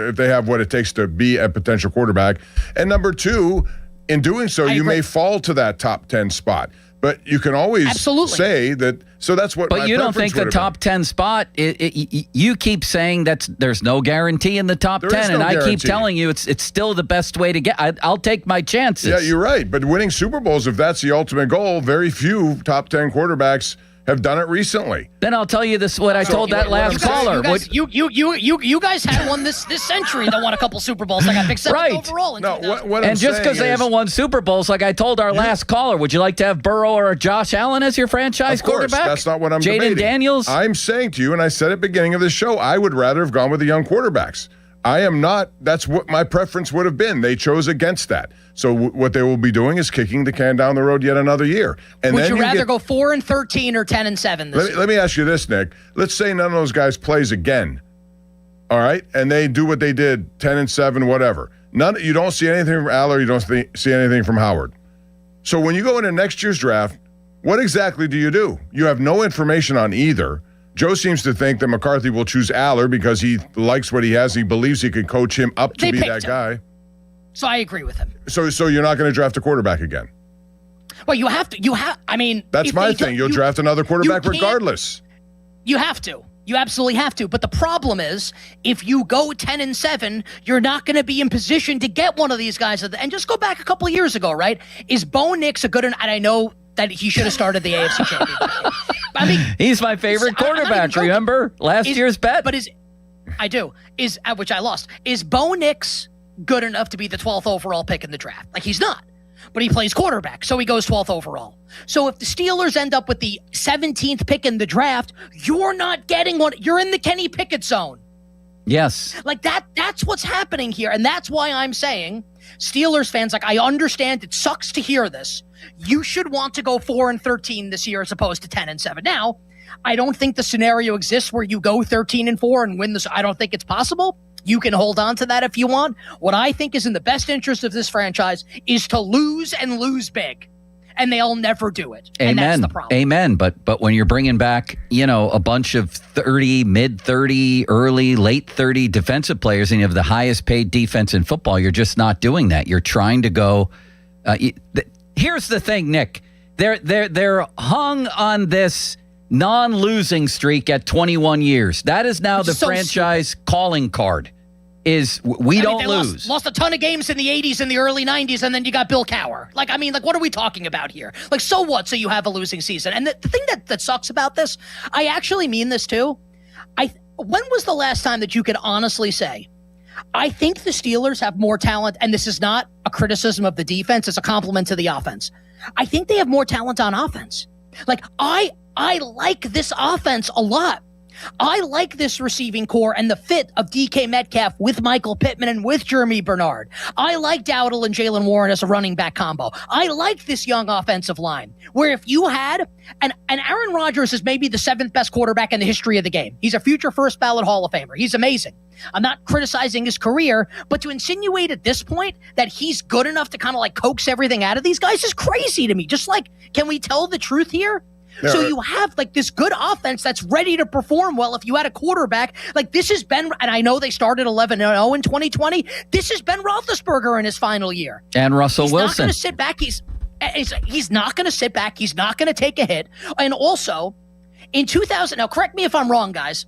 if they have what it takes to be a potential quarterback. And number 2, in doing so, you may fall to that top 10 spot. But you can always say that. So that's what. But you don't think the top 10 spot? You keep saying that there's no guarantee in the top 10, and I keep telling you it's still the best way to get. I'll take my chances. Yeah, you're right. But winning Super Bowls, if that's the ultimate goal, very few top 10 quarterbacks have done it recently. Then I'll tell you this: what I told that last caller. You guys had one this century that won a couple Super Bowls. I got picked 7th overall. And just because they haven't won Super Bowls, like I told our last caller, would you like to have Burrow or Josh Allen as your franchise quarterback? That's not what I'm Jaden debating. Daniels. I'm saying to you, and I said at the beginning of the show, I would rather have gone with the young quarterbacks. I am not. That's what my preference would have been. They chose against that. So what they will be doing is kicking the can down the road yet another year. And would then you rather go 4-13 or 10-7 this year? Let me ask you this, Nick. Let's say none of those guys plays again. All right, and they do what they did, 10-7, whatever. You don't see anything from Aller. You don't see anything from Howard. So when you go into next year's draft, what exactly do? You have no information on either. Joe seems to think that McCarthy will choose Aller because he likes what he has. He believes he can coach him up to be that guy. So I agree with him. So you're not going to draft a quarterback again? Well, you have to. I mean, that's my thing. You'll draft another quarterback regardless. You have to. You absolutely have to. But the problem is, if you go 10-7, you're not going to be in position to get one of these guys. And just go back a couple of years ago, right? Is Bo Nix a good? And I know that he should have started the AFC Championship. I mean, he's my favorite quarterback. Remember last year's bet? But which I lost. Is Bo Nix good enough to be the 12th overall pick in the draft? Like, he's not. But he plays quarterback, so he goes 12th overall. So if the Steelers end up with the 17th pick in the draft, you're not getting one. You're in the Kenny Pickett zone. Yes. Like that's what's happening here. And that's why I'm saying, Steelers fans, like, I understand it sucks to hear this. You should want to go 4-13 this year as opposed to 10-7. Now, I don't think the scenario exists where you go 13-4 and win this. I don't think it's possible. You can hold on to that if you want. What I think is in the best interest of this franchise is to lose and lose big. And they'll never do it. Amen. And that's the problem. Amen. But when you're bringing back, a bunch of 30, mid-30, early, late 30 defensive players and you have the highest paid defense in football, you're just not doing that. You're trying to go here's the thing, Nick. They're hung on this non-losing streak at 21 years. That is now the franchise calling card. We don't lose. Lost a ton of games in the 80s and the early 90s, and then you got Bill Cowher. What are we talking about here? So what? So you have a losing season. And the thing that sucks about this, I actually mean this too. When was the last time that you could honestly say, I think the Steelers have more talent, and this is not a criticism of the defense, it's a compliment to the offense. I think they have more talent on offense. I like this offense a lot. I like this receiving core and the fit of DK Metcalf with Michael Pittman and with Jeremy Bernard. I like Dowdle and Jalen Warren as a running back combo. I like this young offensive line where if you had, and Aaron Rodgers is maybe the 7th best quarterback in the history of the game. He's a future first ballot Hall of Famer. He's amazing. I'm not criticizing his career, but to insinuate at this point that he's good enough to kind of coax everything out of these guys is crazy to me. Can we tell the truth here? So you have this good offense that's ready to perform well. If you had a quarterback this has been, and I know they started 11-0 in 2020. This is Ben Roethlisberger in his final year, and Russell Wilson. He's not going to sit back. He's not going to sit back. He's not going to take a hit. And also, in 2000, now correct me if I'm wrong, guys.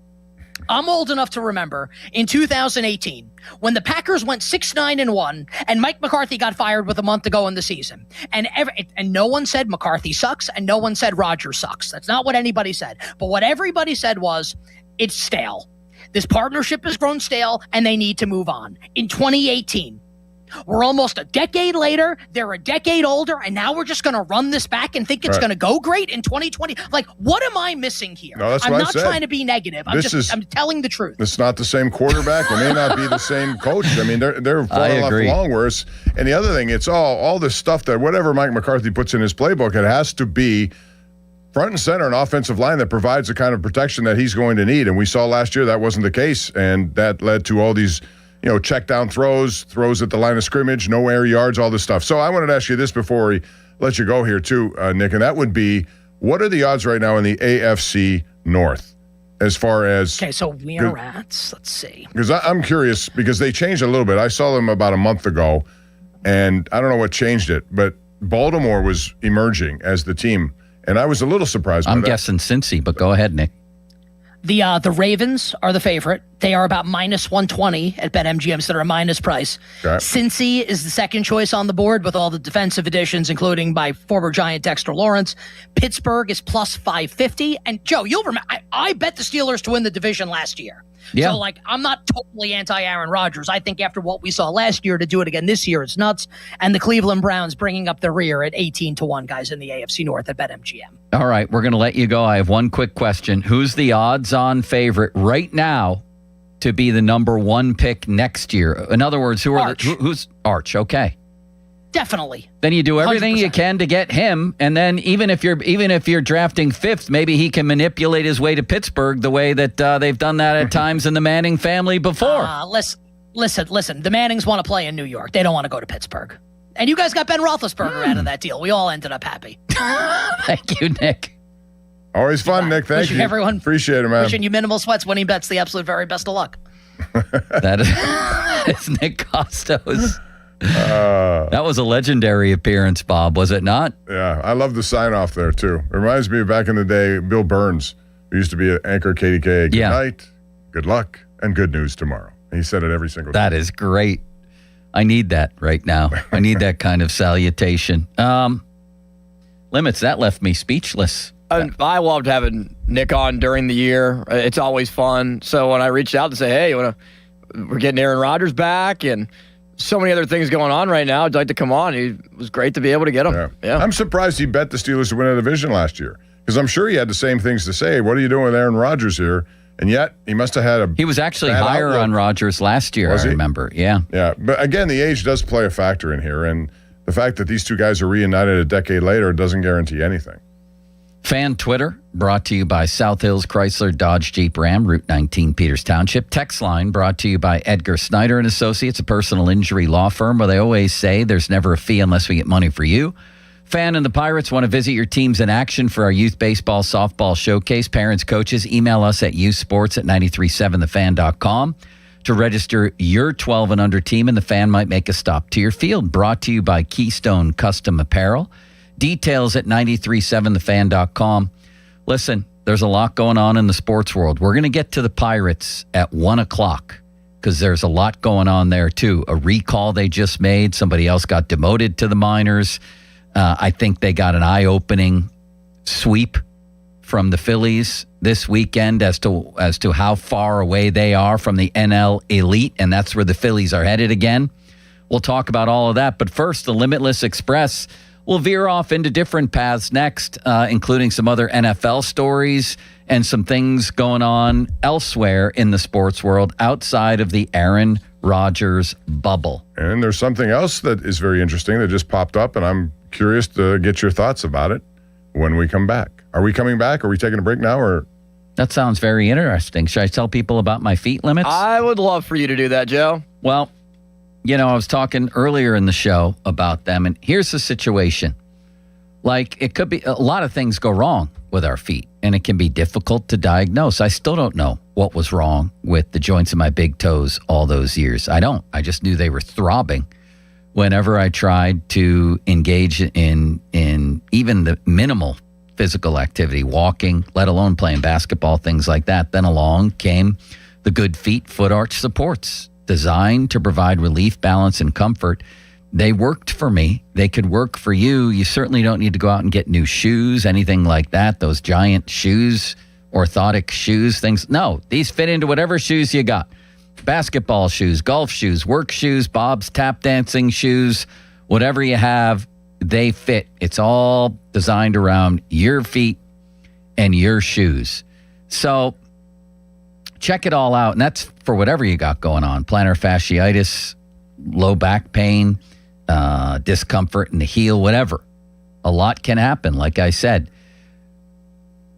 I'm old enough to remember in 2018 when the Packers went 6-9-1 and Mike McCarthy got fired with a month to go in the season. And no one said McCarthy sucks and no one said Rodgers sucks. That's not what anybody said. But what everybody said was, it's stale. This partnership has grown stale and they need to move on. In 2018, we're almost a decade later. They're a decade older, and now we're just going to run this back and think it's going to go great in 2020. What am I missing here? No, that's I'm what not trying to be negative. I'm telling the truth. It's not the same quarterback. It may not be the same coach. I mean, they're far enough along. Whereas, and the other thing, it's all this stuff that whatever Mike McCarthy puts in his playbook, it has to be front and center an offensive line that provides the kind of protection that he's going to need. And we saw last year that wasn't the case, and that led to all these check down throws at the line of scrimmage, no air yards, all this stuff. So I wanted to ask you this before we let you go here too, Nick, and that would be, what are the odds right now in the AFC North as far as... Okay, so we are at, let's see. Because I'm curious, because they changed a little bit. I saw them about a month ago, and I don't know what changed it, but Baltimore was emerging as the team, and I was a little surprised by that. I'm guessing Cincy, but go ahead, Nick. The Ravens are the favorite. They are about minus 120 at BetMGM, so they're a minus price. Okay. Cincy is the second choice on the board with all the defensive additions, including by former Giant Dexter Lawrence. Pittsburgh is plus 550. And Joe, you'll remember, I bet the Steelers to win the division last year. Yeah. So, I'm not totally anti-Aaron Rodgers. I think after what we saw last year, to do it again this year, it's nuts. And the Cleveland Browns bringing up the rear at 18-1, guys, in the AFC North at BetMGM. All right, we're going to let you go. I have one quick question. Who's the odds-on favorite right now to be the number one pick next year? In other words, who's Arch? Okay. Definitely. Then you do everything 100%. You can to get him, and then even if you're drafting fifth, maybe he can manipulate his way to Pittsburgh the way that they've done that at times in the Manning family before. Listen. The Mannings want to play in New York. They don't want to go to Pittsburgh. And you guys got Ben Roethlisberger out of that deal. We all ended up happy. Thank you, Nick. Always fun, Nick. Thank you. Everyone, appreciate it, man. Wishing you minimal sweats, winning bets, the absolute very best of luck. That is Nick Costos. That was a legendary appearance, Bob, was it not? Yeah, I love the sign-off there, too. It reminds me of back in the day, Bill Burns, who used to be an anchor at KDK. Good night, good luck, and good news tomorrow. And he said it every single time. That is great. I need that right now. I need that kind of salutation. Limits, that left me speechless. I loved having Nick on during the year. It's always fun. So when I reached out to say, hey, we're getting Aaron Rodgers back and so many other things going on right now, I'd like to come on. It was great to be able to get him. Yeah. I'm surprised he bet the Steelers to win a division last year because I'm sure he had the same things to say. What are you doing with Aaron Rodgers here? And yet, he must have had He was actually higher on Rodgers last year, I remember. Yeah. Yeah. But again, the age does play a factor in here. And the fact that these two guys are reunited a decade later doesn't guarantee anything. Fan Twitter, brought to you by South Hills Chrysler Dodge Jeep Ram, Route 19, Peters Township. Text line, brought to you by Edgar Snyder & Associates, a personal injury law firm where they always say there's never a fee unless we get money for you. Fan and the Pirates want to visit your teams in action for our youth baseball, softball showcase. Parents, coaches, email us at youthsports@937thefan.com to register your 12 and under team, and the Fan might make a stop to your field. Brought to you by Keystone Custom Apparel. Details at 937thefan.com. Listen, there's a lot going on in the sports world. We're going to get to the Pirates at 1 o'clock because there's a lot going on there, too. A recall they just made. Somebody else got demoted to the minors. I think they got an eye-opening sweep from the Phillies this weekend as to how far away they are from the NL elite, and that's where the Phillies are headed again. We'll talk about all of that. But first, the Limitless Express will veer off into different paths next, including some other NFL stories and some things going on elsewhere in the sports world outside of the Aaron Rodgers bubble. And there's something else that is very interesting that just popped up, and I'm curious to get your thoughts about it when we come back. Are we coming back? Are we taking a break now? Or that sounds very interesting. Should I tell people about my feet limits? I would love for you to do that, Joe. Well, I was talking earlier in the show about them, and here's the situation. It could be a lot of things go wrong with our feet, and it can be difficult to diagnose. I still don't know what was wrong with the joints of my big toes all those years. I don't. I just knew they were throbbing whenever I tried to engage in even the minimal physical activity, walking, let alone playing basketball, things like that. Then along came the Good Feet foot arch supports, designed to provide relief, balance, and comfort. They worked for me. They could work for you. You certainly don't need to go out and get new shoes, anything like that. Those giant shoes, orthotic shoes, things. No, these fit into whatever shoes you got. Basketball shoes, golf shoes, work shoes, Bob's tap dancing shoes, whatever you have, they fit. It's all designed around your feet and your shoes. So check it all out, and that's for whatever you got going on. Plantar fasciitis, low back pain, discomfort in the heel, whatever. A lot can happen, like I said.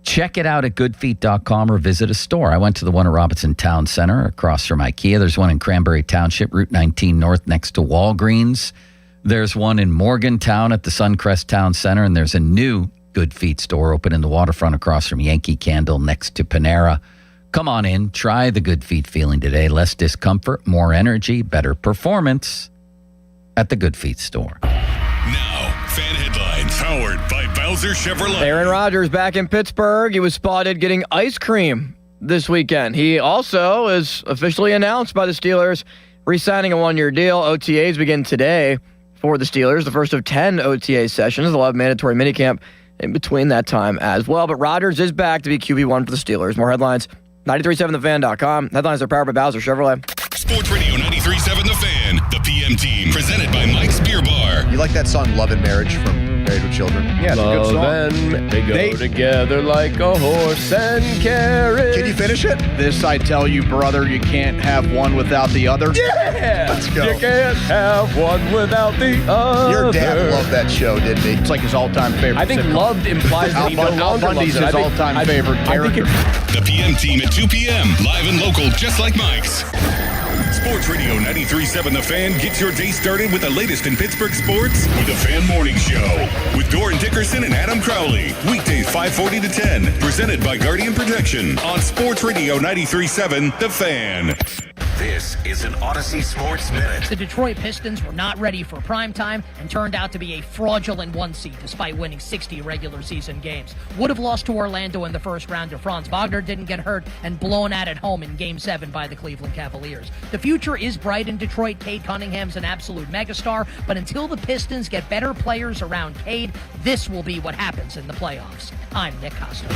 Check it out at goodfeet.com or visit a store. I went to the one at Robinson Town Center across from IKEA. There's one in Cranberry Township, Route 19 North next to Walgreens. There's one in Morgantown at the Suncrest Town Center, and there's a new Good Feet store open in the waterfront across from Yankee Candle next to Panera. Come on in, try the Good Feet feeling today. Less discomfort, more energy, better performance at the Good Feet store. Now, Fan Powered by Bowser Chevrolet. Aaron Rodgers back in Pittsburgh. He was spotted getting ice cream this weekend. He also is officially announced by the Steelers re-signing a one-year deal. OTAs begin today for the Steelers, the first of 10 OTA sessions. They'll have mandatory minicamp in between that time as well. But Rodgers is back to be QB1 for the Steelers. More headlines, 937thefan.com. Headlines are powered by Bowser Chevrolet. Sports Radio 93.7 The Fan, the PM team, presented by Mike's Beer Bar. You like that song Love and Marriage from Married with Children? Yeah, it's a good song. Love and they go together like a horse and carriage. Can you finish it? This I tell you, brother, you can't have one without the other. Yeah! Let's go. You can't have one without the other. Your dad loved that show, didn't he? It's like his all-time favorite. I think loved implies that he no longer loves Bundy's it. his all-time favorite character. The PM team at 2 p.m. Live and local, just like Mike's. Sports Radio 93.7 The Fan gets your day started with the latest in Pittsburgh sports with the Fan Morning Show with Doran Dickerson and Adam Crowley. Weekdays 5:40 to 10. Presented by Guardian Protection on Sports Radio 93.7 The Fan. This is an Odyssey Sports Minute. The Detroit Pistons were not ready for primetime and turned out to be a fraudulent one seed despite winning 60 regular season games. Would have lost to Orlando in the first round if Franz Wagner didn't get hurt and blown out at home in Game 7 by the Cleveland Cavaliers. The future is bright in Detroit. Cade Cunningham's an absolute megastar, but until the Pistons get better players around Cade, this will be what happens in the playoffs. I'm Nick Costos.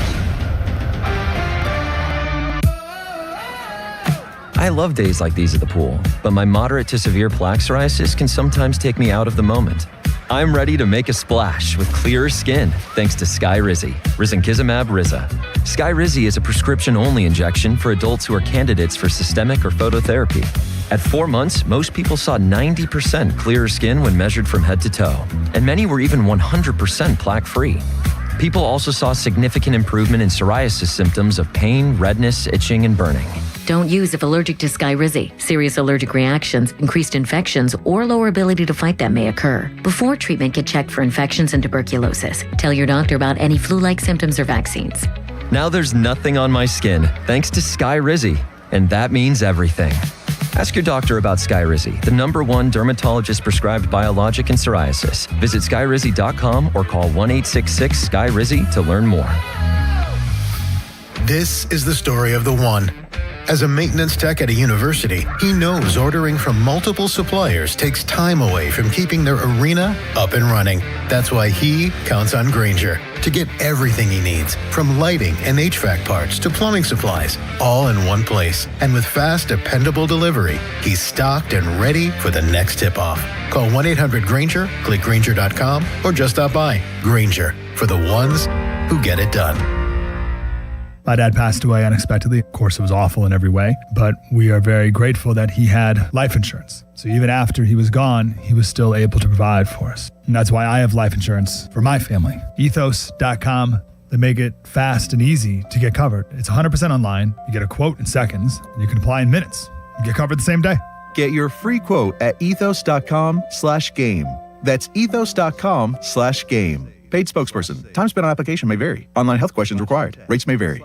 I love days like these at the pool, but my moderate to severe plaque psoriasis can sometimes take me out of the moment. I'm ready to make a splash with clearer skin thanks to Skyrizi, risankizumab Riza. Skyrizi is a prescription-only injection for adults who are candidates for systemic or phototherapy. At 4 months, most people saw 90% clearer skin when measured from head to toe, and many were even 100% plaque-free. People also saw significant improvement in psoriasis symptoms of pain, redness, itching, and burning. Don't use if allergic to Skyrizi. Serious allergic reactions, increased infections, or lower ability to fight them may occur. Before treatment, get checked for infections and tuberculosis. Tell your doctor about any flu-like symptoms or vaccines. Now there's nothing on my skin thanks to Skyrizi, and that means everything. Ask your doctor about Skyrizi, the #1 dermatologist-prescribed biologic in psoriasis. Visit Skyrizi.com or call 1-866-SKY-RIZI to learn more. This is the story of the one. As a maintenance tech at a university, he knows ordering from multiple suppliers takes time away from keeping their arena up and running. That's why he counts on Grainger to get everything he needs, from lighting and HVAC parts to plumbing supplies, all in one place. And with fast, dependable delivery, he's stocked and ready for the next tip-off. Call 1-800-GRAINGER, click Grainger.com, or just stop by. Grainger, for the ones who get it done. My dad passed away unexpectedly. Of course, it was awful in every way, but we are very grateful that he had life insurance. So even after he was gone, he was still able to provide for us. And that's why I have life insurance for my family. Ethos.com. They make it fast and easy to get covered. It's 100% online. You get a quote in seconds, and you can apply in minutes. You get covered the same day. Get your free quote at ethos.com/game. That's ethos.com/game. Paid spokesperson. Time spent on application may vary. Online health questions required. Rates may vary.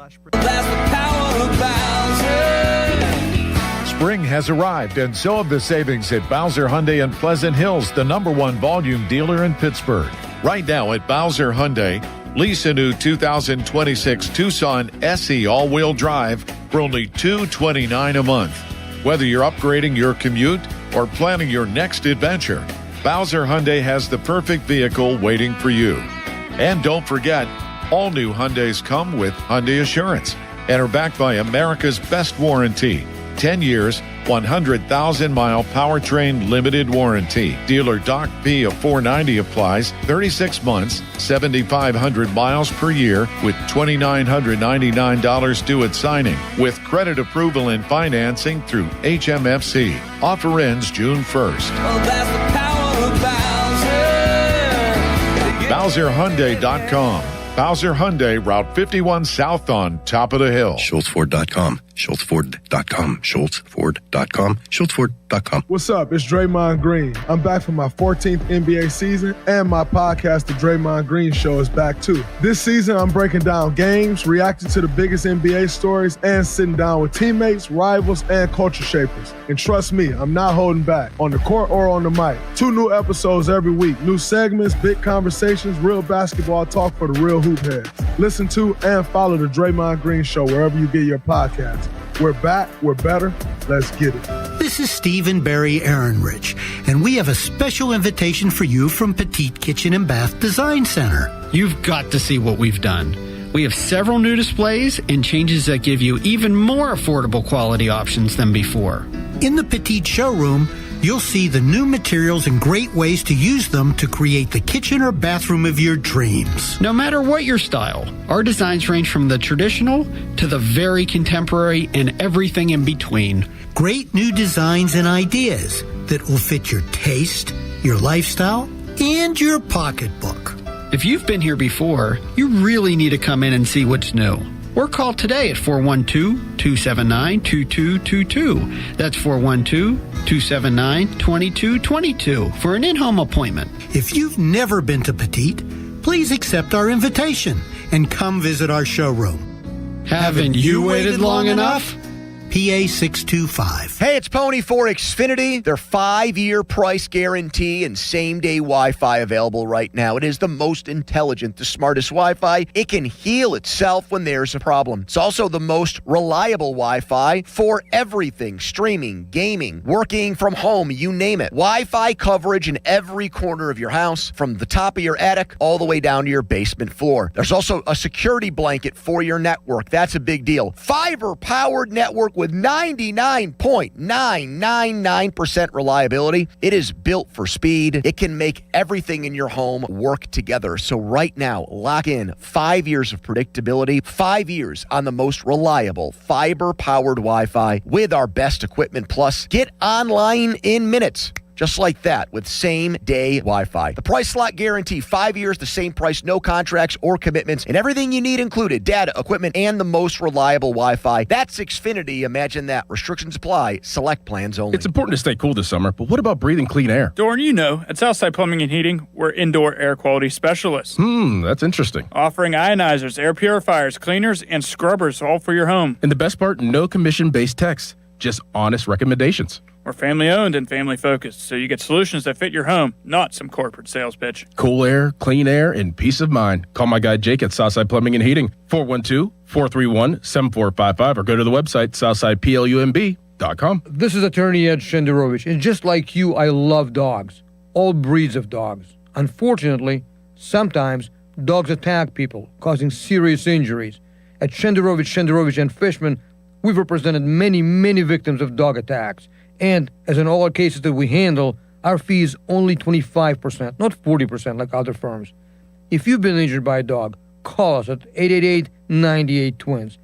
Spring has arrived, and so have the savings at Bowser Hyundai in Pleasant Hills, the #1 volume dealer in Pittsburgh. Right now at Bowser Hyundai, lease a new 2026 Tucson SE all-wheel drive for only $229 a month. Whether you're upgrading your commute or planning your next adventure, Bowser Hyundai has the perfect vehicle waiting for you. And don't forget, all new Hyundais come with Hyundai Assurance and are backed by America's best warranty. 10 years, 100,000-mile powertrain limited warranty. Dealer Doc P of $490 applies. 36 months, 7,500 miles per year with $2,999 due at signing. With credit approval and financing through HMFC. Offer ends June 1st. BowserHyundai.com. Bowser Hyundai, Route 51 South on top of the hill. SchultzFord.com. SchultzFord.com. SchultzFord.com. SchultzFord.com. What's up? It's Draymond Green. I'm back for my 14th NBA season, and my podcast, The Draymond Green Show, is back too. This season, I'm breaking down games, reacting to the biggest NBA stories, and sitting down with teammates, rivals, and culture shapers. And trust me, I'm not holding back, on the court or on the mic. 2 new episodes every week. New segments, big conversations, real basketball talk for the real hoop heads. Listen to and follow The Draymond Green Show wherever you get your podcasts. We're back, we're better, let's get it. This is Stephen Barry Ehrenrich, and we have a special invitation for you from Petite Kitchen and Bath Design Center. You've got to see what we've done. We have several new displays and changes that give you even more affordable quality options than before. In the Petite showroom, you'll see the new materials and great ways to use them to create the kitchen or bathroom of your dreams. No matter what your style, our designs range from the traditional to the very contemporary and everything in between. Great new designs and ideas that will fit your taste, your lifestyle, and your pocketbook. If you've been here before, you really need to come in and see what's new. Or call today at 412-279-2222. That's 412-279-2222 for an in-home appointment. If you've never been to Petite, please accept our invitation and come visit our showroom. Haven't you waited long enough? PA 625. Hey, it's Pony for Xfinity. Their 5-year price guarantee and same-day Wi-Fi available right now. It is the most intelligent, the smartest Wi-Fi. It can heal itself when there's a problem. It's also the most reliable Wi-Fi for everything. Streaming, gaming, working from home, you name it. Wi-Fi coverage in every corner of your house, from the top of your attic all the way down to your basement floor. There's also a security blanket for your network. That's a big deal. Fiber-powered network with 99.999% reliability. It is built for speed. It can make everything in your home work together. So right now, lock in 5 years of predictability, 5 years on the most reliable fiber-powered Wi-Fi with our best equipment. Plus, get online in minutes. Just like that, with same-day Wi-Fi. The price lock guarantee, 5 years, the same price, no contracts or commitments, and everything you need included, data, equipment, and the most reliable Wi-Fi. That's Xfinity. Imagine that. Restrictions apply. Select plans only. It's important to stay cool this summer, but what about breathing clean air? Dorn, you know, at Southside Plumbing and Heating, we're indoor air quality specialists. That's interesting. Offering ionizers, air purifiers, cleaners, and scrubbers, all for your home. And the best part, no commission-based text, just honest recommendations. We're family-owned and family-focused, so you get solutions that fit your home, not some corporate sales pitch. Cool air, clean air, and peace of mind. Call my guy Jake at Southside Plumbing and Heating, 412-431-7455, or go to the website, southsideplumb.com. This is attorney Ed Shenderovich, and just like you, I love dogs. All breeds of dogs. Unfortunately, sometimes dogs attack people, causing serious injuries. At Shenderovich, and Fishman, we've represented many, many victims of dog attacks. And, as in all cases that we handle, our fee is only 25%, not 40% like other firms. If you've been injured by a dog, call us at 888-98-TWINS.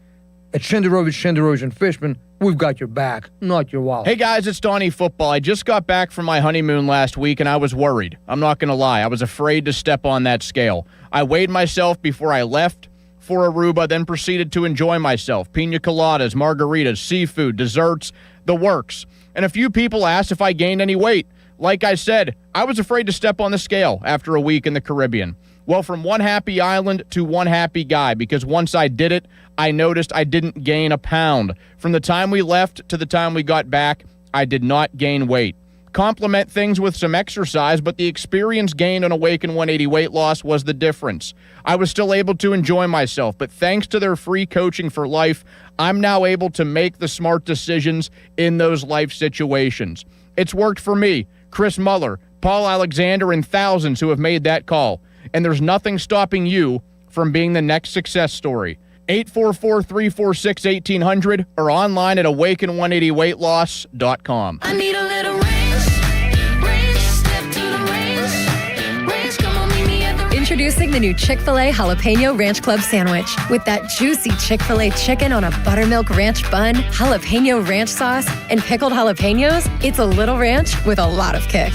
At Shenderovich, and Fishman, we've got your back, not your wallet. Hey guys, it's Donnie Football. I just got back from my honeymoon last week and I was worried. I'm not going to lie. I was afraid to step on that scale. I weighed myself before I left for Aruba, then proceeded to enjoy myself. Pina coladas, margaritas, seafood, desserts, the works. And a few people asked if I gained any weight. Like I said, I was afraid to step on the scale after a week in the Caribbean. Well, from one happy island to one happy guy, because once I did it, I noticed I didn't gain a pound. From the time we left to the time we got back, I did not gain weight. Complement things with some exercise, but the experience gained on Awaken 180 weight loss was the difference. I was still able to enjoy myself, but thanks to their free coaching for life, I'm now able to make the smart decisions in those life situations. It's worked for me, Chris Muller, Paul Alexander, and thousands who have made that call. And there's nothing stopping you from being the next success story. 844-346-1800 or online at awaken180weightloss.com. I need a little range, step to the range, come on, meet me at the range. Introducing the new Chick-fil-A Jalapeno Ranch Club Sandwich. With that juicy Chick-fil-A chicken on a buttermilk ranch bun, jalapeno ranch sauce, and pickled jalapenos, it's a little ranch with a lot of kick.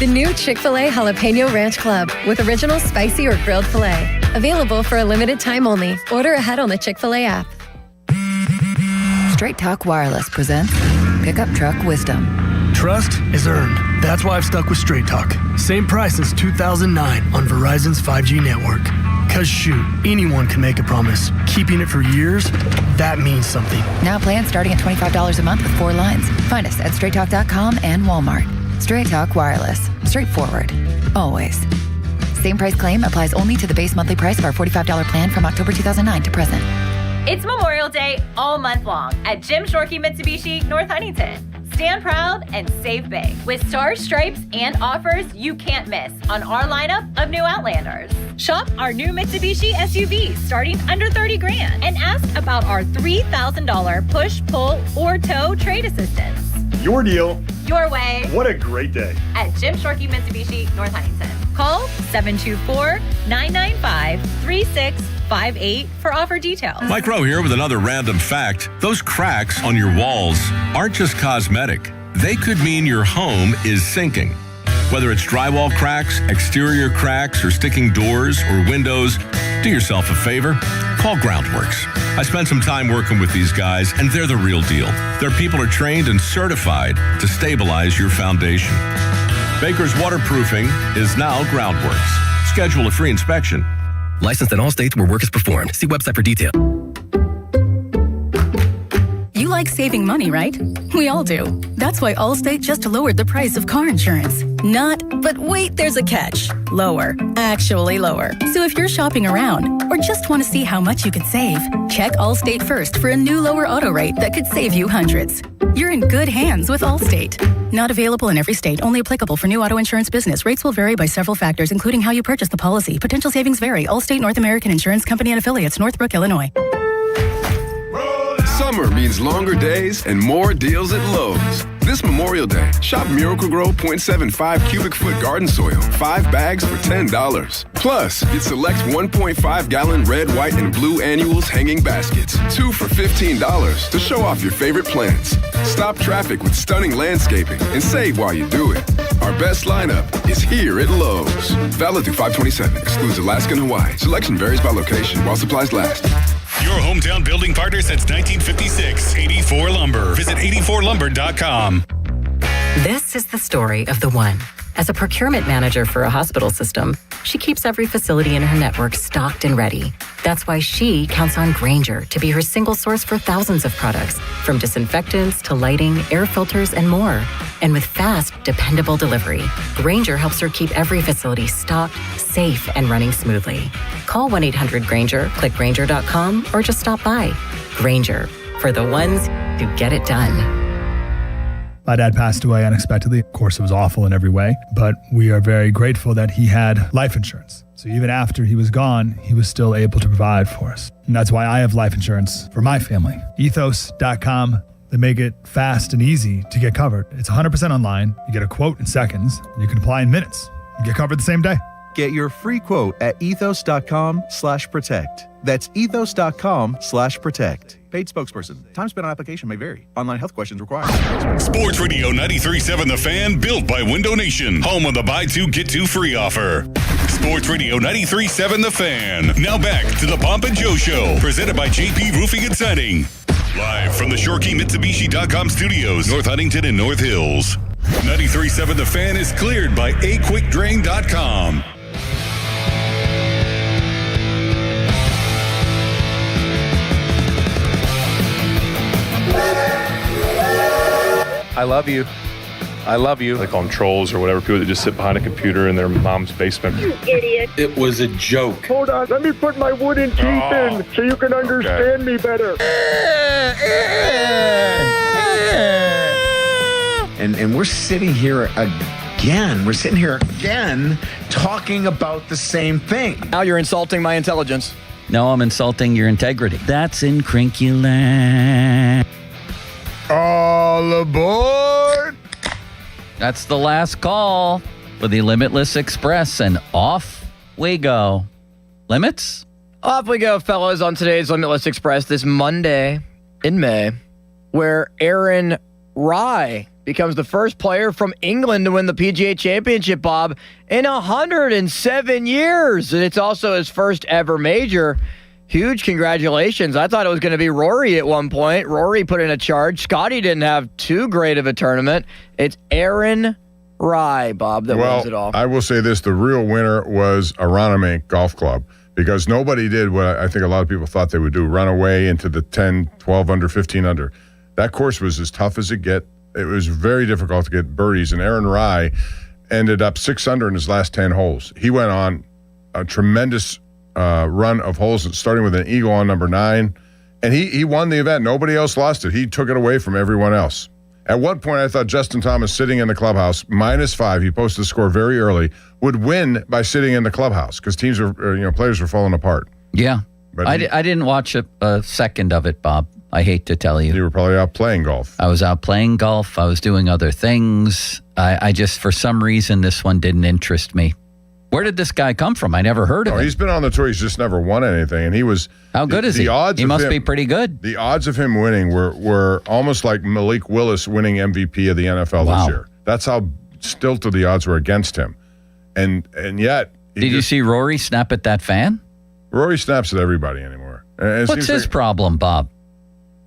The new Chick-fil-A Jalapeno Ranch Club with original spicy or grilled filet. Available for a limited time only. Order ahead on the Chick-fil-A app. Straight Talk Wireless presents Pickup Truck Wisdom. Trust is earned. That's why I've stuck with Straight Talk. Same price since 2009 on Verizon's 5G network. Cause shoot, anyone can make a promise. Keeping it for years, that means something. Now plans starting at $25 a month with 4 lines. Find us at straighttalk.com and Walmart. Straight Talk Wireless. Straightforward. Always. Same price claim applies only to the base monthly price of our $45 plan from October 2009 to present. It's Memorial Day all month long at Jim Shorkey Mitsubishi, North Huntington. Stand proud and save big with stars, stripes, and offers you can't miss on our lineup of new Outlanders. Shop our new Mitsubishi SUV starting under $30,000 and ask about our $3,000 push, pull, or tow trade assistance. Your deal. Your way. What a great day. At Jim Shorkey Mitsubishi, North Huntington. Call 724-995-3658 for offer details. Mike Rowe here with another random fact. Those cracks on your walls aren't just cosmetic. They could mean your home is sinking. Whether it's drywall cracks, exterior cracks, or sticking doors or windows, do yourself a favor. Call Groundworks. I spent some time working with these guys, and they're the real deal. Their people are trained and certified to stabilize your foundation. Baker's Waterproofing is now Groundworks. Schedule a free inspection. Licensed in all states where work is performed. See website for detail. You like saving money, right? We all do. That's why Allstate just lowered the price of car insurance. Not, but wait, there's a catch. Lower. Actually lower. So if you're shopping around or just want to see how much you could save, check Allstate first for a new lower auto rate that could save you hundreds. You're in good hands with Allstate. Not available in every state. Only applicable for new auto insurance business. Rates will vary by several factors, including how you purchase the policy. Potential savings vary. Allstate North American Insurance Company and Affiliates, Northbrook, Illinois. Summer means longer days and more deals at Lowe's. This Memorial Day, shop Miracle-Gro 0.75 cubic foot garden soil, 5 bags for $10. Plus, get select 1.5-gallon red, white, and blue annuals hanging baskets, 2 for $15 to show off your favorite plants. Stop traffic with stunning landscaping and save while you do it. Our best lineup is here at Lowe's. Valid through 5/27, excludes Alaska and Hawaii. Selection varies by location while supplies last. Your hometown building partner since 1956, 84 Lumber. Visit 84lumber.com. This is the story of the one. As a procurement manager for a hospital system, she keeps every facility in her network stocked and ready. That's why she counts on Grainger to be her single source for thousands of products, from disinfectants to lighting, air filters, and more. And with fast, dependable delivery, Grainger helps her keep every facility stocked, safe, and running smoothly. Call 1-800-GRAINGER, click Grainger.com, or just stop by. Grainger, for the ones who get it done. My dad passed away unexpectedly. Of course, it was awful in every way, but we are very grateful that he had life insurance. So even after he was gone, he was still able to provide for us. And that's why I have life insurance for my family. Ethos.com. They make it fast and easy to get covered. It's 100% online. You get a quote in seconds. You can apply in minutes. You get covered the same day. Get your free quote at ethos.com/protect. That's ethos.com/protect. Paid spokesperson. Time spent on application may vary. Online health questions required. Sports Radio 93.7 The Fan, built by Window Nation. Home of the buy two, get two free offer. Sports Radio 93.7 The Fan. Now back to the Pomp and Joe Show, presented by JP Roofing and Siding. Live from the ShorkeyMitsubishi.com studios, North Huntington and North Hills. 93.7 The Fan is cleared by aquickdrain.com. I love you. I love you. They call them trolls or whatever, people that just sit behind a computer in their mom's basement. You idiot. It was a joke. Hold on, let me put my wooden teeth in so you can understand me better. And we're sitting here again. We're sitting here again talking about the same thing. Now you're insulting my intelligence. No, I'm insulting your integrity. That's incrinculant. All aboard! That's the last call for the Limitless Express, and off we go. Limits? Off we go, fellas, on today's Limitless Express this Monday in May, where Aaron Rye becomes the first player from England to win the PGA Championship, Bob, in 107 years. And it's also his first ever major. Huge congratulations. I thought it was going to be Rory at one point. Rory put in a charge. Scotty didn't have too great of a tournament. It's Aaron Rye, Bob, that wins it all. I will say this. The real winner was Aronimink Golf Club, because nobody did what I think a lot of people thought they would do, run away into the 10, 12 under, 15 under. That course was as tough as it get. It was very difficult to get birdies, and Aaron Rye ended up 6 under in his last 10 holes. He went on a tremendous run of holes, starting with an eagle on number 9, and he won the event. Nobody else lost it. He took it away from everyone else. At one point, I thought Justin Thomas, sitting in the clubhouse, -5, he posted the score very early, would win by sitting in the clubhouse because players were falling apart. Yeah. But I didn't watch a second of it, Bob. I hate to tell you. You were probably out playing golf. I was out playing golf. I was doing other things. I just, for some reason, this one didn't interest me. Where did this guy come from? I never heard of him. He's been on the tour. He's just never won anything. And he was... How good is he? He must be pretty good. The odds of him winning were almost like Malik Willis winning MVP of the NFL this year. That's how stilted the odds were against him. And yet... Did you see Rory snap at that fan? Rory snaps at everybody anymore. What's his problem, Bob?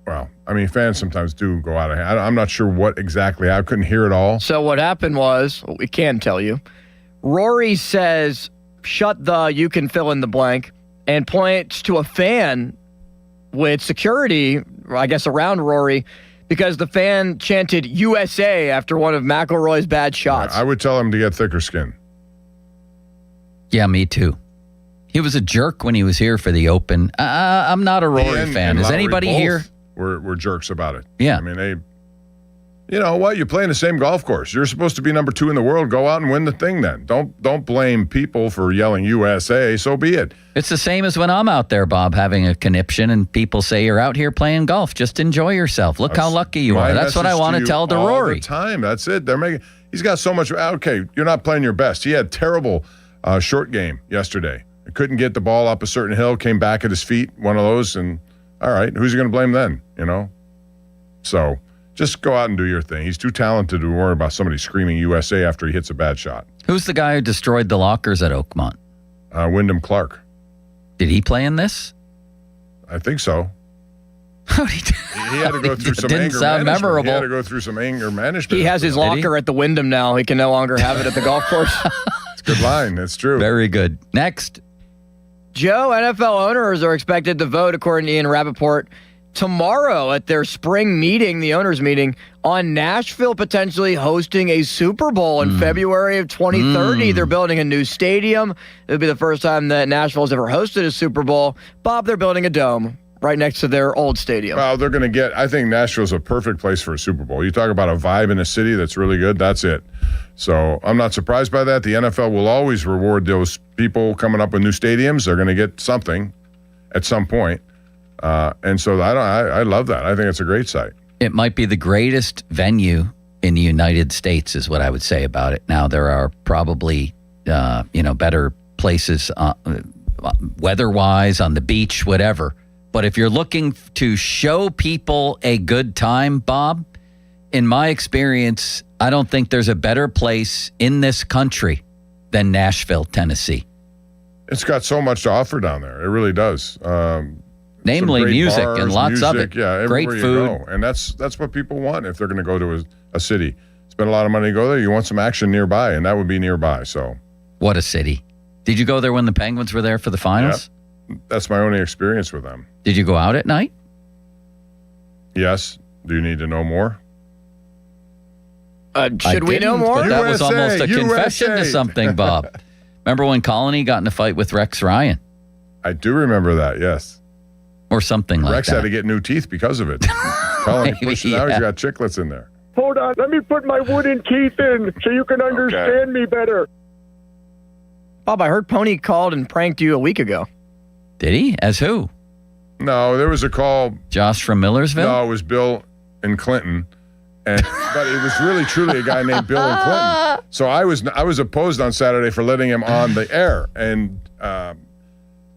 Well, I mean, fans sometimes do go out of hand. I'm not sure what exactly. I couldn't hear it all. So what happened was, we can tell you, Rory says, shut the, you can fill in the blank, and points to a fan with security, I guess, around Rory, because the fan chanted USA after one of McIlroy's bad shots. I would tell him to get thicker skin. Yeah, me too. He was a jerk when he was here for the Open. I'm not a Rory fan. Is anybody here? We're jerks about it. Yeah. I mean, you know what? You play in the same golf course. You're supposed to be number 2 in the world. Go out and win the thing then. Don't blame people for yelling USA. So be it. It's the same as when I'm out there, Bob, having a conniption, and people say you're out here playing golf. Just enjoy yourself. Look how lucky you are. That's what I want to tell to Rory. All the time. That's it. He's got so much. Okay, you're not playing your best. He had terrible short game yesterday. Couldn't get the ball up a certain hill. Came back at his feet. One of those. And all right, who's he going to blame then? So. Just go out and do your thing. He's too talented to worry about somebody screaming USA after he hits a bad shot. Who's the guy who destroyed the lockers at Oakmont? Wyndham Clark. Did he play in this? I think so. He had to go through some didn't anger sound management. memorable. He had to go through some anger management. He has his locker at the Wyndham now. He can no longer have it at the golf course. It's a good line. It's true. Very good. Next. Joe, NFL owners are expected to vote, according to Ian Rappaport, tomorrow at their spring meeting, the owners' meeting, on Nashville potentially hosting a Super Bowl in February of 2030. They're building a new stadium. It'll be the first time that Nashville's ever hosted a Super Bowl. Bob, they're building a dome right next to their old stadium. Well, they're going to I think Nashville's a perfect place for a Super Bowl. You talk about a vibe in a city that's really good, that's it. So I'm not surprised by that. The NFL will always reward those people coming up with new stadiums. They're going to get something at some point. And so I love that. I think it's a great site. It might be the greatest venue in the United States is what I would say about it. Now, there are probably, better places weather-wise, on the beach, whatever. But if you're looking to show people a good time, Bob, in my experience, I don't think there's a better place in this country than Nashville, Tennessee. It's got so much to offer down there. It really does. Namely music bars, and lots of it. Yeah, great everywhere food. you go. And that's what people want if they're going to go to a city. Spend a lot of money to go there. You want some action nearby, and that would be nearby. So, what a city. Did you go there when the Penguins were there for the finals? Yeah, that's my only experience with them. Did you go out at night? Yes. Do you need to know more? Should we know more? But that was almost a confession to something, Bob. Remember when Colony got in a fight with Rex Ryan? I do remember that, yes. Or something like Rex that. had to get new teeth because of it. Colony pushed it out. He's got chiclets in there. Hold on. Let me put my wooden teeth in so you can understand me better. Bob, I heard Pony called and pranked you a week ago. Did he? As who? No, there was a call. Josh from Millersville? No, it was Bill and Clinton. But it was really truly a guy named Bill and Clinton. So I was opposed on Saturday for letting him on the air. And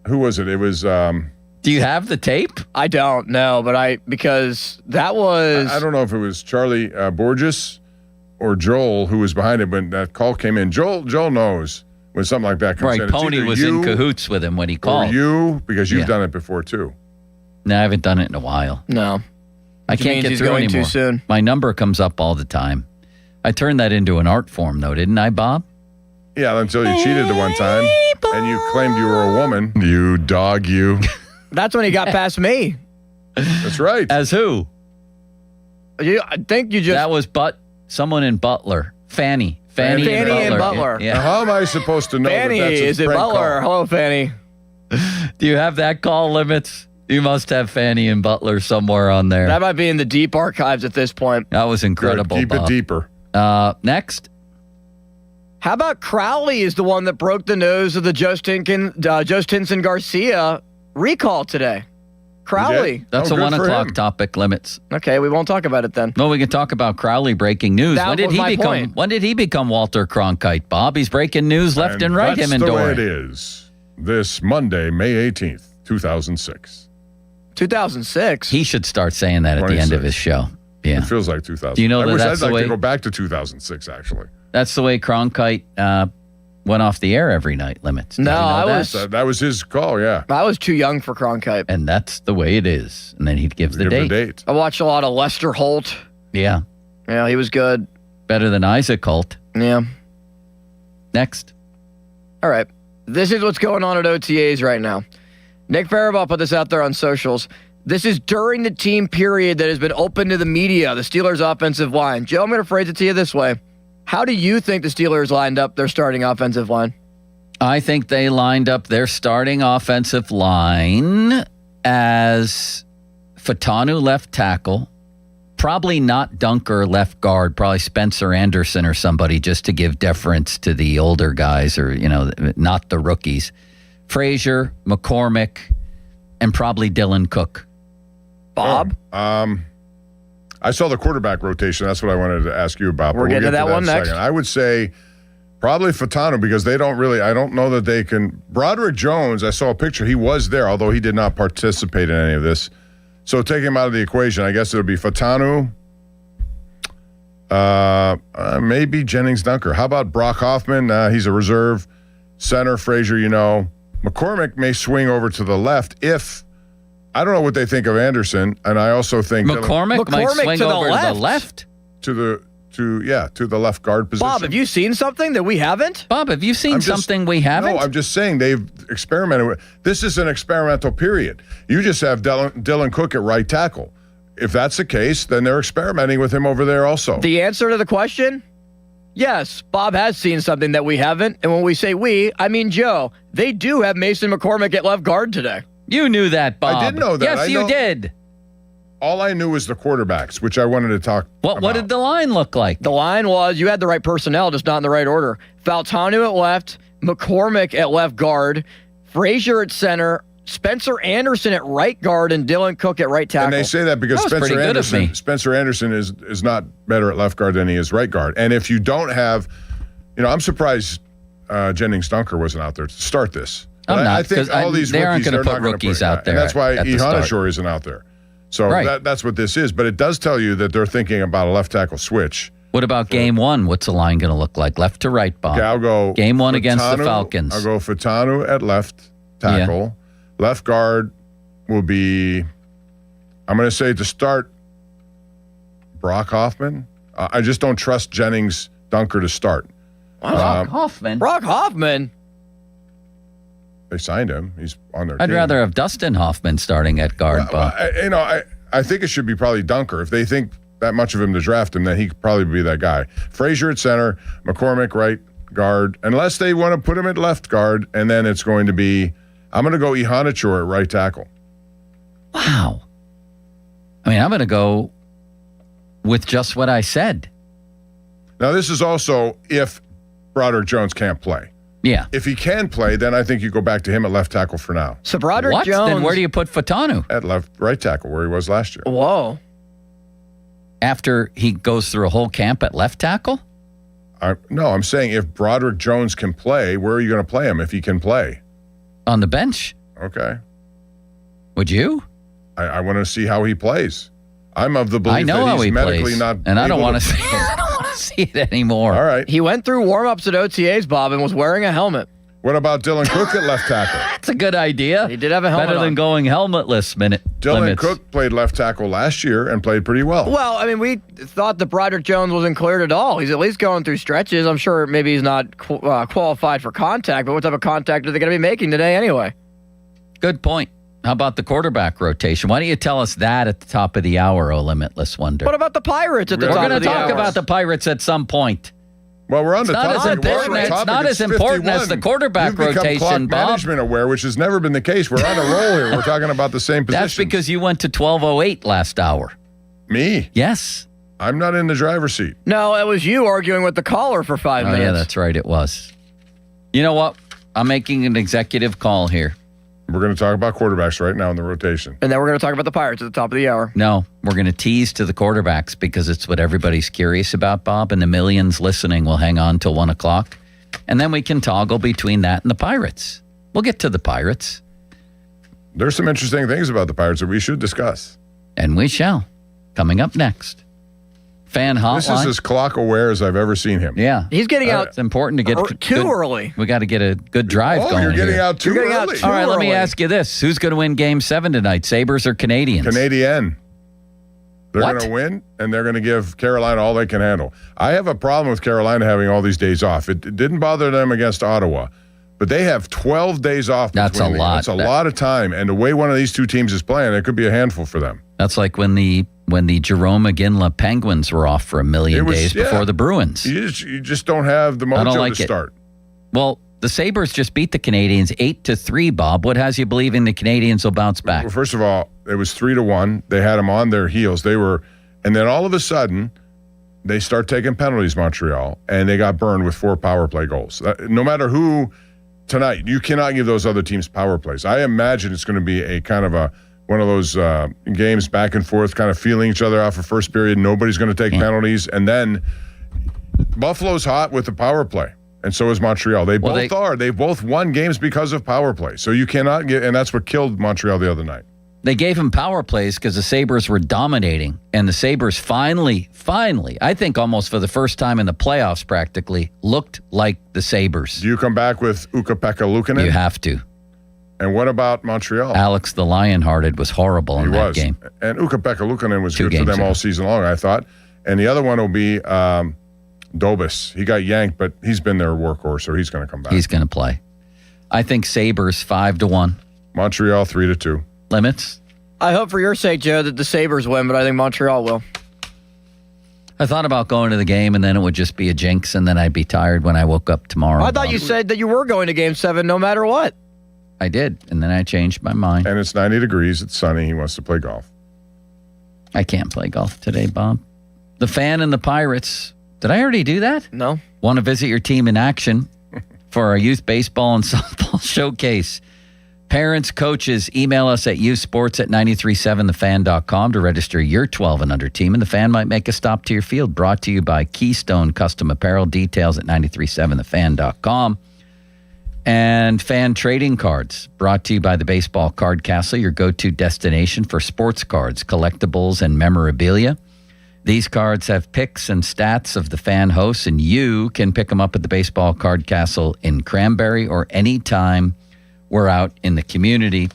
who was it? It was... Do you have the tape? I don't know, but because that was... I don't know if it was Charlie Borges or Joel, who was behind it when that call came in. Joel knows when something like that comes in. Right, Pony was in cahoots with him when he called. Or you, because you've done it before too. No, I haven't done it in a while. No. I can't get he's through going anymore. too soon. My number comes up all the time. I turned that into an art form, though, didn't I, Bob? Yeah, until you cheated the one time and you claimed you were a woman. You dog, you. That's when he got past me. That's right. As who? I think you just... That was someone in Butler. Fanny and Butler. Yeah. Now, how am I supposed to know Fanny, that that's a is it prank Butler? call? Hello, Fanny. Do you have that call limits? You must have Fanny and Butler somewhere on there. That might be in the deep archives at this point. That was incredible, Good. Keep Bob. it deeper. Next. How about Crowley is the one that broke the nose of the Joe Stinson Garcia recall today? Crowley. That's a 1 o'clock topic limits. Okay, we won't talk about it then. No, we can talk about Crowley breaking news. That was my point. When did he become Walter Cronkite, Bob? He's breaking news left and right, him and That's the way Dory. it is. This Monday, May 18th, 2006. 2006? He should start saying that at the end of his show. Yeah. It feels like 2000. Do you know I that wish that's I'd the like way? to go back to 2006, actually. That's the way Cronkite went off the air every night, limits. Did No, you know I that? was... That was his call, yeah. I was too young for Cronkite. And that's the way it is. And then he'd give the date. I watched a lot of Lester Holt. Yeah. Yeah, he was good. Better than Isaac Holt. Yeah. Next. All right. This is what's going on at OTAs right now. Nick Faribault put this out there on socials. This is during the team period that has been open to the media, the Steelers' offensive line. Joe, I'm going to phrase it to you this way. How do you think the Steelers lined up their starting offensive line? I think they lined up their starting offensive line as Fatanu left tackle, probably not Dunker left guard, probably Spencer Anderson or somebody just to give deference to the older guys or, not the rookies. Frazier, McCormick, and probably Dylan Cook. Bob? I saw the quarterback rotation. That's what I wanted to ask you about. We're getting to that one next. I would say probably Fatanu because I don't know that they can. Broderick Jones, I saw a picture. He was there, although he did not participate in any of this. So take him out of the equation. I guess it'll be Fatanu, maybe Jennings Dunker. How about Brock Hoffman? He's a reserve center. Frazier, McCormick may swing over to the left if. I don't know what they think of Anderson, and I also think McCormick might swing over to the left. To the left guard position. Bob, have you seen something that we haven't? Bob, have you seen something we haven't? No, I'm just saying they've experimented with. This is an experimental period. You just have Dylan Cook at right tackle. If that's the case, then they're experimenting with him over there also. The answer to the question? Yes, Bob has seen something that we haven't, and when we say we, I mean Joe. They do have Mason McCormick at left guard today. You knew that, Bob. I did know that. Yes, you did. All I knew was the quarterbacks, which I wanted to talk about. What did the line look like? The line was you had the right personnel, just not in the right order. Faltanu at left, McCormick at left guard, Frazier at center, Spencer Anderson at right guard, and Dylan Cook at right tackle. And they say that because Spencer Anderson is not better at left guard than he is right guard. And if you don't have, I'm surprised Jennings Dunker wasn't out there to start this. I'm not, I think all these they aren't rookies, going to they're put not rookies gonna out there. And that's why at the start. Ihanashore isn't out there. So that's what this is. But it does tell you that they're thinking about a left tackle switch. What about game one? What's the line going to look like? Left to right, Bob? Okay, I'll go game one Fatanu, against the Falcons. I'll go Fatanu at left tackle. Yeah. Left guard will be, I'm going to say to start, Brock Hoffman. I just don't trust Jennings Dunker to start. Brock Hoffman? Brock Hoffman? They signed him. He's on their I'd team. rather have Dustin Hoffman starting at guard, Bob. I think it should be probably Dunker. If they think that much of him to draft him, then he could probably be that guy. Frazier at center, McCormick right guard, unless they want to put him at left guard, and then it's going to be, I'm going to go Ihanashore at right tackle. Wow. I'm going to go with just what I said. Now, this is also if Broderick Jones can't play. Yeah. If he can play, then I think you go back to him at left tackle for now. So Broderick Jones. Then where do you put Fatanu? At right tackle, where he was last year. Whoa. After he goes through a whole camp at left tackle? No, I'm saying if Broderick Jones can play, where are you going to play him if he can play? On the bench. Okay. Would you? I want to see how he plays. I'm of the belief I know that how he's he medically plays, not and I don't want to see. see it anymore. All right. He went through warm-ups at OTAs, Bob, and was wearing a helmet. What about Dylan Cook at left tackle? That's a good idea. He did have a helmet Better than on. going helmetless Dylan limits. Cook played left tackle last year and played pretty well. Well, I mean, we thought that Broderick Jones wasn't cleared at all. He's at least going through stretches. I'm sure maybe he's not qualified for contact, but what type of contact are they going to be making today anyway? Good point. How about the quarterback rotation? Why don't you tell us that at the top of the hour, oh Limitless Wonder? What about the Pirates at the top We're of going the to talk hour? about the Pirates at some point. Well, we're on the topic. It's not as important as the quarterback You've become rotation, clock Bob. management aware, which has never been the case. We're on a roll here. We're talking about the same position. That's because you went to 12:08 last hour. Me? Yes. I'm not in the driver's seat. No, it was you arguing with the caller for 5 minutes. Oh, yeah, that's right. It was. You know what? I'm making an executive call here. We're going to talk about quarterbacks right now in the rotation. And then we're going to talk about the Pirates at the top of the hour. No, we're going to tease to the quarterbacks because it's what everybody's curious about, Bob, and the millions listening will hang on till 1 o'clock. And then we can toggle between that and the Pirates. We'll get to the Pirates. There's some interesting things about the Pirates that we should discuss. And we shall. Coming up next. Fan hotline. This is as clock aware as I've ever seen him. Yeah. He's getting out. It's important to get too early. We got to get a good drive going. You're getting here. out too early. All right, let me ask you this. Who's going to win Game 7 tonight, Sabres or Canadians? Canadian. They're What? going to win, and they're going to give Carolina all they can handle. I have a problem with Carolina having all these days off. It didn't bother them against Ottawa, but they have 12 days off. That's a lot. That's a lot of time, and the way one of these two teams is playing, it could be a handful for them. That's like when the Jerome McGinley Penguins were off for a million days before the Bruins. You just don't have the mojo to start. Well, the Sabres just beat the Canadians 8-3, Bob. What has you believing the Canadians will bounce back? Well, first of all, it was 3-1. They had them on their heels. And then all of a sudden, they start taking penalties, Montreal, and they got burned with 4 power play goals. No matter who tonight, you cannot give those other teams power plays. I imagine it's going to be a kind of one of those games back and forth, kind of feeling each other out for first period. Nobody's going to take penalties. And then Buffalo's hot with the power play. And so is Montreal. They both won games because of power play. So you cannot get, and that's what killed Montreal the other night. They gave him power plays because the Sabres were dominating. And the Sabres finally, I think almost for the first time in the playoffs practically, looked like the Sabres. Do you come back with Ukko-Pekka Luukkonen? You have to. And what about Montreal? Alex the Lionhearted was horrible in that game. And Ukko-Pekka Luukkonen was 2 good for them games, all season long, I thought. And the other one will be Dobis. He got yanked, but he's been their workhorse, so he's going to come back. He's going to play. I think Sabres 5-1. Montreal 3-2. Limits? I hope for your sake, Joe, that the Sabres win, but I think Montreal will. I thought about going to the game, and then it would just be a jinx, and then I'd be tired when I woke up tomorrow. I thought you said that you were going to Game 7 no matter what. I did, and then I changed my mind. And it's 90 degrees. It's sunny. He wants to play golf. I can't play golf today, Bob. The Fan and the Pirates. Did I already do that? No. Want to visit your team in action for our youth baseball and softball showcase? Parents, coaches, email us at youthsports@937thefan.com to register your 12 and under team, and the Fan might make a stop to your field. Brought to you by Keystone Custom Apparel. Details at 937thefan.com. And Fan Trading Cards, brought to you by the Baseball Card Castle, your go-to destination for sports cards, collectibles, and memorabilia. These cards have pics and stats of the Fan hosts, and you can pick them up at the Baseball Card Castle in Cranberry or anytime we're out in the community.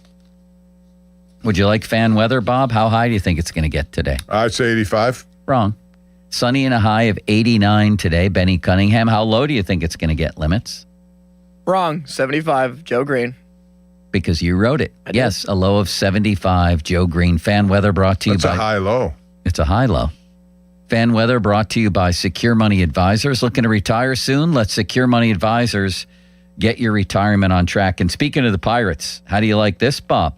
Would you like fan weather, Bob? How high do you think it's going to get today? I'd say 85. Wrong. Sunny and a high of 89 today. Benny Cunningham. How low do you think it's going to get, Limits? Wrong. 75. Joe Green. Because you wrote it. Yes, a low of 75. Joe Green. Fan weather brought to you by... That's a high low. It's a high low. Fan weather brought to you by Secure Money Advisors. Looking to retire soon? Let Secure Money Advisors get your retirement on track. And speaking of the Pirates, how do you like this, Bob?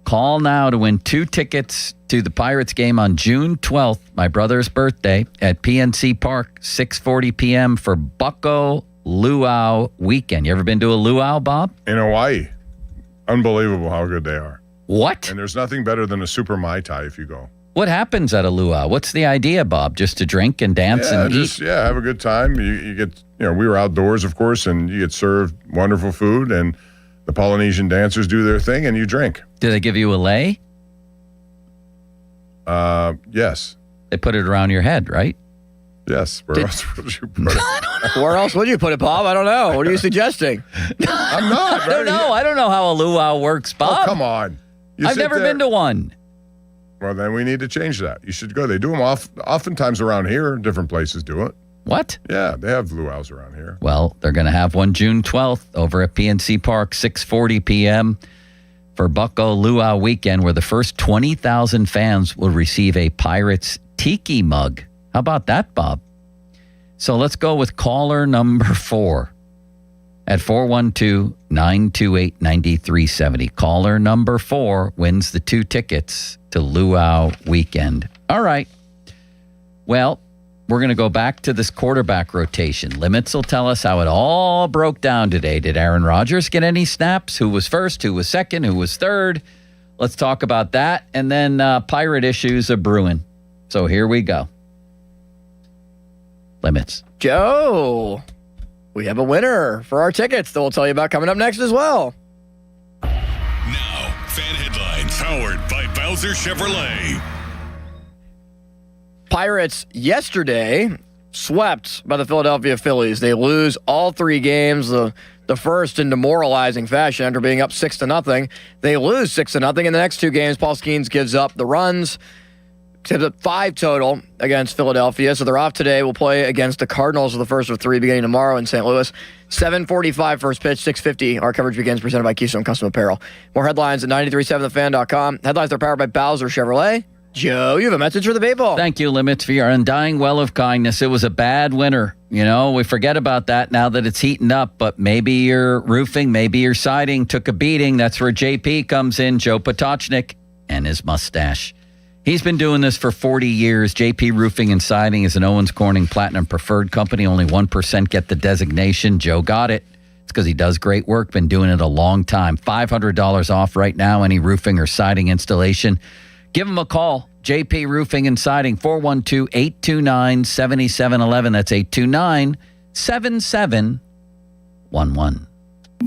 Call now to win 2 tickets to the Pirates game on June 12th, my brother's birthday, at PNC Park, 6:40 p.m. for Bucko Luau weekend. You ever been to a luau, Bob? In Hawaii. Unbelievable how good they are. What? And there's nothing better than a super Mai Tai if you go. What happens at a luau? What's the idea, Bob? Just to drink and dance and eat? Yeah, have a good time. You get, we were outdoors, of course, and you get served wonderful food, and the Polynesian dancers do their thing, and you drink. Do they give you a lei? Yes. They put it around your head, right? Yes. Where else would you put it? Where else would you put it, Bob? I don't know. What are you suggesting? I'm not. I don't know. I don't know how a luau works, Bob. Oh, come on. I've never been to one. Well, then we need to change that. You should go. They do them oftentimes around here. Different places do it. What? Yeah, they have luau's around here. Well, they're going to have one June 12th over at PNC Park, 6:40 p.m. for Bucko Luau Weekend, where the first 20,000 fans will receive a Pirates Tiki mug. How about that, Bob? So let's go with caller number 4 at 412-928-9370. Caller number 4 wins the 2 tickets to Luau Weekend. All right. Well, we're going to go back to this quarterback rotation. Limits will tell us how it all broke down today. Did Aaron Rodgers get any snaps? Who was first? Who was second? Who was third? Let's talk about that. And then Pirate issues are brewing. So here we go. Limits. Joe, we have a winner for our tickets that we'll tell you about coming up next as well. Now, fan headlines powered by Bowser Chevrolet. Pirates yesterday swept by the Philadelphia Phillies. They lose all 3 games. The first in demoralizing fashion after being up 6-0. They lose 6-0 in the next 2 games. Paul Skeens gives up the runs. Gives up 5 total against Philadelphia. So they're off today. We'll play against the Cardinals for the first of 3 beginning tomorrow in St. Louis. 7:45 first pitch, 6:50. Our coverage begins, presented by Keystone Custom Apparel. More headlines at 937thefan.com. Headlines are powered by Bowser Chevrolet. Joe, you have a message for the people. Thank you, Limits, for your undying well of kindness. It was a bad winter. You know, we forget about that now that it's heating up, but maybe your roofing, maybe your siding took a beating. That's where JP comes in, Joe Potocznik, and his mustache. He's been doing this for 40 years. JP Roofing and Siding is an Owens Corning Platinum Preferred company. Only 1% get the designation. Joe got it. It's because he does great work, been doing it a long time. $500 off right now, any roofing or siding installation. Give him a call. JP Roofing and Siding, 412-829-7711. That's 829-7711.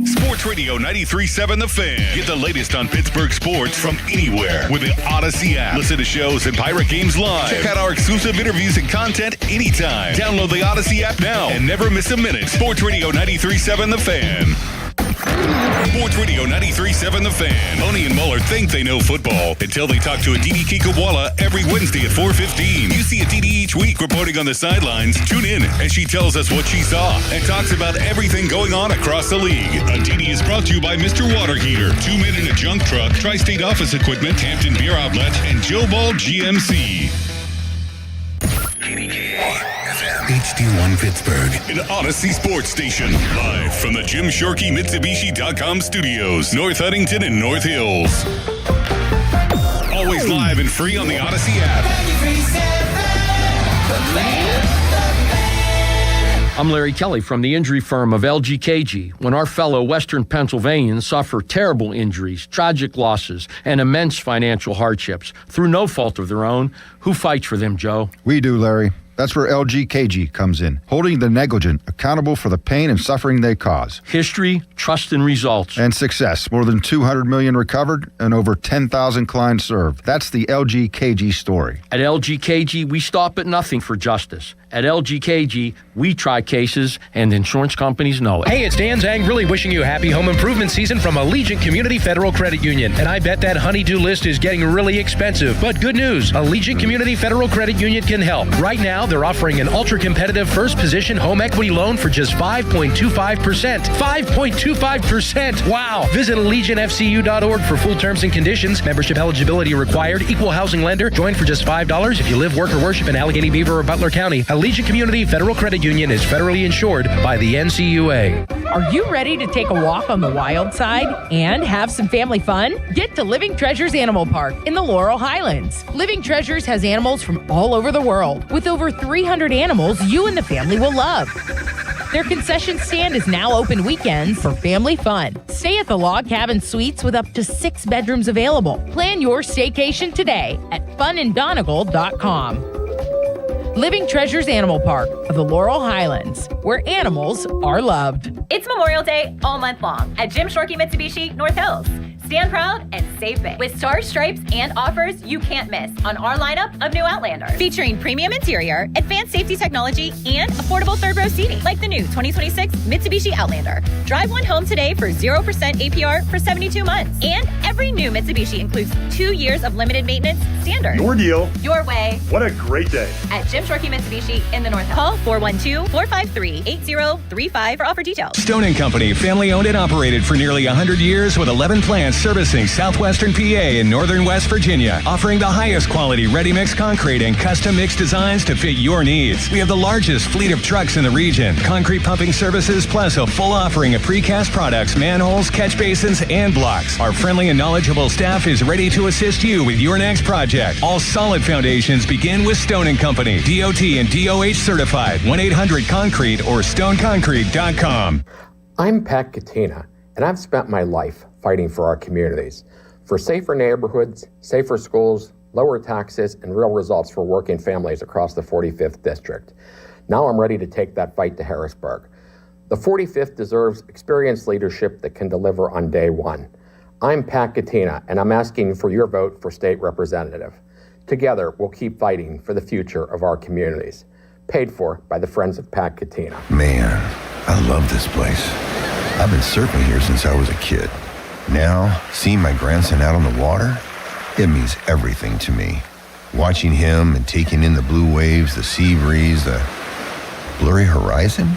Sports Radio 93.7 The Fan. Get the latest on Pittsburgh sports from anywhere with the Odyssey app. Listen to shows and Pirate games live. Check out our exclusive interviews and content anytime. Download the Odyssey app now and never miss a minute. Sports Radio 93.7 The Fan. Sports Radio 93.7 The Fan. Boney and Muller think they know football until they talk to Aditi Kikawala every Wednesday at 4:15. You see Aditi each week reporting on the sidelines. Tune in as she tells us what she saw and talks about everything going on across the league. Aditi is brought to you by Mr. Water Heater, 2 Men in a Junk Truck, Tri-State Office Equipment, Hampton Beer Outlet, and Joe Ball GMC. HD1 Pittsburgh, an Odyssey Sports Station, live from the Jim Shorkey Mitsubishi.com studios, North Huntington and North Hills. Always live and free on the Odyssey app. I'm Larry Kelly from the injury firm of LGKG. When our fellow Western Pennsylvanians suffer terrible injuries, tragic losses, and immense financial hardships through no fault of their own, who fights for them, Joe? We do, Larry. That's where LGKG comes in, holding the negligent accountable for the pain and suffering they cause. History, trust, and results. And success. More than 200 million recovered and over 10,000 clients served. That's the LGKG story. At LGKG, we stop at nothing for justice. At LGKG, we try cases, and insurance companies know it. Hey, it's Dan Zang, really wishing you a happy home improvement season from Allegiant Community Federal Credit Union. And I bet that honey-do list is getting really expensive. But good news, Allegiant Community Federal Credit Union can help. Right now, they're offering an ultra-competitive first-position home equity loan for just 5.25%. 5.25%! Wow! Visit AllegiantFCU.org for full terms and conditions. Membership eligibility required. Equal housing lender. Join for just $5 if you live, work, or worship in Allegheny, Beaver, or Butler County. Allegiant Community Federal Credit Union is federally insured by the NCUA. Are you ready to take a walk on the wild side and have some family fun? Get to Living Treasures Animal Park in the Laurel Highlands. Living Treasures has animals from all over the world. With over 300 animals you and the family will love. Their concession stand is now open weekends for family fun. Stay at the Log Cabin Suites with up to 6 bedrooms available. Plan your staycation today at funanddonegal.com. Living Treasures Animal Park of the Laurel Highlands, where animals are loved. It's Memorial Day all month long at Jim Shorkey Mitsubishi North Hills. Stand proud and save big with stars, stripes, and offers you can't miss on our lineup of new Outlanders. Featuring premium interior, advanced safety technology, and affordable third row seating, like the new 2026 Mitsubishi Outlander. Drive one home today for 0% APR for 72 months. And every new Mitsubishi includes 2 years of limited maintenance standard. Your deal. Your way. What a great day. At Jim Shorkey Mitsubishi in the North. Call 412-453-8035 for offer details. Stone & Company, family owned and operated for nearly 100 years with 11 plants servicing southwestern PA and northern West Virginia, offering the highest quality ready-mix concrete and custom mix designs to fit your needs. We have the largest fleet of trucks in the region, concrete pumping services, plus a full offering of precast products, manholes, catch basins, and blocks. Our friendly and knowledgeable staff is ready to assist you with your next project. All solid foundations begin with Stone & Company, DOT and DOH certified. 1-800-CONCRETE or stoneconcrete.com. I'm Pat Katina, and I've spent my life fighting for our communities, for safer neighborhoods, safer schools, lower taxes, and real results for working families across the 45th District. Now I'm ready to take that fight to Harrisburg. The 45th deserves experienced leadership that can deliver on day one. I'm Pat Katina, and I'm asking for your vote for state representative. Together, we'll keep fighting for the future of our communities. Paid for by the Friends of Pat Katina. Man, I love this place. I've been surfing here since I was a kid. Now, seeing my grandson out on the water, it means everything to me. Watching him and taking in the blue waves, the sea breeze, the blurry horizon.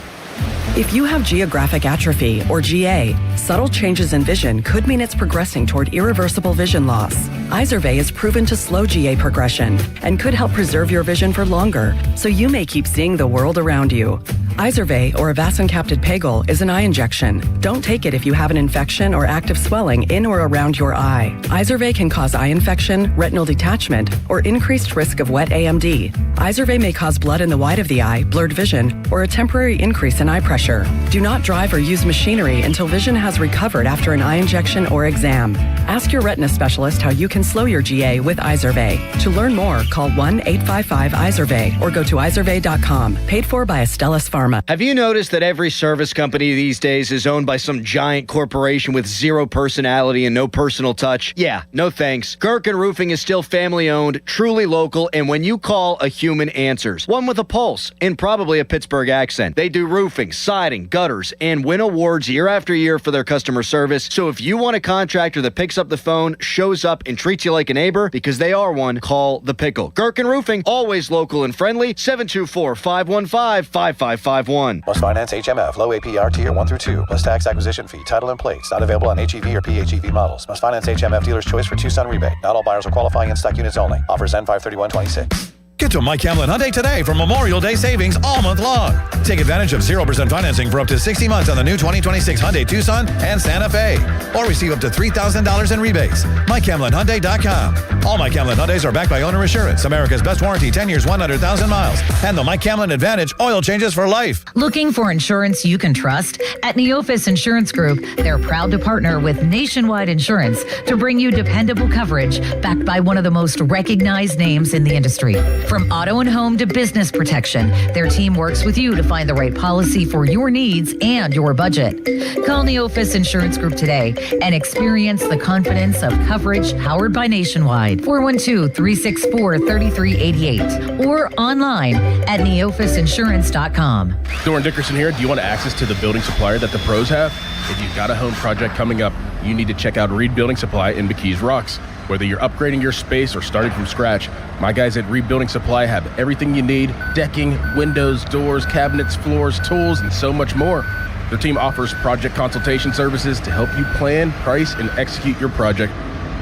If you have geographic atrophy, or GA, subtle changes in vision could mean it's progressing toward irreversible vision loss. Izervay is proven to slow GA progression and could help preserve your vision for longer, so you may keep seeing the world around you. Izervay, or avacincaptad pegol, is an eye injection. Don't take it if you have an infection or active swelling in or around your eye. Izervay can cause eye infection, retinal detachment, or increased risk of wet AMD. Izervay may cause blood in the white of the eye, blurred vision, or a temporary increase in eye pressure. Do not drive or use machinery until vision has recovered after an eye injection or exam. Ask your retina specialist how you can slow your GA with Izervay. To learn more, call 1-855-IZERVAY or go to izervay.com. Paid for by Astellas Pharma. Have you noticed that every service company these days is owned by some giant corporation with zero personality and no personal touch? Yeah, no thanks. Gherkin Roofing is still family-owned, truly local, and when you call, a human answers. One with a pulse and probably a Pittsburgh accent. They do roofing, siding, gutters, and win awards year after year for their customer service. So if you want a contractor that picks up the phone, shows up, and treats you like a neighbor, because they are one, call The Pickle. Gherkin Roofing, always local and friendly, 724-515-5551. Must finance HMF, low APR tier 1 through 2, plus tax acquisition fee, title and plates. Not available on HEV or PHEV models. Must finance HMF dealer's choice for Tucson rebate. Not all buyers are qualifying in stock units only. Offers end 5/31/26. Get to Mike Hamlin Hyundai today for Memorial Day savings all month long. Take advantage of 0% financing for up to 60 months on the new 2026 Hyundai Tucson and Santa Fe. Or receive up to $3,000 in rebates. MikeHamlinHyundai.com. All Mike Hamlin Hyundais are backed by Owner Assurance, America's best warranty, 10 years, 100,000 miles. And the Mike Hamlin Advantage oil changes for life. Looking for insurance you can trust? At Neophis Insurance Group, they're proud to partner with Nationwide Insurance to bring you dependable coverage backed by one of the most recognized names in the industry. From auto and home to business protection, their team works with you to find the right policy for your needs and your budget. Call Neophis Insurance Group today and experience the confidence of coverage powered by Nationwide. 412-364-3388 or online at neophisinsurance.com. Doran Dickerson here. Do you want access to the building supplier that the pros have? If you've got a home project coming up, you need to check out Reed Building Supply in McKees Rocks. Whether you're upgrading your space or starting from scratch, my guys at Reed Building Supply have everything you need: decking, windows, doors, cabinets, floors, tools, and so much more. Their team offers project consultation services to help you plan, price, and execute your project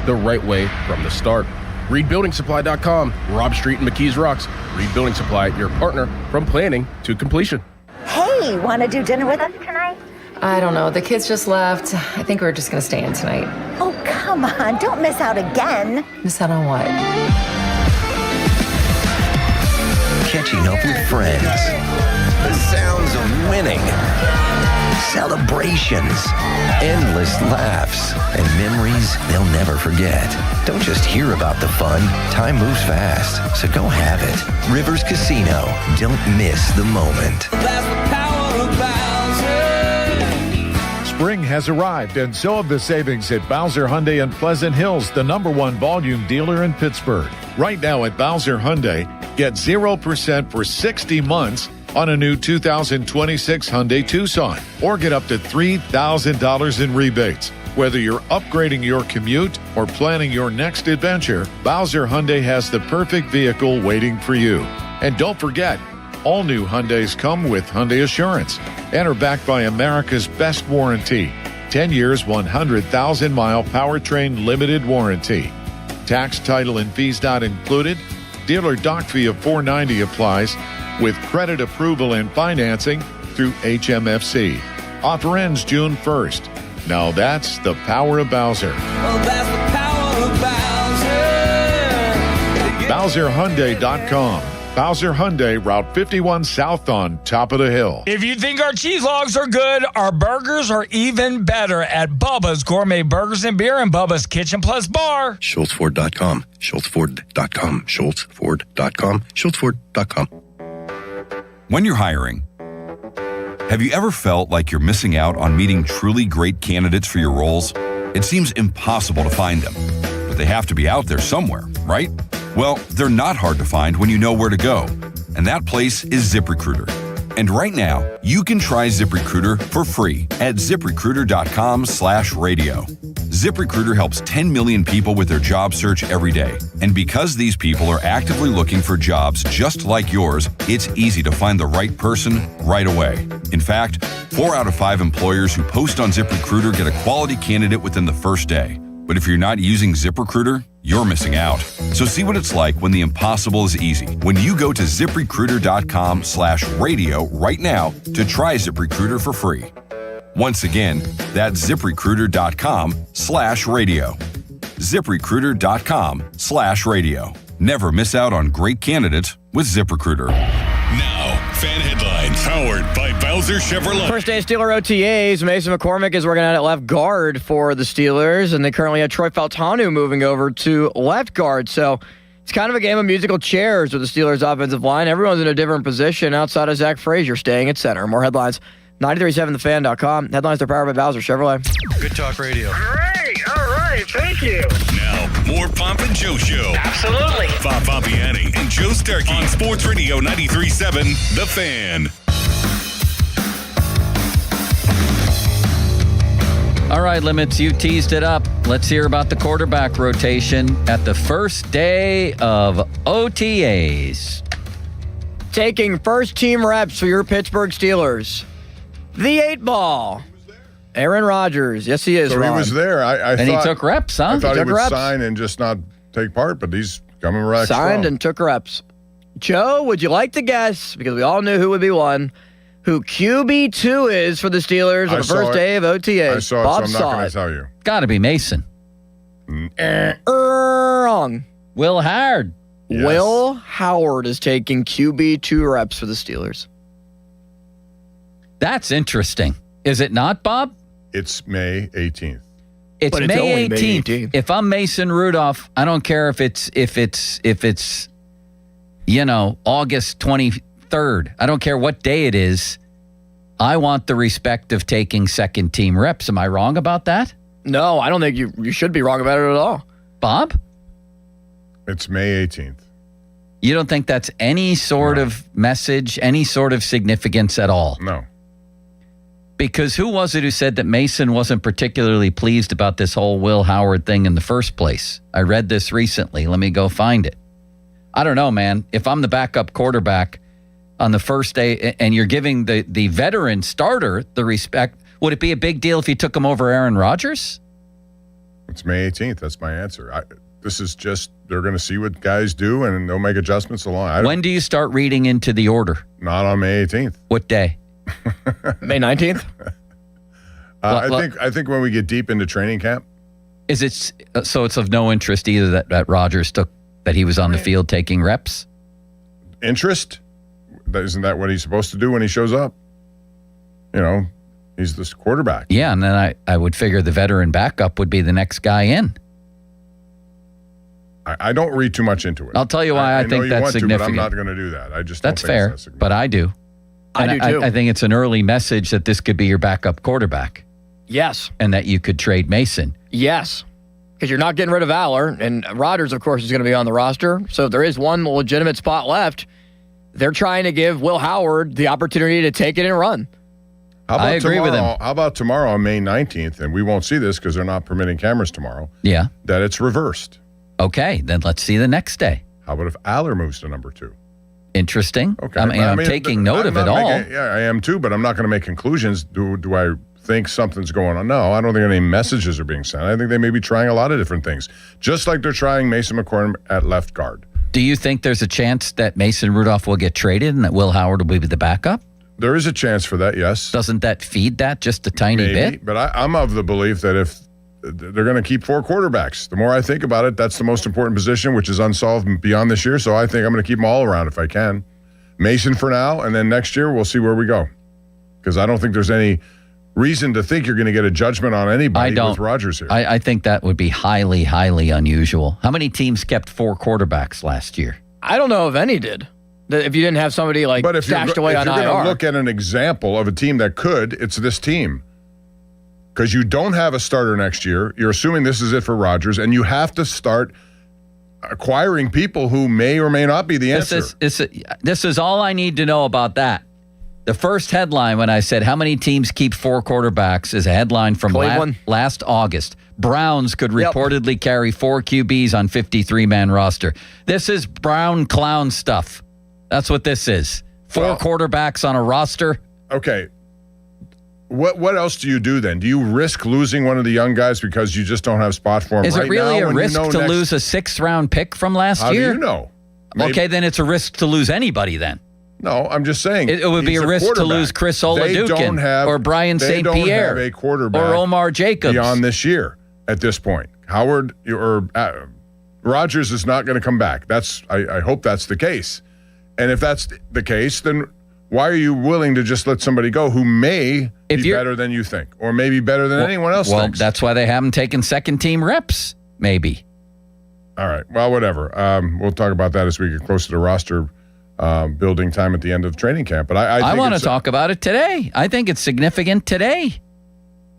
the right way from the start. ReedBuildingSupply.com, Robb Street in McKees Rocks. Reed Building Supply, your partner from planning to completion. Hey, want to do dinner with us tonight? I don't know. The kids just left. I think we're just going to stay in tonight. Oh, come on. Don't miss out again. Miss out on what? Catching up with friends. The sounds of winning. Celebrations. Endless laughs. And memories they'll never forget. Don't just hear about the fun. Time moves fast, so go have it. Rivers Casino. Don't miss the moment. That's the power of Bowser. Spring has arrived, and so have the savings at Bowser Hyundai in Pleasant Hills, the #1 volume dealer in Pittsburgh. Right now at Bowser Hyundai, get 0% for 60 months on a new 2026 Hyundai Tucson, or get up to $3,000 in rebates. Whether you're upgrading your commute or planning your next adventure, Bowser Hyundai has the perfect vehicle waiting for you. And don't forget, all new Hyundais come with Hyundai Assurance and are backed by America's best warranty. 10 years, 100,000-mile powertrain limited warranty. Tax, title, and fees not included. Dealer dock fee of $490 applies with credit approval and financing through HMFC. Offer ends June 1st. Now that's the power of Bowser. Well, that's the power of Bowser. BowserHyundai.com. Bowser Hyundai, Route 51 South on top of the hill. If you think our cheese logs are good, our burgers are even better at Bubba's Gourmet Burgers and Beer and Bubba's Kitchen Plus Bar. SchultzFord.com. SchultzFord.com. SchultzFord.com. SchultzFord.com. When you're hiring, have you ever felt like you're missing out on meeting truly great candidates for your roles? It seems impossible to find them, but they have to be out there somewhere, right? Well, they're not hard to find when you know where to go, and that place is ZipRecruiter. And right now, you can try ZipRecruiter for free at ZipRecruiter.com/radio. ZipRecruiter helps 10 million people with their job search every day. And because these people are actively looking for jobs just like yours, it's easy to find the right person right away. In fact, 4 out of 5 employers who post on ZipRecruiter get a quality candidate within the first day. But if you're not using ZipRecruiter, you're missing out. So see what it's like when the impossible is easy. When you go to ZipRecruiter.com/radio right now to try ZipRecruiter for free. Once again, that's ZipRecruiter.com/radio. ZipRecruiter.com/radio. Never miss out on great candidates with ZipRecruiter. Now, fan headlines powered by Bowser Chevrolet. First day of Steeler OTAs. Mason McCormick is working out at left guard for the Steelers, and they currently have Troy Faltanu moving over to left guard. So it's kind of a game of musical chairs with the Steelers' offensive line. Everyone's in a different position outside of Zach Frazier staying at center. More headlines, 937thefan.com. Headlines are powered by Bowser Chevrolet. Good Talk Radio. Great. All right. Thank you. Now, more Pomp and Joe Show. Absolutely. Bob Pompiani and Joe Starkey on Sports Radio 93.7 The Fan. All right, Limits, you teased it up. Let's hear about the quarterback rotation at the first day of OTAs. Taking first team reps for your Pittsburgh Steelers. The 8-ball. Aaron Rodgers. Yes, he is. So Ron. he was there. I And thought, he took reps, huh? I thought he took would reps. sign and just not take part, but he's coming right Signed strong. and took reps. Joe, would you like to guess, because we all knew who would be one, who QB2 is for the Steelers on the first day of OTAs? I saw it, Bob so I'm not saw going it. to tell you. Got to be Mason. Wrong. Will Howard. Yes. Will Howard is taking QB2 reps for the Steelers. That's interesting. Is it not, Bob? It's May 18th. It's But it's May only May 18th. 18th. If I'm Mason Rudolph, I don't care if it's August 23rd. I don't care what day it is. I want the respect of taking second team reps. Am I wrong about that? No, I don't think you should be wrong about it at all. Bob? It's May 18th. You don't think that's any sort of message, any sort of significance at all? No. Because who was it who said that Mason wasn't particularly pleased about this whole Will Howard thing in the first place? I read this recently. Let me go find it. I don't know, man. If I'm the backup quarterback on the first day and you're giving the veteran starter the respect, would it be a big deal if you took him over Aaron Rodgers? It's May 18th. That's my answer. This is just, they're going to see what guys do, and they'll make adjustments along. When do you start reading into the order? Not on May 18th. What day? May 19th? I think when we get deep into training camp. Is it so? It's of no interest either that Rodgers that he was on the field taking reps. Interest? Isn't that what he's supposed to do when he shows up? He's this quarterback. Yeah, and then I would figure the veteran backup would be the next guy in. I don't read too much into it. I'll tell you why I think that's significant. But I'm not going to do that. I just that's don't think fair, it's that but I do. I do too. I think it's an early message that this could be your backup quarterback. Yes. And that you could trade Mason. Yes. Because you're not getting rid of Aller, and Rodgers, of course, is going to be on the roster. So if there is one legitimate spot left, they're trying to give Will Howard the opportunity to take it and run. I agree with him. How about tomorrow on May 19th, and we won't see this because they're not permitting cameras tomorrow, Yeah. that it's reversed. Okay, then let's see the next day. How about if Aller moves to number 2? Interesting. Okay. I'm taking note of it all. I am too, but I'm not going to make conclusions. Do I think something's going on? No, I don't think any messages are being sent. I think they may be trying a lot of different things, just like they're trying Mason McCormick at left guard. Do you think there's a chance that Mason Rudolph will get traded and that Will Howard will be the backup? There is a chance for that, yes. Doesn't that feed that just a tiny bit? But I'm of the belief that if they're going to keep 4 quarterbacks, the more I think about it, that's the most important position, which is unsolved beyond this year. So I think I'm going to keep them all around if I can. Mason for now, and then next year we'll see where we go. Because I don't think there's any reason to think you're going to get a judgment on anybody with Rodgers here. I think that would be highly, highly unusual. How many teams kept 4 quarterbacks last year? I don't know if any did. If you didn't have somebody like stashed away on IR. If you're going to look at an example of a team that could, it's this team. Because you don't have a starter next year. You're assuming this is it for Rodgers, and you have to start acquiring people who may or may not be the answer. This is all I need to know about that. The first headline when I said how many teams keep 4 quarterbacks is a headline from last August. Browns could reportedly carry 4 QBs on 53-man roster. This is Brown clown stuff. That's what this is. 4 quarterbacks on a roster. Okay. What else do you do then? Do you risk losing one of the young guys because you just don't have spot for him Is right it really now a risk to lose a 6th-round pick from last How year? do you know? Okay, then it's a risk to lose anybody then. No, I'm just saying. It would be a risk to lose Chris Oladukin or Brian St. Pierre. They don't have a quarterback or Omar Jacobs beyond this year at this point. Howard or Rodgers is not going to come back. I hope that's the case. And if that's the case, then why are you willing to just let somebody go who may be better than you think or maybe better than anyone else thinks? Well, that's why they haven't taken second-team reps, maybe. All right. Well, whatever. We'll talk about that as we get closer to roster building time at the end of training camp. But I want to talk about it today. I think it's significant today.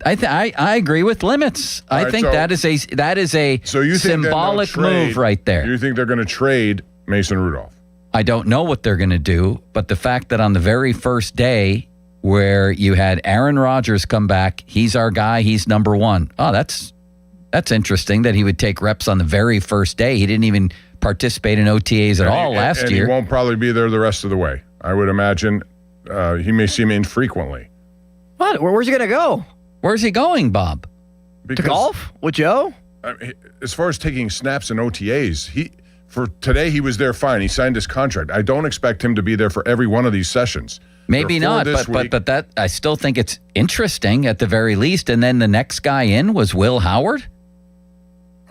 I agree with Limits. I think that is a symbolic move right there. You think they're going to trade Mason Rudolph? I don't know what they're going to do, but the fact that on the very first day where you had Aaron Rodgers come back, he's our guy, he's number 1. Oh, that's interesting that he would take reps on the very first day. He didn't even participate in OTAs at all last year. He won't probably be there the rest of the way. I would imagine he may see him infrequently. What? Where's he going to go? Where's he going, Bob? To golf with Joe? As far as taking snaps in OTAs, for today, he was there fine. He signed his contract. I don't expect him to be there for every one of these sessions. Maybe not, but that I still think it's interesting at the very least. And then the next guy in was Will Howard.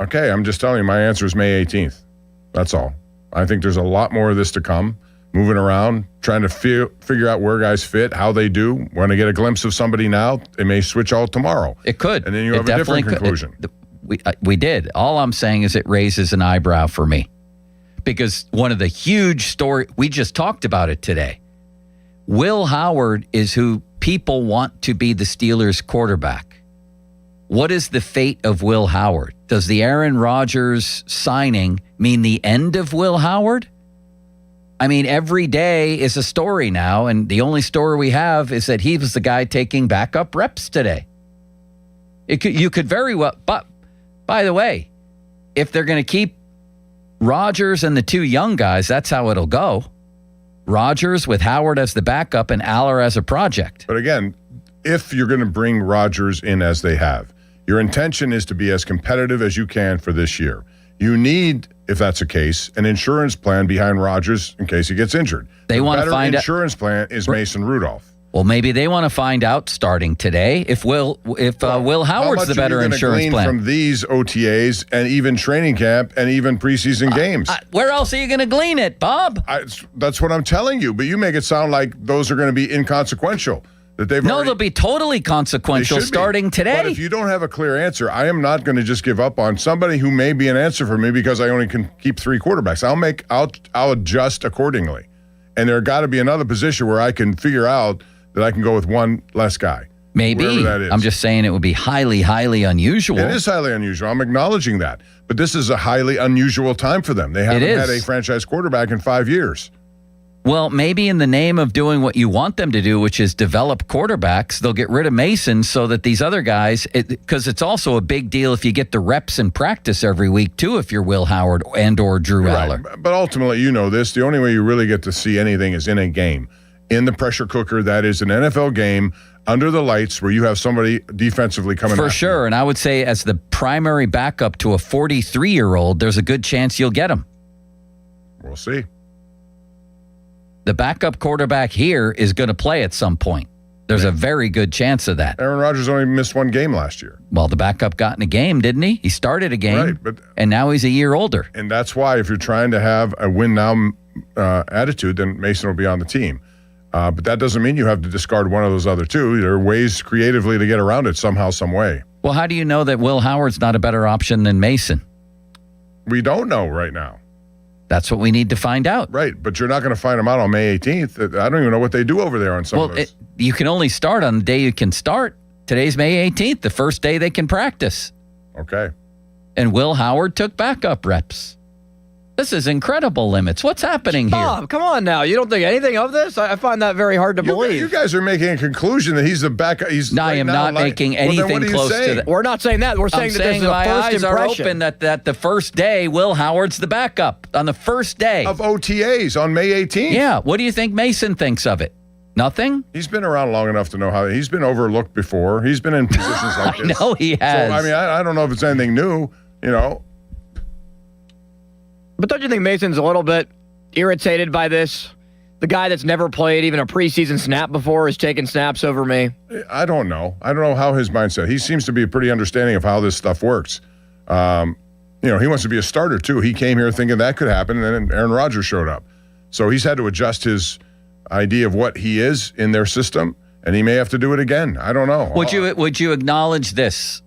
Okay, I'm just telling you, my answer is May 18th. That's all. I think there's a lot more of this to come. Moving around, trying to figure out where guys fit, how they do. When I get a glimpse of somebody now, it may switch all tomorrow. It could. And then you have a different conclusion. We did. All I'm saying is it raises an eyebrow for me. Because one of the huge story, we just talked about it today. Will Howard is who people want to be the Steelers' quarterback. What is the fate of Will Howard? Does the Aaron Rodgers signing mean the end of Will Howard? I mean, every day is a story now, and the only story we have is that he was the guy taking backup reps today. You could very well, but by the way, if they're going to keep Rodgers and the 2 young guys, that's how it'll go. Rodgers with Howard as the backup and Aller as a project. But again, if you're going to bring Rodgers in as they have, your intention is to be as competitive as you can for this year. You need, if that's the case, an insurance plan behind Rodgers in case he gets injured. They want to find insurance plan is Mason Rudolph. Well, maybe they want to find out starting today if Will Howard's the better insurance plan. From these OTAs and even training camp and even preseason games. Where else are you going to glean it, Bob? That's what I'm telling you. But you make it sound like those are going to be inconsequential. They'll be totally consequential starting today. But if you don't have a clear answer, I am not going to just give up on somebody who may be an answer for me because I only can keep 3 quarterbacks. I'll adjust accordingly. And there got to be another position where I can figure out that I can go with one less guy. Maybe. Whoever that is. I'm just saying it would be highly, highly unusual. It is highly unusual. I'm acknowledging that. But this is a highly unusual time for them. They haven't had a franchise quarterback in 5 years. Well, maybe in the name of doing what you want them to do, which is develop quarterbacks, they'll get rid of Mason so that these other guys, because it's also a big deal if you get the reps in practice every week, too, if you're Will Howard and or Drew Aller. But ultimately, you know this, the only way you really get to see anything is in a game. In the pressure cooker, that is an NFL game, under the lights where you have somebody defensively coming For after sure, you. and I would say as the primary backup to a 43-year-old, there's a good chance you'll get him. We'll see. The backup quarterback here is going to play at some point. There's a very good chance of that. Aaron Rodgers only missed one game last year. Well, the backup got in a game, didn't he? He started a game, and now he's a year older. And that's why if you're trying to have a win-now attitude, then Mason will be on the team. But that doesn't mean you have to discard one of those other two. There are ways creatively to get around it somehow, some way. Well, how do you know that Will Howard's not a better option than Mason? We don't know right now. That's what we need to find out. Right, but you're not going to find them out on May 18th. I don't even know what they do over there on some of those. You can only start on the day you can start. Today's May 18th, the first day they can practice. Okay. And Will Howard took backup reps. This is incredible limits. What's happening here? Bob, come on now. You don't think anything of this? I find that very hard to believe. You guys are making a conclusion that he's the backup. I am not making anything close to that. We're not saying that. We're saying that this is a my first eyes impression. are open that the first day, Will Howard's the backup on the first day. Of OTAs on May 18th. Yeah. What do you think Mason thinks of it? Nothing? He's been around long enough to know how he's been overlooked before. He's been in positions like this. I know he has. So, I mean, I don't know if it's anything new, you know. But don't you think Mason's a little bit irritated by this? The guy that's never played even a preseason snap before is taking snaps over me. I don't know. I don't know how his mindset. He seems to be pretty understanding of how this stuff works. You know, he wants to be a starter too. He came here thinking that could happen, and then Aaron Rodgers showed up. So he's had to adjust his idea of what he is in their system, and he may have to do it again. I don't know. Would you acknowledge this?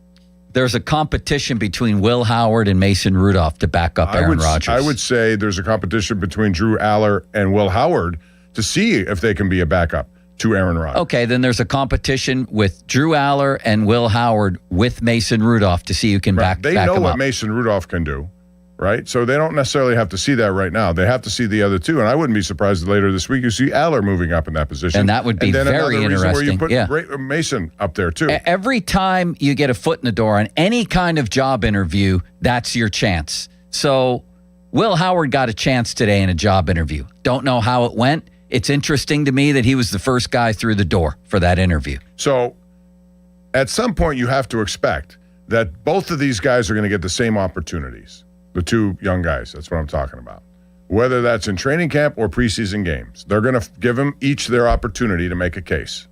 There's a competition between Will Howard and Mason Rudolph to back up Aaron Rodgers. I would say there's a competition between Drew Aller and Will Howard to see if they can be a backup to Aaron Rodgers. Okay, then there's a competition with Drew Aller and Will Howard with Mason Rudolph to see who can back They back know him what up. Mason Rudolph can do, right? So they don't necessarily have to see that right now. They have to see the other two, and I wouldn't be surprised if later this week you see Aller moving up in that position. And that would be then very another reason interesting. where you put Mason up there too. Every time you get a foot in the door on any kind of job interview, that's your chance. So Will Howard got a chance today in a job interview. Don't know how it went. It's interesting to me that he was the first guy through the door for that interview. So at some point you have to expect that both of these guys are going to get the same opportunities. The two young guys, that's what I'm talking about. Whether that's in training camp or preseason games, they're going to give them each their opportunity to make a case.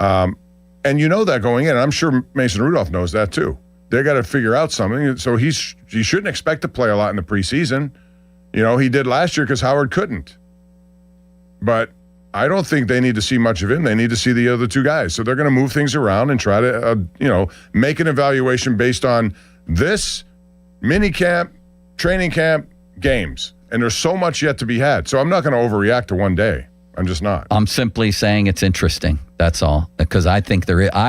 And you know that going in. I'm sure Mason Rudolph knows that too. They got to figure out something. So he shouldn't expect to play a lot in the preseason. You know, he did last year because Howard couldn't. But I don't think they need to see much of him. They need to see the other two guys. So they're going to move things around and try to, make an evaluation based on this mini camp, training camp, games. And there's so much yet to be had. So I'm not going to overreact to one day. I'm just not. I'm simply saying it's interesting. That's all. Because I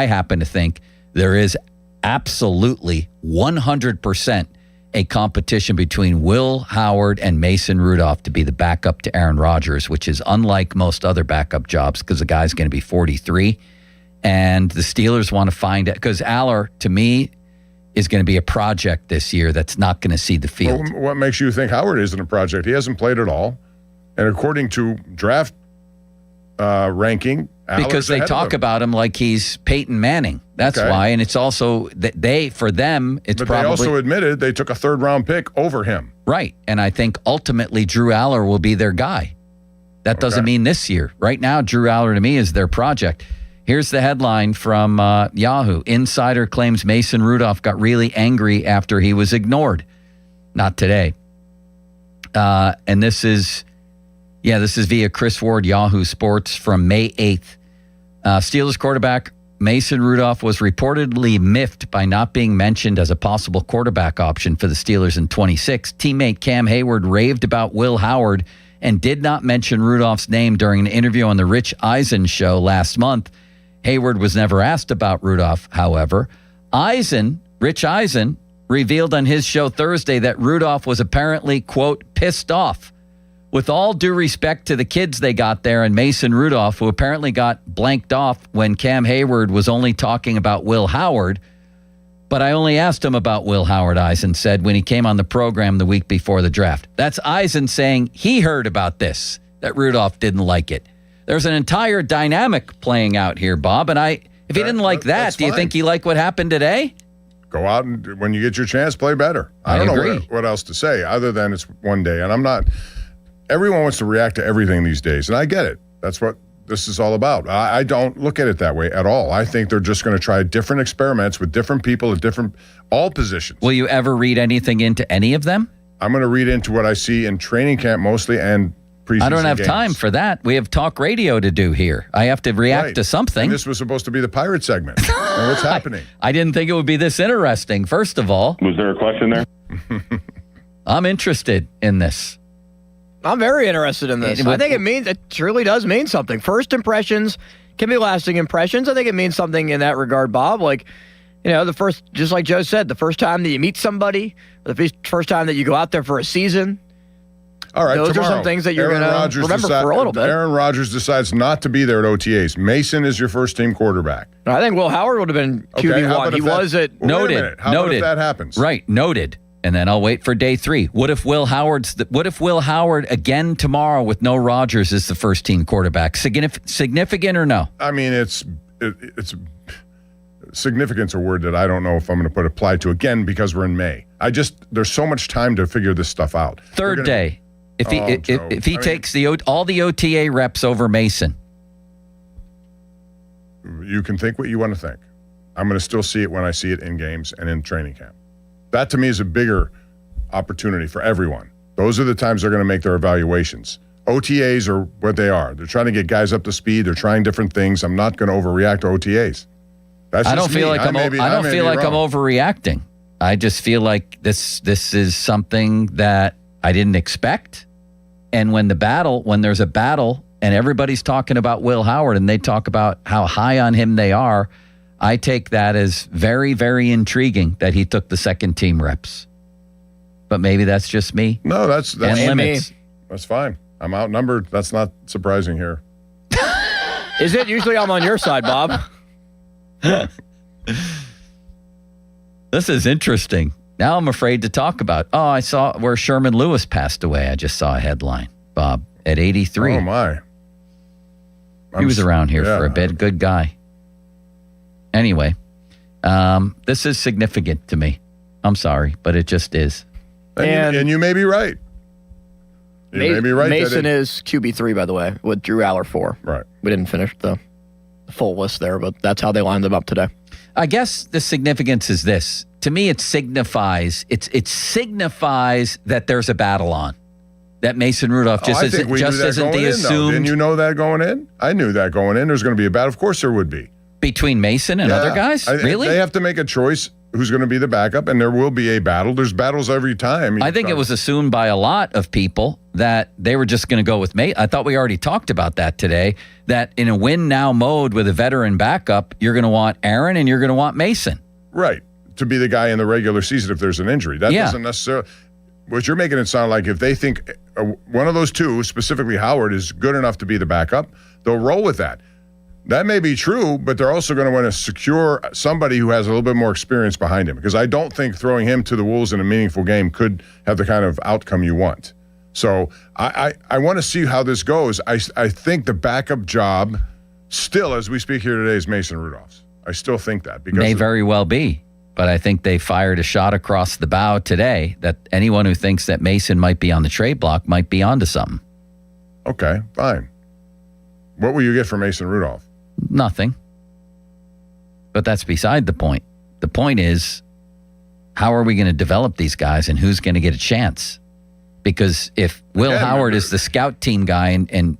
happen to think there is absolutely 100% a competition between Will Howard and Mason Rudolph to be the backup to Aaron Rodgers, which is unlike most other backup jobs because the guy's going to be 43. And the Steelers want to find it because Aller, to me, is going to be a project this year that's not going to see the field. Well, what makes you think Howard isn't a project? He hasn't played at all. And according to draft ranking, because they talk about him like he's Peyton Manning. That's why. And it's also that they also admitted they took a third-round pick over him. Right. And I think ultimately Drew Aller will be their guy. That doesn't mean this year. Right now, Drew Aller to me is their project. Here's the headline from Yahoo. Insider claims Mason Rudolph got really angry after he was ignored. Not today. And this is via Chris Ward, Yahoo Sports from May 8th. Steelers quarterback Mason Rudolph was reportedly miffed by not being mentioned as a possible quarterback option for the Steelers in 26. Teammate Cam Hayward raved about Will Howard and did not mention Rudolph's name during an interview on the Rich Eisen show last month. Hayward was never asked about Rudolph, however. Rich Eisen, revealed on his show Thursday that Rudolph was apparently, quote, pissed off. With all due respect to the kids they got there and Mason Rudolph, who apparently got blanked off when Cam Hayward was only talking about Will Howard. But I only asked him about Will Howard, Eisen said, when he came on the program the week before the draft. That's Eisen saying he heard about this, that Rudolph didn't like it. There's an entire dynamic playing out here, Bob. And if he didn't like that, do you think he liked what happened today? Go out and when you get your chance, play better. I don't know what else to say other than it's one day. And everyone wants to react to everything these days. And I get it. That's what this is all about. I don't look at it that way at all. I think they're just going to try different experiments with different people at all positions. Will you ever read anything into any of them? I'm going to read into what I see in training camp mostly and preseason I don't have games. time for that. We have talk radio to do here. I have to react to something. And this was supposed to be the Pirate segment. And what's happening? I didn't think it would be this interesting, first of all. Was there a question there? I'm interested in this. I'm very interested in this. I think it truly does mean something. First impressions can be lasting impressions. I think it means something in that regard, Bob. Like, just like Joe said, the first time that you meet somebody, or the first time that you go out there for a season. All right, those tomorrow, are some things that you're going to remember for a little bit. Aaron Rodgers decides not to be there at OTAs. Mason is your first-team quarterback. I think Will Howard would have been QB1. He was at... Noted. How about if that happens? Right, noted. And then I'll wait for day 3. What if Will Howard again tomorrow with no Rodgers is the first-team quarterback? Significant or no? I mean, it's significance a word that I don't know if I'm going to apply to again because we're in May. There's so much time to figure this stuff out. Third day. If he takes all the OTA reps over Mason. You can think what you want to think. I'm going to still see it when I see it in games and in training camp. That to me is a bigger opportunity for everyone. Those are the times they're going to make their evaluations. OTAs are what they are. They're trying to get guys up to speed. They're trying different things. I'm not going to overreact to OTAs. I don't feel like I'm overreacting. I just feel like this is something that I didn't expect. And when there's a battle and everybody's talking about Will Howard and they talk about how high on him they are, I take that as very, very intriguing that he took the second team reps. But maybe that's just me. No, that's limits. Me. That's fine. I'm outnumbered. That's not surprising here. Is it? Usually I'm on your side, Bob. This is interesting. Now I'm afraid to talk about. Oh, I saw where Sherman Lewis passed away. I just saw a headline, Bob, at 83. Oh, my. He was around here for a bit. Good guy. Anyway, this is significant to me. I'm sorry, but it just is. And you may be right. You may be right. Mason is QB3, by the way, with Drew Aller 4. Right. We didn't finish the full list there, but that's how they lined them up today. I guess the significance is this. To me, it signifies that there's a battle on. That Mason Rudolph isn't the assumed. Didn't you know that going in? I knew that going in. There's going to be a battle. Of course there would be. Between Mason and other guys? Really? They have to make a choice who's going to be the backup, and there will be a battle. There's battles every time. I think it was assumed by a lot of people that they were just going to go with Mason. I thought we already talked about that today, that in a win-now mode with a veteran backup, you're going to want Aaron and you're going to want Mason. Right. To be the guy in the regular season if there's an injury. That doesn't necessarily... What you're making it sound like if they think one of those two, specifically Howard, is good enough to be the backup, they'll roll with that. That may be true, but they're also going to want to secure somebody who has a little bit more experience behind him, because I don't think throwing him to the Wolves in a meaningful game could have the kind of outcome you want. So I want to see how this goes. I think the backup job still, as we speak here today, is Mason Rudolph's. I still think that. Because may very well be. But I think they fired a shot across the bow today that anyone who thinks that Mason might be on the trade block might be onto something. Okay, fine. What will you get for Mason Rudolph? Nothing. But that's beside the point. The point is, how are we going to develop these guys and who's going to get a chance? Because if Will Howard is the scout team guy and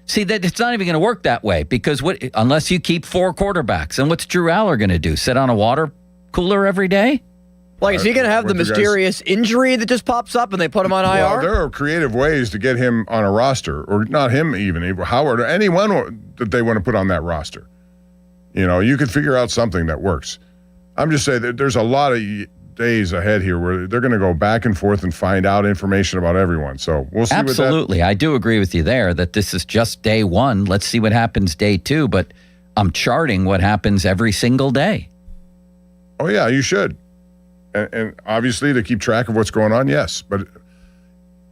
see that it's not even going to work that way, because unless you keep 4 quarterbacks, and what's Drew Aller going to do? Sit on a water cooler every day? Like, is he going to have the mysterious injury that just pops up and they put him on IR? Well, there are creative ways to get him on a roster, or not him even, Howard, or anyone that they want to put on that roster. You could figure out something that works. I'm just saying that there's a lot of days ahead here where they're going to go back and forth and find out information about everyone. So we'll see. Absolutely. I do agree with you there that this is just day one. Let's see what happens day two, but I'm charting what happens every single day. Oh, yeah, you should. And obviously to keep track of what's going on, yes. But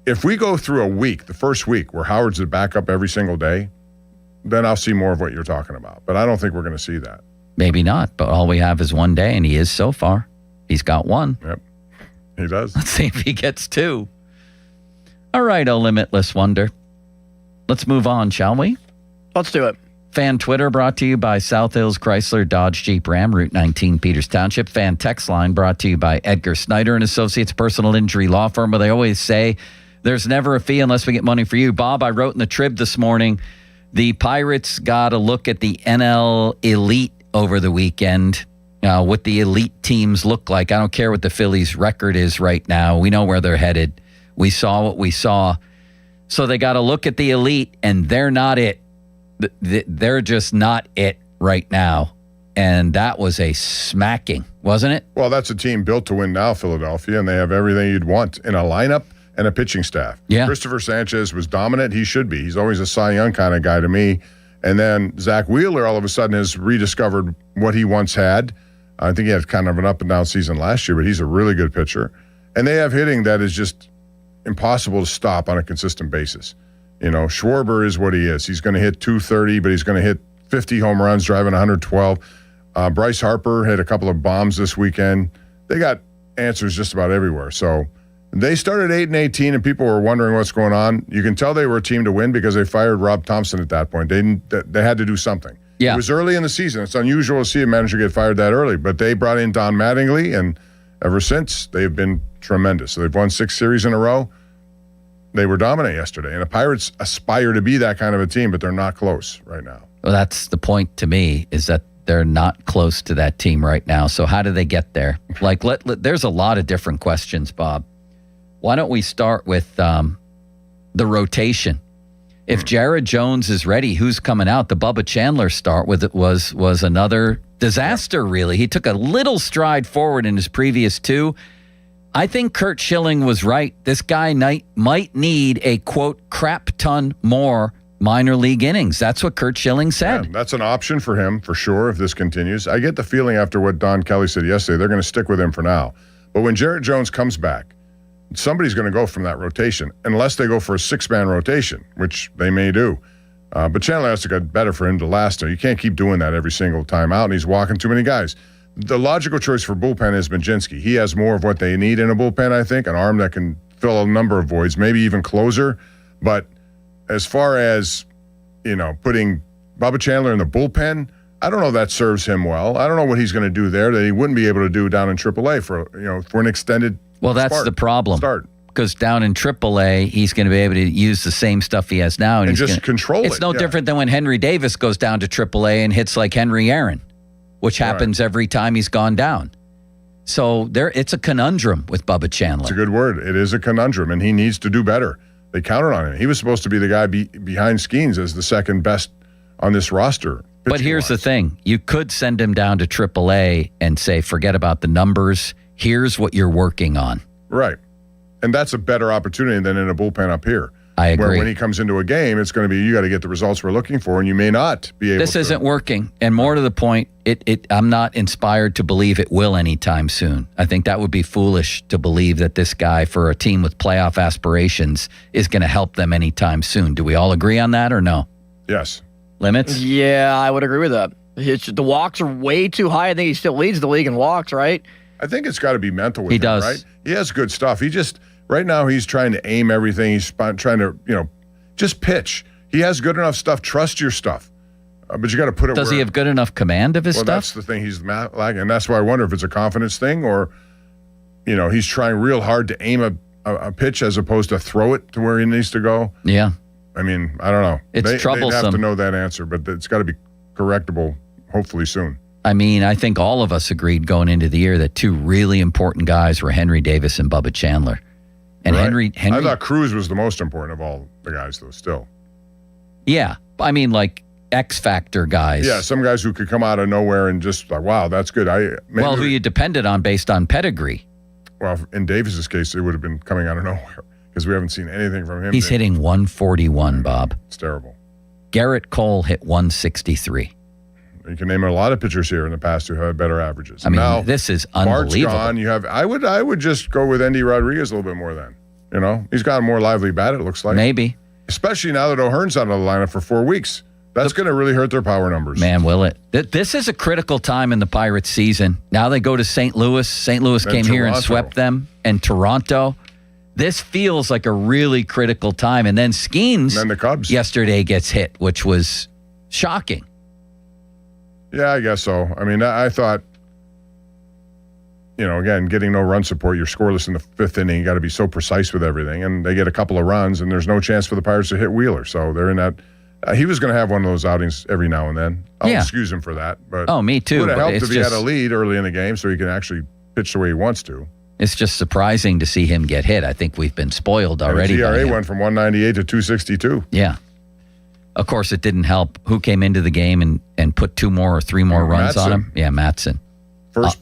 if we go through a week, the first week, where Howard's the backup every single day, then I'll see more of what you're talking about. But I don't think we're going to see that. Maybe not, but all we have is one day, and he is so far. He's got one. Yep, he does. Let's see if he gets two. All right, oh limitless wonder. Let's move on, shall we? Let's do it. Fan Twitter brought to you by South Hills Chrysler Dodge Jeep Ram, Route 19, Peters Township. Fan Text Line brought to you by Edgar Snyder and Associates Personal Injury Law Firm, where they always say there's never a fee unless we get money for you. Bob, I wrote in the Trib this morning, the Pirates got a look at the NL Elite over the weekend. What the elite teams look like. I don't care what the Phillies' record is right now. We know where they're headed. We saw what we saw. So they got to look at the elite, and they're not it. They're just not it right now. And that was a smacking, wasn't it? Well, that's a team built to win now, Philadelphia, and they have everything you'd want in a lineup and a pitching staff. Yeah. Christopher Sanchez was dominant. He should be. He's always a Cy Young kind of guy to me. And then Zach Wheeler all of a sudden has rediscovered what he once had. I think he had kind of an up and down season last year, but he's a really good pitcher. And they have hitting that is just impossible to stop on a consistent basis. Schwarber is what he is. He's going to hit 230, but he's going to hit 50 home runs, driving 112. Bryce Harper hit a couple of bombs this weekend. They got answers just about everywhere. So they started 8-18, and people were wondering what's going on. You can tell they were a team to win because they fired Rob Thompson at that point. They had to do something. Yeah. It was early in the season. It's unusual to see a manager get fired that early, but they brought in Don Mattingly, and ever since, they've been tremendous. So they've won 6 series in a row. They were dominant yesterday, and the Pirates aspire to be that kind of a team, but they're not close right now. Well, that's the point to me, is that they're not close to that team right now. So how do they get there? There's a lot of different questions, Bob. Why don't we start with the rotation? If Jared Jones is ready, who's coming out? The Bubba Chandler start with it was another disaster, really. He took a little stride forward in his previous 2. I think Curt Schilling was right. This guy might need a, quote, crap ton more minor league innings. That's what Curt Schilling said. Yeah, that's an option for him, for sure, if this continues. I get the feeling after what Don Kelly said yesterday, they're going to stick with him for now. But when Jared Jones comes back, somebody's going to go from that rotation, unless they go for a 6-man rotation, which they may do. But Chandler has to get better for him to last. You can't keep doing that every single time out, and he's walking too many guys. The logical choice for bullpen is Majinski. He has more of what they need in a bullpen, I think, an arm that can fill a number of voids, maybe even closer. But as far as, putting Bubba Chandler in the bullpen, I don't know if that serves him well. I don't know what he's going to do there that he wouldn't be able to do down in AAA for an extended Well, that's the problem. Start. Because down in AAA, he's going to be able to use the same stuff he has now. And just control it. It's no different than when Henry Davis goes down to AAA and hits like Henry Aaron, which happens every time he's gone down. So it's a conundrum with Bubba Chandler. It's a good word. It is a conundrum, and he needs to do better. They counted on him. He was supposed to be the guy behind Skeens as the second best on this roster. But here's the thing. You could send him down to AAA and say, forget about the numbers. Here's what you're working on. Right. And that's a better opportunity than in a bullpen up here. I agree. Where when he comes into a game, it's going to be, you got to get the results we're looking for, and you may not be able to. This isn't working. And more to the point, I'm not inspired to believe it will anytime soon. I think that would be foolish to believe that this guy, for a team with playoff aspirations, is going to help them anytime soon. Do we all agree on that or no? Yes. Limits? Yeah, I would agree with that. The walks are way too high. I think he still leads the league in walks, right? I think it's got to be mental with he him, does. Right? He has good stuff. Right now, he's trying to aim everything. He's trying to, just pitch. He has good enough stuff. Trust your stuff. But you got to put it Does he have good enough command of his stuff? Well, that's the thing. He's lacking. And that's why I wonder if it's a confidence thing or, he's trying real hard to aim a pitch as opposed to throw it to where he needs to go. Yeah. I mean, I don't know. It's troublesome. They'd have to know that answer, but it's got to be correctable hopefully soon. I mean, I think all of us agreed going into the year that 2 really important guys were Henry Davis and Bubba Chandler. And right. Henry I thought Cruz was the most important of all the guys, though, still. Yeah. I mean, like, X factor guys. Yeah, some guys who could come out of nowhere and just like, wow, that's good. Who you depended on based on pedigree. Well, in Davis's case, it would have been coming out of nowhere because we haven't seen anything from him. He's hitting 141, Bob. It's terrible. Garrett Cole hit 163. You can name a lot of pitchers here in the past who have better averages. I mean, now, this is Mart's unbelievable. gone. You have. I would just go with Endy Rodriguez a little bit more then. You know, he's got a more lively bat, it looks like. Maybe. Especially now that O'Hearn's out of the lineup for 4 weeks. That's going to really hurt their power numbers. Man, will it? This is a critical time in the Pirates season. Now they go to St. Louis. St. Louis came here and swept them. And Toronto. This feels like a really critical time. And then Skeens and then the Cubs yesterday gets hit, which was shocking. Yeah, I guess so. I mean, I thought, again, getting no run support, you're scoreless in the fifth inning. You got to be so precise with everything. And they get a couple of runs, and there's no chance for the Pirates to hit Wheeler. So they're in that. He was going to have one of those outings every now and then. I'll excuse him for that. But me too. It would have but helped if he had a lead early in the game so he can actually pitch the way he wants to. It's just surprising to see him get hit. I think we've been spoiled already. And his ERA went from 198 to 262. Yeah. Of course, it didn't help. Who came into the game and put 2 more or 3 more runs on him? Yeah, Matson.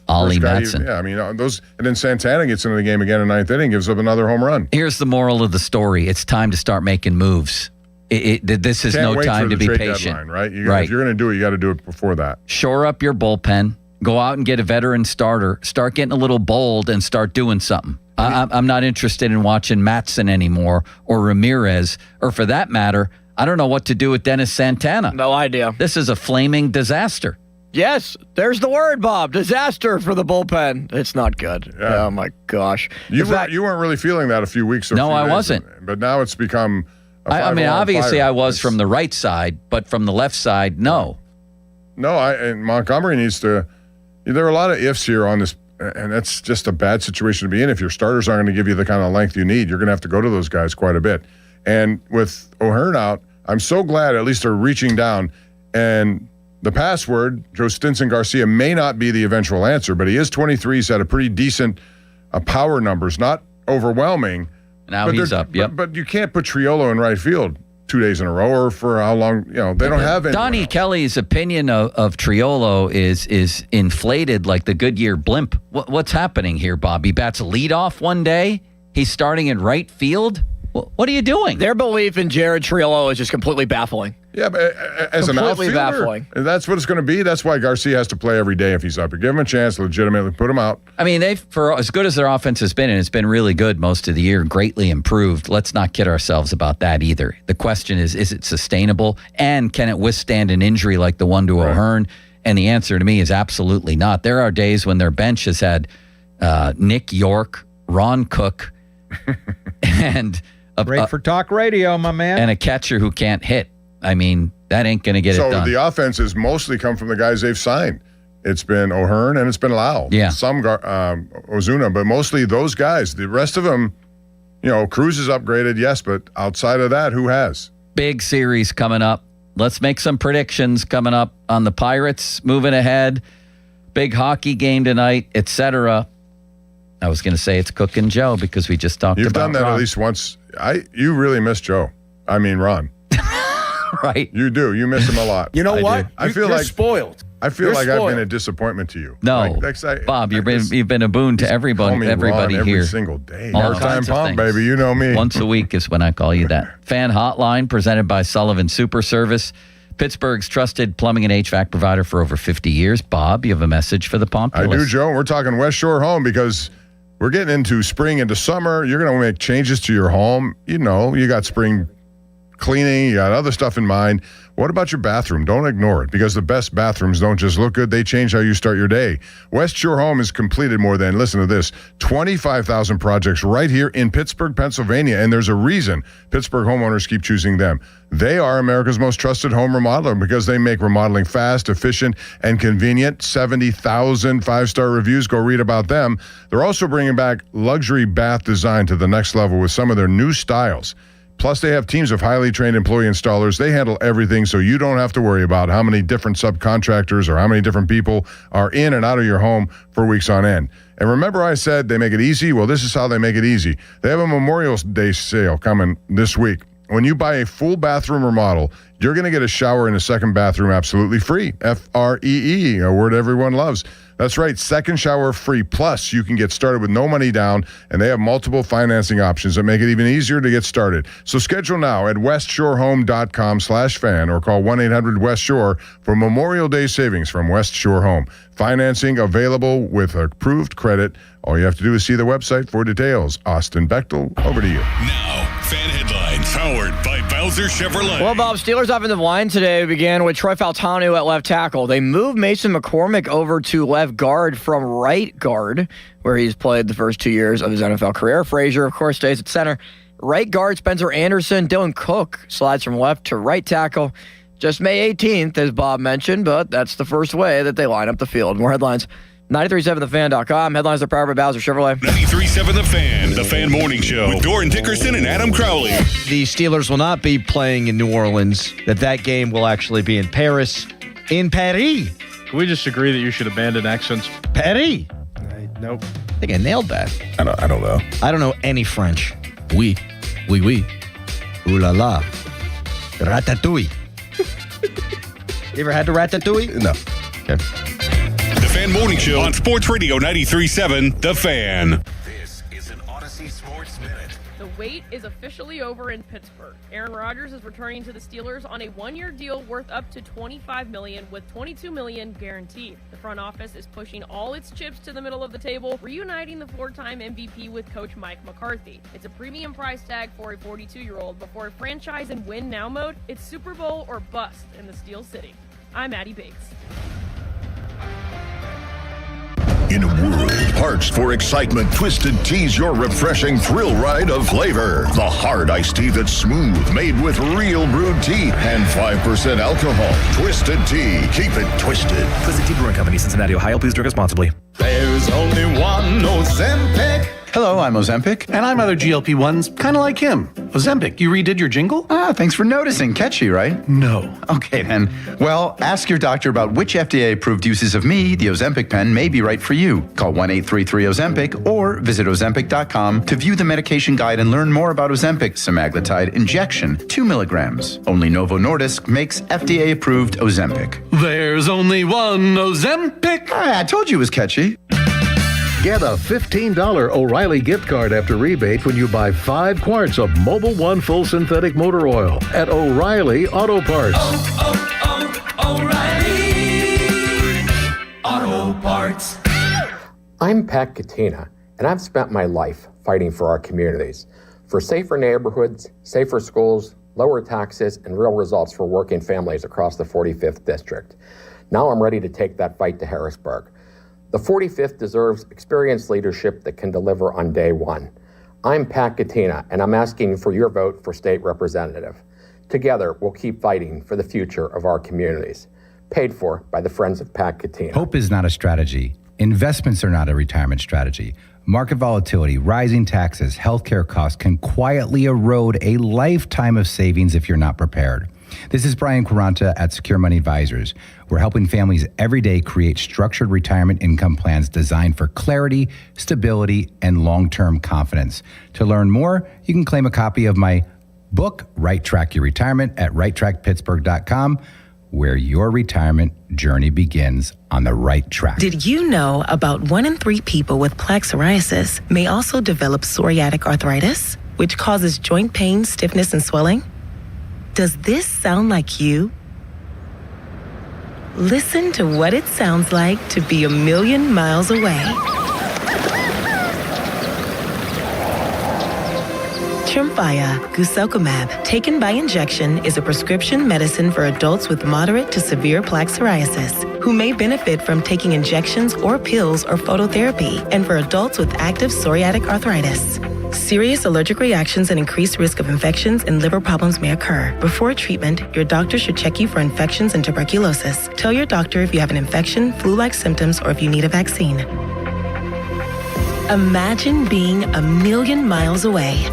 Ollie Matson. I mean, those. And then Santana gets into the game again in the 9th inning, gives up another home run. Here's the moral of the story. It's time to start making moves. This is no time to be patient. Deadline, right? If you're going to do it, you got to do it before that. Shore up your bullpen. Go out and get a veteran starter. Start getting a little bold and start doing something. I'm not interested in watching Matson anymore or Ramirez, or for that matter, I don't know what to do with Dennis Santana. No idea. This is a flaming disaster. Yes, there's the word, Bob. Disaster for the bullpen. It's not good. Yeah. Oh, my gosh. You weren't really feeling that a few weeks ago. No, I wasn't. But now it's become I mean, obviously I was from the right side, but from the left side, no. No, and Montgomery needs to. There are a lot of ifs here on this, and that's just a bad situation to be in. If your starters aren't going to give you the kind of length you need, you're going to have to go to those guys quite a bit. And with O'Hearn out, I'm so glad at least they're reaching down. And the password, Joe Stinson Garcia, may not be the eventual answer, but he is 23. He's had a pretty decent power numbers, not overwhelming. Now he's up, yep. But you can't put Triolo in right field 2 days in a row or for how long, they don't have any. Donnie Kelly's opinion of Triolo is inflated like the Goodyear blimp. What's happening here, Bob? He bats leadoff one day. He's starting in right field. What are you doing? Their belief in Jared Triolo is just completely baffling. Yeah, but as an outfielder, baffling. That's what it's going to be. That's why Garcia has to play every day if he's up. You give him a chance, legitimately put him out. I mean, for as good as their offense has been, and it's been really good most of the year, greatly improved. Let's not kid ourselves about that either. The question is it sustainable? And can it withstand an injury like the one to O'Hearn? And the answer to me is absolutely not. There are days when their bench has had Nick York, Ron Cook, and great for talk radio, my man. And a catcher who can't hit. I mean, that ain't going to get it done. So the offense has mostly come from the guys they've signed. It's been O'Hearn and it's been Lau. Yeah. Some Ozuna, but mostly those guys. The rest of them, Cruz is upgraded, yes, but outside of that, who has? Big series coming up. Let's make some predictions coming up on the Pirates. Moving ahead. Big hockey game tonight, etc. I was going to say it's Cook and Joe because we just talked about You've done that Ron. at least once. You really miss Joe. I mean, Ron. Right. You do. You miss him a lot. You know what? You're spoiled. I feel like I've been a disappointment to you. No, Bob, you've been a boon to everybody Ron here. every single day. All Part-time kinds of pump, things. baby. You know me. Once a week is when I call you that. Fan Hotline presented by Sullivan Super Service, Pittsburgh's trusted plumbing and HVAC provider for over 50 years. Bob, you have a message for the populace. I do, Joe. We're talking West Shore Home because we're getting into spring into summer. You're going to make changes to your home. You got spring cleaning. You got other stuff in mind. What about your bathroom? Don't ignore it because the best bathrooms don't just look good. They change how you start your day. West Shore Home has completed more than, listen to this, 25,000 projects right here in Pittsburgh, Pennsylvania. And there's a reason Pittsburgh homeowners keep choosing them. They are America's most trusted home remodeler because they make remodeling fast, efficient, and convenient. 70,000 five-star reviews. Go read about them. They're also bringing back luxury bath design to the next level with some of their new styles. Plus, they have teams of highly trained employee installers. They handle everything, so you don't have to worry about how many different subcontractors or how many different people are in and out of your home for weeks on end. And remember I said they make it easy? Well, this is how they make it easy. They have a Memorial Day sale coming this week. When you buy a full bathroom remodel, you're going to get a shower in a second bathroom absolutely free. Free, a word everyone loves. That's right, second shower free. Plus, you can get started with no money down, and they have multiple financing options that make it even easier to get started. So schedule now at westshorehome.com/fan or call 1-800-WEST-SHORE for Memorial Day savings from West Shore Home. Financing available with approved credit. All you have to do is see the website for details. Austin Bechtel, over to you. Now, fan headlines powered by Bowser Chevrolet. Well, Bob, Steelers offensive line today began with Troy Faltanu at left tackle. They moved Mason McCormick over to left guard from right guard, where he's played the first 2 years of his NFL career. Frazier, of course, stays at center. Right guard, Spencer Anderson. Dylan Cook slides from left to right tackle. Just May 18th, as Bob mentioned, but that's the first way that they line up the field. More headlines. 937thefan.com. Headlines are powered by Bowser Chevrolet. 93.7 The Fan. The Fan Morning Show with Doran Dickerson and Adam Crowley. The Steelers will not be playing in New Orleans. That game will actually be in Paris. In Paris. Can we just agree that you should abandon accents? Paris. Nope. I think I nailed that. I don't know. I don't know any French. Oui. Ooh la la. Ratatouille. You ever had the ratatouille? No. Okay. The Fan Morning Show on Sports Radio 93.7 The Fan. This is an Odyssey Sports Minute. The wait is officially over in Pittsburgh. Aaron Rodgers is returning to the Steelers on a one-year deal worth up to $25 million with $22 million guaranteed. The front office is pushing all its chips to the middle of the table, reuniting the four-time MVP with coach Mike McCarthy. It's a premium price tag for a 42-year-old, but for a franchise in win-now mode, it's Super Bowl or bust in the Steel City. I'm Addie Bates. In a world parched for excitement, Twisted Tea's your refreshing thrill ride of flavor. The hard iced tea that's smooth, made with real brewed tea and 5% alcohol. Twisted Tea. Keep it twisted. Twisted Tea Brewing Company, Cincinnati, Ohio. Please drink responsibly. There's only one Ozempic. Hello, I'm Ozempic. And I'm other GLP-1s, kind of like him. Ozempic, you redid your jingle? Thanks for noticing. Catchy, right? No. Okay, then. Well, ask your doctor about which FDA-approved uses of me, the Ozempic pen, may be right for you. Call 1-833-OZEMPIC or visit Ozempic.com to view the medication guide and learn more about Ozempic semaglutide injection, 2 milligrams. Only Novo Nordisk makes FDA-approved Ozempic. There's only one Ozempic. I told you it was catchy. Get a $15 O'Reilly gift card after rebate when you buy 5 quarts of Mobil 1 Full Synthetic Motor Oil at O'Reilly Auto Parts. O'Reilly Auto Parts. I'm Pat Katina, and I've spent my life fighting for our communities, for safer neighborhoods, safer schools, lower taxes, and real results for working families across the 45th District. Now I'm ready to take that fight to Harrisburg. The 45th deserves experienced leadership that can deliver on day one. I'm Pat Katina, and I'm asking for your vote for state representative. Together, we'll keep fighting for the future of our communities. Paid for by the Friends of Pat Katina. Hope is not a strategy. Investments are not a retirement strategy. Market volatility, rising taxes, healthcare costs can quietly erode a lifetime of savings if you're not prepared. This is Brian Quaranta at Secure Money Advisors. We're helping families every day create structured retirement income plans designed for clarity, stability, and long-term confidence. To learn more, you can claim a copy of my book, Right Track Your Retirement, at righttrackpittsburgh.com, where your retirement journey begins on the right track. Did you know about 1 in 3 people with plaque psoriasis may also develop psoriatic arthritis, which causes joint pain, stiffness, and swelling? Does this sound like you? Listen to what it sounds like to be 1,000,000 miles away. Tremfya guselkumab, taken by injection, is a prescription medicine for adults with moderate to severe plaque psoriasis who may benefit from taking injections or pills or phototherapy, and for adults with active psoriatic arthritis. Serious allergic reactions and increased risk of infections and liver problems may occur. Before treatment, your doctor should check you for infections and tuberculosis. Tell your doctor if you have an infection, flu-like symptoms, or if you need a vaccine. Imagine being 1,000,000 miles away.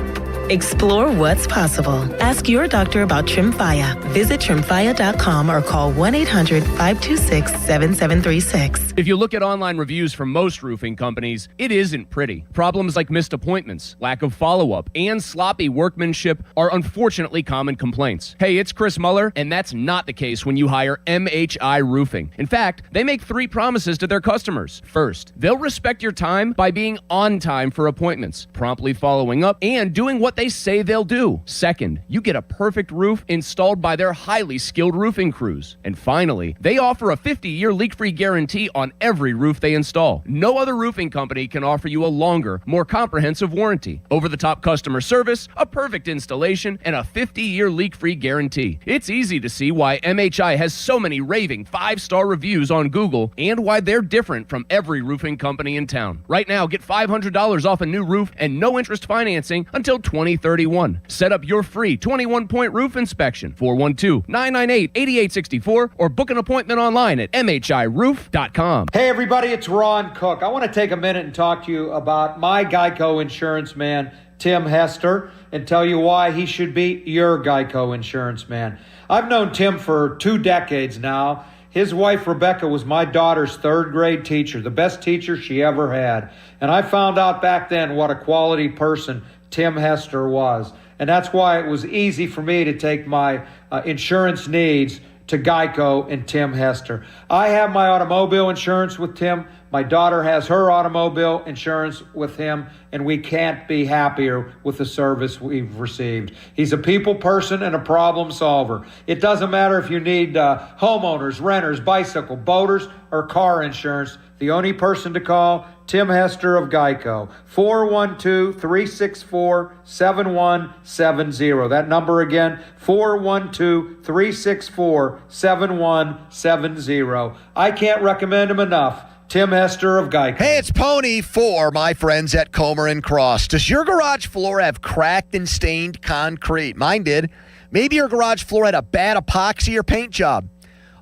Explore what's possible. Ask your doctor about Trimfaya. Visit trimfaya.com or call 1-800-526-7736. If you look at online reviews from most roofing companies, it isn't pretty. Problems like missed appointments, lack of follow-up, and sloppy workmanship are unfortunately common complaints. Hey, it's Chris Muller, and that's not the case when you hire MHI Roofing. In fact, they make 3 promises to their customers. First, they'll respect your time by being on time for appointments, promptly following up, and doing what they say they'll do. Second, you get a perfect roof installed by their highly skilled roofing crews. And finally, they offer a 50-year leak-free guarantee on every roof they install. No other roofing company can offer you a longer, more comprehensive warranty, over-the-top customer service, a perfect installation, and a 50-year leak-free guarantee. It's easy to see why MHI has so many raving 5-star reviews on Google and why they're different from every roofing company in town. Right now, get $500 off a new roof and no interest financing until 2031. Set up your free 21-point roof inspection, 412-998-8864, or book an appointment online at mhiroof.com. Hey everybody, it's Ron Cook. I want to take a minute and talk to you about my Geico insurance man, Tim Hester, and tell you why he should be your Geico insurance man. I've known Tim for 2 decades now. His wife, Rebecca, was my daughter's 3rd grade teacher, the best teacher she ever had. And I found out back then what a quality person Tim Hester was. And that's why it was easy for me to take my insurance needs to Geico and Tim Hester. I have my automobile insurance with Tim. My daughter has her automobile insurance with him, and we can't be happier with the service we've received. He's a people person and a problem solver. It doesn't matter if you need homeowners, renters, bicycle, boaters, or car insurance. The only person to call, Tim Hester of Geico, 412-364-7170. That number again, 412-364-7170. I can't recommend him enough. Tim Hester of Geico. Hey, it's Pony for my friends at Comer & Cross. Does your garage floor have cracked and stained concrete? Mine did. Maybe your garage floor had a bad epoxy or paint job.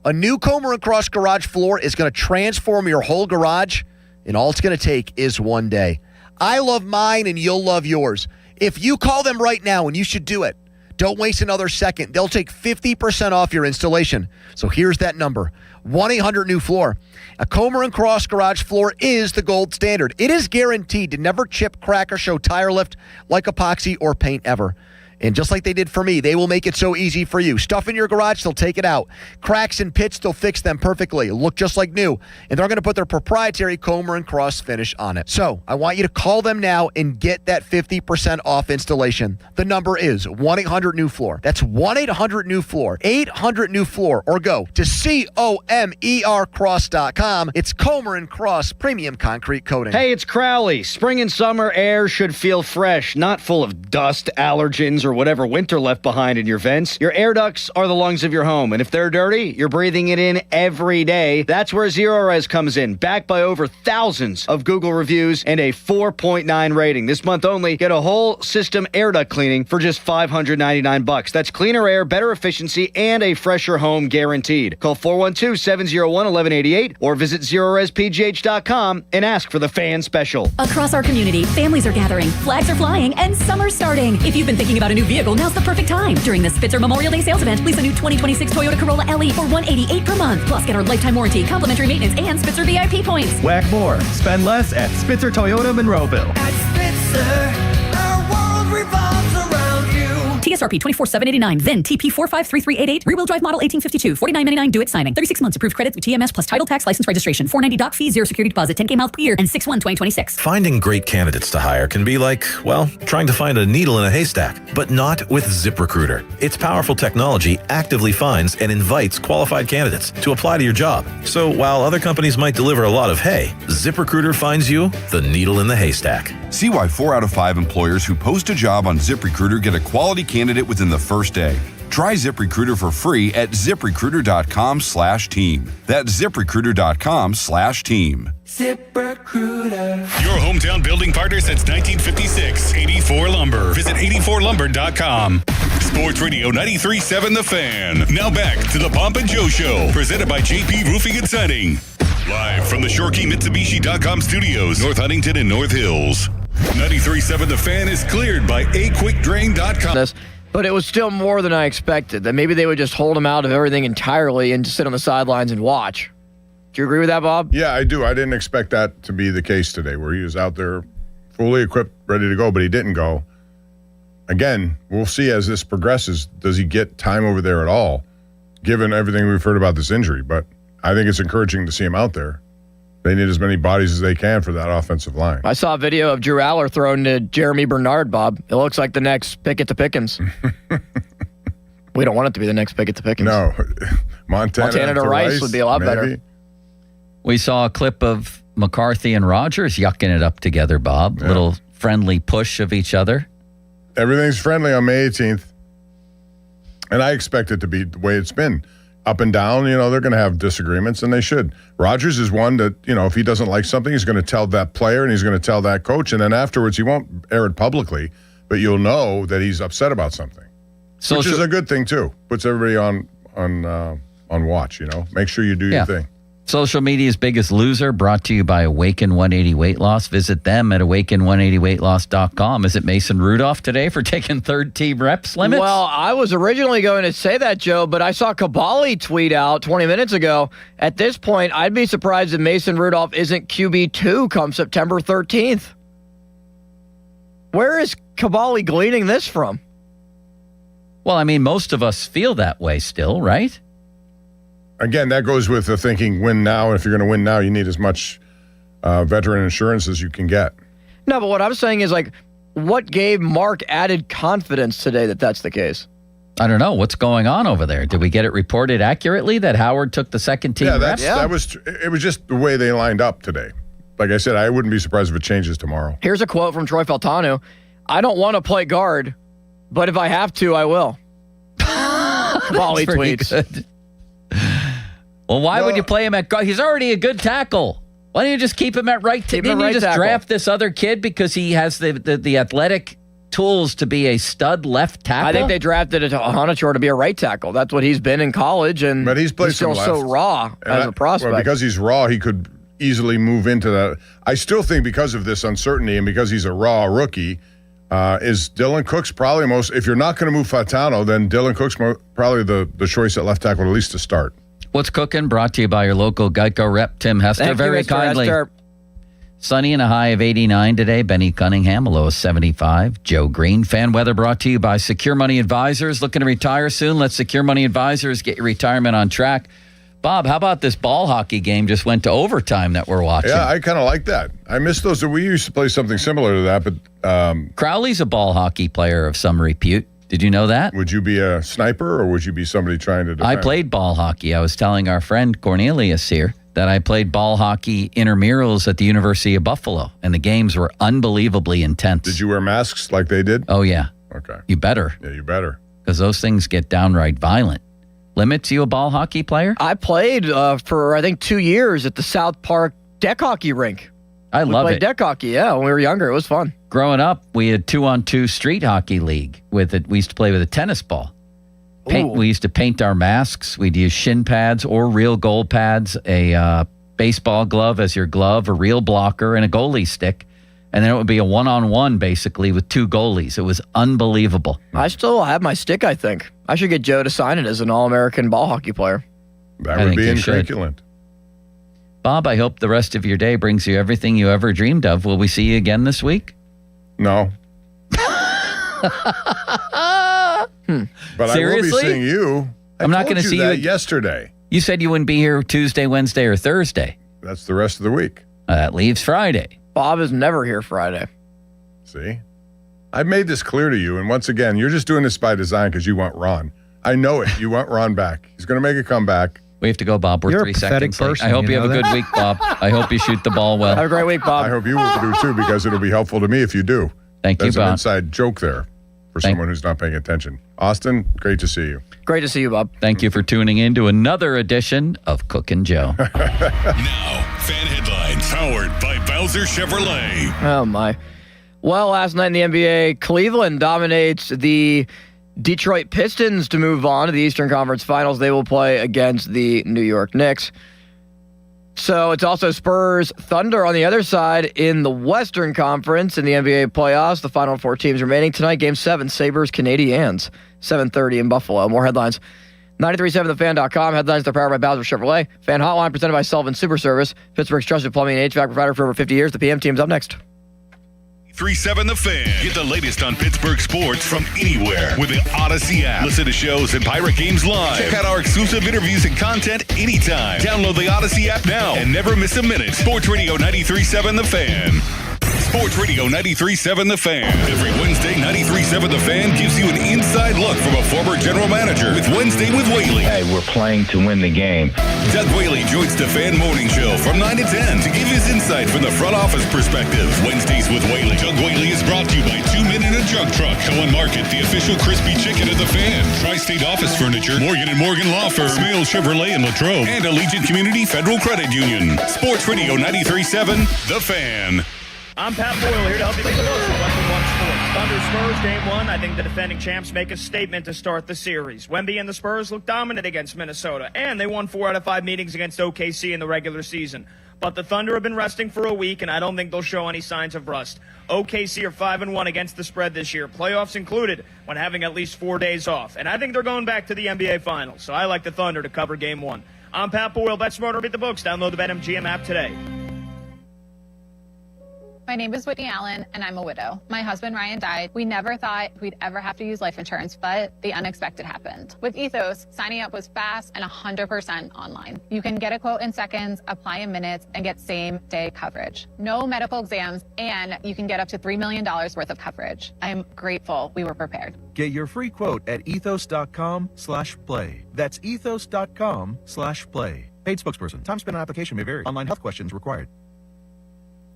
A new Comer & Cross garage floor is going to transform your whole garage, and all it's going to take is one day. I love mine, and you'll love yours. If you call them right now, and you should do it, don't waste another second. They'll take 50% off your installation. So here's that number, 1-800-NEW-FLOOR. A Comer & Cross garage floor is the gold standard. It is guaranteed to never chip, crack, or show tire lift like epoxy or paint ever. And just like they did for me, they will make it so easy for you. Stuff in your garage, they'll take it out. Cracks and pits, they'll fix them perfectly. Look just like new. And they're going to put their proprietary Comer & Cross finish on it. So I want you to call them now and get that 50% off installation. The number is 1-800-NEW-FLOOR. That's 1-800-NEW-FLOOR. 800-NEW-FLOOR. Or go to COMERcross.com. It's Comer & Cross Premium Concrete Coating. Hey, it's Crowley. Spring and summer air should feel fresh, not full of dust, allergens, or whatever winter left behind in your vents. Your air ducts are the lungs of your home, and if they're dirty, you're breathing it in every day. That's where Zerorez comes in, backed by over thousands of Google reviews and a 4.9 rating. This month only, get a whole system air duct cleaning for just $599. That's cleaner air, better efficiency, and a fresher home guaranteed. Call 412-701-1188 or visit ZerorezPGH.com and ask for the fan special. Across our community, families are gathering, flags are flying, and summer's starting. If you've been thinking about a new vehicle, now's the perfect time. During the Spitzer Memorial Day sales event, lease a new 2026 Toyota Corolla LE for $188 per month. Plus, get our lifetime warranty, complimentary maintenance, and Spitzer VIP points. Whack more. Spend less at Spitzer Toyota Monroeville. At Spitzer, our world revolves around you. TSRP 24,789, then TP 453388, rear-wheel drive model 1852, $49.99 due at signing. 36 months approved credit with TMS plus title tax license registration. $490 doc fee, 0 security deposit, 10K miles per year, and 6/1/2026. Finding great candidates to hire can be like, well, trying to find a needle in a haystack, but not with ZipRecruiter. Its powerful technology actively finds and invites qualified candidates to apply to your job. So while other companies might deliver a lot of hay, ZipRecruiter finds you the needle in the haystack. See why 4 out of 5 employers who post a job on ZipRecruiter get a quality candidate within the first day. Try ZipRecruiter for free at ZipRecruiter.com/team. That's ZipRecruiter.com/team. ZipRecruiter. Your hometown building partner since 1956. 84 Lumber. Visit 84lumber.com. Sports Radio 93.7 The Fan. Now back to the Pomp and Joe Show. Presented by JP Roofing and Siding. Live from the ShoreKeyMitsubishi.com studios, North Huntington and North Hills. 93.7 The Fan is cleared by aquickdrain.com. But it was still more than I expected, that maybe they would just hold him out of everything entirely and just sit on the sidelines and watch. Do you agree with that, Bob? Yeah, I do. I didn't expect that to be the case today, where he was out there fully equipped, ready to go, but he didn't go. Again, we'll see as this progresses. Does he get time over there at all, given everything we've heard about this injury? But I think it's encouraging to see him out there. They need as many bodies as they can for that offensive line. I saw a video of Drew Aller throwing to Jeremy Bernard, Bob. It looks like the next Pickett to Pickens. We don't want it to be the next Pickett to Pickens. No. Montana to Rice would be a lot better. We saw a clip of McCarthy and Rodgers yucking it up together, Bob. Yeah. Little friendly push of each other. Everything's friendly on May 18th. And I expect it to be the way it's been. Up and down, they're going to have disagreements, and they should. Rodgers is one that, if he doesn't like something, he's going to tell that player and he's going to tell that coach, and then afterwards he won't air it publicly, but you'll know that he's upset about something, which is a good thing too. Puts everybody on watch. Make sure you do your thing. Social media's biggest loser, brought to you by Awaken 180 Weight Loss. Visit them at awaken180weightloss.com. Is it Mason Rudolph today for taking third team reps limits? Well, I was originally going to say that, Joe, but I saw Cavalli tweet out 20 minutes ago. At this point, I'd be surprised if Mason Rudolph isn't QB2 come September 13th. Where is Cavalli gleaning this from? Well, I mean, most of us feel that way still, right? Again, that goes with the thinking win now. If you're going to win now, you need as much veteran insurance as you can get. No, but what I'm saying is, what gave Mark added confidence today that that's the case? I don't know. What's going on over there? Did we get it reported accurately that Howard took the second team reps? That was it was just the way they lined up today. Like I said, I wouldn't be surprised if it changes tomorrow. Here's a quote from Troy Faltano. I don't want to play guard, but if I have to, I will. Cavalli tweets. Good. Well, why would you play him at guard? He's already a good tackle. Why don't you just keep him at right tackle? Didn't you just draft this other kid because he has the athletic tools to be a stud left tackle? I think they drafted Hanachor to be a right tackle. That's what he's been in college, but he's played still some so left. raw as a prospect. Well, because he's raw, he could easily move into that. I still think because of this uncertainty and because he's a raw rookie, is Dylan Cook's probably if you're not going to move Fatano, then Dylan Cook's probably the choice at left tackle, at least to start. What's cooking? Brought to you by your local Geico rep, Tim Hester. Thank very you, Mr. kindly. Hester. Sunny and a high of 89 today. Benny Cunningham, a low of 75. Joe Green. Fan weather brought to you by Secure Money Advisors. Looking to retire soon? Let Secure Money Advisors get your retirement on track. Bob, how about this ball hockey game just went to overtime that we're watching? Yeah, I kind of like that. I miss those. We used to play something similar to that, but Crowley's a ball hockey player of some repute. Did you know that? Would you be a sniper or would you be somebody trying to defend? I played ball hockey. I was telling our friend Cornelius here that I played ball hockey intramurals at the University of Buffalo, and the games were unbelievably intense. Did you wear masks like they did? Oh, yeah. Okay. You better. Yeah, you better. Because those things get downright violent. Limits, you a ball hockey player? I played for, I think, 2 years at the South Park deck hockey rink. I love it. We played deck hockey, when we were younger. It was fun. Growing up, we had 2-on-2 street hockey league with it. We used to play with a tennis ball. We used to paint our masks. We'd use shin pads or real goal pads, a baseball glove as your glove, a real blocker, and a goalie stick. And then it would be a one-on-one, basically, with two goalies. It was unbelievable. I still have my stick, I think. I should get Joe to sign it as an All-American ball hockey player. That would be incredible. Bob, I hope the rest of your day brings you everything you ever dreamed of. Will we see you again this week? No. But Seriously? I will be seeing you. I'm not going to see you yesterday. You said you wouldn't be here Tuesday, Wednesday, or Thursday. That's the rest of the week. That leaves Friday. Bob is never here Friday. See? I've made this clear to you, and once again, you're just doing this by design because you want Ron. I know it. You want Ron back. He's going to make a comeback. We have to go, Bob. We're You're 3 a pathetic seconds late. person, I hope you have a know good that? week, Bob. I hope you shoot the ball well. Have a great week, Bob. I hope you will do too, because it'll be helpful to me if you do. Thank you, That's an Bob. inside joke there for someone who's not paying attention. Austin, great to see you. Great to see you, Bob. Thank you for tuning in to another edition of Cook and Joe. Now, fan headlines powered by Bowser Chevrolet. Oh, my. Well, last night in the NBA, Cleveland dominates the Detroit Pistons to move on to the Eastern Conference Finals. They will play against the New York Knicks. So it's also Spurs Thunder on the other side in the Western Conference in the NBA playoffs. The final 4 teams remaining tonight. Game 7, Sabres, Canadiens, 7:30 in Buffalo. More headlines. 937thefan.com. Headlines are powered by Bowser Chevrolet. Fan Hotline presented by Sullivan Super Service. Pittsburgh's trusted plumbing and HVAC provider for over 50 years. The PM team's up next. 3-7 The Fan. Get the latest on Pittsburgh sports from anywhere with the Odyssey app. Listen to shows and Pirate Games live. Check out our exclusive interviews and content anytime. Download the Odyssey app now and never miss a minute. Sports Radio 93.7 The Fan. Sports Radio 93.7 The Fan. Every Wednesday, 93.7 The Fan gives you an inside look from a former general manager with Wednesday with Whaley. Hey, we're playing to win the game. Doug Whaley joins the Fan Morning Show from 9 to 10 to give his insight from the front office perspective. Wednesdays with Whaley. Doug Whaley is brought to you by 2 Men in a Jug Truck. Cohen Market, the official crispy chicken of the Fan. Tri-State Office Furniture, Morgan & Morgan Law Firm, Smale Chevrolet in Latrobe, and Allegiant Community Federal Credit Union. Sports Radio 93.7 The Fan. I'm Pat Boyle here to help you make the most of what you want sports. Thunder Spurs, Game 1. I think the defending champs make a statement to start the series. Wemby and the Spurs look dominant against Minnesota, and they won 4 out of 5 meetings against OKC in the regular season. But the Thunder have been resting for a week, and I don't think they'll show any signs of rust. OKC are 5-1 against the spread this year, playoffs included, when having at least 4 days off. And I think they're going back to the NBA Finals, so I like the Thunder to cover Game 1. I'm Pat Boyle. Bet smarter, beat the books. Download the BetMGM app today. My name is Whitney Allen, and I'm a widow. My husband, Ryan, died. We never thought we'd ever have to use life insurance, but the unexpected happened. With Ethos, signing up was fast and 100% online. You can get a quote in seconds, apply in minutes, and get same-day coverage. No medical exams, and you can get up to $3 million worth of coverage. I'm grateful we were prepared. Get your free quote at ethos.com/play. That's ethos.com/play. Paid spokesperson. Time spent on application may vary. Online health questions required.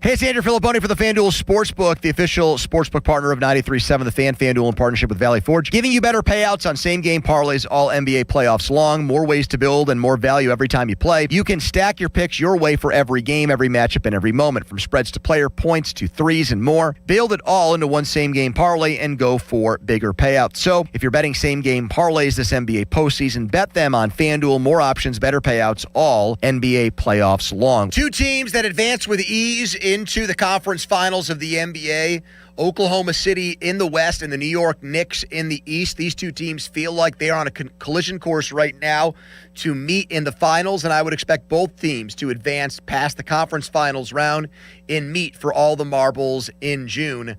Hey, it's Andrew Filipponi for the FanDuel Sportsbook, the official sportsbook partner of 93.7 The Fan. FanDuel in partnership with Valley Forge, giving you better payouts on same-game parlays all NBA playoffs long. More ways to build and more value every time you play. You can stack your picks your way for every game, every matchup, and every moment, from spreads to player points to threes and more. Build it all into one same-game parlay and go for bigger payouts. So if you're betting same-game parlays this NBA postseason, bet them on FanDuel. More options, better payouts all NBA playoffs long. 2 teams that advance with ease into the conference finals of the NBA. Oklahoma City in the West and the New York Knicks in the East. These 2 teams feel like they are on a collision course right now to meet in the finals, and I would expect both teams to advance past the conference finals round and meet for all the marbles in June.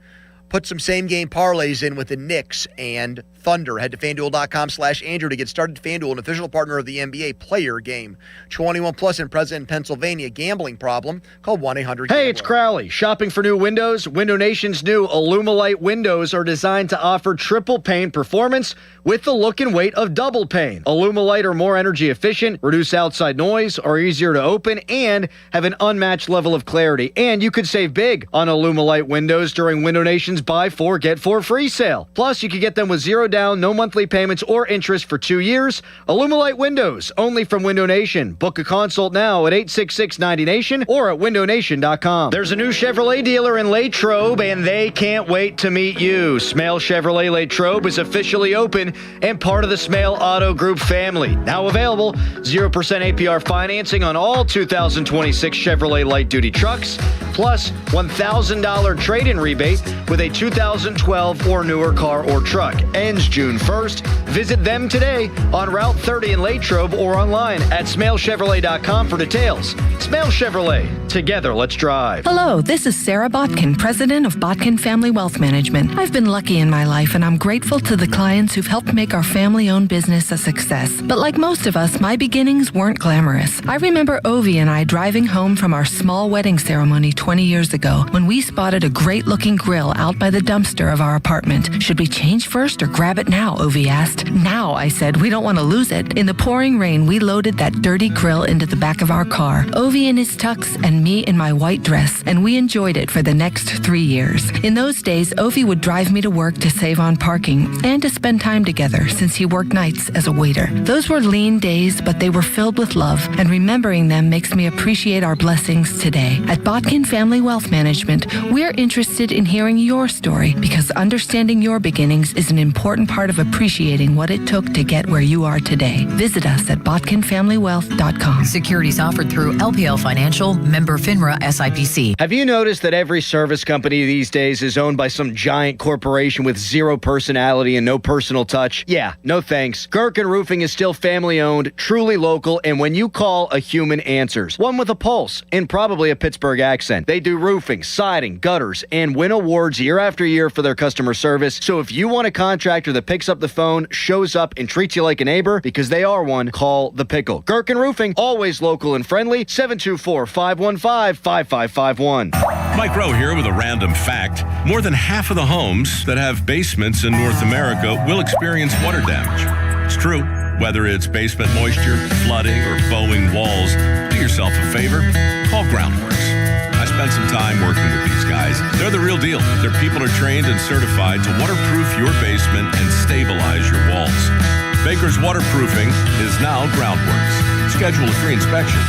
Put some same-game parlays in with the Knicks and Thunder. Head to FanDuel.com/Andrew to get started. FanDuel, an official partner of the NBA Player Game. 21 plus and present in Pennsylvania. Gambling problem? Call 1-800-GAMBLER. Hey, it's Crowley. Shopping for new windows? Window Nation's new Illumilite windows are designed to offer triple pane performance with the look and weight of double pane. Illumilite are more energy efficient, reduce outside noise, are easier to open, and have an unmatched level of clarity. And you could save big on Illumilite windows during Window Nation's Buy 4, Get 4 free sale. Plus, you could get them with 0 down, no monthly payments or interest for 2 years. Illumilite windows, only from Window Nation. Book a consult now at 866-90Nation or at windownation.com. There's a new Chevrolet dealer in Latrobe, and they can't wait to meet you. Smale Chevrolet Latrobe is officially open and part of the Smale Auto Group family. Now available, 0% APR financing on all 2026 Chevrolet light-duty trucks, plus $1,000 trade-in rebate with a 2012 or newer car or truck. Ends June 1st. Visit them today on Route 30 in Latrobe or online at smalechevrolet.com for details. Smale Chevrolet. Together, let's drive. Hello, this is Sarah Botkin, president of Botkin Family Wealth Management. I've been lucky in my life, and I'm grateful to the clients who've helped make our family-owned business a success. But like most of us, my beginnings weren't glamorous. I remember Ovi and I driving home from our small wedding ceremony 20 years ago when we spotted a great-looking grill out by the dumpster of our apartment. Should we change first or grab it now? Ovi asked. Now, I said. We don't want to lose it. In the pouring rain, we loaded that dirty grill into the back of our car. Ovi in his tux and and me in my white dress, and we enjoyed it for the next 3 years. In those days, Ovi would drive me to work to save on parking and to spend time together since he worked nights as a waiter. Those were lean days, but they were filled with love, and remembering them makes me appreciate our blessings today. At Botkin Family Wealth Management, we're interested in hearing your story because understanding your beginnings is an important part of appreciating what it took to get where you are today. Visit us at botkinfamilywealth.com. Securities offered through LPL Financial, member FINRA SIPC. Have you noticed that every service company these days is owned by some giant corporation with zero personality and no personal touch? Yeah, no thanks. Gherkin Roofing is still family-owned, truly local, and when you call, a human answers. One with a pulse and probably a Pittsburgh accent. They do roofing, siding, gutters, and win awards year after year for their customer service. So if you want a contractor that picks up the phone, shows up, and treats you like a neighbor, because they are one, call The Pickle. Gherkin Roofing, always local and friendly, 724-515-5551. Mike Rowe here with a random fact. More than half of the homes that have basements in North America will experience water damage. It's true. Whether it's basement moisture, flooding, or bowing walls, do yourself a favor. Call Groundworks. I spent some time working with these guys. They're the real deal. Their people are trained and certified to waterproof your basement and stabilize your walls. Baker's Waterproofing is now Groundworks. Schedule a free inspection.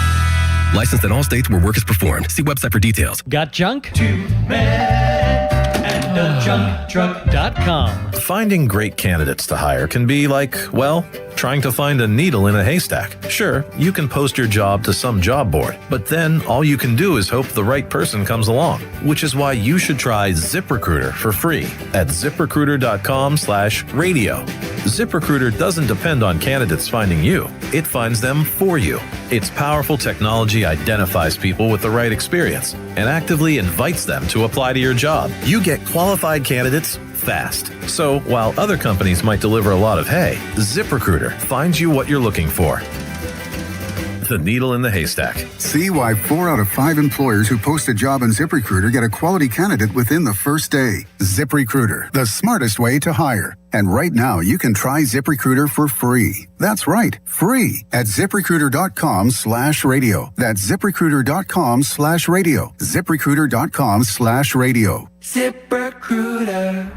Licensed in all states where work is performed. See website for details. Got junk? TwoMenAndAJunkTruck.com. Finding great candidates to hire can be like, well, trying to find a needle in a haystack. Sure, you can post your job to some job board, but then all you can do is hope the right person comes along, which is why you should try ZipRecruiter for free at ZipRecruiter.com/radio. ZipRecruiter doesn't depend on candidates finding you. It finds them for you. Its powerful technology identifies people with the right experience and actively invites them to apply to your job. You get qualified candidates fast. So while other companies might deliver a lot of hay, ZipRecruiter finds you what you're looking for. The needle in the haystack. See why 4 out of 5 employers who post a job on ZipRecruiter get a quality candidate within the first day. ZipRecruiter, the smartest way to hire. And right now, you can try ZipRecruiter for free. That's right, free at ZipRecruiter.com/radio. That's ZipRecruiter.com/radio. ZipRecruiter.com/radio. ZipRecruiter.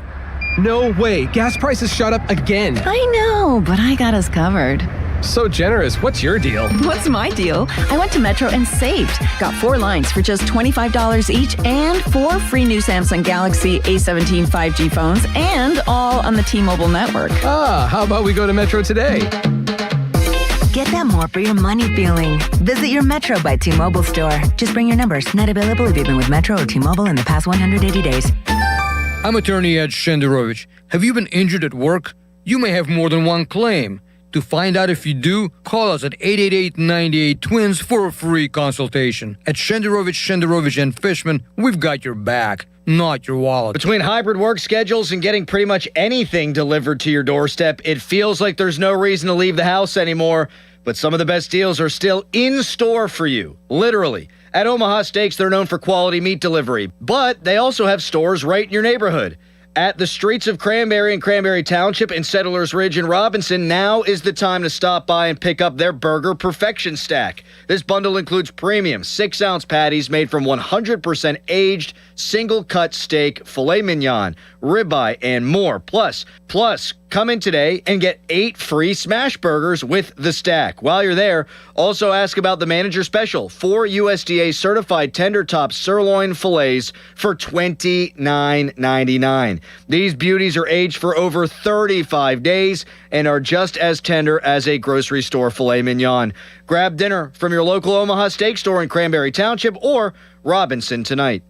No way. Gas prices shot up again. I know, but I got us covered. So generous. What's your deal? What's my deal? I went to Metro and saved. Got 4 lines for just $25 each and 4 free new Samsung Galaxy A17 5G phones and all on the T-Mobile network. How about we go to Metro today? Get that more for your money feeling. Visit your Metro by T-Mobile store. Just bring your numbers. Not available if you've been with Metro or T-Mobile in the past 180 days. I'm attorney Ed Shenderovich. Have you been injured at work? You may have more than one claim. To find out if you do, call us at 888-98-TWINS for a free consultation. At Shenderovich and Fishman, we've got your back, not your wallet. Between hybrid work schedules and getting pretty much anything delivered to your doorstep, it feels like there's no reason to leave the house anymore. But some of the best deals are still in store for you, literally. At Omaha Steaks, they're known for quality meat delivery, but they also have stores right in your neighborhood. At the streets of Cranberry and Cranberry Township and Settlers Ridge and Robinson, now is the time to stop by and pick up their Burger Perfection Stack. This bundle includes premium 6-ounce patties made from 100% aged, single-cut steak, filet mignon, ribeye, and more. Plus, come in today and get 8 free smash burgers with the stack. While you're there, also ask about the manager special, 4 USDA certified tender top sirloin fillets for $29.99. These beauties are aged for over 35 days and are just as tender as a grocery store filet mignon. Grab dinner from your local Omaha Steak store in Cranberry Township or Robinson tonight.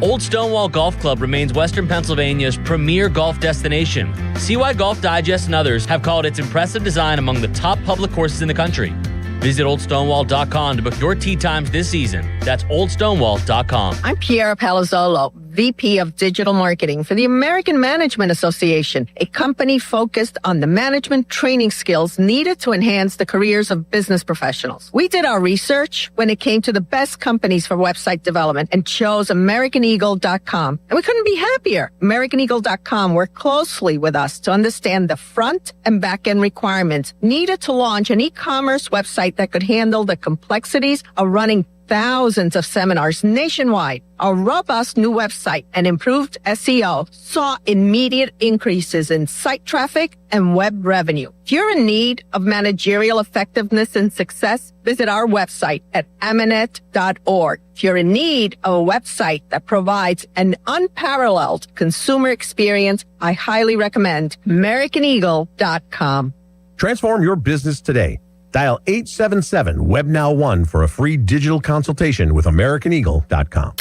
Old Stonewall Golf Club remains Western Pennsylvania's premier golf destination. See why Golf Digest and others have called its impressive design among the top public courses in the country. Visit oldstonewall.com to book your tee times this season. That's oldstonewall.com. I'm Piera Palazzolo, VP of Digital Marketing for the American Management Association, a company focused on the management training skills needed to enhance the careers of business professionals. We did our research when it came to the best companies for website development and chose AmericanEagle.com. And we couldn't be happier. AmericanEagle.com worked closely with us to understand the front and back end requirements needed to launch an e-commerce website that could handle the complexities of running thousands of seminars nationwide, our robust new website and improved SEO saw immediate increases in site traffic and web revenue. If you're in need of managerial effectiveness and success, visit our website at amanet.org. If you're in need of a website that provides an unparalleled consumer experience, I highly recommend AmericanEagle.com. Transform your business today. Dial 877-WebNow1 for a free digital consultation with AmericanEagle.com.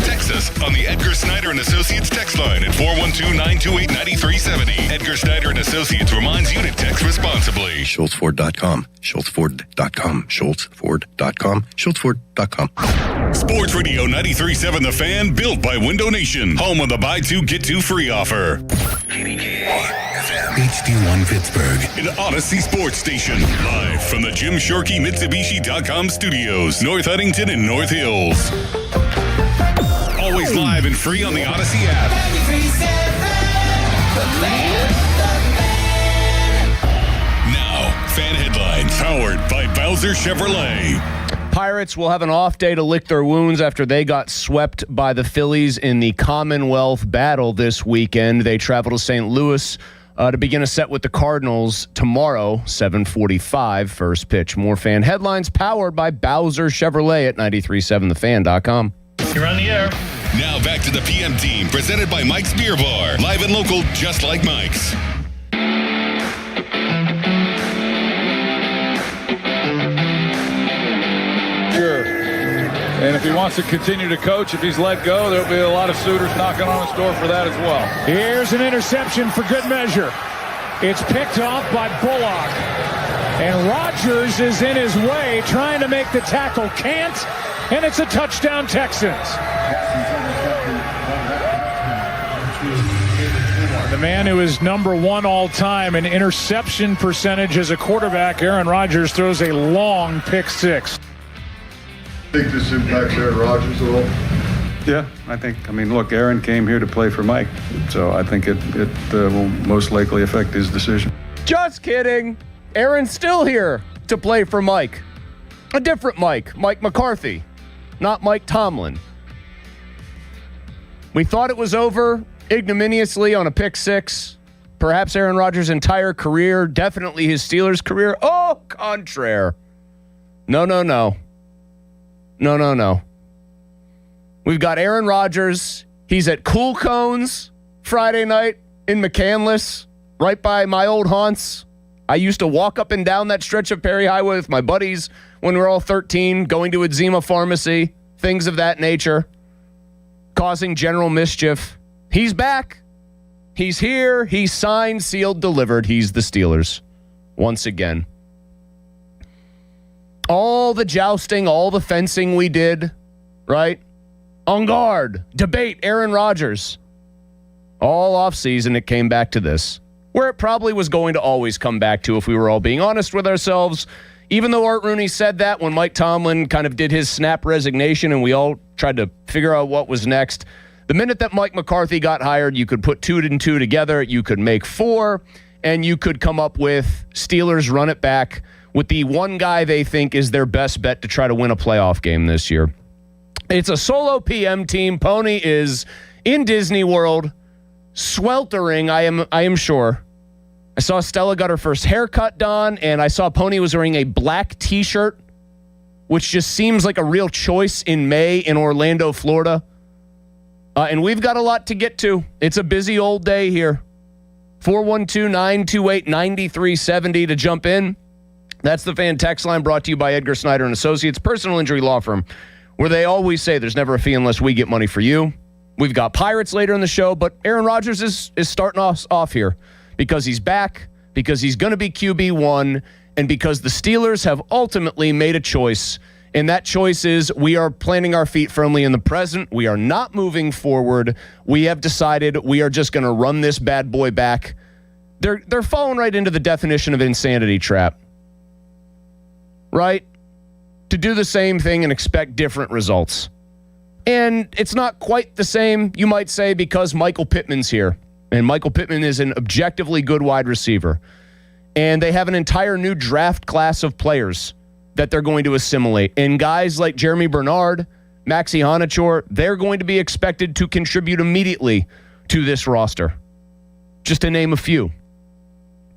Text us on the Edgar Snyder and Associates text line at 412-928-9370. Edgar Snyder and Associates reminds you to text responsibly. SchultzFord.com. SchultzFord.com. SchultzFord.com. SchultzFord.com. Sports Radio 93.7 The Fan, built by Window Nation. Home of the buy two, get two free offer. HD1 Pittsburgh. An Odyssey Sports Station. Live from the Jim Shorkey Mitsubishi.com studios. North Huntington and North Hills. Always live and free on the Odyssey app. Now, fan headlines powered by Bowser Chevrolet. Pirates will have an off day to lick their wounds after they got swept by the Phillies in the Commonwealth Battle this weekend. They travel to St. Louis to begin a set with the Cardinals tomorrow, 7:45, first pitch. More fan headlines powered by Bowser Chevrolet at 937thefan.com. You're on the air. Now back to the PM team, presented by Mike's Beer Bar. Live and local, just like Mike's. Sure. And if he wants to continue to coach, if he's let go, there'll be a lot of suitors knocking on his door for that as well. Here's an interception for good measure. It's picked off by Bullock. And Rodgers is in his way, trying to make the tackle. Can't. And it's a touchdown, Texans. The man who is number one all time in interception percentage as a quarterback, Aaron Rodgers, throws a long pick six. Think this impacts Aaron Rodgers at all? Yeah, I mean, look, Aaron came here to play for Mike, so I think it will most likely affect his decision. Just kidding. Aaron's still here to play for Mike. A different Mike, Mike McCarthy, not Mike Tomlin. We thought it was over ignominiously on a pick six. Perhaps Aaron Rodgers' entire career, definitely his Steelers career. Oh, contraire. No. We've got Aaron Rodgers. He's at Cool Cones Friday night in McCandless, right by my old haunts. I used to walk up and down that stretch of Perry Highway with my buddies when we were all 13, going to Eczema Pharmacy, things of that nature, causing general mischief. He's back. He's here. He's signed, sealed, delivered. He's the Steelers once again. All the jousting, all the fencing we did, right? On guard, debate, Aaron Rodgers. All offseason, it came back to this, where it probably was going to always come back to if we were all being honest with ourselves. Even though Art Rooney said that when Mike Tomlin kind of did his snap resignation and we all tried to figure out what was next, the minute that Mike McCarthy got hired, you could put 2 and 2 together, you could make 4, and you could come up with Steelers run it back with the one guy they think is their best bet to try to win a playoff game this year. It's a solo PM team. Pony is in Disney World, sweltering, I am sure. I saw Stella got her first haircut done, and I saw Pony was wearing a black T-shirt, which just seems like a real choice in May in Orlando, Florida. And we've got a lot to get to. It's a busy old day here. 412-928-9370 to jump in. That's the fan text line, brought to you by Edgar Snyder and Associates, personal injury law firm, where they always say there's never a fee unless we get money for you. We've got Pirates later in the show, but Aaron Rodgers is starting us off here because he's back, because he's going to be QB1, and because the Steelers have ultimately made a choice. And that choice is we are planting our feet firmly in the present. We are not moving forward. We have decided we are just going to run this bad boy back. They're falling right into the definition of insanity trap. Right? To do the same thing and expect different results. And it's not quite the same, you might say, because Michael Pittman's here. And Michael Pittman is an objectively good wide receiver. And they have an entire new draft class of players that they're going to assimilate. And guys like Jeremy Bernard, Maxi Honachor, they're going to be expected to contribute immediately to this roster, just to name a few.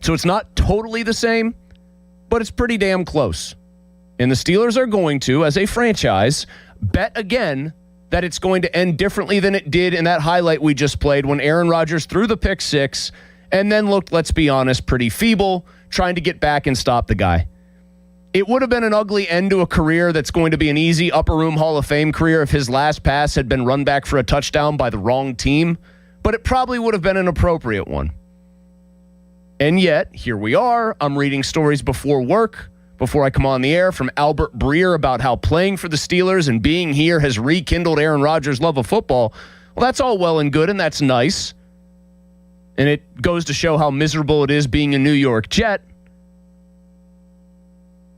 So it's not totally the same, but it's pretty damn close. And the Steelers are going to, as a franchise, bet again that it's going to end differently than it did in that highlight we just played when Aaron Rodgers threw the pick six and then looked, let's be honest, pretty feeble, trying to get back and stop the guy. It would have been an ugly end to a career that's going to be an easy upper room Hall of Fame career if his last pass had been run back for a touchdown by the wrong team, but it probably would have been an appropriate one. And yet, here we are. I'm reading stories before work, before I come on the air, from Albert Breer about how playing for the Steelers and being here has rekindled Aaron Rodgers' love of football. Well, that's all well and good, and that's nice. And it goes to show how miserable it is being a New York Jet.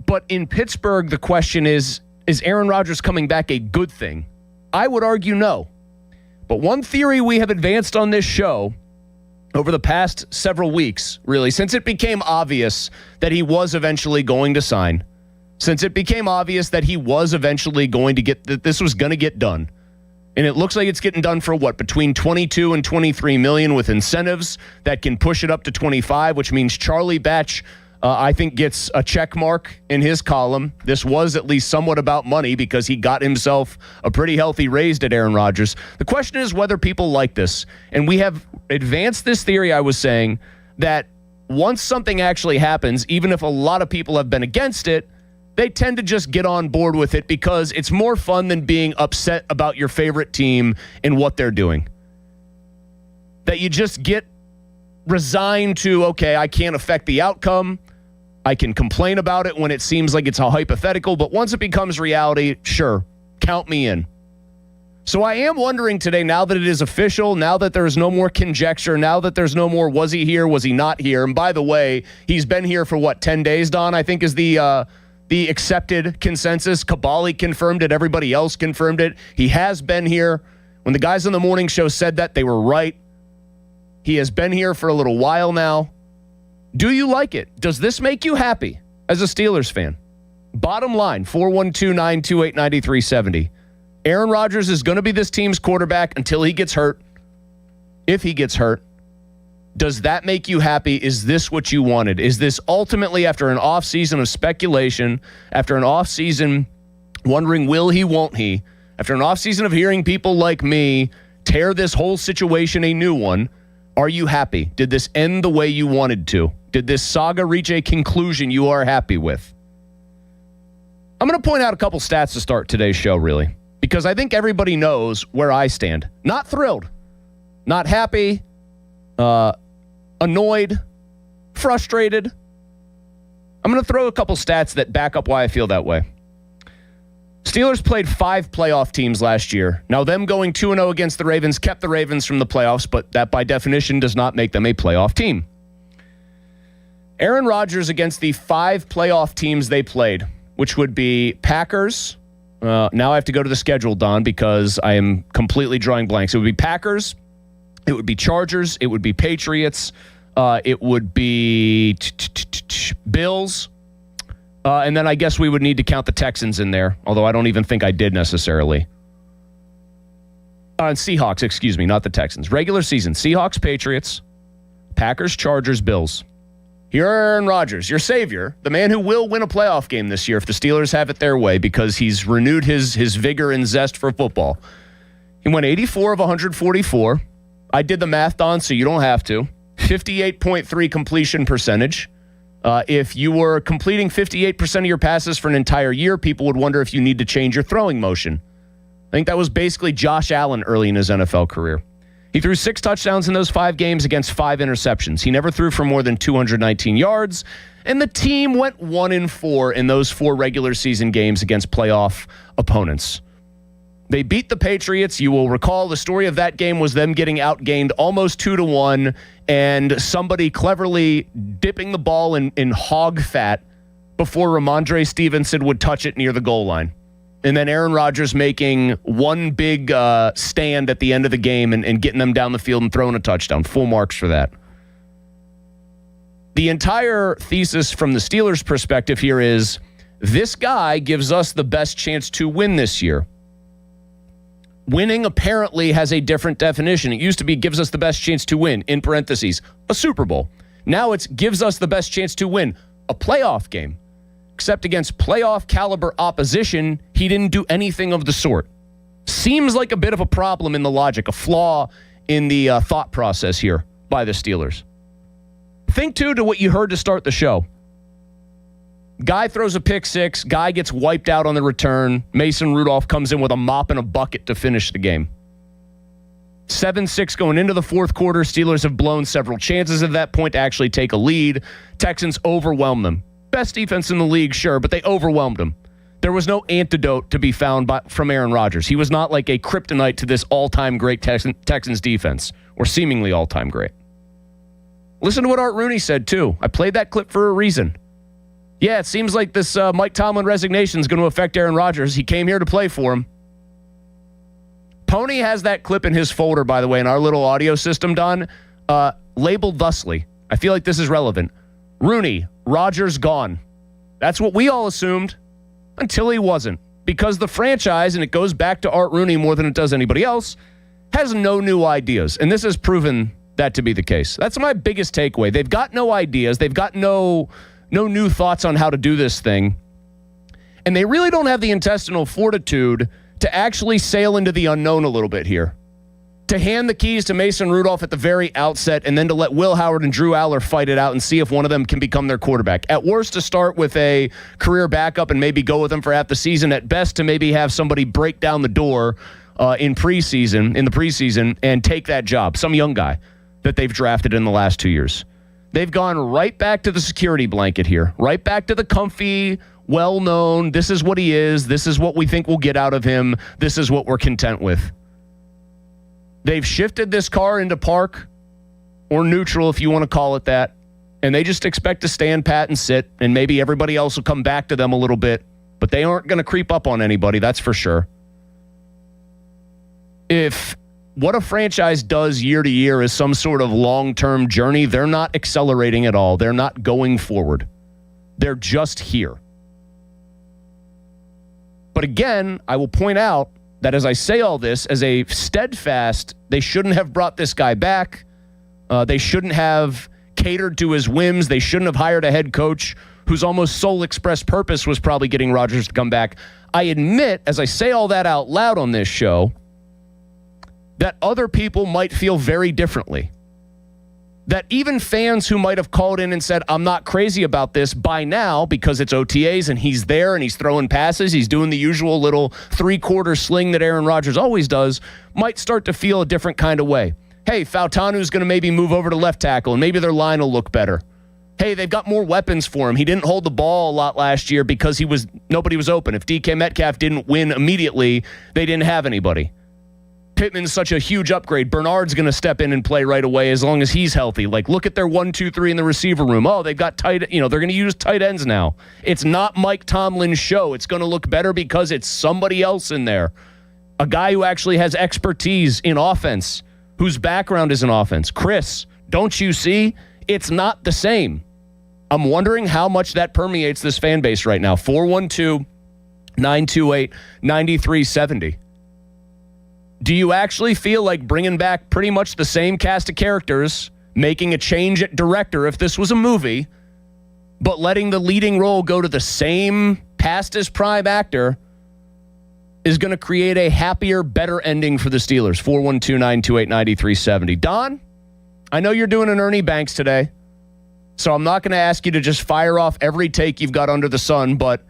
But in Pittsburgh, the question is Aaron Rodgers coming back a good thing? I would argue no. But one theory we have advanced on this show over the past several weeks, really, since it became obvious that he was eventually going to sign, since it became obvious that he was eventually going to get, that this was going to get done. And it looks like it's getting done for what, between 22 and 23 million with incentives that can push it up to 25, which means Charlie Batch, I think, gets a check mark in his column. This was at least somewhat about money because he got himself a pretty healthy raise at Aaron Rodgers. The question is whether people like this. And we have advanced this theory, I was saying, that once something actually happens, even if a lot of people have been against it, they tend to just get on board with it because it's more fun than being upset about your favorite team and what they're doing. That you just get resigned to, okay, I can't affect the outcome. I can complain about it when it seems like it's a hypothetical, but once it becomes reality, sure, count me in. So I am wondering today, now that it is official, now that there's no more conjecture, now that there's no more was he here, was he not here? And by the way, he's been here for what, 10 days, Don, I think is the accepted consensus. Kabali confirmed it. Everybody else confirmed it. He has been here. When the guys on the morning show said that, they were right. He has been here for a little while now. Do you like it? Does this make you happy as a Steelers fan? Bottom line, 412-928-9370. Aaron Rodgers is going to be this team's quarterback until he gets hurt. If he gets hurt, does that make you happy? Is this what you wanted? Is this ultimately, after an offseason of speculation, after an offseason wondering will he, won't he, after an offseason of hearing people like me tear this whole situation a new one, are you happy? Did this end the way you wanted to? Did this saga reach a conclusion you are happy with? I'm going to point out a couple stats to start today's show, really, because I think everybody knows where I stand. Not thrilled, not happy, annoyed, frustrated. I'm going to throw a couple stats that back up why I feel that way. Steelers played 5 playoff teams last year. Now, them going 2-0 against the Ravens kept the Ravens from the playoffs, but that by definition does not make them a playoff team. Aaron Rodgers against the 5 playoff teams they played, which would be Packers. Now I have to go to the schedule, Don, because I am completely drawing blanks. It would be Packers. It would be Chargers. It would be Patriots. It would be Bills. And then I guess we would need to count the Texans in there, although I don't even think I did necessarily. And Seahawks, excuse me, not the Texans. Regular season, Seahawks, Patriots, Packers, Chargers, Bills. Here are Aaron Rodgers, your savior, the man who will win a playoff game this year if the Steelers have it their way because he's renewed his vigor and zest for football. He went 84 of 144. I did the math, Don, so you don't have to. 58.3 completion percentage. If you were completing 58% of your passes for an entire year, people would wonder if you need to change your throwing motion. I think that was basically Josh Allen early in his NFL career. He threw 6 touchdowns in those 5 games against 5 interceptions. He never threw for more than 219 yards, and the team went 1-4 in those 4 regular season games against playoff opponents. They beat the Patriots. You will recall the story of that game was them getting outgained almost 2-1 and somebody cleverly dipping the ball in hog fat before Ramondre Stevenson would touch it near the goal line. And then Aaron Rodgers making one big stand at the end of the game and getting them down the field and throwing a touchdown. Full marks for that. The entire thesis from the Steelers' perspective here is This guy gives us the best chance to win this year. Winning apparently has a different definition. It used to be gives us the best chance to win, in parentheses, a Super Bowl. Now it's gives us the best chance to win a playoff game. Except against playoff caliber opposition, he didn't do anything of the sort. Seems like a bit of a problem in the logic, a flaw in the thought process here by the Steelers. Think, too, to what you heard to start the show. Guy throws a pick six. Guy gets wiped out on the return. Mason Rudolph comes in with a mop and a bucket to finish the game. 7-6 going into the fourth quarter. Steelers have blown several chances at that point to actually take a lead. Texans overwhelm them. Best defense in the league, sure, but they overwhelmed them. There was no antidote to be found from Aaron Rodgers. He was not like a kryptonite to this all-time great Texans defense, or seemingly all-time great. Listen to what Art Rooney said, too. I played that clip for a reason. Yeah, it seems like this Mike Tomlin resignation is going to affect Aaron Rodgers. He came here to play for him. Pony has that clip in his folder, by the way, in our little audio system, Don, labeled thusly. I feel like this is relevant. Rooney, Rodgers gone. That's what we all assumed until he wasn't. Because the franchise, and it goes back to Art Rooney more than it does anybody else, has no new ideas. And this has proven that to be the case. That's my biggest takeaway. They've got no ideas. They've got no new thoughts on how to do this thing. And they really don't have the intestinal fortitude to actually sail into the unknown a little bit here. To hand the keys to Mason Rudolph at the very outset and then to let Will Howard and Drew Aller fight it out and see if one of them can become their quarterback. At worst, to start with a career backup and maybe go with them for half the season. At best, to maybe have somebody break down the door in the preseason and take that job. Some young guy that they've drafted in the last 2 years. They've gone right back to the security blanket here, right back to the comfy, well-known, this is what he is, this is what we think we'll get out of him, this is what we're content with. They've shifted this car into park, or neutral if you want to call it that, and they just expect to stand pat and sit, and maybe everybody else will come back to them a little bit, but they aren't going to creep up on anybody, that's for sure. If what a franchise does year to year is some sort of long-term journey, they're not accelerating at all. They're not going forward. They're just here. But again, I will point out that as I say all this, as a steadfast, they shouldn't have brought this guy back. They shouldn't have catered to his whims. They shouldn't have hired a head coach whose almost sole express purpose was probably getting Rodgers to come back. I admit, as I say all that out loud on this show, that other people might feel very differently. That even fans who might have called in and said, I'm not crazy about this by now because it's OTAs and he's there and he's throwing passes, he's doing the usual little three-quarter sling that Aaron Rodgers always does, might start to feel a different kind of way. Hey, Fautanu's going to maybe move over to left tackle and maybe their line will look better. Hey, they've got more weapons for him. He didn't hold the ball a lot last year because nobody was open. If DK Metcalf didn't win immediately, they didn't have anybody. Pittman's such a huge upgrade. Bernard's going to step in and play right away as long as he's healthy. Like, look at their 1, 2, 3 in the receiver room. Oh, they've got they're going to use tight ends now. It's not Mike Tomlin's show. It's going to look better because it's somebody else in there. A guy who actually has expertise in offense, whose background is in offense. Chris, don't you see? It's not the same. I'm wondering how much that permeates this fan base right now. 412-928-9370. Do you actually feel like bringing back pretty much the same cast of characters, making a change at director if this was a movie, but letting the leading role go to the same past his prime actor is going to create a happier, better ending for the Steelers? 412-928-9370. Don, I know you're doing an Ernie Banks today, so I'm not going to ask you to just fire off every take you've got under the sun, but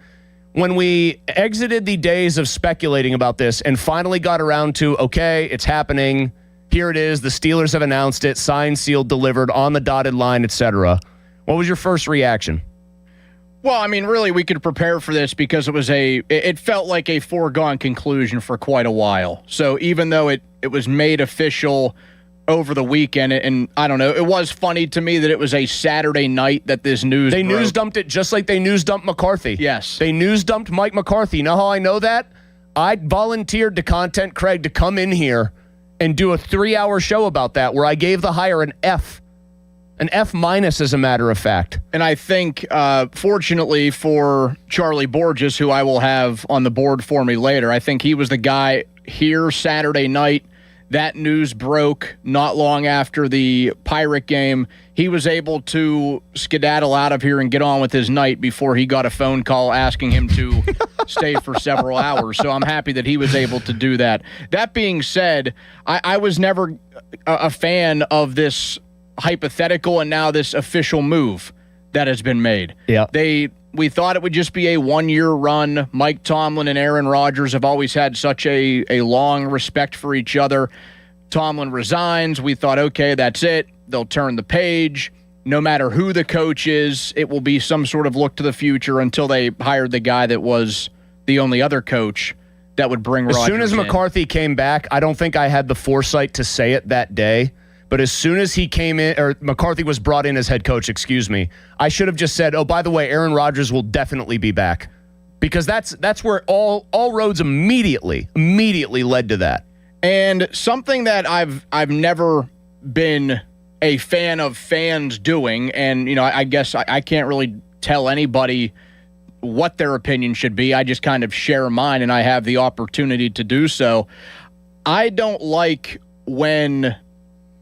when we exited the days of speculating about this and finally got around to, okay, it's happening, here it is, the Steelers have announced it, signed, sealed, delivered, on the dotted line, etc., what was your first reaction? Well, I mean, really, we could prepare for this because it felt like a foregone conclusion for quite a while. So even though it was made official over the weekend, and I don't know, it was funny to me that it was a Saturday night that this news broke. News dumped it just like they news dumped McCarthy. Yes. They news dumped Mike McCarthy. You know how I know that? I volunteered to Content Craig to come in here and do a 3-hour show about that where I gave the hire an F. An F- as a matter of fact. And I think, fortunately for Charlie Borges, who I will have on the board for me later, I think he was the guy here Saturday night. That news broke not long after the Pirate game. He was able to skedaddle out of here and get on with his night before he got a phone call asking him to stay for several hours. So I'm happy that he was able to do that. That being said, I was never a fan of this hypothetical and now this official move that has been made. Yeah. We thought it would just be a one-year run. Mike Tomlin and Aaron Rodgers have always had such a long respect for each other. Tomlin resigns. We thought, okay, that's it. They'll turn the page. No matter who the coach is, it will be some sort of look to the future until they hired the guy that was the only other coach that would bring Rodgers in. As soon as McCarthy came back, I don't think I had the foresight to say it that day. But as soon as he came in, or McCarthy was brought in as head coach, I should have just said, oh, by the way, Aaron Rodgers will definitely be back. Because that's where all roads immediately led to that. And something that I've never been a fan of fans doing, and I guess I can't really tell anybody what their opinion should be. I just kind of share mine, and I have the opportunity to do so. I don't like when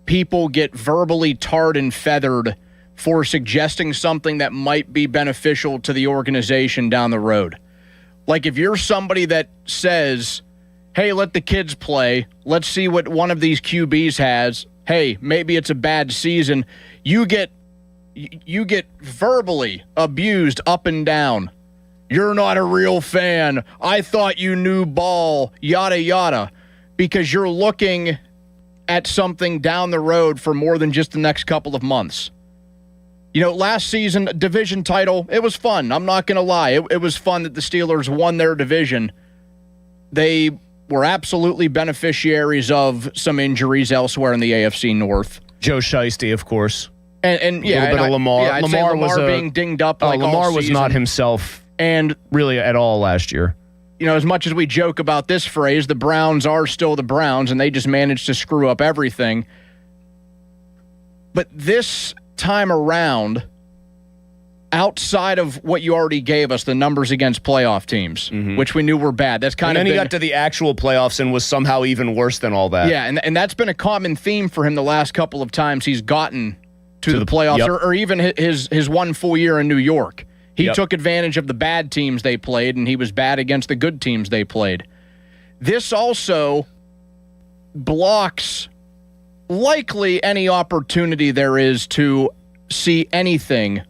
people get verbally tarred and feathered for suggesting something that might be beneficial to the organization down the road. Like if you're somebody that says, hey, let the kids play, let's see what one of these QBs has, hey, maybe it's a bad season, you get verbally abused up and down. You're not a real fan. I thought you knew ball, yada, yada, because you're looking at something down the road for more than just the next couple of months. Last season, division title, it was fun. I'm not going to lie. It was fun that the Steelers won their division. They were absolutely beneficiaries of some injuries elsewhere in the AFC North. Joe Shiesty, of course. And yeah, a little bit of Lamar. Yeah, Lamar being dinged up like all Lamar was season. not himself and really at all last year. As much as we joke about this phrase, the Browns are still the Browns, and they just managed to screw up everything. But this time around, outside of what you already gave us, the numbers against playoff teams, which we knew were bad. That's kind of. And then he got to the actual playoffs and was somehow even worse than all that. Yeah, and that's been a common theme for him the last couple of times he's gotten to the playoffs, yep. or even his one full year in New York. He took advantage of the bad teams they played, and he was bad against the good teams they played. This also blocks likely any opportunity there is to see anything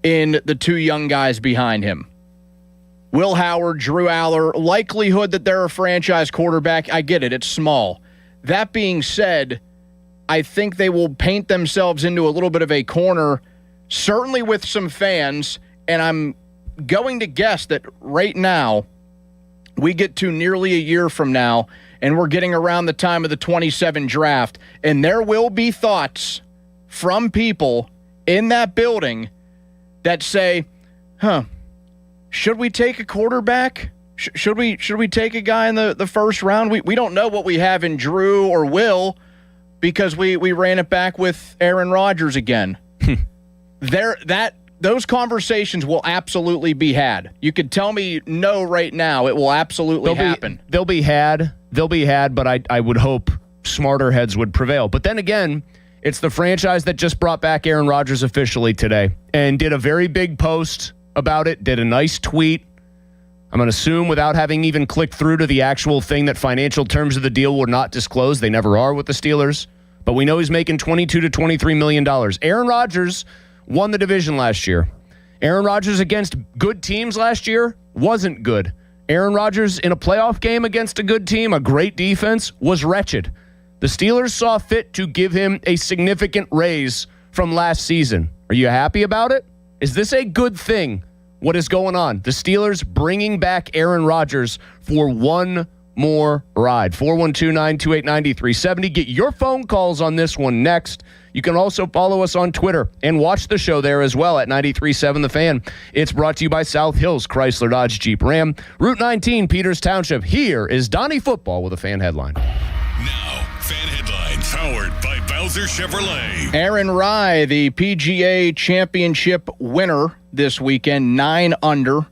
in the two young guys behind him. Will Howard, Drew Aller, likelihood that they're a franchise quarterback, I get it, it's small. That being said, I think they will paint themselves into a little bit of a corner, certainly with some fans, and I'm going to guess that right now we get to nearly a year from now, and we're getting around the time of the 27 draft, and there will be thoughts from people in that building that say, should we take a quarterback? Should we take a guy in the first round? We don't know what we have in Drew or Will because we ran it back with Aaron Rodgers again. Those conversations will absolutely be had. You could tell me no right now. It will absolutely happen. They'll be had, but I would hope smarter heads would prevail. But then again, it's the franchise that just brought back Aaron Rodgers officially today and did a very big post about it, did a nice tweet. I'm going to assume without having even clicked through to the actual thing that financial terms of the deal were not disclosed. They never are with the Steelers. But we know he's making $22 to $23 million. Aaron Rodgers won the division last year. Aaron Rodgers against good teams last year wasn't good. Aaron Rodgers in a playoff game against a good team, a great defense, was wretched. The Steelers saw fit to give him a significant raise from last season. Are you happy about it? Is this a good thing? What is going on? The Steelers bringing back Aaron Rodgers for one more ride. 412-928-9370. Get your phone calls on this one next. You can also follow us on Twitter and watch the show there as well at 93.7 The Fan. It's brought to you by South Hills Chrysler Dodge Jeep Ram. Route 19, Peters Township. Here is Donnie Football with a fan headline. Now, fan headlines powered by Bowser Chevrolet. Aaron Rai, the PGA Championship winner this weekend, 9 under.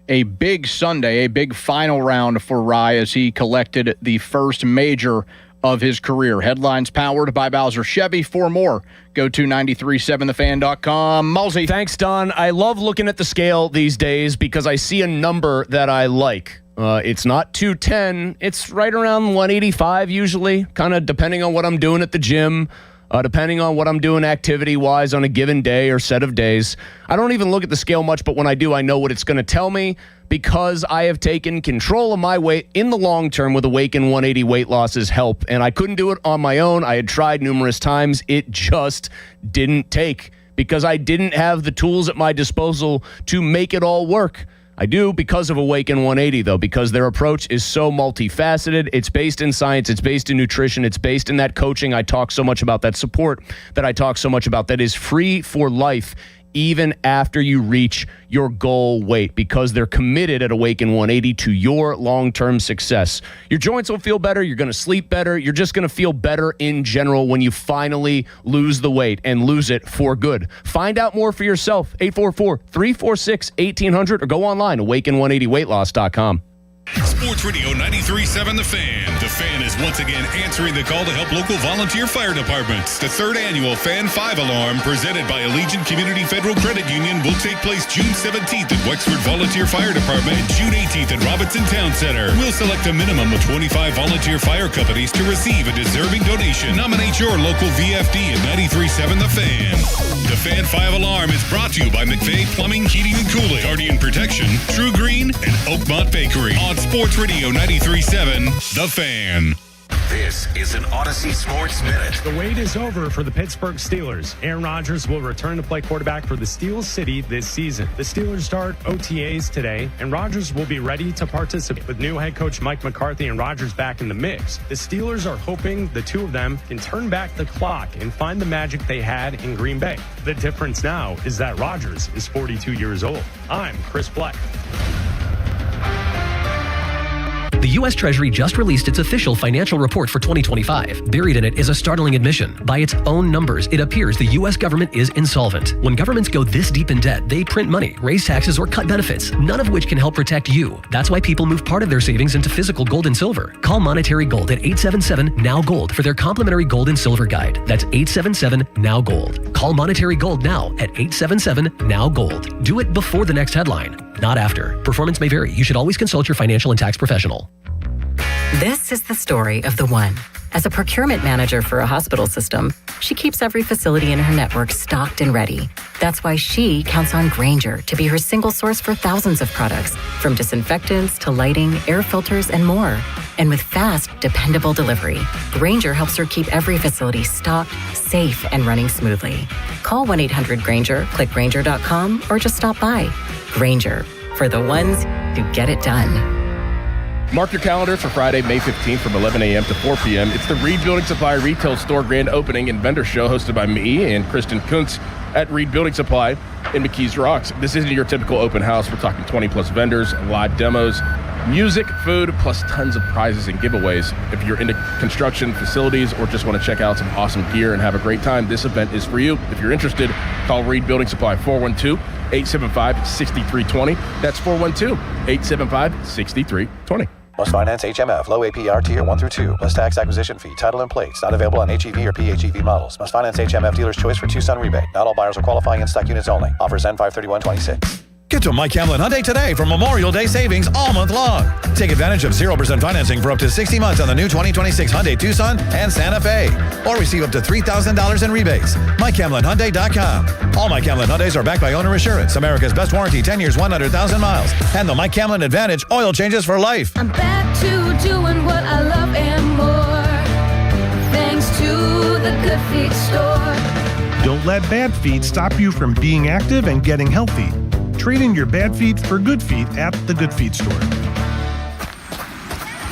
A big Sunday, a big final round for Rai as he collected the first major of his career. Headlines powered by Bowser Chevy. For more, go to 937thefan.com. Mulsey. Thanks, Don. I love looking at the scale these days because I see a number that I like. It's not 210. It's right around 185 usually, kind of depending on what I'm doing at the gym, depending on what I'm doing activity-wise on a given day or set of days. I don't even look at the scale much, but when I do, I know what it's going to tell me because I have taken control of my weight in the long term with Awaken 180 weight loss's help, and I couldn't do it on my own. I had tried numerous times. It just didn't take because I didn't have the tools at my disposal to make it all work. I do because of Awaken 180, though, because their approach is so multifaceted. It's based in science. It's based in nutrition. It's based in that coaching I talk so much about, that support that I talk so much about, that is free for life even after you reach your goal weight, because they're committed at Awaken 180 to your long-term success. Your joints will feel better. You're going to sleep better. You're just going to feel better in general when you finally lose the weight and lose it for good. Find out more for yourself, 844-346-1800, or go online, awaken180weightloss.com. Sports Radio 93.7 The Fan. The Fan is once again answering the call to help local volunteer fire departments. The third annual Fan 5 Alarm, presented by Allegiant Community Federal Credit Union, will take place June 17th at Wexford Volunteer Fire Department and June 18th at Robinson Town Center. We'll select a minimum of 25 volunteer fire companies to receive a deserving donation. Nominate your local VFD at 93.7 The Fan. The Fan 5 Alarm is brought to you by McVeigh Plumbing, Heating, and Cooling, Guardian Protection, True Green, and Oakmont Bakery. On Sports Radio 93.7 The Fan. This is an Odyssey Sports Minute. The wait is over for the Pittsburgh Steelers. Aaron Rodgers will return to play quarterback for the Steel City this season. The Steelers start OTAs today, and Rodgers will be ready to participate. With new head coach Mike McCarthy and Rodgers back in the mix, the Steelers are hoping the two of them can turn back the clock and find the magic they had in Green Bay. The difference now is that Rodgers is 42 years old. I'm Chris Black. The U.S. Treasury just released its official financial report for 2025. Buried in it is a startling admission. By its own numbers, it appears the U.S. government is insolvent. When governments go this deep in debt, they print money, raise taxes, or cut benefits, none of which can help protect you. That's why people move part of their savings into physical gold and silver. Call Monetary Gold at 877-NOW-GOLD for their complimentary gold and silver guide. That's 877-NOW-GOLD. Call Monetary Gold now at 877-NOW-GOLD. Do it before the next headline, not after. Performance may vary. You should always consult your financial and tax professional. This is the story of the one. As a procurement manager for a hospital system, she keeps every facility in her network stocked and ready. That's why she counts on Grainger to be her single source for thousands of products, from disinfectants to lighting, air filters, and more. And with fast, dependable delivery, Grainger helps her keep every facility stocked, safe, and running smoothly. Call 1-800-GRAINGER, click Grainger.com, or just stop by. Grainger, for the ones who get it done. Mark your calendars for Friday, May 15th from 11 a.m. to 4 p.m. It's the Reed Building Supply Retail Store Grand Opening and Vendor Show hosted by me and Kristen Kuntz at Reed Building Supply in McKees Rocks. This isn't your typical open house. We're talking 20-plus vendors, live demos, music, food, plus tons of prizes and giveaways. If you're into construction facilities or just want to check out some awesome gear and have a great time, this event is for you. If you're interested, call Reed Building Supply, 412-875-6320. That's 412-875-6320. Must finance HMF, low APR tier 1 through 2, plus tax acquisition fee, title and plates. Not available on HEV or PHEV models. Must finance HMF dealer's choice for Tucson rebate. Not all buyers are qualifying in stock units only. Offers end 5/31/26. Get to Mike Hamlin Hyundai today for Memorial Day savings all month long. Take advantage of 0% financing for up to 60 months on the new 2026 Hyundai Tucson and Santa Fe. Or receive up to $3,000 in rebates. MikeHamlinHyundai.com. All Mike Hamlin Hyundais are backed by owner assurance. America's best warranty, 10 years, 100,000 miles. And the Mike Hamlin Advantage oil changes for life. I'm back to doing what I love and more. Thanks to the Good Feet store. Don't let bad feet stop you from being active and getting healthy. Trade in your bad feet for good feet at the Good Feet store.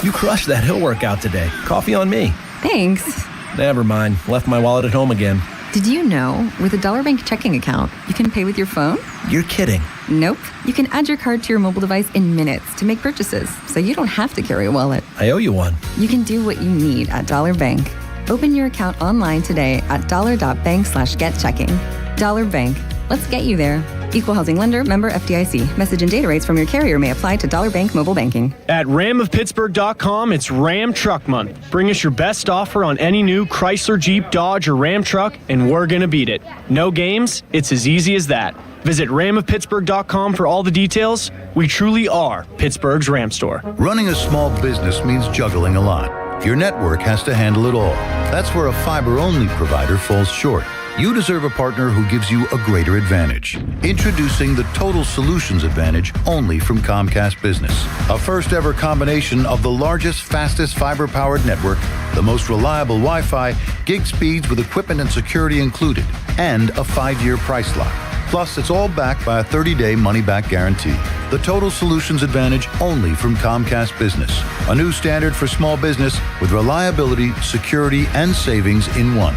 You crushed that hill workout today. Coffee on me. Thanks. Never mind. Left my wallet at home again. Did you know, with a Dollar Bank checking account, you can pay with your phone? You're kidding. Nope. You can add your card to your mobile device in minutes to make purchases, so you don't have to carry a wallet. I owe you one. You can do what you need at Dollar Bank. Open your account online today at $.bank/getchecking. Dollar Bank. Let's get you there. Equal housing lender, member FDIC. Message and data rates from your carrier may apply to Dollar Bank mobile banking. At ramofpittsburgh.com, it's Ram Truck Month. Bring us your best offer on any new Chrysler, Jeep, Dodge, or Ram truck, and we're going to beat it. No games, it's as easy as that. Visit ramofpittsburgh.com for all the details. We truly are Pittsburgh's Ram store. Running a small business means juggling a lot. Your network has to handle it all. That's where a fiber-only provider falls short. You deserve a partner who gives you a greater advantage. Introducing the Total Solutions Advantage only from Comcast Business. A first-ever combination of the largest, fastest fiber-powered network, the most reliable Wi-Fi, gig speeds with equipment and security included, and a 5-year price lock. Plus, it's all backed by a 30-day money-back guarantee. The Total Solutions Advantage only from Comcast Business. A new standard for small business with reliability, security, and savings in one.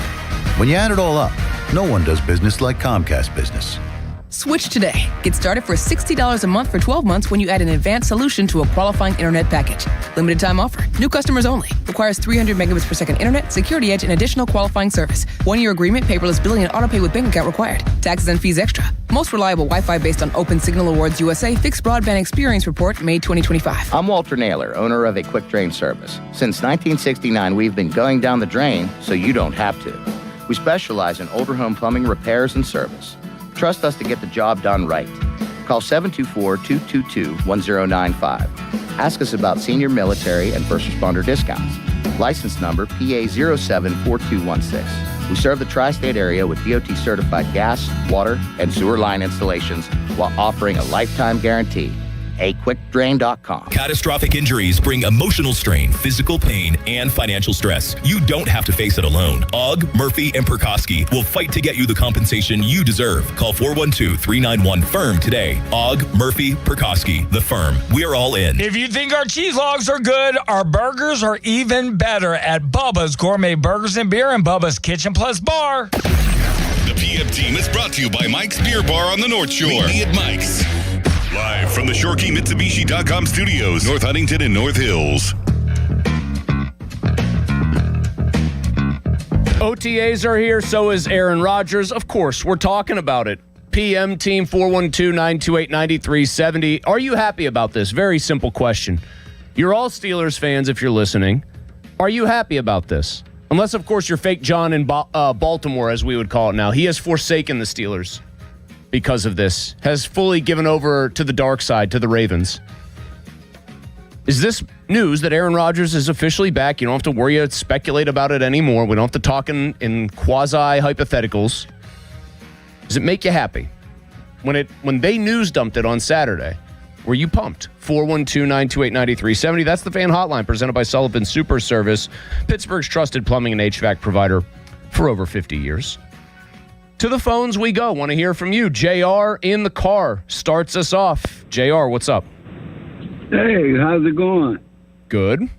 When you add it all up, no one does business like Comcast Business. Switch today. Get started for $60 a month for 12 months when you add an advanced solution to a qualifying internet package. Limited time offer. New customers only. Requires 300 megabits per second internet, security edge, and additional qualifying service. 1-year agreement, paperless billing, and autopay with bank account required. Taxes and fees extra. Most reliable Wi-Fi based on Open Signal Awards USA Fixed Broadband Experience Report, May 2025. I'm Walter Naylor, owner of a quick drain service. Since 1969, we've been going down the drain so you don't have to. We specialize in older home plumbing repairs and service. Trust us to get the job done right. Call 724-222-1095. Ask us about senior military and first responder discounts. License number PA074216. We serve the tri-state area with DOT-certified gas, water, and sewer line installations while offering a lifetime guarantee. aquickdrain.com. Catastrophic injuries bring emotional strain, physical pain, and financial stress. You don't have to face it alone. Ogg, Murphy, and Perkoski will fight to get you the compensation you deserve. Call 412-391-FIRM today. Ogg, Murphy, Perkoski, the firm. We're all in. If you think our cheese logs are good, our burgers are even better at Bubba's Gourmet Burgers and Beer and Bubba's Kitchen Plus Bar. The PM team is brought to you by Mike's Beer Bar on the North Shore. Meet me at Mike's. Live from the ShoreKeyMitsubishi.com studios, North Huntington and North Hills. OTAs are here, so is Aaron Rodgers. Of course, we're talking about it. PM team 412-928-9370. Are you happy about this? Very simple question. You're all Steelers fans if you're listening. Are you happy about this? Unless, of course, you're fake John in Baltimore, as we would call it now. He has forsaken the Steelers because of this, has fully given over to the dark side, to the Ravens. Is this news that Aaron Rodgers is officially back? You don't have to worry or speculate about it anymore. We don't have to talk in quasi-hypotheticals. Does it make you happy? When they news dumped it on Saturday, were you pumped? 412-928-9370. That's the fan hotline presented by Sullivan Super Service, Pittsburgh's trusted plumbing and HVAC provider for over 50 years. To the phones we go. Want to hear from you. JR in the car starts us off. JR, what's up? Hey, how's it going? Good.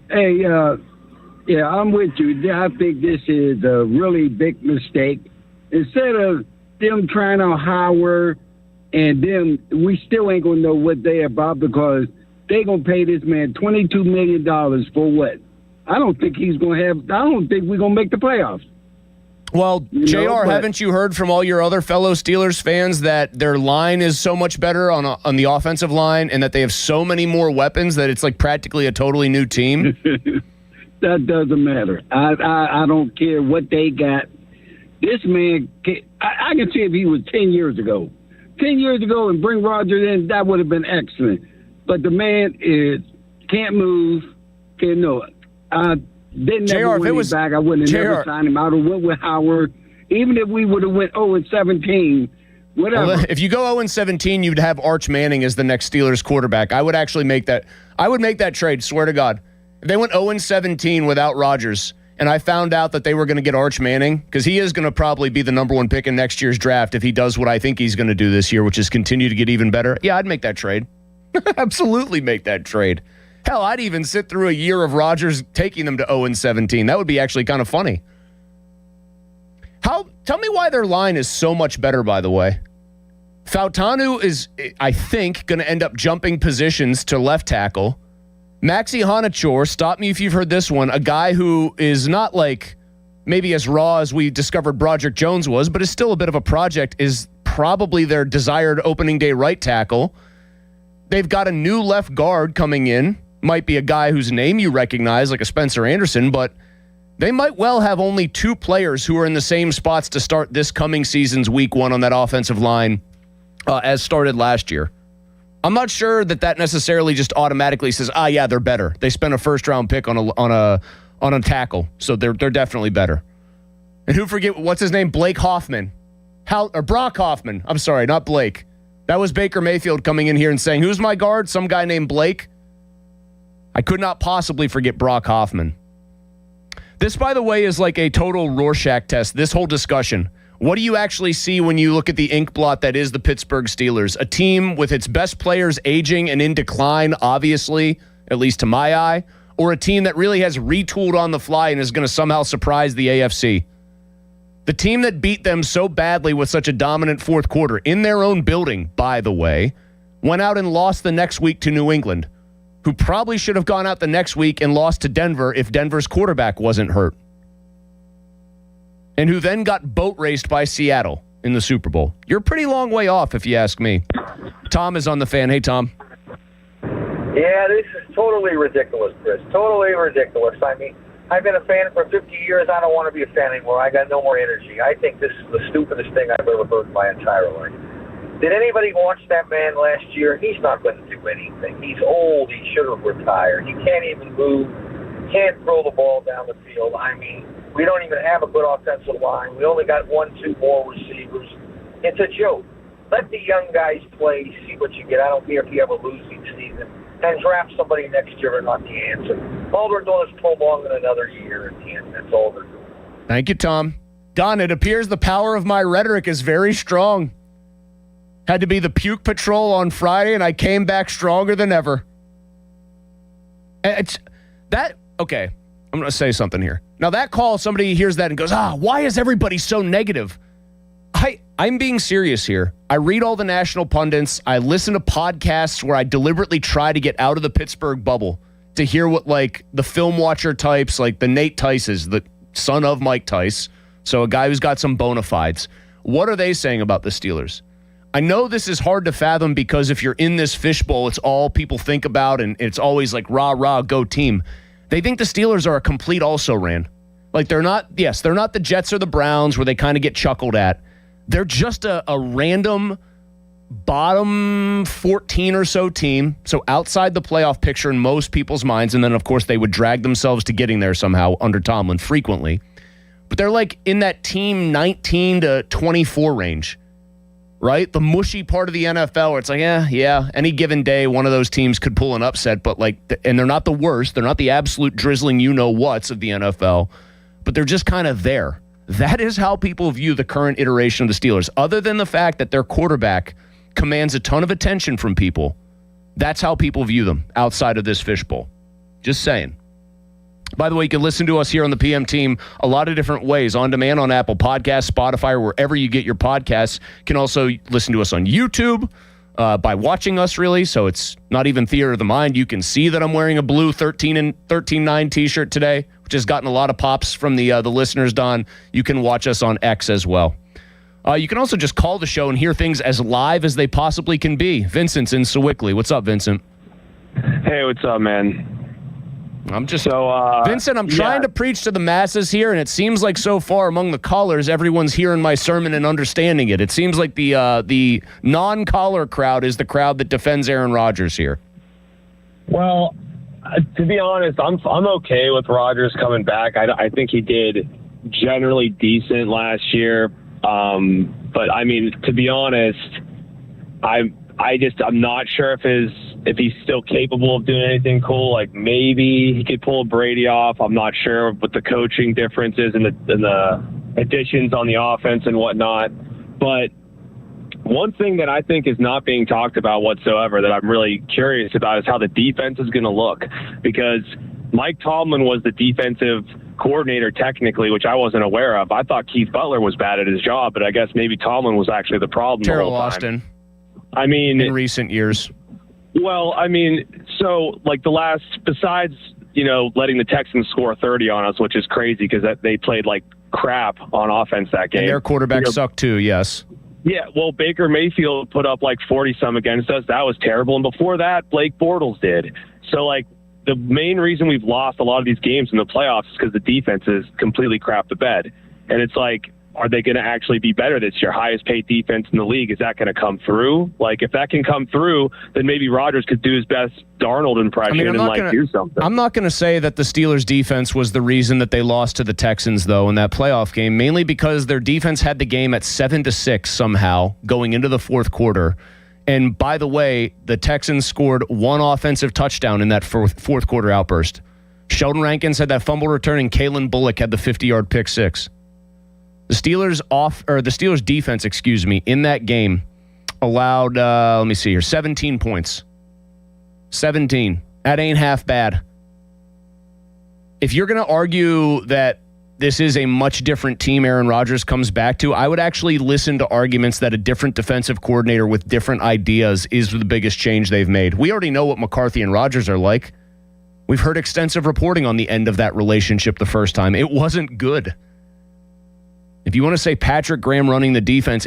Hey, yeah, I'm with you. I think this is a really big mistake. Instead of them trying to Howard and them, we still ain't going to know what they about because they going to pay this man $22 million for what? I don't think we're going to make the playoffs. Well, JR, haven't you heard from all your other fellow Steelers fans that their line is so much better on the offensive line and that they have so many more weapons that it's like practically a totally new team? That doesn't matter. I don't care what they got. This man, I can see if he was 10 years ago. 10 years ago and bring Rodgers in, that would have been excellent. But the man can't move, can't know it. Didn't never win him back. I wouldn't have never signed him. I would have went with Howard. Even if we would have went 0-17, whatever. Well, if you go 0-17, you'd have Arch Manning as the next Steelers quarterback. I would actually make that. I would make that trade, swear to God. If they went 0-17 without Rodgers, and I found out that they were going to get Arch Manning, because he is going to probably be the number one pick in next year's draft if he does what I think he's going to do this year, which is continue to get even better. Yeah, I'd make that trade. Absolutely make that trade. Hell, I'd even sit through a year of Rodgers taking them to 0-17. That would be actually kind of funny. Tell me why their line is so much better, by the way. Fautanu is, I think, going to end up jumping positions to left tackle. Maxi Honachor, stop me if you've heard this one, a guy who is not like maybe as raw as we discovered Broderick Jones was, but is still a bit of a project, is probably their desired opening day right tackle. They've got a new left guard coming in. Might be a guy whose name you recognize, like a Spencer Anderson, but they might well have only 2 players who are in the same spots to start this coming season's week 1 on that offensive line as started last year. I'm not sure that necessarily just automatically says, yeah, they're better. They spent a first-round pick on a tackle, so they're definitely better. And what's his name? Blake Hoffman. Brock Hoffman. I'm sorry, not Blake. That was Baker Mayfield coming in here and saying, who's my guard? Some guy named Blake. I could not possibly forget Brock Hoffman. This, by the way, is like a total Rorschach test, this whole discussion. What do you actually see when you look at the ink blot that is the Pittsburgh Steelers? A team with its best players aging and in decline, obviously, at least to my eye, or a team that really has retooled on the fly and is going to somehow surprise the AFC? The team that beat them so badly with such a dominant fourth quarter in their own building, by the way, went out and lost the next week to New England, who probably should have gone out the next week and lost to Denver if Denver's quarterback wasn't hurt, and who then got boat raced by Seattle in the Super Bowl. You're a pretty long way off, if you ask me. Tom is on the fan. Hey, Tom. Yeah, this is totally ridiculous, Chris. Totally ridiculous. I mean, I've been a fan for 50 years. I don't want to be a fan anymore. I got no more energy. I think this is the stupidest thing I've ever heard in my entire life. Did anybody watch that man last year? He's not going to do anything. He's old. He should have retired. He can't even move. Can't throw the ball down the field. I mean, we don't even have a good offensive line. We only got 1-2 more receivers. It's a joke. Let the young guys play, see what you get. I don't care if you have a losing season. And draft somebody next year or not the answer. All they're doing is prolonging another year at the end. That's all they're doing. Thank you, Tom. Don, it appears the power of my rhetoric is very strong. Had to be the puke patrol on Friday, and I came back stronger than ever. Okay, I'm going to say something here. Now, that call, somebody hears that and goes, why is everybody so negative? I'm being serious here. I read all the national pundits. I listen to podcasts where I deliberately try to get out of the Pittsburgh bubble to hear what, like, the film watcher types, like the Nate Tices, the son of Mike Tice, so a guy who's got some bona fides. What are they saying about the Steelers? I know this is hard to fathom because if you're in this fishbowl, it's all people think about, and it's always like, rah, rah, go team. They think the Steelers are a complete also-ran. Like, they're not the Jets or the Browns where they kind of get chuckled at. They're just a random bottom 14 or so team, so outside the playoff picture in most people's minds, and then, of course, they would drag themselves to getting there somehow under Tomlin frequently. But they're like in that team 19 to 24 range, right? The mushy part of the NFL where it's like, yeah, any given day, one of those teams could pull an upset, but and they're not the worst. They're not the absolute drizzling you-know-whats of the NFL, but they're just kind of there. That is how people view the current iteration of the Steelers. Other than the fact that their quarterback commands a ton of attention from people, that's how people view them outside of this fishbowl. Just saying. By the way, you can listen to us here on the PM Team a lot of different ways. On demand on Apple Podcasts, Spotify, or wherever you get your podcasts. You can also listen to us on YouTube by watching us, really. So it's not even theater of the mind. You can see that I'm wearing a blue 13-9 t-shirt today, which has gotten a lot of pops from the listeners, Don. You can watch us on X as well. You can also just call the show and hear things as live as they possibly can be. Vincent's in Sewickley. What's up, Vincent? Hey, what's up, man? Vincent, I'm trying to preach to the masses here, and it seems like so far among the callers, everyone's hearing my sermon and understanding it. It seems like the non-caller crowd is the crowd that defends Aaron Rodgers here. Well, to be honest, I'm okay with Rodgers coming back. I think he did generally decent last year, but I mean, to be honest, I'm not sure if he's still capable of doing anything cool. Like, maybe he could pull a Brady off. I'm not sure what the coaching differences and the additions on the offense and whatnot. But one thing that I think is not being talked about whatsoever that I'm really curious about is how the defense is going to look, because Mike Tomlin was the defensive coordinator technically, which I wasn't aware of. I thought Keith Butler was bad at his job, but I guess maybe Tomlin was actually the problem. Terrell Austin. I mean, in recent years. Well, I mean, so like besides, letting the Texans score 30 on us, which is crazy because they played like crap on offense that game. And their quarterback sucked too, yes. Yeah, well, Baker Mayfield put up like 40-some against us. That was terrible. And before that, Blake Bortles did. So, like, the main reason we've lost a lot of these games in the playoffs is because the defense is completely crap the bed. And it's like, are they going to actually be better this year? Highest paid defense in the league. Is that going to come through? Like, if that can come through, then maybe Rodgers could do his best Darnold impression do something. I'm not going to say that the Steelers' defense was the reason that they lost to the Texans, though, in that playoff game, mainly because their defense had the game at 7-6 somehow going into the fourth quarter. And by the way, the Texans scored one offensive touchdown in that fourth quarter outburst. Sheldon Rankins had that fumble return, and Kalen Bullock had the 50-yard pick six. The Steelers defense, in that game allowed, 17 points. 17. That ain't half bad. If you're going to argue that this is a much different team Aaron Rodgers comes back to, I would actually listen to arguments that a different defensive coordinator with different ideas is the biggest change they've made. We already know what McCarthy and Rodgers are like. We've heard extensive reporting on the end of that relationship the first time. It wasn't good. If you want to say Patrick Graham running the defense,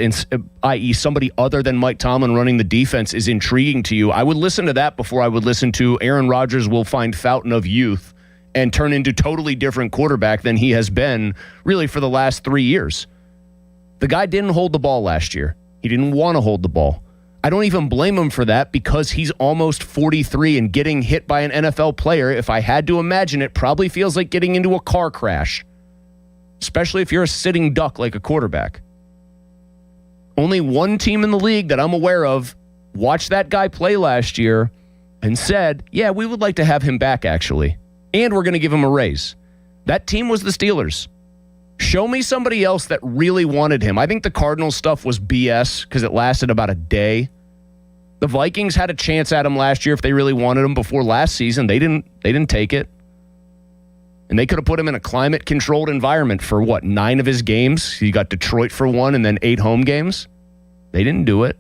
i.e. somebody other than Mike Tomlin running the defense, is intriguing to you, I would listen to that before I would listen to Aaron Rodgers will find fountain of youth and turn into totally different quarterback than he has been really for the last 3 years. The guy didn't hold the ball last year. He didn't want to hold the ball. I don't even blame him for that because he's almost 43 and getting hit by an NFL player, if I had to imagine it, probably feels like getting into a car crash. Especially if you're a sitting duck like a quarterback. Only one team in the league that I'm aware of watched that guy play last year and said, yeah, we would like to have him back, actually. And we're going to give him a raise. That team was the Steelers. Show me somebody else that really wanted him. I think the Cardinals stuff was BS because it lasted about a day. The Vikings had a chance at him last year if they really wanted him before last season. They didn't take it. And they could have put him in a climate-controlled environment for, 9 of his games? He got Detroit for 1 and then 8 home games? They didn't do it.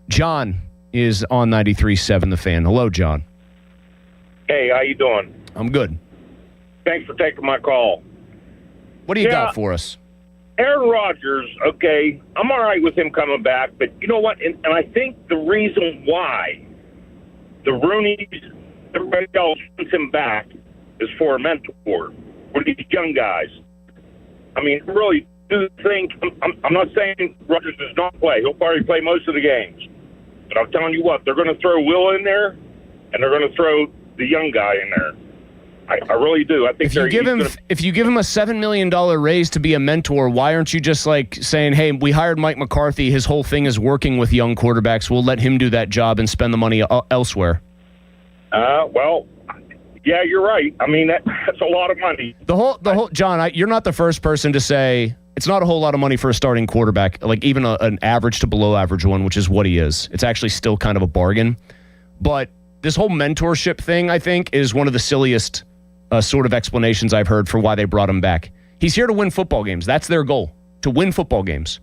John is on 93.7 The Fan. Hello, John. Hey, how you doing? I'm good. Thanks for taking my call. What do you got for us? Aaron Rodgers, okay, I'm all right with him coming back, but you know what? And I think the reason why the Rooneys, everybody else wants him back is for a mentor for these young guys. I mean, really do think, I'm not saying Rodgers does not play. He'll probably play most of the games. But I'm telling you what, they're going to throw Will in there, and they're going to throw the young guy in there. I really do. I think if you give him a $7 million raise to be a mentor, why aren't you just like saying, hey, we hired Mike McCarthy. His whole thing is working with young quarterbacks. We'll let him do that job and spend the money elsewhere. Well, yeah, you're right. I mean, that's a lot of money. The whole John, you're not the first person to say it's not a whole lot of money for a starting quarterback, like even an average to below average one, which is what he is. It's actually still kind of a bargain. But this whole mentorship thing, I think, is one of the silliest sort of explanations I've heard for why they brought him back. He's here to win football games. That's their goal, to win football games.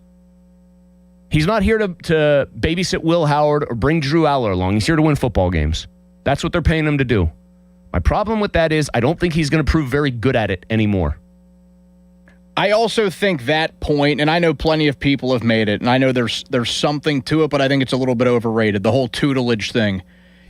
He's not here to babysit Will Howard or bring Drew Aller along. He's here to win football games. That's what they're paying him to do. My problem with that is I don't think he's going to prove very good at it anymore. I also think that point, and I know plenty of people have made it, and I know there's something to it, but I think it's a little bit overrated, the whole tutelage thing.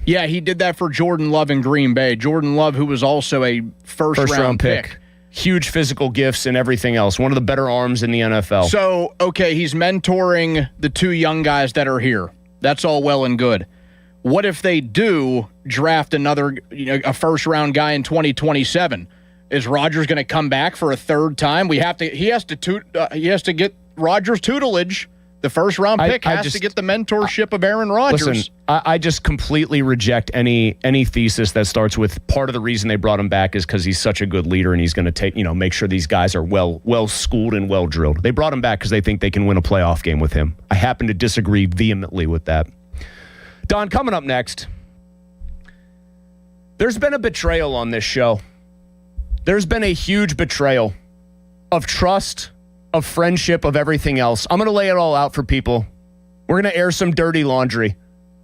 Yeah, he did that for Jordan Love in Green Bay. Jordan Love, who was also a first-round pick. Huge physical gifts and everything else. One of the better arms in the NFL. So, okay, he's mentoring the 2 young guys that are here. That's all well and good. What if they do draft another, a first-round guy in 2027? Is Rodgers going to come back for a third time? He has to get Rodgers' tutelage. The first-round pick has to get the mentorship of Aaron Rodgers. Listen, I just completely reject any thesis that starts with part of the reason they brought him back is because he's such a good leader and he's going to make sure these guys are well schooled and well drilled. They brought him back because they think they can win a playoff game with him. I happen to disagree vehemently with that. Don, coming up next, there's been a betrayal on this show. There's been a huge betrayal of trust, of friendship, of everything else. I'm going to lay it all out for people. We're going to air some dirty laundry.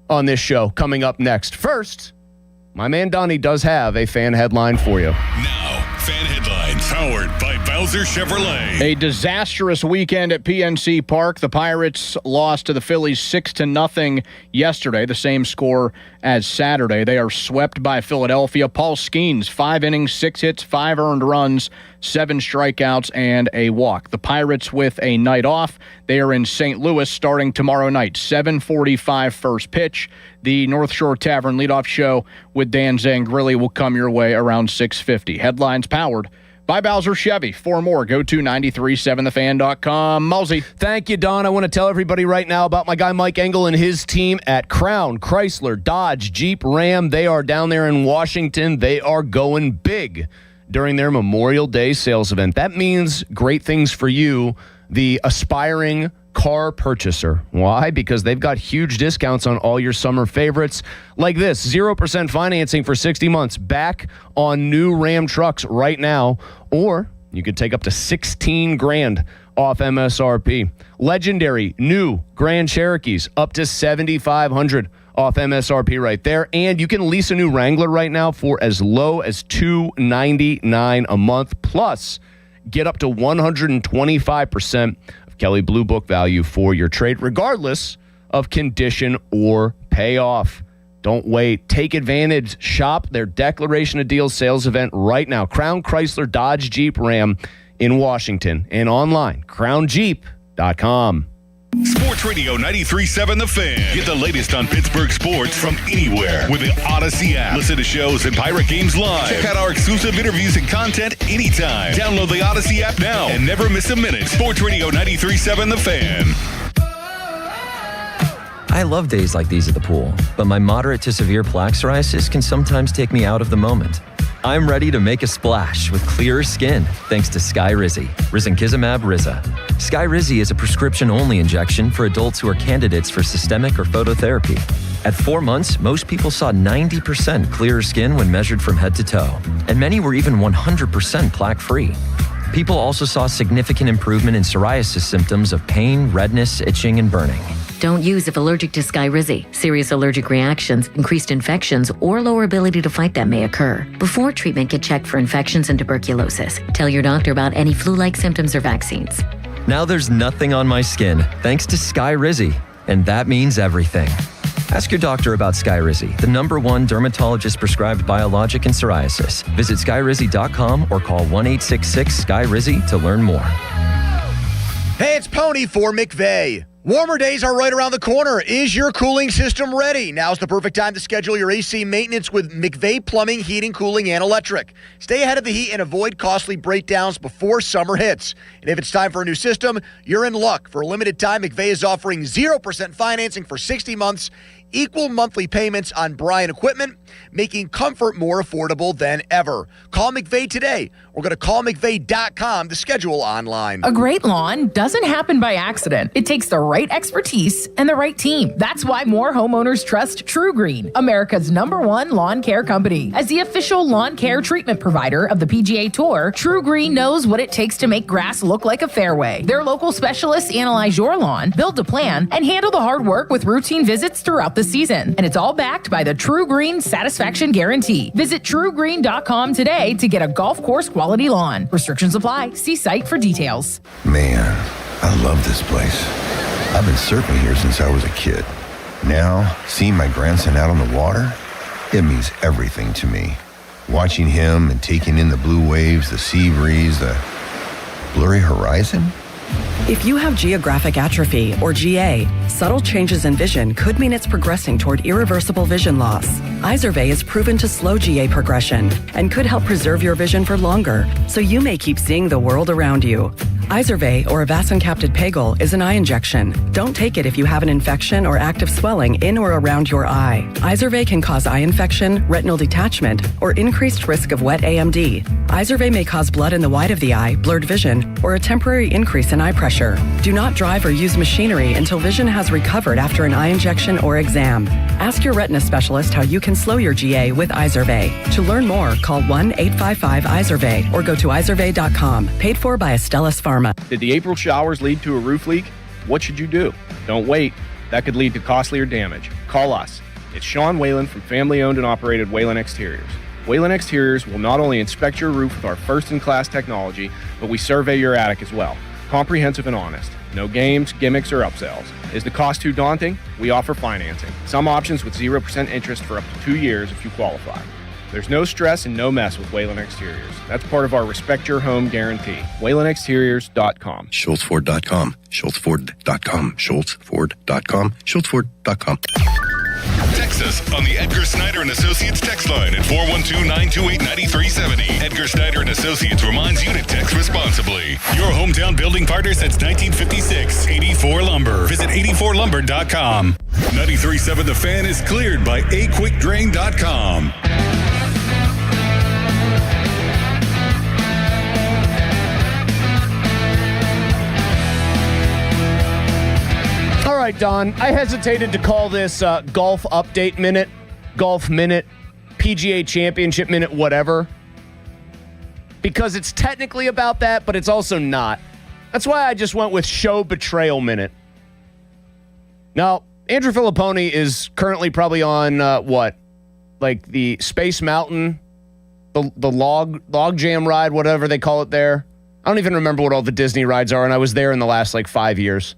on this show coming up next. First, my man Donnie does have a fan headline for you. Now, fan headlines powered by Bowser Chevrolet. A disastrous weekend at PNC Park. The Pirates lost to the Phillies 6-0 yesterday, the same score as Saturday. They are swept by Philadelphia. Paul Skeens, 5 innings, 6 hits, 5 earned runs, 7 strikeouts, and a walk. The Pirates with a night off. They are in St. Louis starting tomorrow night, 7:45 first pitch. The North Shore Tavern leadoff show with Dan Zangrilli will come your way around 6:50. Headlines powered by Bowser Chevy. For more, go to 937thefan.com. Mulsey. Thank you, Don. I want to tell everybody right now about my guy Mike Engel and his team at Crown, Chrysler, Dodge, Jeep, Ram. They are down there in Washington. They are going big during their Memorial Day sales event. That means great things for you, the aspiring car purchaser. Why? Because they've got huge discounts on all your summer favorites like this. 0% financing for 60 months back on new Ram trucks right now, or you could take up to $16,000 off MSRP. Legendary new Grand Cherokees up to $7,500 off MSRP right there. And you can lease a new Wrangler right now for as low as $299 a month. Plus, get up to 125% Kelly Blue Book value for your trade, regardless of condition or payoff. Don't wait. Take advantage. Shop their Declaration of Deals sales event right now. Crown, Chrysler, Dodge, Jeep, Ram in Washington and online, crownjeep.com. Sports Radio 93.7 The Fan. Get the latest on Pittsburgh sports from anywhere with the Odyssey app. Listen to shows and Pirate games live. Check out our exclusive interviews and content anytime. Download the Odyssey app now and never miss a minute. Sports Radio 93.7 The Fan. I love days like these at the pool, but my moderate to severe plaque psoriasis can sometimes take me out of the moment. I'm ready to make a splash with clearer skin thanks to Skyrizi, risankizumab Riza. Skyrizi is a prescription-only injection for adults who are candidates for systemic or phototherapy. At 4 months, most people saw 90% clearer skin when measured from head to toe, and many were even 100% plaque-free. People also saw significant improvement in psoriasis symptoms of pain, redness, itching, and burning. Don't use if allergic to Skyrizi. Serious allergic reactions, increased infections, or lower ability to fight them may occur. Before treatment, get checked for infections and tuberculosis. Tell your doctor about any flu-like symptoms or vaccines. Now there's nothing on my skin thanks to Skyrizi, and that means everything. Ask your doctor about Skyrizi, the #1 dermatologist-prescribed biologic in psoriasis. Visit Skyrizi.com or call 1-866-SKY-RIZI to learn more. Hey, it's Pony for McVeigh. Warmer days are right around the corner. Is your cooling system ready? Now's the perfect time to schedule your AC maintenance with McVeigh Plumbing, Heating, Cooling, and Electric. Stay ahead of the heat and avoid costly breakdowns before summer hits. And if it's time for a new system, you're in luck. For a limited time, McVeigh is offering 0% financing for 60 months, equal monthly payments on Bryan equipment, making comfort more affordable than ever. Call McVeigh today or go to callmcveigh.com to schedule online. A great lawn doesn't happen by accident. It takes the right expertise and the right team. That's why more homeowners trust True Green, America's #1 lawn care company. As the official lawn care treatment provider of the PGA Tour, True Green knows what it takes to make grass look like a fairway. Their local specialists analyze your lawn, build a plan, and handle the hard work with routine visits throughout the season. And it's all backed by the True Green Satisfaction Guarantee. Visit truegreen.com today to get a golf course quality lawn. Restrictions apply. See site for details. Man, I love this place. I've been surfing here since I was a kid. Now, seeing my grandson out on the water, it means everything to me. Watching him and taking in the blue waves, the sea breeze, the blurry horizon. If you have geographic atrophy, or GA, subtle changes in vision could mean it's progressing toward irreversible vision loss. Izervay is proven to slow GA progression and could help preserve your vision for longer, so you may keep seeing the world around you. Izervay, or avacincaptad pegol, is an eye injection. Don't take it if you have an infection or active swelling in or around your eye. Izervay can cause eye infection, retinal detachment, or increased risk of wet AMD. Izervay may cause blood in the white of the eye, blurred vision, or a temporary increase in eye pressure. Do not drive or use machinery until vision has recovered after an eye injection or exam. Ask your retina specialist how you can slow your GA with Izervay. To learn more, call 1-855-IZERVAY or go to izervay.com. Paid for by Astellas Pharma. Did the April showers lead to a roof leak? What should you do? Don't wait. That could lead to costlier damage. call us. It's Sean Whalen from family-owned and operated Whalen Exteriors. Whalen Exteriors will not only inspect your roof with our first-in-class technology, but we survey your attic as well. Comprehensive and honest. No games, gimmicks, or upsells. Is the cost too daunting? We offer financing. Some options with 0% interest for up to 2 years if you qualify. There's no stress and no mess with Whalen Exteriors. That's part of our Respect Your Home guarantee. WhalenExteriors.com. SchultzFord.com. SchultzFord.com. SchultzFord.com. SchultzFord.com. Text us on the Edgar Snyder and Associates text line at 412-928-9370. Edgar Snyder and Associates reminds you to text responsibly. Your hometown building partner since 1956, 84 Lumber. Visit 84lumber.com. 93.7 The Fan is cleared by aquickdrain.com. All right, Don, I hesitated to call this golf update minute, golf minute, PGA championship minute, whatever, because it's technically about that, but it's also not. That's why I just went with show betrayal minute. Now, Andrew Filipponi is currently probably on, like the Space Mountain, the log jam ride, whatever they call it there. I don't even remember what all the Disney rides are, and I was there in the last, 5 years.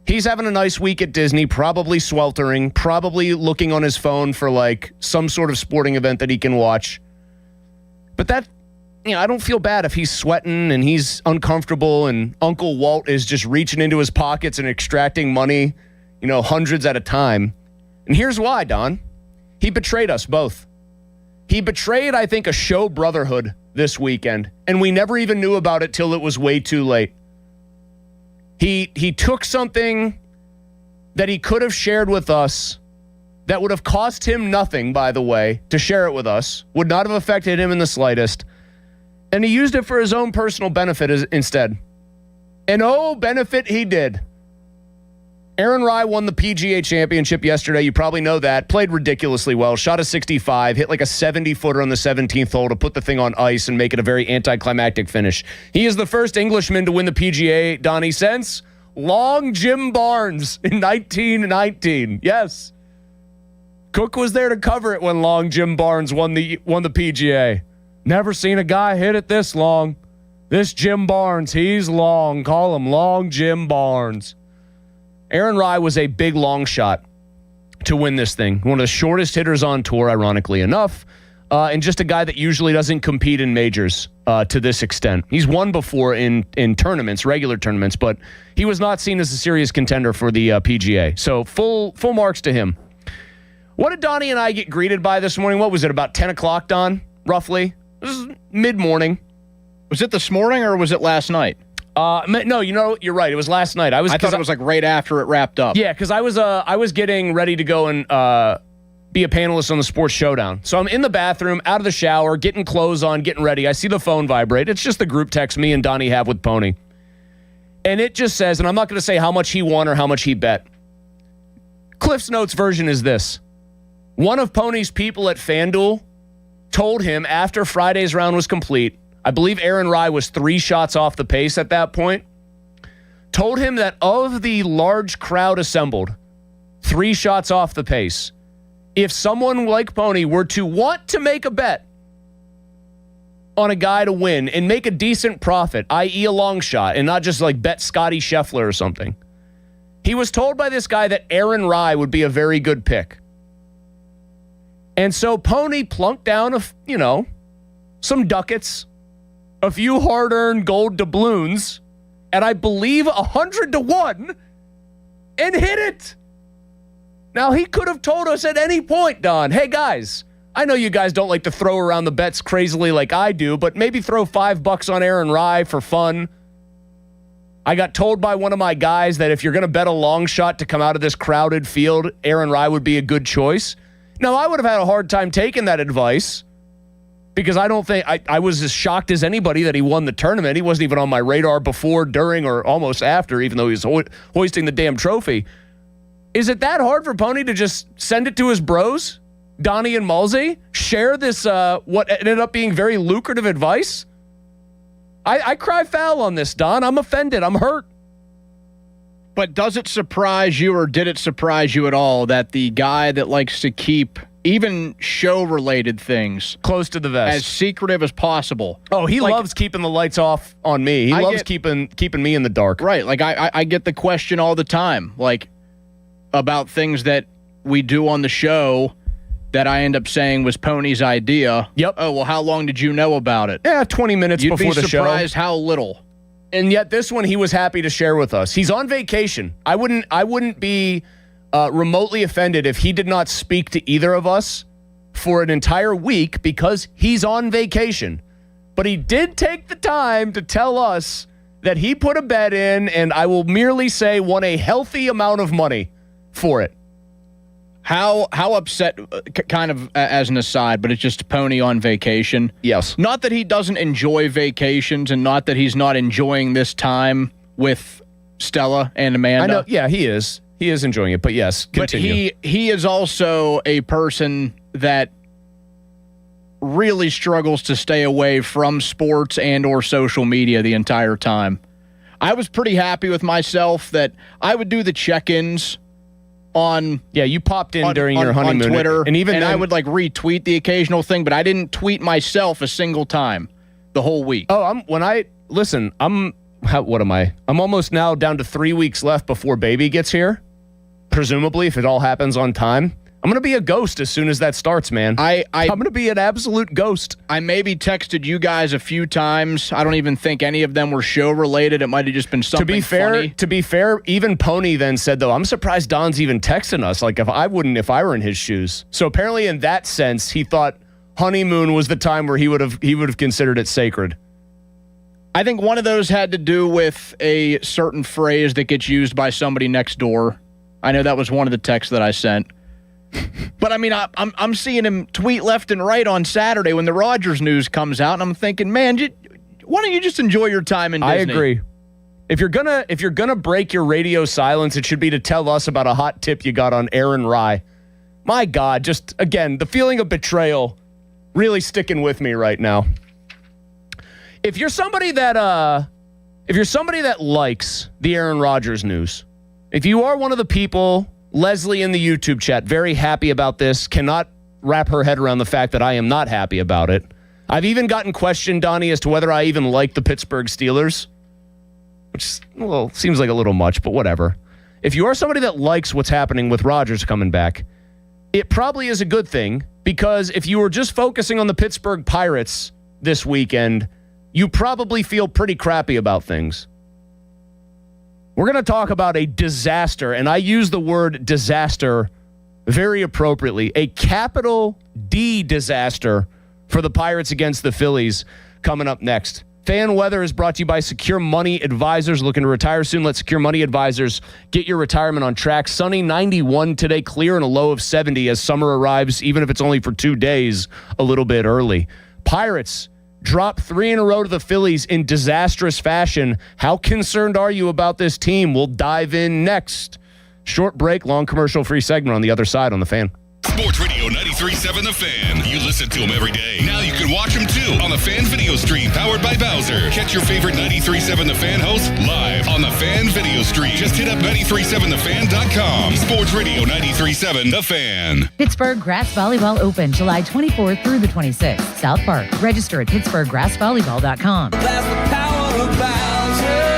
He's having a nice week at Disney, probably sweltering, probably looking on his phone for some sort of sporting event that he can watch. But that, I don't feel bad if he's sweating and he's uncomfortable and Uncle Walt is just reaching into his pockets and extracting money, hundreds at a time. And here's why, Don. He betrayed us both. He betrayed, I think, a show brotherhood this weekend, and we never even knew about it till it was way too late. He took something that he could have shared with us that would have cost him nothing, by the way, to share it with us, would not have affected him in the slightest, and he used it for his own personal benefit instead. And benefit he did. Aaron Rai won the PGA Championship yesterday. You probably know that. Played ridiculously well. Shot a 65. Hit a 70-footer on the 17th hole to put the thing on ice and make it a very anticlimactic finish. He is the first Englishman to win the PGA, Donnie, since Long Jim Barnes in 1919. Yes. Cook was there to cover it when Long Jim Barnes won the PGA. Never seen a guy hit it this long. This Jim Barnes, he's long. Call him Long Jim Barnes. Aaron Rai was a big long shot to win this thing. One of the shortest hitters on tour, ironically enough, and just a guy that usually doesn't compete in majors to this extent. He's won before in tournaments, regular tournaments, but he was not seen as a serious contender for the PGA. So full marks to him. What did Donnie and I get greeted by this morning? What was it, about 10 o'clock, Don, roughly? This is mid-morning. Was it this morning or was it last night? No, you're right. It was last night. I thought it was right after it wrapped up. Yeah, because I was getting ready to go and be a panelist on the Sports Showdown. So I'm in the bathroom, out of the shower, getting clothes on, getting ready. I see the phone vibrate. It's just the group text me and Donnie have with Pony. And it just says, and I'm not going to say how much he won or how much he bet. Cliff's Notes version is this. One of Pony's people at FanDuel told him after Friday's round was complete, I believe Aaron Rai was 3 shots off the pace at that point, told him that of the large crowd assembled, 3 shots off the pace, if someone like Pony were to want to make a bet on a guy to win and make a decent profit, i.e. a long shot, and not just bet Scotty Scheffler or something, he was told by this guy that Aaron Rai would be a very good pick. And so Pony plunked down some ducats, a few hard-earned gold doubloons, and I believe 100-1, and hit it. Now, he could have told us at any point, Don, hey, guys, I know you guys don't like to throw around the bets crazily like I do, but maybe throw $5 on Aaron Rai for fun. I got told by one of my guys that if you're going to bet a long shot to come out of this crowded field, Aaron Rai would be a good choice. Now, I would have had a hard time taking that advice, because I don't think I was as shocked as anybody that he won the tournament. He wasn't even on my radar before, during, or almost after, even though he was hoisting the damn trophy. Is it that hard for Pony to just send it to his bros, Donnie and Malsey, share this, what ended up being very lucrative advice? I cry foul on this, Don. I'm offended. I'm hurt. But does it surprise you, or did it surprise you at all, that the guy that likes to keep even show-related things close to the vest, as secretive as possible? Oh, he loves keeping the lights off on me. He loves keeping me in the dark. Right. Like, I get the question all the time, like, about things that we do on the show that I end up saying was Pony's idea. Yep. Oh, well, how long did you know about it? Yeah, 20 minutes before the show. You'd be surprised how little. And yet this one he was happy to share with us. He's on vacation. I wouldn't be remotely offended if he did not speak to either of us for an entire week because he's on vacation. But he did take the time to tell us that he put a bet in, and I will merely say won a healthy amount of money for it. How upset, kind of as an aside, but it's just Pony on vacation. Yes. Not that he doesn't enjoy vacations and not that he's not enjoying this time with Stella and Amanda. I know, yeah, he is. He is enjoying it, but yes, continue. But he is also a person that really struggles to stay away from sports and or social media the entire time. I was pretty happy with myself that I would do the check-ins on you popped in during your honeymoon on Twitter, and even then, I would like retweet the occasional thing, but I didn't tweet myself a single time the whole week. Oh, what am I? I'm almost now down to 3 weeks left before baby gets here. Presumably, if it all happens on time. I'm going to be a ghost as soon as that starts, man. I'm going to be an absolute ghost. I maybe texted you guys a few times. I don't even think any of them were show-related. It might have just been something funny. To be fair, even Pony then said, though, I'm surprised Don's even texting us. Like, if I were in his shoes. So apparently in that sense, he thought honeymoon was the time where he would have considered it sacred. I think one of those had to do with a certain phrase that gets used by somebody next door. I know that was one of the texts that I sent. But I mean, I'm seeing him tweet left and right on Saturday when the Rodgers news comes out, and I'm thinking, man, why don't you just enjoy your time in Disney? I agree. If you're gonna break your radio silence, it should be to tell us about a hot tip you got on Aaron Rye. My God, just again, the feeling of betrayal really sticking with me right now. If you're somebody that likes the Aaron Rodgers news, if you are one of the people. Leslie in the YouTube chat, very happy about this, cannot wrap her head around the fact that I am not happy about it. I've even gotten questioned, Donnie, as to whether I even like the Pittsburgh Steelers, which, well, seems like a little much, but whatever. If you are somebody that likes what's happening with Rodgers coming back, it probably is a good thing, because if you were just focusing on the Pittsburgh Pirates this weekend, you probably feel pretty crappy about things. We're going to talk about a disaster, and I use the word disaster very appropriately. A capital D disaster for the Pirates against the Phillies coming up next. Fan weather is brought to you by Secure Money Advisors. Looking to retire soon? Let Secure Money Advisors get your retirement on track. Sunny 91 today, clear and a low of 70 as summer arrives, even if it's only for 2 days, a little bit early. Pirates drop 3 in a row to the Phillies in disastrous fashion. How concerned are you about this team? We'll dive in next. Short break, long commercial-free segment on the other side on The Fan. Sports Radio 93.7 The Fan. You listen to them every day. Now you can watch them too on the Fan video stream powered by Bowser. Catch your favorite 93.7 The Fan host live on the Fan video stream. Just hit up 937thefan.com. Sports Radio 93.7 The Fan. Pittsburgh Grass Volleyball Open, July 24th through the 26th. South Park. Register at pittsburghgrassvolleyball.com. That's the power of Bowser.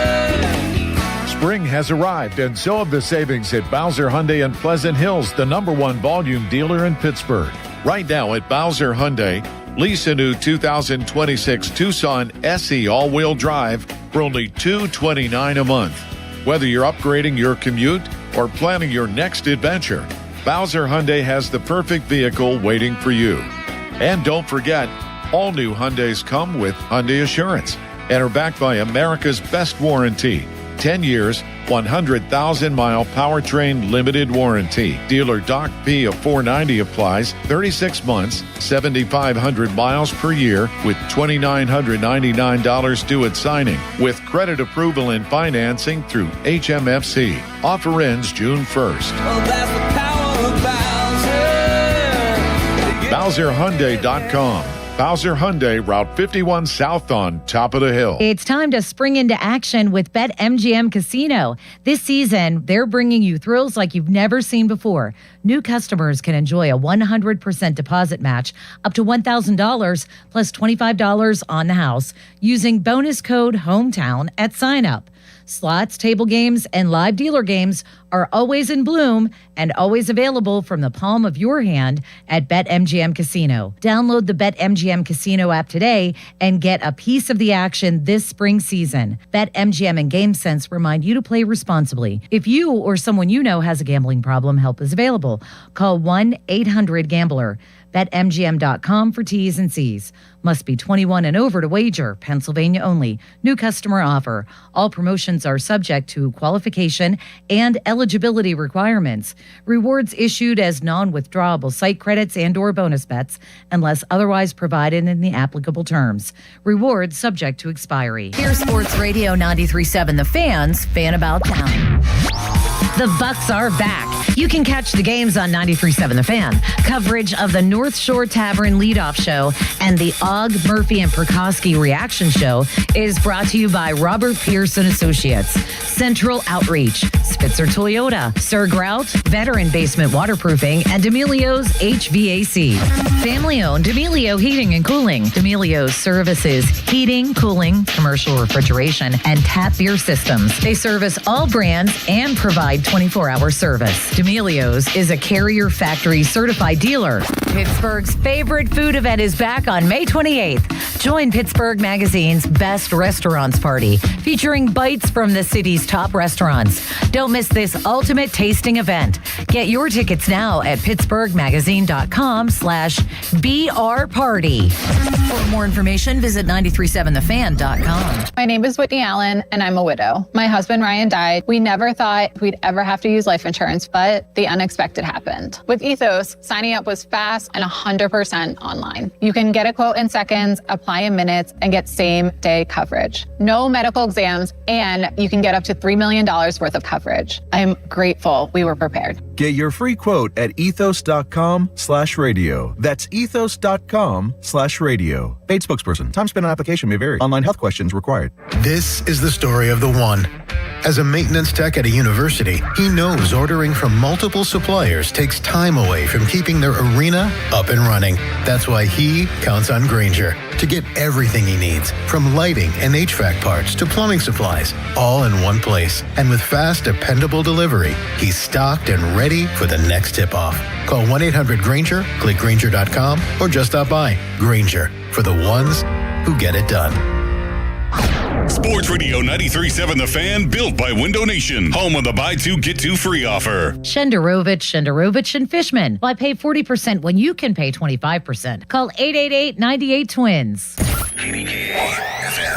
Spring has arrived, and so have the savings at Bowser Hyundai in Pleasant Hills, the #1 volume dealer in Pittsburgh. Right now at Bowser Hyundai, lease a new 2026 Tucson SE all-wheel drive for only $229 a month. Whether you're upgrading your commute or planning your next adventure, Bowser Hyundai has the perfect vehicle waiting for you. And don't forget, all new Hyundais come with Hyundai Assurance and are backed by America's best warranty. 10 years, 100,000-mile powertrain limited warranty. Dealer Doc P of $490 applies. 36 months, 7,500 miles per year with $2,999 due at signing. With credit approval and financing through HMFC. Offer ends June 1st. Well, that's the power of Bowser. BowserHyundai.com. Bowser Hyundai, Route 51 South on top of the hill. It's time to spring into action with BetMGM Casino. This season, they're bringing you thrills like you've never seen before. New customers can enjoy a 100% deposit match up to $1,000 plus $25 on the house using bonus code HOMETOWN at sign-up. Slots, table games, and live dealer games are always in bloom and always available from the palm of your hand at BetMGM Casino. Download the BetMGM Casino app today and get a piece of the action this spring season. BetMGM and GameSense remind you to play responsibly. If you or someone you know has a gambling problem, help is available. Call 1-800-GAMBLER. BetMGM.com for T's and C's. Must be 21 and over to wager. Pennsylvania only. New customer offer. All promotions are subject to qualification and eligibility requirements. Rewards issued as non-withdrawable site credits and or bonus bets unless otherwise provided in the applicable terms. Rewards subject to expiry. Here's Sports Radio 93.7 The Fan's Fan About Town. The Bucks are back. You can catch the games on 93.7 The Fan. Coverage of the North Shore Tavern leadoff show and the Og, Murphy, and Perkowski reaction show is brought to you by Robert Pearson Associates, Central Outreach, Spitzer Toyota, Sir Grout, Veteran Basement Waterproofing, and D'Amelio's HVAC. Family-owned D'Amelio Heating and Cooling. D'Amelio's services heating, cooling, commercial refrigeration, and tap beer systems. They service all brands and provide 24-hour service. D'Amelio's is a Carrier Factory certified dealer. Pittsburgh's favorite food event is back on May 28th. Join Pittsburgh Magazine's Best Restaurants Party, featuring bites from the city's top restaurants. Don't miss this ultimate tasting event. Get your tickets now at pittsburghmagazine.com/BRparty. For more information, visit 937thefan.com. My name is Whitney Allen, and I'm a widow. My husband, Ryan, died. We never thought we'd ever have to use life insurance, but the unexpected happened. With Ethos, signing up was fast and 100% online. You can get a quote in seconds, apply in minutes, and get same-day coverage. No medical exams, and you can get up to $3 million worth of coverage. I'm grateful we were prepared. Get your free quote at ethos.com/radio. That's ethos.com/radio. Paid spokesperson. Time spent on application may vary. Online health questions required. This is the story of the one. As a maintenance tech at a university, he knows ordering from multiple suppliers takes time away from keeping their arena up and running. That's why he counts on Grainger to get everything he needs, from lighting and HVAC parts to plumbing supplies, all in one place. And with fast, dependable delivery, he's stocked and ready for the next tip-off. Call 1-800-GRAINGER, click Grainger.com, or just stop by. Grainger, for the ones who get it done. Sports Radio 93.7 The Fan, built by Window Nation. Home of the buy two, get two free offer. Shenderovich, and Fishman. Why pay 40% when you can pay 25%? Call 888-98-TWINS.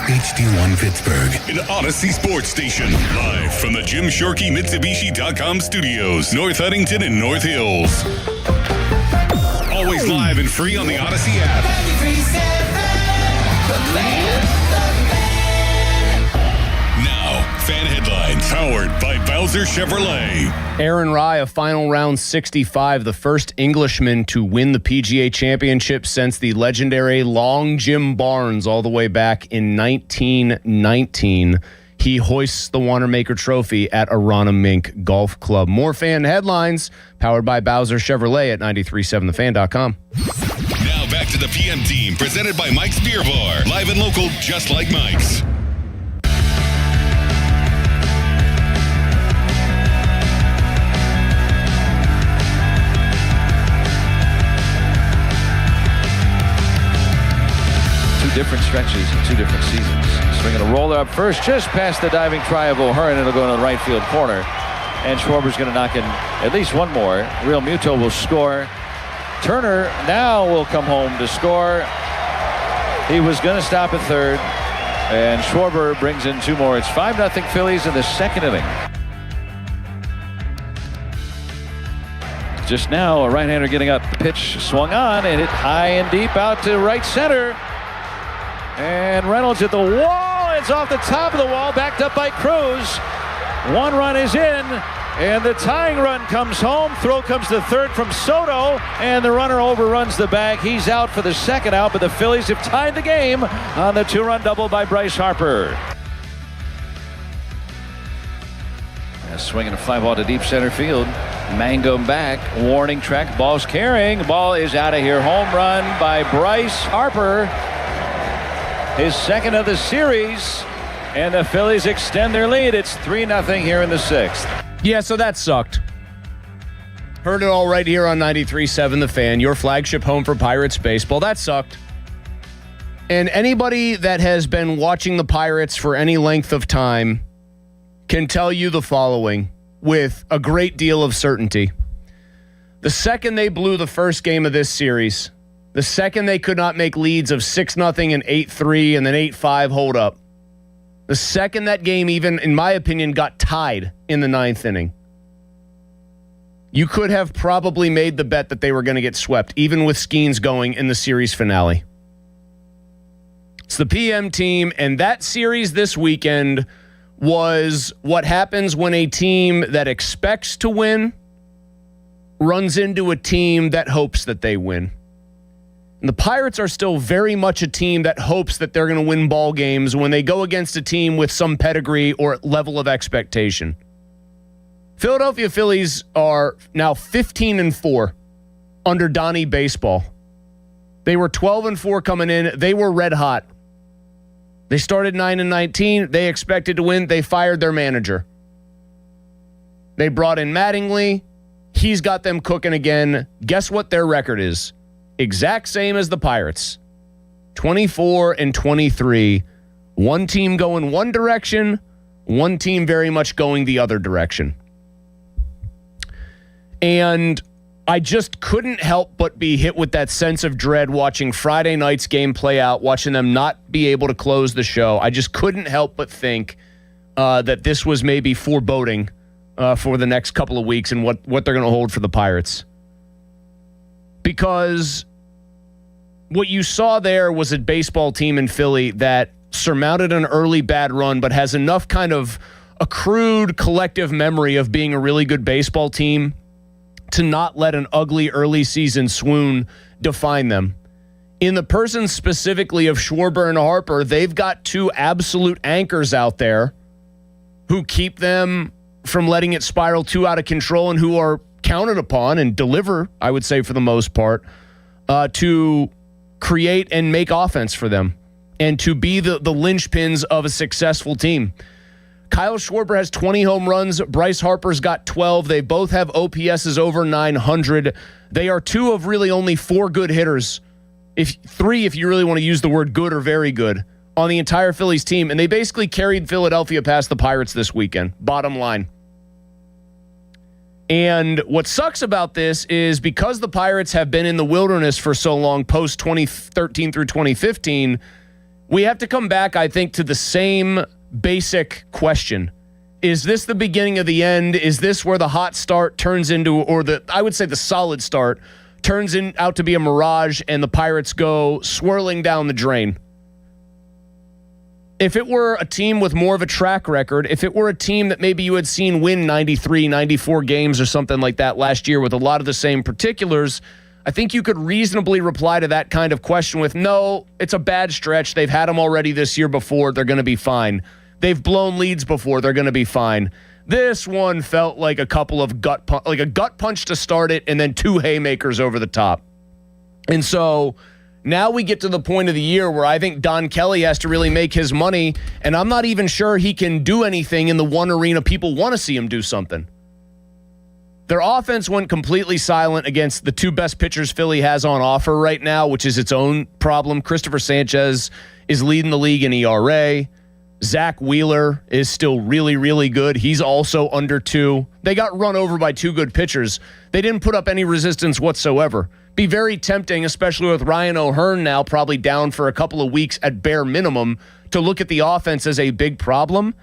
HD1 Pittsburgh, an Odyssey sports station. Live from the Jim Shorkey Mitsubishi.com studios, North Huntington and North Hills. Always live and free on the Odyssey app. 93.7 The Fan. Fan headlines powered by Bowser Chevrolet. Aaron Rai, a final round 65, the first Englishman to win the PGA Championship since the legendary Long Jim Barnes all the way back in 1919. He hoists the Wanamaker Trophy at Arana Mink Golf Club. More fan headlines powered by Bowser Chevrolet at 937thefan.com. Now back to the PM team, presented by Mike's Beer Bar. Live and local, just like Mike's. Different stretches in two different seasons. Swinging a roller up first, just past the diving try of O'Hearn, and it'll go into the right field corner. And Schwarber's going to knock in at least one more. Real Muto will score. Turner now will come home to score. He was going to stop at third, and Schwarber brings in two more. It's 5-0 Phillies in the second inning. Just now, a right-hander getting up. The pitch swung on and hit high and deep out to right center. And Reynolds at the wall. It's off the top of the wall, backed up by Cruz. One run is in. And the tying run comes home. Throw comes to third from Soto, and the runner overruns the bag. He's out for the second out, but the Phillies have tied the game on the 2-run double by Bryce Harper. Swinging a fly ball to deep center field. Mangum back. Warning track. Ball's carrying. Ball is out of here. Home run by Bryce Harper. His second of the series. And the Phillies extend their lead. It's 3-0 here in the sixth. Yeah, so that sucked. Heard it all right here on 93.7 The Fan, your flagship home for Pirates baseball. That sucked. And anybody that has been watching the Pirates for any length of time can tell you the following with a great deal of certainty. The second they blew the first game of this series, the second they could not make leads of 6-0 and 8-3 and then 8-5 hold up, the second that game even, in my opinion, got tied in the ninth inning, you could have probably made the bet that they were going to get swept, even with Skeens going in the series finale. It's the PM team, and that series this weekend was what happens when a team that expects to win runs into a team that hopes that they win. And the Pirates are still very much a team that hopes that they're going to win ball games when they go against a team with some pedigree or level of expectation. Philadelphia Phillies are now 15-4 under Donnie Baseball. They were 12-4 coming in. They were red hot. They started 9-19. They expected to win. They fired their manager. They brought in Mattingly. He's got them cooking again. Guess what their record is? Exact same as the Pirates. 24-23. One team going one direction, one team very much going the other direction. And I just couldn't help but be hit with that sense of dread watching Friday night's game play out, watching them not be able to close the show. I just couldn't help but think that this was maybe foreboding for the next couple of weeks and what they're going to hold for the Pirates. Because what you saw there was a baseball team in Philly that surmounted an early bad run, but has enough kind of accrued collective memory of being a really good baseball team to not let an ugly early season swoon define them. In the person specifically of Schwarber and Harper, they've got two absolute anchors out there who keep them from letting it spiral too out of control and who are counted upon and deliver, I would say for the most part, to create and make offense for them and to be the linchpins of a successful team. Kyle Schwarber has 20 home runs. Bryce Harper's got 12. They both have OPSs over 900. They are two of really only four good hitters, three if you really want to use the word good or very good, on the entire Phillies team. And they basically carried Philadelphia past the Pirates this weekend, bottom line. And what sucks about this is because the Pirates have been in the wilderness for so long, post 2013 through 2015, we have to come back, I think, to the same basic question. Is this the beginning of the end? Is this where the hot start turns into, or I would say the solid start turns out to be a mirage and the Pirates go swirling down the drain? If it were a team with more of a track record, if it were a team that maybe you had seen win 93, 94 games or something like that last year with a lot of the same particulars, I think you could reasonably reply to that kind of question with, no, it's a bad stretch. They've had them already this year before. They're going to be fine. They've blown leads before. They're going to be fine. This one felt like a couple of gut punch to start it and then two haymakers over the top. And so now we get to the point of the year where I think Don Kelly has to really make his money, and I'm not even sure he can do anything in the one arena people want to see him do something. Their offense went completely silent against the two best pitchers Philly has on offer right now, which is its own problem. Christopher Sanchez is leading the league in ERA. Zach Wheeler is still really, really good. He's also under 2. They got run over by two good pitchers. They didn't put up any resistance whatsoever. Be very tempting, especially with Ryan O'Hearn now probably down for a couple of weeks at bare minimum, to look at the offense as a big problem.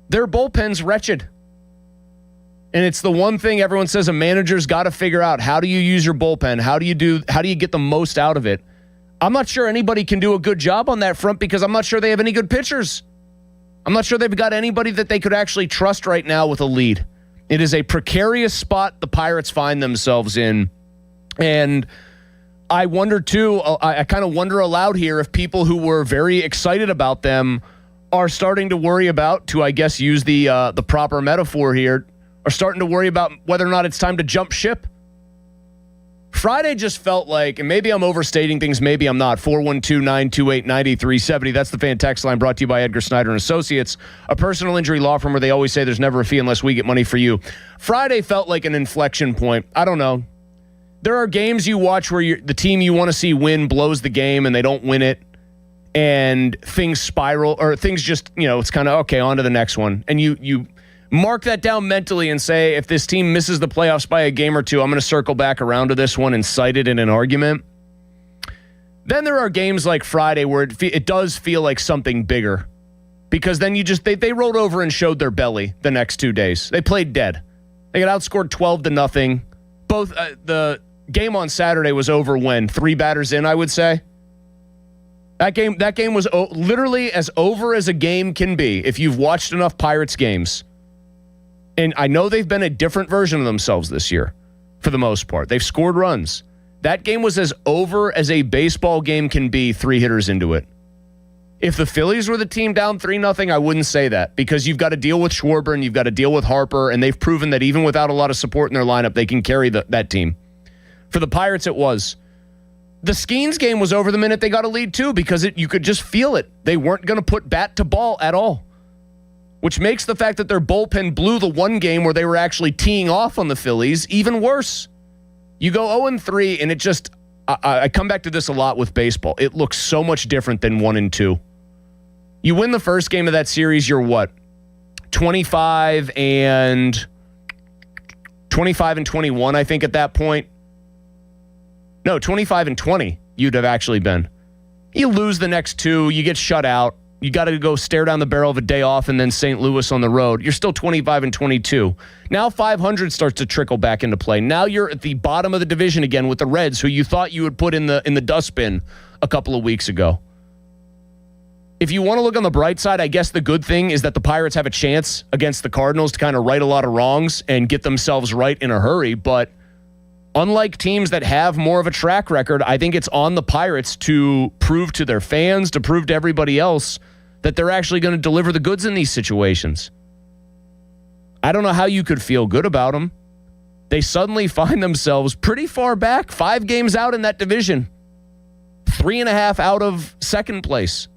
Their bullpen's wretched. And it's the one thing everyone says a manager's got to figure out. How do you use your bullpen? How do you get the most out of it? I'm not sure anybody can do a good job on that front because I'm not sure they have any good pitchers. I'm not sure they've got anybody that they could actually trust right now with a lead. It is a precarious spot the Pirates find themselves in. And I wonder, too, I kind of wonder aloud here if people who were very excited about them are starting to worry about, to I guess use the proper metaphor here, are starting to worry about whether or not it's time to jump ship. Friday just felt like, and maybe I'm overstating things, maybe I'm not, 412-928-9370. That's the fan text line brought to you by Edgar Snyder & Associates, a personal injury law firm where they always say there's never a fee unless we get money for you. Friday felt like an inflection point. I don't know. There are games you watch where the team you want to see win blows the game and they don't win it, and things spiral, or things just, it's kind of, okay, on to the next one. And you mark that down mentally and say, if this team misses the playoffs by a game or two, I'm going to circle back around to this one and cite it in an argument. Then there are games like Friday where it does feel like something bigger, because then they rolled over and showed their belly the next 2 days. They played dead. They got outscored 12-0. Both the game on Saturday was over when 3 batters in, I would say. That game was literally as over as a game can be if you've watched enough Pirates games. And I know they've been a different version of themselves this year, for the most part. They've scored runs. That game was as over as a baseball game can be 3 hitters into it. If the Phillies were the team down 3-0, I wouldn't say that, because you've got to deal with Schwarber and you've got to deal with Harper, and they've proven that even without a lot of support in their lineup, they can carry that team. For the Pirates, it was. The Skeens game was over the minute they got a lead, too, because you could just feel it. They weren't going to put bat to ball at all, which makes the fact that their bullpen blew the one game where they were actually teeing off on the Phillies even worse. You go 0-3, and it just, I come back to this a lot with baseball. It looks so much different than 1-2. You win the first game of that series, you're what? 25-21, I think, at that point. No, 25-20 you'd have actually been. You lose the next 2, you get shut out. You got to go stare down the barrel of a day off and then St. Louis on the road. You're still 25-22. Now 500 starts to trickle back into play. Now you're at the bottom of the division again with the Reds, who you thought you would put in the dustbin a couple of weeks ago. If you want to look on the bright side, I guess the good thing is that the Pirates have a chance against the Cardinals to kind of right a lot of wrongs and get themselves right in a hurry. But unlike teams that have more of a track record, I think it's on the Pirates to prove to their fans, to prove to everybody else that they're actually going to deliver the goods in these situations. I don't know how you could feel good about them. They suddenly find themselves pretty far back, 5 games out in that division, 3.5 out of second place,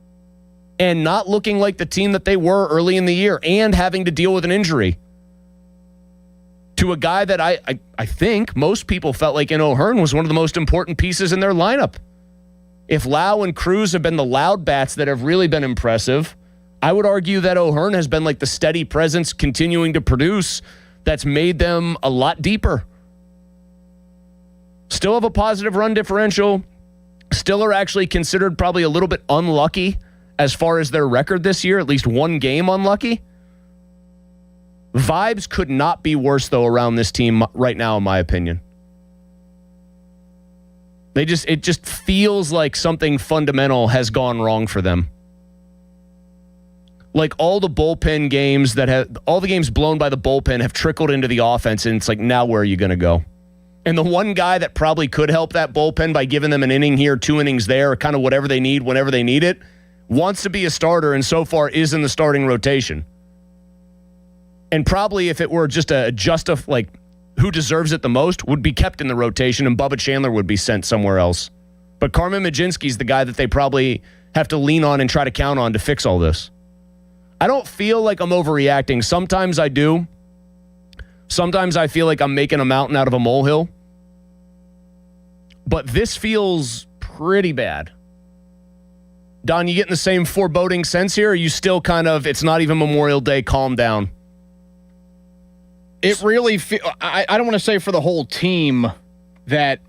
and not looking like the team that they were early in the year, and having to deal with an injury to a guy that I think most people felt like in O'Hearn was one of the most important pieces in their lineup. If Lau and Cruz have been the loud bats that have really been impressive, I would argue that O'Hearn has been like the steady presence continuing to produce that's made them a lot deeper. Still have a positive run differential. Still are actually considered probably a little bit unlucky as far as their record this year, at least one game unlucky. Vibes could not be worse, though, around this team right now, in my opinion. It just feels like something fundamental has gone wrong for them. Like all the bullpen games all the games blown by the bullpen have trickled into the offense, and it's like, now where are you going to go? And the one guy that probably could help that bullpen by giving them an inning here, 2 innings there, or kind of whatever they need whenever they need it, wants to be a starter, and so far is in the starting rotation. And probably if it were just like who deserves it the most, would be kept in the rotation, and Bubba Chandler would be sent somewhere else. But Carmen Majinski's the guy that they probably have to lean on and try to count on to fix all this. I don't feel like I'm overreacting. Sometimes I do. Sometimes I feel like I'm making a mountain out of a molehill. But this feels pretty bad. Don, you getting the same foreboding sense here? Or are you still kind of, it's not even Memorial Day, calm down? It really I don't want to say for the whole team that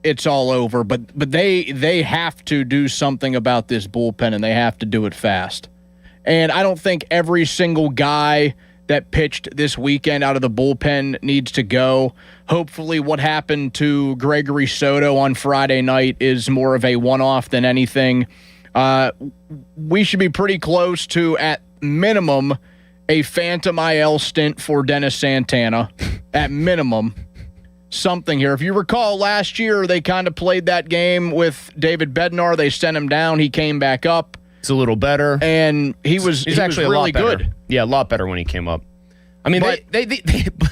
it's all over, but they have to do something about this bullpen, and they have to do it fast. And I don't think every single guy that pitched this weekend out of the bullpen needs to go. Hopefully what happened to Gregory Soto on Friday night is more of a one-off than anything. We should be pretty close to, at minimum, a phantom IL stint for Dennis Santana at minimum. Something here. If you recall, last year they kind of played that game with David Bednar. They sent him down. He came back up. It's a little better. And he's actually really a lot better. good. Yeah, a lot better when he came up. I mean, but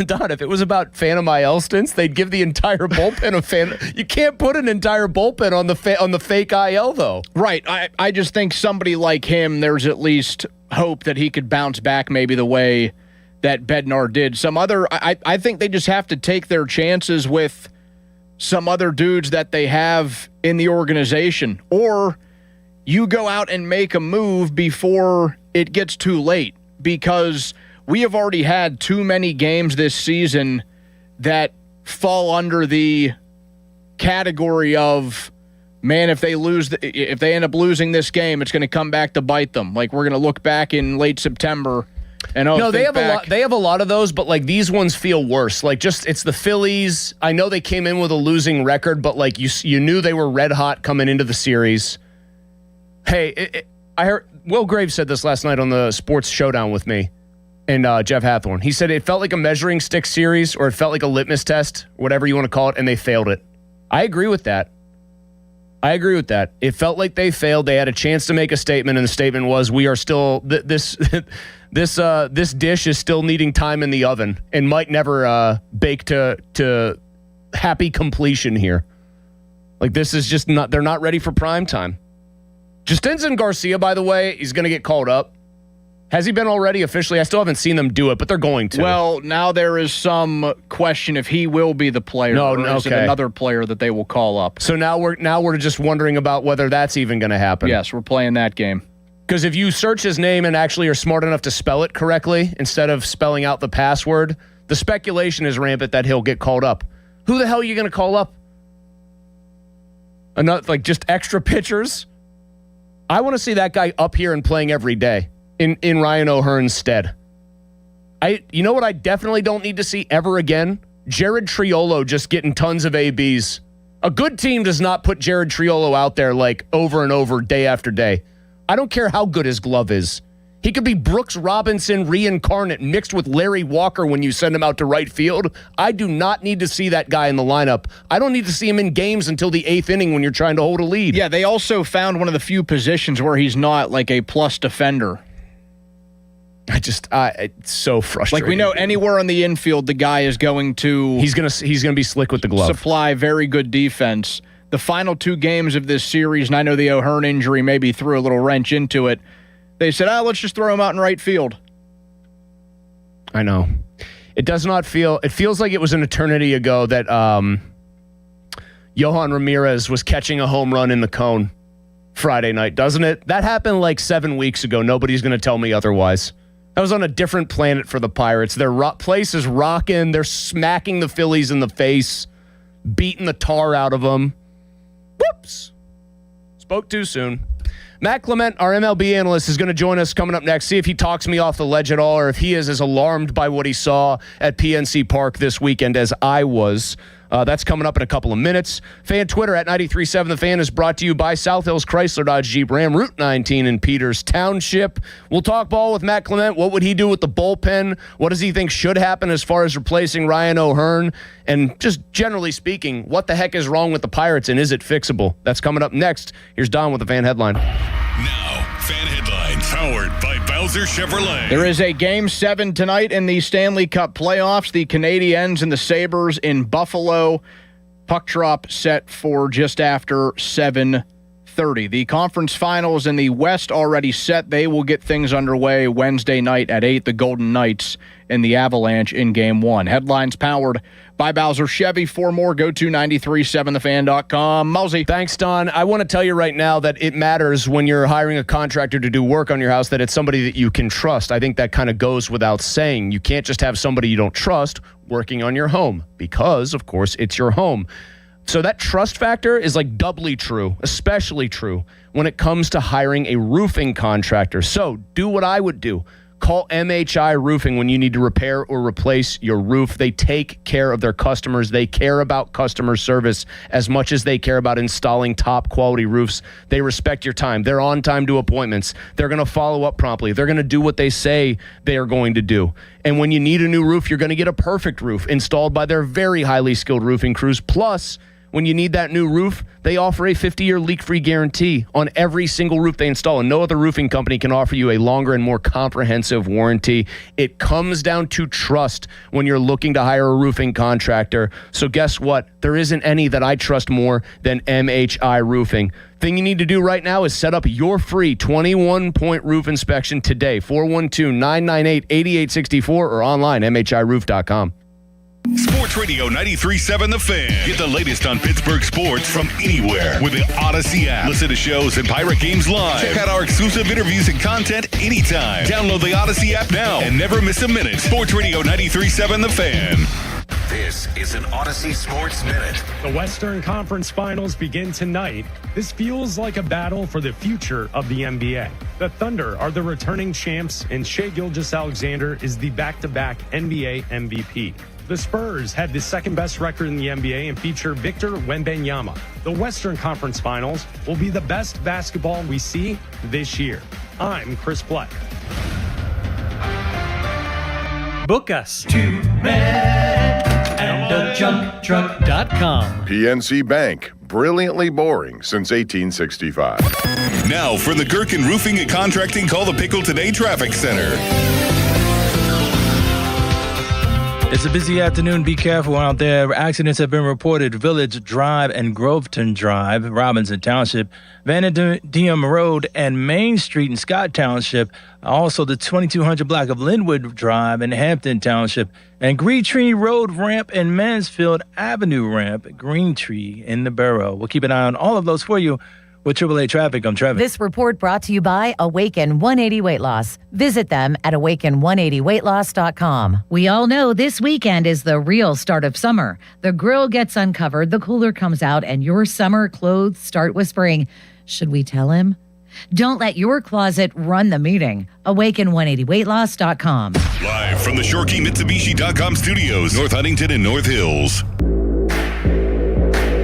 Don, if it was about phantom IL stints, they'd give the entire bullpen a phantom. You can't put an entire bullpen on the fake IL, though. Right. I just think somebody like him, there's at least hope that he could bounce back maybe the way that Bednar did. I think they just have to take their chances with some other dudes that they have in the organization. Or you go out and make a move before it gets too late, because we have already had too many games this season that fall under the category of, man, if they end up losing this game, it's going to come back to bite them. Like, we're going to look back in late September and they have a lot of those, but like these ones feel worse. Like, just, it's the Phillies. I know they came in with a losing record, but like you knew they were red hot coming into the series. Hey, I heard Will Graves said this last night on the Sports Showdown with me and Jeff Hathorn. He said it felt like a measuring stick series, or it felt like a litmus test, whatever you want to call it, and they failed it. I agree with that. It felt like they failed. They had a chance to make a statement, and the statement was, we are still this dish is still needing time in the oven and might never bake to happy completion here. Like, this is just not, they're not ready for prime time. Justinson Garcia, by the way, he's going to get called up. Has he been already officially? I still haven't seen them do it, but they're going to. Well, now there is some question if he will be the player, or is it another player that they will call up. So now we're just wondering about whether that's even going to happen. Yes, we're playing that game. Because if you search his name and actually are smart enough to spell it correctly instead of spelling out the password, the speculation is rampant that he'll get called up. Who the hell are you going to call up? Like, just extra pitchers? I want to see that guy up here and playing every day in Ryan O'Hearn's stead. You know what I definitely don't need to see ever again? Jared Triolo just getting tons of ABs. A good team does not put Jared Triolo out there like over and over, day after day. I don't care how good his glove is. He could be Brooks Robinson reincarnate mixed with Larry Walker when you send him out to right field. I do not need to see that guy in the lineup. I don't need to see him in games until the 8th inning when you're trying to hold a lead. Yeah, they also found one of the few positions where he's not like a plus defender. It's so frustrating. Like, we know anywhere on the infield, the guy is going to... He's gonna be slick with the glove. Supply very good defense. The final 2 games of this series, and I know the O'Hearn injury maybe threw a little wrench into it, they said, let's just throw him out in right field. I know. It does not feel... It feels like it was an eternity ago that Yohan Ramirez was catching a home run in the cone Friday night, doesn't it? That happened like 7 weeks ago. Nobody's going to tell me otherwise. That was on a different planet for the Pirates. Their place is rocking. They're smacking the Phillies in the face, beating the tar out of them. Whoops. Spoke too soon. Matt Clement, our MLB analyst, is going to join us coming up next. See if he talks me off the ledge at all, or if he is as alarmed by what he saw at PNC Park this weekend as I was. That's coming up in a couple of minutes. Fan Twitter at 93.7 The Fan is brought to you by South Hills Chrysler Dodge Jeep Ram, Route 19 in Peters Township. We'll talk ball with Matt Clement. What would he do with the bullpen? What does he think should happen as far as replacing Ryan O'Hearn? And just generally speaking, what the heck is wrong with the Pirates, and is it fixable? That's coming up next. Here's Don with the Fan Headline. Now, Fan Headlines, powered by Bowser Chevrolet. There is a Game 7 tonight in the Stanley Cup playoffs. The Canadiens and the Sabres in Buffalo. Puck drop set for just after 7:30. The conference finals in the West already set. They will get things underway Wednesday night at 8. The Golden Knights and the Avalanche in Game 1. Headlines powered by Bowser Chevy. For more, go to 937thefan.com. Mousy. Thanks, Don. I want to tell you right now that it matters when you're hiring a contractor to do work on your house that it's somebody that you can trust. I think that kind of goes without saying. You can't just have somebody you don't trust working on your home because, of course, it's your home. So that trust factor is like doubly true, especially true when it comes to hiring a roofing contractor. So do what I would do. Call MHI Roofing when you need to repair or replace your roof. They take care of their customers. They care about customer service as much as they care about installing top quality roofs. They respect your time. They're on time to appointments. They're going to follow up promptly. They're going to do what they say they are going to do. And when you need a new roof, you're going to get a perfect roof installed by their very highly skilled roofing crews. Plus, when you need that new roof, they offer a 50-year leak-free guarantee on every single roof they install, and no other roofing company can offer you a longer and more comprehensive warranty. It comes down to trust when you're looking to hire a roofing contractor. So guess what? There isn't any that I trust more than MHI Roofing. Thing you need to do right now is set up your free 21-point roof inspection today, 412-998-8864, or online, mhiroof.com. Sports Radio 93.7 The Fan. Get the latest on Pittsburgh sports from anywhere with the Odyssey app. Listen to shows and Pirate games live. Check out our exclusive interviews and content anytime. Download the Odyssey app now and never miss a minute. Sports Radio 93.7 The Fan. This is an Odyssey Sports Minute. The Western Conference Finals begin tonight. This feels like a battle for the future of the NBA. The Thunder are the returning champs, and Shai Gilgeous-Alexander is the back-to-back NBA MVP. The Spurs had the second-best record in the NBA and feature Victor Wembanyama. The Western Conference Finals will be the best basketball we see this year. I'm Chris Black. Book us. Two men and a junk truck.com. PNC Bank. Brilliantly boring since 1865. Now for the Gherkin Roofing and Contracting, call the Pickle Today Traffic Center. It's a busy afternoon. Be careful out there. Accidents have been reported. Village Drive and Groveton Drive, Robinson Township, Van Diem Road and Main Street in Scott Township. Also the 2200 block of Linwood Drive in Hampton Township, and Green Tree Road ramp and Mansfield Avenue ramp, Green Tree in the borough. We'll keep an eye on all of those for you. With AAA Traffic, I'm Trevor. This report brought to you by Awaken 180 Weight Loss. Visit them at awaken180weightloss.com. We all know this weekend is the real start of summer. The grill gets uncovered, the cooler comes out, and your summer clothes start whispering, should we tell him? Don't let your closet run the meeting. Awaken180weightloss.com. Live from the ShoreKeyMitsubishi.com studios, North Huntington and North Hills.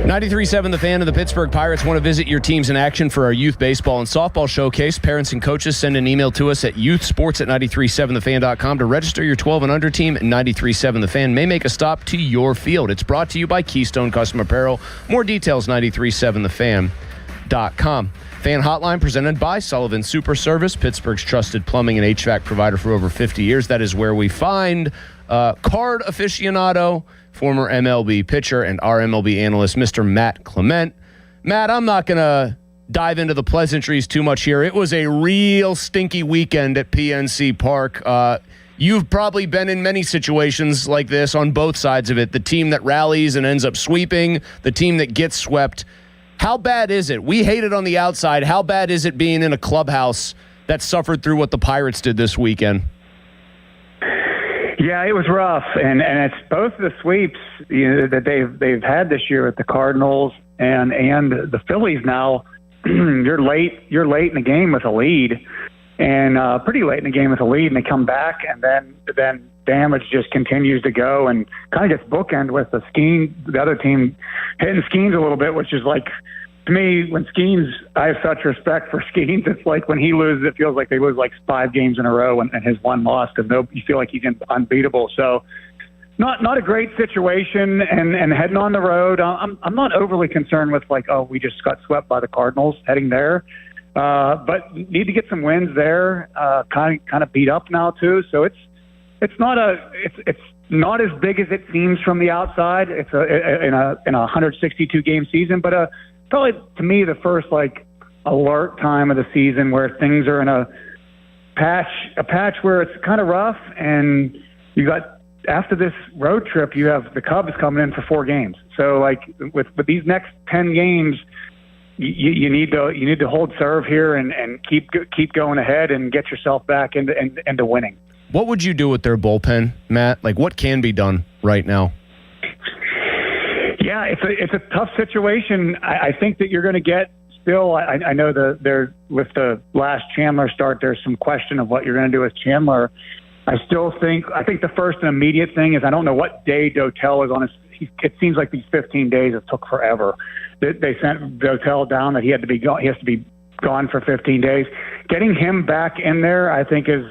93.7 The Fan and the Pittsburgh Pirates want to visit your teams in action for our youth baseball and softball showcase. Parents and coaches, send an email to us at youthsports@937thefan.com to register your 12 and under team. 93.7 The Fan may make a stop to your field. It's brought to you by Keystone Custom Apparel. More details, 937thefan.com. Fan Hotline presented by Sullivan Super Service, Pittsburgh's trusted plumbing and HVAC provider for over 50 years. That is where we find card aficionado, former MLB pitcher and our MLB analyst, Mr. Matt Clement. Matt, I'm not going to dive into the pleasantries too much here. It was a real stinky weekend at PNC Park. You've probably been in many situations like this on both sides of it. The team that rallies and ends up sweeping, the team that gets swept. How bad is it? We hate it on the outside. How bad is it being in a clubhouse that suffered through what the Pirates did this weekend? Yeah, it was rough, and it's both the sweeps that they've had this year with the Cardinals and the Phillies. Now you're late in the game with a lead, and pretty late in the game with a lead, and they come back, and then damage just continues to go, and kind of gets bookend with the other team hitting Skeens a little bit, which is like, to me, when Skeens, I have such respect for Skeens. It's like when he loses, it feels like they lose like 5 games in a row and his one loss, because you feel like he's unbeatable. So not a great situation, and heading on the road, I'm not overly concerned with like, oh, we just got swept by the Cardinals heading there. But need to get some wins there, kind of beat up now too. So it's not as big as it seems from the outside. It's in a 162 game season, but probably to me the first like alert time of the season where things are in a patch where it's kind of rough, and you got, after this road trip, you have the Cubs coming in for 4 games. So like with these next 10 games, you need to hold serve here and keep going ahead and get yourself back into winning. What would you do with their bullpen, Matt? Like, what can be done right now? Yeah, it's a tough situation. I think that you're going to get still, I know that with the last Chandler start, there's some question of what you're going to do with Chandler. I think the first and immediate thing is I don't know what day Dotel is on it seems like these 15 days, it took forever. They sent Dotel down that he has to be gone for 15 days. Getting him back in there, I think, is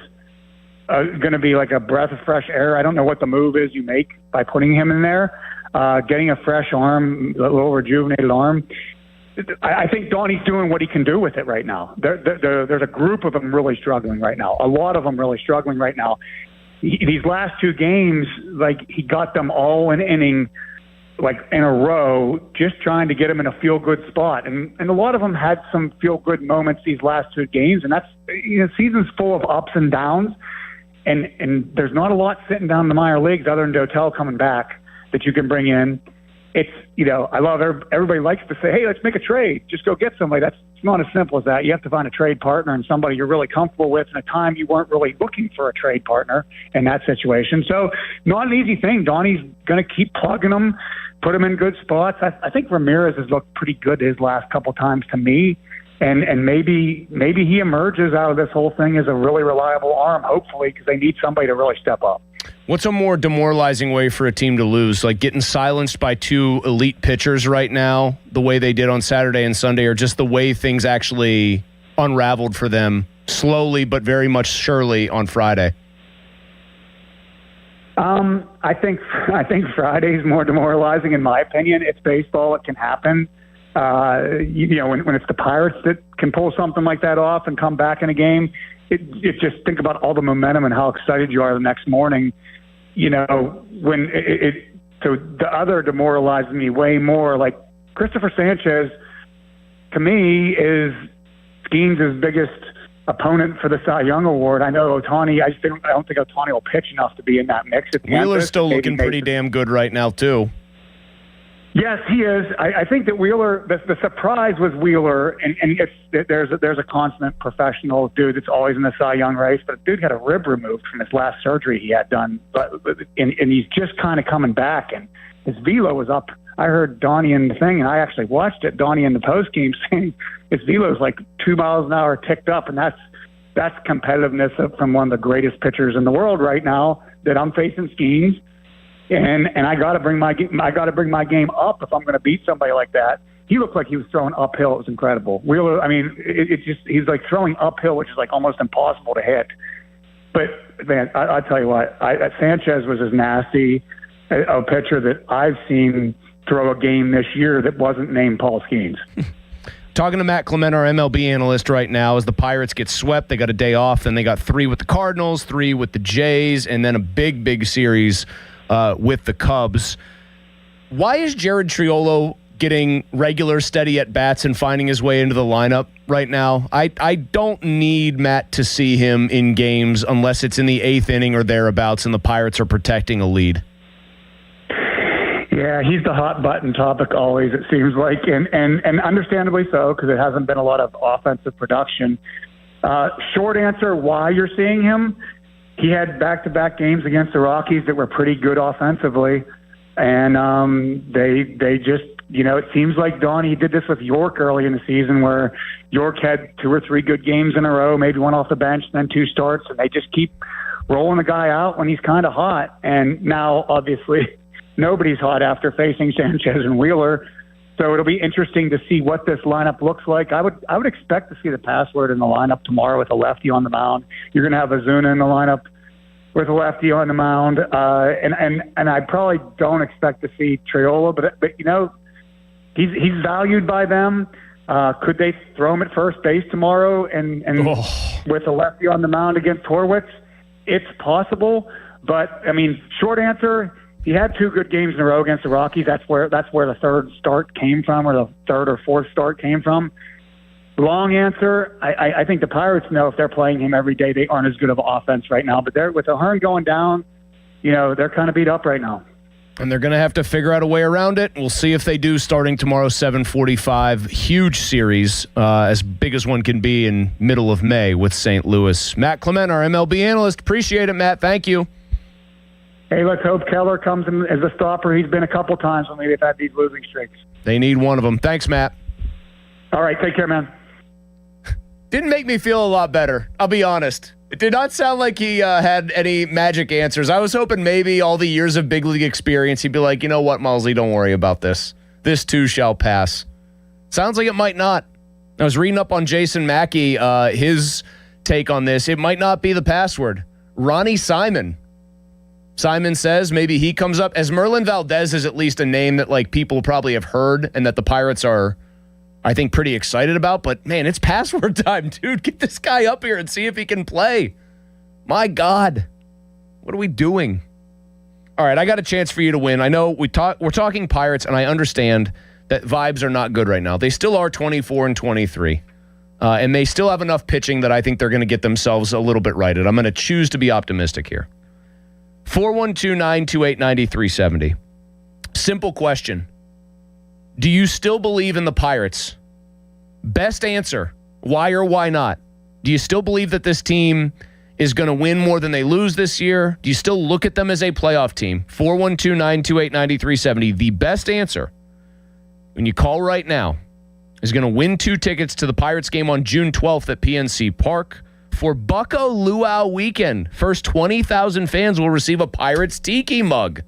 going to be like a breath of fresh air. I don't know what the move is you make by putting him in there. Getting a fresh arm, a little rejuvenated arm. I think Donnie's doing what he can do with it right now. There's a group of them really struggling right now. A lot of them really struggling right now. These last two games, like he got them all an inning, like in a row, just trying to get them in a feel-good spot. And a lot of them had some feel-good moments these last two games. And that's, season's full of ups and downs. And there's not a lot sitting down in the minor leagues other than Dotel coming back that you can bring in. It's, I love everybody likes to say, hey, let's make a trade. Just go get somebody. It's not as simple as that. You have to find a trade partner and somebody you're really comfortable with in a time you weren't really looking for a trade partner in that situation. So not an easy thing. Donnie's going to keep plugging them, put them in good spots. I think Ramirez has looked pretty good his last couple times to me. And maybe he emerges out of this whole thing as a really reliable arm, hopefully, because they need somebody to really step up. What's a more demoralizing way for a team to lose? Like getting silenced by two elite pitchers right now, the way they did on Saturday and Sunday, or just the way things actually unraveled for them slowly but very much surely on Friday? I think Friday's more demoralizing in my opinion. It's baseball. It can happen. When it's the Pirates that can pull something like that off and come back in a game, it just think about all the momentum and how excited you are the next morning. So the other demoralizes me way more. Like Christopher Sanchez, to me, is Skeens' biggest opponent for the Cy Young Award. I know Ohtani. I don't think Ohtani will pitch enough to be in that mix. Wheeler's still looking pretty damn good right now too. Yes, he is. I think that Wheeler, the surprise was Wheeler, and there's a consummate professional dude that's always in the Cy Young race, but the dude had a rib removed from his last surgery he had done, and he's just kind of coming back, and his velo was up. I heard Donnie in the thing, and I actually watched it, Donnie in the postgame saying his velo is like 2 miles an hour ticked up, and that's competitiveness from one of the greatest pitchers in the world right now that I'm facing Skeens. And I got to bring my game up if I'm going to beat somebody like that. He looked like he was throwing uphill. It was incredible. Wheeler, I mean, he's like throwing uphill, which is like almost impossible to hit. But man, I'll tell you what, Sanchez was as nasty a pitcher that I've seen throw a game this year that wasn't named Paul Skeens. Talking to Matt Clement, our MLB analyst right now, as the Pirates get swept. They got a day off, then they got 3 with the Cardinals, 3 with the Jays, and then a big series with the Cubs. Why is Jared Triolo getting regular steady at-bats and finding his way into the lineup right now? I don't need Matt to see him in games unless it's in the 8th inning or thereabouts and the Pirates are protecting a lead. Yeah, he's the hot button topic always, it seems like, and understandably so, because it hasn't been a lot of offensive production. Short answer, why you're seeing him, he had back-to-back games against the Rockies that were pretty good offensively, and they just, it seems like Donnie did this with York early in the season where York had 2 or 3 good games in a row, maybe one off the bench, then 2 starts, and they just keep rolling the guy out when he's kind of hot. And now, obviously, nobody's hot after facing Sanchez and Wheeler, so it'll be interesting to see what this lineup looks like. I would expect to see the password in the lineup tomorrow with a lefty on the mound. You're going to have Ozuna in the lineup with a lefty on the mound, and I probably don't expect to see Triolo, but he's valued by them. Could they throw him at first base tomorrow and with a lefty on the mound against Horwitz? It's possible, but I mean, short answer. He had 2 good games in a row against the Rockies. That's where the third start came from, or the third or fourth start came from. Long answer, I think the Pirates know if they're playing him every day, they aren't as good of an offense right now. But with O'Hearn going down, they're kind of beat up right now. And they're going to have to figure out a way around it. We'll see if they do starting tomorrow, 7:45. Huge series, as big as one can be in middle of May with St. Louis. Matt Clement, our MLB analyst. Appreciate it, Matt. Thank you. Hey, let's hope Keller comes in as a stopper. He's been a couple times when they've had these losing streaks. They need one of them. Thanks, Matt. All right, take care, man. Didn't make me feel a lot better, I'll be honest. It did not sound like he had any magic answers. I was hoping maybe all the years of big league experience, he'd be like, you know what, Mullsy, don't worry about this. This too shall pass. Sounds like it might not. I was reading up on Jason Mackey, his take on this. It might not be the password. Ronnie Simon. Simon says maybe he comes up, as Merlin Valdez is at least a name that like people probably have heard and that the Pirates are, I think, pretty excited about. But man, it's password time, dude. Get this guy up here and see if he can play. My God, what are we doing? All right, I got a chance for you to win. I know we're talking Pirates, and I understand that vibes are not good right now. They still are 24-23, and they still have enough pitching that I think they're going to get themselves a little bit righted. I'm going to choose to be optimistic here. 412-928-9370. Simple question. Do you still believe in the Pirates? Best answer. Why or why not? Do you still believe that this team is going to win more than they lose this year? Do you still look at them as a playoff team? 412-928-9370. The best answer, when you call right now, is going to win 2 tickets to the Pirates game on June 12th at PNC Park for Bucko Luau weekend. First 20,000 fans will receive a Pirates Tiki mug.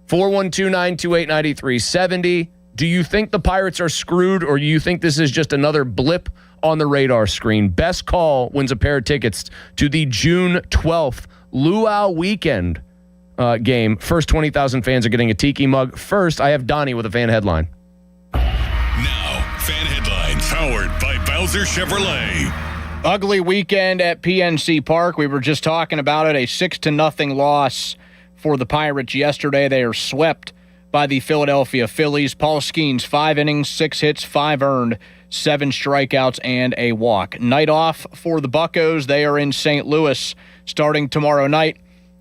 412-928-9370. Do you think the Pirates are screwed, or do you think this is just another blip on the radar screen? Best call wins a pair of tickets to the June 12th Luau weekend game. First 20,000 fans are getting a Tiki mug. First, I have Donnie with a fan headline. Now, fan headlines powered by Bowser Chevrolet. Ugly weekend at PNC Park. We were just talking about it. A 6-0 loss for the Pirates yesterday. They are swept by the Philadelphia Phillies. Paul Skeens, 5 innings, 6 hits, 5 earned, 7 strikeouts, and a walk. Night off for the Buccos. They are in St. Louis starting tomorrow night.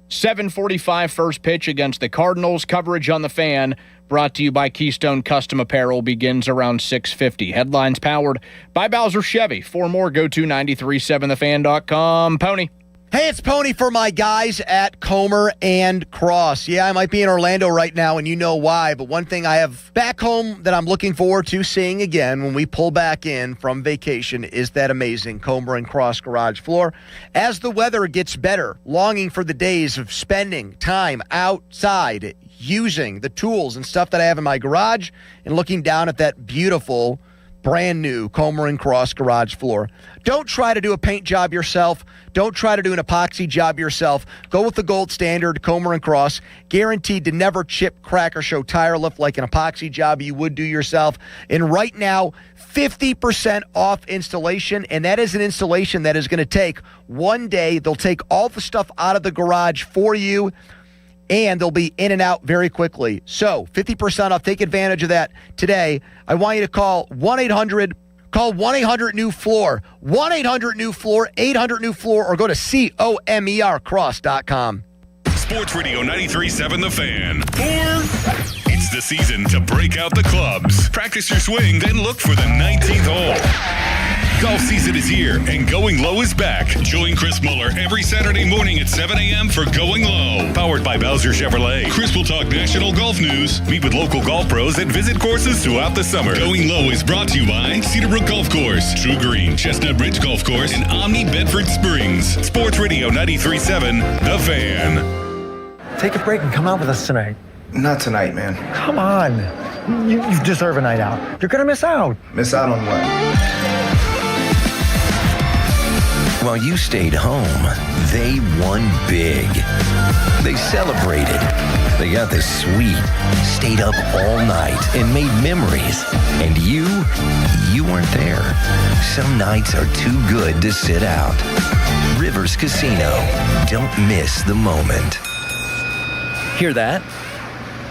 7:45 first pitch against the Cardinals. Coverage on the Fan, brought to you by Keystone Custom Apparel, begins around 6:50. Headlines powered by Bowser Chevy. For more, go to 937thefan.com. Pony. Hey, it's Pony for my guys at Comer and Cross. Yeah, I might be in Orlando right now, and you know why, but one thing I have back home that I'm looking forward to seeing again when we pull back in from vacation is that amazing Comer and Cross garage floor. As the weather gets better, longing for the days of spending time outside, using the tools and stuff that I have in my garage, and looking down at that beautiful brand new Comer and Cross garage floor. Don't try to do a paint job yourself. Don't try to do an epoxy job yourself. Go with the gold standard Comer and Cross. Guaranteed to never chip, crack, or show tire lift like an epoxy job you would do yourself. And right now, 50% off installation, and that is an installation that is going to take one day. They'll take all the stuff out of the garage for you, and they'll be in and out very quickly. So 50% off. Take advantage of that today. I want you to call 1-800-NEW-FLOOR, 1-800-NEW-FLOOR, 800-NEW-FLOOR, or go to COMERcross.com. Sports Radio 93.7 The Fan. It's the season to break out the clubs. Practice your swing, then look for the 19th hole. Golf season is here, and Going Low is back. Join Chris Muller every Saturday morning at 7 a.m. for Going Low. Powered by Bowser Chevrolet. Chris will talk national golf news, meet with local golf pros, and visit courses throughout the summer. Going Low is brought to you by Cedarbrook Golf Course, True Green, Chestnut Bridge Golf Course, and Omni Bedford Springs. Sports Radio 93.7 The Fan. Take a break and come out with us tonight. Not tonight, man. Come on. You deserve a night out. You're going to miss out. Miss out on what? While you stayed home, they won big. They celebrated. They got the suite, stayed up all night, and made memories. And you weren't there. Some nights are too good to sit out. Rivers Casino. Don't miss the moment. Hear that?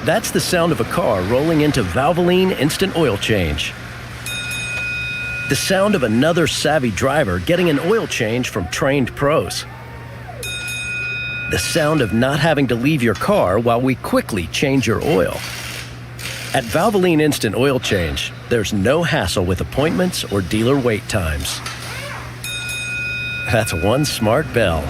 That's the sound of a car rolling into Valvoline Instant Oil Change. The sound of another savvy driver getting an oil change from trained pros. The sound of not having to leave your car while we quickly change your oil. At Valvoline Instant Oil Change, there's no hassle with appointments or dealer wait times. That's one smart bell.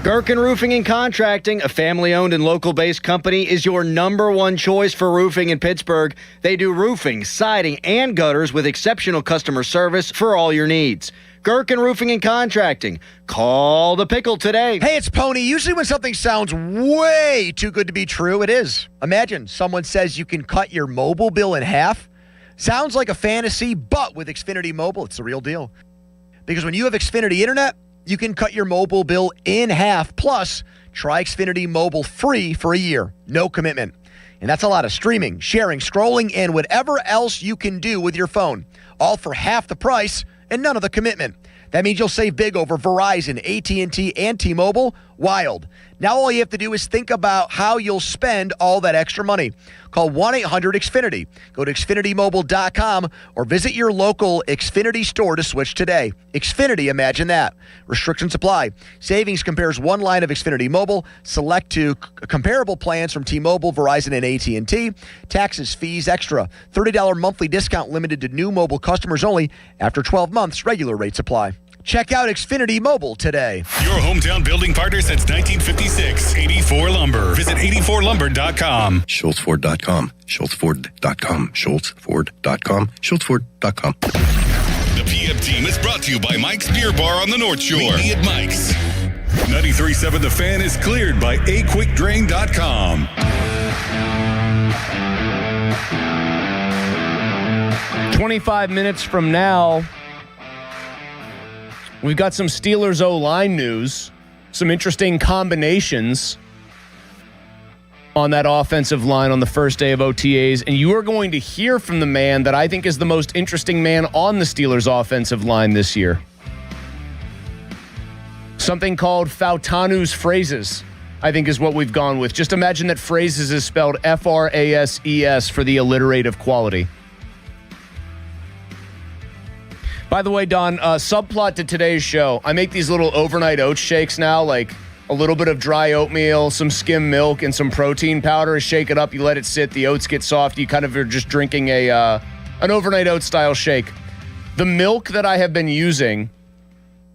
Gherkin Roofing and Contracting, a family-owned and local-based company, is your number one choice for roofing in Pittsburgh. They do roofing, siding, and gutters with exceptional customer service for all your needs. Gherkin Roofing and Contracting. Call the pickle today. Hey, it's Pony. Usually when something sounds way too good to be true, it is. Imagine someone says you can cut your mobile bill in half. Sounds like a fantasy, but with Xfinity Mobile, it's the real deal. Because when you have Xfinity Internet, you can cut your mobile bill in half. Plus, try Xfinity Mobile free for a year. No commitment. And that's a lot of streaming, sharing, scrolling, and whatever else you can do with your phone. All for half the price and none of the commitment. That means you'll save big over Verizon, AT&T, and T-Mobile. Wild. Now all you have to do is think about how you'll spend all that extra money. Call 1-800-XFINITY. Go to XfinityMobile.com or visit your local Xfinity store to switch today. Xfinity, imagine that. Restrictions apply. Savings compares one line of Xfinity Mobile. Select two comparable plans from T-Mobile, Verizon, and AT&T. Taxes, fees, extra. $30 monthly discount limited to new mobile customers only. After 12 months, regular rates apply. Check out Xfinity Mobile today. Your hometown building partner since 1956. 84 Lumber. Visit 84lumber.com. SchultzFord.com. SchultzFord.com. SchultzFord.com. SchultzFord.com. The PM team is brought to you by Mike's Beer Bar on the North Shore. Meet me at Mike's. 93.7 The Fan is cleared by aquickdrain.com. 25 minutes from now, we've got some Steelers O-line news, some interesting combinations on that offensive line on the first day of OTAs, and you are going to hear from the man that I think is the most interesting man on the Steelers offensive line this year. Something called Fautanu's Phrases, I think is what we've gone with. Just imagine that Phrases is spelled Phrases for the alliterative quality. By the way, Don, subplot to today's show. I make these little overnight oat shakes now, like a little bit of dry oatmeal, some skim milk, and some protein powder. Shake it up, you let it sit, the oats get soft. You kind of are just drinking an overnight oat style shake. The milk that I have been using,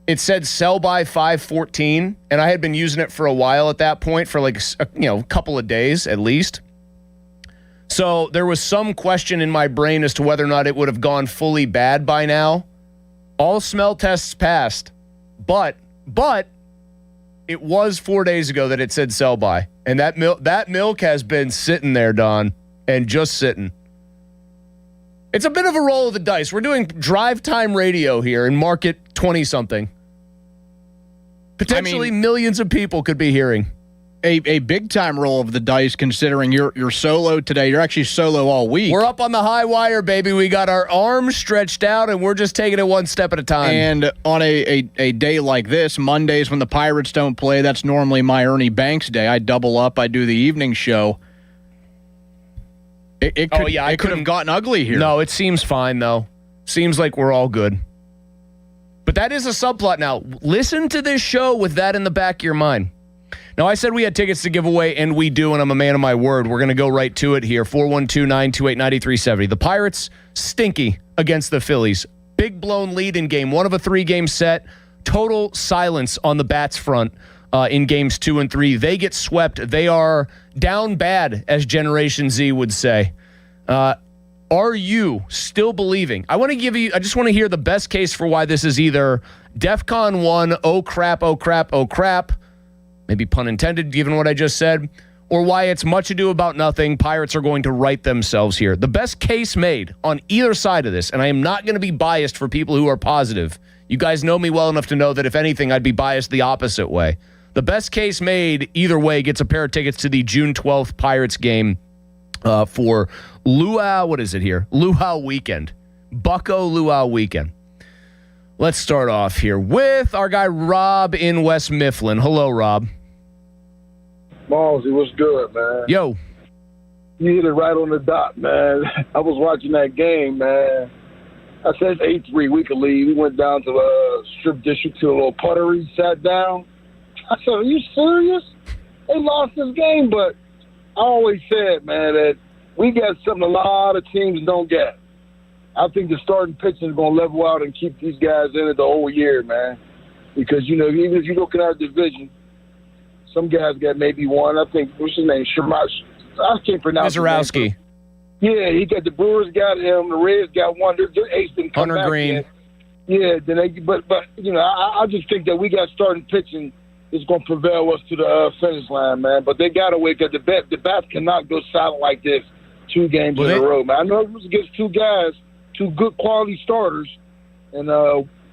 it said sell by 5/14, and I had been using it for a while at that point, for like a couple of days at least. So there was some question in my brain as to whether or not it would have gone fully bad by now. All smell tests passed, but it was 4 days ago that it said sell by, and that milk has been sitting there, Don, and just sitting. It's a bit of a roll of the dice. We're doing drive time radio here in market 20-something. Potentially millions of people could be hearing. A big-time roll of the dice, considering you're solo today. You're actually solo all week. We're up on the high wire, baby. We got our arms stretched out, and we're just taking it one step at a time. And on a day like this, Mondays when the Pirates don't play, that's normally my Ernie Banks day. I double up. I do the evening show. It could have gotten ugly here. No, it seems fine, though. Seems like we're all good. But that is a subplot now. Listen to this show with that in the back of your mind. Now, I said we had tickets to give away, and we do, and I'm a man of my word. We're going to go right to it here. 412-928-9370. The Pirates, stinky against the Phillies. Big blown lead in game one of a 3-game set. Total silence on the bats front in games 2 and 3. They get swept. They are down bad, as Generation Z would say. Are you still believing? I just want to hear the best case for why this is either DEFCON 1, oh crap, oh crap, oh crap, maybe pun intended given what I just said, or why it's much ado about nothing. Pirates are going to right themselves here. The best case made on either side of this, and I am not going to be biased for people who are positive. You guys know me well enough to know that if anything, I'd be biased the opposite way. The best case made either way gets a pair of tickets to the June 12th Pirates game for Luau weekend. Bucko Luau weekend. Let's start off here with our guy Rob in West Mifflin. Hello, Rob. Ballsy, what's good, man? Yo. You hit it right on the dot, man. I was watching that game, man. I said it's 8-3. We could leave. We went down to the strip district to a little puttery, sat down. I said, are you serious? They lost this game, but I always said, man, that we got something a lot of teams don't get. I think the starting pitching is going to level out and keep these guys in it the whole year, man. Because, even if you look at our division, Some guys got maybe one. I think, what's his name? I can't pronounce Mizorowski. Yeah, he got the Brewers got him. The Reds got one. Their ace didn't come Hunter back Green. yet. Yeah, but I just think that we got starting pitching is going to prevail us to the finish line, man. But they got to wake up. The bats cannot go silent like this 2 games in a row, man. I know it was against 2 guys, 2 good quality starters, and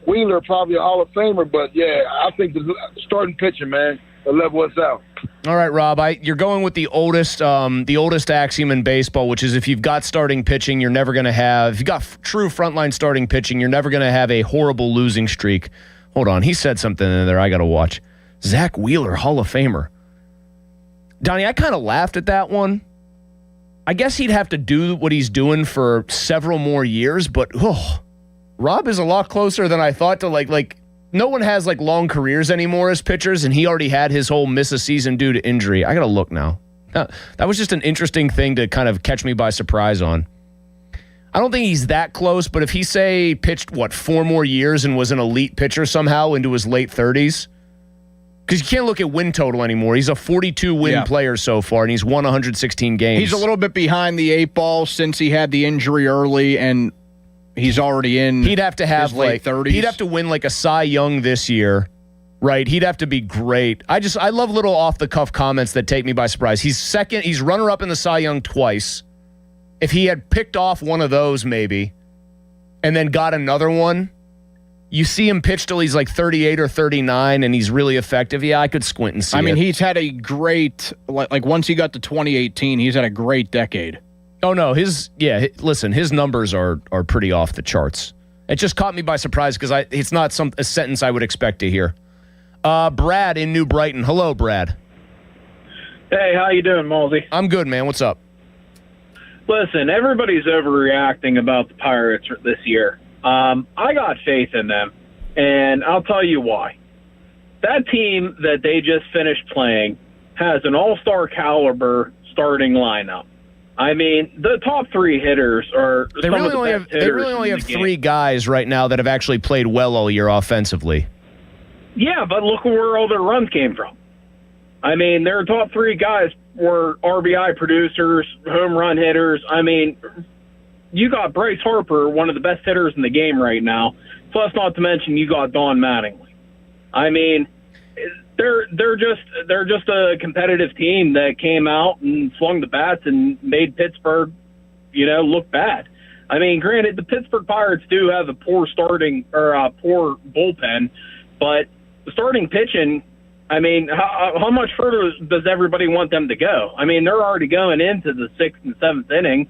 Wheeler probably a Hall of Famer. But yeah, I think the starting pitching, man, will level us out. All right, Rob, you're going with the oldest axiom in baseball, which is if you've got starting pitching, you're never going to have. If you've got true frontline starting pitching, you're never going to have a horrible losing streak. Hold on, he said something in there I got to watch. Zach Wheeler, Hall of Famer. Donnie, I kind of laughed at that one. I guess he'd have to do what he's doing for several more years, but Rob is a lot closer than I thought to like. No one has like long careers anymore as pitchers, and he already had his whole miss a season due to injury. I got to look now. That was just an interesting thing to kind of catch me by surprise on. I don't think he's that close, but if he, say, pitched, 4 more years and was an elite pitcher somehow into his late 30s, because you can't look at win total anymore. He's a 42-win player so far, and he's won 116 games. He's a little bit behind the 8 ball since he had the injury early, and he's already in he'd have to have his late 30s. He'd have to win like a Cy Young this year, right? He'd have to be great. I love little off-the-cuff comments that take me by surprise. He's runner-up in the Cy Young twice. If he had picked off one of those maybe and then got another one, you see him pitch till he's like 38 or 39 and he's really effective. Yeah, I could squint and see it. I mean, he's had a great, like once he got to 2018, he's had a great decade. Oh, no, his numbers are pretty off the charts. It just caught me by surprise because it's not a sentence I would expect to hear. Brad in New Brighton. Hello, Brad. Hey, how you doing, Malsey? I'm good, man. What's up? Listen, everybody's overreacting about the Pirates this year. I got faith in them, and I'll tell you why. That team that they just finished playing has an all-star caliber starting lineup. I mean, the top 3 hitters are They really only have 3 guys right now that have actually played well all year offensively. Yeah, but look where all their runs came from. I mean, their top 3 guys were RBI producers, home run hitters. I mean, you got Bryce Harper, one of the best hitters in the game right now, plus not to mention you got Don Mattingly. I mean, they're just a competitive team that came out and swung the bats and made Pittsburgh, look bad. I mean, granted, the Pittsburgh Pirates do have a poor poor bullpen, but the starting pitching, I mean, how much further does everybody want them to go? I mean, they're already going into the 6th and 7th inning.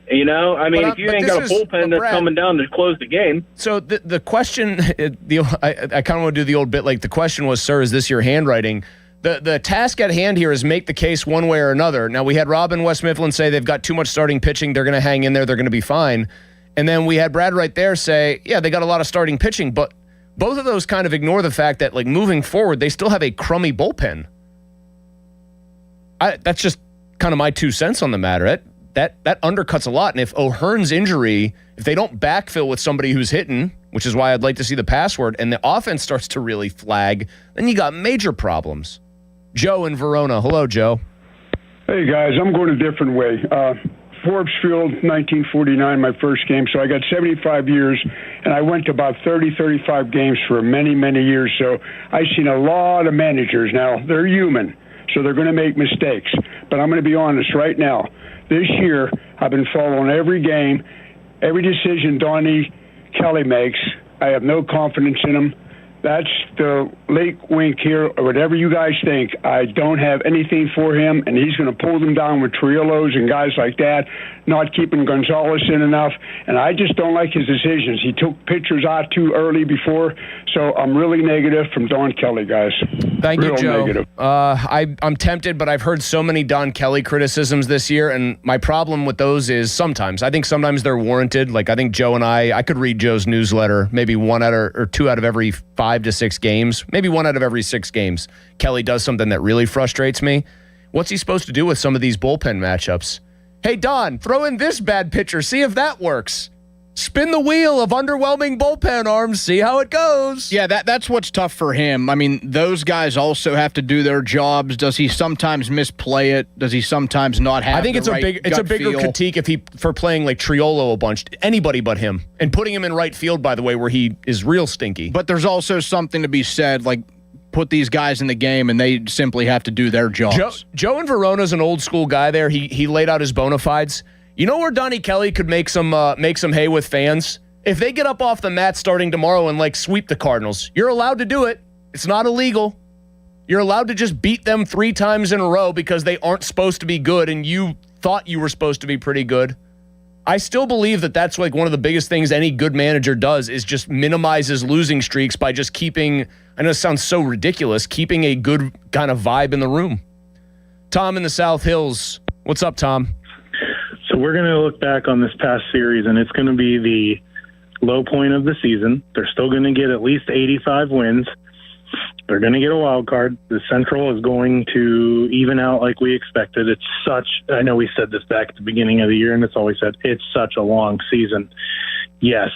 I mean, if you ain't got a bullpen that's coming down to close the game. So the question, I kind of want to do the old bit like the question was, sir, is this your handwriting? The task at hand here is make the case one way or another. Now, we had Rob in West Mifflin say they've got too much starting pitching. They're going to hang in there. They're going to be fine. And then we had Brad right there say, yeah, they got a lot of starting pitching. But both of those kind of ignore the fact that, like, moving forward, they still have a crummy bullpen. That's just kind of my 2 cents on the matter. That undercuts a lot. And if O'Hearn's injury, if they don't backfill with somebody who's hitting, which is why I'd like to see the password, and the offense starts to really flag, then you got major problems. Joe in Verona. Hello, Joe. Hey, guys. I'm going a different way. Forbes Field, 1949, my first game. So I got 75 years, and I went to about 30, 35 games for many, many years. So I've seen a lot of managers. Now, they're human, so they're going to make mistakes. But I'm going to be honest right now. This year, I've been following every game, every decision Donnie Kelly makes. I have no confidence in him. That's the late wink here, or whatever you guys think. I don't have anything for him, and he's going to pull them down with Triollos and guys like that, not keeping Gonzalez in enough. And I just don't like his decisions. He took pitchers out too early before, so I'm really negative from Don Kelly, guys. Thank you, Joe. I'm tempted, but I've heard so many Don Kelly criticisms this year, and my problem with those is I think sometimes they're warranted. Like, I think Joe and I could read Joe's newsletter maybe 1 out or 2 out of every 5 to 6 games, maybe 1 out of every 6 games. Kelly does something that really frustrates me. What's he supposed to do with some of these bullpen matchups? Hey, Don, throw in this bad pitcher, see if that works. Spin the wheel of underwhelming bullpen arms. See how it goes. Yeah, that's what's tough for him. I mean, those guys also have to do their jobs. Does he sometimes misplay it? Does he sometimes not have? I think it's a bigger feel? critique for playing like Triolo a bunch. Anybody but him, and putting him in right field, by the way, where he is real stinky. But there's also something to be said, like put these guys in the game, and they simply have to do their jobs. Joe in Verona's an old school guy. There, he laid out his bona fides. You know where Donnie Kelly could make some hay with fans? If they get up off the mat starting tomorrow and like sweep the Cardinals. You're allowed to do it. It's not illegal. You're allowed to just beat them 3 times in a row because they aren't supposed to be good and you thought you were supposed to be pretty good. I still believe that that's like one of the biggest things any good manager does is just minimizes losing streaks by just keeping, I know it sounds so ridiculous, keeping a good kind of vibe in the room. Tom in the South Hills. What's up, Tom? So we're going to look back on this past series, and it's going to be the low point of the season. They're still going to get at least 85 wins. They're going to get a wild card. The Central is going to even out like we expected. It's such, I know we said this back at the beginning of the year, and it's always said, it's such a long season. Yes,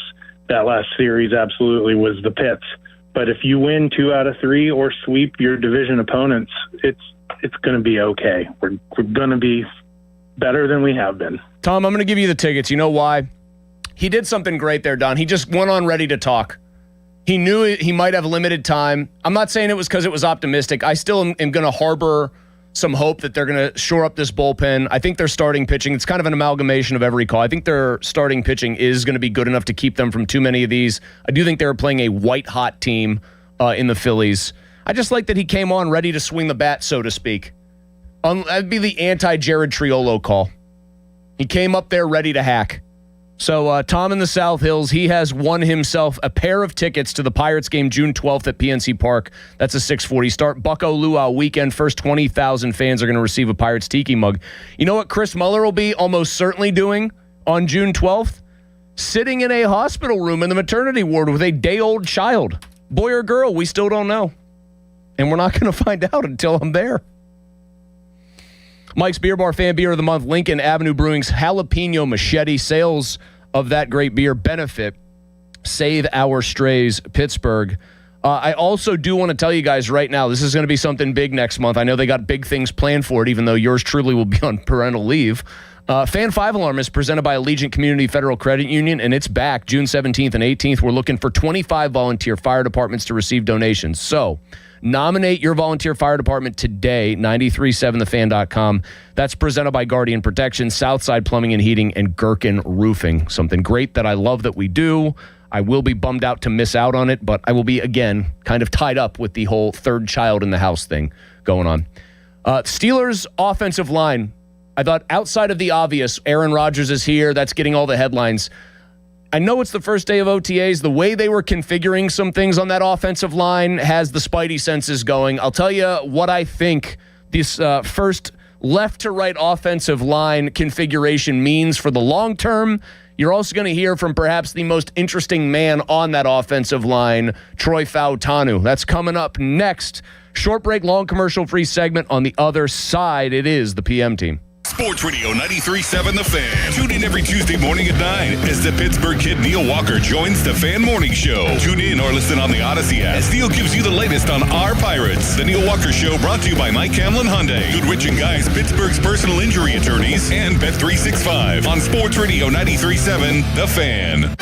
that last series absolutely was the pits. But if you win 2 out of 3 or sweep your division opponents, it's going to be okay. We're going to be better than we have been. Tom, I'm going to give you the tickets. You know why? He did something great there, Don. He just went on ready to talk. He knew he might have limited time. I'm not saying it was because it was optimistic. I still am going to harbor some hope that they're going to shore up this bullpen. I think their starting pitching, it's kind of an amalgamation of every call. I think their starting pitching is going to be good enough to keep them from too many of these. I do think they were playing a white-hot team in the Phillies. I just like that he came on ready to swing the bat, so to speak. That'd be the anti-Jared Triolo call. He came up there ready to hack. So Tom in the South Hills, he has won himself a pair of tickets to the Pirates game June 12th at PNC Park. That's a 6:40 start. Bucko Luau weekend. First 20,000 fans are going to receive a Pirates Tiki mug. You know what Chris Muller will be almost certainly doing on June 12th? Sitting in a hospital room in the maternity ward with a day-old child. Boy or girl, we still don't know. And we're not going to find out until I'm there. Mike's Beer Bar Fan Beer of the Month, Lincoln Avenue Brewing's Jalapeno Machete. Sales of that great beer benefit Save Our Strays Pittsburgh. I also do want to tell you guys right now, this is going to be something big next month. I know they got big things planned for it, even though yours truly will be on parental leave. Fan 5 Alarm is presented by Allegiant Community Federal Credit Union, and it's back June 17th and 18th. We're looking for 25 volunteer fire departments to receive donations. So nominate your volunteer fire department today, 937thefan.com. That's presented by Guardian Protection, Southside Plumbing and Heating, and Gherkin Roofing. Something great that I love that we do. I will be bummed out to miss out on it, but I will be, again, kind of tied up with the whole third child in the house thing going on. Steelers offensive line. I thought outside of the obvious, Aaron Rodgers is here. That's getting all the headlines. I know it's the first day of OTAs. The way they were configuring some things on that offensive line has the spidey senses going. I'll tell you what I think this first left to right offensive line configuration means for the long term. You're also going to hear from perhaps the most interesting man on that offensive line, Troy Fautanu. That's coming up next. Short break, long commercial-free segment. On the other side, it is the PM team. Sports Radio 93.7 The Fan. Tune in every Tuesday morning at 9 as the Pittsburgh kid Neil Walker joins the Fan Morning Show. Tune in or listen on the Odyssey app as Neil gives you the latest on our Pirates. The Neil Walker Show brought to you by Mike Hamlin Hyundai, Goodrich & Guys, Pittsburgh's personal injury attorneys, and Bet365 on Sports Radio 93.7 The Fan.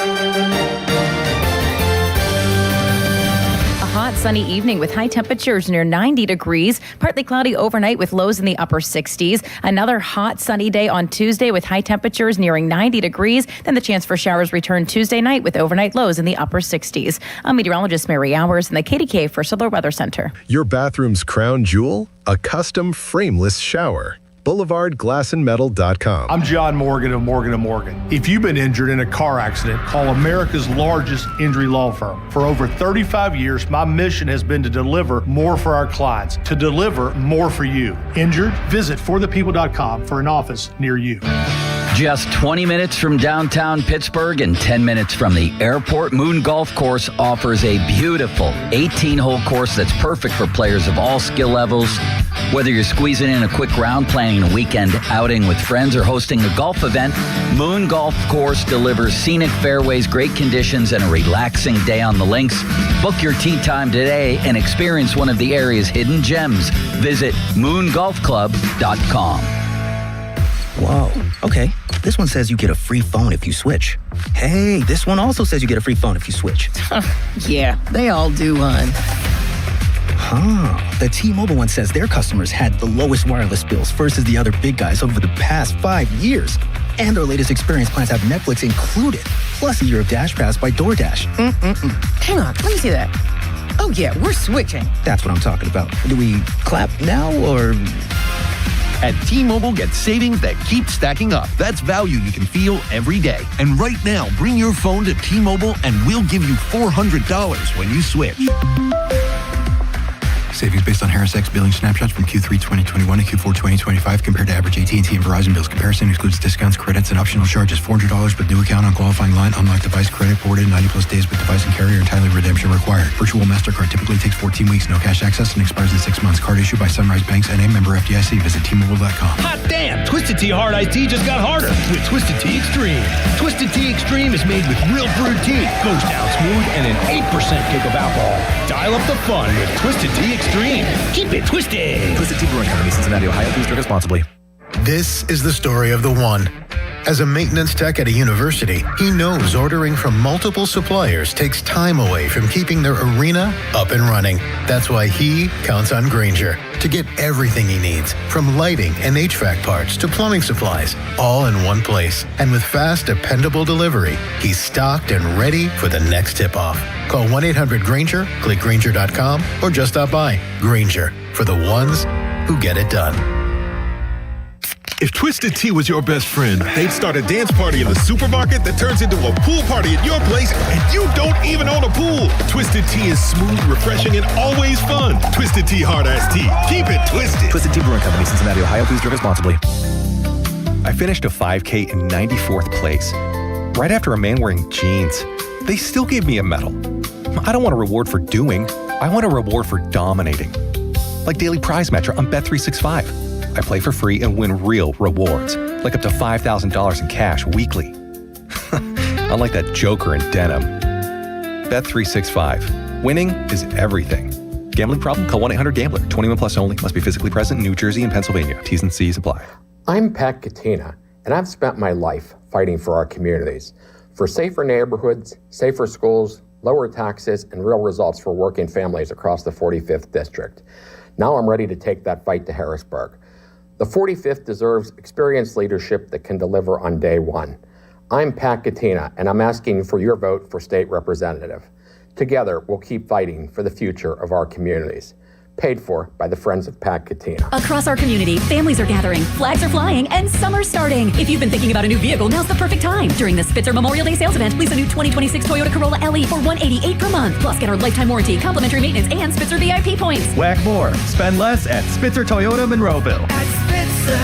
Hot sunny evening with high temperatures near 90 degrees, partly cloudy overnight with lows in the upper 60s. Another hot sunny day on Tuesday with high temperatures nearing 90 degrees. Then the chance for showers return Tuesday night with overnight lows in the upper 60s. I'm meteorologist Mary Hours in the KDK First Solar Weather Center. Your bathroom's crown jewel? A custom frameless shower. BoulevardGlassandMetal.com. I'm John Morgan of Morgan & Morgan. If you've been injured in a car accident, call America's largest injury law firm. For over 35 years, my mission has been to deliver more for our clients, to deliver more for you. Injured? Visit forthepeople.com for an office near you. Just 20 minutes from downtown Pittsburgh and 10 minutes from the airport, Moon Golf Course offers a beautiful 18-hole course that's perfect for players of all skill levels. Whether you're squeezing in a quick round, planning a weekend outing with friends, or hosting a golf event, Moon Golf Course delivers scenic fairways, great conditions, and a relaxing day on the links. Book your tee time today and experience one of the area's hidden gems. Visit moongolfclub.com. Whoa, okay. This one says you get a free phone if you switch. Hey, this one also says you get a free phone if you switch. Yeah, they all do, hon. The T-Mobile one says their customers had the lowest wireless bills versus the other big guys over the past 5 years. And their latest experience plans have Netflix included, plus a year of Dash Pass by DoorDash. Hang on, let me see that. Oh, yeah, we're switching. That's what I'm talking about. Do we clap now, or... At T-Mobile, get savings that keep stacking up. That's value you can feel every day. And right now, bring your phone to T-Mobile and we'll give you $400 when you switch. Savings based on Harris X billing snapshots from Q3 2021 to Q4 2025 compared to average AT&T and Verizon bills. Comparison excludes discounts, credits, and optional charges. $400 with new account on qualifying line. Unlocked device credit ported 90-plus days with device and carrier, and timely redemption required. Virtual MasterCard typically takes 14 weeks. No cash access and expires in 6 months. Card issued by Sunrise Banks and a member FDIC. Visit T-Mobile.com. Hot damn! Twisted Tea Hard Iced Tea just got harder with Twisted Tea Extreme. Twisted Tea Extreme is made with real brewed tea. Goes down smooth and an 8% kick of alcohol. Dial up the fun with Twisted Tea Extreme. Keep it twisted. Twisted Tea Brewing Company, Cincinnati, Ohio. Please drink responsibly. This is the story of the one. As a maintenance tech at a university, he knows ordering from multiple suppliers takes time away from keeping their arena up and running. That's why he counts on Grainger to get everything he needs, from lighting and HVAC parts to plumbing supplies, all in one place. And with fast, dependable delivery, he's stocked and ready for the next tip-off. Call 1-800-GRAINGER, click Grainger.com, or just stop by. Grainger, for the ones who get it done. If Twisted Tea was your best friend, they'd start a dance party in the supermarket that turns into a pool party at your place, and you don't even own a pool. Twisted Tea is smooth, refreshing, and always fun. Twisted Tea Hard Iced Tea. Keep it twisted. Twisted Tea Brewing Company, Cincinnati, Ohio. Please drink responsibly. I finished a 5K in 94th place. Right after a man wearing jeans. They still gave me a medal. I don't want a reward for doing. I want a reward for dominating. Like Daily Prize Matcher on Bet365. I play for free and win real rewards, like up to $5,000 in cash weekly. Unlike that joker in denim. Bet365. Winning is everything. Gambling problem? Call 1-800-GAMBLER. 21 plus only. Must be physically present in New Jersey and Pennsylvania. T's and C's apply. I'm Pat Katina, and I've spent my life fighting for our communities. For safer neighborhoods, safer schools, lower taxes, and real results for working families across the 45th District. Now I'm ready to take that fight to Harrisburg. The 45th deserves experienced leadership that can deliver on day one. I'm Pat Katina, and I'm asking for your vote for state representative. Together, we'll keep fighting for the future of our communities. Paid for by the Friends of Pat Katina. Across our community, families are gathering, flags are flying, and summer's starting. If you've been thinking about a new vehicle, now's the perfect time. During the Spitzer Memorial Day sales event, lease a new 2026 Toyota Corolla LE for $188 per month. Plus, get our lifetime warranty, complimentary maintenance, and Spitzer VIP points. Whack more. Spend less at Spitzer Toyota Monroeville. At Spitzer,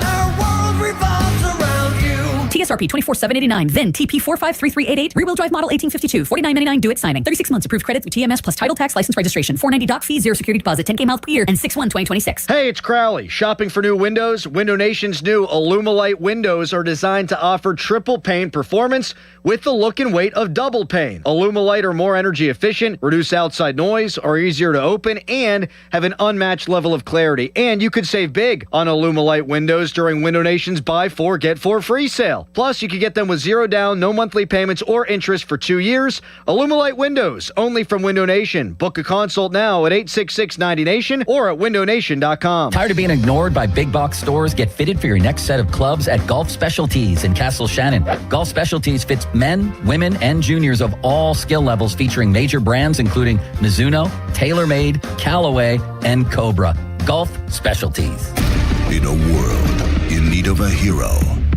our world revolves around you. TSRP 24,789, then TP 453388, rear-wheel drive model 1852, $49.99 due at signing. 36 months approved credit through TMS plus title tax license registration. $490 doc fee, 0 security deposit, 10K miles per year, and 6/1/2026. Hey, it's Crowley. Shopping for new windows? Window Nation's new Illumilite windows are designed to offer triple pane performance with the look and weight of double pane. Illumilite are more energy efficient, reduce outside noise, are easier to open, and have an unmatched level of clarity. And you could save big on Illumilite windows during Window Nation's Buy 4, Get 4 free sale. Plus, you can get them with 0 down, no monthly payments or interest for 2 years. Illumilite windows, only from Window Nation. Book a consult now at 866-90Nation or at windownation.com. Tired of being ignored by big box stores? Get fitted for your next set of clubs at Golf Specialties in Castle Shannon. Golf Specialties fits men, women, and juniors of all skill levels, featuring major brands including Mizuno, TaylorMade, Callaway, and Cobra. Golf Specialties. In a world in need of a hero,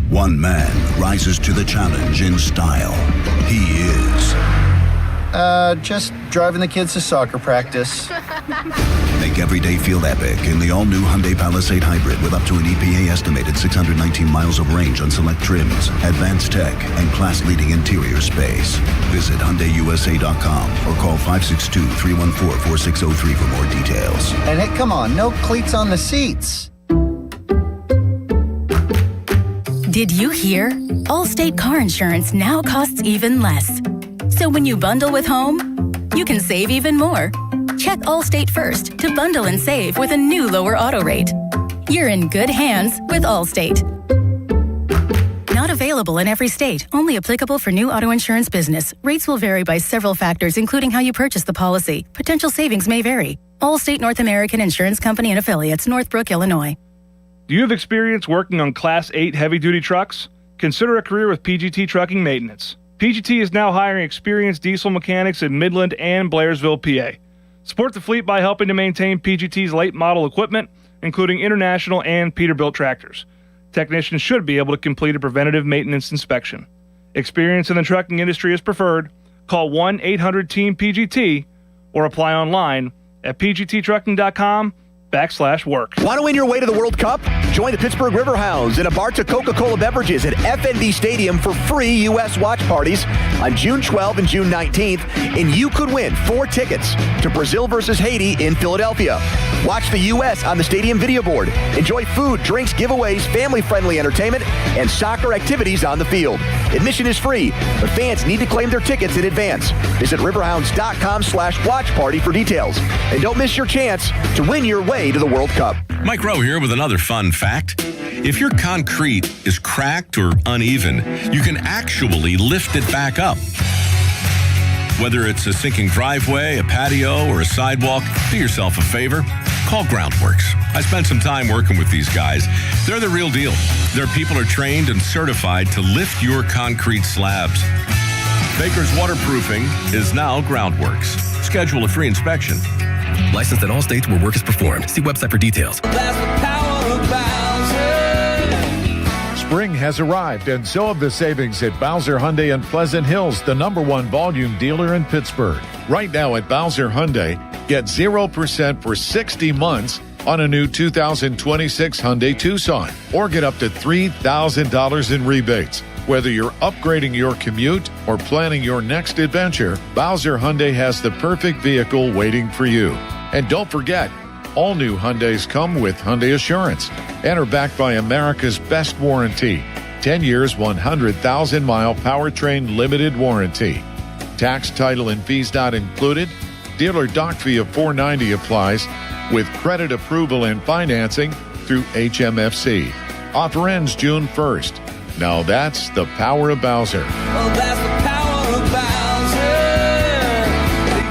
one man rises to the challenge in style. He is Just driving the kids to soccer practice. Make every day feel epic in the all-new Hyundai Palisade Hybrid with up to an EPA estimated 619 miles of range on select trims, advanced tech, and class-leading interior space. Visit HyundaiUSA.com or call 562-314-4603 for more details. And hey, come on, no cleats on the seats. Did you hear? Allstate car insurance now costs even less. So when you bundle with home, you can save even more. Check Allstate first to bundle and save with a new lower auto rate. You're in good hands with Allstate. Not available in every state. Only applicable for new auto insurance business. Rates will vary by several factors, including how you purchase the policy. Potential savings may vary. Allstate North American Insurance Company and Affiliates, Northbrook, Illinois. Do you have experience working on Class 8 heavy-duty trucks? Consider a career with PGT Trucking Maintenance. PGT is now hiring experienced diesel mechanics in Midland and Blairsville, PA. Support the fleet by helping to maintain PGT's late model equipment, including international and Peterbilt tractors. Technicians should be able to complete a preventative maintenance inspection. Experience in the trucking industry is preferred. Call 1-800-TEAM-PGT or apply online at pgttrucking.com/work. Want to win your way to the World Cup? Join the Pittsburgh Riverhounds and a bar to Coca-Cola beverages at FNB Stadium for free U.S. watch parties on June 12th and June 19th, and you could win 4 tickets to Brazil versus Haiti in Philadelphia. Watch the U.S. on the stadium video board. Enjoy food, drinks, giveaways, family-friendly entertainment, and soccer activities on the field. Admission is free, but fans need to claim their tickets in advance. Visit riverhounds.com/watch party for details. And don't miss your chance to win your way to the World Cup. Mike Rowe here with another fun fact. If your concrete is cracked or uneven, you can actually lift it back up. Whether it's a sinking driveway, a patio, or a sidewalk, do yourself a favor. Call Groundworks. I spent some time working with these guys. They're the real deal. Their people are trained and certified to lift your concrete slabs. Baker's Waterproofing is now Groundworks. Schedule a free inspection. Licensed in all states where work is performed. See website for details. Spring has arrived, and so have the savings at Bowser Hyundai in Pleasant Hills, the #1 volume dealer in Pittsburgh. Right now at Bowser Hyundai, get 0% for 60 months on a new 2026 Hyundai Tucson, or get up to $3,000 in rebates. Whether you're upgrading your commute or planning your next adventure, Bowser Hyundai has the perfect vehicle waiting for you. And don't forget, all new Hyundais come with Hyundai Assurance and are backed by America's best warranty. 10 years, 100,000-mile powertrain limited warranty. Tax, title, and fees not included. Dealer dock fee of $490 applies with credit approval and financing through HMFC. Offer ends June 1st. Now that's the power of Bowser. Well, that's the power of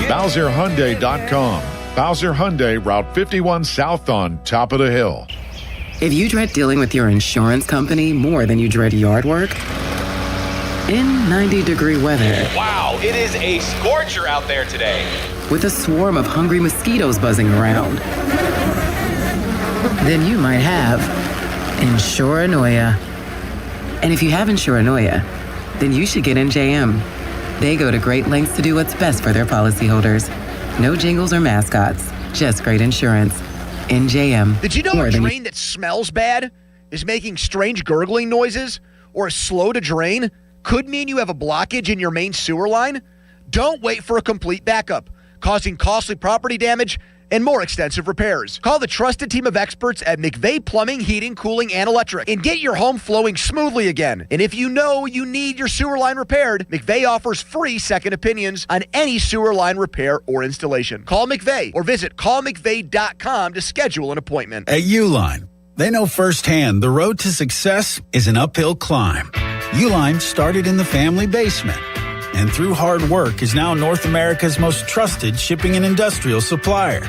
Bowser. BowserHyundai.com. Bowser Hyundai, Route 51 South on top of the hill. If you dread dealing with your insurance company more than you dread yard work, in 90-degree weather. Wow, it is a scorcher out there today. With a swarm of hungry mosquitoes buzzing around, then you might have Insuranoia. And if you have Insuranoia, then you should get NJM. They go to great lengths to do what's best for their policyholders. No jingles or mascots, just great insurance. NJM. Did you know a drain that smells bad is making strange gurgling noises or is slow to drain could mean you have a blockage in your main sewer line? Don't wait for a complete backup, causing costly property damage and more extensive repairs. Call the trusted team of experts at McVeigh Plumbing, Heating, Cooling, and Electric and get your home flowing smoothly again. And if you know you need your sewer line repaired, McVeigh offers free second opinions on any sewer line repair or installation. Call McVeigh or visit callmcveigh.com to schedule an appointment. At Uline, they know firsthand the road to success is an uphill climb. Uline started in the family basement, and through hard work is now North America's most trusted shipping and industrial supplier.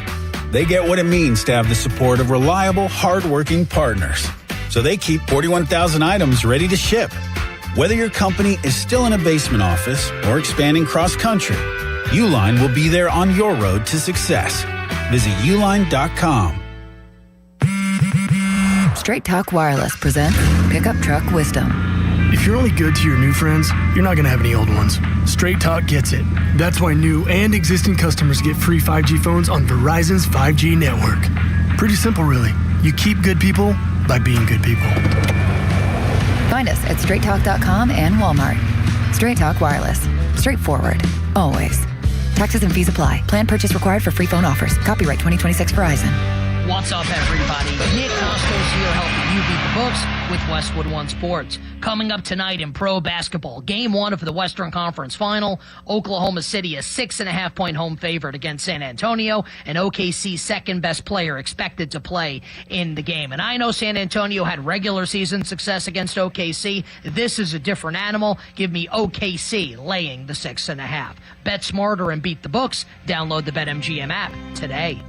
They get what it means to have the support of reliable, hard-working partners. So they keep 41,000 items ready to ship. Whether your company is still in a basement office or expanding cross-country, Uline will be there on your road to success. Visit uline.com. Straight Talk Wireless presents Pickup Truck Wisdom. If you're only good to your new friends, you're not going to have any old ones. Straight Talk gets it. That's why new and existing customers get free 5G phones on Verizon's 5G network. Pretty simple, really. You keep good people by being good people. Find us at straighttalk.com and Walmart. Straight Talk Wireless. Straightforward. Always. Taxes and fees apply. Plan purchase required for free phone offers. Copyright 2026 Verizon. What's up, everybody? Nick Costos here helping you beat the books with Westwood One Sports. Coming up tonight in pro basketball, Game 1 of the Western Conference Final, Oklahoma City a 6.5-point home favorite against San Antonio, and OKC's second-best player expected to play in the game. And I know San Antonio had regular season success against OKC. This is a different animal. Give me OKC laying the 6.5. Bet smarter and beat the books. Download the BetMGM app today.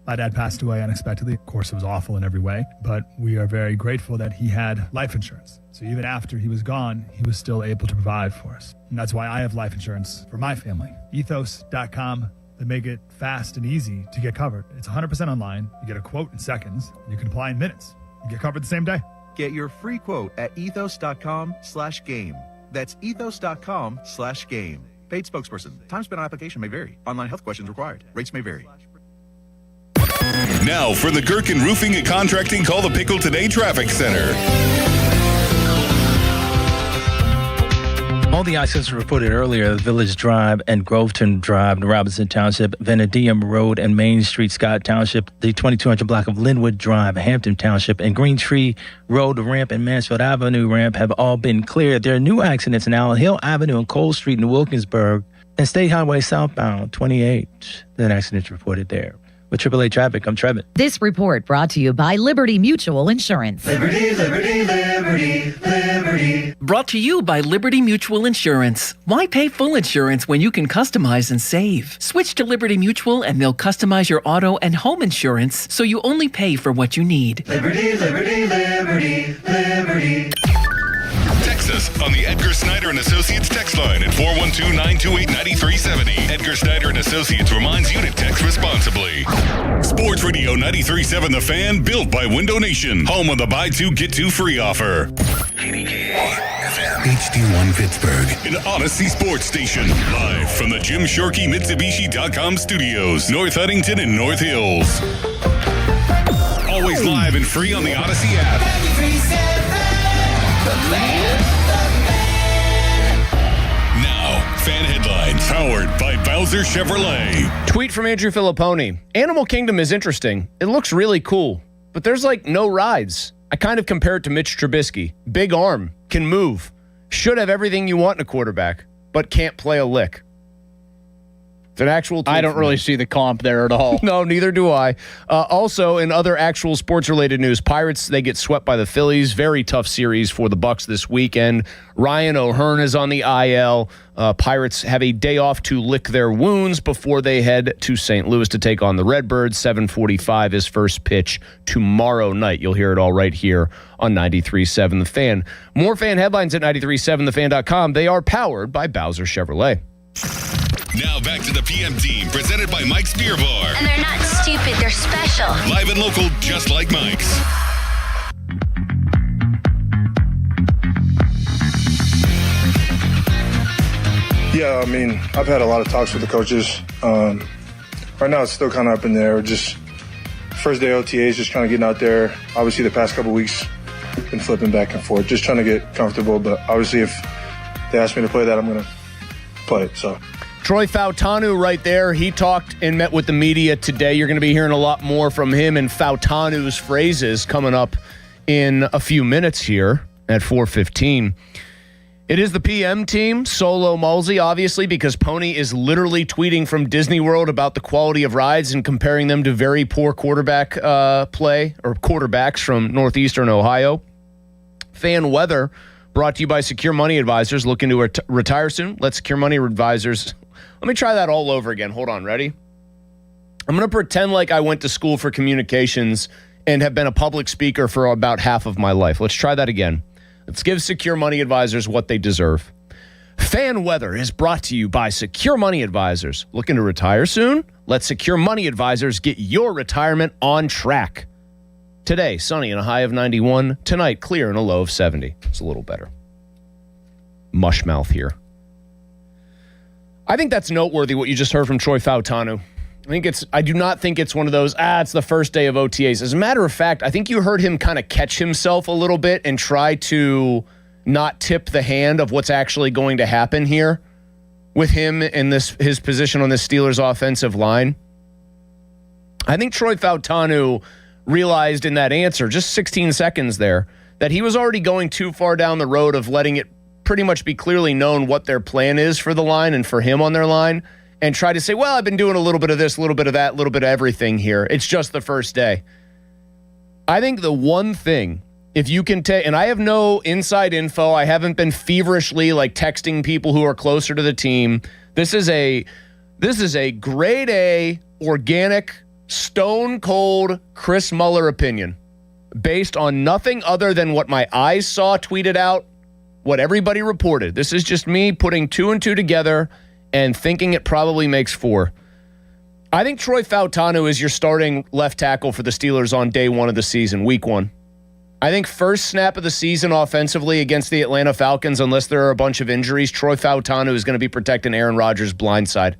My dad passed away unexpectedly. Of course, it was awful in every way, but we are very grateful that he had life insurance. So even after he was gone, he was still able to provide for us. And that's why I have life insurance for my family. Ethos.com. They make it fast and easy to get covered. It's 100% online. You get a quote in seconds, and you can apply in minutes. You get covered the same day. Get your free quote at ethos.com/game. That's ethos.com/game. Paid spokesperson. Time spent on application may vary. Online health questions required. Rates may vary. Now for the Gherkin Roofing and Contracting Call the Pickle Today Traffic Center. All the accidents reported earlier, Village Drive and Groveton Drive, Robinson Township, Vanadium Road and Main Street, Scott Township, the 2200 block of Linwood Drive, Hampton Township, and Green Tree Road ramp and Mansfield Avenue ramp have all been cleared. There are new accidents in Allen Hill Avenue and Cole Street in Wilkinsburg and State Highway southbound 28. An accident reported there. With AAA Traffic, I'm Trevin. This report brought to you by Liberty Mutual Insurance. Liberty, liberty, liberty, liberty. Brought to you by Liberty Mutual Insurance. Why pay full insurance when you can customize and save? Switch to Liberty Mutual and they'll customize your auto and home insurance so you only pay for what you need. Liberty, liberty, liberty, liberty. Text us on the Edgar Snyder and Associates text line at 412-928-9370. Edgar Snyder and Associates reminds you to text responsibly. Sports Radio 93.7 The Fan, built by Window Nation. Home of the buy two, get two free offer. HD1 Pittsburgh. An Odyssey Sports Station. Live from the Jim Shorkey Mitsubishi.com studios. North Huntington and North Hills. Always live and free on the Odyssey app. 93.7 The Fan. Now, fan headlines powered by Bowser Chevrolet. Tweet from Andrew Filipponi. Animal Kingdom is interesting. It looks really cool, but there's like no rides. I kind of compare it to Mitch Trubisky. Big arm, can move, should have everything you want in a quarterback, but can't play a lick. It's an actual tweet. I don't really see the comp there at all. No, neither do I. Also, in other actual sports-related news, Pirates, they get swept by the Phillies. Very tough series for the Bucs this weekend. Ryan O'Hearn is on the IL. Pirates have a day off to lick their wounds before they head to St. Louis to take on the Redbirds. 7:45 is first pitch tomorrow night. You'll hear it all right here on 93.7 The Fan. More fan headlines at 93.7thefan.com. They are powered by Bowser Chevrolet. Now back to the PM team, presented by Mike's Beer Bar. And they're not stupid, they're special. Live and local, just like Mike's. Yeah, I mean, I've had a lot of talks with the coaches. Right now it's still kind of up in there. Just first day OTAs, just trying to get out there. Obviously the past couple weeks, been flipping back and forth, just trying to get comfortable. But obviously if they ask me to play that, I'm going to play it, so. Troy Fautanu right there. He talked and met with the media today. You're going to be hearing a lot more from him and Fautanu's phrases coming up in a few minutes here at 4:15. It is the PM team, solo Mulsey, obviously, because Pony is literally tweeting from Disney World about the quality of rides and comparing them to very poor quarterback play or quarterbacks from Northeastern Ohio. Fan weather brought to you by Secure Money Advisors. Looking to retire soon? Let Secure Money Advisors. Let me try that all over again. Hold on. Ready? I'm going to pretend like I went to school for communications and have been a public speaker for about half of my life. Let's try that again. Let's give Secure Money Advisors what they deserve. Fan weather is brought to you by Secure Money Advisors. Looking to retire soon? Let Secure Money Advisors get your retirement on track. Today, sunny and a high of 91. Tonight, clear and a low of 70. It's a little better. Mush mouth here. I think that's noteworthy what you just heard from Troy Fautanu. I do not think it's one of those, it's the first day of OTAs. As a matter of fact, I think you heard him kind of catch himself a little bit and try to not tip the hand of what's actually going to happen here with him in his position on the Steelers offensive line. I think Troy Fautanu realized in that answer, just 16 seconds there, that he was already going too far down the road of letting it pretty much be clearly known what their plan is for the line and for him on their line, and try to say, well, I've been doing a little bit of this, a little bit of that, a little bit of everything here. It's just the first day. I think the one thing, if you can take, and I have no inside info, I haven't been feverishly like texting people who are closer to the team. This is a grade A, organic, stone cold Chris Muller opinion based on nothing other than what my eyes saw tweeted out, what everybody reported. This is just me putting 2 and 2 together and thinking it probably makes 4. I think Troy Fautanu is your starting left tackle for the Steelers on day 1 of the season, week 1. I think first snap of the season offensively against the Atlanta Falcons, unless there are a bunch of injuries, Troy Fautanu is going to be protecting Aaron Rodgers' blind side.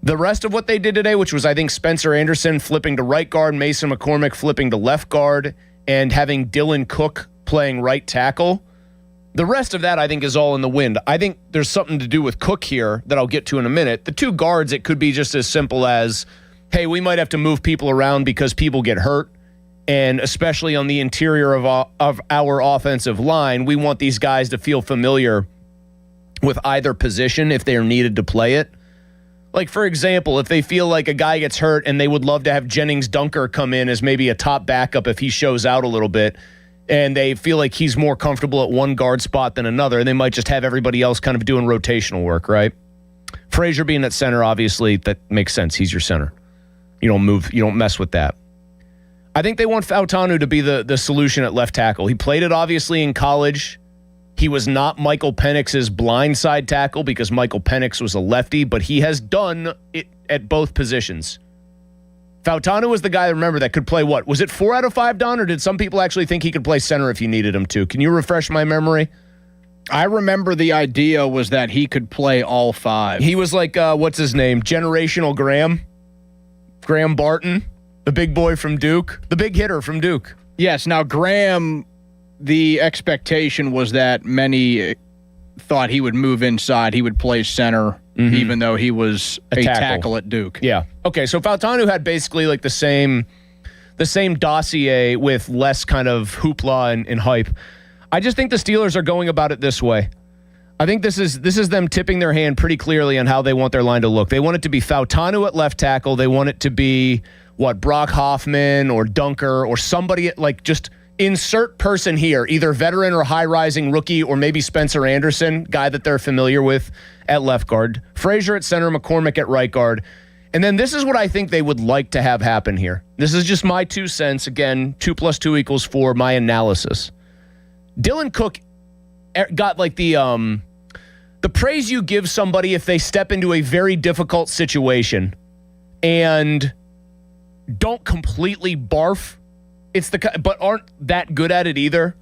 The rest of what they did today, which was, I think, Spencer Anderson flipping to right guard, Mason McCormick flipping to left guard, and having Dylan Cook playing right tackle, the rest of that, I think, is all in the wind. I think there's something to do with Cook here that I'll get to in a minute. The 2 guards, it could be just as simple as, hey, we might have to move people around because people get hurt, and especially on the interior of our offensive line, we want these guys to feel familiar with either position if they are needed to play it. Like, for example, if they feel like a guy gets hurt and they would love to have Jennings Dunker come in as maybe a top backup if he shows out a little bit, and they feel like he's more comfortable at one guard spot than another, and they might just have everybody else kind of doing rotational work, right? Frazier being at center, obviously, that makes sense. He's your center. You don't mess with that. I think they want Fautanu to be the solution at left tackle. He played it, obviously, in college. He was not Michael Penix's blindside tackle because Michael Penix was a lefty, but he has done it at both positions. Fautanu was the guy, remember, that could play what? Was it 4 out of 5, Don, or did some people actually think he could play center if you needed him to? Can you refresh my memory? I remember the idea was that he could play all 5. He was like, what's his name? Generational Graham? Graham Barton? The big boy from Duke? The big hitter from Duke. Yes, now Graham, the expectation was that many thought he would move inside. He would play center, even though he was a tackle at Duke. Yeah. Okay, so Fautanu had basically like the same dossier with less kind of hoopla and hype. I just think the Steelers are going about it this way. I think this is them tipping their hand pretty clearly on how they want their line to look. They want it to be Fautanu at left tackle. They want it to be, Brock Hoffman or Dunker or somebody, like, just insert person here, either veteran or high-rising rookie, or maybe Spencer Anderson, guy that they're familiar with at left guard. Frazier at center, McCormick at right guard. And then this is what I think they would like to have happen here. This is just my 2 cents. Again, 2 + 2 = 4, my analysis. Dylan Cook got like the praise you give somebody if they step into a very difficult situation and don't completely barf. But aren't that good at it either.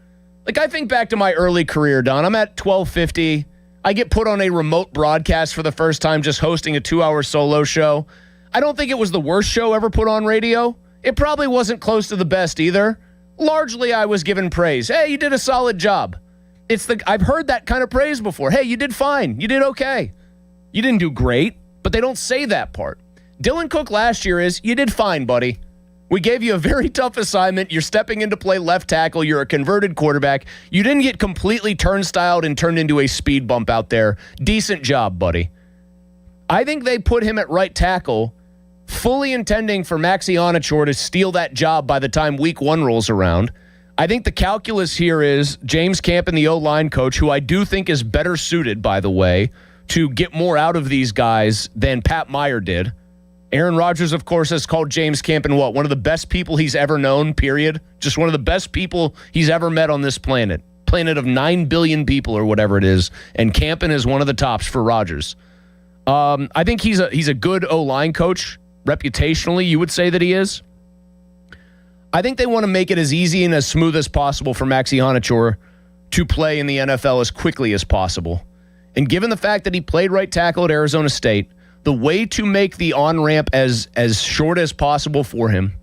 Like, I think back to my early career, Don. I'm at 1250. I get put on a remote broadcast for the first time, just hosting a 2-hour solo show. I don't think it was the worst show ever put on radio. It probably wasn't close to the best either. Largely, I was given praise. Hey, you did a solid job. I've heard that kind of praise before. Hey, you did fine. You did okay. You didn't do great, but they don't say that part. Dylan Cook last year is, you did fine, buddy. We gave you a very tough assignment. You're stepping in to play left tackle. You're a converted quarterback. You didn't get completely turnstiled and turned into a speed bump out there. Decent job, buddy. I think they put him at right tackle, fully intending for Maxi Onachor to steal that job by the time week 1 rolls around. I think the calculus here is James Campen, the O-line coach, who I do think is better suited, by the way, to get more out of these guys than Pat Meyer did. Aaron Rodgers, of course, has called James Campen one of the best people he's ever known, period. Just one of the best people he's ever met on this planet. Planet of 9 billion people or whatever it is. And Campen is one of the tops for Rodgers. I think he's a good O-line coach. Reputationally, you would say that he is. I think they want to make it as easy and as smooth as possible for Maxi Honachor to play in the NFL as quickly as possible. And given the fact that he played right tackle at Arizona State, the way to make the on-ramp as short as possible for him,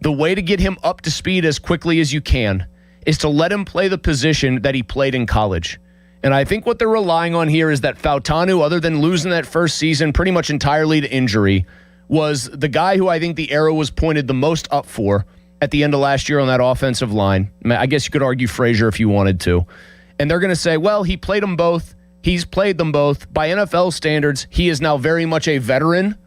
the way to get him up to speed as quickly as you can, is to let him play the position that he played in college. And I think what they're relying on here is that Fautanu, other than losing that first season pretty much entirely to injury, was the guy who I think the arrow was pointed the most up for at the end of last year on that offensive line. I guess you could argue Frazier if you wanted to. And they're going to say, well, he played them both. He's played them both. By NFL standards, he is now very much a veteran.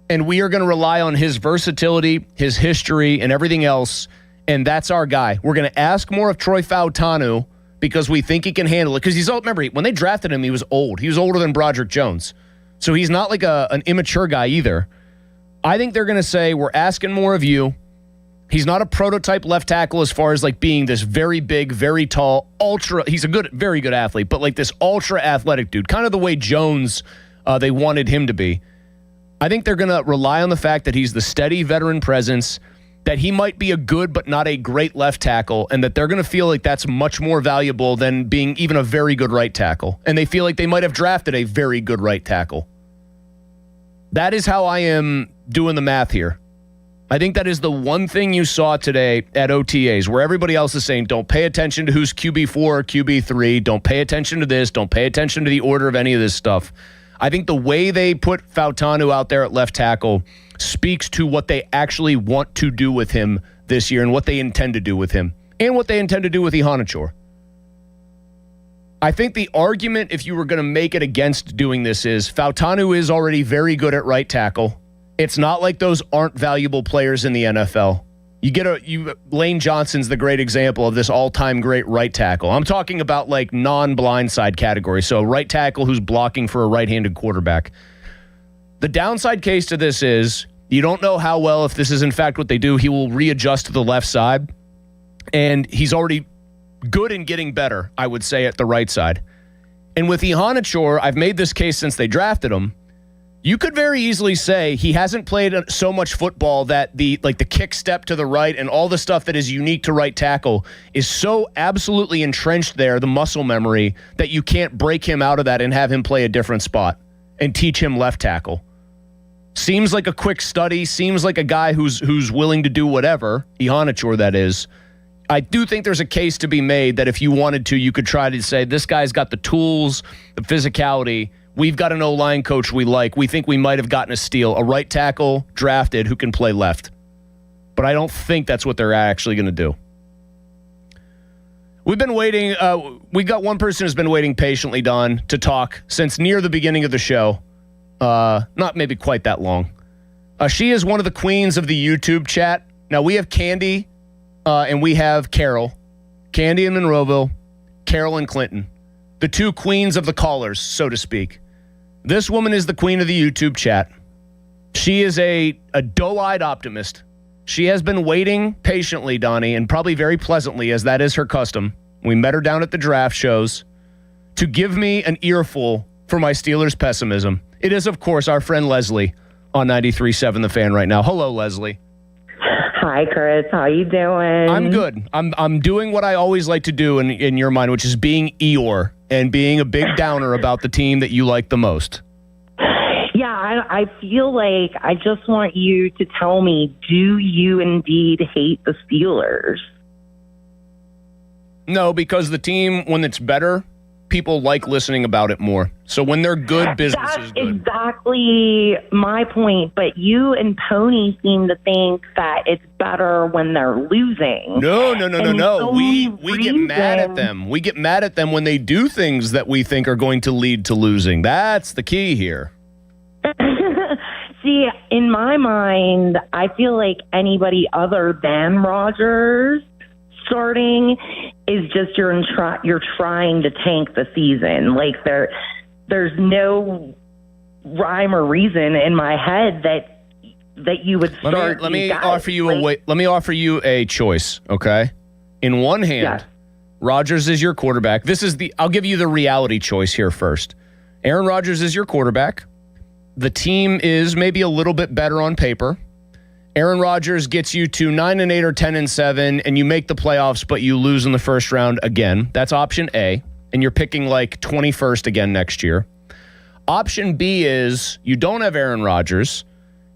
And we are going to rely on his versatility, his history, and everything else. And that's our guy. We're going to ask more of Troy Fautanu because we think he can handle it. Because he's old. Remember, when they drafted him, he was old. He was older than Broderick Jones. So he's not like an immature guy either. I think they're going to say, we're asking more of you. He's not a prototype left tackle as far as like being this very big, very tall, he's a very good athlete, but like this ultra athletic dude, kind of the way Jones, they wanted him to be. I think they're going to rely on the fact that he's the steady veteran presence, that he might be a good but not a great left tackle, and that they're going to feel like that's much more valuable than being even a very good right tackle. And they feel like they might have drafted a very good right tackle. That is how I am doing the math here. I think that is the one thing you saw today at OTAs where everybody else is saying, don't pay attention to who's QB4 or QB3. Don't pay attention to this. Don't pay attention to the order of any of this stuff. I think the way they put Fautanu out there at left tackle speaks to what they actually want to do with him this year and what they intend to do with him and what they intend to do with Honachor. I think the argument, if you were going to make it against doing this, is Fautanu is already very good at right tackle. It's not like those aren't valuable players in the NFL. Lane Johnson's the great example of this all-time great right tackle. I'm talking about like non-blindside category. So right tackle who's blocking for a right-handed quarterback. The downside case to this is you don't know how well, if this is in fact what they do, he will readjust to the left side. And he's already good in getting better, I would say, at the right side. And with Honachor, I've made this case since they drafted him. You could very easily say he hasn't played so much football that the kick step to the right and all the stuff that is unique to right tackle is so absolutely entrenched there, the muscle memory, that you can't break him out of that and have him play a different spot and teach him left tackle. Seems like a quick study, seems like a guy who's willing to do whatever, Honachor that is. I do think there's a case to be made that if you wanted to, you could try to say, this guy's got the tools, the physicality. We've got an O-line coach we like. We think we might have gotten a steal, a right tackle drafted who can play left. But I don't think that's what they're actually going to do. We've been waiting. We got one person who's been waiting patiently, Don, to talk since near the beginning of the show. Not maybe quite that long. She is one of the queens of the YouTube chat. Now, we have Candy and we have Carol. Candy in Monroeville, Carol in Clinton. The two queens of the callers, so to speak. This woman is the queen of the YouTube chat. She is a doe-eyed optimist. She has been waiting patiently, Donnie, and probably very pleasantly, as that is her custom. We met her down at the draft shows to give me an earful for my Steelers pessimism. It is, of course, our friend Leslie on 93.7 The Fan right now. Hello, Leslie. Hi, Chris. How you doing? I'm good. I'm doing what I always like to do in your mind, which is being Eeyore and being a big downer about the team that you like the most. Yeah, I feel like I just want you to tell me, do you indeed hate the Steelers? No, because the team, when it's better, people like listening about it more. So when they're good, business is good. That's exactly my point. But you and Pony seem to think that it's better when they're losing. No. We get mad at them. We get mad at them when they do things that we think are going to lead to losing. That's the key here. See, in my mind, I feel like anybody other than Rodgers starting is just you're trying to tank the season. Like there's no rhyme or reason in my head that you would start. Let me offer you a choice. Okay, in one hand, yes. Rodgers is your quarterback. I'll give you the reality choice here first. Aaron Rodgers is your quarterback. The team is maybe a little bit better on paper. Aaron Rodgers gets you to 9-8 or 10-7, and you make the playoffs, but you lose in the first round again. That's option A, and you're picking like 21st again next year. Option B is you don't have Aaron Rodgers.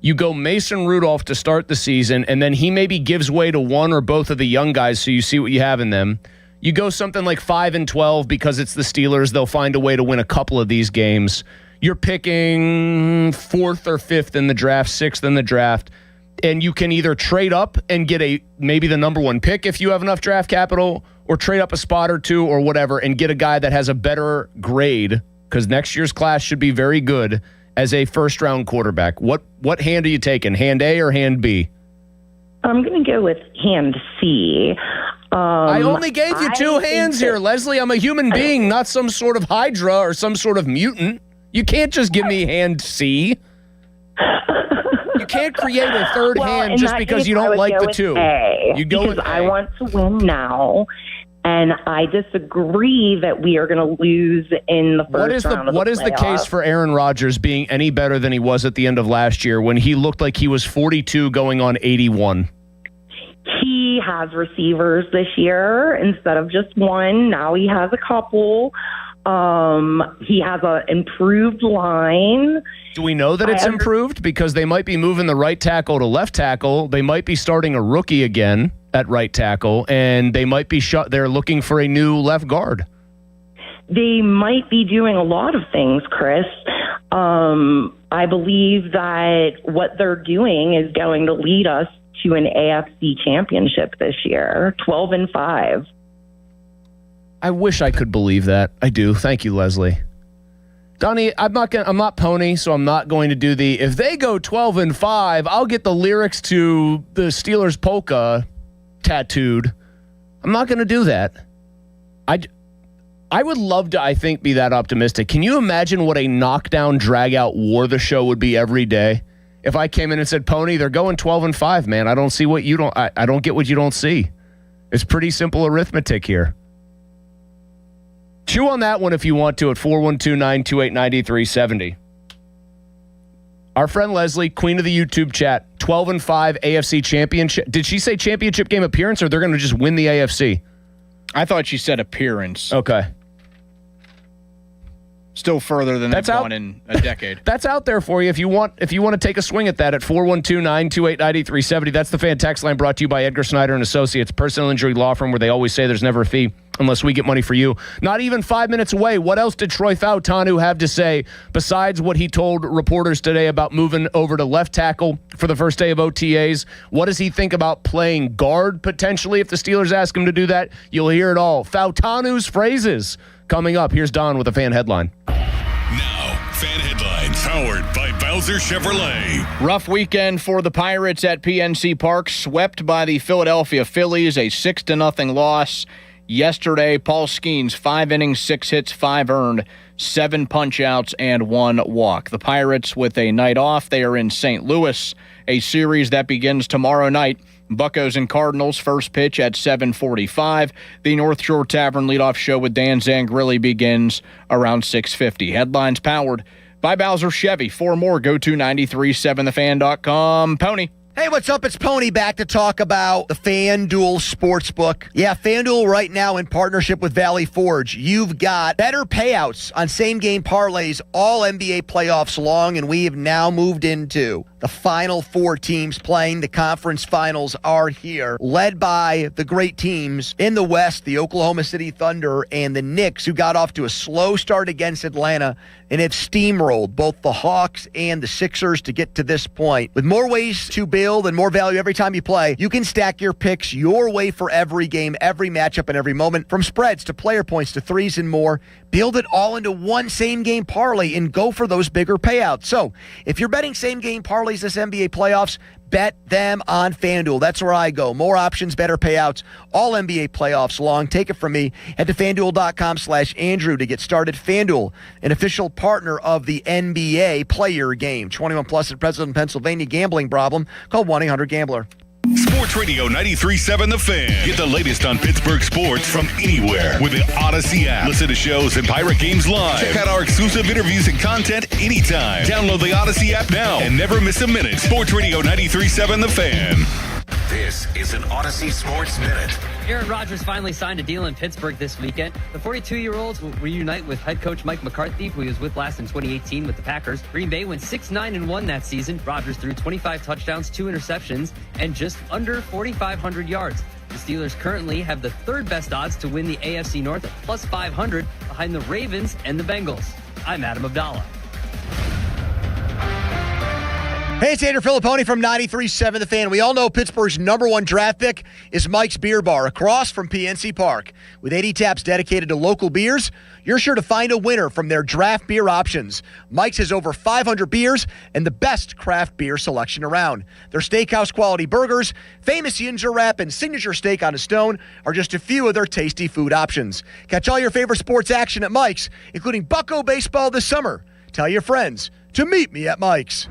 You go Mason Rudolph to start the season, and then he maybe gives way to one or both of the young guys, so you see what you have in them. You go something like 5-12 because it's the Steelers. They'll find a way to win a couple of these games. You're picking 4th or 5th in the draft, 6th in the draft, and you can either trade up and get maybe the number 1 pick if you have enough draft capital, or trade up a spot or two or whatever and get a guy that has a better grade, because next year's class should be very good, as a first-round quarterback. What hand are you taking, hand A or hand B? I'm going to go with hand C. I only gave you 2 hands here, Leslie. I'm a human being, not some sort of Hydra or some sort of mutant. You can't just give me hand C. You can't create a third hand just because you don't like the 2. You go with A. I want to win now. And I disagree that we are going to lose in the first round of the playoffs. What is the case for Aaron Rodgers being any better than he was at the end of last year when he looked like he was 42 going on 81? He has receivers this year instead of just one. Now he has a couple. He has an improved line. Do we know that it's improved? Because they might be moving the right tackle to left tackle. They might be starting a rookie again at right tackle, and they might be they're looking for a new left guard. They might be doing a lot of things, Chris. I believe that what they're doing is going to lead us to an AFC championship this year, 12-5. I wish I could believe that. I do. Thank you, Leslie. Donnie, I'm not Pony, so I'm not going to do if they go 12-5, I'll get the lyrics to the Steelers polka tattooed. I'm not going to do that. I would love to, I think, be that optimistic. Can you imagine what a knockdown, drag-out war the show would be every day? If I came in and said, Pony, they're going 12-5, man. I don't see what you don't. I don't get what you don't see. It's pretty simple arithmetic here. Chew on that one if you want to at 412-928-9370. Our friend Leslie, queen of the YouTube chat, 12-5 AFC championship. Did she say championship game appearance, or they're going to just win the AFC? I thought she said appearance. Okay. Still further than they've gone in a decade. That's out there for you if you want to take a swing at that at 412-928-9370. That's the fan text line brought to you by Edgar Snyder and Associates, personal injury law firm where they always say there's never a fee unless we get money for you. Not even 5 minutes away. What else did Troy Fautanu have to say besides what he told reporters today about moving over to left tackle for the first day of OTAs? What does he think about playing guard potentially if the Steelers ask him to do that? You'll hear it all. Fautanu's phrases coming up. Here's Don with a fan headline. Now, fan headlines powered by Bowser Chevrolet. Rough weekend for the Pirates at PNC Park, swept by the Philadelphia Phillies, a 6-0 loss. Yesterday, Paul Skeens, 5 innings, 6 hits, 5 earned, 7 punch-outs, and 1 walk. The Pirates with a night off. They are in St. Louis, a series that begins tomorrow night. Buccos and Cardinals, first pitch at 7:45. The North Shore Tavern leadoff show with Dan Zangrilli begins around 6:50. Headlines powered by Bowser Chevy. For more, go to 937thefan.com. Pony. Hey, what's up? It's Pony back to talk about the FanDuel Sportsbook. Yeah, FanDuel right now in partnership with Valley Forge. You've got better payouts on same-game parlays all NBA playoffs long, and we have now moved into the final 4 teams playing. The conference finals are here, led by the great teams in the West, the Oklahoma City Thunder and the Knicks, who got off to a slow start against Atlanta and have steamrolled both the Hawks and the Sixers to get to this point. With more ways to build and more value every time you play, you can stack your picks your way for every game, every matchup, and every moment. From spreads to player points to threes and more, build it all into one same-game parlay and go for those bigger payouts. So, if you're betting same-game parlays this NBA playoffs, bet them on FanDuel. That's where I go. More options, better payouts, all NBA playoffs long. Take it from me. Head to FanDuel.com/Andrew to get started. FanDuel, an official partner of the NBA. Play your game. 21 plus in President, Pennsylvania. Gambling problem? Call 1-800-GAMBLER. Sports Radio 93.7 The Fan. Get the latest on Pittsburgh sports from anywhere with the Odyssey app. Listen to shows and Pirate games live. Check out our exclusive interviews and content anytime. Download the Odyssey app now and never miss a minute. Sports Radio 93.7 The Fan. This is an Odyssey Sports Minute. Aaron Rodgers finally signed a deal in Pittsburgh this weekend. The 42-year-old will reunite with head coach Mike McCarthy, who he was with last in 2018 with the Packers. Green Bay went 6-9-1 that season. Rodgers threw 25 touchdowns, 2 interceptions, and just under 4,500 yards. The Steelers currently have the third best odds to win the AFC North at plus 500 behind the Ravens and the Bengals. I'm Adam Abdallah. Hey, it's Andrew Filipponi from 93.7 The Fan. We all know Pittsburgh's #1 draft pick is Mike's Beer Bar across from PNC Park. With 80 taps dedicated to local beers, you're sure to find a winner from their draft beer options. Mike's has over 500 beers and the best craft beer selection around. Their steakhouse quality burgers, famous ginger wrap, and signature steak on a stone are just a few of their tasty food options. Catch all your favorite sports action at Mike's, including Bucco baseball this summer. Tell your friends to meet me at Mike's.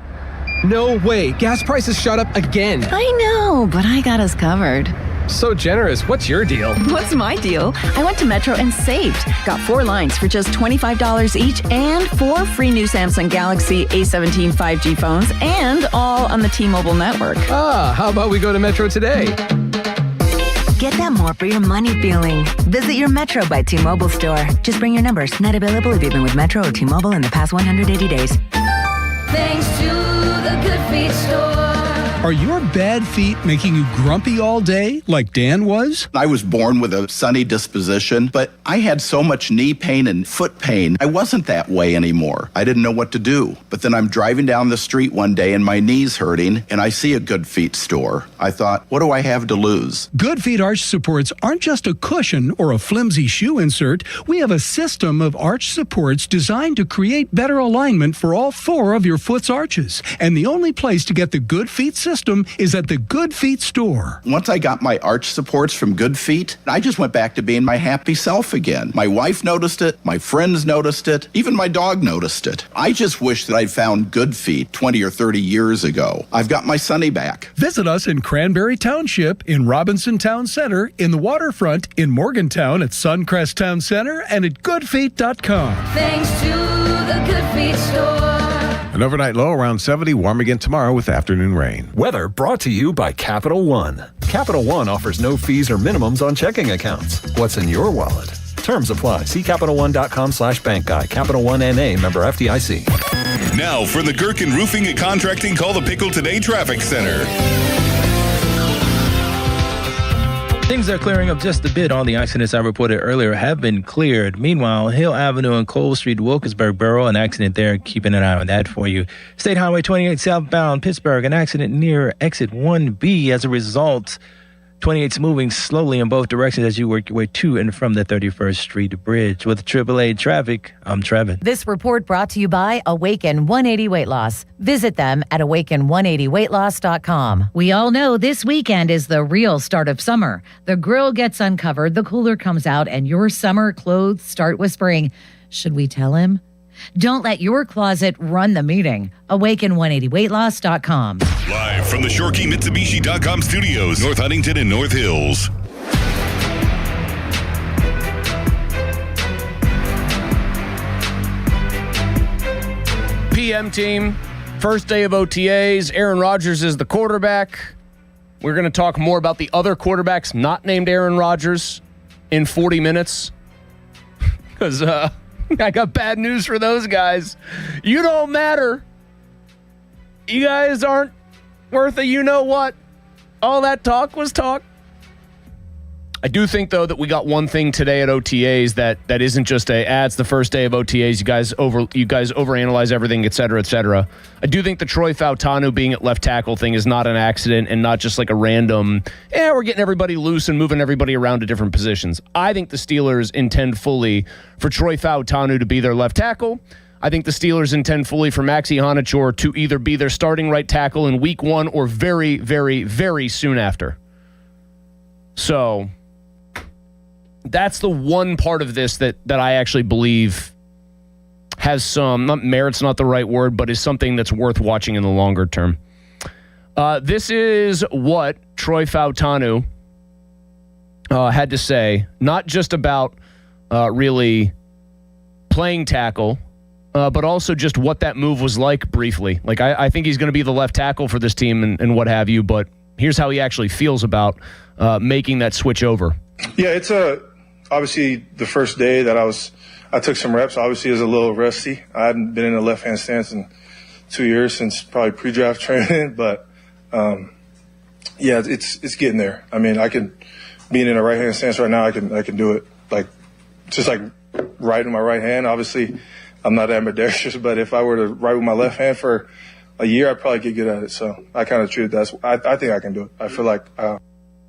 No way. Gas prices shot up again. I know, but I got us covered. So generous. What's your deal? What's my deal? I went to Metro and saved. Got 4 lines for just $25 each and 4 free new Samsung Galaxy A17 5G phones and all on the T-Mobile network. How about we go to Metro today? Get that more for your money feeling. Visit your Metro by T-Mobile store. Just bring your numbers. Not available if you've been with Metro or T-Mobile in the past 180 days. Thanks to the Good Feet store. Are your bad feet making you grumpy all day like Dan was? I was born with a sunny disposition, but I had so much knee pain and foot pain. I wasn't that way anymore. I didn't know what to do. But then I'm driving down the street one day and my knee's hurting and I see a Good Feet store. I thought, what do I have to lose? Good Feet arch supports aren't just a cushion or a flimsy shoe insert. We have a system of arch supports designed to create better alignment for all 4 of your foot's arches. And the only place to get the Good Feet system is at the Good Feet store. Once I got my arch supports from Good Feet, I just went back to being my happy self again. My wife noticed it, my friends noticed it, even my dog noticed it. I just wish that I'd found Good Feet 20 or 30 years ago. I've got my Sonny back. Visit us in Cranberry Township, in Robinson Town Center, in the waterfront, in Morgantown at Suncrest Town Center, and at goodfeet.com. Thanks to the Good Feet store. An overnight low around 70, warm again tomorrow with afternoon rain. Weather brought to you by Capital One. Capital One offers no fees or minimums on checking accounts. What's in your wallet? Terms apply. See CapitalOne.com/bank guide. Capital One NA, member FDIC. Now for the Gherkin Roofing and Contracting, call the Pickle Today Traffic Center. Things are clearing up just a bit. All the accidents I reported earlier have been cleared. Meanwhile, Hill Avenue and Cole Street, Wilkinsburg Borough, an accident there. Keeping an eye on that for you. State Highway 28 southbound Pittsburgh, an accident near exit 1B. As a result, 28's moving slowly in both directions as you work your way to and from the 31st Street Bridge. With AAA Traffic, I'm Trevin. This report brought to you by Awaken 180 Weight Loss. Visit them at awaken180weightloss.com. We all know this weekend is the real start of summer. The grill gets uncovered, the cooler comes out, and your summer clothes start whispering, should we tell him? Don't let your closet run the meeting. Awaken180weightloss.com. Live from the ShoreKeyMitsubishi.com studios, North Huntington and North Hills. PM team, first day of OTAs. Aaron Rodgers is the quarterback. We're going to talk more about the other quarterbacks not named Aaron Rodgers in 40 minutes. Because, I got bad news for those guys. You don't matter. You guys aren't worth a you-know-what. All that talk was talk. I do think, though, that we got one thing today at OTAs that isn't just it's the first day of OTAs. You guys overanalyze everything, et cetera, et cetera. I do think the Troy Fautanu being at left tackle thing is not an accident and not just like a random, we're getting everybody loose and moving everybody around to different positions. I think the Steelers intend fully for Troy Fautanu to be their left tackle. I think the Steelers intend fully for Maxi Honachor to either be their starting right tackle in week 1 or very, very, very soon after. So that's the one part of this that I actually believe has some, merit's not the right word, but is something that's worth watching in the longer term. This is what Troy Fautanu had to say, not just about really playing tackle, but also just what that move was like briefly. Like, I think he's going to be the left tackle for this team and what have you, but here's how he actually feels about making that switch over. Yeah, it's obviously the first day that I took some reps. Obviously, it was a little rusty. I hadn't been in a left-hand stance in 2 years since probably pre-draft training, but yeah, it's getting there. I mean, being in a right-hand stance right now, I can do it just right in my right hand. Obviously, I'm not ambidextrous, but if I were to write with my left hand for a year, I'd probably get good at it. So I kind of treat that. I think I can do it. I feel like.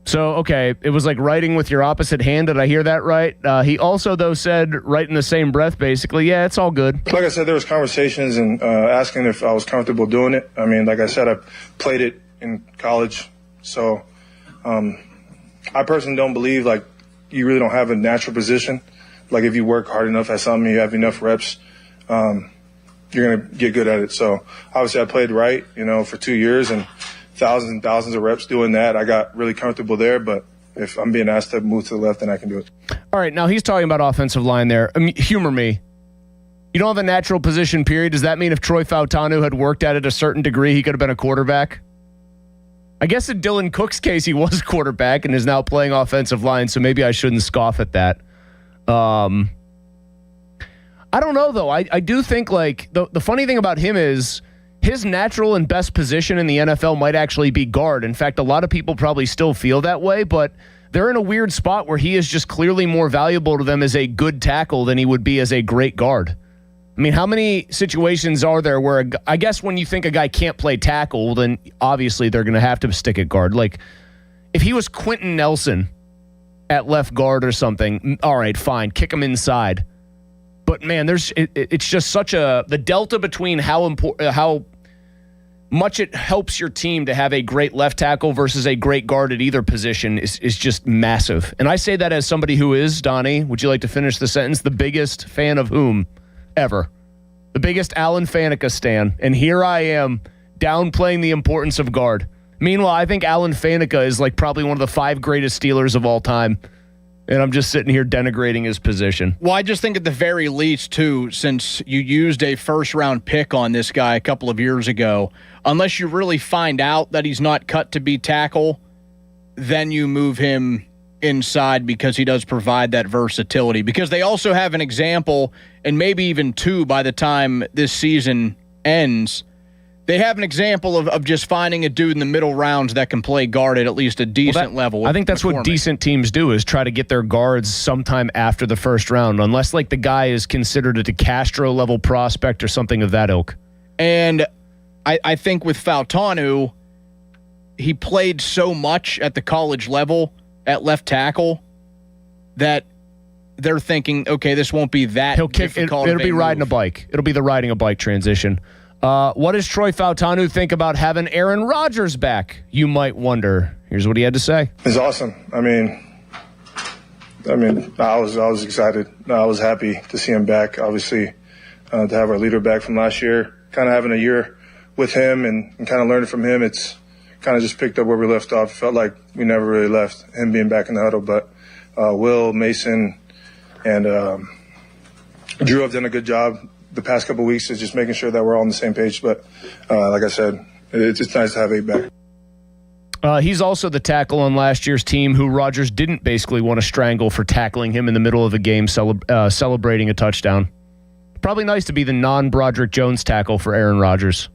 So, okay, it was like writing with your opposite hand. Did I hear that right? He also, though, said right in the same breath, basically, yeah, it's all good. Like I said, there was conversations and asking if I was comfortable doing it. I mean, like I said, I played it in college. So I personally don't believe, you really don't have a natural position. Like, if you work hard enough at something, you have enough reps, you're going to get good at it. So, obviously, I played right, for 2 years and thousands of reps doing that. I got really comfortable there, but if I'm being asked to move to the left, then I can do it. All right, now he's talking about offensive line there. Humor me. You don't have a natural position, period. Does that mean if Troy Fautanu had worked at it a certain degree, he could have been a quarterback? I guess in Dylan Cook's case, he was quarterback and is now playing offensive line, so maybe I shouldn't scoff at that. I don't know, though. I do think, the funny thing about him is his natural and best position in the NFL might actually be guard. In fact, a lot of people probably still feel that way, but they're in a weird spot where he is just clearly more valuable to them as a good tackle than he would be as a great guard. I mean, how many situations are there where, I guess when you think a guy can't play tackle, then obviously they're going to have to stick at guard. Like, if he was Quentin Nelson at left guard or something, all right, fine, kick him inside. But, man, it's just such the delta between how much it helps your team to have a great left tackle versus a great guard at either position is just massive. And I say that as somebody who is, Donnie, would you like to finish the sentence? The biggest fan of whom ever? The biggest Alan Faneca stan. And here I am downplaying the importance of guard. Meanwhile, I think Alan Faneca is probably one of the 5 greatest Steelers of all time. And I'm just sitting here denigrating his position. Well, I just think at the very least, too, since you used a first-round pick on this guy a couple of years ago, unless you really find out that he's not cut to be tackle, then you move him inside because he does provide that versatility. Because they also have an example, and maybe even 2 by the time this season ends. They have an example of just finding a dude in the middle rounds that can play guard at least a decent level. I think that's what decent teams do, is try to get their guards sometime after the first round, unless the guy is considered a DeCastro level prospect or something of that ilk. And I think with Fautanu, he played so much at the college level at left tackle that they're thinking, okay, this won't be that difficult. It'll be riding a bike. It'll be the riding a bike transition. What does Troy Fautanu think about having Aaron Rodgers back? You might wonder. Here's what he had to say. It's awesome. I mean, I was excited. I was happy to see him back. Obviously, to have our leader back from last year, kind of having a year with him and kind of learning from him, it's kind of just picked up where we left off. It felt like we never really left, him being back in the huddle. But Will, Mason, and Drew have done a good job the past couple of weeks is just making sure that we're all on the same page. But like I said, it's nice to have 8 back. He's also the tackle on last year's team who Rodgers didn't basically want to strangle for tackling him in the middle of a game celebrating a touchdown. Probably nice to be the non-Broderick Jones tackle for Aaron Rodgers.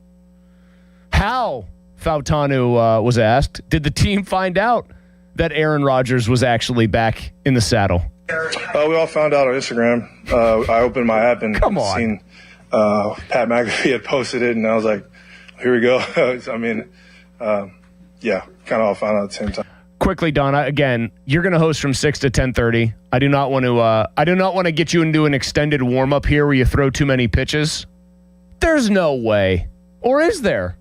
How, Fautanu was asked, did the team find out that Aaron Rodgers was actually back in the saddle? We all found out on Instagram. I opened my app and seen Pat McAfee had posted it, and I was like, here we go. Yeah, kind of all found out at the same time. Quickly, Donna, again, you're going to host from 6 to 10:30. I do not want to get you into an extended warm-up here where you throw too many pitches. There's no way. Or is there?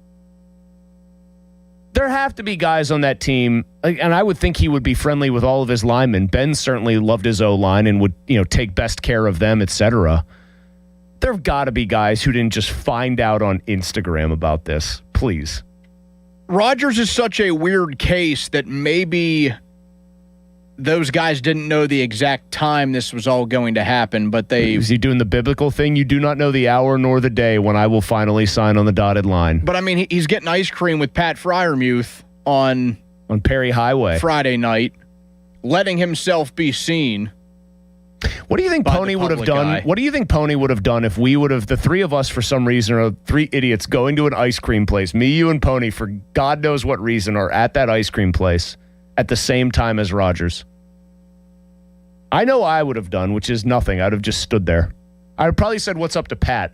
There have to be guys on that team, and I would think he would be friendly with all of his linemen. Ben certainly loved his O-line and would, take best care of them, etc. There have got to be guys who didn't just find out on Instagram about this. Please. Rodgers is such a weird case that maybe those guys didn't know the exact time this was all going to happen, but they... Is he doing the biblical thing? You do not know the hour nor the day when I will finally sign on the dotted line. But, I mean, he's getting ice cream with Pat Freiermuth on Perry Highway Friday night, letting himself be seen. What do you think Pony would have done? Guy. What do you think Pony would have done if we would have, the three of us for some reason, are three idiots going to an ice cream place, me, you, and Pony, for God knows what reason, are at that ice cream place at the same time as Rodgers? I know I would have done, which is nothing. I'd have just stood there. I would probably said, "What's up to Pat?"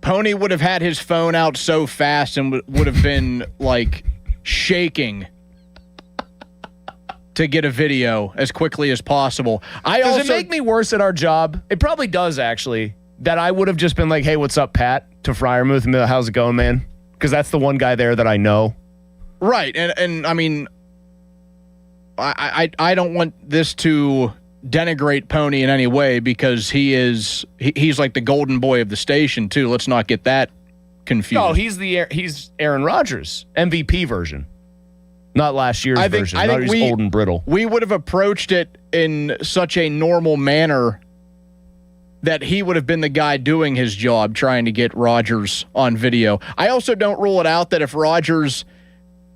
Pony would have had his phone out so fast and would have been, like, shaking to get a video as quickly as possible. Does it make me worse at our job? It probably does, actually, that I would have just been like, "Hey, what's up, Pat?" to Freiermuth and be like, "How's it going, man?" Because that's the one guy there that I know. Right, and I mean, I don't want this to denigrate Pony in any way because he's like the golden boy of the station too. Let's not get that confused. No, he's Aaron Rodgers, MVP version, not last year's version. I think he's old and brittle. We would have approached it in such a normal manner that he would have been the guy doing his job, trying to get Rodgers on video. I also don't rule it out that if Rodgers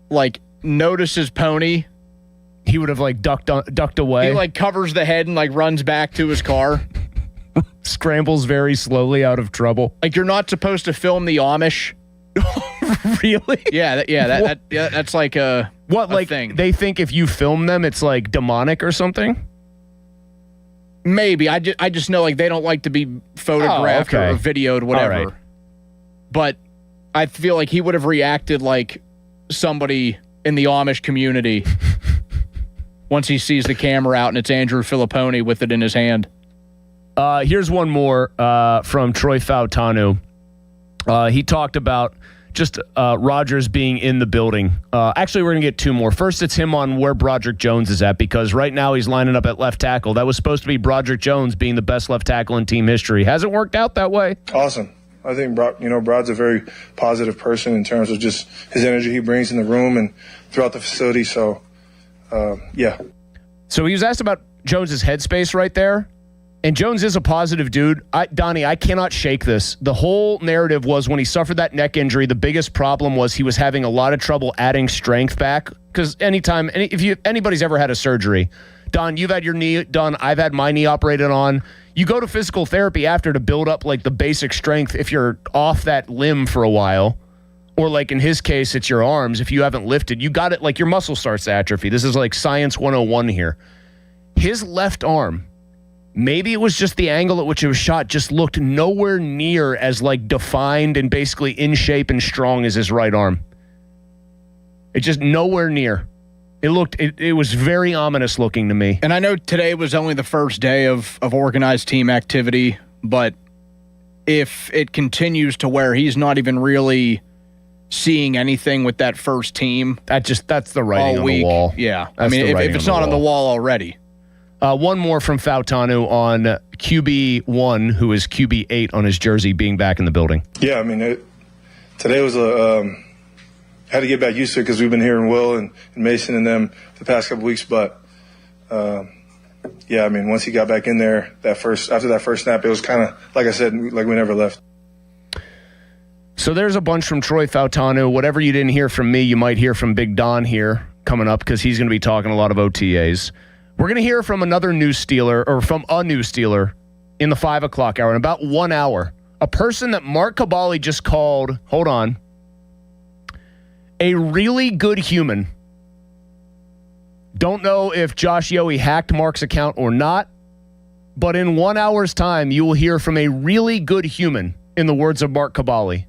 like notices Pony, he would have like ducked away. He like covers the head and like runs back to his car. Scrambles very slowly out of trouble. Like you're not supposed to film the Amish. Really? Yeah, that's like a thing. They think if you film them, it's like demonic or something. Maybe I just know like they don't like to be photographed or videoed, whatever. All right. But I feel like he would have reacted like somebody in the Amish community. Once he sees the camera out and it's Andrew Filipponi with it in his hand. Here's one more from Troy Fautanu. He talked about just Rodgers being in the building. Actually, we're going to get two more. First, it's him on where Broderick Jones is at, because right now he's lining up at left tackle. That was supposed to be Broderick Jones being the best left tackle in team history. Hasn't worked out that way. Awesome. I think Brod's a very positive person in terms of just his energy he brings in the room and throughout the facility. So, yeah. So he was asked about Jones's headspace right there. And Jones is a positive dude. Donnie, I cannot shake this. The whole narrative was when he suffered that neck injury, the biggest problem was he was having a lot of trouble adding strength back. Because if anybody's ever had a surgery, Don, you've had your knee done. I've had my knee operated on. You go to physical therapy after to build up like the basic strength if you're off that limb for a while. Or like in his case, it's your arms. If you haven't lifted, you got it, like your muscle starts to atrophy. This is like science 101 here. His left arm, maybe it was just the angle at which it was shot, just looked nowhere near as like defined and basically in shape and strong as his right arm. It just nowhere near. It was very ominous looking to me. And I know today was only the first day of organized team activity, but if it continues to where he's not even really seeing anything with that first team, that's the writing on the wall. Yeah. I mean, if it's not on the wall already. One more from Fautanu on QB1, who is QB8 on his jersey, being back in the building. Yeah, I mean, today was had to get back used to it because we've been hearing Will and Mason and them the past couple weeks. But, yeah, I mean, once he got back in there, after that first snap, it was kind of, like I said, like we never left. So there's a bunch from Troy Fautanu. Whatever you didn't hear from me, you might hear from Big Don here coming up, because he's going to be talking a lot of OTAs. We're going to hear from another news stealer, or from a news stealer, in the 5 o'clock hour, in about 1 hour. A person that Mark Cabali just called, hold on, a really good human. Don't know if Josh Yohe hacked Mark's account or not, but in 1 hour's time, you will hear from a really good human, in the words of Mark Cabali.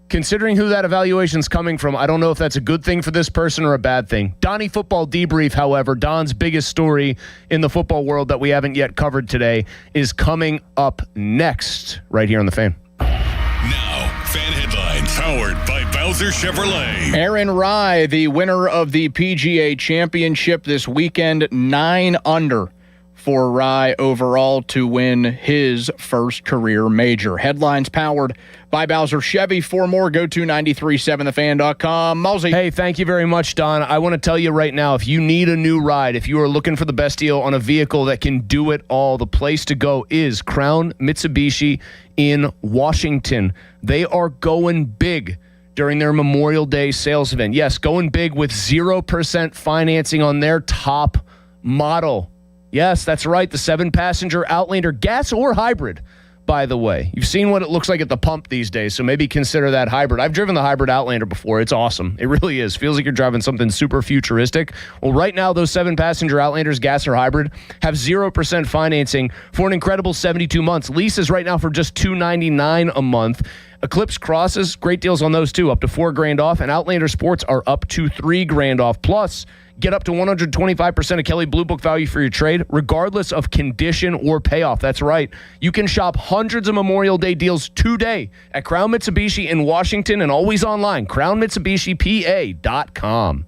Considering who that evaluation's coming from, I don't know if that's a good thing for this person or a bad thing. Donnie Football Debrief, however, Don's biggest story in the football world that we haven't yet covered today, is coming up next, right here on The Fan. Now, Fan Headlines, powered by Bowser Chevrolet. Aaron Rai, the winner of the PGA Championship this weekend, 9 under. for Rye overall to win his first career major. Headlines powered by Bowser Chevy. For more, go to 937thefan.com. Mulsey. Hey, thank you very much, Don. I want to tell you right now, if you need a new ride, if you are looking for the best deal on a vehicle that can do it all, the place to go is Crown Mitsubishi in Washington. They are going big during their Memorial Day sales event. Yes, going big with 0% financing on their top model. Yes, that's right. The 7-passenger Outlander, gas or hybrid, by the way. You've seen what it looks like at the pump these days, so maybe consider that hybrid. I've driven the hybrid Outlander before. It's awesome. It really is. Feels like you're driving something super futuristic. Well, right now, those 7-passenger Outlanders, gas or hybrid, have 0% financing for an incredible 72 months. Leases right now for just $299 a month. Eclipse Crosses, great deals on those too, up to $4,000 off, and Outlander Sports are up to $3,000 off. Plus, get up to 125% of Kelley Blue Book value for your trade, regardless of condition or payoff. That's right. You can shop hundreds of Memorial Day deals today at Crown Mitsubishi in Washington and always online, crownmitsubishipa.com.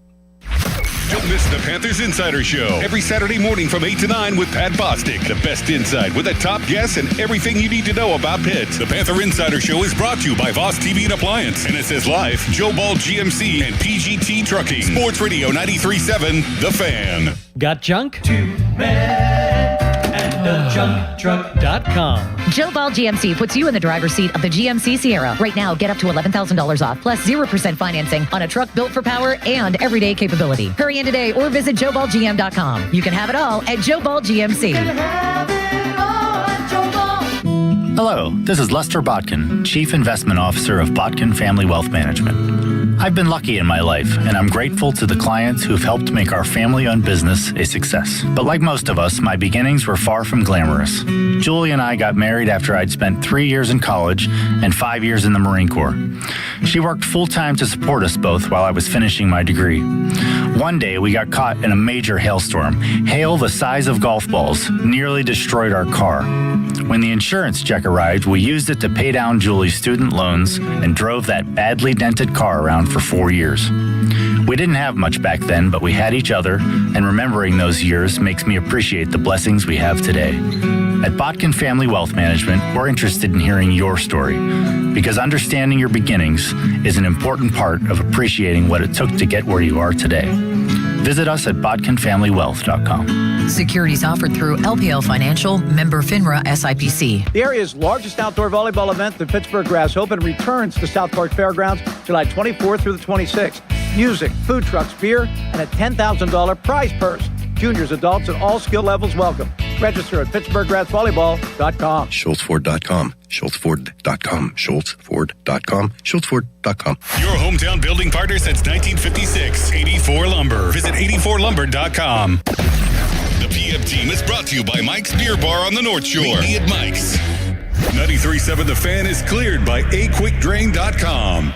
Don't miss the Panthers Insider Show every Saturday morning from 8 to 9 with Pat Bostic. The best insight with the top guests and everything you need to know about Pitt. The Panther Insider Show is brought to you by Voss TV and Appliance. And it says live, Joe Ball GMC and PGT Trucking. Sports Radio 93.7, The Fan. Got junk? JunkTruck.com. Joe Ball GMC puts you in the driver's seat of the GMC Sierra. Right now, get up to $11,000 off, plus 0% financing on a truck built for power and everyday capability. Hurry in today or visit JoeBallGM.com. You can have it all at Joe Ball GMC. Hello, this is Lester Botkin, Chief Investment Officer of Botkin Family Wealth Management. I've been lucky in my life, and I'm grateful to the clients who've helped make our family-owned business a success. But like most of us, my beginnings were far from glamorous. Julie and I got married after I'd spent 3 years in college and 5 years in the Marine Corps. She worked full-time to support us both while I was finishing my degree. One day, we got caught in a major hailstorm. Hail the size of golf balls nearly destroyed our car. When the insurance check arrived, we used it to pay down Julie's student loans and drove that badly dented car around for 4 years. We didn't have much back then, but we had each other, and remembering those years makes me appreciate the blessings we have today. At Botkin Family Wealth Management, we're interested in hearing your story, because understanding your beginnings is an important part of appreciating what it took to get where you are today. Visit us at botkinfamilywealth.com. Securities offered through LPL Financial, member FINRA SIPC. The area's largest outdoor volleyball event, the Pittsburgh Grass Open, returns to South Park Fairgrounds July 24th through the 26th. Music, food trucks, beer, and a $10,000 prize purse. Juniors, adults, and all skill levels welcome. Register at PittsburghGrassVolleyball.com. SchultzFord.com. SchultzFord.com. SchultzFord.com. SchultzFord.com. Your hometown building partner since 1956. 84 Lumber. Visit 84lumber.com. The PM team is brought to you by Mike's Beer Bar on the North Shore. Meet me at Mike's. 93.7 The Fan is cleared by aquickdrain.com.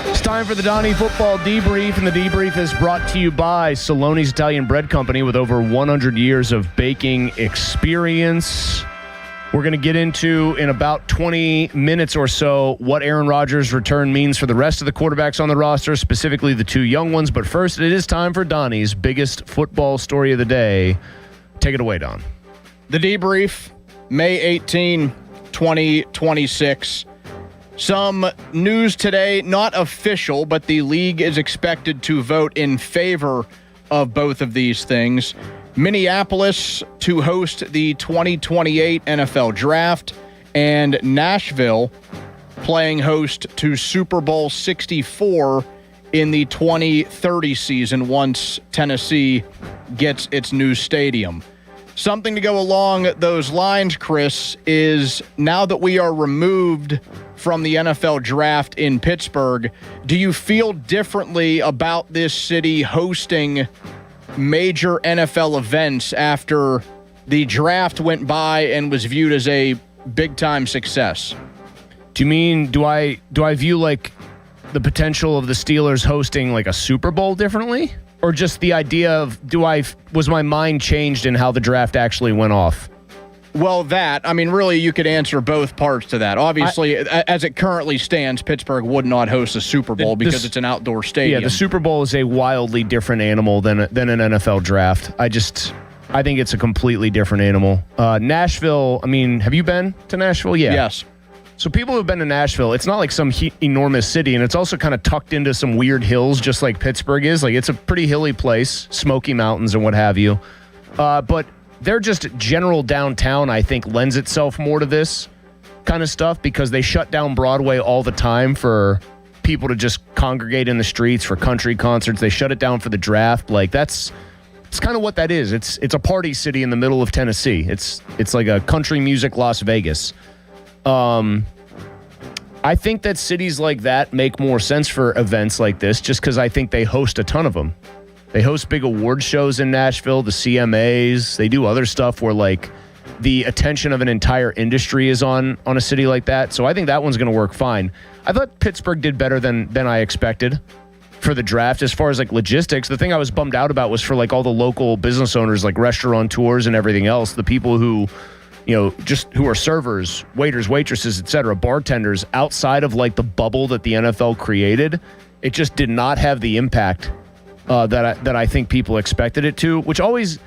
It's time for the Donnie Football Debrief, and the debrief is brought to you by Saloni's Italian Bread Company with over 100 years of baking experience. We're going to get into, in about 20 minutes or so, what Aaron Rodgers' return means for the rest of the quarterbacks on the roster, specifically the two young ones. But first, it is time for Donnie's biggest football story of the day. Take it away, Don. The debrief, May 18, 2026. Some news today, not official, but the league is expected to vote in favor of both of these things. Minneapolis to host the 2028 NFL Draft, and Nashville playing host to Super Bowl 64 in the 2030 season once Tennessee gets its new stadium. Something to go along those lines, Chris, is now that we are removed from the NFL Draft in Pittsburgh, do you feel differently about this city hosting major NFL events after the draft went by and was viewed as a big-time success? Do you mean, do I view like the potential of the Steelers hosting like a Super Bowl differently? Or just the idea of was my mind changed in how the draft actually went off? Well, really, you could answer both parts to that. Obviously, as it currently stands, Pittsburgh would not host a Super Bowl because it's an outdoor stadium. Yeah, the Super Bowl is a wildly different animal than an NFL draft. I think it's a completely different animal. Nashville, have you been to Nashville? Yeah. Yes. So people who've been to Nashville, it's not like some enormous city, and it's also kind of tucked into some weird hills, just like Pittsburgh is. Like, it's a pretty hilly place, Smoky Mountains and what have you. But they're just general downtown, I think, lends itself more to this kind of stuff because they shut down Broadway all the time for people to just congregate in the streets for country concerts. They shut it down for the draft. Like, it's kind of what that is. It's a party city in the middle of Tennessee. It's like a country music Las Vegas. I think that cities like that make more sense for events like this just because I think they host a ton of them. They host big award shows in Nashville, the CMAs. They do other stuff where, like, the attention of an entire industry is on a city like that. So I think that one's going to work fine. I thought Pittsburgh did better than I expected for the draft as far as, like, logistics. The thing I was bummed out about was for, like, all the local business owners, like restaurateurs and everything else, the people who who are servers, waiters, waitresses, etc., bartenders outside of, like, the bubble that the NFL created. It just did not have the impact that I think people expected it to, which always,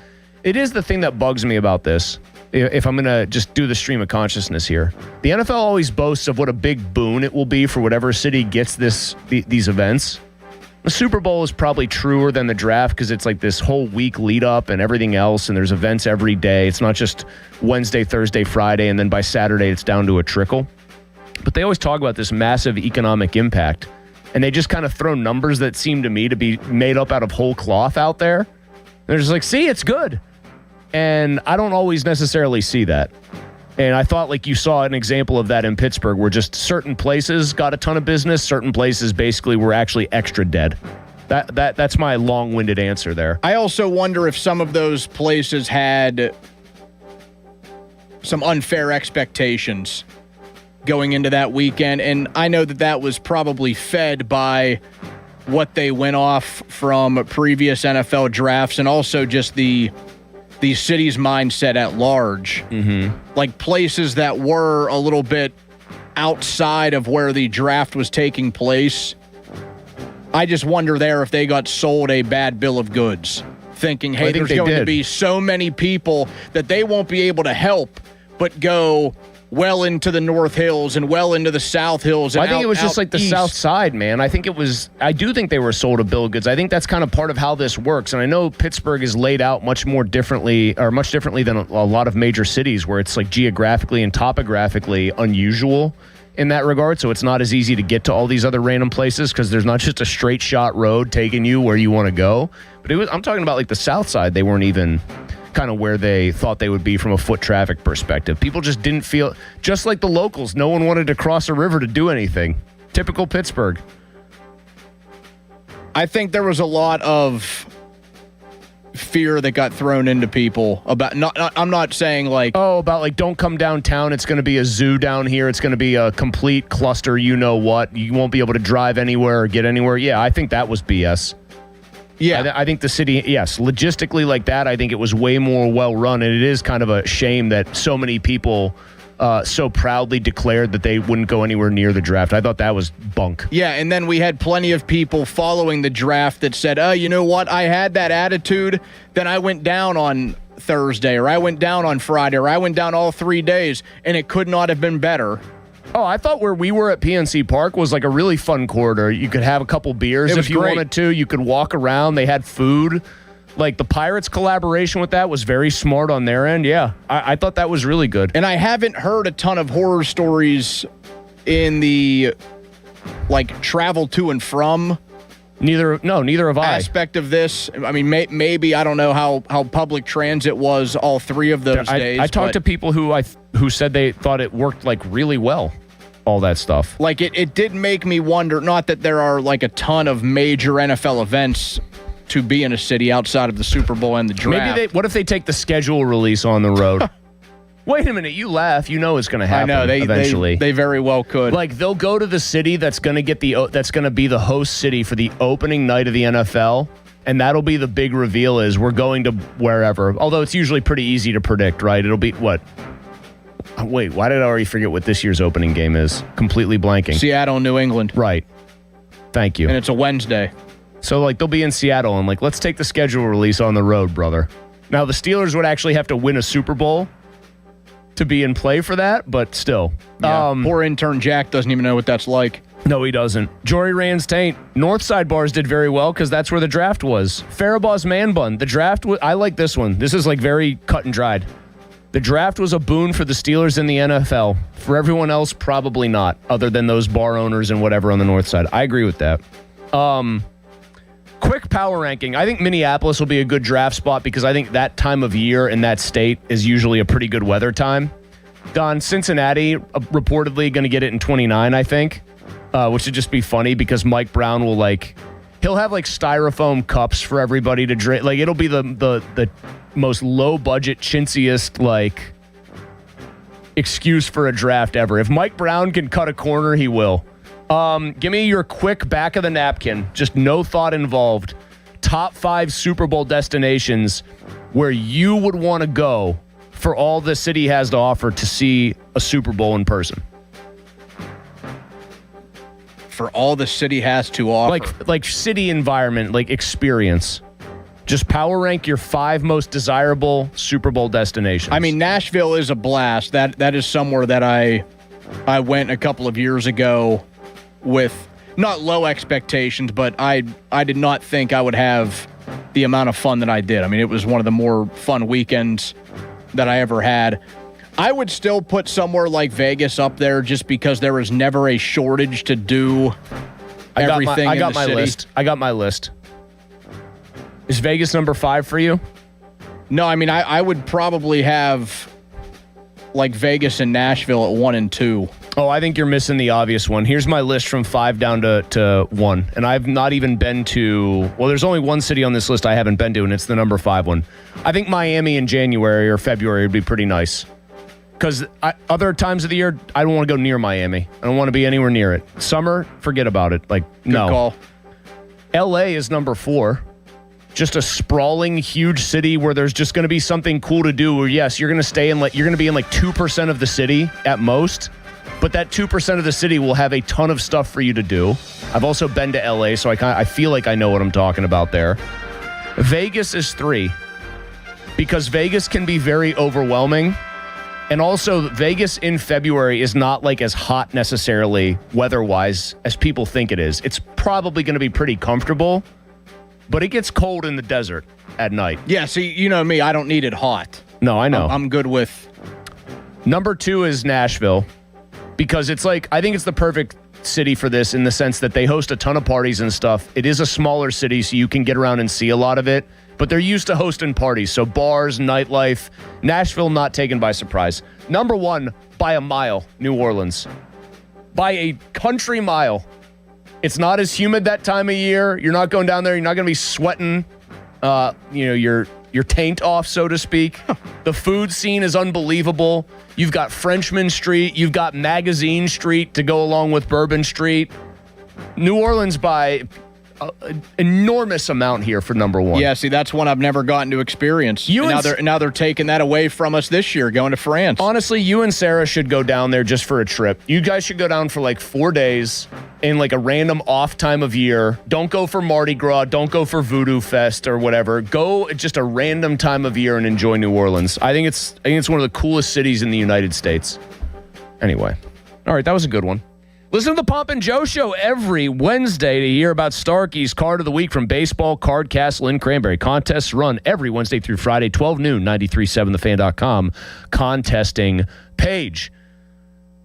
it is the thing that bugs me about this. If I'm going to just do the stream of consciousness here, the NFL always boasts of what a big boon it will be for whatever city gets these events. The Super Bowl is probably truer than the draft because it's like this whole week lead up and everything else, and there's events every day. It's not just Wednesday, Thursday, Friday, and then by Saturday it's down to a trickle. But they always talk about this massive economic impact, and they just kind of throw numbers that seem to me to be made up out of whole cloth out there. They're just like, see, it's good. And I don't always necessarily see that. And I thought, like, you saw an example of that in Pittsburgh where just certain places got a ton of business, certain places basically were actually extra dead. That's my long-winded answer there. I also wonder if some of those places had some unfair expectations going into that weekend. And I know that was probably fed by what they went off from previous NFL drafts and also just the city's mindset at large. Mm-hmm. Like places that were a little bit outside of where the draft was taking place. I just wonder there if they got sold a bad bill of goods, thinking, hey, there's going to be so many people that they won't be able to help but go well into the North Hills and well into the South Hills. And I think it was just like the east. South Side, man. I do think they were sold a bill of goods. I think that's kind of part of how this works. And I know Pittsburgh is laid out much differently than a lot of major cities where it's like geographically and topographically unusual in that regard. So it's not as easy to get to all these other random places because there's not just a straight shot road taking you where you want to go. But I'm talking about like the South Side. They weren't even kind of where they thought they would be from a foot traffic perspective. People just didn't feel, just like the locals, no one wanted to cross a river to do anything. Typical Pittsburgh. I think there was a lot of fear that got thrown into people about, I'm not saying like, about like, don't come downtown. It's going to be a zoo down here. It's going to be a complete cluster. You know what? You won't be able to drive anywhere or get anywhere. Yeah, I think that was BS. Yeah, I think the city, yes, logistically like that, I think it was way more well-run, and it is kind of a shame that so many people so proudly declared that they wouldn't go anywhere near the draft. I thought that was bunk. Yeah, and then we had plenty of people following the draft that said, you know what, I had that attitude, then I went down on Thursday, or I went down on Friday, or I went down all 3 days, and it could not have been better. Oh, I thought where we were at PNC Park was like a really fun corridor. You could have a couple beers if you wanted to. You could walk around. They had food. Like the Pirates collaboration with that was very smart on their end. Yeah, I thought that was really good. And I haven't heard a ton of horror stories in the like travel to and from. Neither have I. Aspect of this. I mean, maybe I don't know how public transit was all 3 of those days. I talked to people who said they thought it worked like really well. All that stuff. Like it did make me wonder, not that there are like a ton of major NFL events to be in a city outside of the Super Bowl and the draft. What if they take the schedule release on the road? Wait a minute, you laugh. You know it's going to happen. I know eventually. They very well could. Like they'll go to the city that's going to be the host city for the opening night of the NFL, and that'll be the big reveal is we're going to wherever. Although it's usually pretty easy to predict, right? It'll be what? Wait, why did I already forget what this year's opening game is? Completely blanking. Seattle, New England. Right. Thank you. And it's a Wednesday. So, like, they'll be in Seattle, and, like, let's take the schedule release on the road, brother. Now, the Steelers would actually have to win a Super Bowl to be in play for that, but still. Yeah, poor intern Jack doesn't even know what that's like. No, he doesn't. Jory Rand's taint. Northside Bars did very well because that's where the draft was. Farabaw's Man Bun. The draft, I like this one. This is, like, very cut and dried. The draft was a boon for the Steelers in the NFL. For everyone else, probably not, other than those bar owners and whatever on the north side. I agree with that. Quick power ranking. I think Minneapolis will be a good draft spot because I think that time of year in that state is usually a pretty good weather time. Don, Cincinnati reportedly going to get it in 29, I think, which would just be funny because Mike Brown will he'll have styrofoam cups for everybody to drink. Like it'll be the most low budget, chintziest excuse for a draft ever. If Mike Brown can cut a corner, he will. Give me your quick back of the napkin, just no thought involved. Top 5 Super Bowl destinations where you would want to go for all the city has to offer to see a Super Bowl in person. For all the city has to offer. Like city environment, like experience. Just power rank your 5 most desirable Super Bowl destinations. I mean, Nashville is a blast. That is somewhere that I went a couple of years ago with not low expectations, but I did not think I would have the amount of fun that I did. I mean, it was one of the more fun weekends that I ever had. I would still put somewhere like Vegas up there just because there was never a shortage to do everything in the city. I got my list. Is Vegas number 5 for you? No, I mean, I would probably have Vegas and Nashville at 1 and 2. Oh, I think you're missing the obvious one. Here's my list from 5 down to 1. And I've not even been to... Well, there's only one city on this list I haven't been to, and it's the number 5 one. I think Miami in January or February would be pretty nice. Because other times of the year, I don't want to go near Miami. I don't want to be anywhere near it. Summer, forget about it. Good no. Call. L.A. is number 4. Just a sprawling, huge city where there's just going to be something cool to do. Where yes, you're going to stay in you're going to be in 2% of the city at most, but that 2% of the city will have a ton of stuff for you to do. I've also been to LA, so I feel like I know what I'm talking about there. Vegas is 3 because Vegas can be very overwhelming, and also Vegas in February is not as hot necessarily weather-wise as people think it is. It's probably going to be pretty comfortable. But it gets cold in the desert at night. Yeah, see, you know me, I don't need it hot. No, I know. I'm good with... Number 2 is Nashville. Because it's I think it's the perfect city for this in the sense that they host a ton of parties and stuff. It is a smaller city, so you can get around and see a lot of it. But they're used to hosting parties, so bars, nightlife. Nashville not taken by surprise. Number 1, by a mile, New Orleans. By a country mile. It's not as humid that time of year. You're not going down there. You're not going to be sweating, your taint off, so to speak. The food scene is unbelievable. You've got Frenchman Street. You've got Magazine Street to go along with Bourbon Street. New Orleans by an enormous amount here for number 1. Yeah, see, that's one I've never gotten to experience. Now they're taking that away from us this year, going to France. Honestly, you and Sarah should go down there just for a trip. You guys should go down for 4 days in a random off time of year. Don't go for Mardi Gras. Don't go for Voodoo Fest or whatever. Go at just a random time of year and enjoy New Orleans. I think it's one of the coolest cities in the United States. Anyway, all right, that was a good one. Listen to the Pomp and Joe Show every Wednesday to hear about Starkey's Card of the Week from Baseball, Card Castle, and Cranberry. Contests run every Wednesday through Friday, 12 noon, 93.7thefan.com contesting page.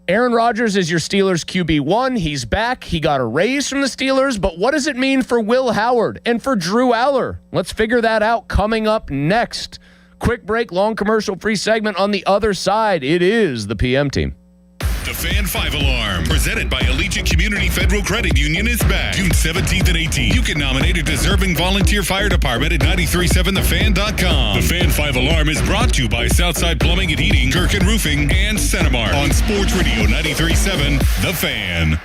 Aaron Rodgers is your Steelers QB1. He's back. He got a raise from the Steelers, but what does it mean for Will Howard and for Drew Aller? Let's figure that out coming up next. Quick break, long commercial-free segment on the other side. It is the PM team. The Fan 5 Alarm, presented by Allegiant Community Federal Credit Union, is back June 17th and 18th. You can nominate a deserving volunteer fire department at 937thefan.com. The Fan 5 Alarm is brought to you by Southside Plumbing and Heating, Kirkin Roofing, and Centimar on Sports Radio 93.7 The Fan.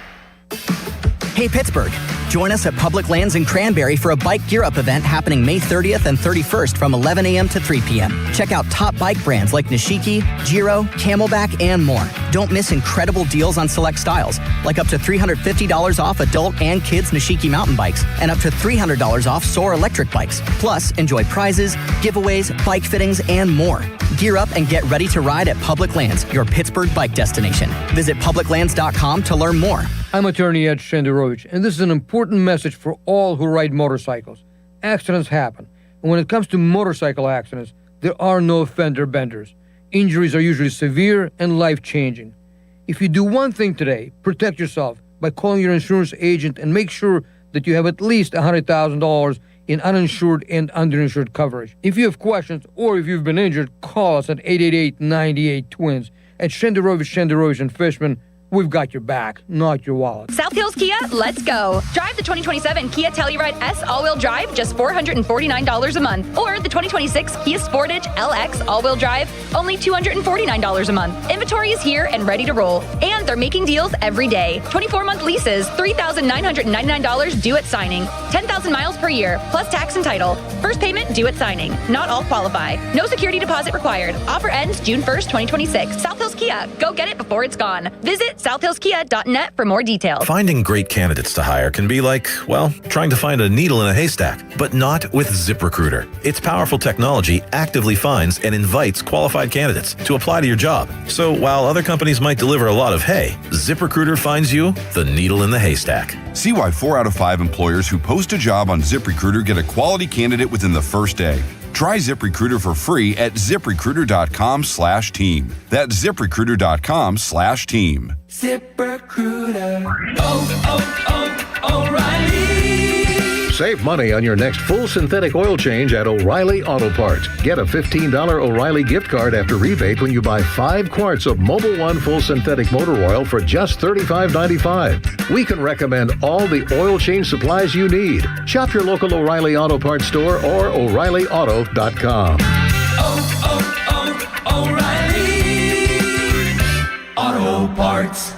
Hey, Pittsburgh. Join us at Public Lands in Cranberry for a Bike Gear Up event happening May 30th and 31st from 11 a.m. to 3 p.m. Check out top bike brands like Nishiki, Giro, Camelback, and more. Don't miss incredible deals on select styles, like up to $350 off adult and kids Nishiki mountain bikes, and up to $300 off Soar electric bikes. Plus, enjoy prizes, giveaways, bike fittings, and more. Gear up and get ready to ride at Public Lands, your Pittsburgh bike destination. Visit publiclands.com to learn more. I'm attorney Ed Shenderovich, and this is an important message for all who ride motorcycles. Accidents happen, and when it comes to motorcycle accidents, there are no fender benders. Injuries are usually severe and life-changing. If you do one thing today, protect yourself by calling your insurance agent and make sure that you have at least $100,000 in uninsured and underinsured coverage. If you have questions or if you've been injured, call us at 888-98-TWINS. At Shenderovich and Fishman, we've got your back, not your wallet. South Hills Kia, let's go. Drive the 2027 Kia Telluride S all-wheel drive, just $449 a month. Or the 2026 Kia Sportage LX all-wheel drive, only $249 a month. Inventory is here and ready to roll. And they're making deals every day. 24-month leases, $3,999 due at signing. 10,000 miles per year, plus tax and title. First payment due at signing. Not all qualify. No security deposit required. Offer ends June 1st, 2026. South Hills Kia, go get it before it's gone. Visit southhillskia.net for more details. Finding great candidates to hire can be like, well, trying to find a needle in a haystack, but not with ZipRecruiter. Its powerful technology actively finds and invites qualified candidates to apply to your job. So while other companies might deliver a lot of hay, ZipRecruiter finds you the needle in the haystack. See why 4 out of 5 employers who post a job on ZipRecruiter get a quality candidate within the first day. Try ZipRecruiter for free at ZipRecruiter.com/team. That's ZipRecruiter.com/team. ZipRecruiter. O'Reilly. Save money on your next full synthetic oil change at O'Reilly Auto Parts. Get a $15 O'Reilly gift card after rebate when you buy 5 quarts of Mobil 1 full synthetic motor oil for just $35.95. We can recommend all the oil change supplies you need. Shop your local O'Reilly Auto Parts store or O'ReillyAuto.com. O'Reilly Auto Parts.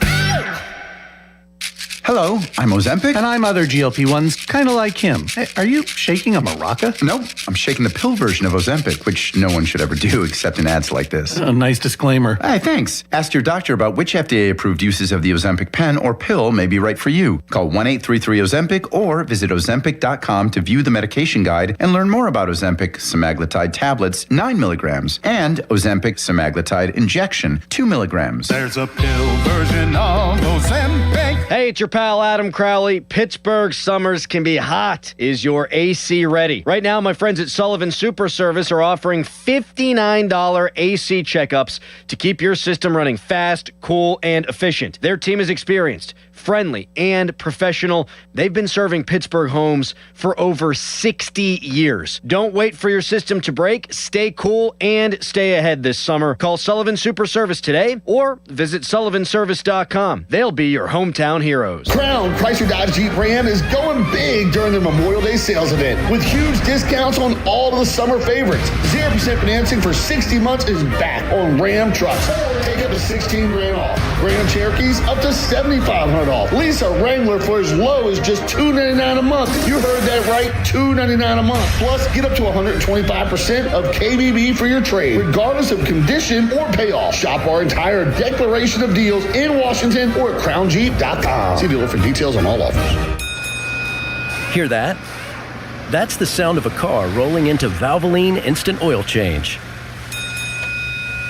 Hello, I'm Ozempic. And I'm other GLP-1s, kind of like him. Hey, are you shaking a maraca? Nope, I'm shaking the pill version of Ozempic, which no one should ever do except in ads like this. A nice disclaimer. Hey, thanks. Ask your doctor about which FDA-approved uses of the Ozempic pen or pill may be right for you. Call 1-833-OZEMPIC or visit Ozempic.com to view the medication guide and learn more about Ozempic semaglutide tablets, 9 milligrams, and Ozempic semaglutide injection, 2 milligrams. There's a pill version of Ozempic. Hey, it's your pal Adam Crowley. Pittsburgh summers can be hot. Is your AC ready? Right now, my friends at Sullivan Super Service are offering $59 AC checkups to keep your system running fast, cool, and efficient. Their team is experienced, friendly, and professional. They've been serving Pittsburgh homes for over 60 years. Don't wait for your system to break. Stay cool and stay ahead this summer. Call Sullivan Super Service today or visit sullivanservice.com. They'll be your hometown heroes. Crown Chrysler Dodge Jeep Ram is going big during their Memorial Day sales event with huge discounts on all of the summer favorites. 0% financing for 60 months is back on Ram trucks. Take up to $16,000 off. Grand Cherokees up to $7,500 off. Lease a Wrangler for as low as just $299 a month. You heard that right, $299 a month. Plus, get up to 125% of KBB for your trade, regardless of condition or payoff. Shop our entire declaration of deals in Washington or at crownjeep.com. See dealer for details on all offers. Hear that? That's the sound of a car rolling into Valvoline Instant Oil Change.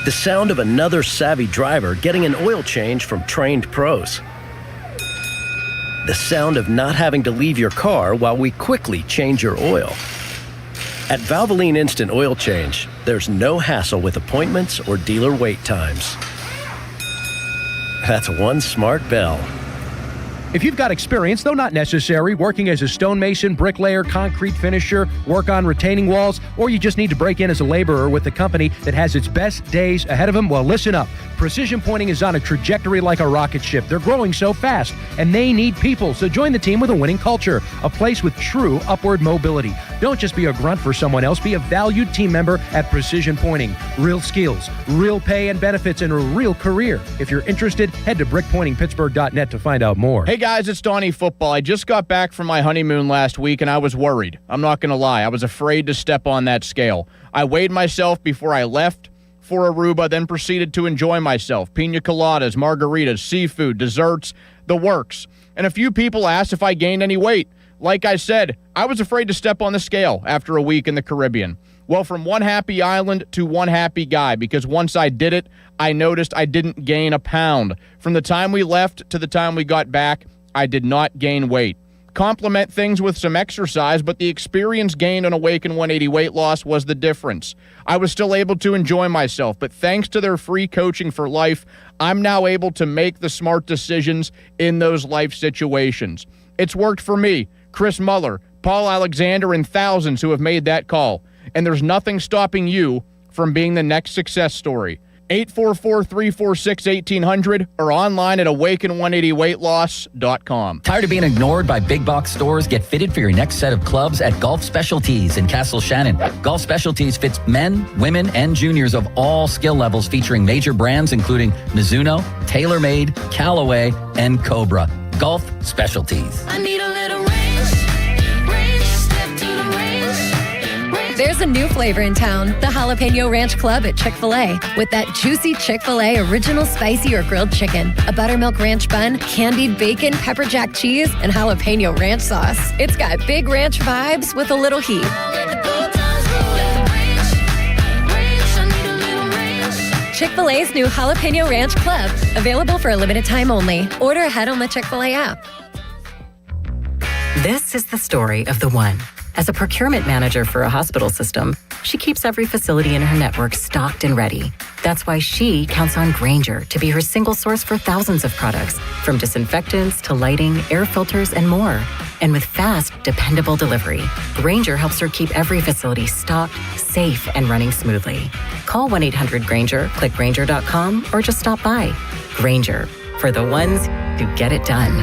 The sound of another savvy driver getting an oil change from trained pros. The sound of not having to leave your car while we quickly change your oil. At Valvoline Instant Oil Change, there's no hassle with appointments or dealer wait times. That's one smart bell. If you've got experience, though not necessary, working as a stonemason, bricklayer, concrete finisher, work on retaining walls, or you just need to break in as a laborer with a company that has its best days ahead of them, well, listen up. Precision Pointing is on a trajectory like a rocket ship. They're growing so fast, and they need people. So join the team with a winning culture, a place with true upward mobility. Don't just be a grunt for someone else. Be a valued team member at Precision Pointing. Real skills, real pay and benefits, and a real career. If you're interested, head to brickpointingpittsburgh.net to find out more. Hey guys, it's Donnie Football. I just got back from my honeymoon last week and I was worried. I'm not going to lie. I was afraid to step on that scale. I weighed myself before I left for Aruba, then proceeded to enjoy myself. Pina coladas, margaritas, seafood, desserts, the works. And a few people asked if I gained any weight. Like I said, I was afraid to step on the scale after a week in the Caribbean. Well, from one happy island to one happy guy, because once I did it, I noticed I didn't gain a pound. From the time we left to the time we got back, I did not gain weight. Complement things with some exercise, but the experience gained on Awaken 180 weight loss was the difference. I was still able to enjoy myself, but thanks to their free coaching for life, I'm now able to make the smart decisions in those life situations. It's worked for me, Chris Muller, Paul Alexander, and thousands who have made that call. And there's nothing stopping you from being the next success story. 844-346-1800 or online at awaken180weightloss.com. Tired of being ignored by big box stores? Get fitted for your next set of clubs at Golf Specialties in Castle Shannon. Golf Specialties fits men, women, and juniors of all skill levels, featuring major brands including Mizuno, TaylorMade, Callaway, and Cobra. Golf Specialties. I need a little range, step to the range. There's a new flavor in town, the Jalapeno Ranch Club at Chick-fil-A. With that juicy Chick-fil-A original spicy or grilled chicken, a buttermilk ranch bun, candied bacon, pepper jack cheese, and jalapeno ranch sauce. It's got big ranch vibes with a little heat. Chick-fil-A's new Jalapeno Ranch Club, available for a limited time only. Order ahead on the Chick-fil-A app. This is the story of the one. As a procurement manager for a hospital system, she keeps every facility in her network stocked and ready. That's why she counts on Grainger to be her single source for thousands of products, from disinfectants to lighting, air filters, and more. And with fast, dependable delivery, Grainger helps her keep every facility stocked, safe, and running smoothly. Call 1-800-GRAINGER, click Grainger.com, or just stop by. Grainger, for the ones who get it done.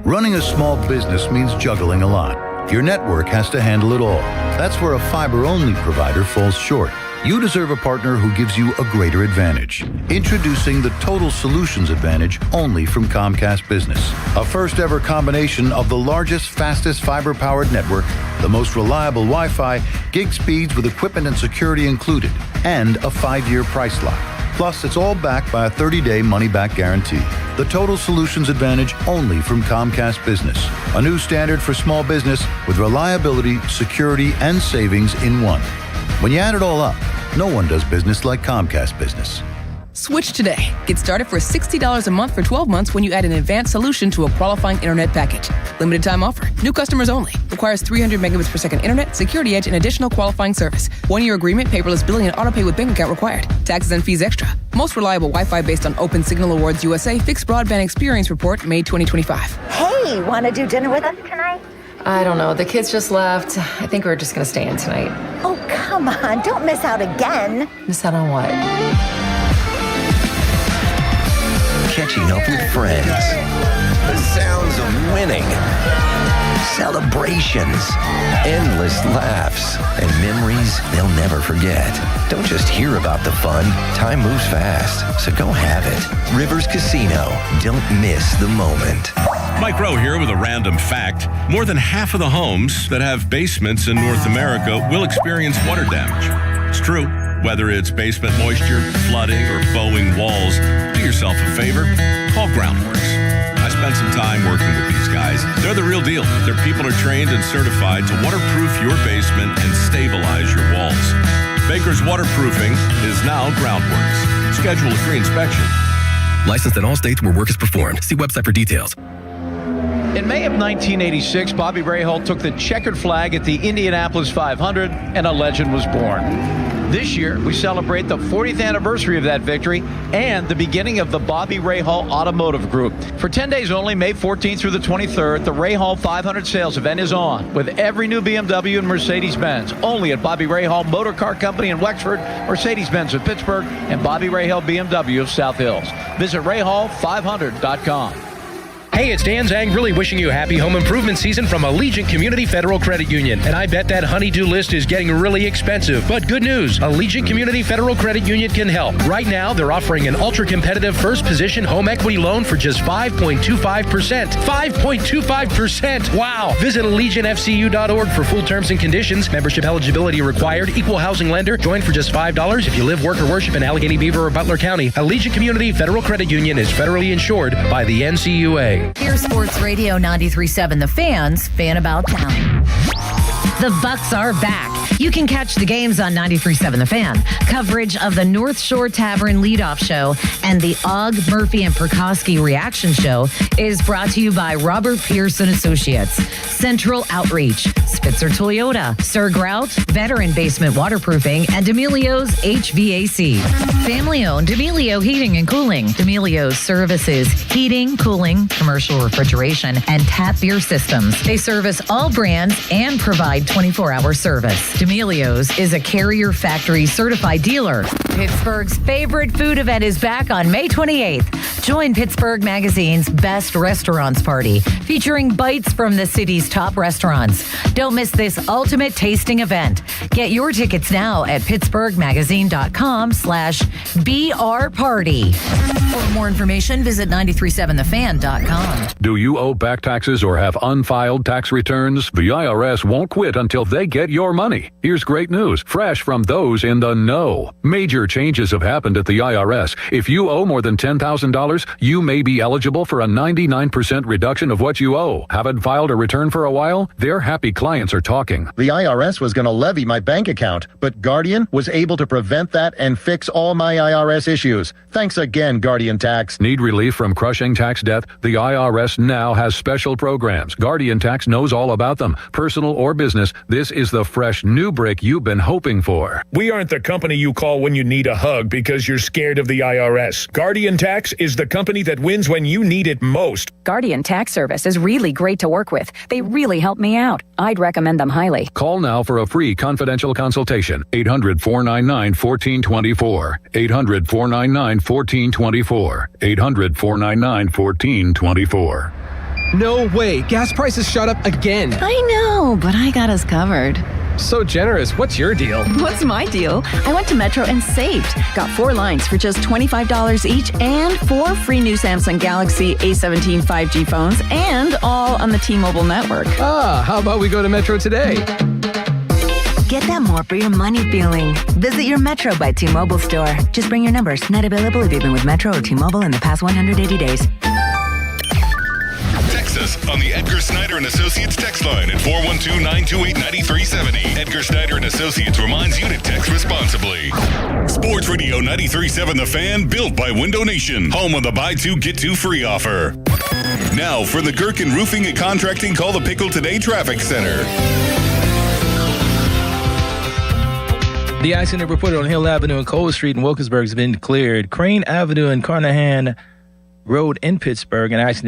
Running a small business means juggling a lot. Your network has to handle it all. That's where a fiber-only provider falls short. You deserve a partner who gives you a greater advantage. Introducing the Total Solutions Advantage only from Comcast Business. A first-ever combination of the largest, fastest fiber-powered network, the most reliable Wi-Fi, gig speeds with equipment and security included, and a 5-year price lock. Plus, it's all backed by a 30-day money-back guarantee. The Total Solutions Advantage only from Comcast Business. A new standard for small business with reliability, security, and savings in one. When you add it all up, no one does business like Comcast Business. Switch today. Get started for $60 a month for 12 months when you add an advanced solution to a qualifying internet package. Limited time offer. New customers only. Requires 300 megabits per second internet, security edge, and additional qualifying service. 1-year agreement, paperless billing, and autopay with bank account required. Taxes and fees extra. Most reliable Wi-Fi based on Open Signal Awards USA Fixed Broadband Experience Report, May 2025. Hey, want to do dinner with us tonight? I don't know. The kids just left. I think we're just going to stay in tonight. Oh, come on. Don't miss out again. Miss out on what? Catching up with friends. The sounds of winning. Celebrations. Endless laughs. And memories they'll never forget. Don't just hear about the fun. Time moves fast, so go have it. Rivers Casino. Don't miss the moment. Mike Rowe here with a random fact. More than half of the homes that have basements in North America will experience water damage. It's true. Whether it's basement moisture, flooding, or bowing walls, do yourself a favor. Call Groundworks. I spent some time working with these guys. They're the real deal. Their people are trained and certified to waterproof your basement and stabilize your walls. Baker's Waterproofing is now Groundworks. Schedule a free inspection. Licensed in all states where work is performed. See website for details. In May of 1986, Bobby Rahal took the checkered flag at the Indianapolis 500, and a legend was born. This year, we celebrate the 40th anniversary of that victory and the beginning of the Bobby Rahal Automotive Group. For 10 days only, May 14th through the 23rd, the Rahal 500 sales event is on with every new BMW and Mercedes-Benz. Only at Bobby Rahal Motor Car Company in Wexford, Mercedes-Benz of Pittsburgh, and Bobby Rahal BMW of South Hills. Visit Rahal500.com. Hey, it's Dan Zang, really wishing you a happy home improvement season from Allegiant Community Federal Credit Union. And I bet that honey-do list is getting really expensive. But good news, Allegiant Community Federal Credit Union can help. Right now, they're offering an ultra-competitive first-position home equity loan for just 5.25%. 5.25%! Wow! Visit AllegiantFCU.org for full terms and conditions. Membership eligibility required. Equal housing lender. Join for just $5 if you live, work, or worship in Allegheny, Beaver, or Butler County. Allegiant Community Federal Credit Union is federally insured by the NCUA. Here's Sports Radio 93.7 The Fan's Fan About Town. The Bucks are back. You can catch the games on 93.7 The Fan. Coverage of the North Shore Tavern leadoff show and the Og, Murphy, and Prokosky reaction show is brought to you by Robert Pearson Associates, Central Outreach, Spitzer Toyota, Sir Grout, Veteran Basement Waterproofing, and D'Amelio's HVAC. Family-owned D'Amelio Heating and Cooling. D'Amelio's services heating, cooling, commercial refrigeration, and tap beer systems. They service all brands and provide 24-hour service. D'Amelio's is a Carrier Factory certified dealer. Pittsburgh's favorite food event is back on May 28th. Join Pittsburgh Magazine's Best Restaurants Party, featuring bites from the city's top restaurants. Don't miss this ultimate tasting event. Get your tickets now at pittsburghmagazine.com/BR-Party. For more information, visit 937thefan.com. Do you owe back taxes or have unfiled tax returns? The IRS won't quit until they get your money. Here's great news, fresh from those in the know. Major changes have happened at the IRS. If you owe more than $10,000, you may be eligible for a 99% reduction of what you owe. Haven't filed a return for a while? Their happy clients are talking. The IRS was going to levy my bank account, but Guardian was able to prevent that and fix all my IRS issues. Thanks again, Guardian Tax. Need relief from crushing tax debt? The IRS now has special programs. Guardian Tax knows all about them. Personal or business, this is the fresh new break you've been hoping for. We aren't the company you call when you need a hug because you're scared of the IRS. Guardian Tax is the company that wins when you need it most. Guardian Tax Service is really great to work with. They really help me out. I'd recommend them highly. Call now for a free confidential consultation. 800-499-1424. 800-499-1424. 800-499-1424. No way. Gas prices shot up again. I know, but I got us covered. So generous. What's your deal? What's my deal? I went to Metro and saved. Got 4 lines for just $25 each and 4 free new Samsung Galaxy A17 5G phones and all on the T-Mobile network. How about we go to Metro today? Get that more for your money feeling. Visit your Metro by T-Mobile store. Just bring your numbers. Not available if you've been with Metro or T-Mobile in the past 180 days. Text us on the Edgar Snyder and Associates text line at 412-928-9370. Edgar Snyder and Associates reminds you to text responsibly. Sports Radio 93.7 The Fan, built by Window Nation, home of the buy 2 get 2 free offer. Now for the Gherkin Roofing and Contracting Call the Pickle Today Traffic Center. The accident reported on Hill Avenue and Cole Street in Wilkinsburg has been cleared. Crane Avenue and Carnahan Road in Pittsburgh, an accident